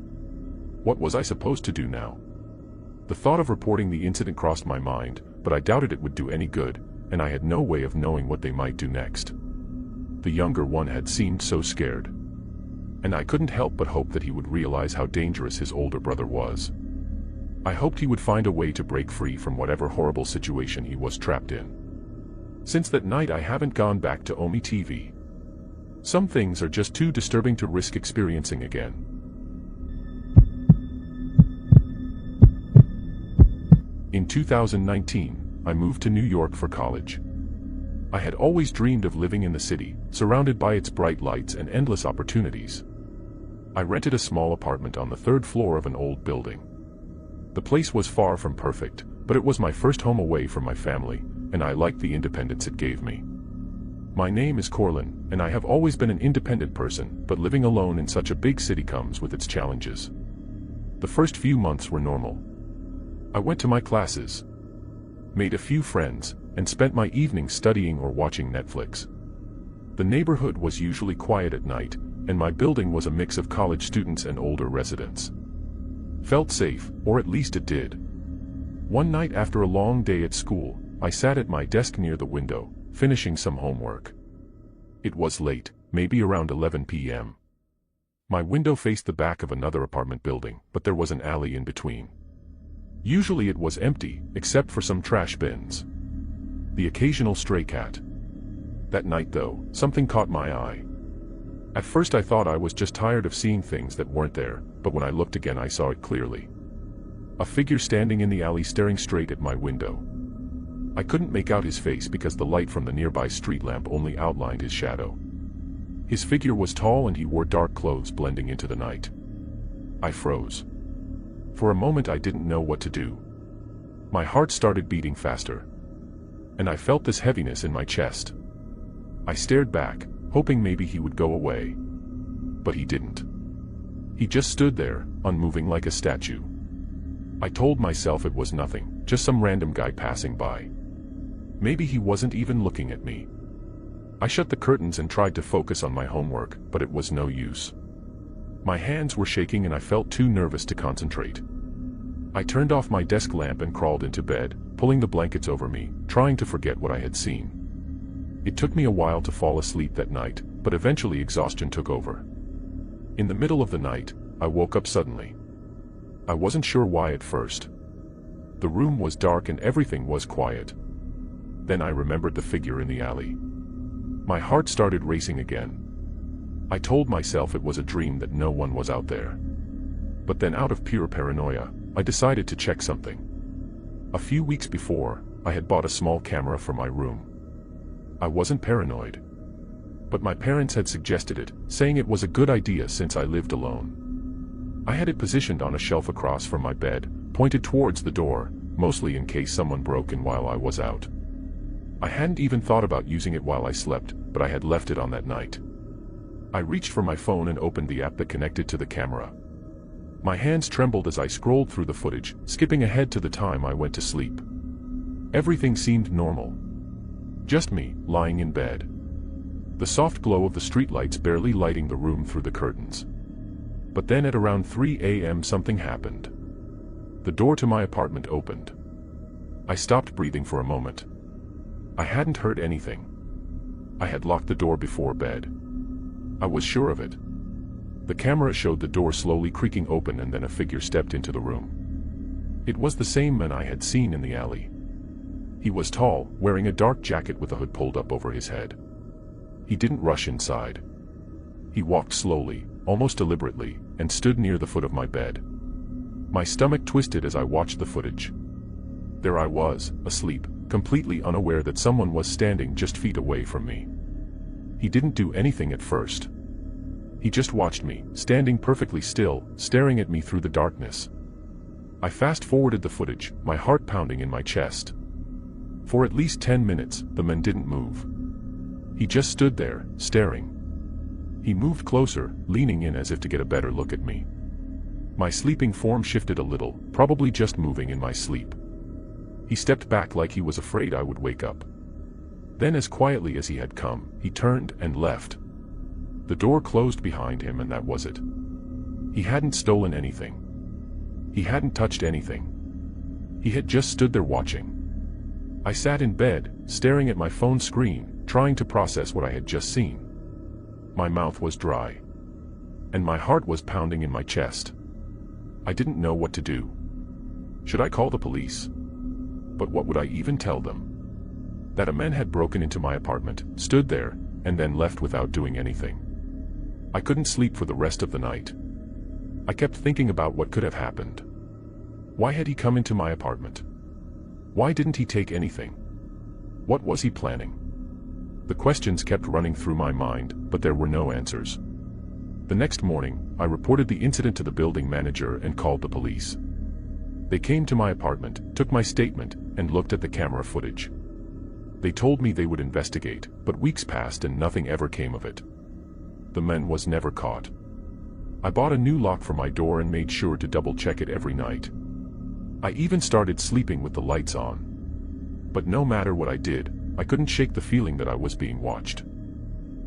What was I supposed to do now? The thought of reporting the incident crossed my mind, but I doubted it would do any good, and I had no way of knowing what they might do next. The younger one had seemed so scared. And I couldn't help but hope that he would realize how dangerous his older brother was. I hoped he would find a way to break free from whatever horrible situation he was trapped in. Since that night I haven't gone back to OMI TV. Some things are just too disturbing to risk experiencing again. In 2019, I moved to New York for college. I had always dreamed of living in the city, surrounded by its bright lights and endless opportunities. I rented a small apartment on the third floor of an old building. The place was far from perfect, but it was my first home away from my family, and I liked the independence it gave me. My name is Corlin, and I have always been an independent person, but living alone in such a big city comes with its challenges. The first few months were normal. I went to my classes, made a few friends, and spent my evenings studying or watching Netflix. The neighborhood was usually quiet at night, and my building was a mix of college students and older residents. Felt safe, or at least it did. One night after a long day at school, I sat at my desk near the window, finishing some homework. It was late, maybe around 11 p.m. My window faced the back of another apartment building, but there was an alley in between. Usually it was empty, except for some trash bins. The occasional stray cat. That night though, something caught my eye. At first I thought I was just tired of seeing things that weren't there, but when I looked again I saw it clearly. A figure standing in the alley staring straight at my window. I couldn't make out his face because the light from the nearby street lamp only outlined his shadow. His figure was tall and he wore dark clothes blending into the night. I froze. For a moment I didn't know what to do. My heart started beating faster. And I felt this heaviness in my chest. I stared back, hoping maybe he would go away. But he didn't. He just stood there, unmoving like a statue. I told myself it was nothing, just some random guy passing by. Maybe he wasn't even looking at me. I shut the curtains and tried to focus on my homework, but it was no use. My hands were shaking and I felt too nervous to concentrate. I turned off my desk lamp and crawled into bed, pulling the blankets over me, trying to forget what I had seen. It took me a while to fall asleep that night, but eventually exhaustion took over. In the middle of the night, I woke up suddenly. I wasn't sure why at first. The room was dark and everything was quiet. Then I remembered the figure in the alley. My heart started racing again. I told myself it was a dream that no one was out there. But then out of pure paranoia, I decided to check something. A few weeks before, I had bought a small camera for my room. I wasn't paranoid. But my parents had suggested it, saying it was a good idea since I lived alone. I had it positioned on a shelf across from my bed, pointed towards the door, mostly in case someone broke in while I was out. I hadn't even thought about using it while I slept, but I had left it on that night. I reached for my phone and opened the app that connected to the camera. My hands trembled as I scrolled through the footage, skipping ahead to the time I went to sleep. Everything seemed normal. Just me, lying in bed. The soft glow of the streetlights barely lighting the room through the curtains. But then at around 3 a.m. something happened. The door to my apartment opened. I stopped breathing for a moment. I hadn't heard anything. I had locked the door before bed. I was sure of it. The camera showed the door slowly creaking open and then a figure stepped into the room. It was the same man I had seen in the alley. He was tall, wearing a dark jacket with a hood pulled up over his head. He didn't rush inside. He walked slowly, almost deliberately, and stood near the foot of my bed. My stomach twisted as I watched the footage. There I was, asleep, completely unaware that someone was standing just feet away from me. He didn't do anything at first. He just watched me, standing perfectly still, staring at me through the darkness. I fast-forwarded the footage, my heart pounding in my chest. For at least 10 minutes, the man didn't move. He just stood there, staring. He moved closer, leaning in as if to get a better look at me. My sleeping form shifted a little, probably just moving in my sleep. He stepped back like he was afraid I would wake up. Then as quietly as he had come, he turned and left. The door closed behind him and that was it. He hadn't stolen anything. He hadn't touched anything. He had just stood there watching. I sat in bed, staring at my phone screen, trying to process what I had just seen. My mouth was dry. And my heart was pounding in my chest. I didn't know what to do. Should I call the police? But what would I even tell them? That a man had broken into my apartment, stood there, and then left without doing anything. I couldn't sleep for the rest of the night. I kept thinking about what could have happened. Why had he come into my apartment? Why didn't he take anything? What was he planning? The questions kept running through my mind, but there were no answers. The next morning, I reported the incident to the building manager and called the police. They came to my apartment, took my statement, and looked at the camera footage. They told me they would investigate, but weeks passed and nothing ever came of it. The man was never caught. I bought a new lock for my door and made sure to double-check it every night. I even started sleeping with the lights on. But no matter what I did, I couldn't shake the feeling that I was being watched.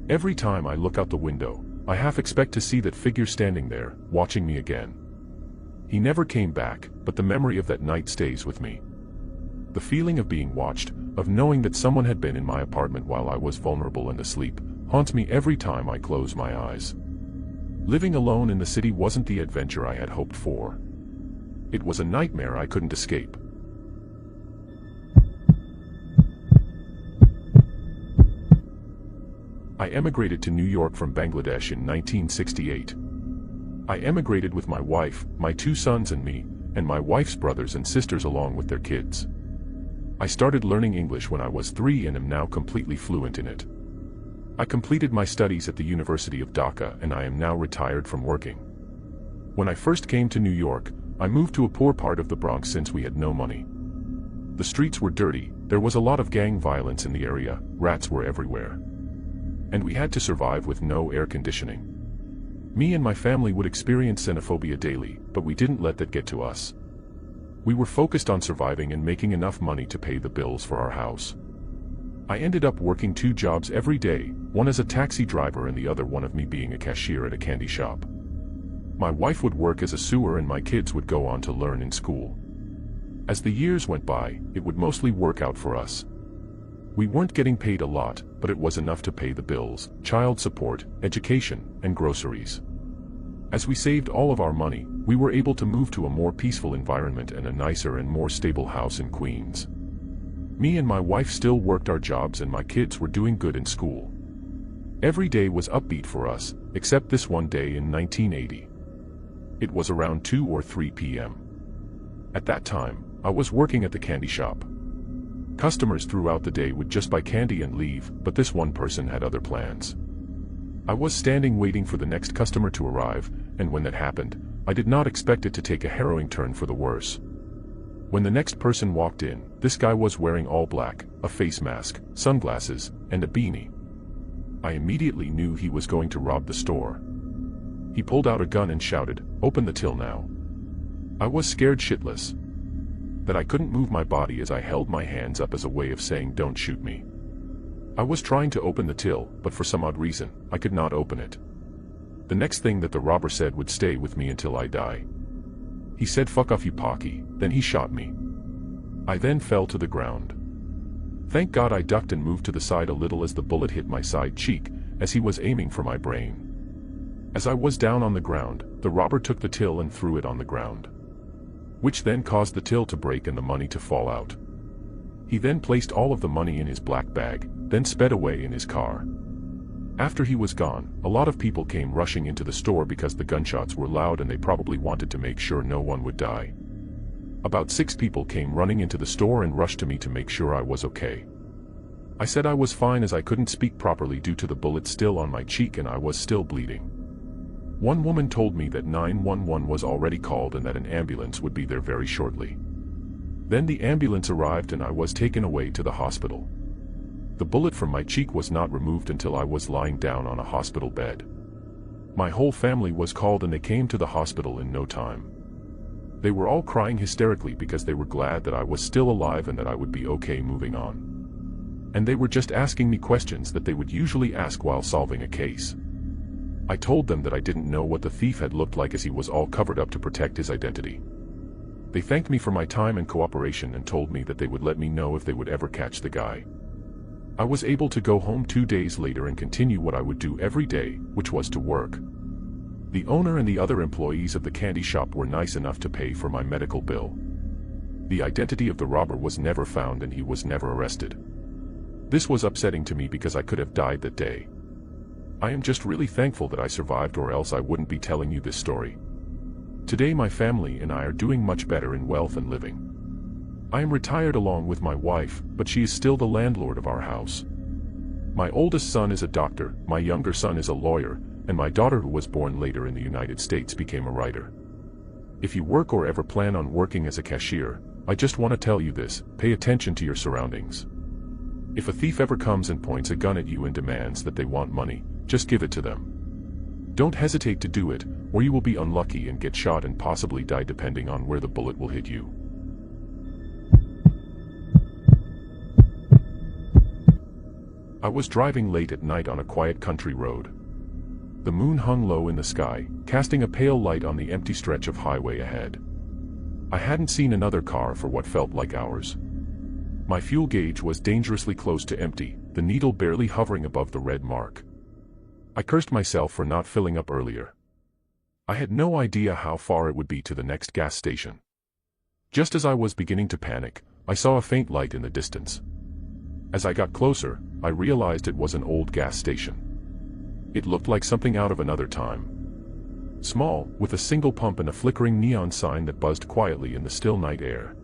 Every time I look out the window, I half expect to see that figure standing there, watching me again. He never came back, but the memory of that night stays with me. The feeling of being watched, of knowing that someone had been in my apartment while I was vulnerable and asleep, haunts me every time I close my eyes. Living alone in the city wasn't the adventure I had hoped for. It was a nightmare I couldn't escape. I emigrated to New York from Bangladesh in 1968. I emigrated with my wife, my 2 sons and me, and my wife's brothers and sisters along with their kids. I started learning English when I was 3 and am now completely fluent in it. I completed my studies at the University of Dhaka and I am now retired from working. When I first came to New York, I moved to a poor part of the Bronx since we had no money. The streets were dirty, there was a lot of gang violence in the area, rats were everywhere. And we had to survive with no air conditioning. Me and my family would experience xenophobia daily, but we didn't let that get to us. We were focused on surviving and making enough money to pay the bills for our house. I ended up working 2 jobs every day, one as a taxi driver and the other one of me being a cashier at a candy shop. My wife would work as a sewer and my kids would go on to learn in school. As the years went by, it would mostly work out for us. We weren't getting paid a lot, but it was enough to pay the bills, child support, education, and groceries. As we saved all of our money, we were able to move to a more peaceful environment and a nicer and more stable house in Queens. Me and my wife still worked our jobs and my kids were doing good in school. Every day was upbeat for us, except this one day in 1980. It was around 2 or 3 p.m. At that time, I was working at the candy shop. Customers throughout the day would just buy candy and leave, but this one person had other plans. I was standing waiting for the next customer to arrive, and when that happened, I did not expect it to take a harrowing turn for the worse. When the next person walked in, this guy was wearing all black, a face mask, sunglasses, and a beanie. I immediately knew he was going to rob the store. He pulled out a gun and shouted, "Open the till now." I was scared shitless. That I couldn't move my body as I held my hands up as a way of saying don't shoot me. I was trying to open the till, but for some odd reason, I could not open it. The next thing that the robber said would stay with me until I die. He said "fuck off you Pocky," then he shot me. I then fell to the ground. Thank God I ducked and moved to the side a little as the bullet hit my side cheek, as he was aiming for my brain. As I was down on the ground, the robber took the till and threw it on the ground, which then caused the till to break and the money to fall out. He then placed all of the money in his black bag, then sped away in his car. After he was gone, a lot of people came rushing into the store because the gunshots were loud and they probably wanted to make sure no one would die. About 6 people came running into the store and rushed to me to make sure I was okay. I said I was fine as I couldn't speak properly due to the bullet still on my cheek and I was still bleeding. One woman told me that 911 was already called and that an ambulance would be there very shortly. Then the ambulance arrived and I was taken away to the hospital. The bullet from my cheek was not removed until I was lying down on a hospital bed. My whole family was called and they came to the hospital in no time. They were all crying hysterically because they were glad that I was still alive and that I would be okay moving on. And they were just asking me questions that they would usually ask while solving a case. I told them that I didn't know what the thief had looked like as he was all covered up to protect his identity. They thanked me for my time and cooperation and told me that they would let me know if they would ever catch the guy. I was able to go home 2 days later and continue what I would do every day, which was to work. The owner and the other employees of the candy shop were nice enough to pay for my medical bill. The identity of the robber was never found and he was never arrested. This was upsetting to me because I could have died that day. I am just really thankful that I survived, or else I wouldn't be telling you this story. Today my family and I are doing much better in wealth and living. I am retired along with my wife, but she is still the landlord of our house. My oldest son is a doctor, my younger son is a lawyer, and my daughter, who was born later in the United States, became a writer. If you work or ever plan on working as a cashier, I just want to tell you this: pay attention to your surroundings. If a thief ever comes and points a gun at you and demands that they want money, just give it to them. Don't hesitate to do it, or you will be unlucky and get shot and possibly die depending on where the bullet will hit you. I was driving late at night on a quiet country road. The moon hung low in the sky, casting a pale light on the empty stretch of highway ahead. I hadn't seen another car for what felt like hours. My fuel gauge was dangerously close to empty, the needle barely hovering above the red mark. I cursed myself for not filling up earlier. I had no idea how far it would be to the next gas station. Just as I was beginning to panic, I saw a faint light in the distance. As I got closer, I realized it was an old gas station. It looked like something out of another time. Small, with a single pump and a flickering neon sign that buzzed quietly in the still night air.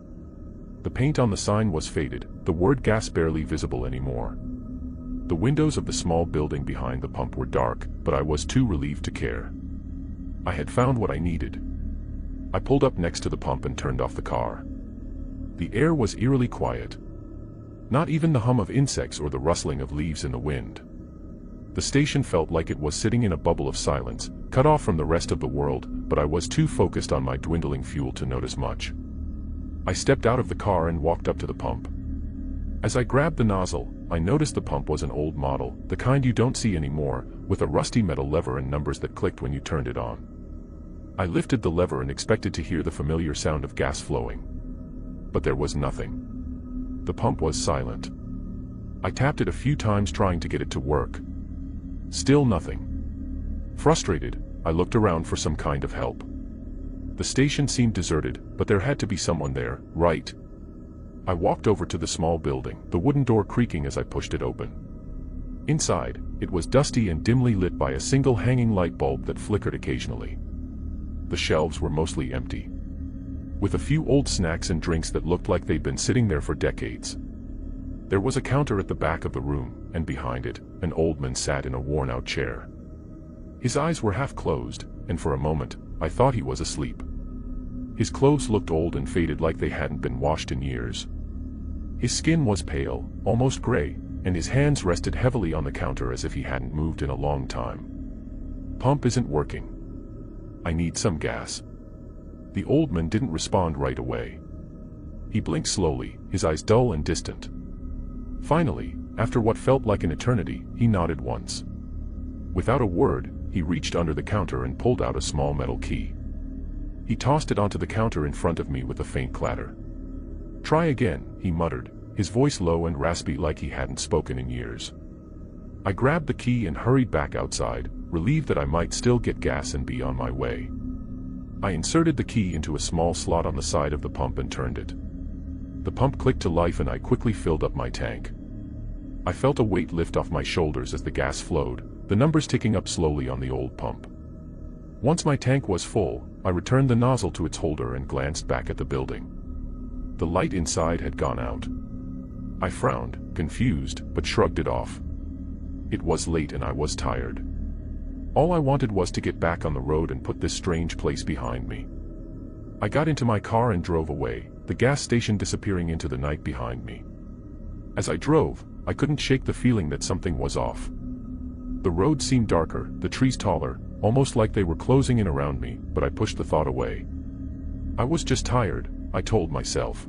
The paint on the sign was faded, the word gas barely visible anymore. The windows of the small building behind the pump were dark, but I was too relieved to care. I had found what I needed. I pulled up next to the pump and turned off the car. The air was eerily quiet. Not even the hum of insects or the rustling of leaves in the wind. The station felt like it was sitting in a bubble of silence, cut off from the rest of the world, but I was too focused on my dwindling fuel to notice much. I stepped out of the car and walked up to the pump. As I grabbed the nozzle, I noticed the pump was an old model, the kind you don't see anymore, with a rusty metal lever and numbers that clicked when you turned it on. I lifted the lever and expected to hear the familiar sound of gas flowing. But there was nothing. The pump was silent. I tapped it a few times trying to get it to work. Still nothing. Frustrated, I looked around for some kind of help. The station seemed deserted, but there had to be someone there, right? I walked over to the small building, the wooden door creaking as I pushed it open. Inside, it was dusty and dimly lit by a single hanging light bulb that flickered occasionally. The shelves were mostly empty, with a few old snacks and drinks that looked like they'd been sitting there for decades. There was a counter at the back of the room, and behind it, an old man sat in a worn-out chair. His eyes were half closed, and for a moment, I thought he was asleep. His clothes looked old and faded like they hadn't been washed in years. His skin was pale, almost gray, and his hands rested heavily on the counter as if he hadn't moved in a long time. "Pump isn't working. I need some gas." The old man didn't respond right away. He blinked slowly, his eyes dull and distant. Finally, after what felt like an eternity, he nodded once. Without a word, he reached under the counter and pulled out a small metal key. He tossed it onto the counter in front of me with a faint clatter. "Try again," he muttered, his voice low and raspy like he hadn't spoken in years. I grabbed the key and hurried back outside, relieved that I might still get gas and be on my way. I inserted the key into a small slot on the side of the pump and turned it. The pump clicked to life and I quickly filled up my tank. I felt a weight lift off my shoulders as the gas flowed, the numbers ticking up slowly on the old pump. Once my tank was full, I returned the nozzle to its holder and glanced back at the building. The light inside had gone out. I frowned, confused, but shrugged it off. It was late and I was tired. All I wanted was to get back on the road and put this strange place behind me. I got into my car and drove away, the gas station disappearing into the night behind me. As I drove, I couldn't shake the feeling that something was off. The road seemed darker, the trees taller, almost like they were closing in around me, but I pushed the thought away. I was just tired, I told myself.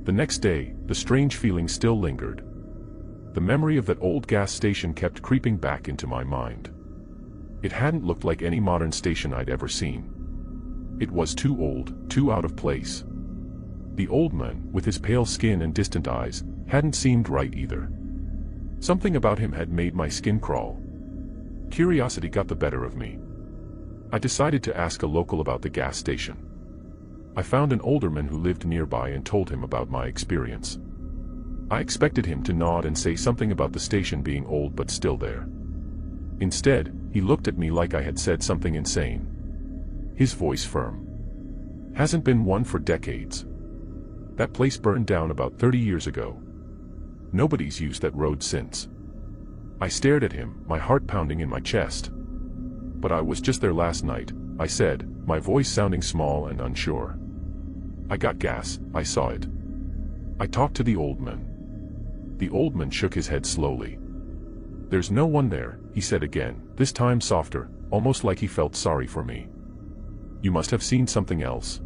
The next day, the strange feeling still lingered. The memory of that old gas station kept creeping back into my mind. It hadn't looked like any modern station I'd ever seen. It was too old, too out of place. The old man, with his pale skin and distant eyes, hadn't seemed right either. Something about him had made my skin crawl. Curiosity got the better of me. I decided to ask a local about the gas station. I found an older man who lived nearby and told him about my experience. I expected him to nod and say something about the station being old but still there. Instead, he looked at me like I had said something insane. His voice firm. "Hasn't been one for decades. That place burned down about 30 years ago. Nobody's used that road since." I stared at him, my heart pounding in my chest. "But I was just there last night," I said, my voice sounding small and unsure. "I got gas, I saw it. I talked to the old man." The old man shook his head slowly. "There's no one there," he said again, this time softer, almost like he felt sorry for me. "You must have seen something else.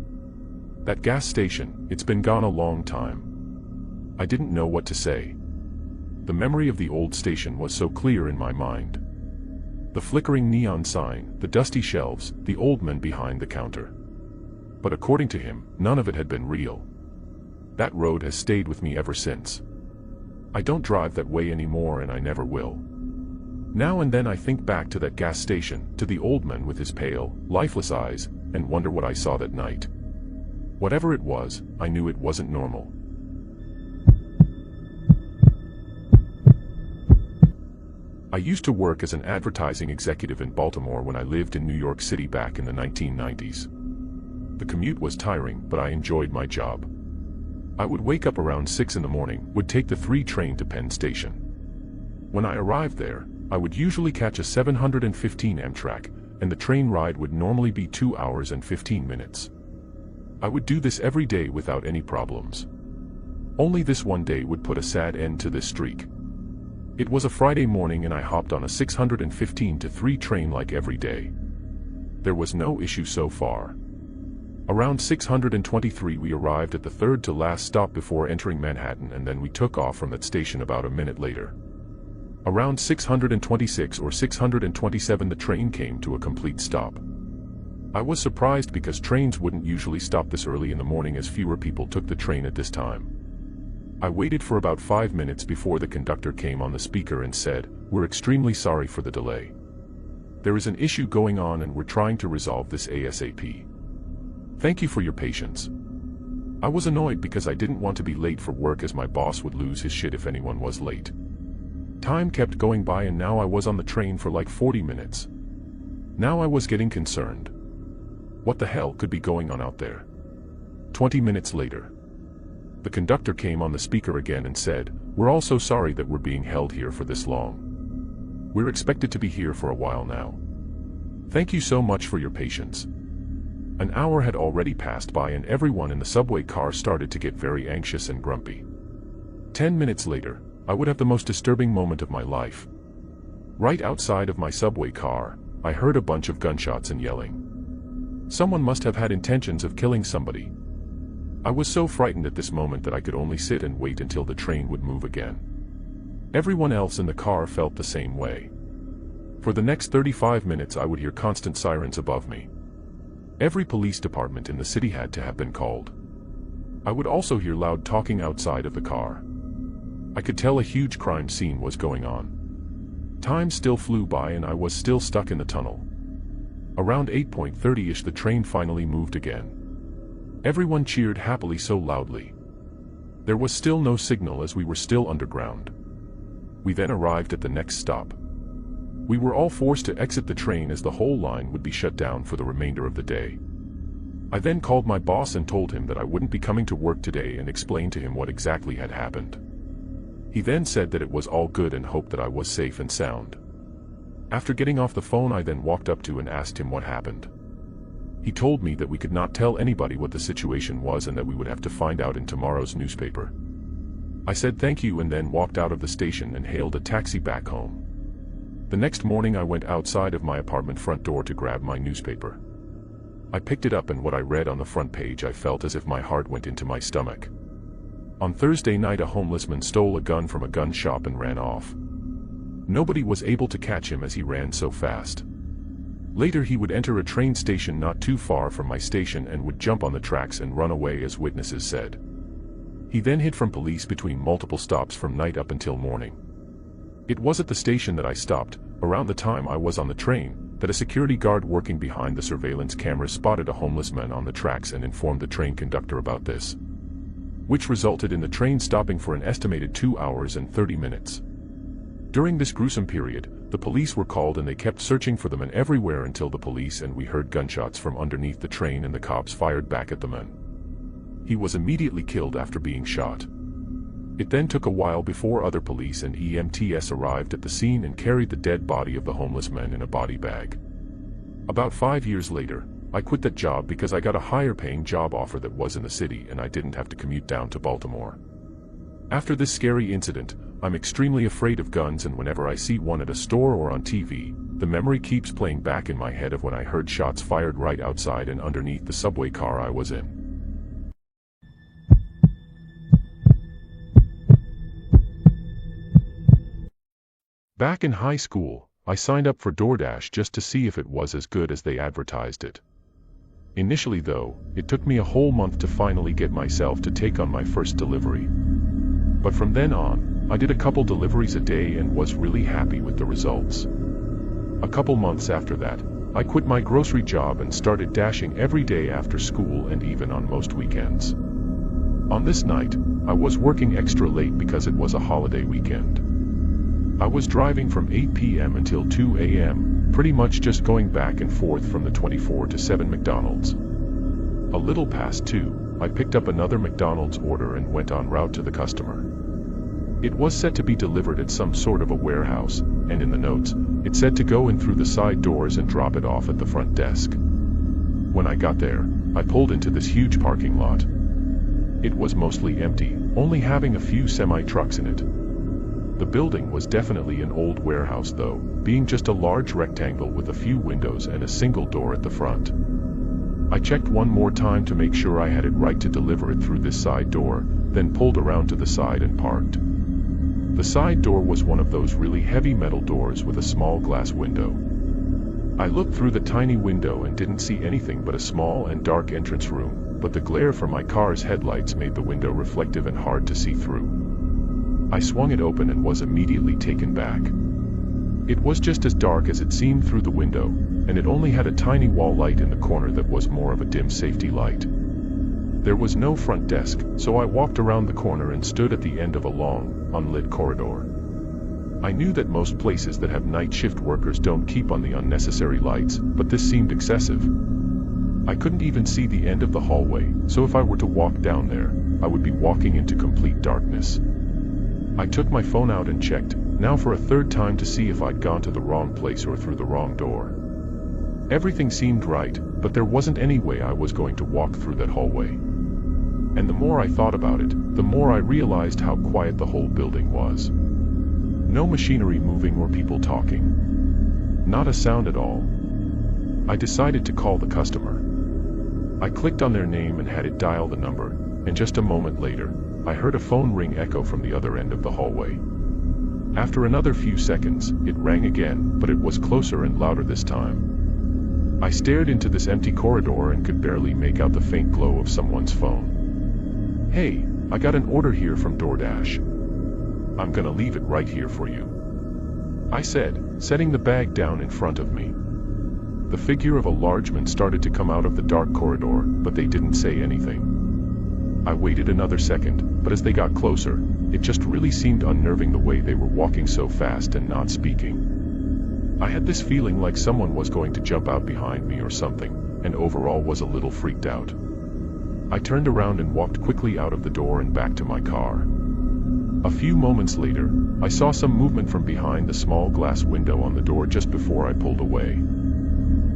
That gas station, it's been gone a long time." I didn't know what to say. The memory of the old station was so clear in my mind. The flickering neon sign, the dusty shelves, the old man behind the counter. But according to him, none of it had been real. That road has stayed with me ever since. I don't drive that way anymore and I never will. Now and then I think back to that gas station, to the old man with his pale, lifeless eyes, and wonder what I saw that night. Whatever it was, I knew it wasn't normal. I used to work as an advertising executive in Baltimore when I lived in New York City back in the 1990s. The commute was tiring, but I enjoyed my job. I would wake up around 6 in the morning, would take the 3 train to Penn Station. When I arrived there, I would usually catch a 715 Amtrak, and the train ride would normally be 2 hours and 15 minutes. I would do this every day without any problems. Only this one day would put a sad end to this streak. It was a Friday morning and I hopped on a 615-3 train like every day. There was no issue so far. Around 623 we arrived at the third to last stop before entering Manhattan, and then we took off from that station about a minute later. Around 626 or 627 the train came to a complete stop. I was surprised because trains wouldn't usually stop this early in the morning, as fewer people took the train at this time. I waited for about 5 minutes before the conductor came on the speaker and said, "We're extremely sorry for the delay. There is an issue going on and we're trying to resolve this ASAP. Thank you for your patience." I was annoyed because I didn't want to be late for work, as my boss would lose his shit if anyone was late. Time kept going by and now I was on the train for like 40 minutes. Now I was getting concerned. What the hell could be going on out there? 20 minutes later, the conductor came on the speaker again and said, "We're all so sorry that we're being held here for this long. We're expected to be here for a while now. Thank you so much for your patience." An hour had already passed by and everyone in the subway car started to get very anxious and grumpy. 10 minutes later, I would have the most disturbing moment of my life. Right outside of my subway car, I heard a bunch of gunshots and yelling. Someone must have had intentions of killing somebody. I was so frightened at this moment that I could only sit and wait until the train would move again. Everyone else in the car felt the same way. For the next 35 minutes I would hear constant sirens above me. Every police department in the city had to have been called. I would also hear loud talking outside of the car. I could tell a huge crime scene was going on. Time still flew by and I was still stuck in the tunnel. Around 8:30ish the train finally moved again. Everyone cheered happily so loudly. There was still no signal as we were still underground. We then arrived at the next stop. We were all forced to exit the train as the whole line would be shut down for the remainder of the day. I then called my boss and told him that I wouldn't be coming to work today and explained to him what exactly had happened. He then said that it was all good and hoped that I was safe and sound. After getting off the phone I then walked up to and asked him what happened. He told me that we could not tell anybody what the situation was and that we would have to find out in tomorrow's newspaper. I said thank you and then walked out of the station and hailed a taxi back home. The next morning I went outside of my apartment front door to grab my newspaper. I picked it up and what I read on the front page, I felt as if my heart went into my stomach. On Thursday night a homeless man stole a gun from a gun shop and ran off. Nobody was able to catch him as he ran so fast. Later he would enter a train station not too far from my station and would jump on the tracks and run away, as witnesses said. He then hid from police between multiple stops from night up until morning. It was at the station that I stopped, around the time I was on the train, that a security guard working behind the surveillance camera spotted a homeless man on the tracks and informed the train conductor about this, which resulted in the train stopping for an estimated 2 hours and 30 minutes. During this gruesome period, the police were called and they kept searching for the man everywhere until the police and we heard gunshots from underneath the train and the cops fired back at the man. He was immediately killed after being shot. It then took a while before other police and EMTs arrived at the scene and carried the dead body of the homeless man in a body bag. About 5 years later, I quit that job because I got a higher paying job offer that was in the city and I didn't have to commute down to Baltimore. After this scary incident, I'm extremely afraid of guns, and whenever I see one at a store or on TV, the memory keeps playing back in my head of when I heard shots fired right outside and underneath the subway car I was in. Back in high school, I signed up for DoorDash just to see if it was as good as they advertised it. Initially though, it took me a whole month to finally get myself to take on my first delivery. But from then on, I did a couple deliveries a day and was really happy with the results. A couple months after that, I quit my grocery job and started dashing every day after school and even on most weekends. On this night, I was working extra late because it was a holiday weekend. I was driving from 8 p.m. until 2 a.m., pretty much just going back and forth from the 24/7 McDonald's. A little past 2, I picked up another McDonald's order and went en route to the customer. It was set to be delivered at some sort of a warehouse, and in the notes, it said to go in through the side doors and drop it off at the front desk. When I got there, I pulled into this huge parking lot. It was mostly empty, only having a few semi-trucks in it. The building was definitely an old warehouse though, being just a large rectangle with a few windows and a single door at the front. I checked one more time to make sure I had it right to deliver it through this side door, then pulled around to the side and parked. The side door was one of those really heavy metal doors with a small glass window. I looked through the tiny window and didn't see anything but a small and dark entrance room, but the glare from my car's headlights made the window reflective and hard to see through. I swung it open and was immediately taken back. It was just as dark as it seemed through the window, and it only had a tiny wall light in the corner that was more of a dim safety light. There was no front desk, so I walked around the corner and stood at the end of a long, unlit corridor. I knew that most places that have night shift workers don't keep on the unnecessary lights, but this seemed excessive. I couldn't even see the end of the hallway, so if I were to walk down there, I would be walking into complete darkness. I took my phone out and checked, now for a third time to see if I'd gone to the wrong place or through the wrong door. Everything seemed right, but there wasn't any way I was going to walk through that hallway. And the more I thought about it, the more I realized how quiet the whole building was. No machinery moving or people talking. Not a sound at all. I decided to call the customer. I clicked on their name and had it dial the number, and just a moment later, I heard a phone ring echo from the other end of the hallway. After another few seconds, it rang again, but it was closer and louder this time. I stared into this empty corridor and could barely make out the faint glow of someone's phone. "Hey, I got an order here from DoorDash. I'm gonna leave it right here for you," I said, setting the bag down in front of me. The figure of a large man started to come out of the dark corridor, but they didn't say anything. I waited another second, but as they got closer, it just really seemed unnerving the way they were walking so fast and not speaking. I had this feeling like someone was going to jump out behind me or something, and overall was a little freaked out. I turned around and walked quickly out of the door and back to my car. A few moments later, I saw some movement from behind the small glass window on the door just before I pulled away.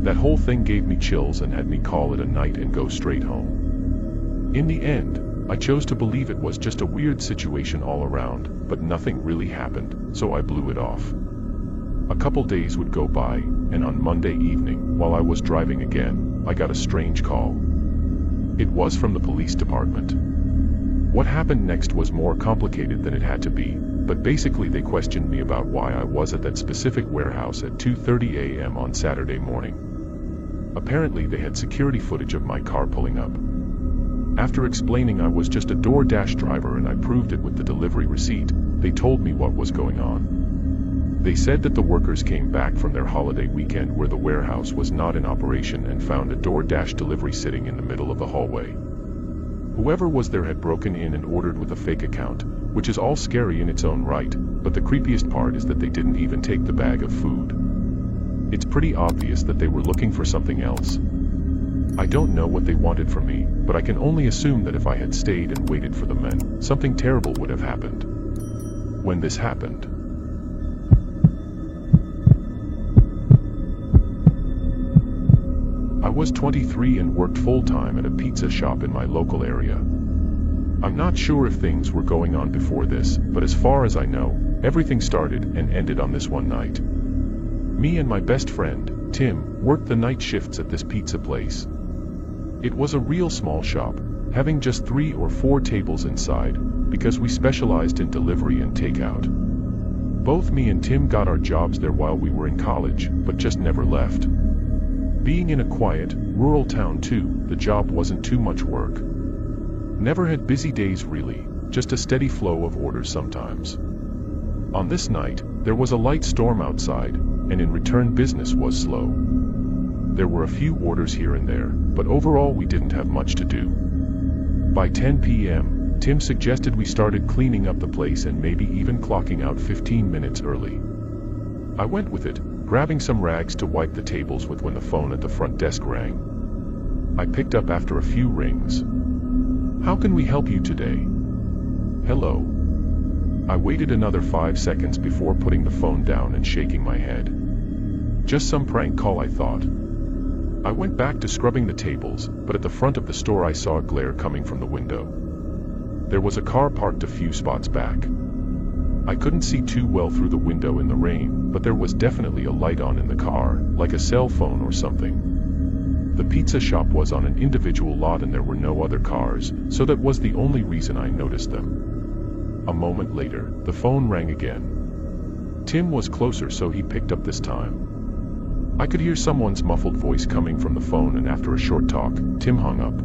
That whole thing gave me chills and had me call it a night and go straight home. In the end, I chose to believe it was just a weird situation all around, but nothing really happened, so I blew it off. A couple days would go by, and on Monday evening, while I was driving again, I got a strange call. It was from the police department. What happened next was more complicated than it had to be, but basically they questioned me about why I was at that specific warehouse at 2:30 a.m. on Saturday morning. Apparently they had security footage of my car pulling up. After explaining I was just a DoorDash driver and I proved it with the delivery receipt, they told me what was going on. They said that the workers came back from their holiday weekend where the warehouse was not in operation and found a DoorDash delivery sitting in the middle of the hallway. Whoever was there had broken in and ordered with a fake account, which is all scary in its own right, but the creepiest part is that they didn't even take the bag of food. It's pretty obvious that they were looking for something else. I don't know what they wanted from me, but I can only assume that if I had stayed and waited for the men, something terrible would have happened. When this happened, I was 23 and worked full-time at a pizza shop in my local area. I'm not sure if things were going on before this, but as far as I know, everything started and ended on this one night. Me and my best friend, Tim, worked the night shifts at this pizza place. It was a real small shop, having just 3 or 4 tables inside, because we specialized in delivery and takeout. Both me and Tim got our jobs there while we were in college, but just never left. Being in a quiet, rural town too, the job wasn't too much work. Never had busy days really, just a steady flow of orders sometimes. On this night, there was a light storm outside, and in return business was slow. There were a few orders here and there, but overall we didn't have much to do. By 10 p.m., Tim suggested we started cleaning up the place and maybe even clocking out 15 minutes early. I went with it, grabbing some rags to wipe the tables with when the phone at the front desk rang. I picked up after a few rings. "How can we help you today?" "Hello." I waited another 5 seconds before putting the phone down and shaking my head. Just some prank call, I thought. I went back to scrubbing the tables, but at the front of the store I saw a glare coming from the window. There was a car parked a few spots back. I couldn't see too well through the window in the rain, but there was definitely a light on in the car, like a cell phone or something. The pizza shop was on an individual lot and there were no other cars, so that was the only reason I noticed them. A moment later, the phone rang again. Tim was closer, so he picked up this time. I could hear someone's muffled voice coming from the phone, and after a short talk, Tim hung up.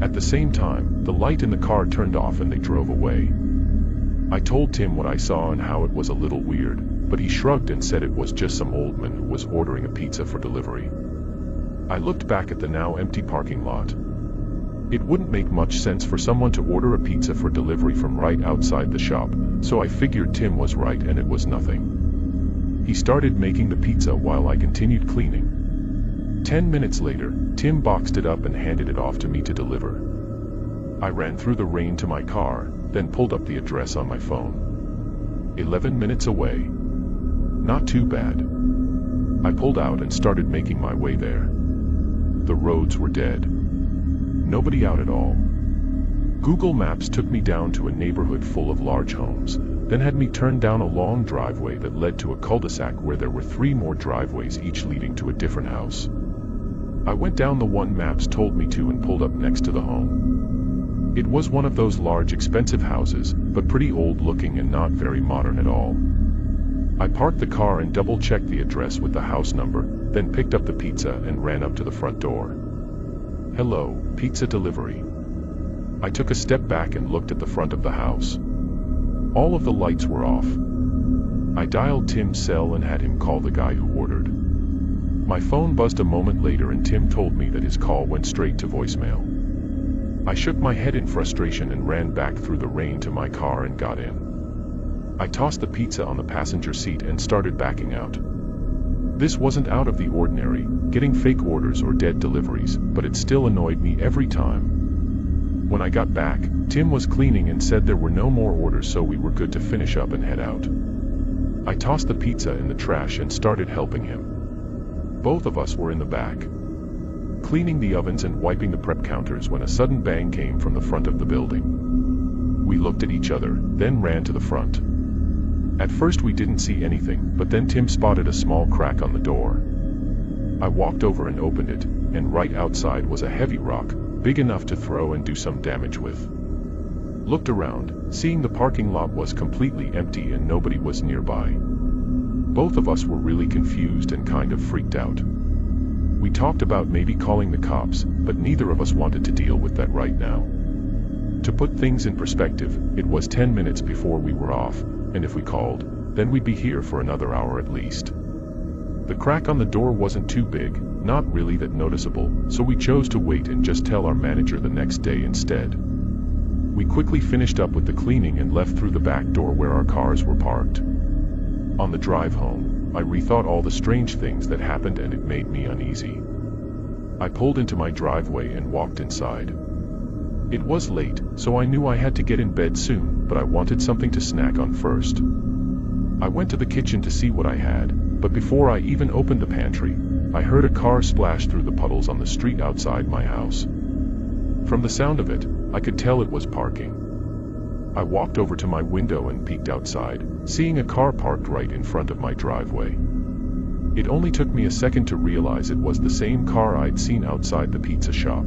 At the same time, the light in the car turned off and they drove away. I told Tim what I saw and how it was a little weird, but he shrugged and said it was just some old man who was ordering a pizza for delivery. I looked back at the now empty parking lot. It wouldn't make much sense for someone to order a pizza for delivery from right outside the shop, so I figured Tim was right and it was nothing. He started making the pizza while I continued cleaning. 10 minutes later, Tim boxed it up and handed it off to me to deliver. I ran through the rain to my car, then pulled up the address on my phone. 11 minutes away. Not too bad. I pulled out and started making my way there. The roads were dead. Nobody out at all. Google Maps took me down to a neighborhood full of large homes, then had me turn down a long driveway that led to a cul-de-sac where there were 3 more driveways, each leading to a different house. I went down the one Maps told me to and pulled up next to the home. It was one of those large, expensive houses, but pretty old-looking and not very modern at all. I parked the car and double-checked the address with the house number, then picked up the pizza and ran up to the front door. "Hello, pizza delivery." I took a step back and looked at the front of the house. All of the lights were off. I dialed Tim's cell and had him call the guy who ordered. My phone buzzed a moment later and Tim told me that his call went straight to voicemail. I shook my head in frustration and ran back through the rain to my car and got in. I tossed the pizza on the passenger seat and started backing out. This wasn't out of the ordinary, getting fake orders or dead deliveries, but it still annoyed me every time. When I got back, Tim was cleaning and said there were no more orders, so we were good to finish up and head out. I tossed the pizza in the trash and started helping him. Both of us were in the back, cleaning the ovens and wiping the prep counters when a sudden bang came from the front of the building. We looked at each other, then ran to the front. At first we didn't see anything, but then Tim spotted a small crack on the door. I walked over and opened it, and right outside was a heavy rock, big enough to throw and do some damage with. Looked around, seeing the parking lot was completely empty and nobody was nearby. Both of us were really confused and kind of freaked out. We talked about maybe calling the cops, but neither of us wanted to deal with that right now. To put things in perspective, it was 10 minutes before we were off, and if we called, then we'd be here for another hour at least. The crack on the door wasn't too big, not really that noticeable, so we chose to wait and just tell our manager the next day instead. We quickly finished up with the cleaning and left through the back door where our cars were parked. On the drive home, I rethought all the strange things that happened and it made me uneasy. I pulled into my driveway and walked inside. It was late, so I knew I had to get in bed soon, but I wanted something to snack on first. I went to the kitchen to see what I had, but before I even opened the pantry, I heard a car splash through the puddles on the street outside my house. From the sound of it, I could tell it was parking. I walked over to my window and peeked outside, seeing a car parked right in front of my driveway. It only took me a second to realize it was the same car I'd seen outside the pizza shop.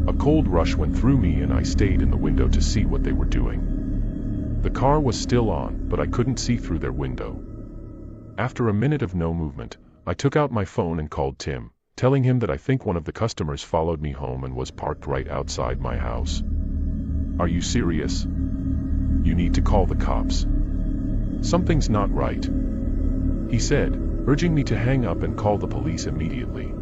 A cold rush went through me and I stayed in the window to see what they were doing. The car was still on, but I couldn't see through their window. After a minute of no movement, I took out my phone and called Tim, telling him that I think one of the customers followed me home and was parked right outside my house. "Are you serious? You need to call the cops." "Something's not right," he said, urging me to hang up and call the police immediately.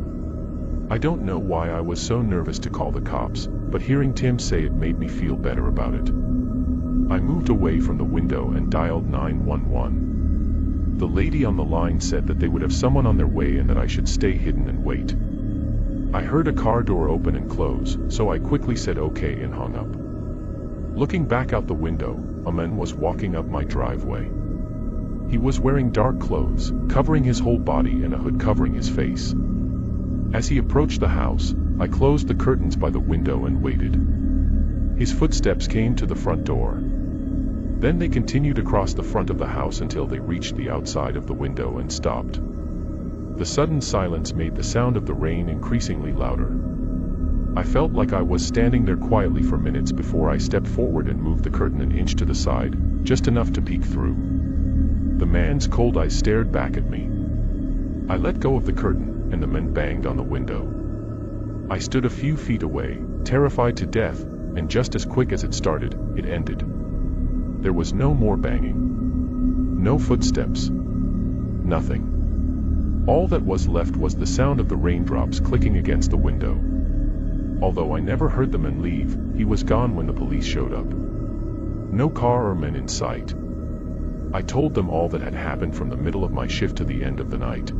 I don't know why I was so nervous to call the cops, but hearing Tim say it made me feel better about it. I moved away from the window and dialed 911. The lady on the line said that they would have someone on their way and that I should stay hidden and wait. I heard a car door open and close, so I quickly said okay and hung up. Looking back out the window, a man was walking up my driveway. He was wearing dark clothes, covering his whole body and a hood covering his face. As he approached the house, I closed the curtains by the window and waited. His footsteps came to the front door. Then they continued across the front of the house until they reached the outside of the window and stopped. The sudden silence made the sound of the rain increasingly louder. I felt like I was standing there quietly for minutes before I stepped forward and moved the curtain an inch to the side, just enough to peek through. The man's cold eyes stared back at me. I let go of the curtain, and the man banged on the window. I stood a few feet away, terrified to death, and just as quick as it started, it ended. There was no more banging. No footsteps. Nothing. All that was left was the sound of the raindrops clicking against the window. Although I never heard the man leave, he was gone when the police showed up. No car or men in sight. I told them all that had happened from the middle of my shift to the end of the night.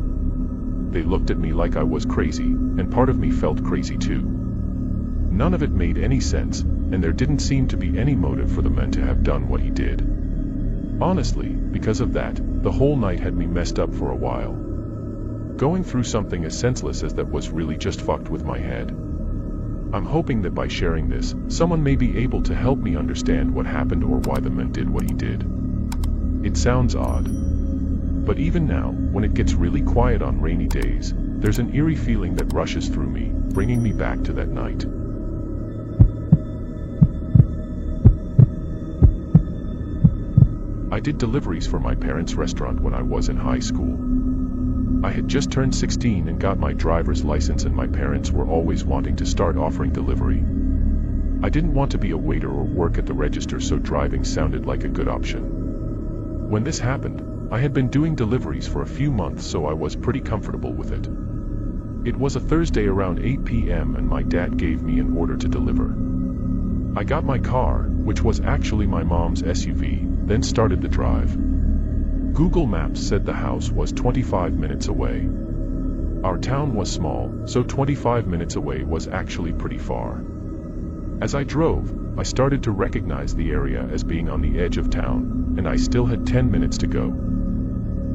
They looked at me like I was crazy, and part of me felt crazy too. None of it made any sense, and there didn't seem to be any motive for the man to have done what he did. Honestly, because of that, the whole night had me messed up for a while. Going through something as senseless as that was really just fucked with my head. I'm hoping that by sharing this, someone may be able to help me understand what happened or why the man did what he did. It sounds odd. But even now, when it gets really quiet on rainy days, there's an eerie feeling that rushes through me, bringing me back to that night. I did deliveries for my parents' restaurant when I was in high school. I had just turned 16 and got my driver's license, and my parents were always wanting to start offering delivery. I didn't want to be a waiter or work at the register, so driving sounded like a good option. When this happened, I had been doing deliveries for a few months, so I was pretty comfortable with it. It was a Thursday around 8 p.m. and my dad gave me an order to deliver. I got my car, which was actually my mom's SUV, then started the drive. Google Maps said the house was 25 minutes away. Our town was small, so 25 minutes away was actually pretty far. As I drove, I started to recognize the area as being on the edge of town, and I still had 10 minutes to go.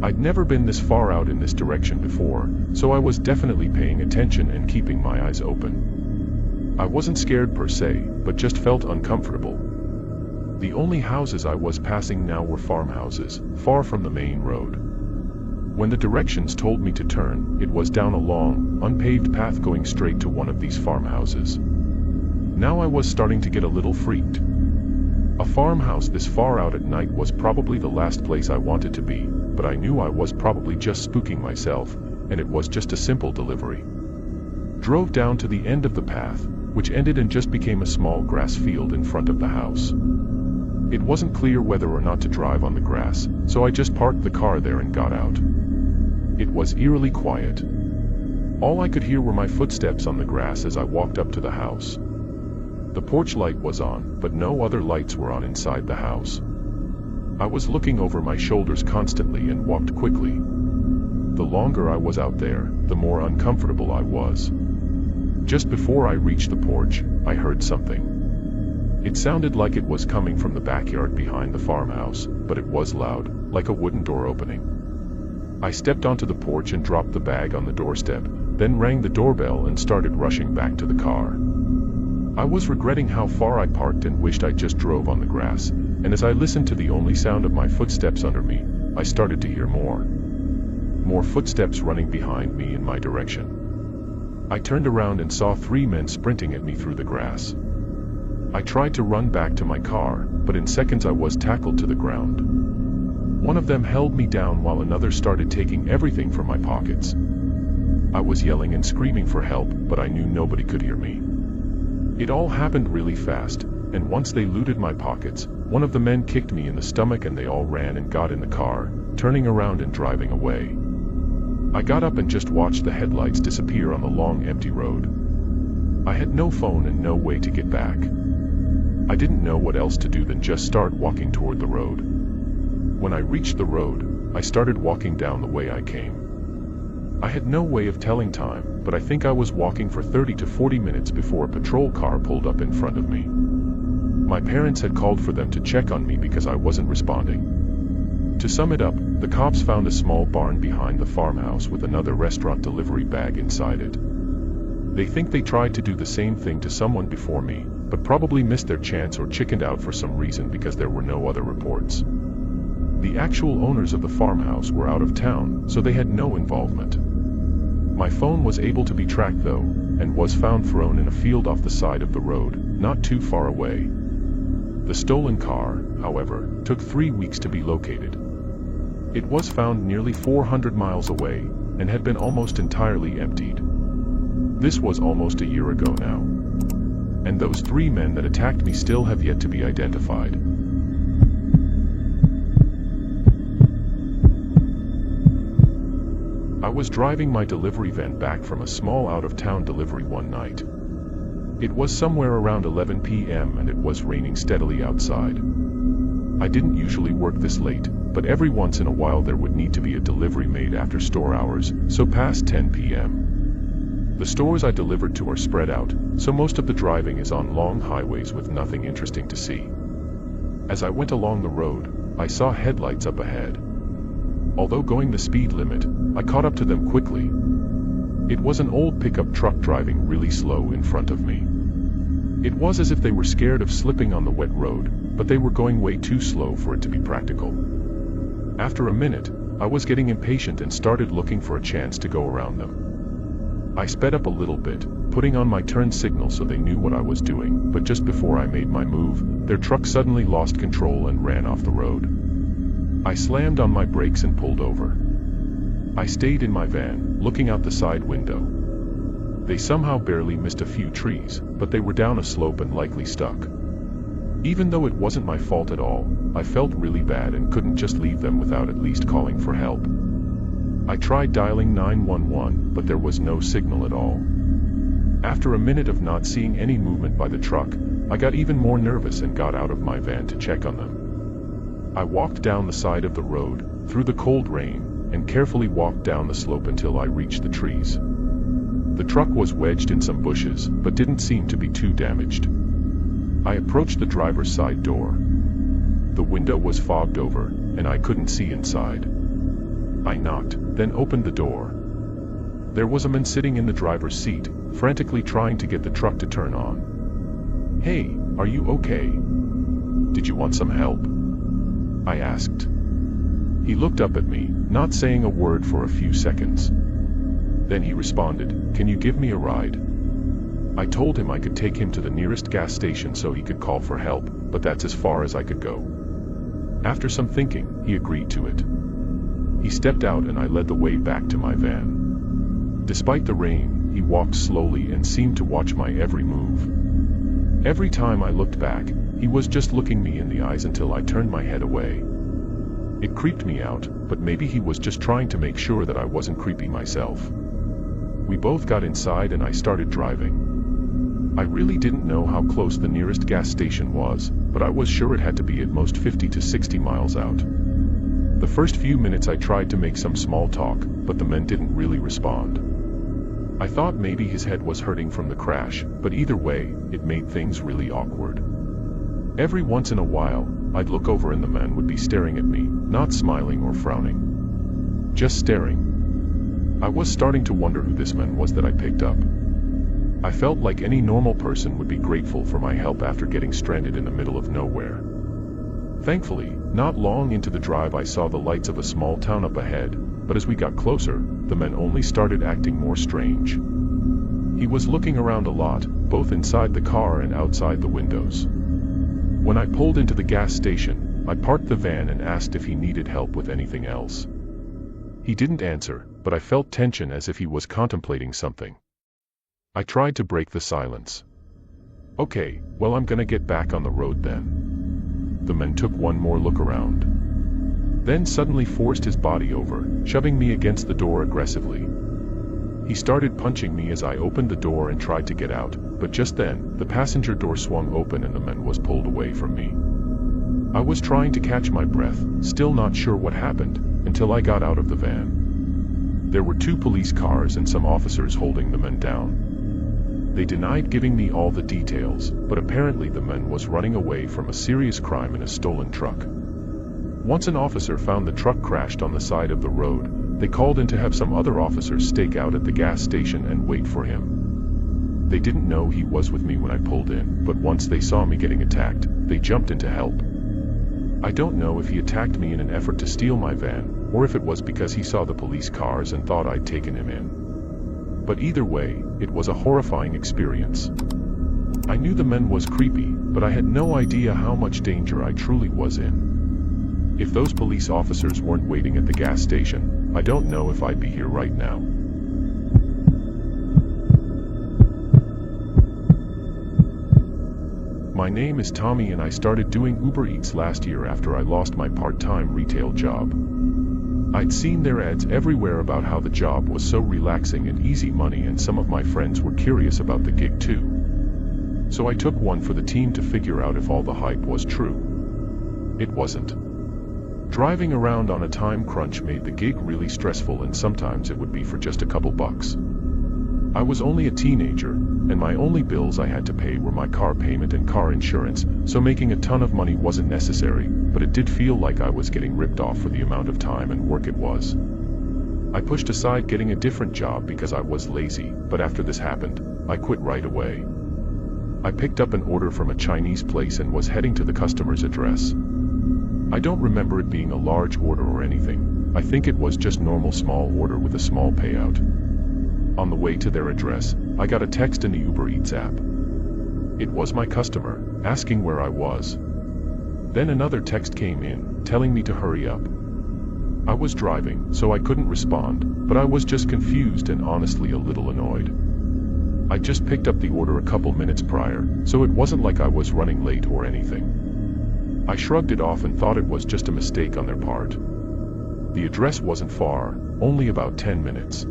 I'd never been this far out in this direction before, so I was definitely paying attention and keeping my eyes open. I wasn't scared per se, but just felt uncomfortable. The only houses I was passing now were farmhouses, far from the main road. When the directions told me to turn, it was down a long, unpaved path going straight to one of these farmhouses. Now I was starting to get a little freaked. A farmhouse this far out at night was probably the last place I wanted to be, but I knew I was probably just spooking myself, and it was just a simple delivery. Drove down to the end of the path, which ended and just became a small grass field in front of the house. It wasn't clear whether or not to drive on the grass, so I just parked the car there and got out. It was eerily quiet. All I could hear were my footsteps on the grass as I walked up to the house. The porch light was on, but no other lights were on inside the house. I was looking over my shoulders constantly and walked quickly. The longer I was out there, the more uncomfortable I was. Just before I reached the porch, I heard something. It sounded like it was coming from the backyard behind the farmhouse, but it was loud, like a wooden door opening. I stepped onto the porch and dropped the bag on the doorstep, then rang the doorbell and started rushing back to the car. I was regretting how far I parked and wished I just drove on the grass, and as I listened to the only sound of my footsteps under me, I started to hear more. More footsteps running behind me in my direction. I turned around and saw 3 men sprinting at me through the grass. I tried to run back to my car, but in seconds I was tackled to the ground. One of them held me down while another started taking everything from my pockets. I was yelling and screaming for help, but I knew nobody could hear me. It all happened really fast, and once they looted my pockets, one of the men kicked me in the stomach and they all ran and got in the car, turning around and driving away. I got up and just watched the headlights disappear on the long empty road. I had no phone and no way to get back. I didn't know what else to do than just start walking toward the road. When I reached the road, I started walking down the way I came. I had no way of telling time, but I think I was walking for 30 to 40 minutes before a patrol car pulled up in front of me. My parents had called for them to check on me because I wasn't responding. To sum it up, the cops found a small barn behind the farmhouse with another restaurant delivery bag inside it. They think they tried to do the same thing to someone before me, but probably missed their chance or chickened out for some reason because there were no other reports. The actual owners of the farmhouse were out of town, so they had no involvement. My phone was able to be tracked though, and was found thrown in a field off the side of the road, not too far away. The stolen car, however, took 3 weeks to be located. It was found nearly 400 miles away, and had been almost entirely emptied. This was almost a year ago now. And those 3 men that attacked me still have yet to be identified. I was driving my delivery van back from a small out-of-town delivery one night. It was somewhere around 11 p.m. and it was raining steadily outside. I didn't usually work this late, but every once in a while there would need to be a delivery made after store hours, so past 10 p.m. The stores I delivered to are spread out, so most of the driving is on long highways with nothing interesting to see. As I went along the road, I saw headlights up ahead. Although going the speed limit, I caught up to them quickly. It was an old pickup truck driving really slow in front of me. It was as if they were scared of slipping on the wet road, but they were going way too slow for it to be practical. After a minute, I was getting impatient and started looking for a chance to go around them. I sped up a little bit, putting on my turn signal so they knew what I was doing, but just before I made my move, their truck suddenly lost control and ran off the road. I slammed on my brakes and pulled over. I stayed in my van, looking out the side window. They somehow barely missed a few trees, but they were down a slope and likely stuck. Even though it wasn't my fault at all, I felt really bad and couldn't just leave them without at least calling for help. I tried dialing 911, but there was no signal at all. After a minute of not seeing any movement by the truck, I got even more nervous and got out of my van to check on them. I walked down the side of the road, through the cold rain, and carefully walked down the slope until I reached the trees. The truck was wedged in some bushes, but didn't seem to be too damaged. I approached the driver's side door. The window was fogged over, and I couldn't see inside. I knocked, then opened the door. There was a man sitting in the driver's seat, frantically trying to get the truck to turn on. "Hey, are you okay? Did you want some help?" I asked. He looked up at me, not saying a word for a few seconds. Then he responded, "Can you give me a ride?" I told him I could take him to the nearest gas station so he could call for help, but that's as far as I could go. After some thinking, he agreed to it. He stepped out and I led the way back to my van. Despite the rain, he walked slowly and seemed to watch my every move. Every time I looked back, he was just looking me in the eyes until I turned my head away. It creeped me out, but maybe he was just trying to make sure that I wasn't creepy myself. We both got inside and I started driving. I really didn't know how close the nearest gas station was, but I was sure it had to be at most 50 to 60 miles out. The first few minutes I tried to make some small talk, but the men didn't really respond. I thought maybe his head was hurting from the crash, but either way, it made things really awkward. Every once in a while, I'd look over and the man would be staring at me, not smiling or frowning. Just staring. I was starting to wonder who this man was that I picked up. I felt like any normal person would be grateful for my help after getting stranded in the middle of nowhere. Thankfully, not long into the drive I saw the lights of a small town up ahead, but as we got closer, the man only started acting more strange. He was looking around a lot, both inside the car and outside the windows. When I pulled into the gas station, I parked the van and asked if he needed help with anything else. He didn't answer, but I felt tension as if he was contemplating something. I tried to break the silence. "Okay, well I'm gonna get back on the road then." the man took one more look around. Then suddenly forced his body over, shoving me against the door aggressively. He started punching me as I opened the door and tried to get out, but just then, the passenger door swung open and the man was pulled away from me. I was trying to catch my breath, still not sure what happened, until I got out of the van. There were 2 police cars and some officers holding the man down. They denied giving me all the details, but apparently the man was running away from a serious crime in a stolen truck. Once an officer found the truck crashed on the side of the road, they called in to have some other officers stake out at the gas station and wait for him. They didn't know he was with me when I pulled in, but once they saw me getting attacked, they jumped in to help. I don't know if he attacked me in an effort to steal my van, or if it was because he saw the police cars and thought I'd taken him in. But either way, it was a horrifying experience. I knew the man was creepy, but I had no idea how much danger I truly was in. If those police officers weren't waiting at the gas station, I don't know if I'd be here right now. My name is Tommy and I started doing Uber Eats last year after I lost my part-time retail job. I'd seen their ads everywhere about how the job was so relaxing and easy money, and some of my friends were curious about the gig too. So I took one for the team to figure out if all the hype was true. It wasn't. Driving around on a time crunch made the gig really stressful, and sometimes it would be for just a couple bucks. I was only a teenager, and my only bills I had to pay were my car payment and car insurance, so making a ton of money wasn't necessary, but it did feel like I was getting ripped off for the amount of time and work it was. I pushed aside getting a different job because I was lazy, but after this happened, I quit right away. I picked up an order from a Chinese place and was heading to the customer's address. I don't remember it being a large order or anything. I think it was just normal small order with a small payout. On the way to their address, I got a text in the Uber Eats app. It was my customer, asking where I was. Then another text came in, telling me to hurry up. I was driving, so I couldn't respond, but I was just confused and honestly a little annoyed. I just picked up the order a couple minutes prior, so it wasn't like I was running late or anything. I shrugged it off and thought it was just a mistake on their part. The address wasn't far, only about 10 minutes.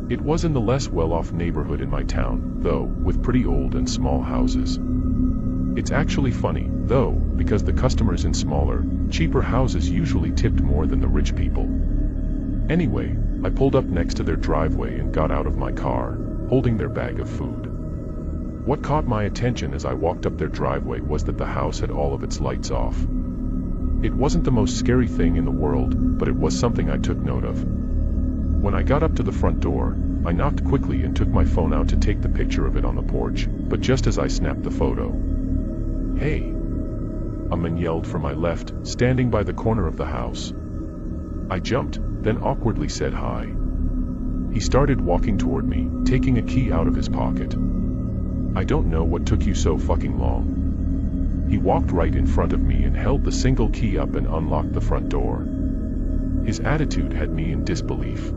It was in the less well-off neighborhood in my town, though, with pretty old and small houses. It's actually funny, though, because the customers in smaller, cheaper houses usually tipped more than the rich people. Anyway, I pulled up next to their driveway and got out of my car, holding their bag of food. What caught my attention as I walked up their driveway was that the house had all of its lights off. It wasn't the most scary thing in the world, but it was something I took note of. When I got up to the front door, I knocked quickly and took my phone out to take the picture of it on the porch, but just as I snapped the photo, "Hey!" a man yelled from my left, standing by the corner of the house. I jumped, then awkwardly said hi. He started walking toward me, taking a key out of his pocket. "I don't know what took you so fucking long." He walked right in front of me and held the single key up and unlocked the front door. His attitude had me in disbelief.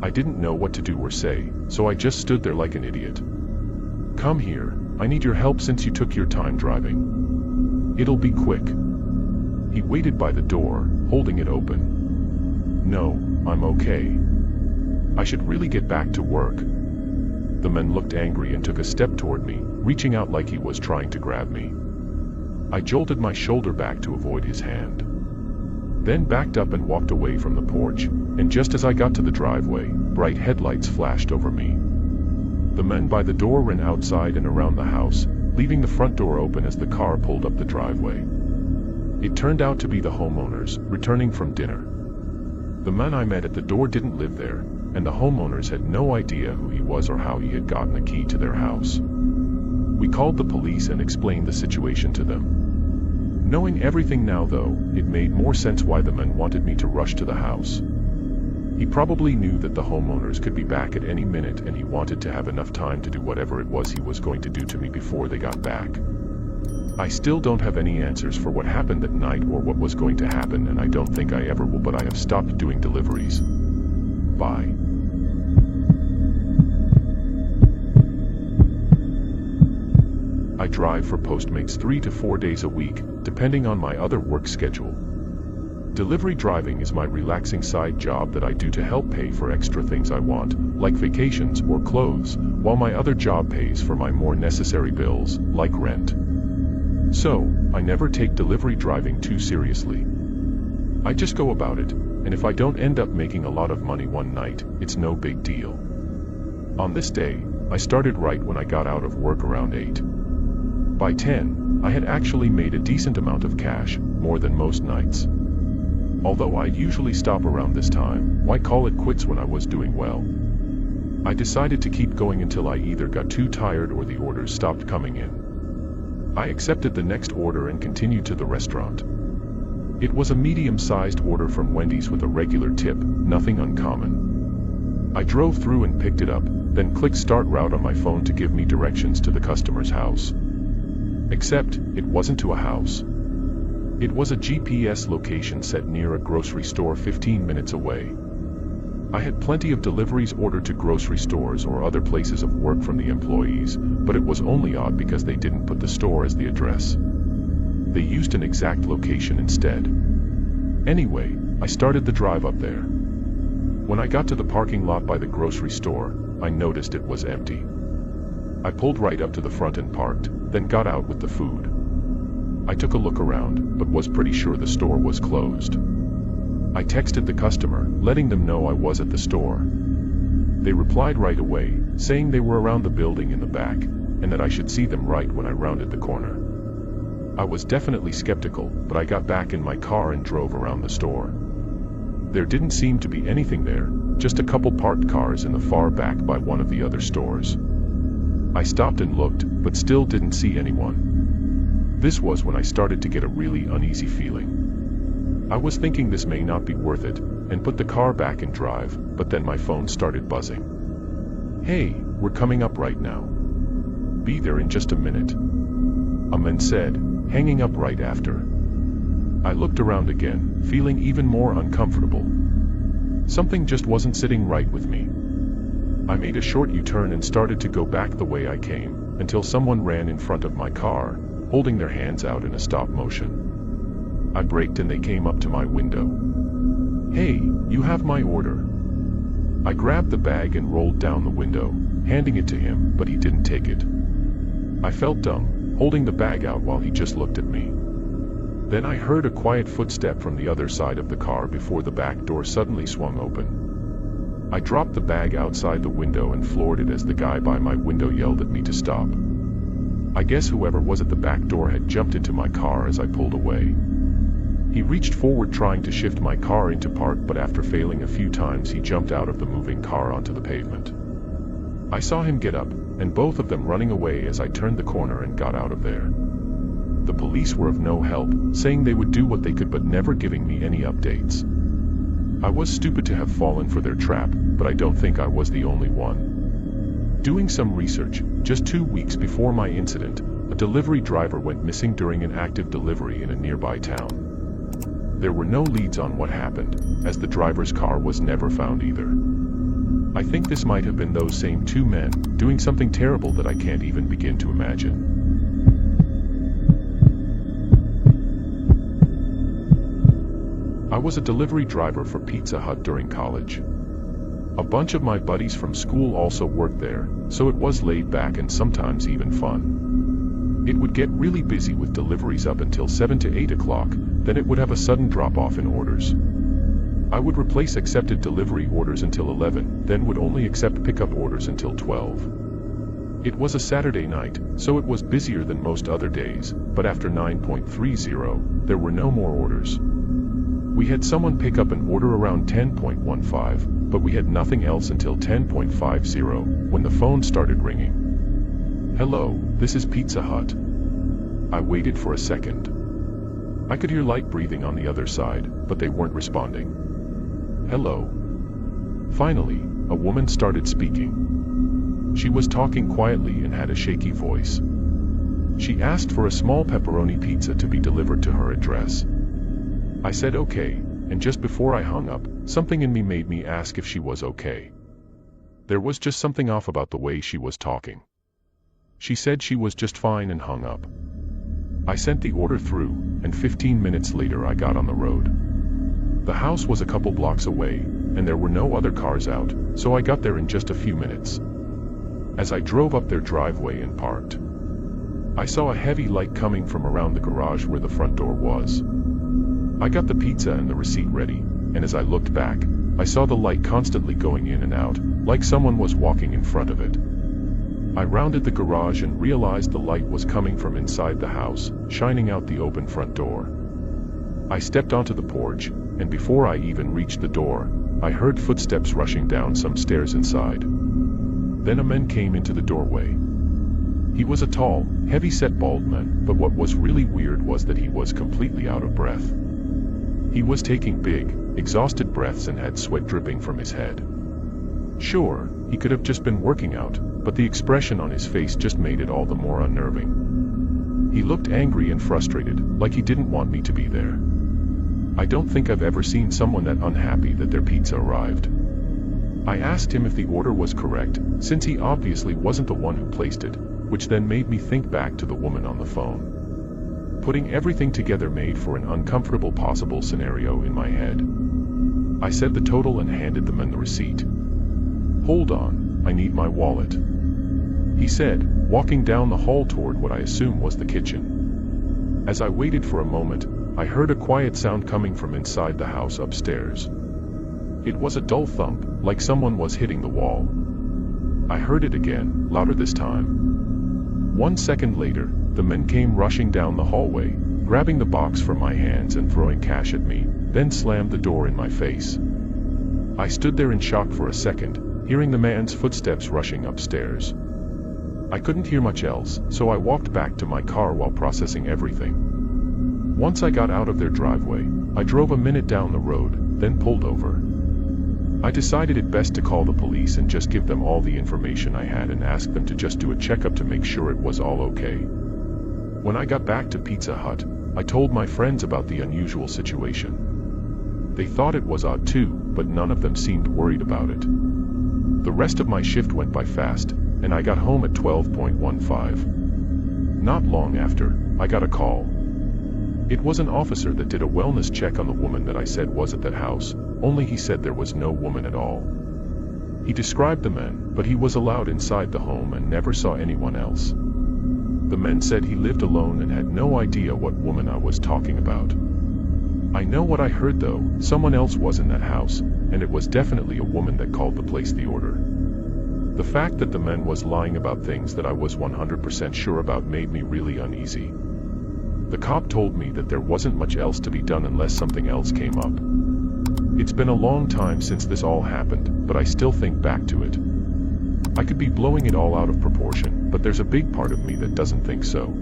I didn't know what to do or say, so I just stood there like an idiot. "Come here, I need your help since you took your time driving. It'll be quick." He waited by the door, holding it open. "No, I'm okay. I should really get back to work." The man looked angry and took a step toward me, reaching out like he was trying to grab me. I jolted my shoulder back to avoid his hand. Then backed up and walked away from the porch, and just as I got to the driveway, bright headlights flashed over me. The men by the door ran outside and around the house, leaving the front door open as the car pulled up the driveway. It turned out to be the homeowners, returning from dinner. The man I met at the door didn't live there, and the homeowners had no idea who he was or how he had gotten a key to their house. We called the police and explained the situation to them. Knowing everything now though, it made more sense why the man wanted me to rush to the house. He probably knew that the homeowners could be back at any minute and he wanted to have enough time to do whatever it was he was going to do to me before they got back. I still don't have any answers for what happened that night or what was going to happen, and I don't think I ever will, but I have stopped doing deliveries. Bye. I drive for Postmates 3 to 4 days a week, depending on my other work schedule. Delivery driving is my relaxing side job that I do to help pay for extra things I want, like vacations or clothes, while my other job pays for my more necessary bills, like rent. So, I never take delivery driving too seriously. I just go about it, and if I don't end up making a lot of money one night, it's no big deal. On this day, I started right when I got out of work around 8. By 10, I had actually made a decent amount of cash, more than most nights. Although I'd usually stop around this time, why call it quits when I was doing well? I decided to keep going until I either got too tired or the orders stopped coming in. I accepted the next order and continued to the restaurant. It was a medium-sized order from Wendy's with a regular tip, nothing uncommon. I drove through and picked it up, then clicked start route on my phone to give me directions to the customer's house. Except, it wasn't to a house. It was a GPS location set near a grocery store 15 minutes away. I had plenty of deliveries ordered to grocery stores or other places of work from the employees, but it was only odd because they didn't put the store as the address. They used an exact location instead. Anyway, I started the drive up there. When I got to the parking lot by the grocery store, I noticed it was empty. I pulled right up to the front and parked, then got out with the food. I took a look around, but was pretty sure the store was closed. I texted the customer, letting them know I was at the store. They replied right away, saying they were around the building in the back, and that I should see them right when I rounded the corner. I was definitely skeptical, but I got back in my car and drove around the store. There didn't seem to be anything there, just a couple parked cars in the far back by one of the other stores. I stopped and looked, but still didn't see anyone. This was when I started to get a really uneasy feeling. I was thinking this may not be worth it, and put the car back in drive, but then my phone started buzzing. "Hey, we're coming up right now. Be there in just a minute," a man said, hanging up right after. I looked around again, feeling even more uncomfortable. Something just wasn't sitting right with me. I made a short U-turn and started to go back the way I came, until someone ran in front of my car, holding their hands out in a stop motion. I braked and they came up to my window. "Hey, you have my order." I grabbed the bag and rolled down the window, handing it to him, but he didn't take it. I felt dumb, holding the bag out while he just looked at me. Then I heard a quiet footstep from the other side of the car before the back door suddenly swung open. I dropped the bag outside the window and floored it as the guy by my window yelled at me to stop. I guess whoever was at the back door had jumped into my car as I pulled away. He reached forward trying to shift my car into park, but after failing a few times he jumped out of the moving car onto the pavement. I saw him get up, and both of them running away as I turned the corner and got out of there. The police were of no help, saying they would do what they could but never giving me any updates. I was stupid to have fallen for their trap, but I don't think I was the only one. Doing some research, just 2 weeks before my incident, a delivery driver went missing during an active delivery in a nearby town. There were no leads on what happened, as the driver's car was never found either. I think this might have been those same two men, doing something terrible that I can't even begin to imagine. I was a delivery driver for Pizza Hut during college. A bunch of my buddies from school also worked there, so it was laid back and sometimes even fun. It would get really busy with deliveries up until 7 to 8 o'clock, then it would have a sudden drop-off in orders. I would replace accepted delivery orders until 11, then would only accept pickup orders until 12. It was a Saturday night, so it was busier than most other days, but after 9:30, there were no more orders. We had someone pick up an order around 10:15, but we had nothing else until 10:50, when the phone started ringing. "Hello, this is Pizza Hut." I waited for a second. I could hear light breathing on the other side, but they weren't responding. "Hello." Finally, a woman started speaking. She was talking quietly and had a shaky voice. She asked for a small pepperoni pizza to be delivered to her address. I said okay, and just before I hung up, something in me made me ask if she was okay. There was just something off about the way she was talking. She said she was just fine and hung up. I sent the order through, and 15 minutes later I got on the road. The house was a couple blocks away, and there were no other cars out, so I got there in just a few minutes. As I drove up their driveway and parked, I saw a heavy light coming from around the garage where the front door was. I got the pizza and the receipt ready, and as I looked back, I saw the light constantly going in and out, like someone was walking in front of it. I rounded the garage and realized the light was coming from inside the house, shining out the open front door. I stepped onto the porch, and before I even reached the door, I heard footsteps rushing down some stairs inside. Then a man came into the doorway. He was a tall, heavy-set bald man, but what was really weird was that he was completely out of breath. He was taking big, exhausted breaths and had sweat dripping from his head. Sure, he could have just been working out, but the expression on his face just made it all the more unnerving. He looked angry and frustrated, like he didn't want me to be there. I don't think I've ever seen someone that unhappy that their pizza arrived. I asked him if the order was correct, since he obviously wasn't the one who placed it, which then made me think back to the woman on the phone. Putting everything together made for an uncomfortable possible scenario in my head. I said the total and handed the man the receipt. "Hold on, I need my wallet," he said, walking down the hall toward what I assume was the kitchen. As I waited for a moment, I heard a quiet sound coming from inside the house upstairs. It was a dull thump, like someone was hitting the wall. I heard it again, louder this time. 1 second later, the men came rushing down the hallway, grabbing the box from my hands and throwing cash at me, then slammed the door in my face. I stood there in shock for a second, hearing the man's footsteps rushing upstairs. I couldn't hear much else, so I walked back to my car while processing everything. Once I got out of their driveway, I drove a minute down the road, then pulled over. I decided it best to call the police and just give them all the information I had and ask them to just do a checkup to make sure it was all okay. When I got back to Pizza Hut, I told my friends about the unusual situation. They thought it was odd too, but none of them seemed worried about it. The rest of my shift went by fast, and I got home at 12:15. Not long after, I got a call. It was an officer that did a wellness check on the woman that I said was at that house, only he said there was no woman at all. He described the man, but he was allowed inside the home and never saw anyone else. The man said he lived alone and had no idea what woman I was talking about. I know what I heard though, someone else was in that house, and it was definitely a woman that called to place the order. The fact that the man was lying about things that I was 100% sure about made me really uneasy. The cop told me that there wasn't much else to be done unless something else came up. It's been a long time since this all happened, but I still think back to it. I could be blowing it all out of proportion, but there's a big part of me that doesn't think so.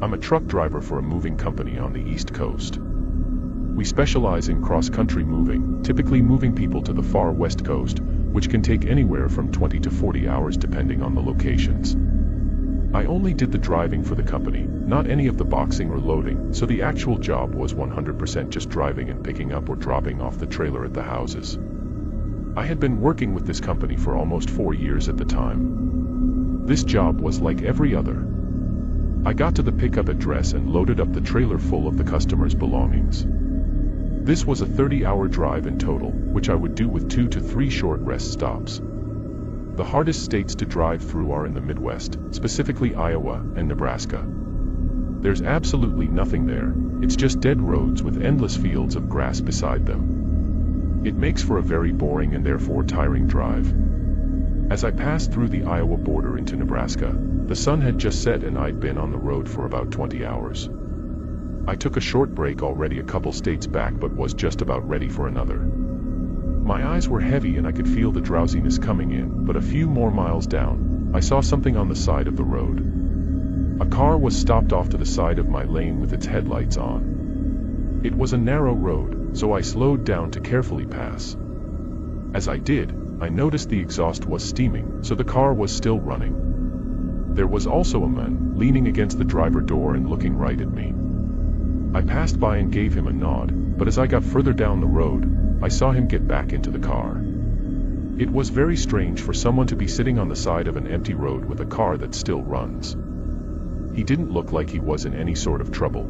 I'm a truck driver for a moving company on the East Coast. We specialize in cross-country moving, typically moving people to the far West Coast, which can take anywhere from 20 to 40 hours depending on the locations. I only did the driving for the company, not any of the boxing or loading, so the actual job was 100% just driving and picking up or dropping off the trailer at the houses. I had been working with this company for almost 4 years at the time. This job was like every other. I got to the pickup address and loaded up the trailer full of the customer's belongings. This was a 30-hour drive in total, which I would do with 2 to 3 short rest stops. The hardest states to drive through are in the Midwest, specifically Iowa and Nebraska. There's absolutely nothing there, it's just dead roads with endless fields of grass beside them. It makes for a very boring and therefore tiring drive. As I passed through the Iowa border into Nebraska, the sun had just set and I'd been on the road for about 20 hours. I took a short break already a couple states back but was just about ready for another. My eyes were heavy and I could feel the drowsiness coming in, but a few more miles down, I saw something on the side of the road. A car was stopped off to the side of my lane with its headlights on. It was a narrow road, so I slowed down to carefully pass. As I did, I noticed the exhaust was steaming, so the car was still running. There was also a man leaning against the driver door and looking right at me. I passed by and gave him a nod, but as I got further down the road, I saw him get back into the car. It was very strange for someone to be sitting on the side of an empty road with a car that still runs. He didn't look like he was in any sort of trouble.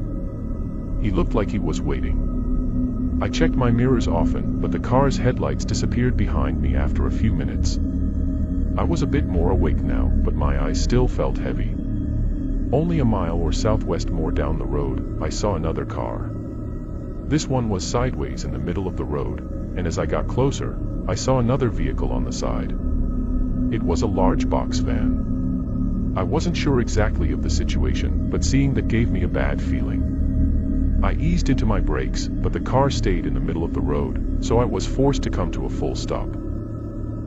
He looked like he was waiting. I checked my mirrors often, but the car's headlights disappeared behind me after a few minutes. I was a bit more awake now, but my eyes still felt heavy. Only a mile or southwest more down the road, I saw another car. This one was sideways in the middle of the road, and as I got closer, I saw another vehicle on the side. It was a large box van. I wasn't sure exactly of the situation, but seeing that gave me a bad feeling. I eased into my brakes, but the car stayed in the middle of the road, so I was forced to come to a full stop.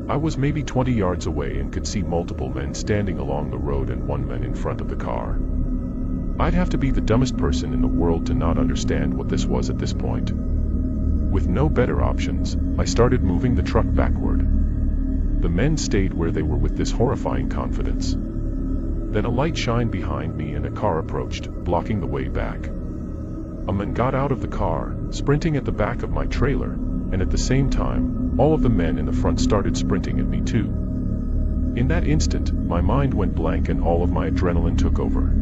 I was maybe 20 yards away and could see multiple men standing along the road and one man in front of the car. I'd have to be the dumbest person in the world to not understand what this was at this point. With no better options, I started moving the truck backward. The men stayed where they were with this horrifying confidence. Then a light shined behind me and a car approached, blocking the way back. A man got out of the car, sprinting at the back of my trailer, and at the same time, all of the men in the front started sprinting at me too. In that instant, my mind went blank and all of my adrenaline took over.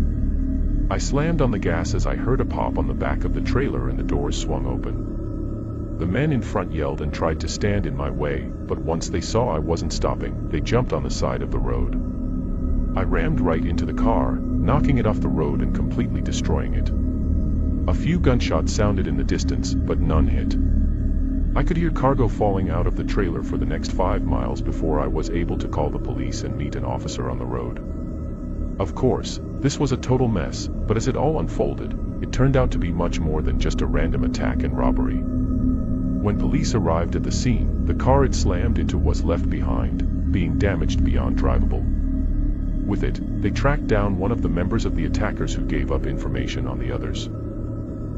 I slammed on the gas as I heard a pop on the back of the trailer and the doors swung open. The men in front yelled and tried to stand in my way, but once they saw I wasn't stopping, they jumped on the side of the road. I rammed right into the car, knocking it off the road and completely destroying it. A few gunshots sounded in the distance, but none hit. I could hear cargo falling out of the trailer for the next 5 miles before I was able to call the police and meet an officer on the road. Of course, this was a total mess, but as it all unfolded, it turned out to be much more than just a random attack and robbery. When police arrived at the scene, the car it slammed into was left behind, being damaged beyond drivable. With it, they tracked down one of the members of the attackers who gave up information on the others.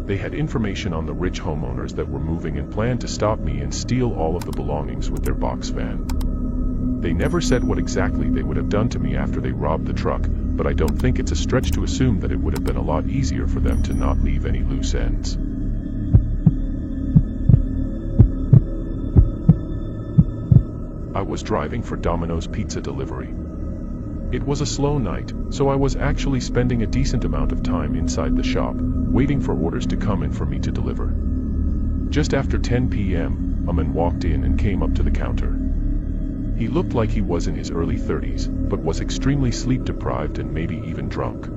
They had information on the rich homeowners that were moving and planned to stop me and steal all of the belongings with their box van. They never said what exactly they would have done to me after they robbed the truck, but I don't think it's a stretch to assume that it would have been a lot easier for them to not leave any loose ends. I was driving for Domino's pizza delivery. It was a slow night, so I was actually spending a decent amount of time inside the shop, waiting for orders to come in for me to deliver. Just after 10 p.m., a man walked in and came up to the counter. He looked like he was in his early 30s, but was extremely sleep-deprived and maybe even drunk.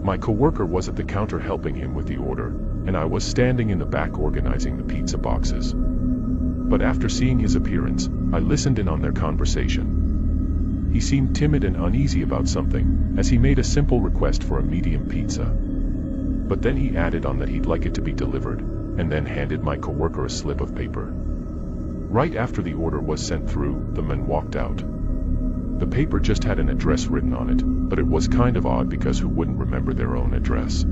My coworker was at the counter helping him with the order, and I was standing in the back organizing the pizza boxes. But after seeing his appearance, I listened in on their conversation. He seemed timid and uneasy about something, as he made a simple request for a medium pizza. But then he added on that he'd like it to be delivered, and then handed my coworker a slip of paper. Right after the order was sent through, the man walked out. The paper just had an address written on it, but it was kind of odd because who wouldn't remember their own address?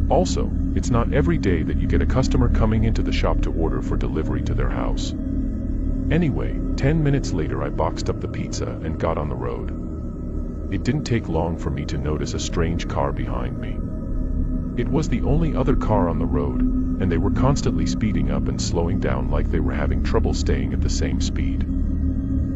Also, it's not every day that you get a customer coming into the shop to order for delivery to their house. Anyway, 10 minutes later I boxed up the pizza and got on the road. It didn't take long for me to notice a strange car behind me. It was the only other car on the road, and they were constantly speeding up and slowing down like they were having trouble staying at the same speed.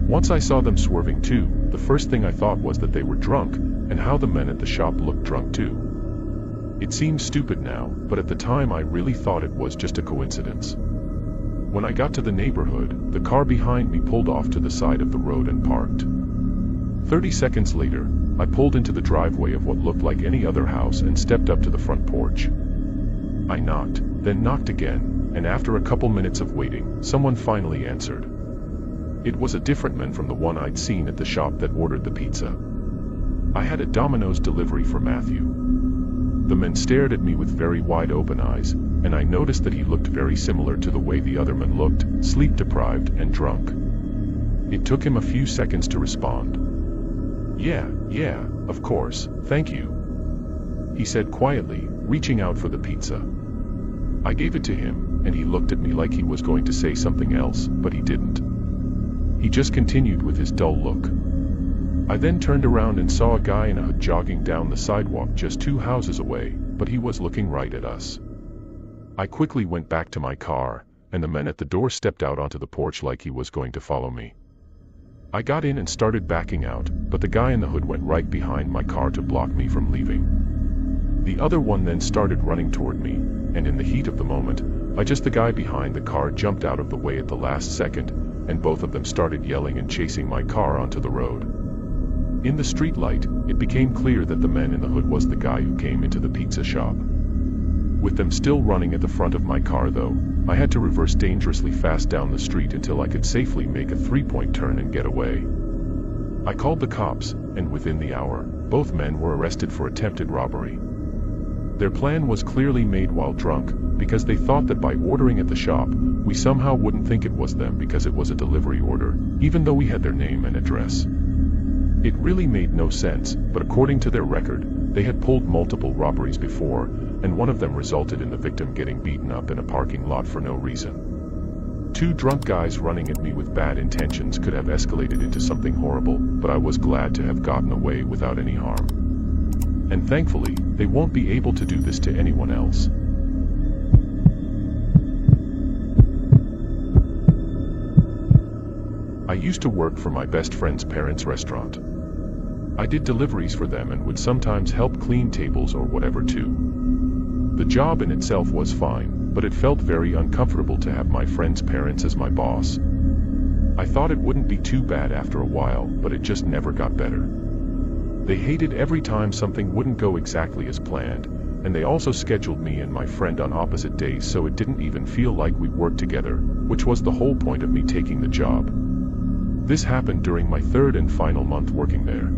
Once I saw them swerving too, the first thing I thought was that they were drunk, and how the men at the shop looked drunk too. It seems stupid now, but at the time I really thought it was just a coincidence. When I got to the neighborhood, the car behind me pulled off to the side of the road and parked. 30 seconds later, I pulled into the driveway of what looked like any other house and stepped up to the front porch. I knocked, then knocked again, and after a couple minutes of waiting, someone finally answered. It was a different man from the one I'd seen at the shop that ordered the pizza. I had a Domino's delivery for Matthew. The man stared at me with very wide open eyes, and I noticed that he looked very similar to the way the other man looked, sleep-deprived and drunk. It took him a few seconds to respond. Yeah, of course, thank you," he said quietly, reaching out for the pizza. I gave it to him, and he looked at me like he was going to say something else, but he didn't. He just continued with his dull look. I then turned around and saw a guy in a hood jogging down the sidewalk just 2 houses away, but he was looking right at us. I quickly went back to my car, and the man at the door stepped out onto the porch like he was going to follow me. I got in and started backing out, but the guy in the hood went right behind my car to block me from leaving. The other one then started running toward me, and in the heat of the moment, the guy behind the car jumped out of the way at the last second, and both of them started yelling and chasing my car onto the road. In the street light, it became clear that the man in the hood was the guy who came into the pizza shop. With them still running at the front of my car though, I had to reverse dangerously fast down the street until I could safely make a 3-point turn and get away. I called the cops, and within the hour, both men were arrested for attempted robbery. Their plan was clearly made while drunk, because they thought that by ordering at the shop, we somehow wouldn't think it was them because it was a delivery order, even though we had their name and address. It really made no sense, but according to their record, they had pulled multiple robberies before, and one of them resulted in the victim getting beaten up in a parking lot for no reason. 2 drunk guys running at me with bad intentions could have escalated into something horrible, but I was glad to have gotten away without any harm. And thankfully, they won't be able to do this to anyone else. I used to work for my best friend's parents' restaurant. I did deliveries for them and would sometimes help clean tables or whatever too. The job in itself was fine, but it felt very uncomfortable to have my friend's parents as my boss. I thought it wouldn't be too bad after a while, but it just never got better. They hated every time something wouldn't go exactly as planned, and they also scheduled me and my friend on opposite days so it didn't even feel like we worked together, which was the whole point of me taking the job. This happened during my 3rd and final month working there.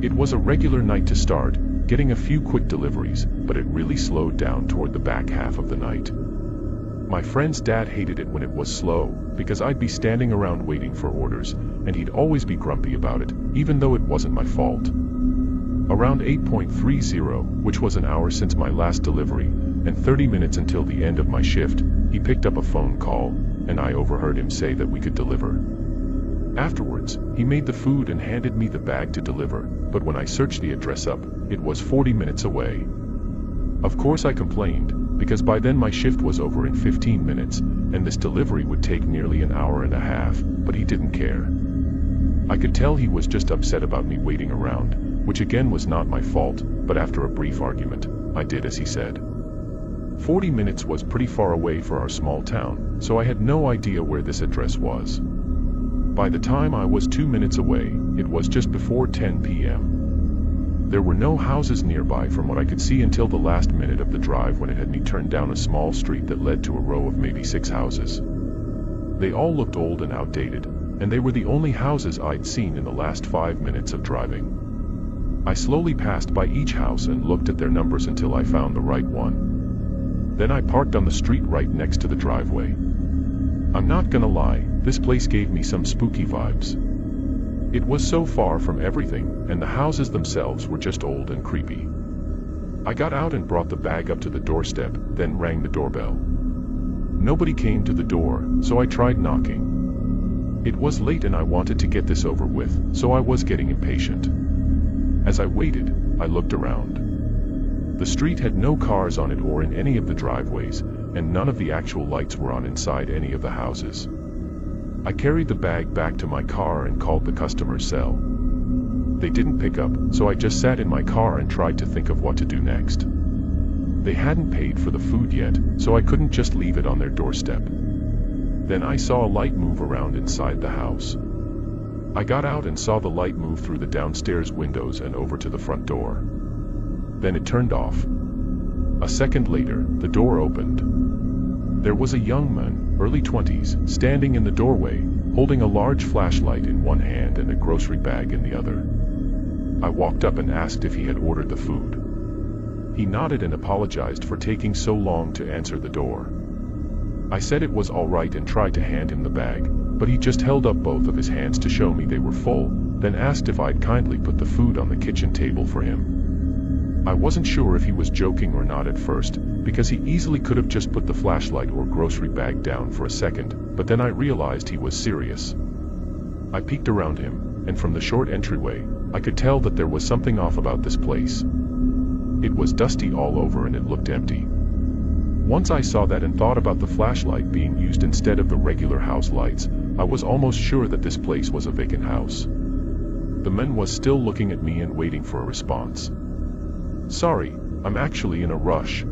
It was a regular night to start, getting a few quick deliveries, but it really slowed down toward the back half of the night. My friend's dad hated it when it was slow, because I'd be standing around waiting for orders, and he'd always be grumpy about it, even though it wasn't my fault. Around 8:30, which was an hour since my last delivery, and 30 minutes until the end of my shift, he picked up a phone call, and I overheard him say that we could deliver. Afterwards, he made the food and handed me the bag to deliver, but when I searched the address up, it was 40 minutes away. Of course I complained, because by then my shift was over in 15 minutes, and this delivery would take nearly an hour and a half, but he didn't care. I could tell he was just upset about me waiting around, which again was not my fault, but after a brief argument, I did as he said. 40 minutes was pretty far away for our small town, so I had no idea where this address was. By the time I was 2 minutes away, it was just before 10 p.m. There were no houses nearby from what I could see until the last minute of the drive when it had me turn down a small street that led to a row of maybe 6 houses. They all looked old and outdated, and they were the only houses I'd seen in the last 5 minutes of driving. I slowly passed by each house and looked at their numbers until I found the right one. Then I parked on the street right next to the driveway. I'm not gonna lie, this place gave me some spooky vibes. It was so far from everything, and the houses themselves were just old and creepy. I got out and brought the bag up to the doorstep, then rang the doorbell. Nobody came to the door, so I tried knocking. It was late and I wanted to get this over with, so I was getting impatient. As I waited, I looked around. The street had no cars on it or in any of the driveways, and none of the actual lights were on inside any of the houses. I carried the bag back to my car and called the customer cell. They didn't pick up, so I just sat in my car and tried to think of what to do next. They hadn't paid for the food yet, so I couldn't just leave it on their doorstep. Then I saw a light move around inside the house. I got out and saw the light move through the downstairs windows and over to the front door. Then it turned off. A second later, the door opened. There was a young man, early 20s, standing in the doorway, holding a large flashlight in one hand and a grocery bag in the other. I walked up and asked if he had ordered the food. He nodded and apologized for taking so long to answer the door. I said it was all right and tried to hand him the bag, but he just held up both of his hands to show me they were full, then asked if I'd kindly put the food on the kitchen table for him. I wasn't sure if he was joking or not at first, because he easily could have just put the flashlight or grocery bag down for a second, but then I realized he was serious. I peeked around him, and from the short entryway, I could tell that there was something off about this place. It was dusty all over and it looked empty. Once I saw that and thought about the flashlight being used instead of the regular house lights, I was almost sure that this place was a vacant house. The man was still looking at me and waiting for a response. "Sorry, I'm actually in a rush.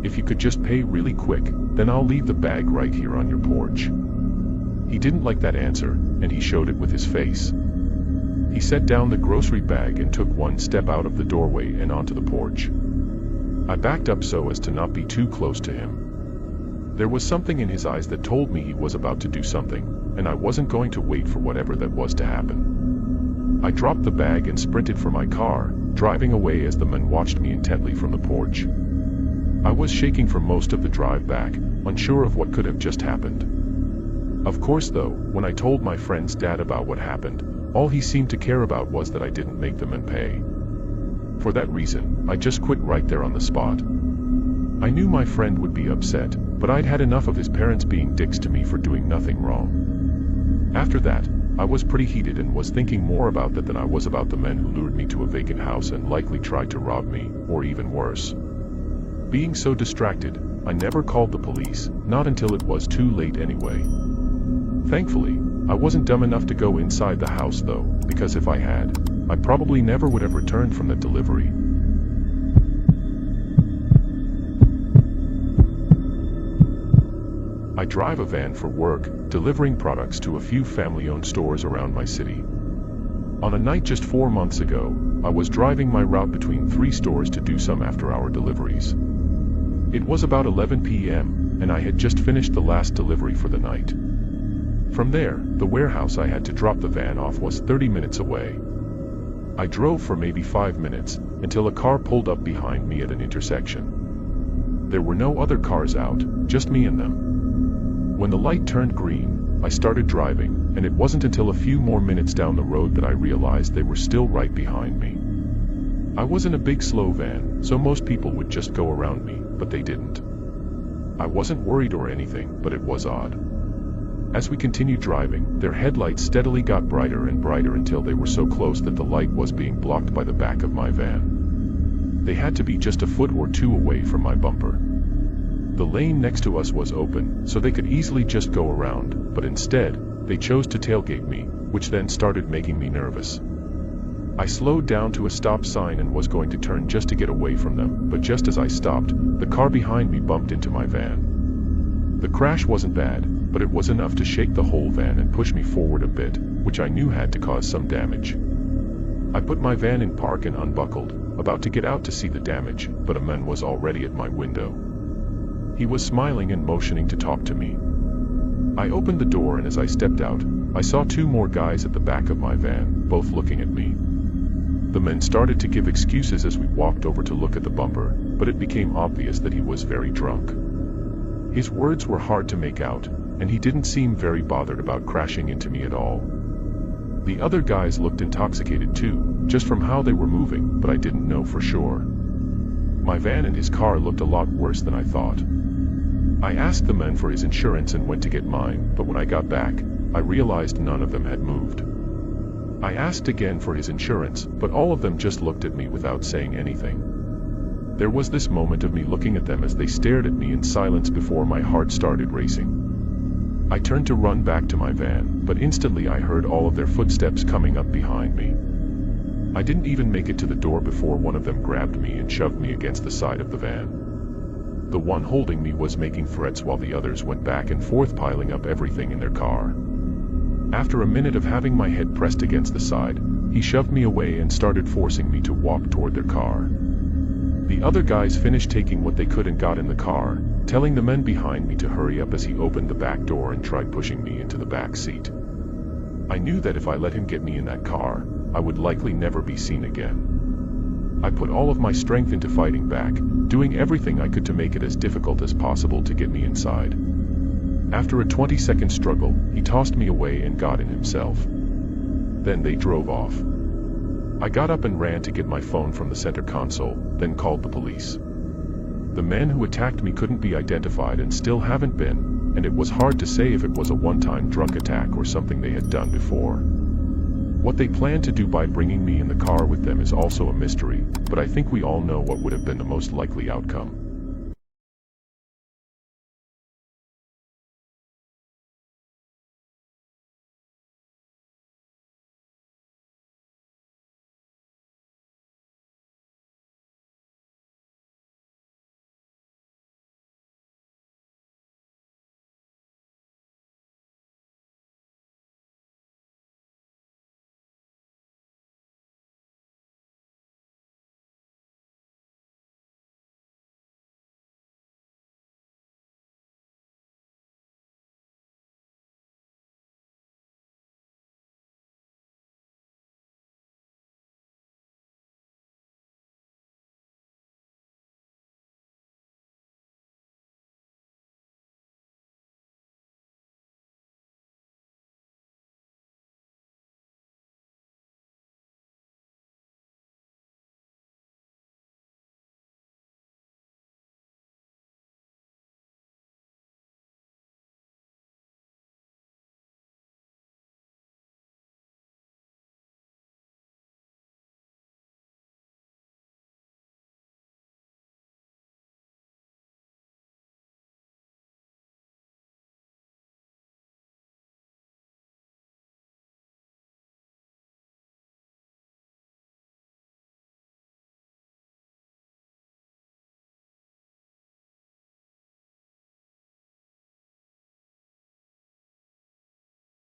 If you could just pay really quick, then I'll leave the bag right here on your porch." He didn't like that answer, and he showed it with his face. He set down the grocery bag and took one step out of the doorway and onto the porch. I backed up so as to not be too close to him. There was something in his eyes that told me he was about to do something, and I wasn't going to wait for whatever that was to happen. I dropped the bag and sprinted for my car, driving away as the man watched me intently from the porch. I was shaking for most of the drive back, unsure of what could have just happened. Of course though, when I told my friend's dad about what happened, all he seemed to care about was that I didn't make the man pay. For that reason, I just quit right there on the spot. I knew my friend would be upset, but I'd had enough of his parents being dicks to me for doing nothing wrong. After that, I was pretty heated and was thinking more about that than I was about the men who lured me to a vacant house and likely tried to rob me, or even worse. Being so distracted, I never called the police, not until it was too late anyway. Thankfully, I wasn't dumb enough to go inside the house though, because if I had, I probably never would have returned from that delivery. I drive a van for work, delivering products to a few family-owned stores around my city. On a night just 4 months ago, I was driving my route between 3 stores to do some after-hour deliveries. It was about 11 p.m., and I had just finished the last delivery for the night. From there, the warehouse I had to drop the van off was 30 minutes away. I drove for maybe 5 minutes, until a car pulled up behind me at an intersection. There were no other cars out, just me and them. When the light turned green, I started driving, and it wasn't until a few more minutes down the road that I realized they were still right behind me. I was in a big slow van, so most people would just go around me, but they didn't. I wasn't worried or anything, but it was odd. As we continued driving, their headlights steadily got brighter and brighter until they were so close that the light was being blocked by the back of my van. They had to be just a foot or two away from my bumper. The lane next to us was open, so they could easily just go around, but instead, they chose to tailgate me, which then started making me nervous. I slowed down to a stop sign and was going to turn just to get away from them, but just as I stopped, the car behind me bumped into my van. The crash wasn't bad, but it was enough to shake the whole van and push me forward a bit, which I knew had to cause some damage. I put my van in park and unbuckled, about to get out to see the damage, but a man was already at my window. He was smiling and motioning to talk to me. I opened the door, and as I stepped out, I saw 2 more guys at the back of my van, both looking at me. The men started to give excuses as we walked over to look at the bumper, but it became obvious that he was very drunk. His words were hard to make out, and he didn't seem very bothered about crashing into me at all. The other guys looked intoxicated too, just from how they were moving, but I didn't know for sure. My van and his car looked a lot worse than I thought. I asked the men for his insurance and went to get mine, but when I got back, I realized none of them had moved. I asked again for his insurance, but all of them just looked at me without saying anything. There was this moment of me looking at them as they stared at me in silence before my heart started racing. I turned to run back to my van, but instantly I heard all of their footsteps coming up behind me. I didn't even make it to the door before one of them grabbed me and shoved me against the side of the van. The one holding me was making threats while the others went back and forth piling up everything in their car. After a minute of having my head pressed against the side, he shoved me away and started forcing me to walk toward their car. The other guys finished taking what they could and got in the car, telling the men behind me to hurry up as he opened the back door and tried pushing me into the back seat. I knew that if I let him get me in that car, I would likely never be seen again. I put all of my strength into fighting back, doing everything I could to make it as difficult as possible to get me inside. After a 20-second struggle, he tossed me away and got in himself. Then they drove off. I got up and ran to get my phone from the center console, then called the police. The men who attacked me couldn't be identified and still haven't been, and it was hard to say if it was a one-time drunk attack or something they had done before. What they planned to do by bringing me in the car with them is also a mystery, but I think we all know what would have been the most likely outcome.